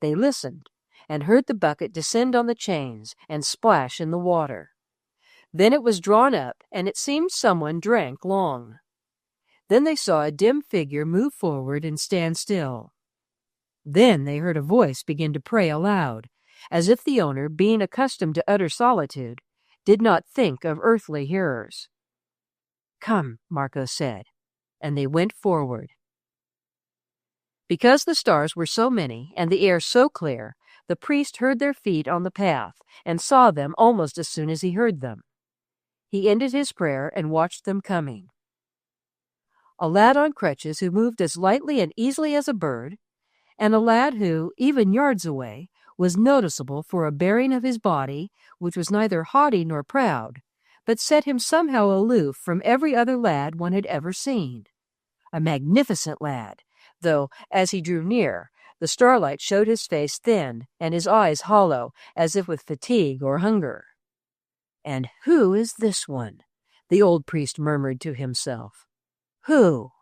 They listened, and heard the bucket descend on the chains and splash in the water. Then it was drawn up, and it seemed someone drank long. Then they saw a dim figure move forward and stand still. Then they heard a voice begin to pray aloud, as if the owner, being accustomed to utter solitude, did not think of earthly hearers. "Come," Marco said, and they went forward. Because the stars were so many and the air so clear, the priest heard their feet on the path and saw them almost as soon as he heard them. He ended his prayer and watched them coming. A lad on crutches who moved as lightly and easily as a bird, and a lad who, even yards away, was noticeable for a bearing of his body which was neither haughty nor proud, but set him somehow aloof from every other lad one had ever seen. A magnificent lad, though, as he drew near, the starlight showed his face thin and his eyes hollow, as if with fatigue or hunger. "And who is this one?" the old priest murmured to himself. "Who?"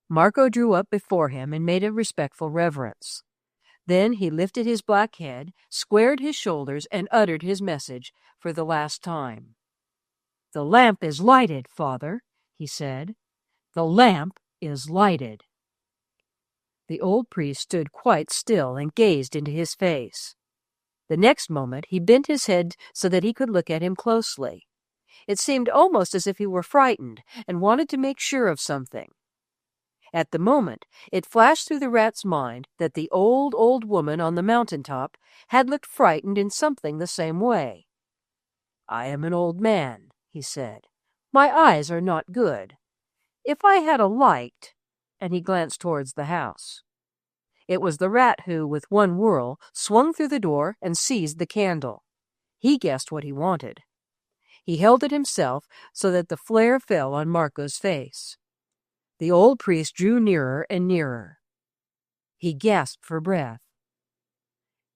Marco drew up before him and made a respectful reverence. Then he lifted his black head, squared his shoulders, and uttered his message for the last time. "The lamp is lighted, Father," he said. "The lamp is lighted." The old priest stood quite still and gazed into his face. The next moment he bent his head so that he could look at him closely. It seemed almost as if he were frightened and wanted to make sure of something. At the moment, it flashed through the rat's mind that the old woman on the mountain-top had looked frightened in something the same way. "I am an old man," he said. "My eyes are not good. If I had a light—" and he glanced towards the house. It was the rat who, with one whirl, swung through the door and seized the candle. He guessed what he wanted. He held it himself so that the flare fell on Marco's face. The old priest drew nearer and nearer. He gasped for breath.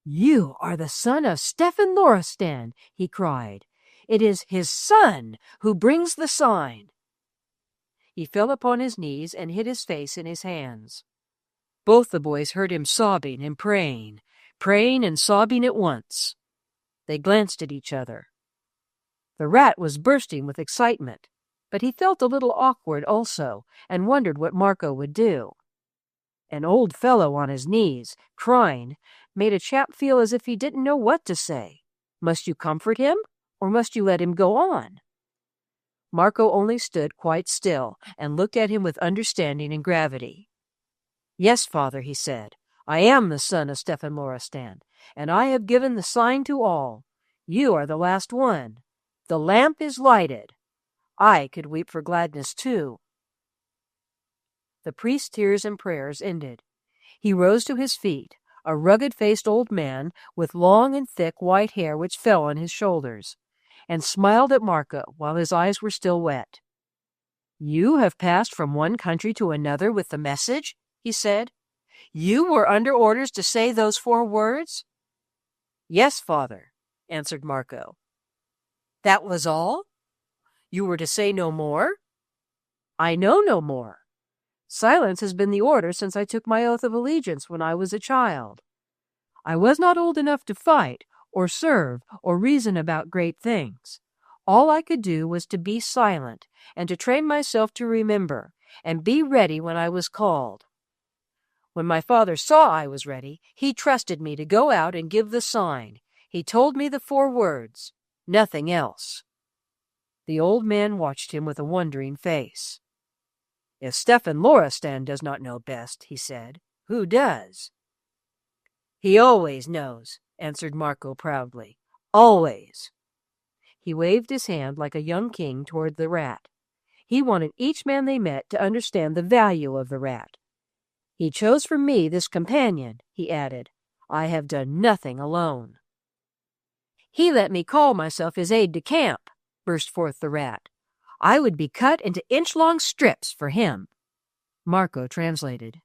"You are the son of Stefan Loristan," he cried. "It is his son who brings the sign." He fell upon his knees and hid his face in his hands. Both the boys heard him sobbing and praying and sobbing at once. They glanced at each other. The rat was bursting with excitement, but he felt a little awkward also, and wondered what Marco would do. An old fellow on his knees, crying, made a chap feel as if he didn't know what to say. Must you comfort him, or must you let him go on? Marco only stood quite still and looked at him with understanding and gravity. "Yes, Father," he said, "I am the son of Stefan Loristan, and I have given the sign to all. You are the last one. The lamp is lighted. I could weep for gladness too." The priest's tears and prayers ended. He rose to his feet, a rugged-faced old man with long and thick white hair which fell on his shoulders, and smiled at Marco while his eyes were still wet. "You have passed from one country to another with the message?" he said. "You were under orders to say those 4 words?" "Yes, Father," answered Marco. "That was all? You were to say no more?" "I know no more. Silence has been the order since I took my oath of allegiance when I was a child. I was not old enough to fight, or serve, or reason about great things. All I could do was to be silent, and to train myself to remember, and be ready when I was called. When my father saw I was ready, he trusted me to go out and give the sign. He told me the 4 words, nothing else." The old man watched him with a wondering face. "If Stefan Loristan does not know best," he said, "who does?" "He always knows," answered Marco proudly. "Always." He waved his hand like a young king toward the rat. He wanted each man they met to understand the value of the rat. "He chose for me this companion," he added. "I have done nothing alone." "He let me call myself his aide-de-camp," burst forth the rat. "I would be cut into inch-long strips for him." Marco translated.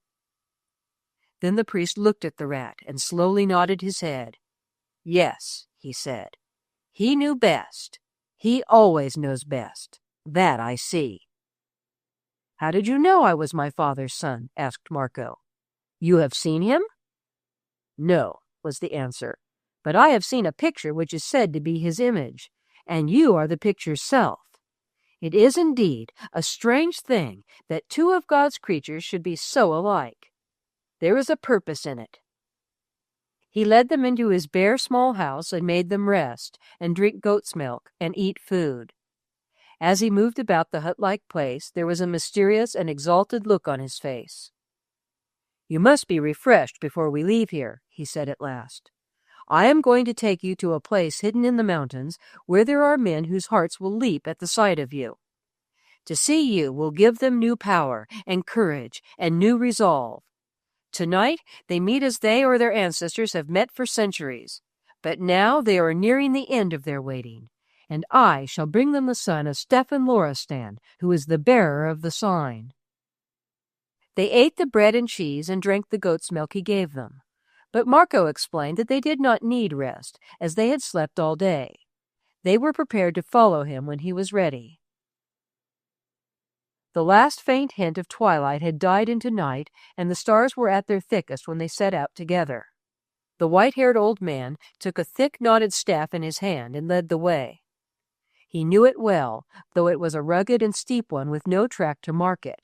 Then the priest looked at the rat and slowly nodded his head. "Yes," he said. "He knew best. He always knows best. That I see." "How did you know I was my father's son?" asked Marco. "You have seen him?" "No," was the answer, "but I have seen a picture which is said to be his image, and you are the picture's self. It is indeed a strange thing that 2 of God's creatures should be so alike. There is a purpose in it." He led them into his bare small house and made them rest, and drink goat's milk, and eat food. As he moved about the hut-like place, there was a mysterious and exalted look on his face. "You must be refreshed before we leave here," he said at last. "I am going to take you to a place hidden in the mountains where there are men whose hearts will leap at the sight of you. To see you will give them new power and courage and new resolve. Tonight they meet as they or their ancestors have met for centuries, but now they are nearing the end of their waiting, and I shall bring them the son of Stefan Loristan, who is the bearer of the sign." They ate the bread and cheese and drank the goat's milk he gave them. But Marco explained that they did not need rest, as they had slept all day. They were prepared to follow him when he was ready. The last faint hint of twilight had died into night, and the stars were at their thickest when they set out together. The white-haired old man took a thick knotted staff in his hand and led the way. He knew it well, though it was a rugged and steep one with no track to mark it.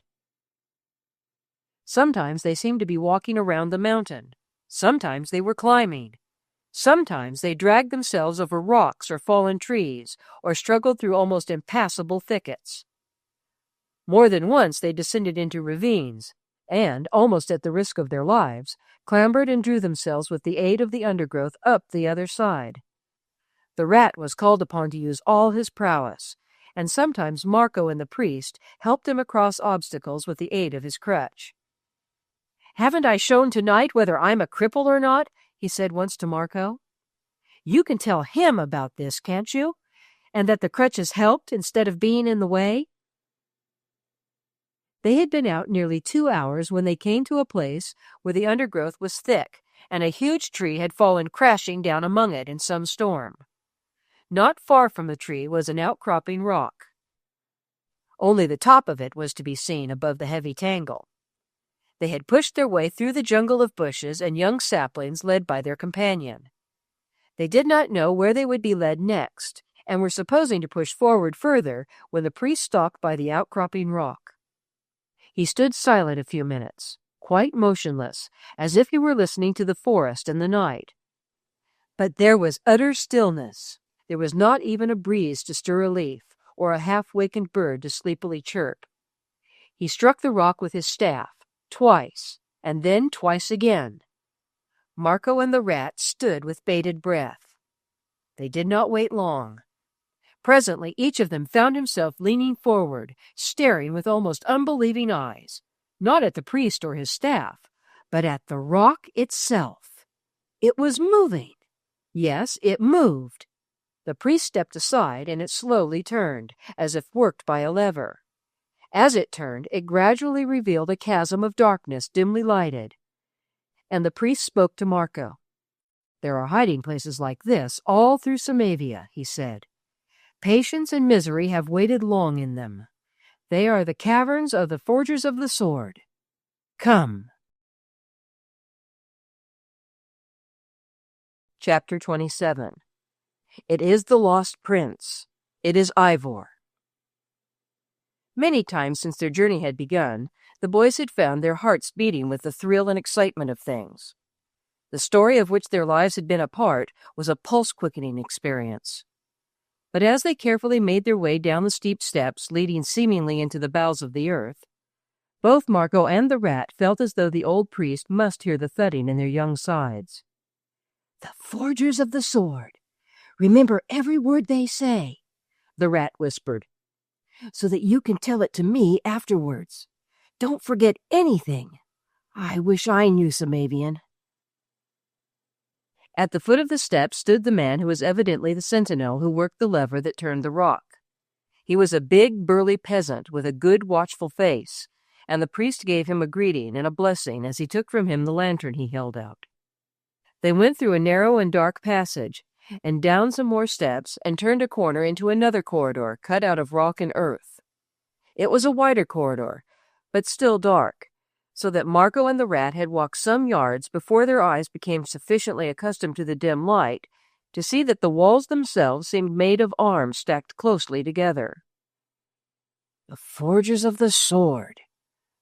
Sometimes they seemed to be walking around the mountain. Sometimes they were climbing. Sometimes they dragged themselves over rocks or fallen trees, or struggled through almost impassable thickets. More than once they descended into ravines, and, almost at the risk of their lives, clambered and drew themselves with the aid of the undergrowth up the other side. The rat was called upon to use all his prowess, and sometimes Marco and the priest helped him across obstacles with the aid of his crutch. "Haven't I shown tonight whether I'm a cripple or not?" he said once to Marco. "You can tell him about this, can't you? And that the crutches helped instead of being in the way?" They had been out nearly 2 hours when they came to a place where the undergrowth was thick, and a huge tree had fallen crashing down among it in some storm. Not far from the tree was an outcropping rock. Only the top of it was to be seen above the heavy tangle. They had pushed their way through the jungle of bushes and young saplings led by their companion. They did not know where they would be led next, and were supposing to push forward further when the priest stopped by the outcropping rock. He stood silent a few minutes, quite motionless, as if he were listening to the forest and the night. But there was utter stillness. There was not even a breeze to stir a leaf, or a half-wakened bird to sleepily chirp. He struck the rock with his staff, twice, and then twice again. Marco and the rat stood with bated breath. They did not wait long. Presently each of them found himself leaning forward, staring with almost unbelieving eyes, not at the priest or his staff, but at the rock itself. It was moving. Yes, it moved. The priest stepped aside, and it slowly turned, as if worked by a lever. As it turned, it gradually revealed a chasm of darkness dimly lighted. And the priest spoke to Marco. "There are hiding places like this all through Samavia," he said. "Patience and misery have waited long in them. They are the caverns of the forgers of the sword. Come." Chapter 27. It is the Lost Prince. It is Ivor. Many times since their journey had begun, the boys had found their hearts beating with the thrill and excitement of things. The story of which their lives had been a part was a pulse-quickening experience. But as they carefully made their way down the steep steps leading seemingly into the bowels of the earth, both Marco and the rat felt as though the old priest must hear the thudding in their young sides. "The forgers of the sword. Remember every word they say," the rat whispered, "so that you can tell it to me afterwards. Don't forget anything. I wish I knew Samavian." At the foot of the steps stood the man who was evidently the sentinel who worked the lever that turned the rock. He was a big, burly peasant with a good, watchful face, and the priest gave him a greeting and a blessing as he took from him the lantern he held out. They went through a narrow and dark passage, and down some more steps, and turned a corner into another corridor cut out of rock and earth. It was a wider corridor, but still dark, so that Marco and the rat had walked some yards before their eyes became sufficiently accustomed to the dim light to see that the walls themselves seemed made of arms stacked closely together. "The forgers of the sword,"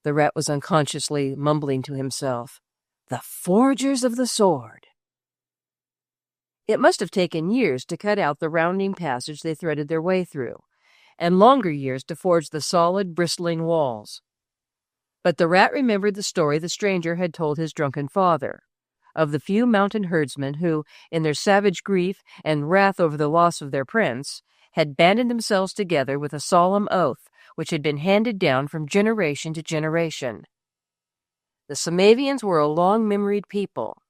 the rat was unconsciously mumbling to himself. "The forgers of the sword." It must have taken years to cut out the rounding passage they threaded their way through, and longer years to forge the solid, bristling walls. But the rat remembered the story the stranger had told his drunken father, of the few mountain herdsmen who, in their savage grief and wrath over the loss of their prince, had banded themselves together with a solemn oath which had been handed down from generation to generation. The Samavians were a long-memoried people,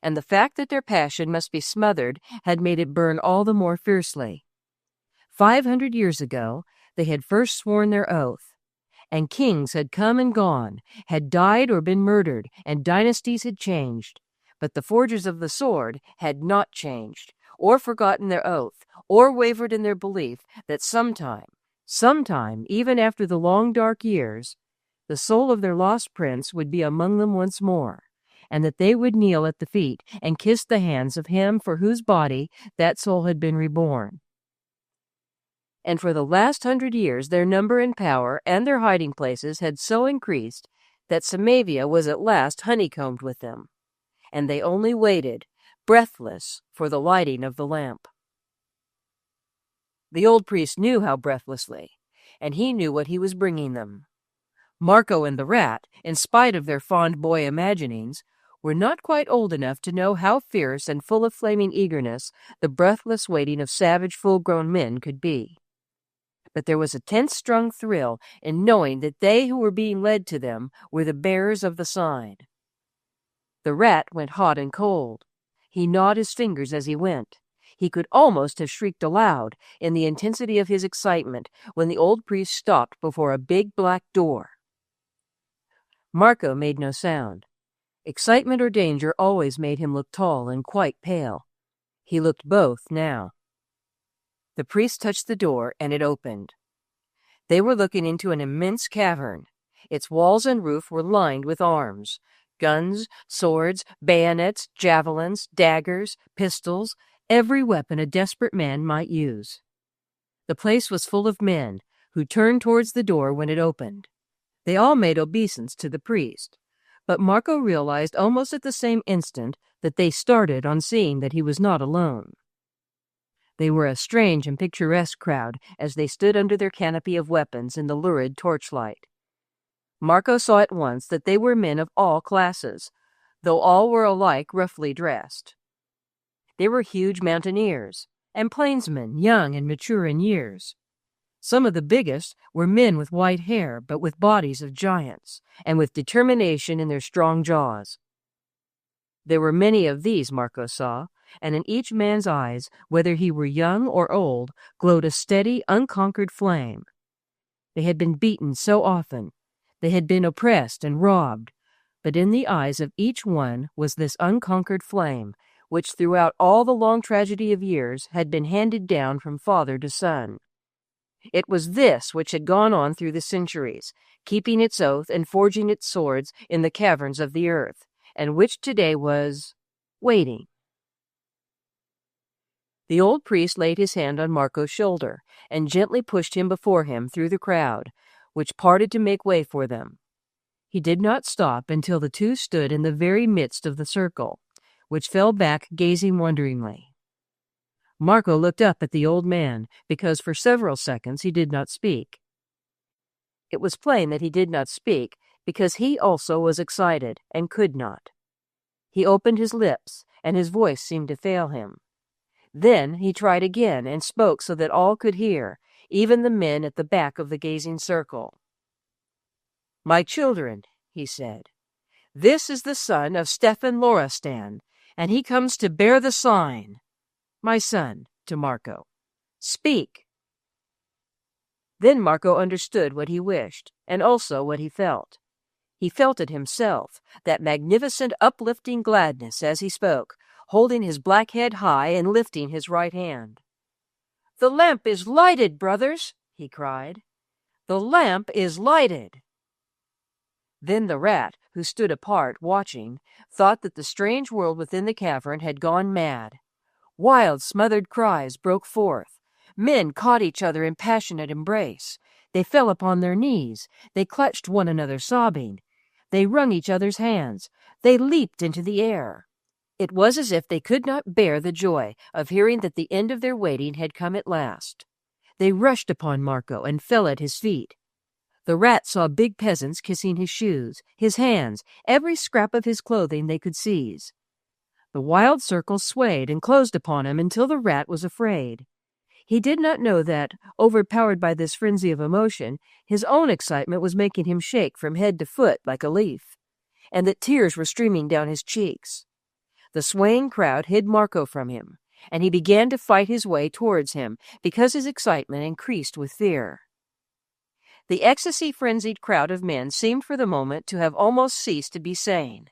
and the fact that their passion must be smothered had made it burn all the more fiercely. 500 years ago, they had first sworn their oath, and kings had come and gone, had died or been murdered, and dynasties had changed. But the forgers of the sword had not changed, or forgotten their oath, or wavered in their belief that sometime, even after the long dark years, the soul of their lost prince would be among them once more, and that they would kneel at the feet and kiss the hands of him for whose body that soul had been reborn. And for the last 100 years their number and power and their hiding places had so increased that Samavia was at last honeycombed with them, and they only waited, breathless, for the lighting of the lamp. The old priest knew how breathlessly, and he knew what he was bringing them. Marco and the rat, in spite of their fond boy imaginings, were not quite old enough to know how fierce and full of flaming eagerness the breathless waiting of savage full-grown men could be. But there was a tense-strung thrill in knowing that they who were being led to them were the bearers of the sign. The rat went hot and cold. He gnawed his fingers as he went. He could almost have shrieked aloud in the intensity of his excitement when the old priest stopped before a big black door. Marco made no sound. Excitement or danger always made him look tall and quite pale. He looked both now. The priest touched the door, and it opened. They were looking into an immense cavern. Its walls and roof were lined with arms: guns, swords, bayonets, javelins, daggers, pistols, every weapon a desperate man might use. The place was full of men, who turned towards the door when it opened. They all made obeisance to the priest, but Marco realized almost at the same instant that they started on seeing that he was not alone. They were a strange and picturesque crowd as they stood under their canopy of weapons in the lurid torchlight. Marco saw at once that they were men of all classes, though all were alike roughly dressed. They were huge mountaineers, and plainsmen, young and mature in years. Some of the biggest were men with white hair, but with bodies of giants, and with determination in their strong jaws. There were many of these, Marco saw, and in each man's eyes, whether he were young or old, glowed a steady, unconquered flame. They had been beaten so often, they had been oppressed and robbed, but in the eyes of each one was this unconquered flame, which throughout all the long tragedy of years had been handed down from father to son. It was this which had gone on through the centuries, keeping its oath and forging its swords in the caverns of the earth, and which today was waiting. The old priest laid his hand on Marco's shoulder and gently pushed him before him through the crowd, which parted to make way for them. He did not stop until the two stood in the very midst of the circle, which fell back gazing wonderingly. Marco looked up at the old man, because for several seconds he did not speak. It was plain that he did not speak, because he also was excited and could not. He opened his lips, and his voice seemed to fail him. Then he tried again and spoke so that all could hear, even the men at the back of the gazing circle. "My children," he said, "this is the son of Stefan Loristan, and he comes to bear the sign. My son," to Marco, "speak." Then Marco understood what he wished, and also what he felt. He felt it himself, that magnificent uplifting gladness as he spoke, holding his black head high and lifting his right hand. "The lamp is lighted, brothers," he cried. "The lamp is lighted." Then the rat, who stood apart, watching, thought that the strange world within the cavern had gone mad. Wild, smothered cries broke forth. Men caught each other in passionate embrace. They fell upon their knees. They clutched one another, sobbing. They wrung each other's hands. They leaped into the air. It was as if they could not bear the joy of hearing that the end of their waiting had come at last. They rushed upon Marco and fell at his feet. The rat saw big peasants kissing his shoes, his hands, every scrap of his clothing they could seize. The wild circle swayed and closed upon him until the rat was afraid. He did not know that, overpowered by this frenzy of emotion, his own excitement was making him shake from head to foot like a leaf, and that tears were streaming down his cheeks. The swaying crowd hid Marco from him, and he began to fight his way towards him because his excitement increased with fear. The ecstasy-frenzied crowd of men seemed for the moment to have almost ceased to be sane.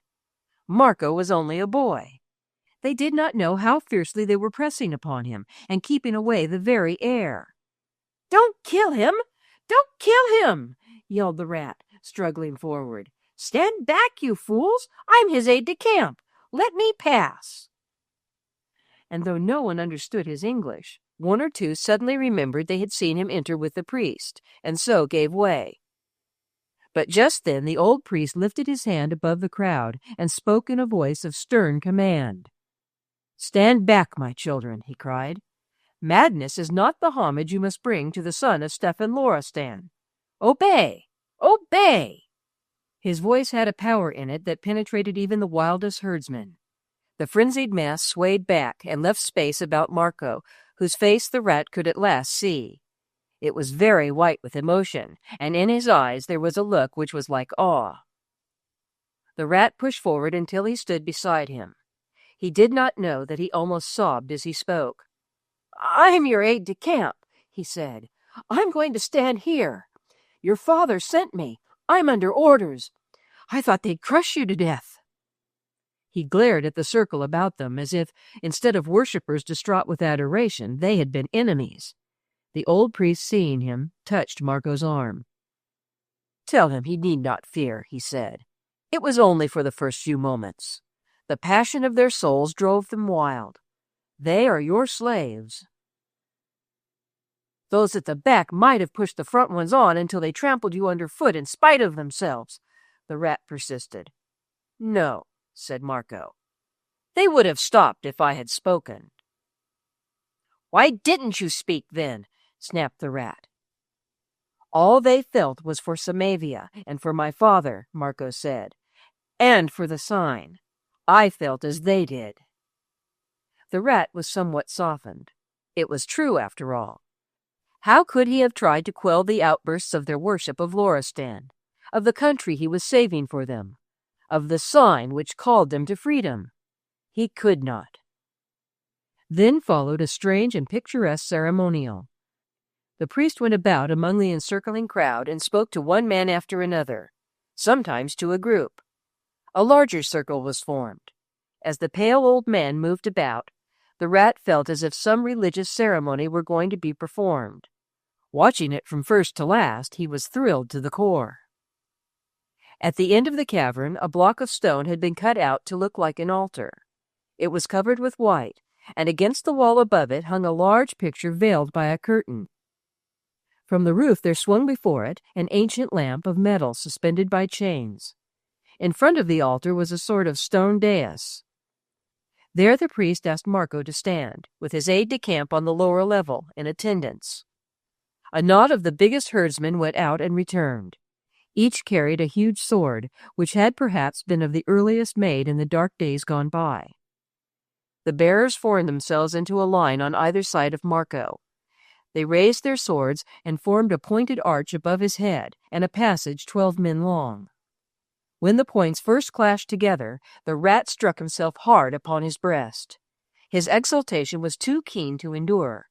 Marco was only a boy. They did not know how fiercely they were pressing upon him and keeping away the very air. "Don't kill him! Don't kill him!" yelled the rat, struggling forward. "Stand back, you fools! I'm his aide-de-camp. Let me pass." And though no one understood his English, one or two suddenly remembered they had seen him enter with the priest, and so gave way. But just then the old priest lifted his hand above the crowd and spoke in a voice of stern command. "Stand back, my children," he cried. "Madness is not the homage you must bring to the son of Stefan Loristan. Obey! Obey!" His voice had a power in it that penetrated even the wildest herdsmen. The frenzied mass swayed back and left space about Marco, whose face the rat could at last see. It was very white with emotion, and in his eyes there was a look which was like awe. The rat pushed forward until he stood beside him. He did not know that he almost sobbed as he spoke. "I'm your aide-de-camp," he said. "I'm going to stand here. Your father sent me. I'm under orders. I thought they'd crush you to death." He glared at the circle about them as if, instead of worshippers distraught with adoration, they had been enemies. The old priest, seeing him, touched Marco's arm. "Tell him he need not fear," he said. "It was only for the first few moments. The passion of their souls drove them wild. They are your slaves. Those at the back might have pushed the front ones on until they trampled you underfoot in spite of themselves," the rat persisted. "No," said Marco. "They would have stopped if I had spoken." "Why didn't you speak then?" snapped the rat. "All they felt was for Samavia and for my father," Marco said, "and for the sign. I felt as they did." The rat was somewhat softened. It was true, after all. How could he have tried to quell the outbursts of their worship of Loristan, of the country he was saving for them, of the sign which called them to freedom? He could not. Then followed a strange and picturesque ceremonial. The priest went about among the encircling crowd and spoke to one man after another, sometimes to a group. A larger circle was formed. As the pale old man moved about, the rat felt as if some religious ceremony were going to be performed. Watching it from first to last, he was thrilled to the core. At the end of the cavern, a block of stone had been cut out to look like an altar. It was covered with white, and against the wall above it hung a large picture veiled by a curtain. From the roof there swung before it an ancient lamp of metal suspended by chains. In front of the altar was a sort of stone dais. There the priest asked Marco to stand, with his aide-de-camp on the lower level, in attendance. A knot of the biggest herdsmen went out and returned. Each carried a huge sword, which had perhaps been of the earliest made in the dark days gone by. The bearers formed themselves into a line on either side of Marco. They raised their swords and formed a pointed arch above his head and a passage 12 men long. When the points first clashed together, the rat struck himself hard upon his breast. His exultation was too keen to endure.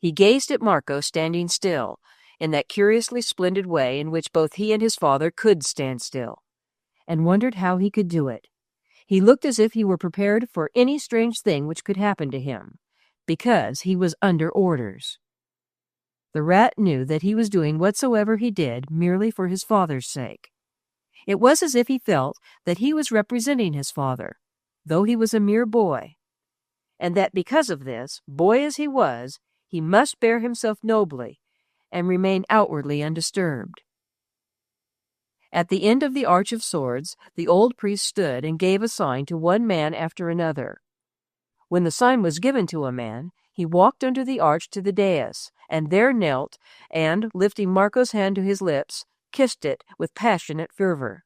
He gazed at Marco standing still, in that curiously splendid way in which both he and his father could stand still, and wondered how he could do it. He looked as if he were prepared for any strange thing which could happen to him, because he was under orders. The rat knew that he was doing whatsoever he did merely for his father's sake. It was as if he felt that he was representing his father, though he was a mere boy, and that because of this, boy as he was, he must bear himself nobly and remain outwardly undisturbed. At the end of the Arch of Swords, the old priest stood and gave a sign to one man after another. When the sign was given to a man, he walked under the arch to the dais, and there knelt, and, lifting Marco's hand to his lips, kissed it with passionate fervor.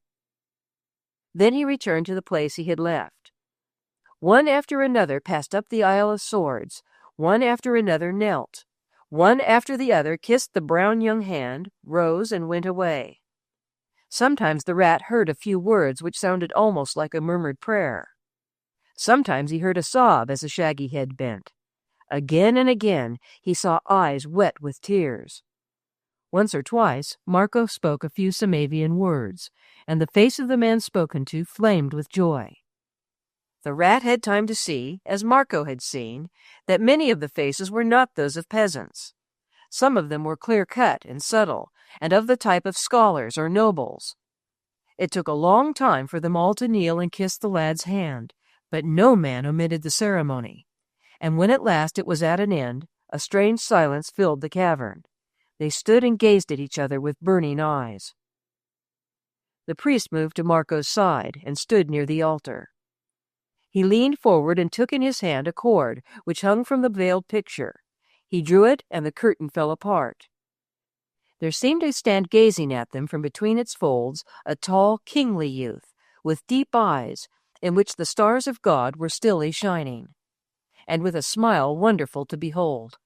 Then he returned to the place he had left. One after another passed up the aisle of swords. One after another knelt. One after the other kissed the brown young hand, rose, and went away. Sometimes the rat heard a few words which sounded almost like a murmured prayer. Sometimes he heard a sob as the shaggy head bent. Again and again he saw eyes wet with tears. Once or twice Marco spoke a few Samavian words, and the face of the man spoken to flamed with joy. The rat had time to see, as Marco had seen, that many of the faces were not those of peasants. Some of them were clear-cut and subtle, and of the type of scholars or nobles. It took a long time for them all to kneel and kiss the lad's hand, but no man omitted the ceremony. And when at last it was at an end, a strange silence filled the cavern. They stood and gazed at each other with burning eyes. The priest moved to Marco's side and stood near the altar. He leaned forward and took in his hand a cord which hung from the veiled picture. He drew it, and the curtain fell apart. There seemed to stand gazing at them from between its folds a tall, kingly youth, with deep eyes, in which the stars of God were stilly shining, and with a smile wonderful to behold.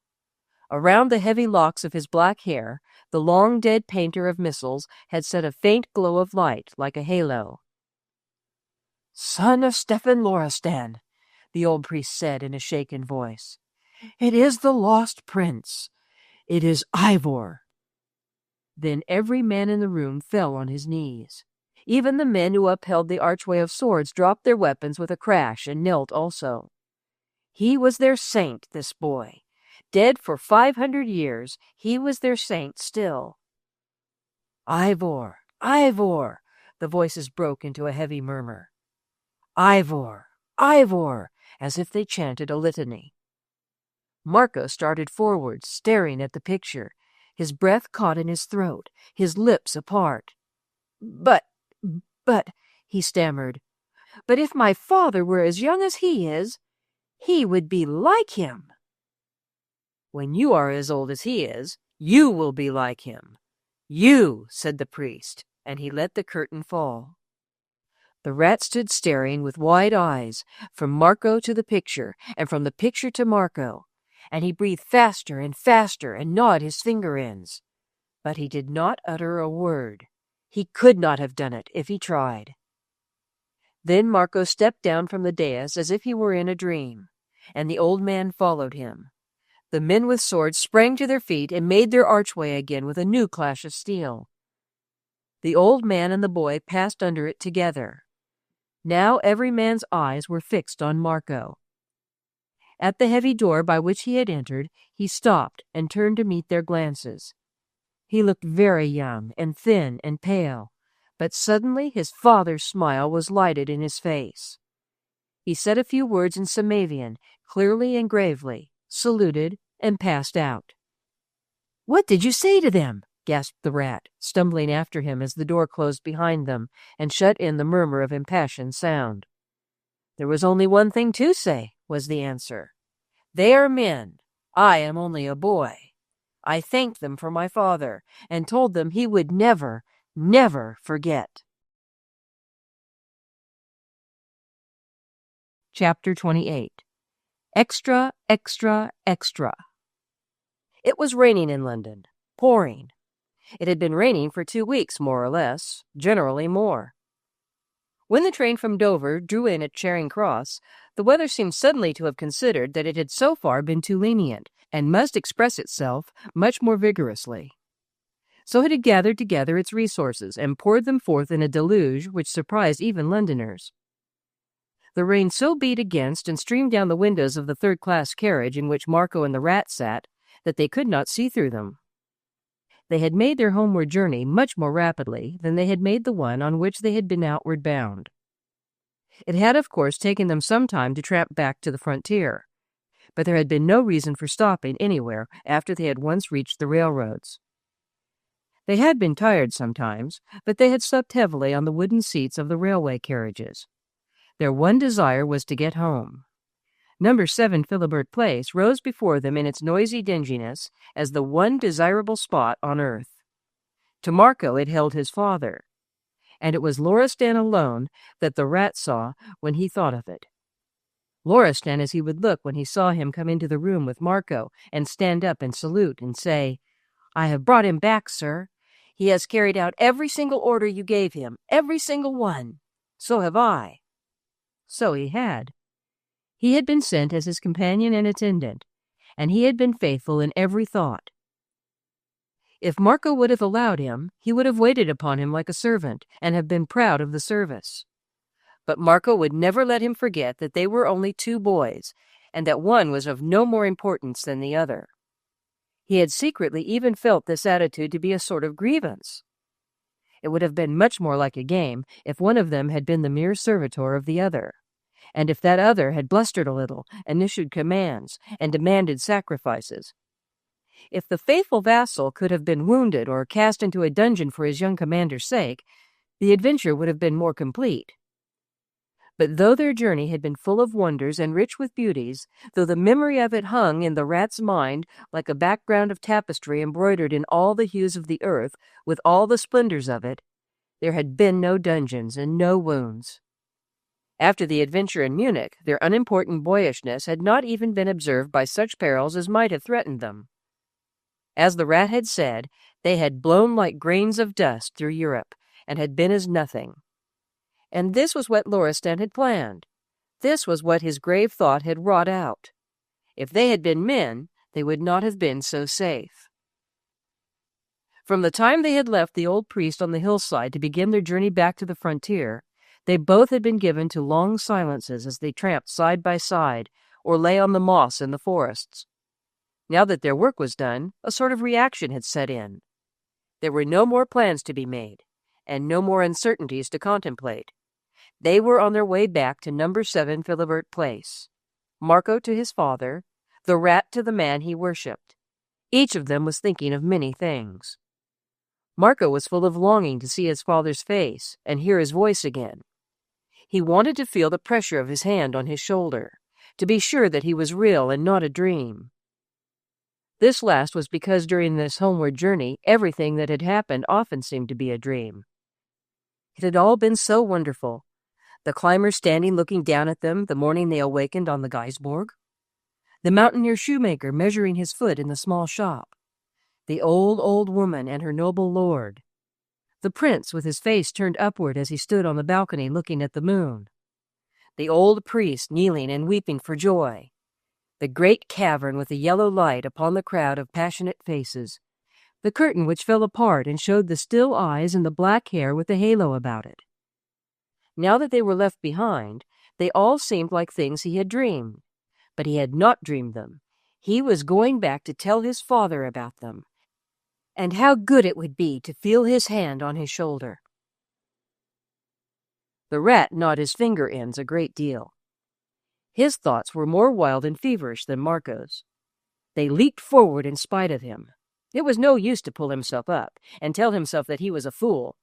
Around the heavy locks of his black hair, the long dead painter of missals had set a faint glow of light like a halo. "Son of Stefan Loristan," the old priest said in a shaken voice, "it is the lost prince. It is Ivor." Then every man in the room fell on his knees. Even the men who upheld the archway of swords dropped their weapons with a crash and knelt also. He was their saint, this boy. Dead for 500 years, he was their saint still. "Ivor, Ivor," the voices broke into a heavy murmur. "Ivor, Ivor," as if they chanted a litany. Marco started forward, staring at the picture, his breath caught in his throat, his lips apart. But, he stammered, "but if my father were as young as he is, he would be like him." "When you are as old as he is, you will be like him. You," said the priest, and he let the curtain fall. The rat stood staring with wide eyes, from Marco to the picture, and from the picture to Marco, and he breathed faster and faster and gnawed his finger ends. But he did not utter a word. He could not have done it if he tried. Then Marco stepped down from the dais as if he were in a dream, and the old man followed him. The men with swords sprang to their feet and made their archway again with a new clash of steel. The old man and the boy passed under it together. Now every man's eyes were fixed on Marco. At the heavy door by which he had entered, he stopped and turned to meet their glances. He looked very young and thin and pale, but suddenly his father's smile was lighted in his face. He said a few words in Samavian, clearly and gravely, saluted, and passed out. "What did you say to them?" gasped the rat, stumbling after him as the door closed behind them and shut in the murmur of impassioned sound. "There was only one thing to say," was the answer. "They are men. I am only a boy. I thanked them for my father, and told them he would never, never forget." Chapter 28. Extra, Extra, Extra. It was raining in London, pouring. It had been raining for 2 weeks, more or less, generally more. When the train from Dover drew in at Charing Cross, the weather seemed suddenly to have considered that it had so far been too lenient, and must express itself much more vigorously. So it had gathered together its resources and poured them forth in a deluge which surprised even Londoners. The rain so beat against and streamed down the windows of the third-class carriage in which Marco and the rat sat that they could not see through them. They had made their homeward journey much more rapidly than they had made the one on which they had been outward bound. It had, of course, taken them some time to tramp back to the frontier, but there had been no reason for stopping anywhere after they had once reached the railroads. They had been tired sometimes, but they had slept heavily on the wooden seats of the railway carriages. Their one desire was to get home. Number 7 Philibert Place rose before them in its noisy dinginess as the one desirable spot on earth. To Marco it held his father, and it was Loristan alone that the rat saw when he thought of it. Loristan as he would look when he saw him come into the room with Marco and stand up and salute and say, "I have brought him back, sir. He has carried out every single order you gave him, every single one. So have I." So he had. He had been sent as his companion and attendant, and he had been faithful in every thought. If Marco would have allowed him, he would have waited upon him like a servant and have been proud of the service. But Marco would never let him forget that they were only 2 boys, and that one was of no more importance than the other. He had secretly even felt this attitude to be a sort of grievance. It would have been much more like a game if one of them had been the mere servitor of the other, and if that other had blustered a little and issued commands and demanded sacrifices. If the faithful vassal could have been wounded or cast into a dungeon for his young commander's sake, the adventure would have been more complete. But though their journey had been full of wonders and rich with beauties, though the memory of it hung in the rat's mind like a background of tapestry embroidered in all the hues of the earth, with all the splendors of it, there had been no dungeons and no wounds. After the adventure in Munich, their unimportant boyishness had not even been observed by such perils as might have threatened them. As the rat had said, they had blown like grains of dust through Europe, and had been as nothing. And this was what Loristan had planned. This was what his grave thought had wrought out. If they had been men, they would not have been so safe. From the time they had left the old priest on the hillside to begin their journey back to the frontier, they both had been given to long silences as they tramped side by side or lay on the moss in the forests. Now that their work was done, a sort of reaction had set in. There were no more plans to be made, and no more uncertainties to contemplate. They were on their way back to No. 7 Philibert Place. Marco to his father, the rat to the man he worshipped. Each of them was thinking of many things. Marco was full of longing to see his father's face and hear his voice again. He wanted to feel the pressure of his hand on his shoulder, to be sure that he was real and not a dream. This last was because during this homeward journey, everything that had happened often seemed to be a dream. It had all been so wonderful. The climbers standing looking down at them the morning they awakened on the Geisborg. The mountaineer shoemaker measuring his foot in the small shop. The old woman and her noble lord. The prince with his face turned upward as he stood on the balcony looking at the moon. The old priest kneeling and weeping for joy. The great cavern with the yellow light upon the crowd of passionate faces. The curtain which fell apart and showed the still eyes and the black hair with the halo about it. Now that they were left behind, they all seemed like things he had dreamed. But he had not dreamed them. He was going back to tell his father about them. And how good it would be to feel his hand on his shoulder. The rat gnawed his finger ends a great deal. His thoughts were more wild and feverish than Marco's. They leaped forward in spite of him. It was no use to pull himself up and tell himself that he was a fool.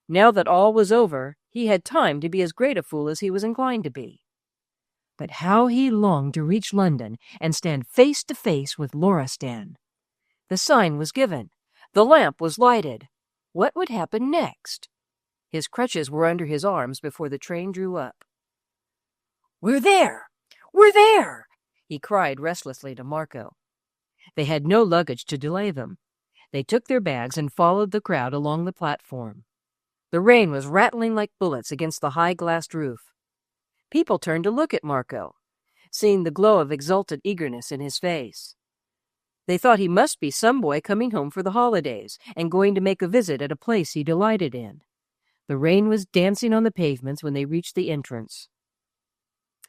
Now that all was over, he had time to be as great a fool as he was inclined to be. But how he longed to reach London and stand face to face with Loristan. The sign was given. The lamp was lighted. What would happen next? His crutches were under his arms before the train drew up. "We're there! We're there!" he cried restlessly to Marco. They had no luggage to delay them. They took their bags and followed the crowd along the platform. The rain was rattling like bullets against the high glassed roof. People turned to look at Marco, seeing the glow of exultant eagerness in his face. They thought he must be some boy coming home for the holidays and going to make a visit at a place he delighted in. The rain was dancing on the pavements when they reached the entrance.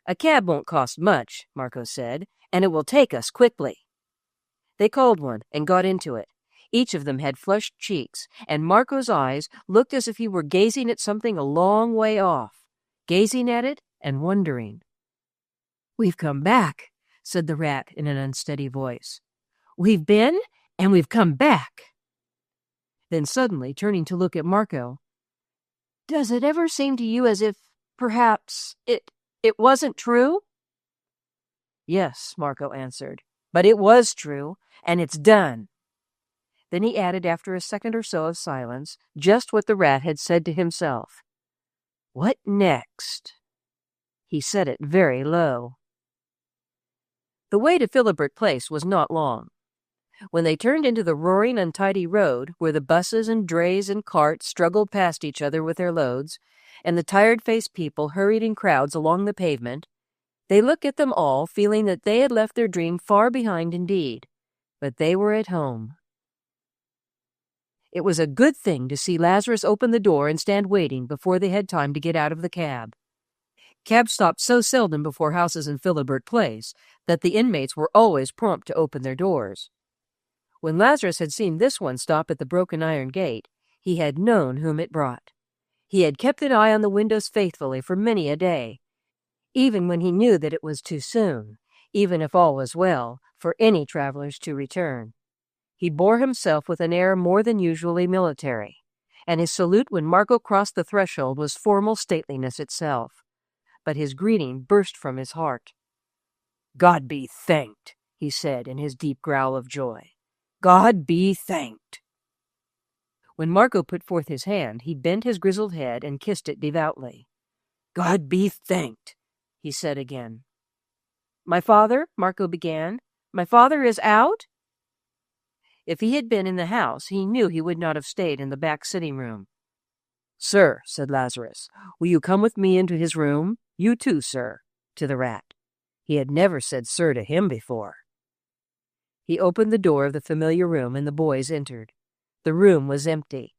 "A cab won't cost much," Marco said, "and it will take us quickly." They called one and got into it. Each of them had flushed cheeks, and Marco's eyes looked as if he were gazing at something a long way off, gazing at it and wondering. "We've come back," said the rat in an unsteady voice. "We've been, and we've come back." Then suddenly, turning to look at Marco, "Does it ever seem to you as if, perhaps, it wasn't true?" "Yes," Marco answered, "but it was true, and it's done." Then he added after a second or so of silence just what the rat had said to himself. "What next?" He said it very low. The way to Philibert Place was not long. When they turned into the roaring, untidy road, where the buses and drays and carts struggled past each other with their loads, and the tired-faced people hurried in crowds along the pavement, They looked at them all, feeling that they had left their dream far behind indeed, but they were at home. It was a good thing to see Lazarus open the door and stand waiting before they had time to get out of the cab. Cabs stopped so seldom before houses in Philibert Place that the inmates were always prompt to open their doors. When Lazarus had seen this one stop at the broken iron gate, he had known whom it brought. He had kept an eye on the windows faithfully for many a day, even when he knew that it was too soon, even if all was well, for any travelers to return. He bore himself with an air more than usually military, and his salute when Marco crossed the threshold was formal stateliness itself. But his greeting burst from his heart. "God be thanked," he said in his deep growl of joy. "God be thanked." When Marco put forth his hand, he bent his grizzled head and kissed it devoutly. "God be thanked," he said again. "My father," Marco began, "my father is out?" If he had been in the house, he knew he would not have stayed in the back sitting room. "Sir," said Lazarus, "will you come with me into his room? You too, sir," to the rat. He had never said sir to him before. He opened the door of the familiar room, and the boys entered. The room was empty.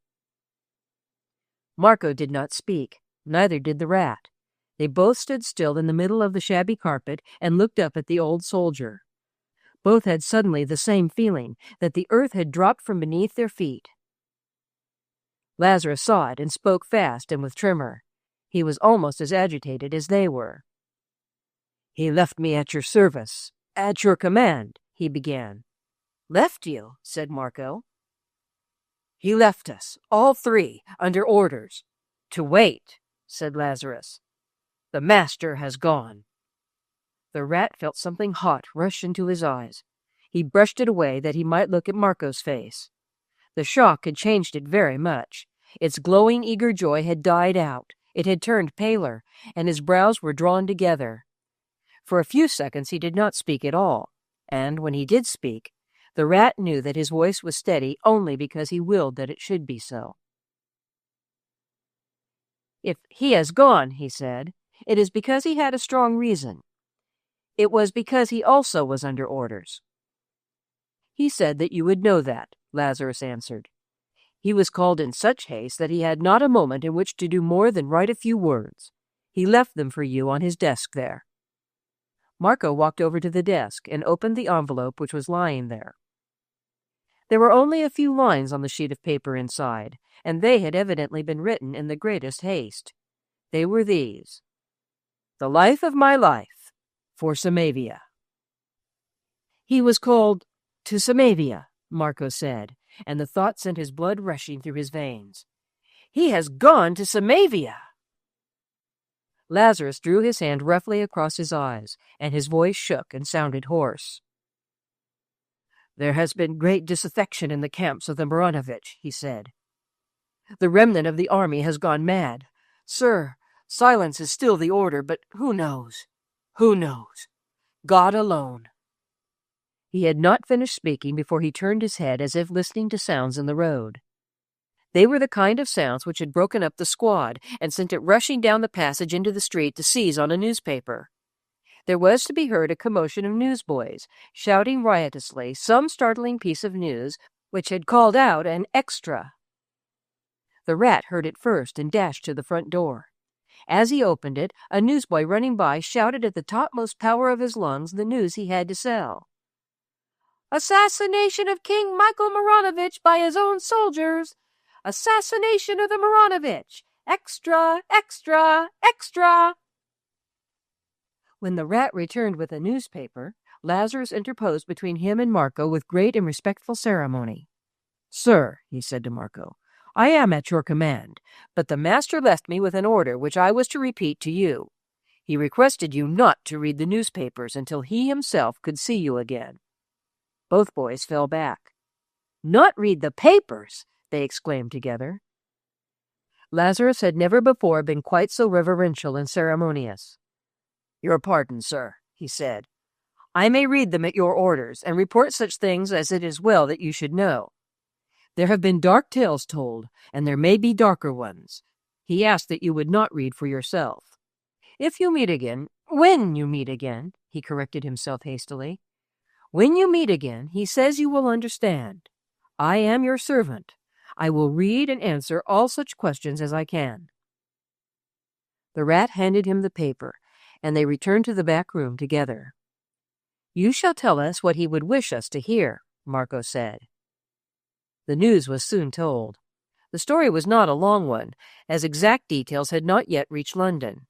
Marco did not speak, neither did the rat. They both stood still in the middle of the shabby carpet and looked up at the old soldier. Both had suddenly the same feeling, that the earth had dropped from beneath their feet. Lazarus saw it and spoke fast and with tremor. He was almost as agitated as they were. "He left me at your service, at your command," he began. "Left you?" said Marco. "He left us, all three, under orders. To wait," said Lazarus. "The master has gone." The rat felt something hot rush into his eyes. He brushed it away that he might look at Marco's face. The shock had changed it very much. Its glowing, eager joy had died out. It had turned paler, and his brows were drawn together. For a few seconds he did not speak at all, and when he did speak, the rat knew that his voice was steady only because he willed that it should be so. "If he has gone," he said, "it is because he had a strong reason. It was because he also was under orders." "He said that you would know that," Lazarus answered. "He was called in such haste that he had not a moment in which to do more than write a few words. He left them for you on his desk there." Marco walked over to the desk and opened the envelope which was lying there. There were only a few lines on the sheet of paper inside, and they had evidently been written in the greatest haste. They were these: "The life of my life, for Samavia." "He was called to Samavia," Marco said, and the thought sent his blood rushing through his veins. "He has gone to Samavia!" Lazarus drew his hand roughly across his eyes, and his voice shook and sounded hoarse. "There has been great disaffection in the camps of the Maranovich," he said. "The remnant of the army has gone mad. Sir, silence is still the order, but who knows? Who knows? God alone." He had not finished speaking before he turned his head as if listening to sounds in the road. They were the kind of sounds which had broken up the squad and sent it rushing down the passage into the street to seize on a newspaper. There was to be heard a commotion of newsboys, shouting riotously some startling piece of news which had called out an extra. The rat heard it first and dashed to the front door. As he opened it, a newsboy running by shouted at the topmost power of his lungs the news he had to sell. "Assassination of King Michael Maranovich by his own soldiers! Assassination of the Maranovich! Extra! Extra! Extra!" When the rat returned with a newspaper, Lazarus interposed between him and Marco with great and respectful ceremony. "Sir," he said to Marco, "I am at your command, but the master left me with an order which I was to repeat to you. He requested you not to read the newspapers until he himself could see you again." Both boys fell back. "Not read the papers!" they exclaimed together. Lazarus had never before been quite so reverential and ceremonious. "Your pardon, sir," he said. "I may read them at your orders, and report such things as it is well that you should know. There have been dark tales told, and there may be darker ones. He asked that you would not read for yourself. If you meet again, When you meet again, he corrected himself hastily. When you meet again, he says you will understand. I am your servant. I will read and answer all such questions as I can. The rat handed him the paper, and they returned to the back room together. You shall tell us what he would wish us to hear, Marco said. The news was soon told. The story was not a long one, as exact details had not yet reached London.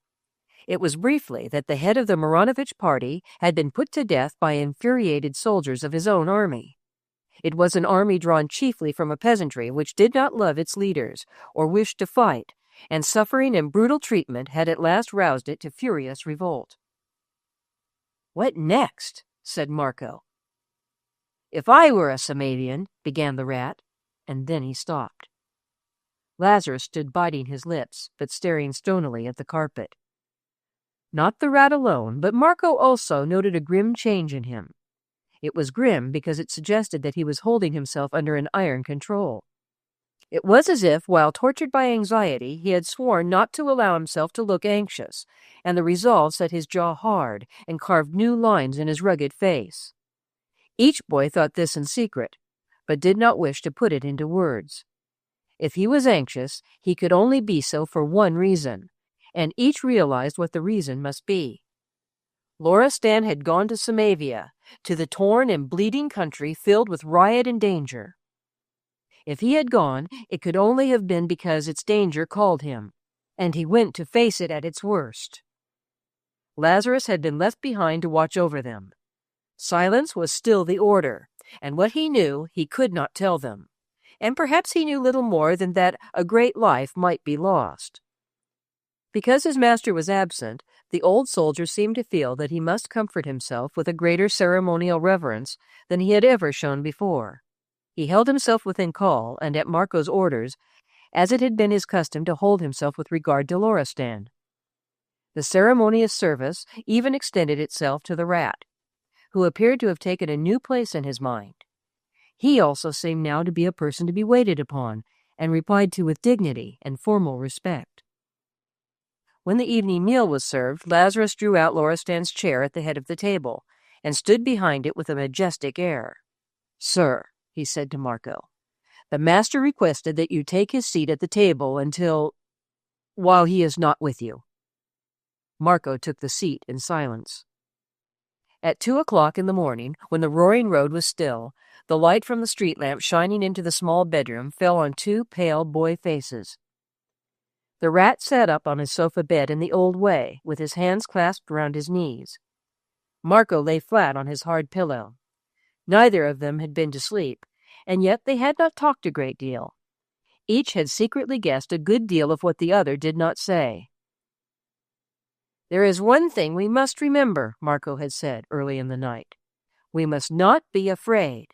It was briefly that the head of the Maranovich party had been put to death by infuriated soldiers of his own army. It was an army drawn chiefly from a peasantry which did not love its leaders or wished to fight, and suffering and brutal treatment had at last roused it to furious revolt. "What next?" said Marco. "If I were a Samavian," began the rat, and then he stopped. Lazarus stood biting his lips, but staring stonily at the carpet. Not the rat alone, but Marco also noted a grim change in him. It was grim because it suggested that he was holding himself under an iron control. It was as if, while tortured by anxiety, he had sworn not to allow himself to look anxious, and the resolve set his jaw hard and carved new lines in his rugged face. Each boy thought this in secret, but did not wish to put it into words. If he was anxious, he could only be so for one reason, and each realized what the reason must be. Loristan had gone to Samavia, to the torn and bleeding country filled with riot and danger. If he had gone, it could only have been because its danger called him, and he went to face it at its worst. Lazarus had been left behind to watch over them. Silence was still the order, and what he knew he could not tell them, and perhaps he knew little more than that a great life might be lost. Because his master was absent, the old soldier seemed to feel that he must comfort himself with a greater ceremonial reverence than he had ever shown before. He held himself within call, and at Marco's orders, as it had been his custom to hold himself with regard to Loristan. The ceremonious service even extended itself to the rat, who appeared to have taken a new place in his mind. He also seemed now to be a person to be waited upon, and replied to with dignity and formal respect. When the evening meal was served, Lazarus drew out Loristan's chair at the head of the table, and stood behind it with a majestic air. "Sir," he said to Marco, "the master requested that you take his seat at the table while he is not with you." Marco took the seat in silence. At 2:00 in the morning, when the roaring road was still, the light from the street lamp shining into the small bedroom fell on two pale boy faces. The rat sat up on his sofa bed in the old way, with his hands clasped round his knees. Marco lay flat on his hard pillow. Neither of them had been to sleep, and yet they had not talked a great deal. Each had secretly guessed a good deal of what the other did not say. "There is one thing we must remember," Marco had said early in the night. "We must not be afraid."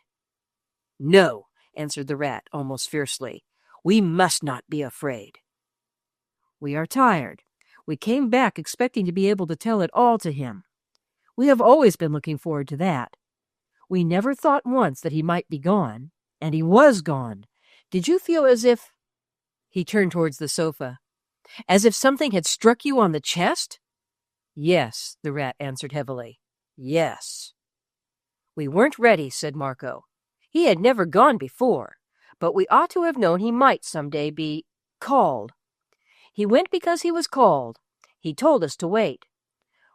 "No," answered the rat almost fiercely. "We must not be afraid." "We are tired. We came back expecting to be able to tell it all to him. We have always been looking forward to that. We never thought once that he might be gone, and he was gone. Did you feel as if—" He turned towards the sofa. "As if something had struck you on the chest?" "Yes," the rat answered heavily. "Yes." "We weren't ready," said Marco. "He had never gone before, but we ought to have known he might some day be called. He went because he was called. He told us to wait.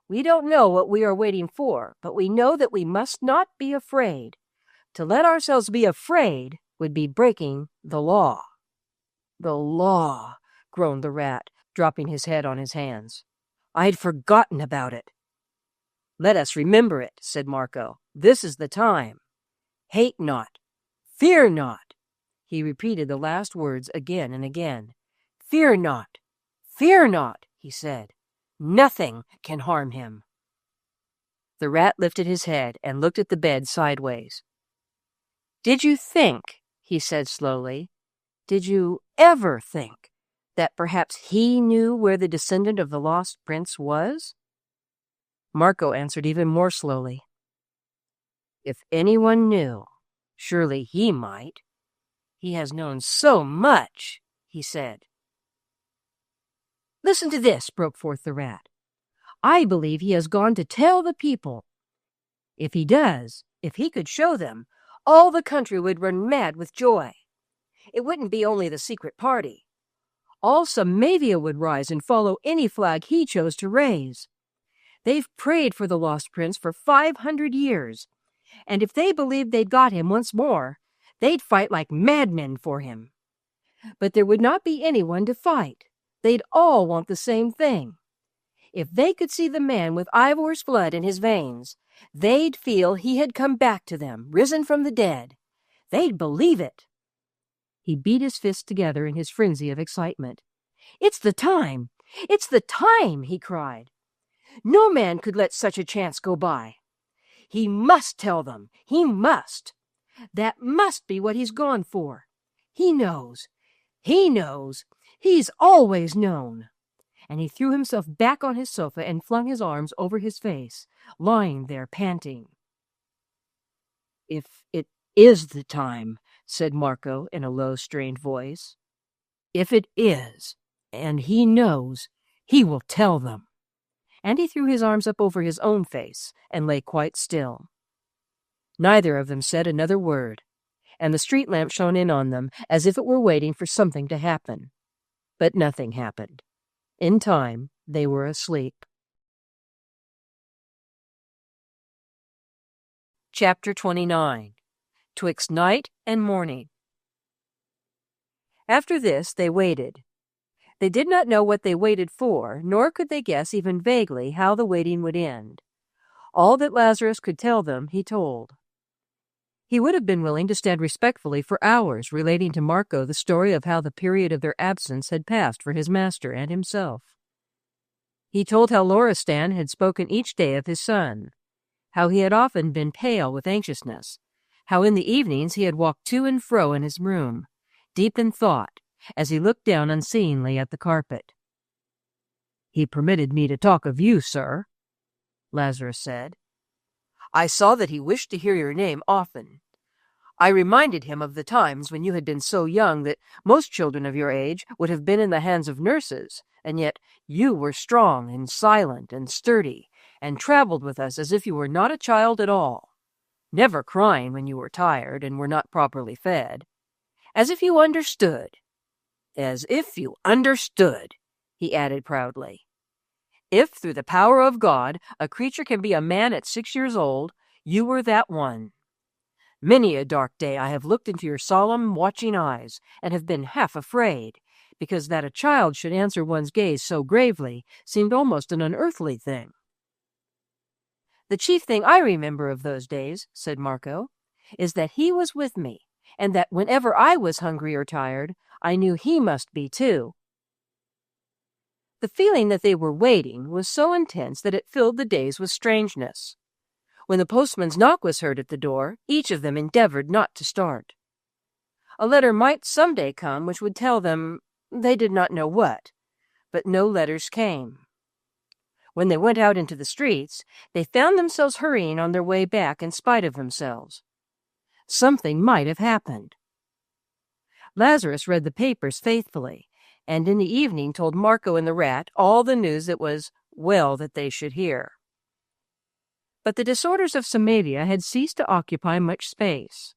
We don't know what we are waiting for, but we know that we must not be afraid. To let ourselves be afraid would be breaking the law." "The law," groaned the rat, dropping his head on his hands. "I'd forgotten about it." "Let us remember it," said Marco. "This is the time. Hate not. Fear not." He repeated the last words again and again. "Fear not. Fear not," he said. "Nothing can harm him." The rat lifted his head and looked at the bed sideways. "Did you think," he said slowly, "did you ever think that perhaps he knew where the descendant of the lost prince was?" Marco answered even more slowly. "If anyone knew, surely he might. He has known so much," he said. "Listen to this," broke forth the rat. I believe he has gone to tell the people. If he does, if he could show them, all the country would run mad with joy. It wouldn't be only the secret party. All Samavia would rise and follow any flag he chose to raise. They've prayed for the lost prince for 500 years, and if they believed they'd got him once more, they'd fight like madmen for him. But there would not be anyone to fight. They'd all want the same thing. If they could see the man with Ivor's blood in his veins, they'd feel he had come back to them, risen from the dead. They'd believe it. He beat his fists together in his frenzy of excitement. "It's the time! It's the time!" he cried. "No man could let such a chance go by. He must tell them. He must. That must be what he's gone for. He knows. He knows. He's always known." And he threw himself back on his sofa and flung his arms over his face, lying there panting. "If it is the time," said Marco in a low, strained voice. "If it is, and he knows, he will tell them." And he threw his arms up over his own face and lay quite still. Neither of them said another word, and the street lamp shone in on them as if it were waiting for something to happen. But nothing happened. In time, they were asleep. Chapter 29. Twixt Night and Morning. After this, they waited. They did not know what they waited for, nor could they guess even vaguely how the waiting would end. All that Lazarus could tell them, he told. He would have been willing to stand respectfully for hours, relating to Marco the story of how the period of their absence had passed for his master and himself. He told how Loristan had spoken each day of his son, how he had often been pale with anxiousness, how in the evenings he had walked to and fro in his room, deep in thought, as he looked down unseeingly at the carpet. "He permitted me to talk of you, sir," Lazarus said. "I saw that he wished to hear your name often. I reminded him of the times when you had been so young that most children of your age would have been in the hands of nurses, and yet you were strong and silent and sturdy, and traveled with us as if you were not a child at all, never crying when you were tired and were not properly fed. As if you understood. As if you understood," he added proudly. "If, through the power of God, a creature can be a man at 6 years old, you were that one. Many a dark day I have looked into your solemn, watching eyes, and have been half afraid, because that a child should answer one's gaze so gravely seemed almost an unearthly thing." "The chief thing I remember of those days," said Marco, "is that he was with me, and that whenever I was hungry or tired, I knew he must be too." The feeling that they were waiting was so intense that it filled the days with strangeness. When the postman's knock was heard at the door, each of them endeavored not to start. A letter might some day come which would tell them they did not know what, but no letters came. When they went out into the streets, they found themselves hurrying on their way back in spite of themselves. Something might have happened. Lazarus read the papers faithfully, and in the evening told Marco and the rat all the news it was well that they should hear. But the disorders of Samavia had ceased to occupy much space.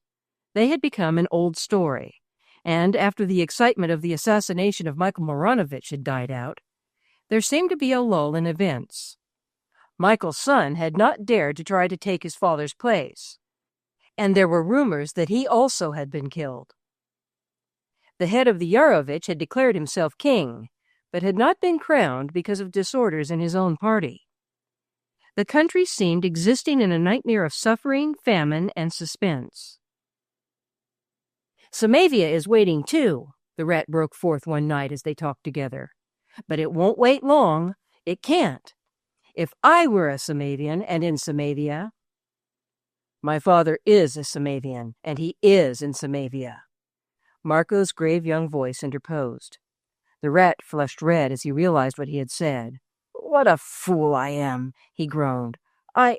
They had become an old story, and after the excitement of the assassination of Michael Maranovich had died out, there seemed to be a lull in events. Michael's son had not dared to try to take his father's place, and there were rumors that he also had been killed. The head of the Yarovich had declared himself king, but had not been crowned because of disorders in his own party. The country seemed existing in a nightmare of suffering, famine, and suspense. "Samavia is waiting too," the rat broke forth one night as they talked together. "But it won't wait long. It can't. If I were a Samavian and in Samavia—" "My father is a Samavian, and he is in Samavia," Marco's grave young voice interposed. The rat flushed red as he realized what he had said. "What a fool I am," he groaned. I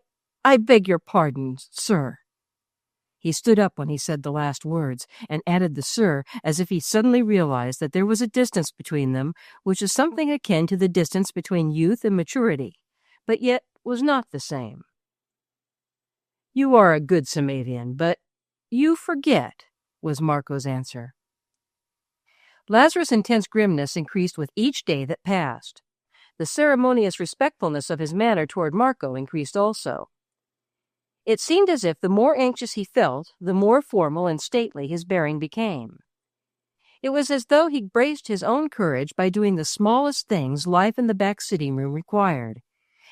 beg your pardon, sir." He stood up when he said the last words, and added the sir as if he suddenly realized that there was a distance between them which is something akin to the distance between youth and maturity, but yet was not the same. "You are a good Samavian, but you forget," was Marco's answer. Lazarus' intense grimness increased with each day that passed. The ceremonious respectfulness of his manner toward Marco increased also. It seemed as if the more anxious he felt, the more formal and stately his bearing became. It was as though he braced his own courage by doing the smallest things life in the back sitting room required,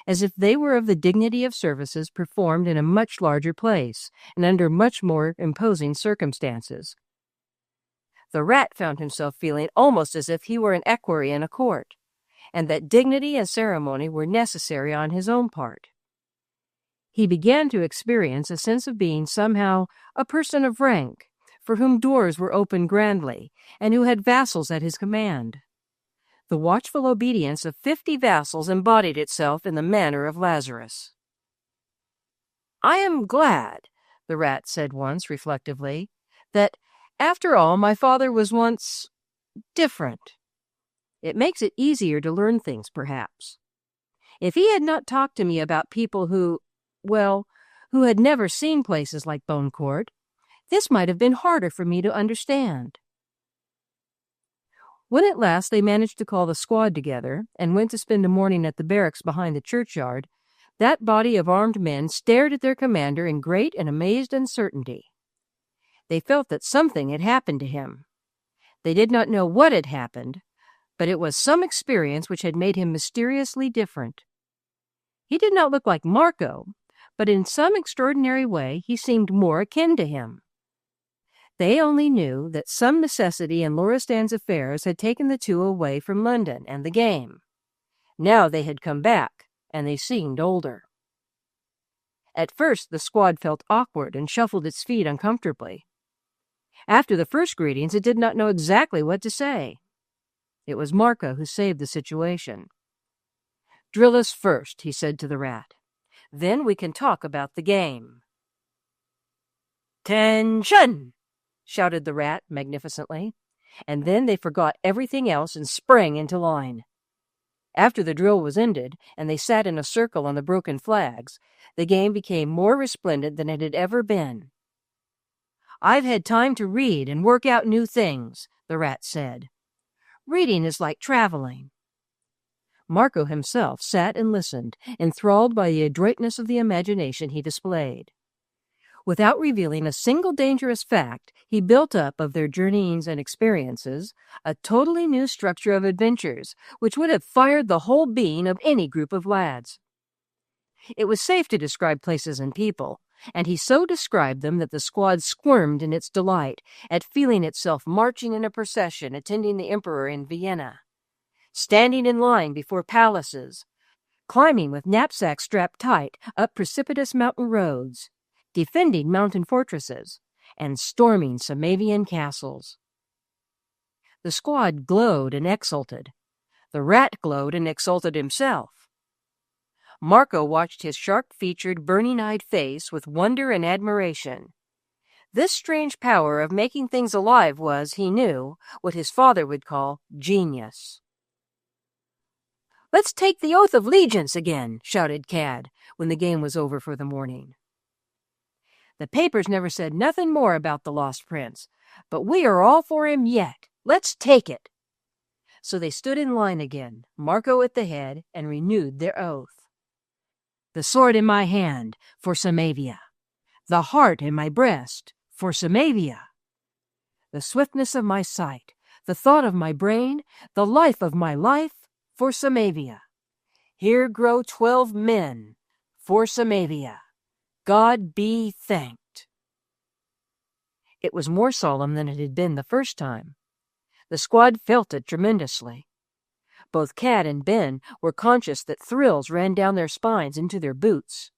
as if they were of the dignity of services performed in a much larger place and under much more imposing circumstances. The rat found himself feeling almost as if he were an equerry in a court, and that dignity and ceremony were necessary on his own part. He began to experience a sense of being somehow a person of rank, for whom doors were opened grandly, and who had vassals at his command. The watchful obedience of 50 vassals embodied itself in the manner of Lazarus. "I am glad," the rat said once reflectively, "that, after all, my father was once different. It makes it easier to learn things, perhaps. If he had not talked to me about people who had never seen places like Bone Court, this might have been harder for me to understand." When at last they managed to call the squad together and went to spend a morning at the barracks behind the churchyard, that body of armed men stared at their commander in great and amazed uncertainty. They felt that something had happened to him. They did not know what had happened, but it was some experience which had made him mysteriously different. He did not look like Marco, but in some extraordinary way he seemed more akin to him. They only knew that some necessity in Loristan's affairs had taken the two away from London and the game. Now they had come back, and they seemed older. At first the squad felt awkward and shuffled its feet uncomfortably. After the first greetings, it did not know exactly what to say. It was Marco who saved the situation. "Drill us first," he said to the rat. "Then we can talk about the game." "Tension!" shouted the rat magnificently, and then they forgot everything else and sprang into line. After the drill was ended, and they sat in a circle on the broken flags, the game became more resplendent than it had ever been. "I've had time to read and work out new things," the rat said. "Reading is like traveling." Marco himself sat and listened, enthralled by the adroitness of the imagination he displayed. Without revealing a single dangerous fact, he built up of their journeyings and experiences a totally new structure of adventures which would have fired the whole being of any group of lads. It was safe to describe places and people, and he so described them that the squad squirmed in its delight at feeling itself marching in a procession attending the emperor in Vienna, standing in line before palaces, climbing with knapsacks strapped tight up precipitous mountain roads, defending mountain fortresses, and storming Samavian castles. The squad glowed and exulted. The rat glowed and exulted himself. Marco watched his sharp-featured, burning-eyed face with wonder and admiration. This strange power of making things alive was, he knew, what his father would call genius. "Let's take the oath of allegiance again," shouted Cad, when the game was over for the morning. "The papers never said nothing more about the lost prince, but we are all for him yet. Let's take it." So they stood in line again, Marco at the head, and renewed their oath. "The sword in my hand, for Samavia. The heart in my breast, for Samavia. The swiftness of my sight, the thought of my brain, the life of my life, for Samavia. Here grow 12 men, for Samavia. God be thanked." It was more solemn than it had been the first time. The squad felt it tremendously. Both Cad and Ben were conscious that thrills ran down their spines into their boots.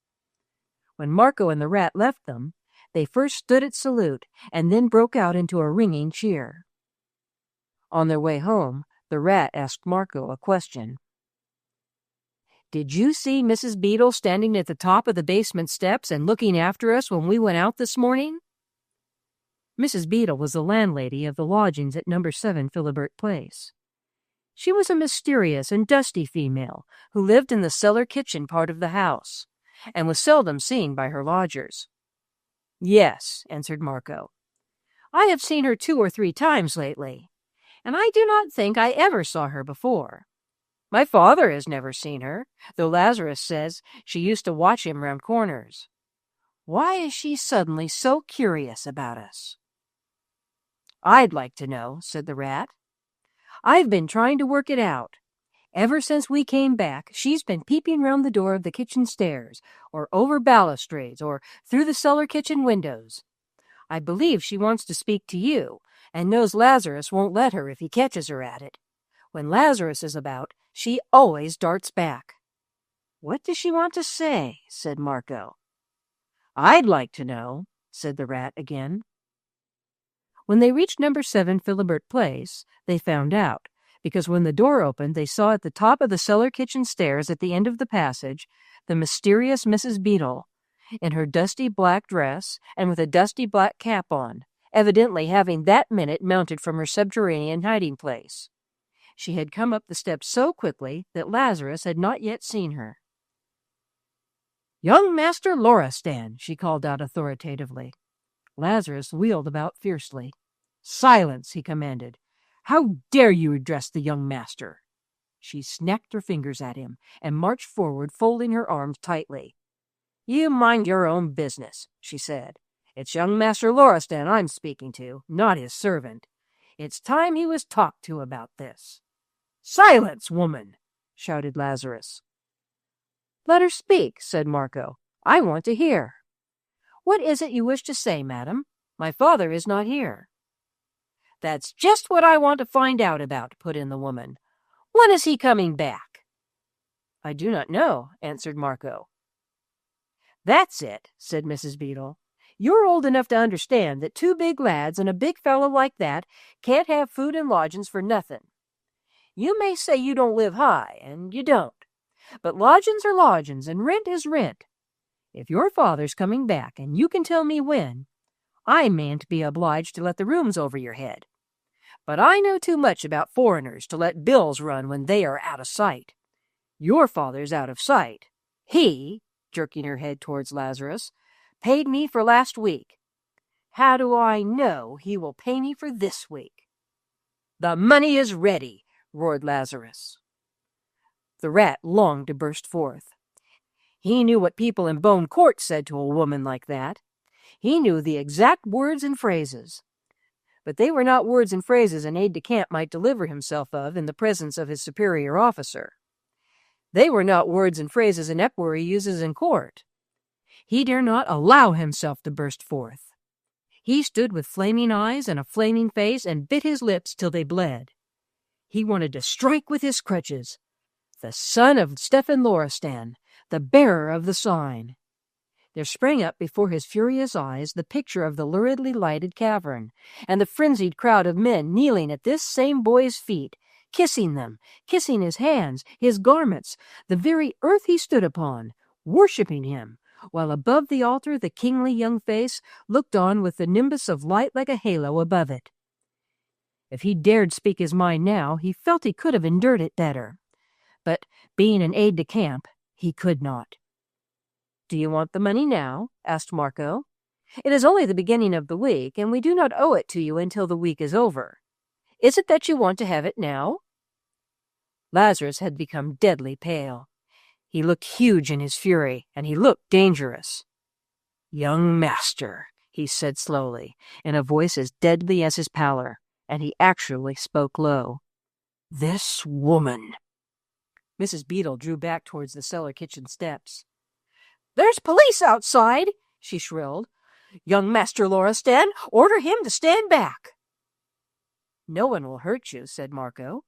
When Marco and the rat left them, they first stood at salute and then broke out into a ringing cheer. On their way home, the rat asked Marco a question. "Did you see Mrs. Beetle standing at the top of the basement steps and looking after us when we went out this morning?" Mrs. Beetle was the landlady of the lodgings at No. 7 Philibert Place. She was a mysterious and dusty female who lived in the cellar kitchen part of the house, and was seldom seen by her lodgers. "Yes," answered Marco. "I have seen her 2 or 3 times lately, and I do not think I ever saw her before. My father has never seen her, though Lazarus says she used to watch him round corners. Why is she suddenly so curious about us?" "I'd like to know," said the rat. "I've been trying to work it out. Ever since we came back, she's been peeping round the door of the kitchen stairs, or over balustrades, or through the cellar kitchen windows. I believe she wants to speak to you, and knows Lazarus won't let her if he catches her at it. When Lazarus is about, she always darts back." "What does she want to say?" said Marco. "I'd like to know," said the rat again. When they reached number 7 Philibert Place, they found out, because when the door opened they saw at the top of the cellar kitchen stairs at the end of the passage the mysterious Mrs. Beadle, in her dusty black dress and with a dusty black cap on, evidently having that minute mounted from her subterranean hiding place. She had come up the steps so quickly that Lazarus had not yet seen her. "Young Master Loristan," she called out authoritatively. Lazarus wheeled about fiercely. "Silence," he commanded. "How dare you address the young master?" She snapped her fingers at him and marched forward, folding her arms tightly. "You mind your own business," she said. "It's young Master Loristan I'm speaking to, not his servant. It's time he was talked to about this." "Silence, woman!" shouted Lazarus. "Let her speak," said Marco. "I want to hear." "What is it you wish to say, madam? My father is not here." "That's just what I want to find out about," put in the woman. "When is he coming back?" "I do not know," answered Marco. "That's it," said Mrs. Beadle. "You're old enough to understand that 2 big lads and a big fellow like that can't have food and lodgings for nothing. You may say you don't live high, and you don't. But lodgings are lodgings, and rent is rent. If your father's coming back, and you can tell me when, I mayn't be obliged to let the rooms over your head. But I know too much about foreigners to let bills run when they are out of sight. Your father's out of sight. He," jerking her head towards Lazarus, "paid me for last week. How do I know he will pay me for this week?" "The money is ready," roared Lazarus. The rat longed to burst forth. He knew what people in Bone Court said to a woman like that. He knew the exact words and phrases. But they were not words and phrases an aide-de-camp might deliver himself of in the presence of his superior officer. They were not words and phrases an equerry uses in court. He dare not allow himself to burst forth. He stood with flaming eyes and a flaming face and bit his lips till they bled. He wanted to strike with his crutches. The son of Stefan Loristan, the bearer of the sign. There sprang up before his furious eyes the picture of the luridly lighted cavern, and the frenzied crowd of men kneeling at this same boy's feet, kissing them, kissing his hands, his garments, the very earth he stood upon, worshipping him, while above the altar the kingly young face looked on with the nimbus of light like a halo above it. If he dared speak his mind now, he felt he could have endured it better. But, being an aide-de-camp, he could not. "Do you want the money now?" asked Marco. "It is only the beginning of the week, and we do not owe it to you until the week is over. Is it that you want to have it now?" Lazarus had become deadly pale. He looked huge in his fury, and he looked dangerous. "Young master," he said slowly, in a voice as deadly as his pallor, and he actually spoke low. "This woman—" Mrs. Beadle drew back towards the cellar kitchen steps. "There's police outside," she shrilled. "Young Master Loristan, order him to stand back." "No one will hurt you," said Marco.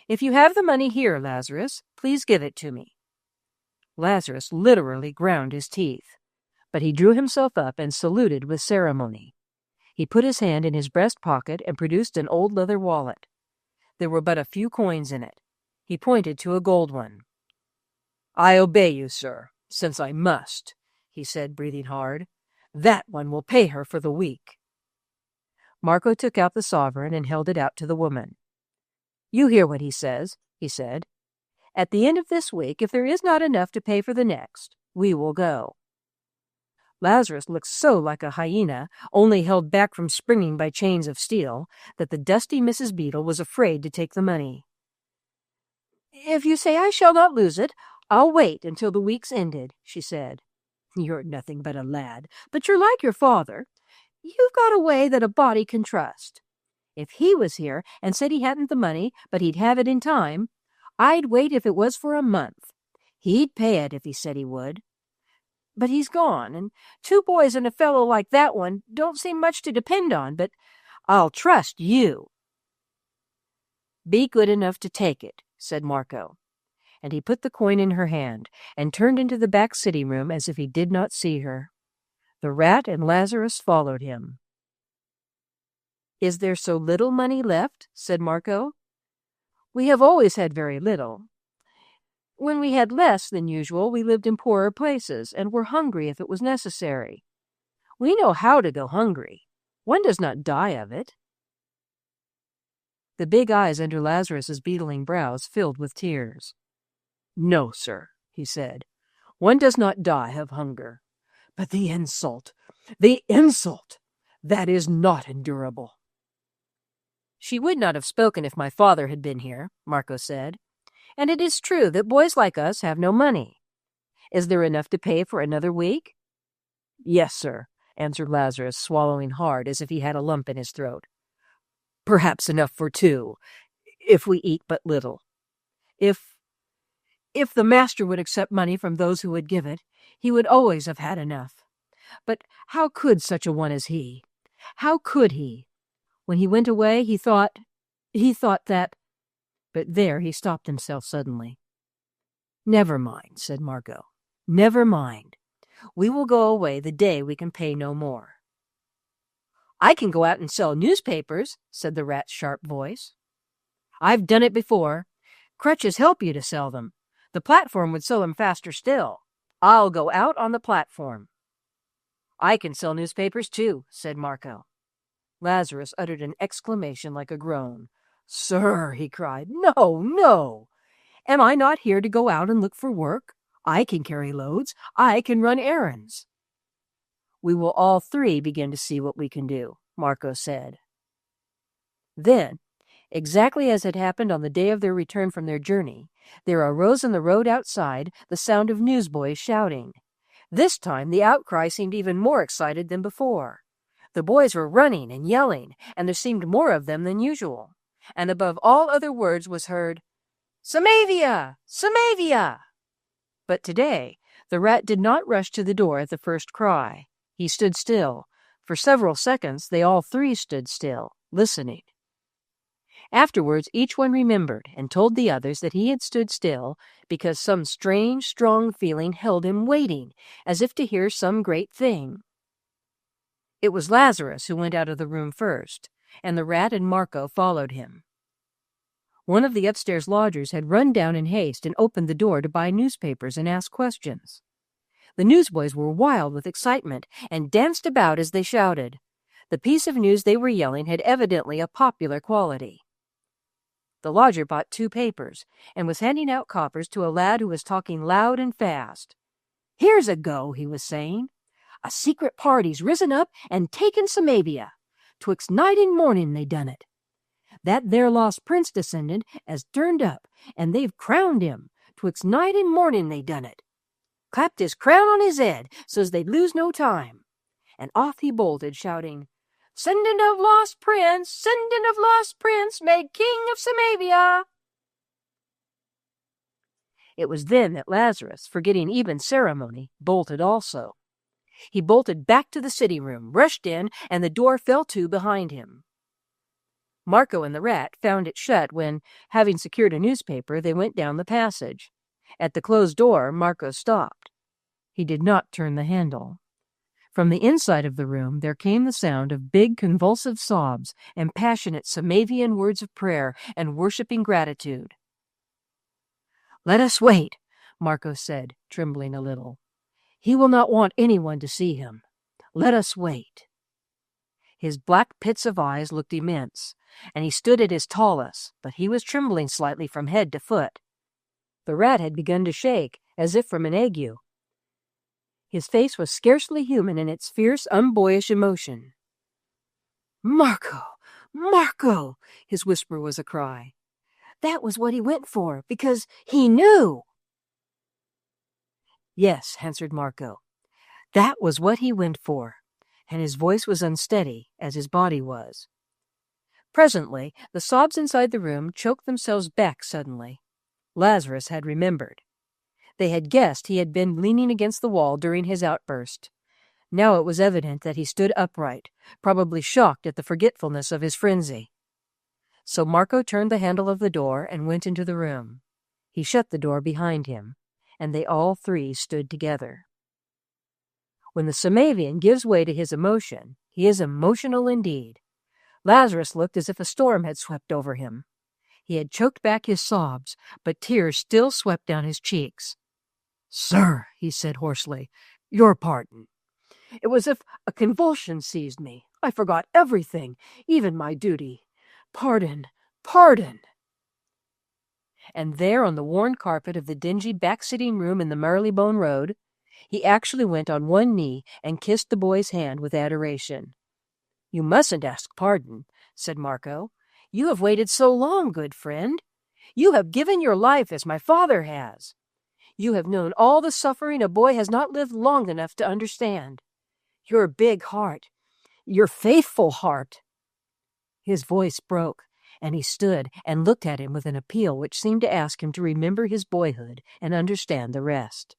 "If you have the money here, Lazarus, please give it to me." Lazarus literally ground his teeth, but he drew himself up and saluted with ceremony. He put his hand in his breast pocket and produced an old leather wallet. There were but a few coins in it. He pointed to a gold one. "I obey you, sir, since I must," he said, breathing hard. "That one will pay her for the week." Marco took out the sovereign and held it out to the woman. "You hear what he says," he said. "At the end of this week, if there is not enough to pay for the next, we will go." Lazarus looked so like a hyena, only held back from springing by chains of steel, that the dusty Mrs. Beetle was afraid to take the money. "If you say I shall not lose it, I'll wait until the week's ended," she said. "You're nothing but a lad, but you're like your father. You've got a way that a body can trust. If he was here and said he hadn't the money, but he'd have it in time, I'd wait if it was for a month. He'd pay it if he said he would. But he's gone, and 2 boys and a fellow like that one don't seem much to depend on, but I'll trust you." "Be good enough to take it," said Marco, and he put the coin in her hand and turned into the back sitting room as if he did not see her. The rat and Lazarus followed him. "Is there so little money left?" said Marco. "We have always had very little. When we had less than usual, we lived in poorer places, and were hungry if it was necessary. We know how to go hungry. One does not die of it." The big eyes under Lazarus's beetling brows filled with tears. "No, sir," he said. "One does not die of hunger. But the insult! That is not endurable." "She would not have spoken if my father had been here," Marco said. "And it is true that boys like us have no money. Is there enough to pay for another week?" "Yes, sir," answered Lazarus, swallowing hard as if he had a lump in his throat. "Perhaps enough for 2, if we eat but little. If the master would accept money from those who would give it, he would always have had enough. But how could such a one as he? How could he? When he went away, he thought that—" But there he stopped himself suddenly. "Never mind," said Marco. "Never mind. We will go away the day we can pay no more." "I can go out and sell newspapers," said the rat's sharp voice. "I've done it before. Crutches help you to sell them. The platform would sell them faster still. I'll go out on the platform." "I can sell newspapers too," said Marco. Lazarus uttered an exclamation like a groan. "Sir," he cried, "no, no! Am I not here to go out and look for work? I can carry loads. I can run errands." "We will all 3 begin to see what we can do," Marco said. Then, exactly as had happened on the day of their return from their journey, there arose in the road outside the sound of newsboys shouting. This time the outcry seemed even more excited than before. The boys were running and yelling, and there seemed more of them than usual. And above all other words was heard, "Samavia! Samavia!" But today the rat did not rush to the door at the first cry. He stood still. For several seconds they all 3 stood still, listening. Afterwards each one remembered and told the others that he had stood still because some strange, strong feeling held him waiting, as if to hear some great thing. It was Lazarus who went out of the room first, and the rat and Marco followed him. One of the upstairs lodgers had run down in haste and opened the door to buy newspapers and ask questions. The newsboys were wild with excitement and danced about as they shouted. The piece of news they were yelling had evidently a popular quality. The lodger bought 2 papers and was handing out coppers to a lad who was talking loud and fast. "Here's a go," he was saying. "A secret party's risen up and taken Samavia. 'Twixt night and morning they done it. That there lost prince descendant has turned up, and they've crowned him. 'Twixt night and morning they done it. Clapped his crown on his head so's they'd lose no time." And off he bolted, shouting, "Sending of lost prince, made king of Samavia." It was then that Lazarus, forgetting even ceremony, bolted also. He bolted back to the sitting room, rushed in, and the door fell to behind him. Marco and the rat found it shut when, having secured a newspaper, they went down the passage. At the closed door, Marco stopped. He did not turn the handle. From the inside of the room there came the sound of big convulsive sobs and passionate Samavian words of prayer and worshipping gratitude. "Let us wait," Marco said, trembling a little. "He will not want anyone to see him. Let us wait." His black pits of eyes looked immense, and he stood at his tallest, but he was trembling slightly from head to foot. The rat had begun to shake, as if from an ague. His face was scarcely human in its fierce, unboyish emotion. "Marco! Marco!" His whisper was a cry. "That was what he went for, because he knew!" "Yes," answered Marco. "That was what he went for," and his voice was unsteady, as his body was. Presently, the sobs inside the room choked themselves back suddenly. Lazarus had remembered. They had guessed he had been leaning against the wall during his outburst. Now it was evident that he stood upright, probably shocked at the forgetfulness of his frenzy. So Marco turned the handle of the door and went into the room. He shut the door behind him, and they all three stood together. When the Samavian gives way to his emotion, he is emotional indeed. Lazarus looked as if a storm had swept over him. He had choked back his sobs, but tears still swept down his cheeks. "Sir," he said hoarsely, "your pardon. It was as if a convulsion seized me. I forgot everything, even my duty. Pardon, pardon." And there on the worn carpet of the dingy back-sitting room in the Marylebone Road, he actually went on one knee and kissed the boy's hand with adoration. "You mustn't ask pardon," said Marco. "You have waited so long, good friend. You have given your life as my father has. You have known all the suffering a boy has not lived long enough to understand. Your big heart, your faithful heart." His voice broke, and he stood and looked at him with an appeal which seemed to ask him to remember his boyhood and understand the rest.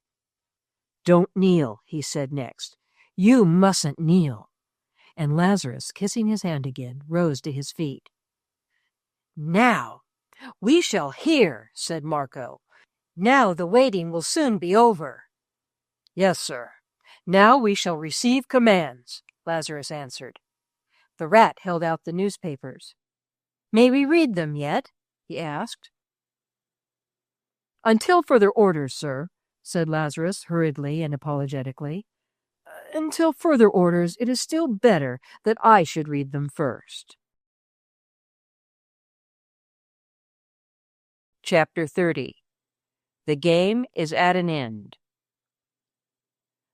"Don't kneel," he said next. "You mustn't kneel." And Lazarus, kissing his hand again, rose to his feet. "Now we shall hear," said Marco. "Now the waiting will soon be over." "Yes, sir. Now we shall receive commands," Lazarus answered. The rat held out the newspapers. "May we read them yet?" he asked. "Until further orders, sir," said Lazarus hurriedly and apologetically. "Until further orders, it is still better that I should read them first." Chapter 30. The game is at an end.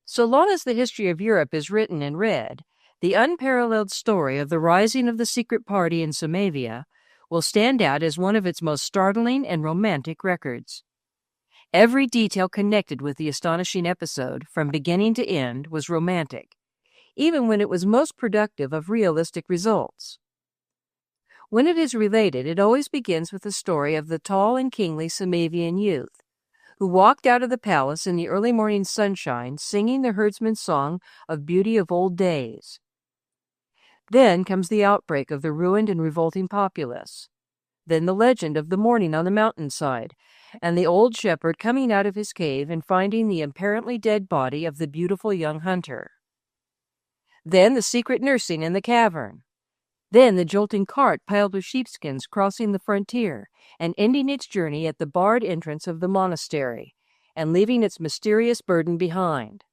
So long as the history of Europe is written and read, the unparalleled story of the rising of the secret party in Samavia will stand out as one of its most startling and romantic records. Every detail connected with the astonishing episode, from beginning to end, was romantic, even when it was most productive of realistic results. When it is related, it always begins with the story of the tall and kingly Samavian youth, who walked out of the palace in the early morning sunshine singing the herdsman's song of beauty of old days. Then comes the outbreak of the ruined and revolting populace. Then the legend of the morning on the mountainside, and the old shepherd coming out of his cave and finding the apparently dead body of the beautiful young hunter. Then the secret nursing in the cavern. Then the jolting cart piled with sheepskins crossing the frontier and ending its journey at the barred entrance of the monastery and leaving its mysterious burden behind.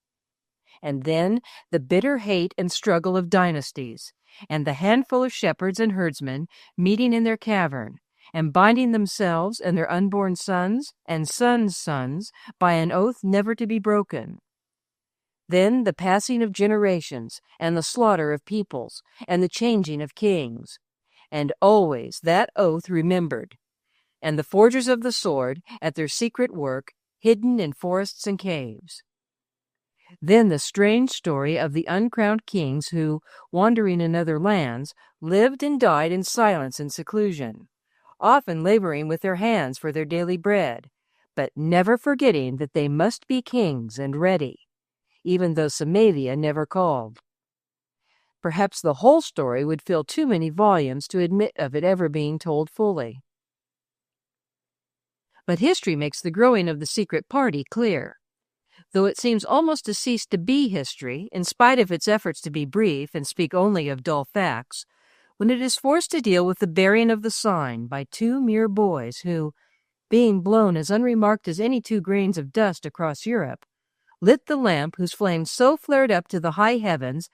And then the bitter hate and struggle of dynasties, and the handful of shepherds and herdsmen meeting in their cavern and binding themselves and their unborn sons and sons' sons by an oath never to be broken. Then the passing of generations and the slaughter of peoples and the changing of kings, and always that oath remembered, and the forgers of the sword at their secret work hidden in forests and caves. Then the strange story of the uncrowned kings who, wandering in other lands, lived and died in silence and seclusion, often laboring with their hands for their daily bread, but never forgetting that they must be kings and ready, even though Samavia never called. Perhaps the whole story would fill too many volumes to admit of it ever being told fully. But history makes the growing of the secret party clear. Though it seems almost to cease to be history, in spite of its efforts to be brief and speak only of dull facts, when it is forced to deal with the burying of the sign by two mere boys who, being blown as unremarked as any 2 grains of dust across Europe, lit the lamp whose flame so flared up to the high heavens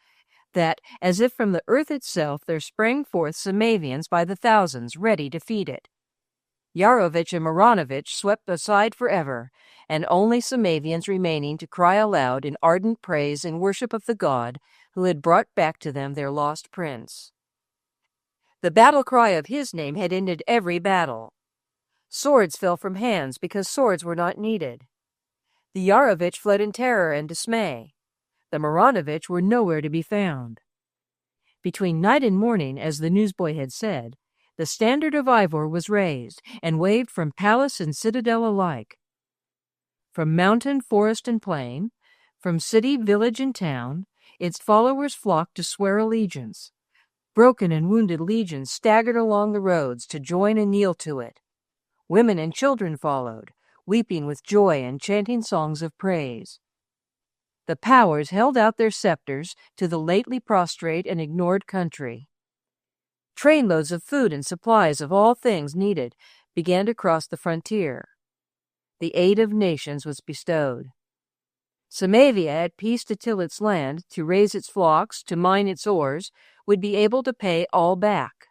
that, as if from the earth itself, there sprang forth Samavians by the thousands, ready to feed it. Yarovich and Maranovich swept aside forever, and only Samavians remaining to cry aloud in ardent praise and worship of the god who had brought back to them their lost prince. The battle cry of his name had ended every battle. Swords fell from hands because swords were not needed. The Yarovich fled in terror and dismay. The Maranovich were nowhere to be found. Between night and morning, as the newsboy had said, the standard of Ivor was raised and waved from palace and citadel alike. From mountain, forest, and plain, from city, village, and town, its followers flocked to swear allegiance. Broken and wounded legions staggered along the roads to join and kneel to it. Women and children followed, weeping with joy and chanting songs of praise. The powers held out their scepters to the lately prostrate and ignored country. Trainloads of food and supplies of all things needed began to cross the frontier. The aid of nations was bestowed. Samavia, at peace to till its land, to raise its flocks, to mine its ores, would be able to pay all back.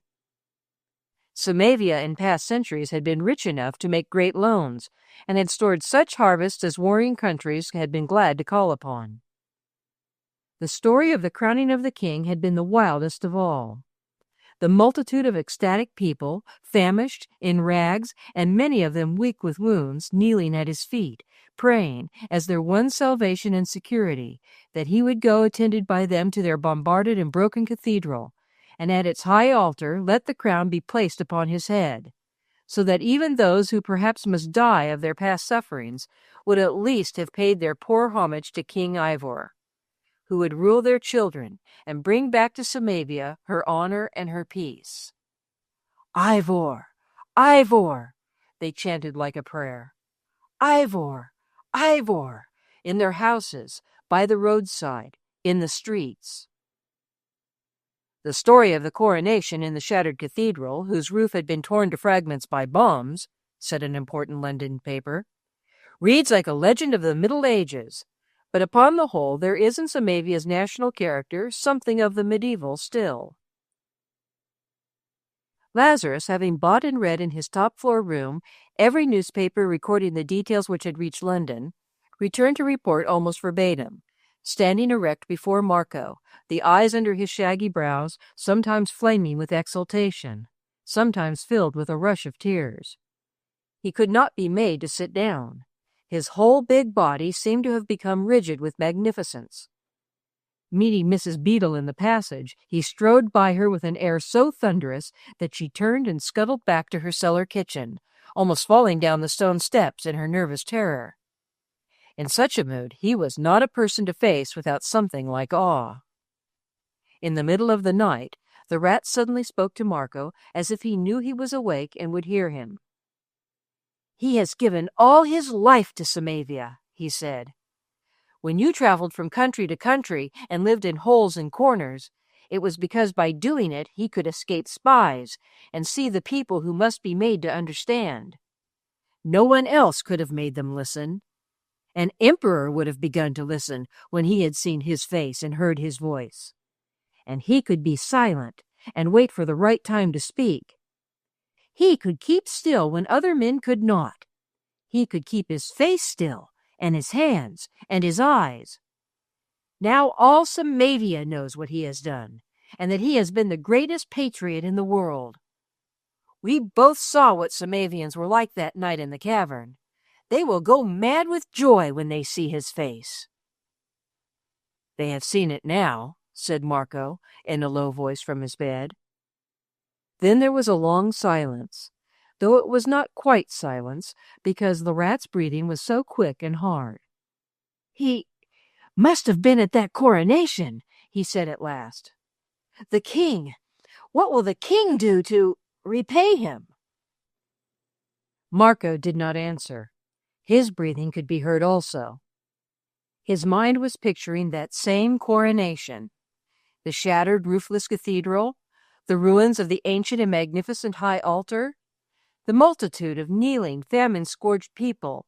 Samavia in past centuries had been rich enough to make great loans, and had stored such harvests as warring countries had been glad to call upon. The story of the crowning of the king had been the wildest of all. The multitude of ecstatic people, famished, in rags, and many of them weak with wounds, kneeling at his feet, praying, as their one salvation and security, that he would go attended by them to their bombarded and broken cathedral, and at its high altar let the crown be placed upon his head, so that even those who perhaps must die of their past sufferings would at least have paid their poor homage to King Ivor, who would rule their children and bring back to Samavia her honor and her peace. Ivor! Ivor! They chanted like a prayer. Ivor! Ivor! In their houses, by the roadside, in the streets. The story of the coronation in the shattered cathedral, whose roof had been torn to fragments by bombs, said an important London paper, reads like a legend of the Middle Ages, but upon the whole there is in Samavia's national character something of the medieval still. Lazarus, having bought and read in his top-floor room every newspaper recording the details which had reached London, returned to report almost verbatim, standing erect before Marco, the eyes under his shaggy brows sometimes flaming with exultation, sometimes filled with a rush of tears. He could not be made to sit down. His whole big body seemed to have become rigid with magnificence. Meeting Mrs. Beadle in the passage, he strode by her with an air so thunderous that she turned and scuttled back to her cellar kitchen, almost falling down the stone steps in her nervous terror. In such a mood, he was not a person to face without something like awe. In the middle of the night, the rat suddenly spoke to Marco as if he knew he was awake and would hear him. "He has given all his life to Samavia," he said. "When you traveled from country to country and lived in holes and corners, it was because by doing it he could escape spies and see the people who must be made to understand. No one else could have made them listen. An emperor would have begun to listen when he had seen his face and heard his voice. And he could be silent and wait for the right time to speak. He could keep still when other men could not. He could keep his face still, and his hands, and his eyes. Now all Samavia knows what he has done, and that he has been the greatest patriot in the world. We both saw what Samavians were like that night in the cavern. They will go mad with joy when they see his face." "They have seen it now," said Marco, in a low voice from his bed. Then there was a long silence, though it was not quite silence, because the rat's breathing was so quick and hard. "He must have been at that coronation," he said at last. "The king! What will the king do to repay him?" Marco did not answer. His breathing could be heard also. His mind was picturing that same coronation, the shattered, roofless cathedral, the ruins of the ancient and magnificent high altar, the multitude of kneeling, famine-scourged people,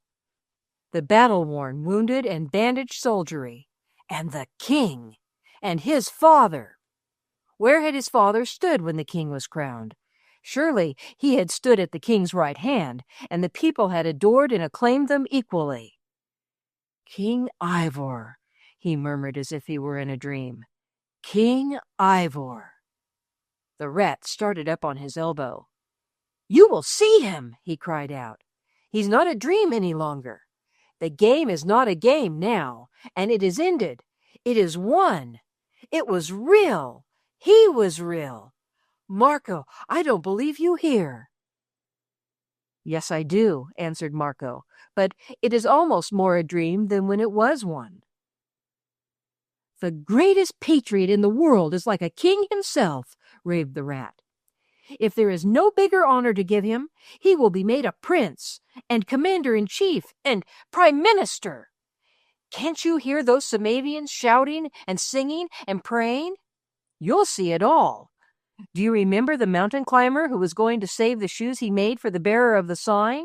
the battle-worn, wounded, and bandaged soldiery, and the king, And his father! Where had his father stood when the king was crowned? Surely he had stood at the king's right hand, and the people had adored and acclaimed them equally. King Ivor, he murmured as if he were in a dream. King Ivor. The rat started up on his elbow. You will see him, he cried out. He's not a dream any longer. The game is not a game now, and it is ended. It is won. It was real. He was real. Marco, I don't believe you hear. Yes, I do, answered Marco, but it is almost more a dream than when it was one. The greatest patriot in the world is like a king himself, raved the rat. If there is no bigger honor to give him, he will be made a prince, and commander-in-chief, and prime minister. Can't you hear those Samavians shouting and singing and praying? You'll see it all. Do you remember the mountain climber who was going to save the shoes he made for the bearer of the sign?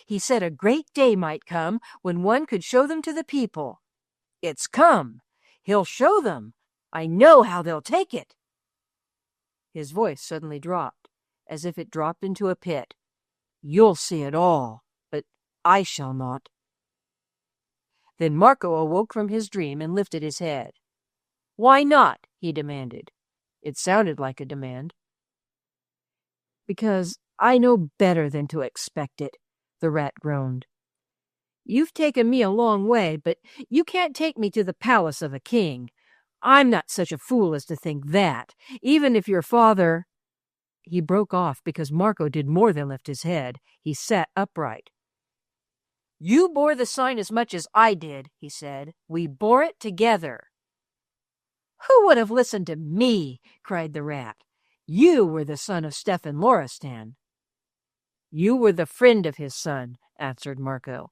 He said a great day might come when one could show them to the people. It's come. He'll show them. I know how they'll take it. His voice suddenly dropped, as if it dropped into a pit. You'll see it all, but I shall not. Then Marco awoke from his dream and lifted his head. Why not? He demanded. It sounded like a demand. Because I know better than to expect it, the rat groaned. You've taken me a long way, but you can't take me to the palace of a king. I'm not such a fool as to think that, even if your father... He broke off because Marco did more than lift his head. He sat upright. You bore the sign as much as I did, he said. We bore it together. Who would have listened to me? Cried the rat. You were the son of Stefan Loristan. You were the friend of his son, answered Marco.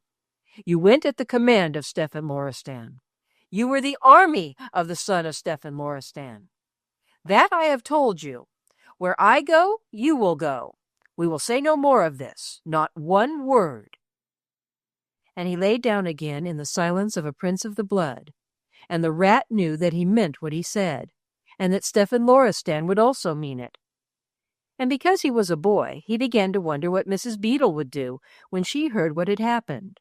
You went at the command of Stefan Loristan. You were the army of the son of Stefan Loristan. That I have told you. Where I go, you will go. We will say no more of this, not one word. And he lay down again in the silence of a prince of the blood, and the rat knew that he meant what he said, and that Stefan Loristan would also mean it. And because he was a boy, he began to wonder what Mrs. Beetle would do when she heard what had happened.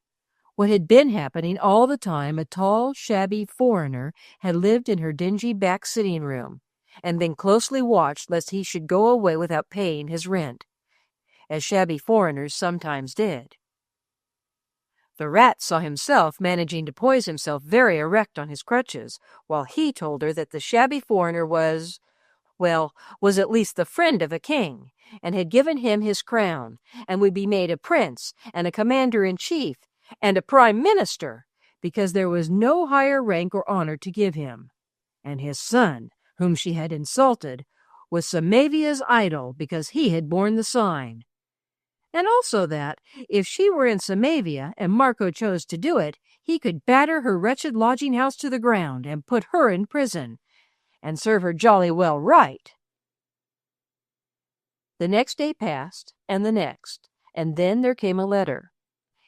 What had been happening all the time a tall, shabby foreigner had lived in her dingy back sitting room, and been closely watched lest he should go away without paying his rent, as shabby foreigners sometimes did. The rat saw himself managing to poise himself very erect on his crutches, while he told her that the shabby foreigner was at least the friend of a king, and had given him his crown, and would be made a prince, and a commander-in-chief, and a prime minister, because there was no higher rank or honor to give him. And his son, whom she had insulted, was Samavia's idol because he had borne the sign. And also that, if she were in Samavia and Marco chose to do it, he could batter her wretched lodging-house to the ground and put her in prison, and serve her jolly well right. The next day passed, and the next, and then there came a letter.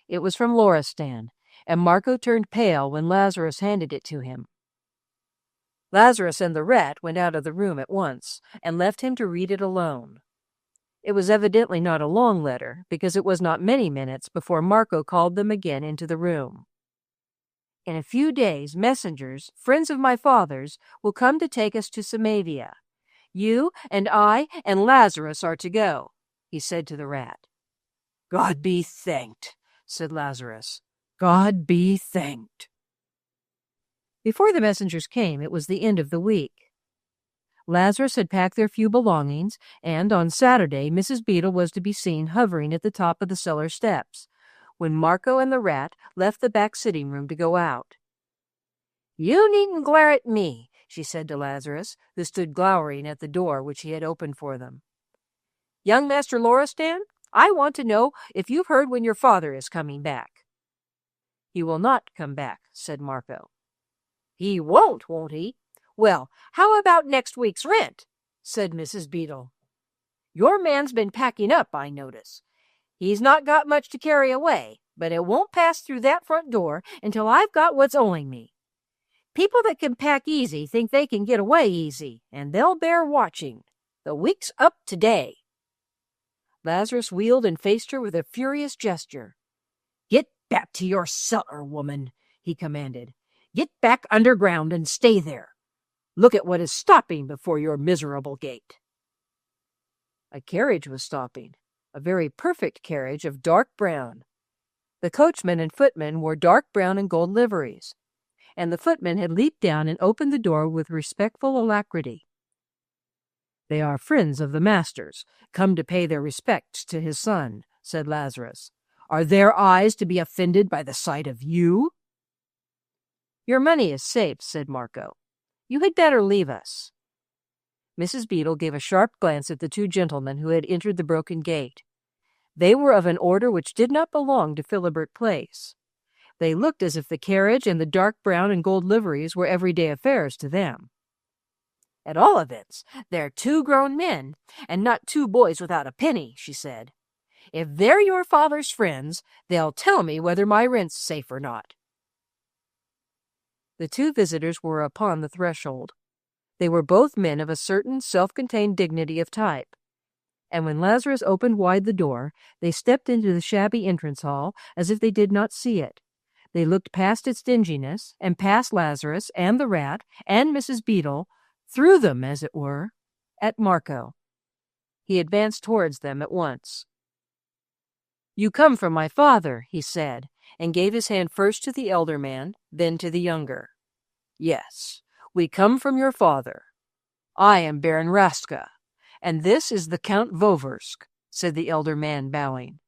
It was from Loristan, and Marco turned pale when Lazarus handed it to him. Lazarus and the rat went out of the room at once, and left him to read it alone. It was evidently not a long letter, because it was not many minutes before Marco called them again into the room. In a few days, messengers, friends of my father's, will come to take us to Samavia. You and I and Lazarus are to go, he said to the rat. God be thanked, said Lazarus. God be thanked. Before the messengers came, it was the end of the week. Lazarus had packed their few belongings, and on Saturday Mrs. Beetle was to be seen hovering at the top of the cellar steps, when Marco and the rat left the back sitting room to go out. You needn't glare at me, she said to Lazarus, who stood glowering at the door which he had opened for them. Young Master Loristan, I want to know if you've heard when your father is coming back. He will not come back, said Marco. He won't he? Well, how about next week's rent? Said Mrs. Beetle. Your man's been packing up, I notice. He's not got much to carry away, but it won't pass through that front door until I've got what's owing me. People that can pack easy think they can get away easy, and they'll bear watching. The week's up today." Lazarus wheeled and faced her with a furious gesture. "Get back to your cellar, woman," he commanded. "Get back underground and stay there. Look at what is stopping before your miserable gate." A carriage was stopping, a very perfect carriage of dark brown. The coachman and footman wore dark brown and gold liveries, and the footman had leaped down and opened the door with respectful alacrity. "They are friends of the master's, come to pay their respects to his son," said Lazarus. "Are their eyes to be offended by the sight of you?" "Your money is safe," said Marco. "You had better leave us." Mrs. Beadle gave a sharp glance at the two gentlemen who had entered the broken gate. They were of an order which did not belong to Philibert Place. They looked as if the carriage and the dark brown and gold liveries were everyday affairs to them. "At all events, they're 2 grown men, and not 2 boys without a penny," she said. "If they're your father's friends, they'll tell me whether my rent's safe or not." The 2 visitors were upon the threshold. They were both men of a certain self-contained dignity of type, and when Lazarus opened wide the door, they stepped into the shabby entrance hall as if they did not see it. They looked past its dinginess, and past Lazarus and the rat and Mrs. Beadle, through them, as it were, at Marco. He advanced towards them at once. "You come from my father," he said, and gave his hand first to the elder man, then to the younger. "Yes, we come from your father. I am Baron Raska, and this is the Count Voversk," said the elder man, bowing.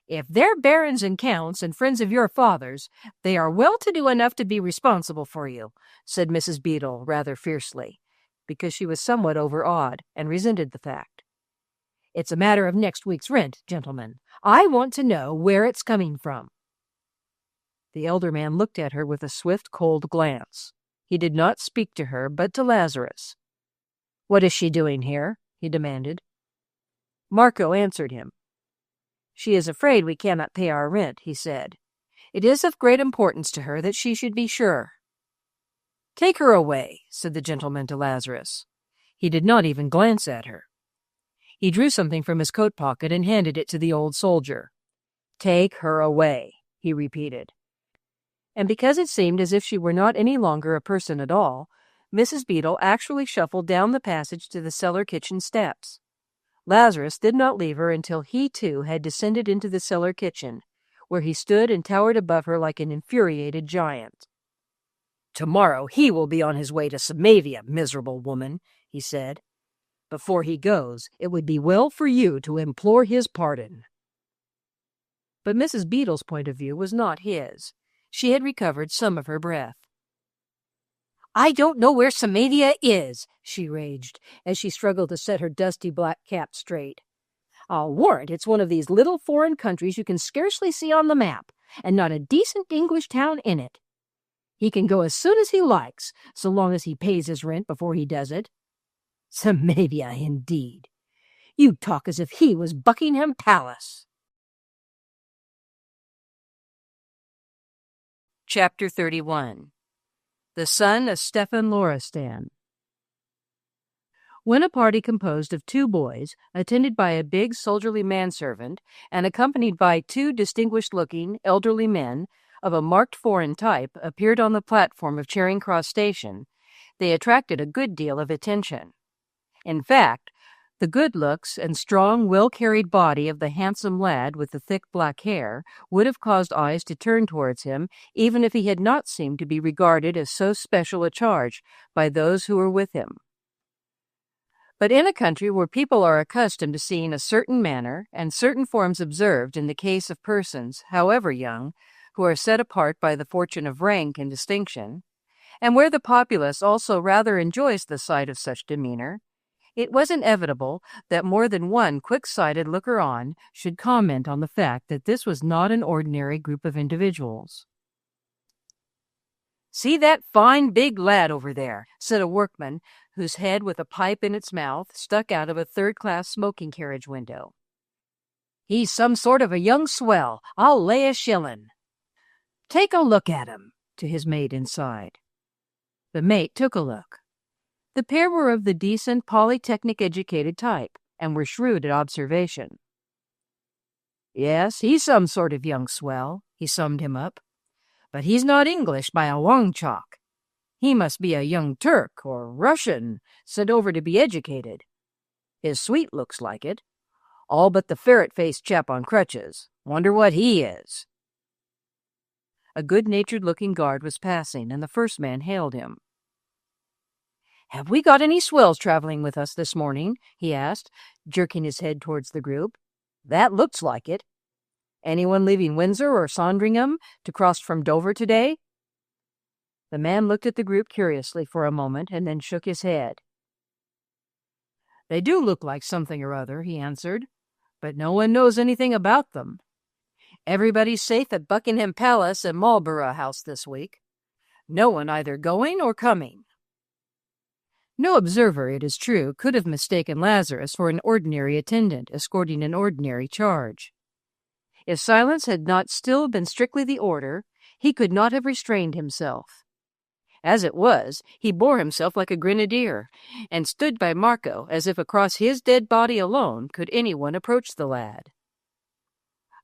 "If they're barons and counts and friends of your father's, they are well-to-do enough to be responsible for you," said Mrs. Beadle rather fiercely, because she was somewhat overawed and resented the fact. "It's a matter of next week's rent, gentlemen. I want to know where it's coming from." The elder man looked at her with a swift, cold glance. He did not speak to her, but to Lazarus. "What is she doing here?" he demanded. Marco answered him. "She is afraid we cannot pay our rent," he said. "It is of great importance to her that she should be sure." "Take her away," said the gentleman to Lazarus. He did not even glance at her. He drew something from his coat pocket and handed it to the old soldier. "Take her away," he repeated. And because it seemed as if she were not any longer a person at all, Mrs. Beadle actually shuffled down the passage to the cellar kitchen steps. Lazarus did not leave her until he, too, had descended into the cellar kitchen, where he stood and towered above her like an infuriated giant. "Tomorrow he will be on his way to Samavia, miserable woman," he said. "Before he goes, it would be well for you to implore his pardon." But Mrs. Beadle's point of view was not his. She had recovered some of her breath. "I don't know where Samavia is," she raged, as she struggled to set her dusty black cap straight. "I'll warrant it's one of these little foreign countries you can scarcely see on the map, and not a decent English town in it. He can go as soon as he likes, so long as he pays his rent before he does it. Samavia, indeed. You talk as if he was Buckingham Palace." Chapter 31. The son of Stefan Loristan. When a party composed of 2 boys, attended by a big soldierly manservant, and accompanied by 2 distinguished-looking, elderly men of a marked foreign type, appeared on the platform of Charing Cross Station, they attracted a good deal of attention. In fact, the good looks and strong, well-carried body of the handsome lad with the thick black hair would have caused eyes to turn towards him, even if he had not seemed to be regarded as so special a charge by those who were with him. But in a country where people are accustomed to seeing a certain manner and certain forms observed in the case of persons, however young, who are set apart by the fortune of rank and distinction, and where the populace also rather enjoys the sight of such demeanor, it was inevitable that more than one quick-sighted looker-on should comment on the fact that this was not an ordinary group of individuals. "See that fine big lad over there," said a workman whose head with a pipe in its mouth stuck out of a third-class smoking carriage window. "He's some sort of a young swell, I'll lay a shillin'. Take a look at him. to his mate inside. The mate took a look. The pair were of the decent, polytechnic-educated type, and were shrewd at observation. "Yes, he's some sort of young swell," he summed him up. "But he's not English by a long chalk. He must be a young Turk or Russian sent over to be educated. His suite looks like it. All but the ferret-faced chap on crutches. Wonder what he is." A good-natured-looking guard was passing, and the first man hailed him. "Have we got any swells traveling with us this morning?" he asked, jerking his head towards the group. "That looks like it. Anyone leaving Windsor or Sandringham to cross from Dover today?" The man looked at the group curiously for a moment and then shook his head. "They do look like something or other," he answered, "but no one knows anything about them. Everybody's safe at Buckingham Palace and Marlborough House this week. No one either going or coming." No observer, it is true, could have mistaken Lazarus for an ordinary attendant escorting an ordinary charge. If silence had not still been strictly the order, he could not have restrained himself. As it was, he bore himself like a grenadier, and stood by Marco as if across his dead body alone could anyone approach the lad.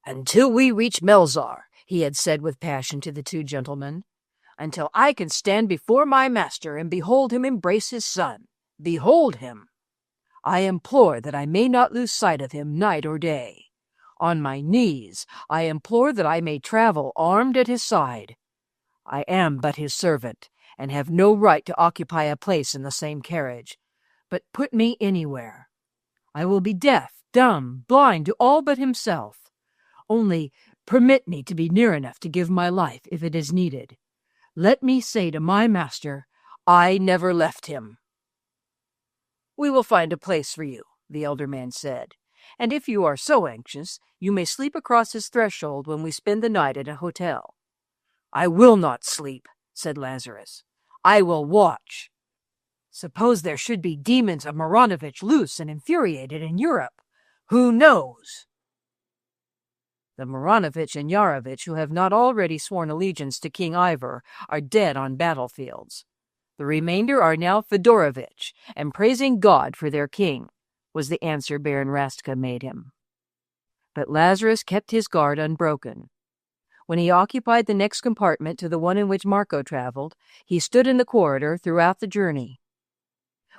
"Until we reach Melzar," he had said with passion to the two gentlemen, "until I can stand before my master and behold him embrace his son, behold him, I implore that I may not lose sight of him night or day. On my knees, I implore that I may travel armed at his side. I am but his servant, and have no right to occupy a place in the same carriage, but put me anywhere. I will be deaf, dumb, blind to all but himself. Only permit me to be near enough to give my life if it is needed. Let me say to my master, I never left him." "We will find a place for you," the elder man said, "and if you are so anxious, you may sleep across his threshold when we spend the night at a hotel." "I will not sleep," said Lazarus. "I will watch. Suppose there should be demons of Maranovich loose and infuriated in Europe. Who knows?" "The Maranovich and Yarovich who have not already sworn allegiance to King Ivor are dead on battlefields. The remainder are now Fedorovich, and praising God for their king," was the answer Baron Rastka made him. But Lazarus kept his guard unbroken. When he occupied the next compartment to the one in which Marco traveled, he stood in the corridor throughout the journey.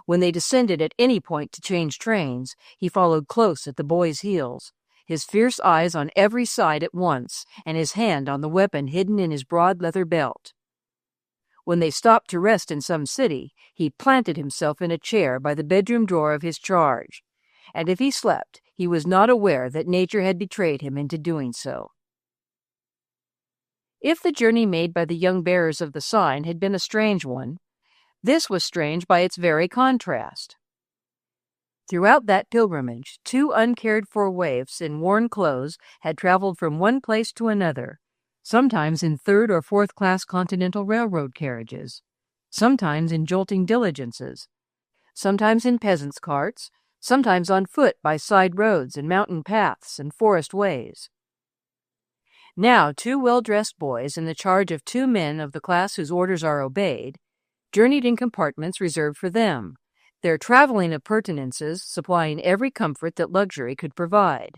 When they descended at any point to change trains, he followed close at the boys' heels, his fierce eyes on every side at once, and his hand on the weapon hidden in his broad leather belt. When they stopped to rest in some city, he planted himself in a chair by the bedroom door of his charge, and if he slept, he was not aware that nature had betrayed him into doing so. If the journey made by the young bearers of the sign had been a strange one, this was strange by its very contrast. Throughout that pilgrimage, two uncared-for waifs in worn clothes had traveled from one place to another, sometimes in third- or fourth-class Continental Railroad carriages, sometimes in jolting diligences, sometimes in peasants' carts, sometimes on foot by side roads and mountain paths and forest ways. Now 2 well-dressed boys, in the charge of 2 men of the class whose orders are obeyed, journeyed in compartments reserved for them, their traveling appurtenances supplying every comfort that luxury could provide.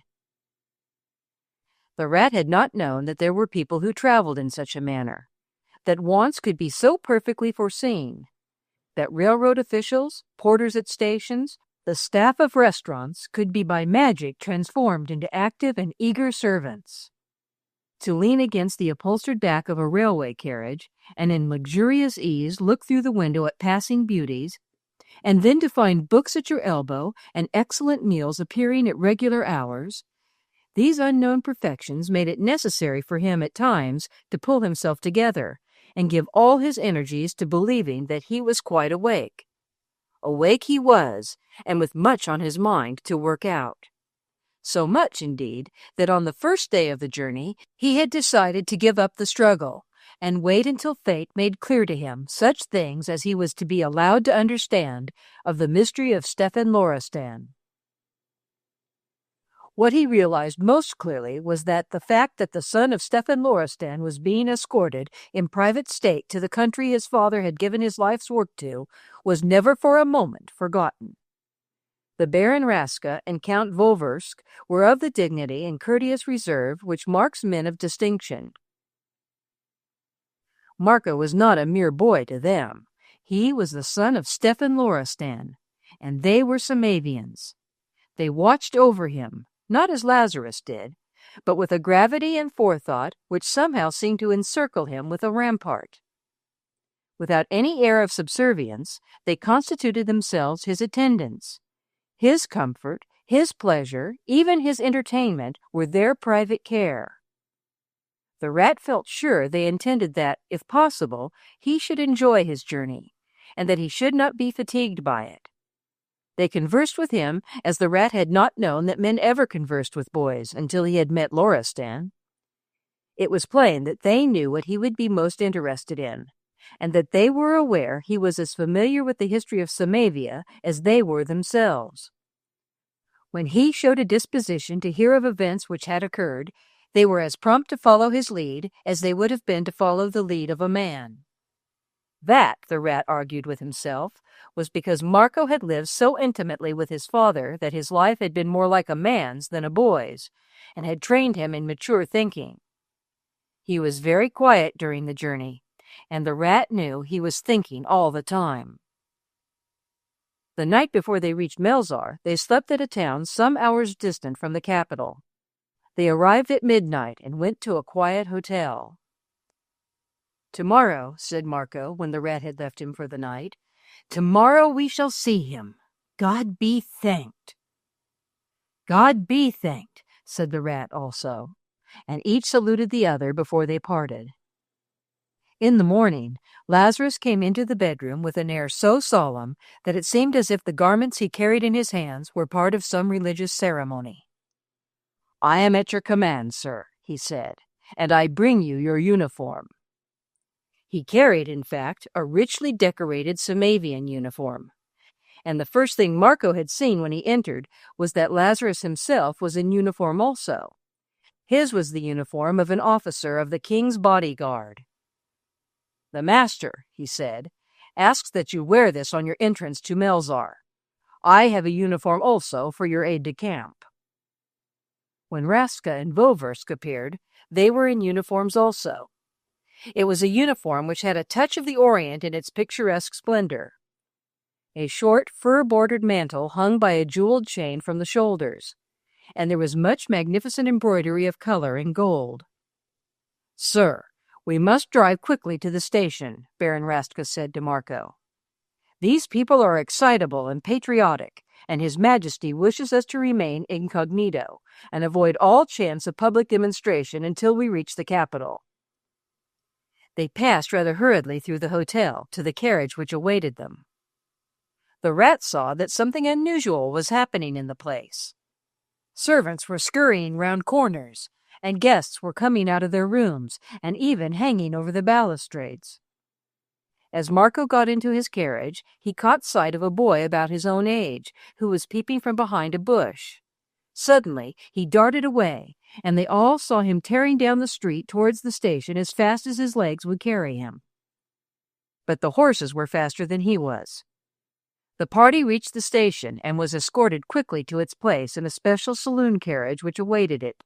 The Rat had not known that there were people who traveled in such a manner, that wants could be so perfectly foreseen, that railroad officials, porters at stations, the staff of restaurants could be by magic transformed into active and eager servants. To lean against the upholstered back of a railway carriage, and in luxurious ease look through the window at passing beauties, and then to find books at your elbow and excellent meals appearing at regular hours, these unknown perfections made it necessary for him at times to pull himself together and give all his energies to believing that he was quite awake. Awake he was, and with much on his mind to work out. So much, indeed, that on the first day of the journey he had decided to give up the struggle and wait until fate made clear to him such things as he was to be allowed to understand of the mystery of Stefan Loristan. What he realized most clearly was that the fact that the son of Stefan Loristan was being escorted in private state to the country his father had given his life's work to was never for a moment forgotten. The Baron Raska and Count Voversk were of the dignity and courteous reserve which marks men of distinction. Marco was not a mere boy to them. He was the son of Stefan Loristan, and they were Samavians. They watched over him, not as Lazarus did, but with a gravity and forethought which somehow seemed to encircle him with a rampart. Without any air of subservience, they constituted themselves his attendants. His comfort, his pleasure, even his entertainment were their private care. The rat felt sure they intended that, if possible, he should enjoy his journey, and that he should not be fatigued by it. They conversed with him as the rat had not known that men ever conversed with boys until he had met Loristan. It was plain that they knew what he would be most interested in, and that they were aware he was as familiar with the history of Samavia as they were themselves. When he showed a disposition to hear of events which had occurred, they were as prompt to follow his lead as they would have been to follow the lead of a man. That, the rat argued with himself, was because Marco had lived so intimately with his father that his life had been more like a man's than a boy's, and had trained him in mature thinking. He was very quiet during the journey, and the rat knew he was thinking all the time. The night before they reached Melzar, they slept at a town some hours distant from the capital. They arrived at midnight and went to a quiet hotel. "Tomorrow," said Marco, when the rat had left him for the night, "tomorrow we shall see him. God be thanked." "God be thanked," said the rat also, and each saluted the other before they parted. In the morning, Lazarus came into the bedroom with an air so solemn that it seemed as if the garments he carried in his hands were part of some religious ceremony. "I am at your command, sir," he said, "and I bring you your uniform." He carried, in fact, a richly decorated Samavian uniform, and the first thing Marco had seen when he entered was that Lazarus himself was in uniform also. His was the uniform of an officer of the king's bodyguard. "The master," he said, "asks that you wear this on your entrance to Melzar. I have a uniform also for your aide-de-camp." When Raska and Voversk appeared, they were in uniforms also. It was a uniform which had a touch of the Orient in its picturesque splendor. A short, fur-bordered mantle hung by a jeweled chain from the shoulders, and there was much magnificent embroidery of color in gold. "Sir, we must drive quickly to the station," Baron Raska said to Marco. "These people are excitable and patriotic, and His Majesty wishes us to remain incognito and avoid all chance of public demonstration until we reach the capital." They passed rather hurriedly through the hotel to the carriage which awaited them. The rat saw that something unusual was happening in the place. Servants were scurrying round corners, and guests were coming out of their rooms and even hanging over the balustrades. As Marco got into his carriage, he caught sight of a boy about his own age, who was peeping from behind a bush. Suddenly, he darted away, and they all saw him tearing down the street towards the station as fast as his legs would carry him. But the horses were faster than he was. The party reached the station and was escorted quickly to its place in a special saloon carriage which awaited it.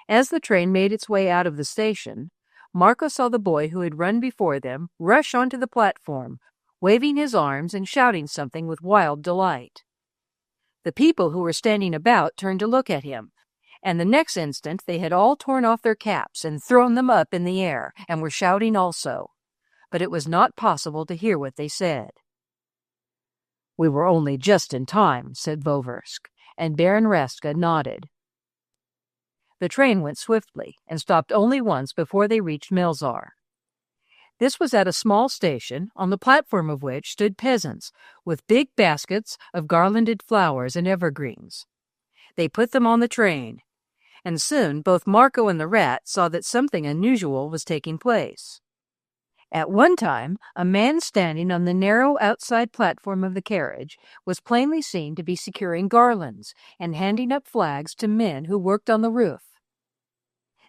As the train made its way out of the station, Marco saw the boy who had run before them rush onto the platform, waving his arms and shouting something with wild delight. The people who were standing about turned to look at him, and the next instant they had all torn off their caps and thrown them up in the air, and were shouting also. But it was not possible to hear what they said. "We were only just in time," said Voversk, and Baron Raska nodded. The train went swiftly, and stopped only once before they reached Melzar. This was at a small station, on the platform of which stood peasants, with big baskets of garlanded flowers and evergreens. They put them on the train, and soon both Marco and the rat saw that something unusual was taking place. At one time, a man standing on the narrow outside platform of the carriage was plainly seen to be securing garlands and handing up flags to men who worked on the roof.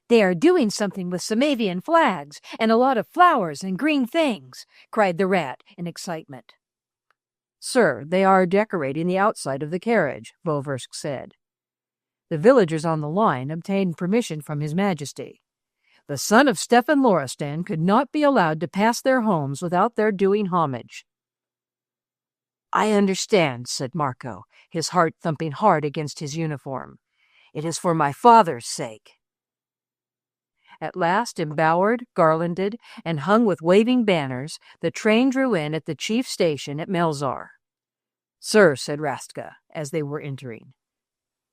"They are doing something with Samavian flags and a lot of flowers and green things," cried the rat in excitement. "Sir, they are decorating the outside of the carriage," Voversk said. "The villagers on the line obtained permission from His Majesty. The son of Stefan Loristan could not be allowed to pass their homes without their doing homage." "I understand," said Marco, his heart thumping hard against his uniform. "It is for my father's sake." At last, embowered, garlanded, and hung with waving banners, the train drew in at the chief station at Melzar. "Sir," said Rastka, as they were entering,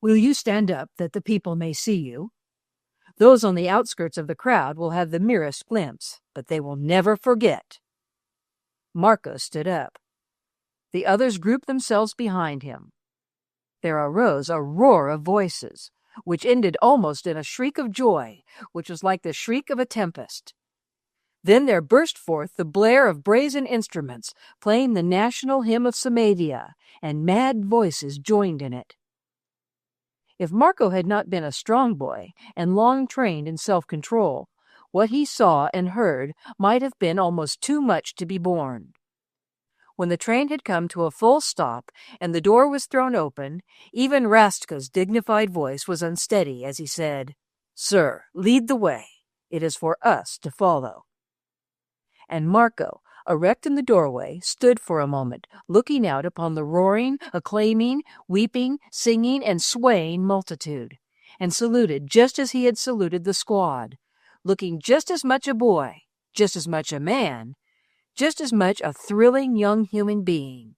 "will you stand up that the people may see you? Those on the outskirts of the crowd will have the merest glimpse, but they will never forget." Marco stood up. The others grouped themselves behind him. There arose a roar of voices, which ended almost in a shriek of joy, which was like the shriek of a tempest. Then there burst forth the blare of brazen instruments, playing the national hymn of Samavia, and mad voices joined in it. If Marco had not been a strong boy and long trained in self-control, what he saw and heard might have been almost too much to be borne. When the train had come to a full stop and the door was thrown open, even Rastka's dignified voice was unsteady as he said, "Sir, lead the way. It is for us to follow." And Marco, erect in the doorway, stood for a moment, looking out upon the roaring, acclaiming, weeping, singing, and swaying multitude, and saluted just as he had saluted the squad, looking just as much a boy, just as much a man, just as much a thrilling young human being.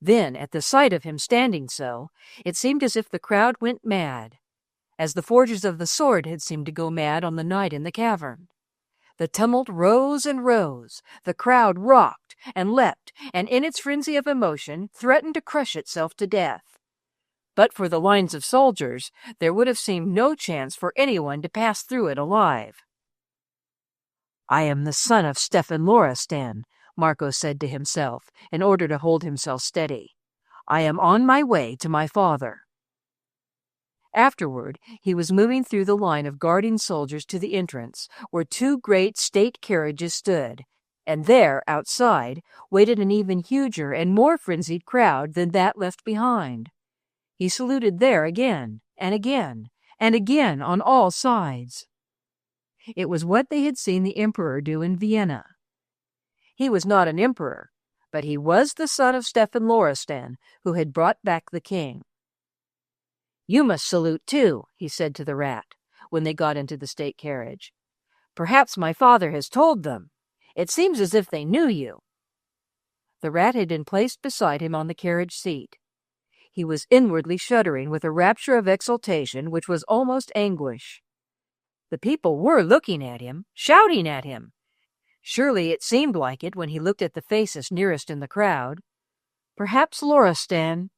Then, at the sight of him standing so, it seemed as if the crowd went mad, as the forgers of the sword had seemed to go mad on the night in the cavern. The tumult rose and rose, the crowd rocked and leapt, and in its frenzy of emotion threatened to crush itself to death. But for the lines of soldiers, there would have seemed no chance for anyone to pass through it alive. "I am the son of Stefan Loristan," Marco said to himself, in order to hold himself steady. "I am on my way to my father." Afterward, he was moving through the line of guarding soldiers to the entrance, where two great state carriages stood, and there, outside, waited an even huger and more frenzied crowd than that left behind. He saluted there again, and again, and again on all sides. It was what they had seen the emperor do in Vienna. He was not an emperor, but he was the son of Stefan Loristan, who had brought back the king. "You must salute too," he said to the rat, when they got into the state carriage. "Perhaps my father has told them. It seems as if they knew you." The rat had been placed beside him on the carriage seat. He was inwardly shuddering with a rapture of exultation which was almost anguish. The people were looking at him, shouting at him. Surely it seemed like it when he looked at the faces nearest in the crowd. Perhaps Loristan—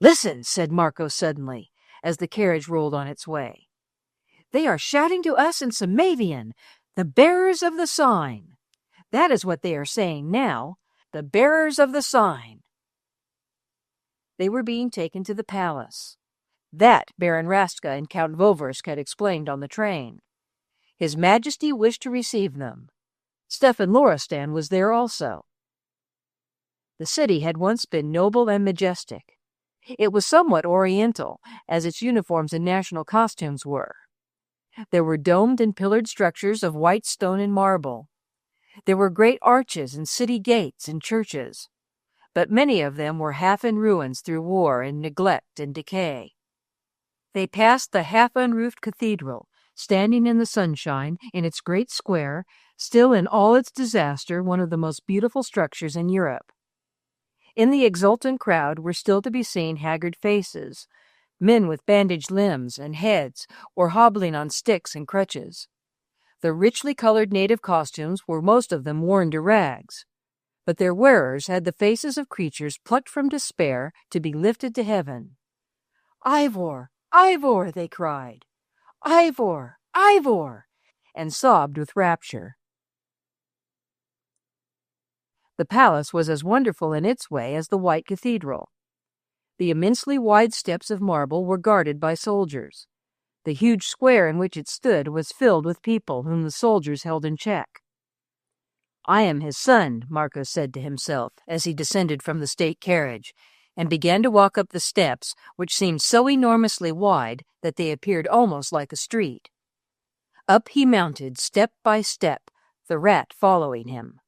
"Listen," said Marco suddenly, as the carriage rolled on its way. "They are shouting to us in Samavian, the bearers of the sign. That is what they are saying now, the bearers of the sign." They were being taken to the palace. That Baron Rastka and Count Voversk had explained on the train. His Majesty wished to receive them. Stefan Loristan was there also. The city had once been noble and majestic. It was somewhat oriental, as its uniforms and national costumes were. There were domed and pillared structures of white stone and marble. There were great arches and city gates and churches, but many of them were half in ruins through war and neglect and decay. They passed the half-unroofed cathedral, standing in the sunshine in its great square, still in all its disaster one of the most beautiful structures in Europe. In the exultant crowd were still to be seen haggard faces, men with bandaged limbs and heads or hobbling on sticks and crutches. The richly colored native costumes were most of them worn to rags, but their wearers had the faces of creatures plucked from despair to be lifted to heaven. "Ivor! Ivor!" they cried. "Ivor! Ivor!" and sobbed with rapture. The palace was as wonderful in its way as the White Cathedral. The immensely wide steps of marble were guarded by soldiers. The huge square in which it stood was filled with people whom the soldiers held in check. "I am his son," Marco said to himself as he descended from the state carriage and began to walk up the steps, which seemed so enormously wide that they appeared almost like a street. Up he mounted step by step, the rat following him.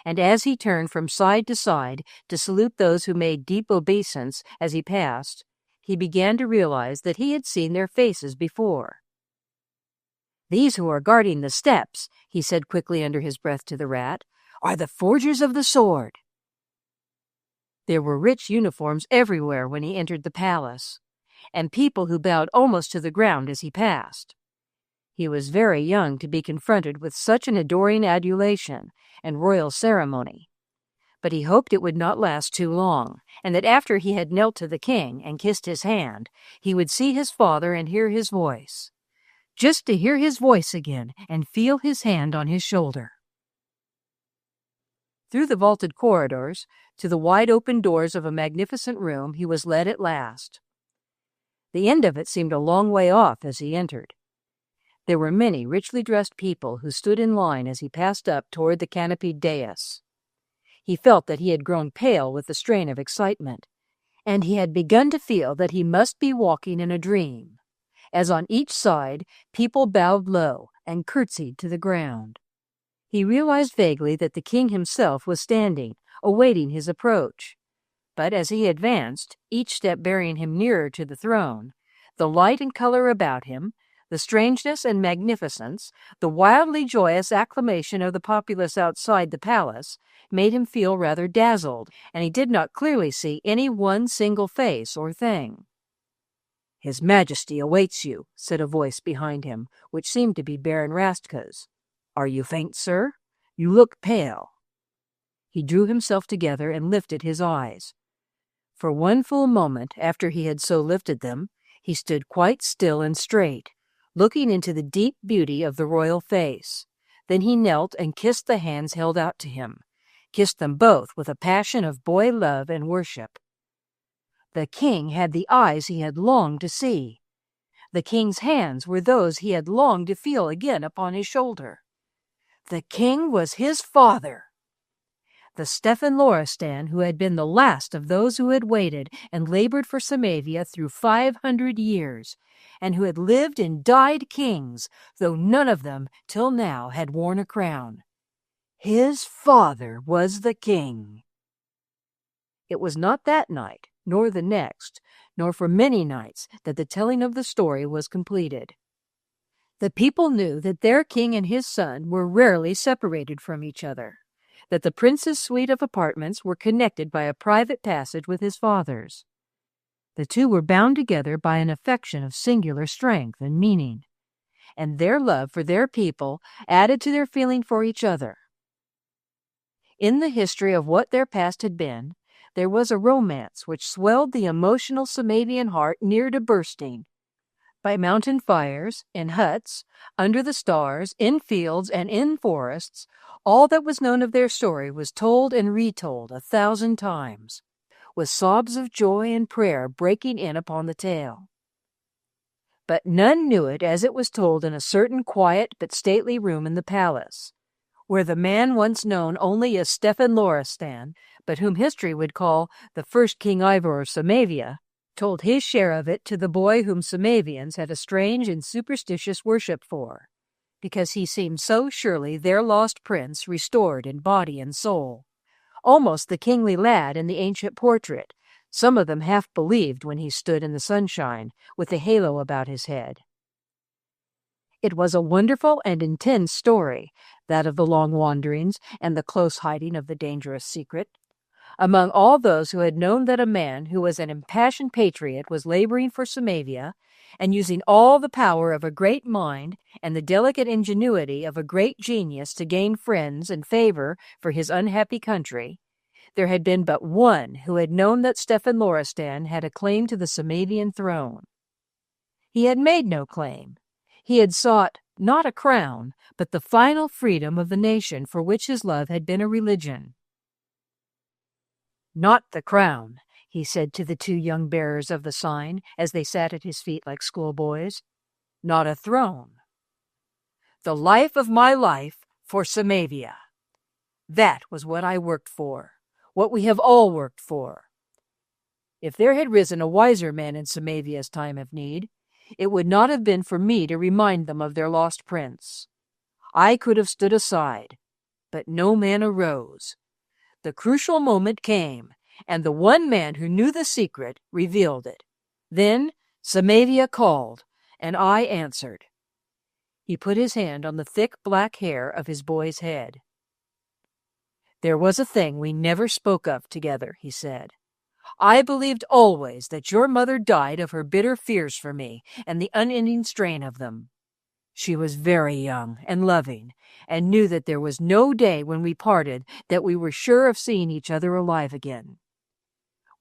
And as he turned from side to side to salute those who made deep obeisance as he passed, he began to realize that he had seen their faces before. "These who are guarding the steps," he said quickly under his breath to the rat, "are the forgers of the sword." There were rich uniforms everywhere when he entered the palace, and people who bowed almost to the ground as he passed. He was very young to be confronted with such an adoring adulation and royal ceremony, but he hoped it would not last too long, and that after he had knelt to the king and kissed his hand, he would see his father and hear his voice. Just to hear his voice again and feel his hand on his shoulder. Through the vaulted corridors, to the wide-open doors of a magnificent room, he was led at last. The end of it seemed a long way off as he entered. There were many richly dressed people who stood in line as he passed up toward the canopied dais. He felt that he had grown pale with the strain of excitement, and he had begun to feel that he must be walking in a dream, as on each side people bowed low and curtsied to the ground. He realized vaguely that the king himself was standing, awaiting his approach. But as he advanced, each step bearing him nearer to the throne, the light and color about him, the strangeness and magnificence, the wildly joyous acclamation of the populace outside the palace, made him feel rather dazzled, and he did not clearly see any one single face or thing. "His Majesty awaits you," said a voice behind him, which seemed to be Baron Rastka's. "Are you faint, sir? You look pale." He drew himself together and lifted his eyes. For one full moment after he had so lifted them, he stood quite still and straight, looking into the deep beauty of the royal face. Then he knelt and kissed the hands held out to him, kissed them both with a passion of boy love and worship. The king had the eyes he had longed to see. The king's hands were those he had longed to feel again upon his shoulder. The king was his father. The Stefan Loristan who had been the last of those who had waited and labored for Samavia through 500 years, and who had lived and died kings, though none of them till now had worn a crown. His father was the king. It was not that night, nor the next, nor for many nights that the telling of the story was completed. The people knew that their king and his son were rarely separated from each other, that the prince's suite of apartments were connected by a private passage with his father's. The two were bound together by an affection of singular strength and meaning, and their love for their people added to their feeling for each other. In the history of what their past had been, there was a romance which swelled the emotional Samavian heart near to bursting. By mountain fires, in huts, under the stars, in fields, and in forests, all that was known of their story was told and retold 1,000 times, with sobs of joy and prayer breaking in upon the tale. But none knew it as it was told in a certain quiet but stately room in the palace, where the man once known only as Stefan Loristan, but whom history would call the first King Ivor of Samavia, told his share of it to the boy whom Samavians had a strange and superstitious worship for, because he seemed so surely their lost prince restored in body and soul, almost the kingly lad in the ancient portrait, some of them half believed when he stood in the sunshine with the halo about his head. It was a wonderful and intense story, that of the long wanderings and the close hiding of the dangerous secret. Among all those who had known that a man who was an impassioned patriot was laboring for Samavia, and using all the power of a great mind and the delicate ingenuity of a great genius to gain friends and favor for his unhappy country, there had been but one who had known that Stefan Loristan had a claim to the Samavian throne. He had made no claim. He had sought not a crown, but the final freedom of the nation for which his love had been a religion. "Not the crown," he said to the two young bearers of the sign as they sat at his feet like schoolboys. "Not a throne. The life of my life for Samavia. That was what I worked for, what we have all worked for. If there had risen a wiser man in Samavia's time of need, it would not have been for me to remind them of their lost prince. I could have stood aside, but no man arose. The crucial moment came, and the one man who knew the secret revealed it. Then Samavia called, and I answered." He put his hand on the thick black hair of his boy's head. "There was a thing we never spoke of together," he said. "I believed always that your mother died of her bitter fears for me and the unending strain of them. She was very young and loving, and knew that there was no day when we parted that we were sure of seeing each other alive again.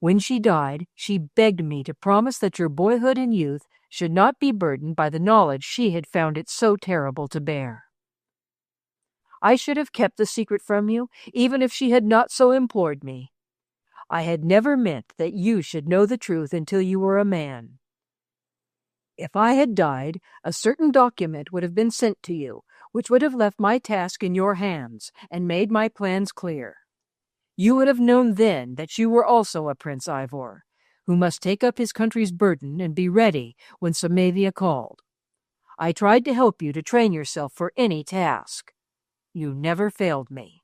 When she died, she begged me to promise that your boyhood and youth should not be burdened by the knowledge she had found it so terrible to bear. I should have kept the secret from you, even if she had not so implored me. I had never meant that you should know the truth until you were a man. If I had died, a certain document would have been sent to you, which would have left my task in your hands and made my plans clear. You would have known then that you were also a Prince Ivor, who must take up his country's burden and be ready when Samavia called. I tried to help you to train yourself for any task. You never failed me."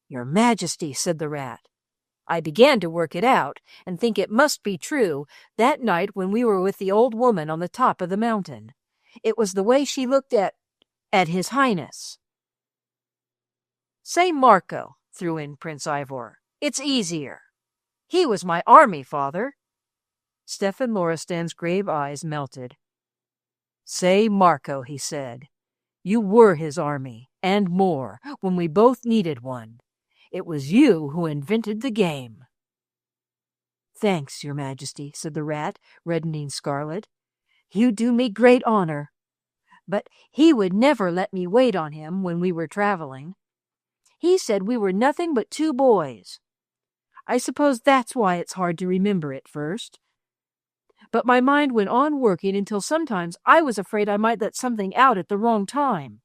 "Your Majesty," said the rat, "I began to work it out and think it must be true that night when we were with the old woman on the top of the mountain. It was the way she looked at His Highness." "Say Marco," threw in Prince Ivor. "It's easier. He was my army, father." Stefan Loristan's grave eyes melted. "Say Marco," he said. "You were his army, and more, when we both needed one. It was you who invented the game." "Thanks, Your Majesty," said the rat, reddening scarlet. "You do me great honor. But he would never let me wait on him when we were traveling. He said we were nothing but two boys. I suppose that's why it's hard to remember at first. But my mind went on working until sometimes I was afraid I might let something out at the wrong time.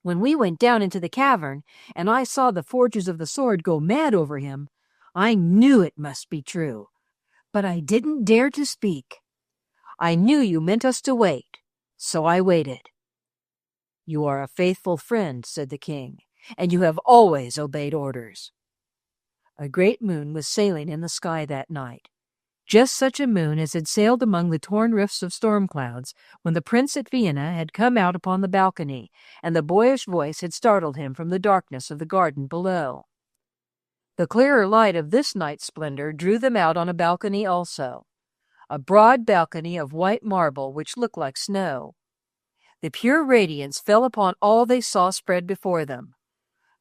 When we went down into the cavern, and I saw the forgers of the sword go mad over him, I knew it must be true, but I didn't dare to speak. I knew you meant us to wait, so I waited." "You are a faithful friend," said the king, "and you have always obeyed orders." A great moon was sailing in the sky that night. Just such a moon as had sailed among the torn rifts of storm clouds when the prince at Vienna had come out upon the balcony, and the boyish voice had startled him from the darkness of the garden below. The clearer light of this night's splendor drew them out on a balcony also, a broad balcony of white marble which looked like snow. The pure radiance fell upon all they saw spread before them: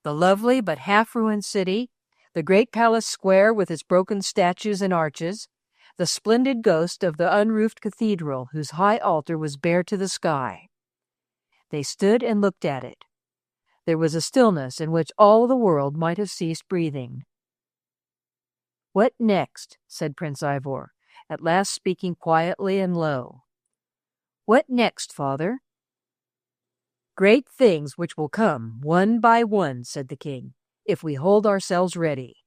the lovely but half-ruined city, the great palace square with its broken statues and arches, the splendid ghost of the unroofed cathedral whose high altar was bare to the sky. They stood and looked at it. There was a stillness in which all the world might have ceased breathing. "What next?" said Prince Ivor, at last speaking quietly and low. "What next, father?" "Great things which will come one by one," said the king, "if we hold ourselves ready."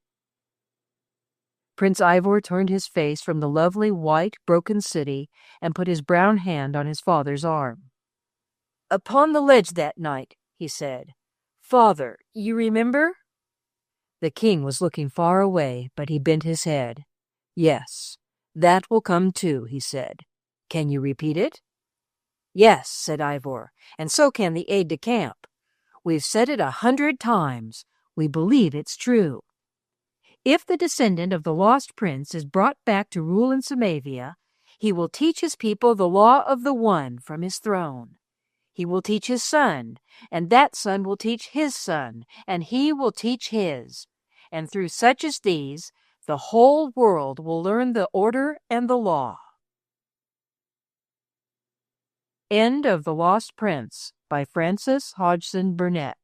Prince Ivor turned his face from the lovely white, broken city and put his brown hand on his father's arm. "Upon the ledge that night," he said. "Father, you remember?" The king was looking far away, but he bent his head. "Yes, that will come too," he said. "Can you repeat it?" "Yes," said Ivor, "and so can the aide-de-camp. We've said it 100 times. We believe it's true. If the descendant of the lost prince is brought back to rule in Samavia, he will teach his people the law of the One from his throne. He will teach his son, and that son will teach his son, and he will teach his. And through such as these, the whole world will learn the order and the law." End of The Lost Prince by Frances Hodgson Burnett.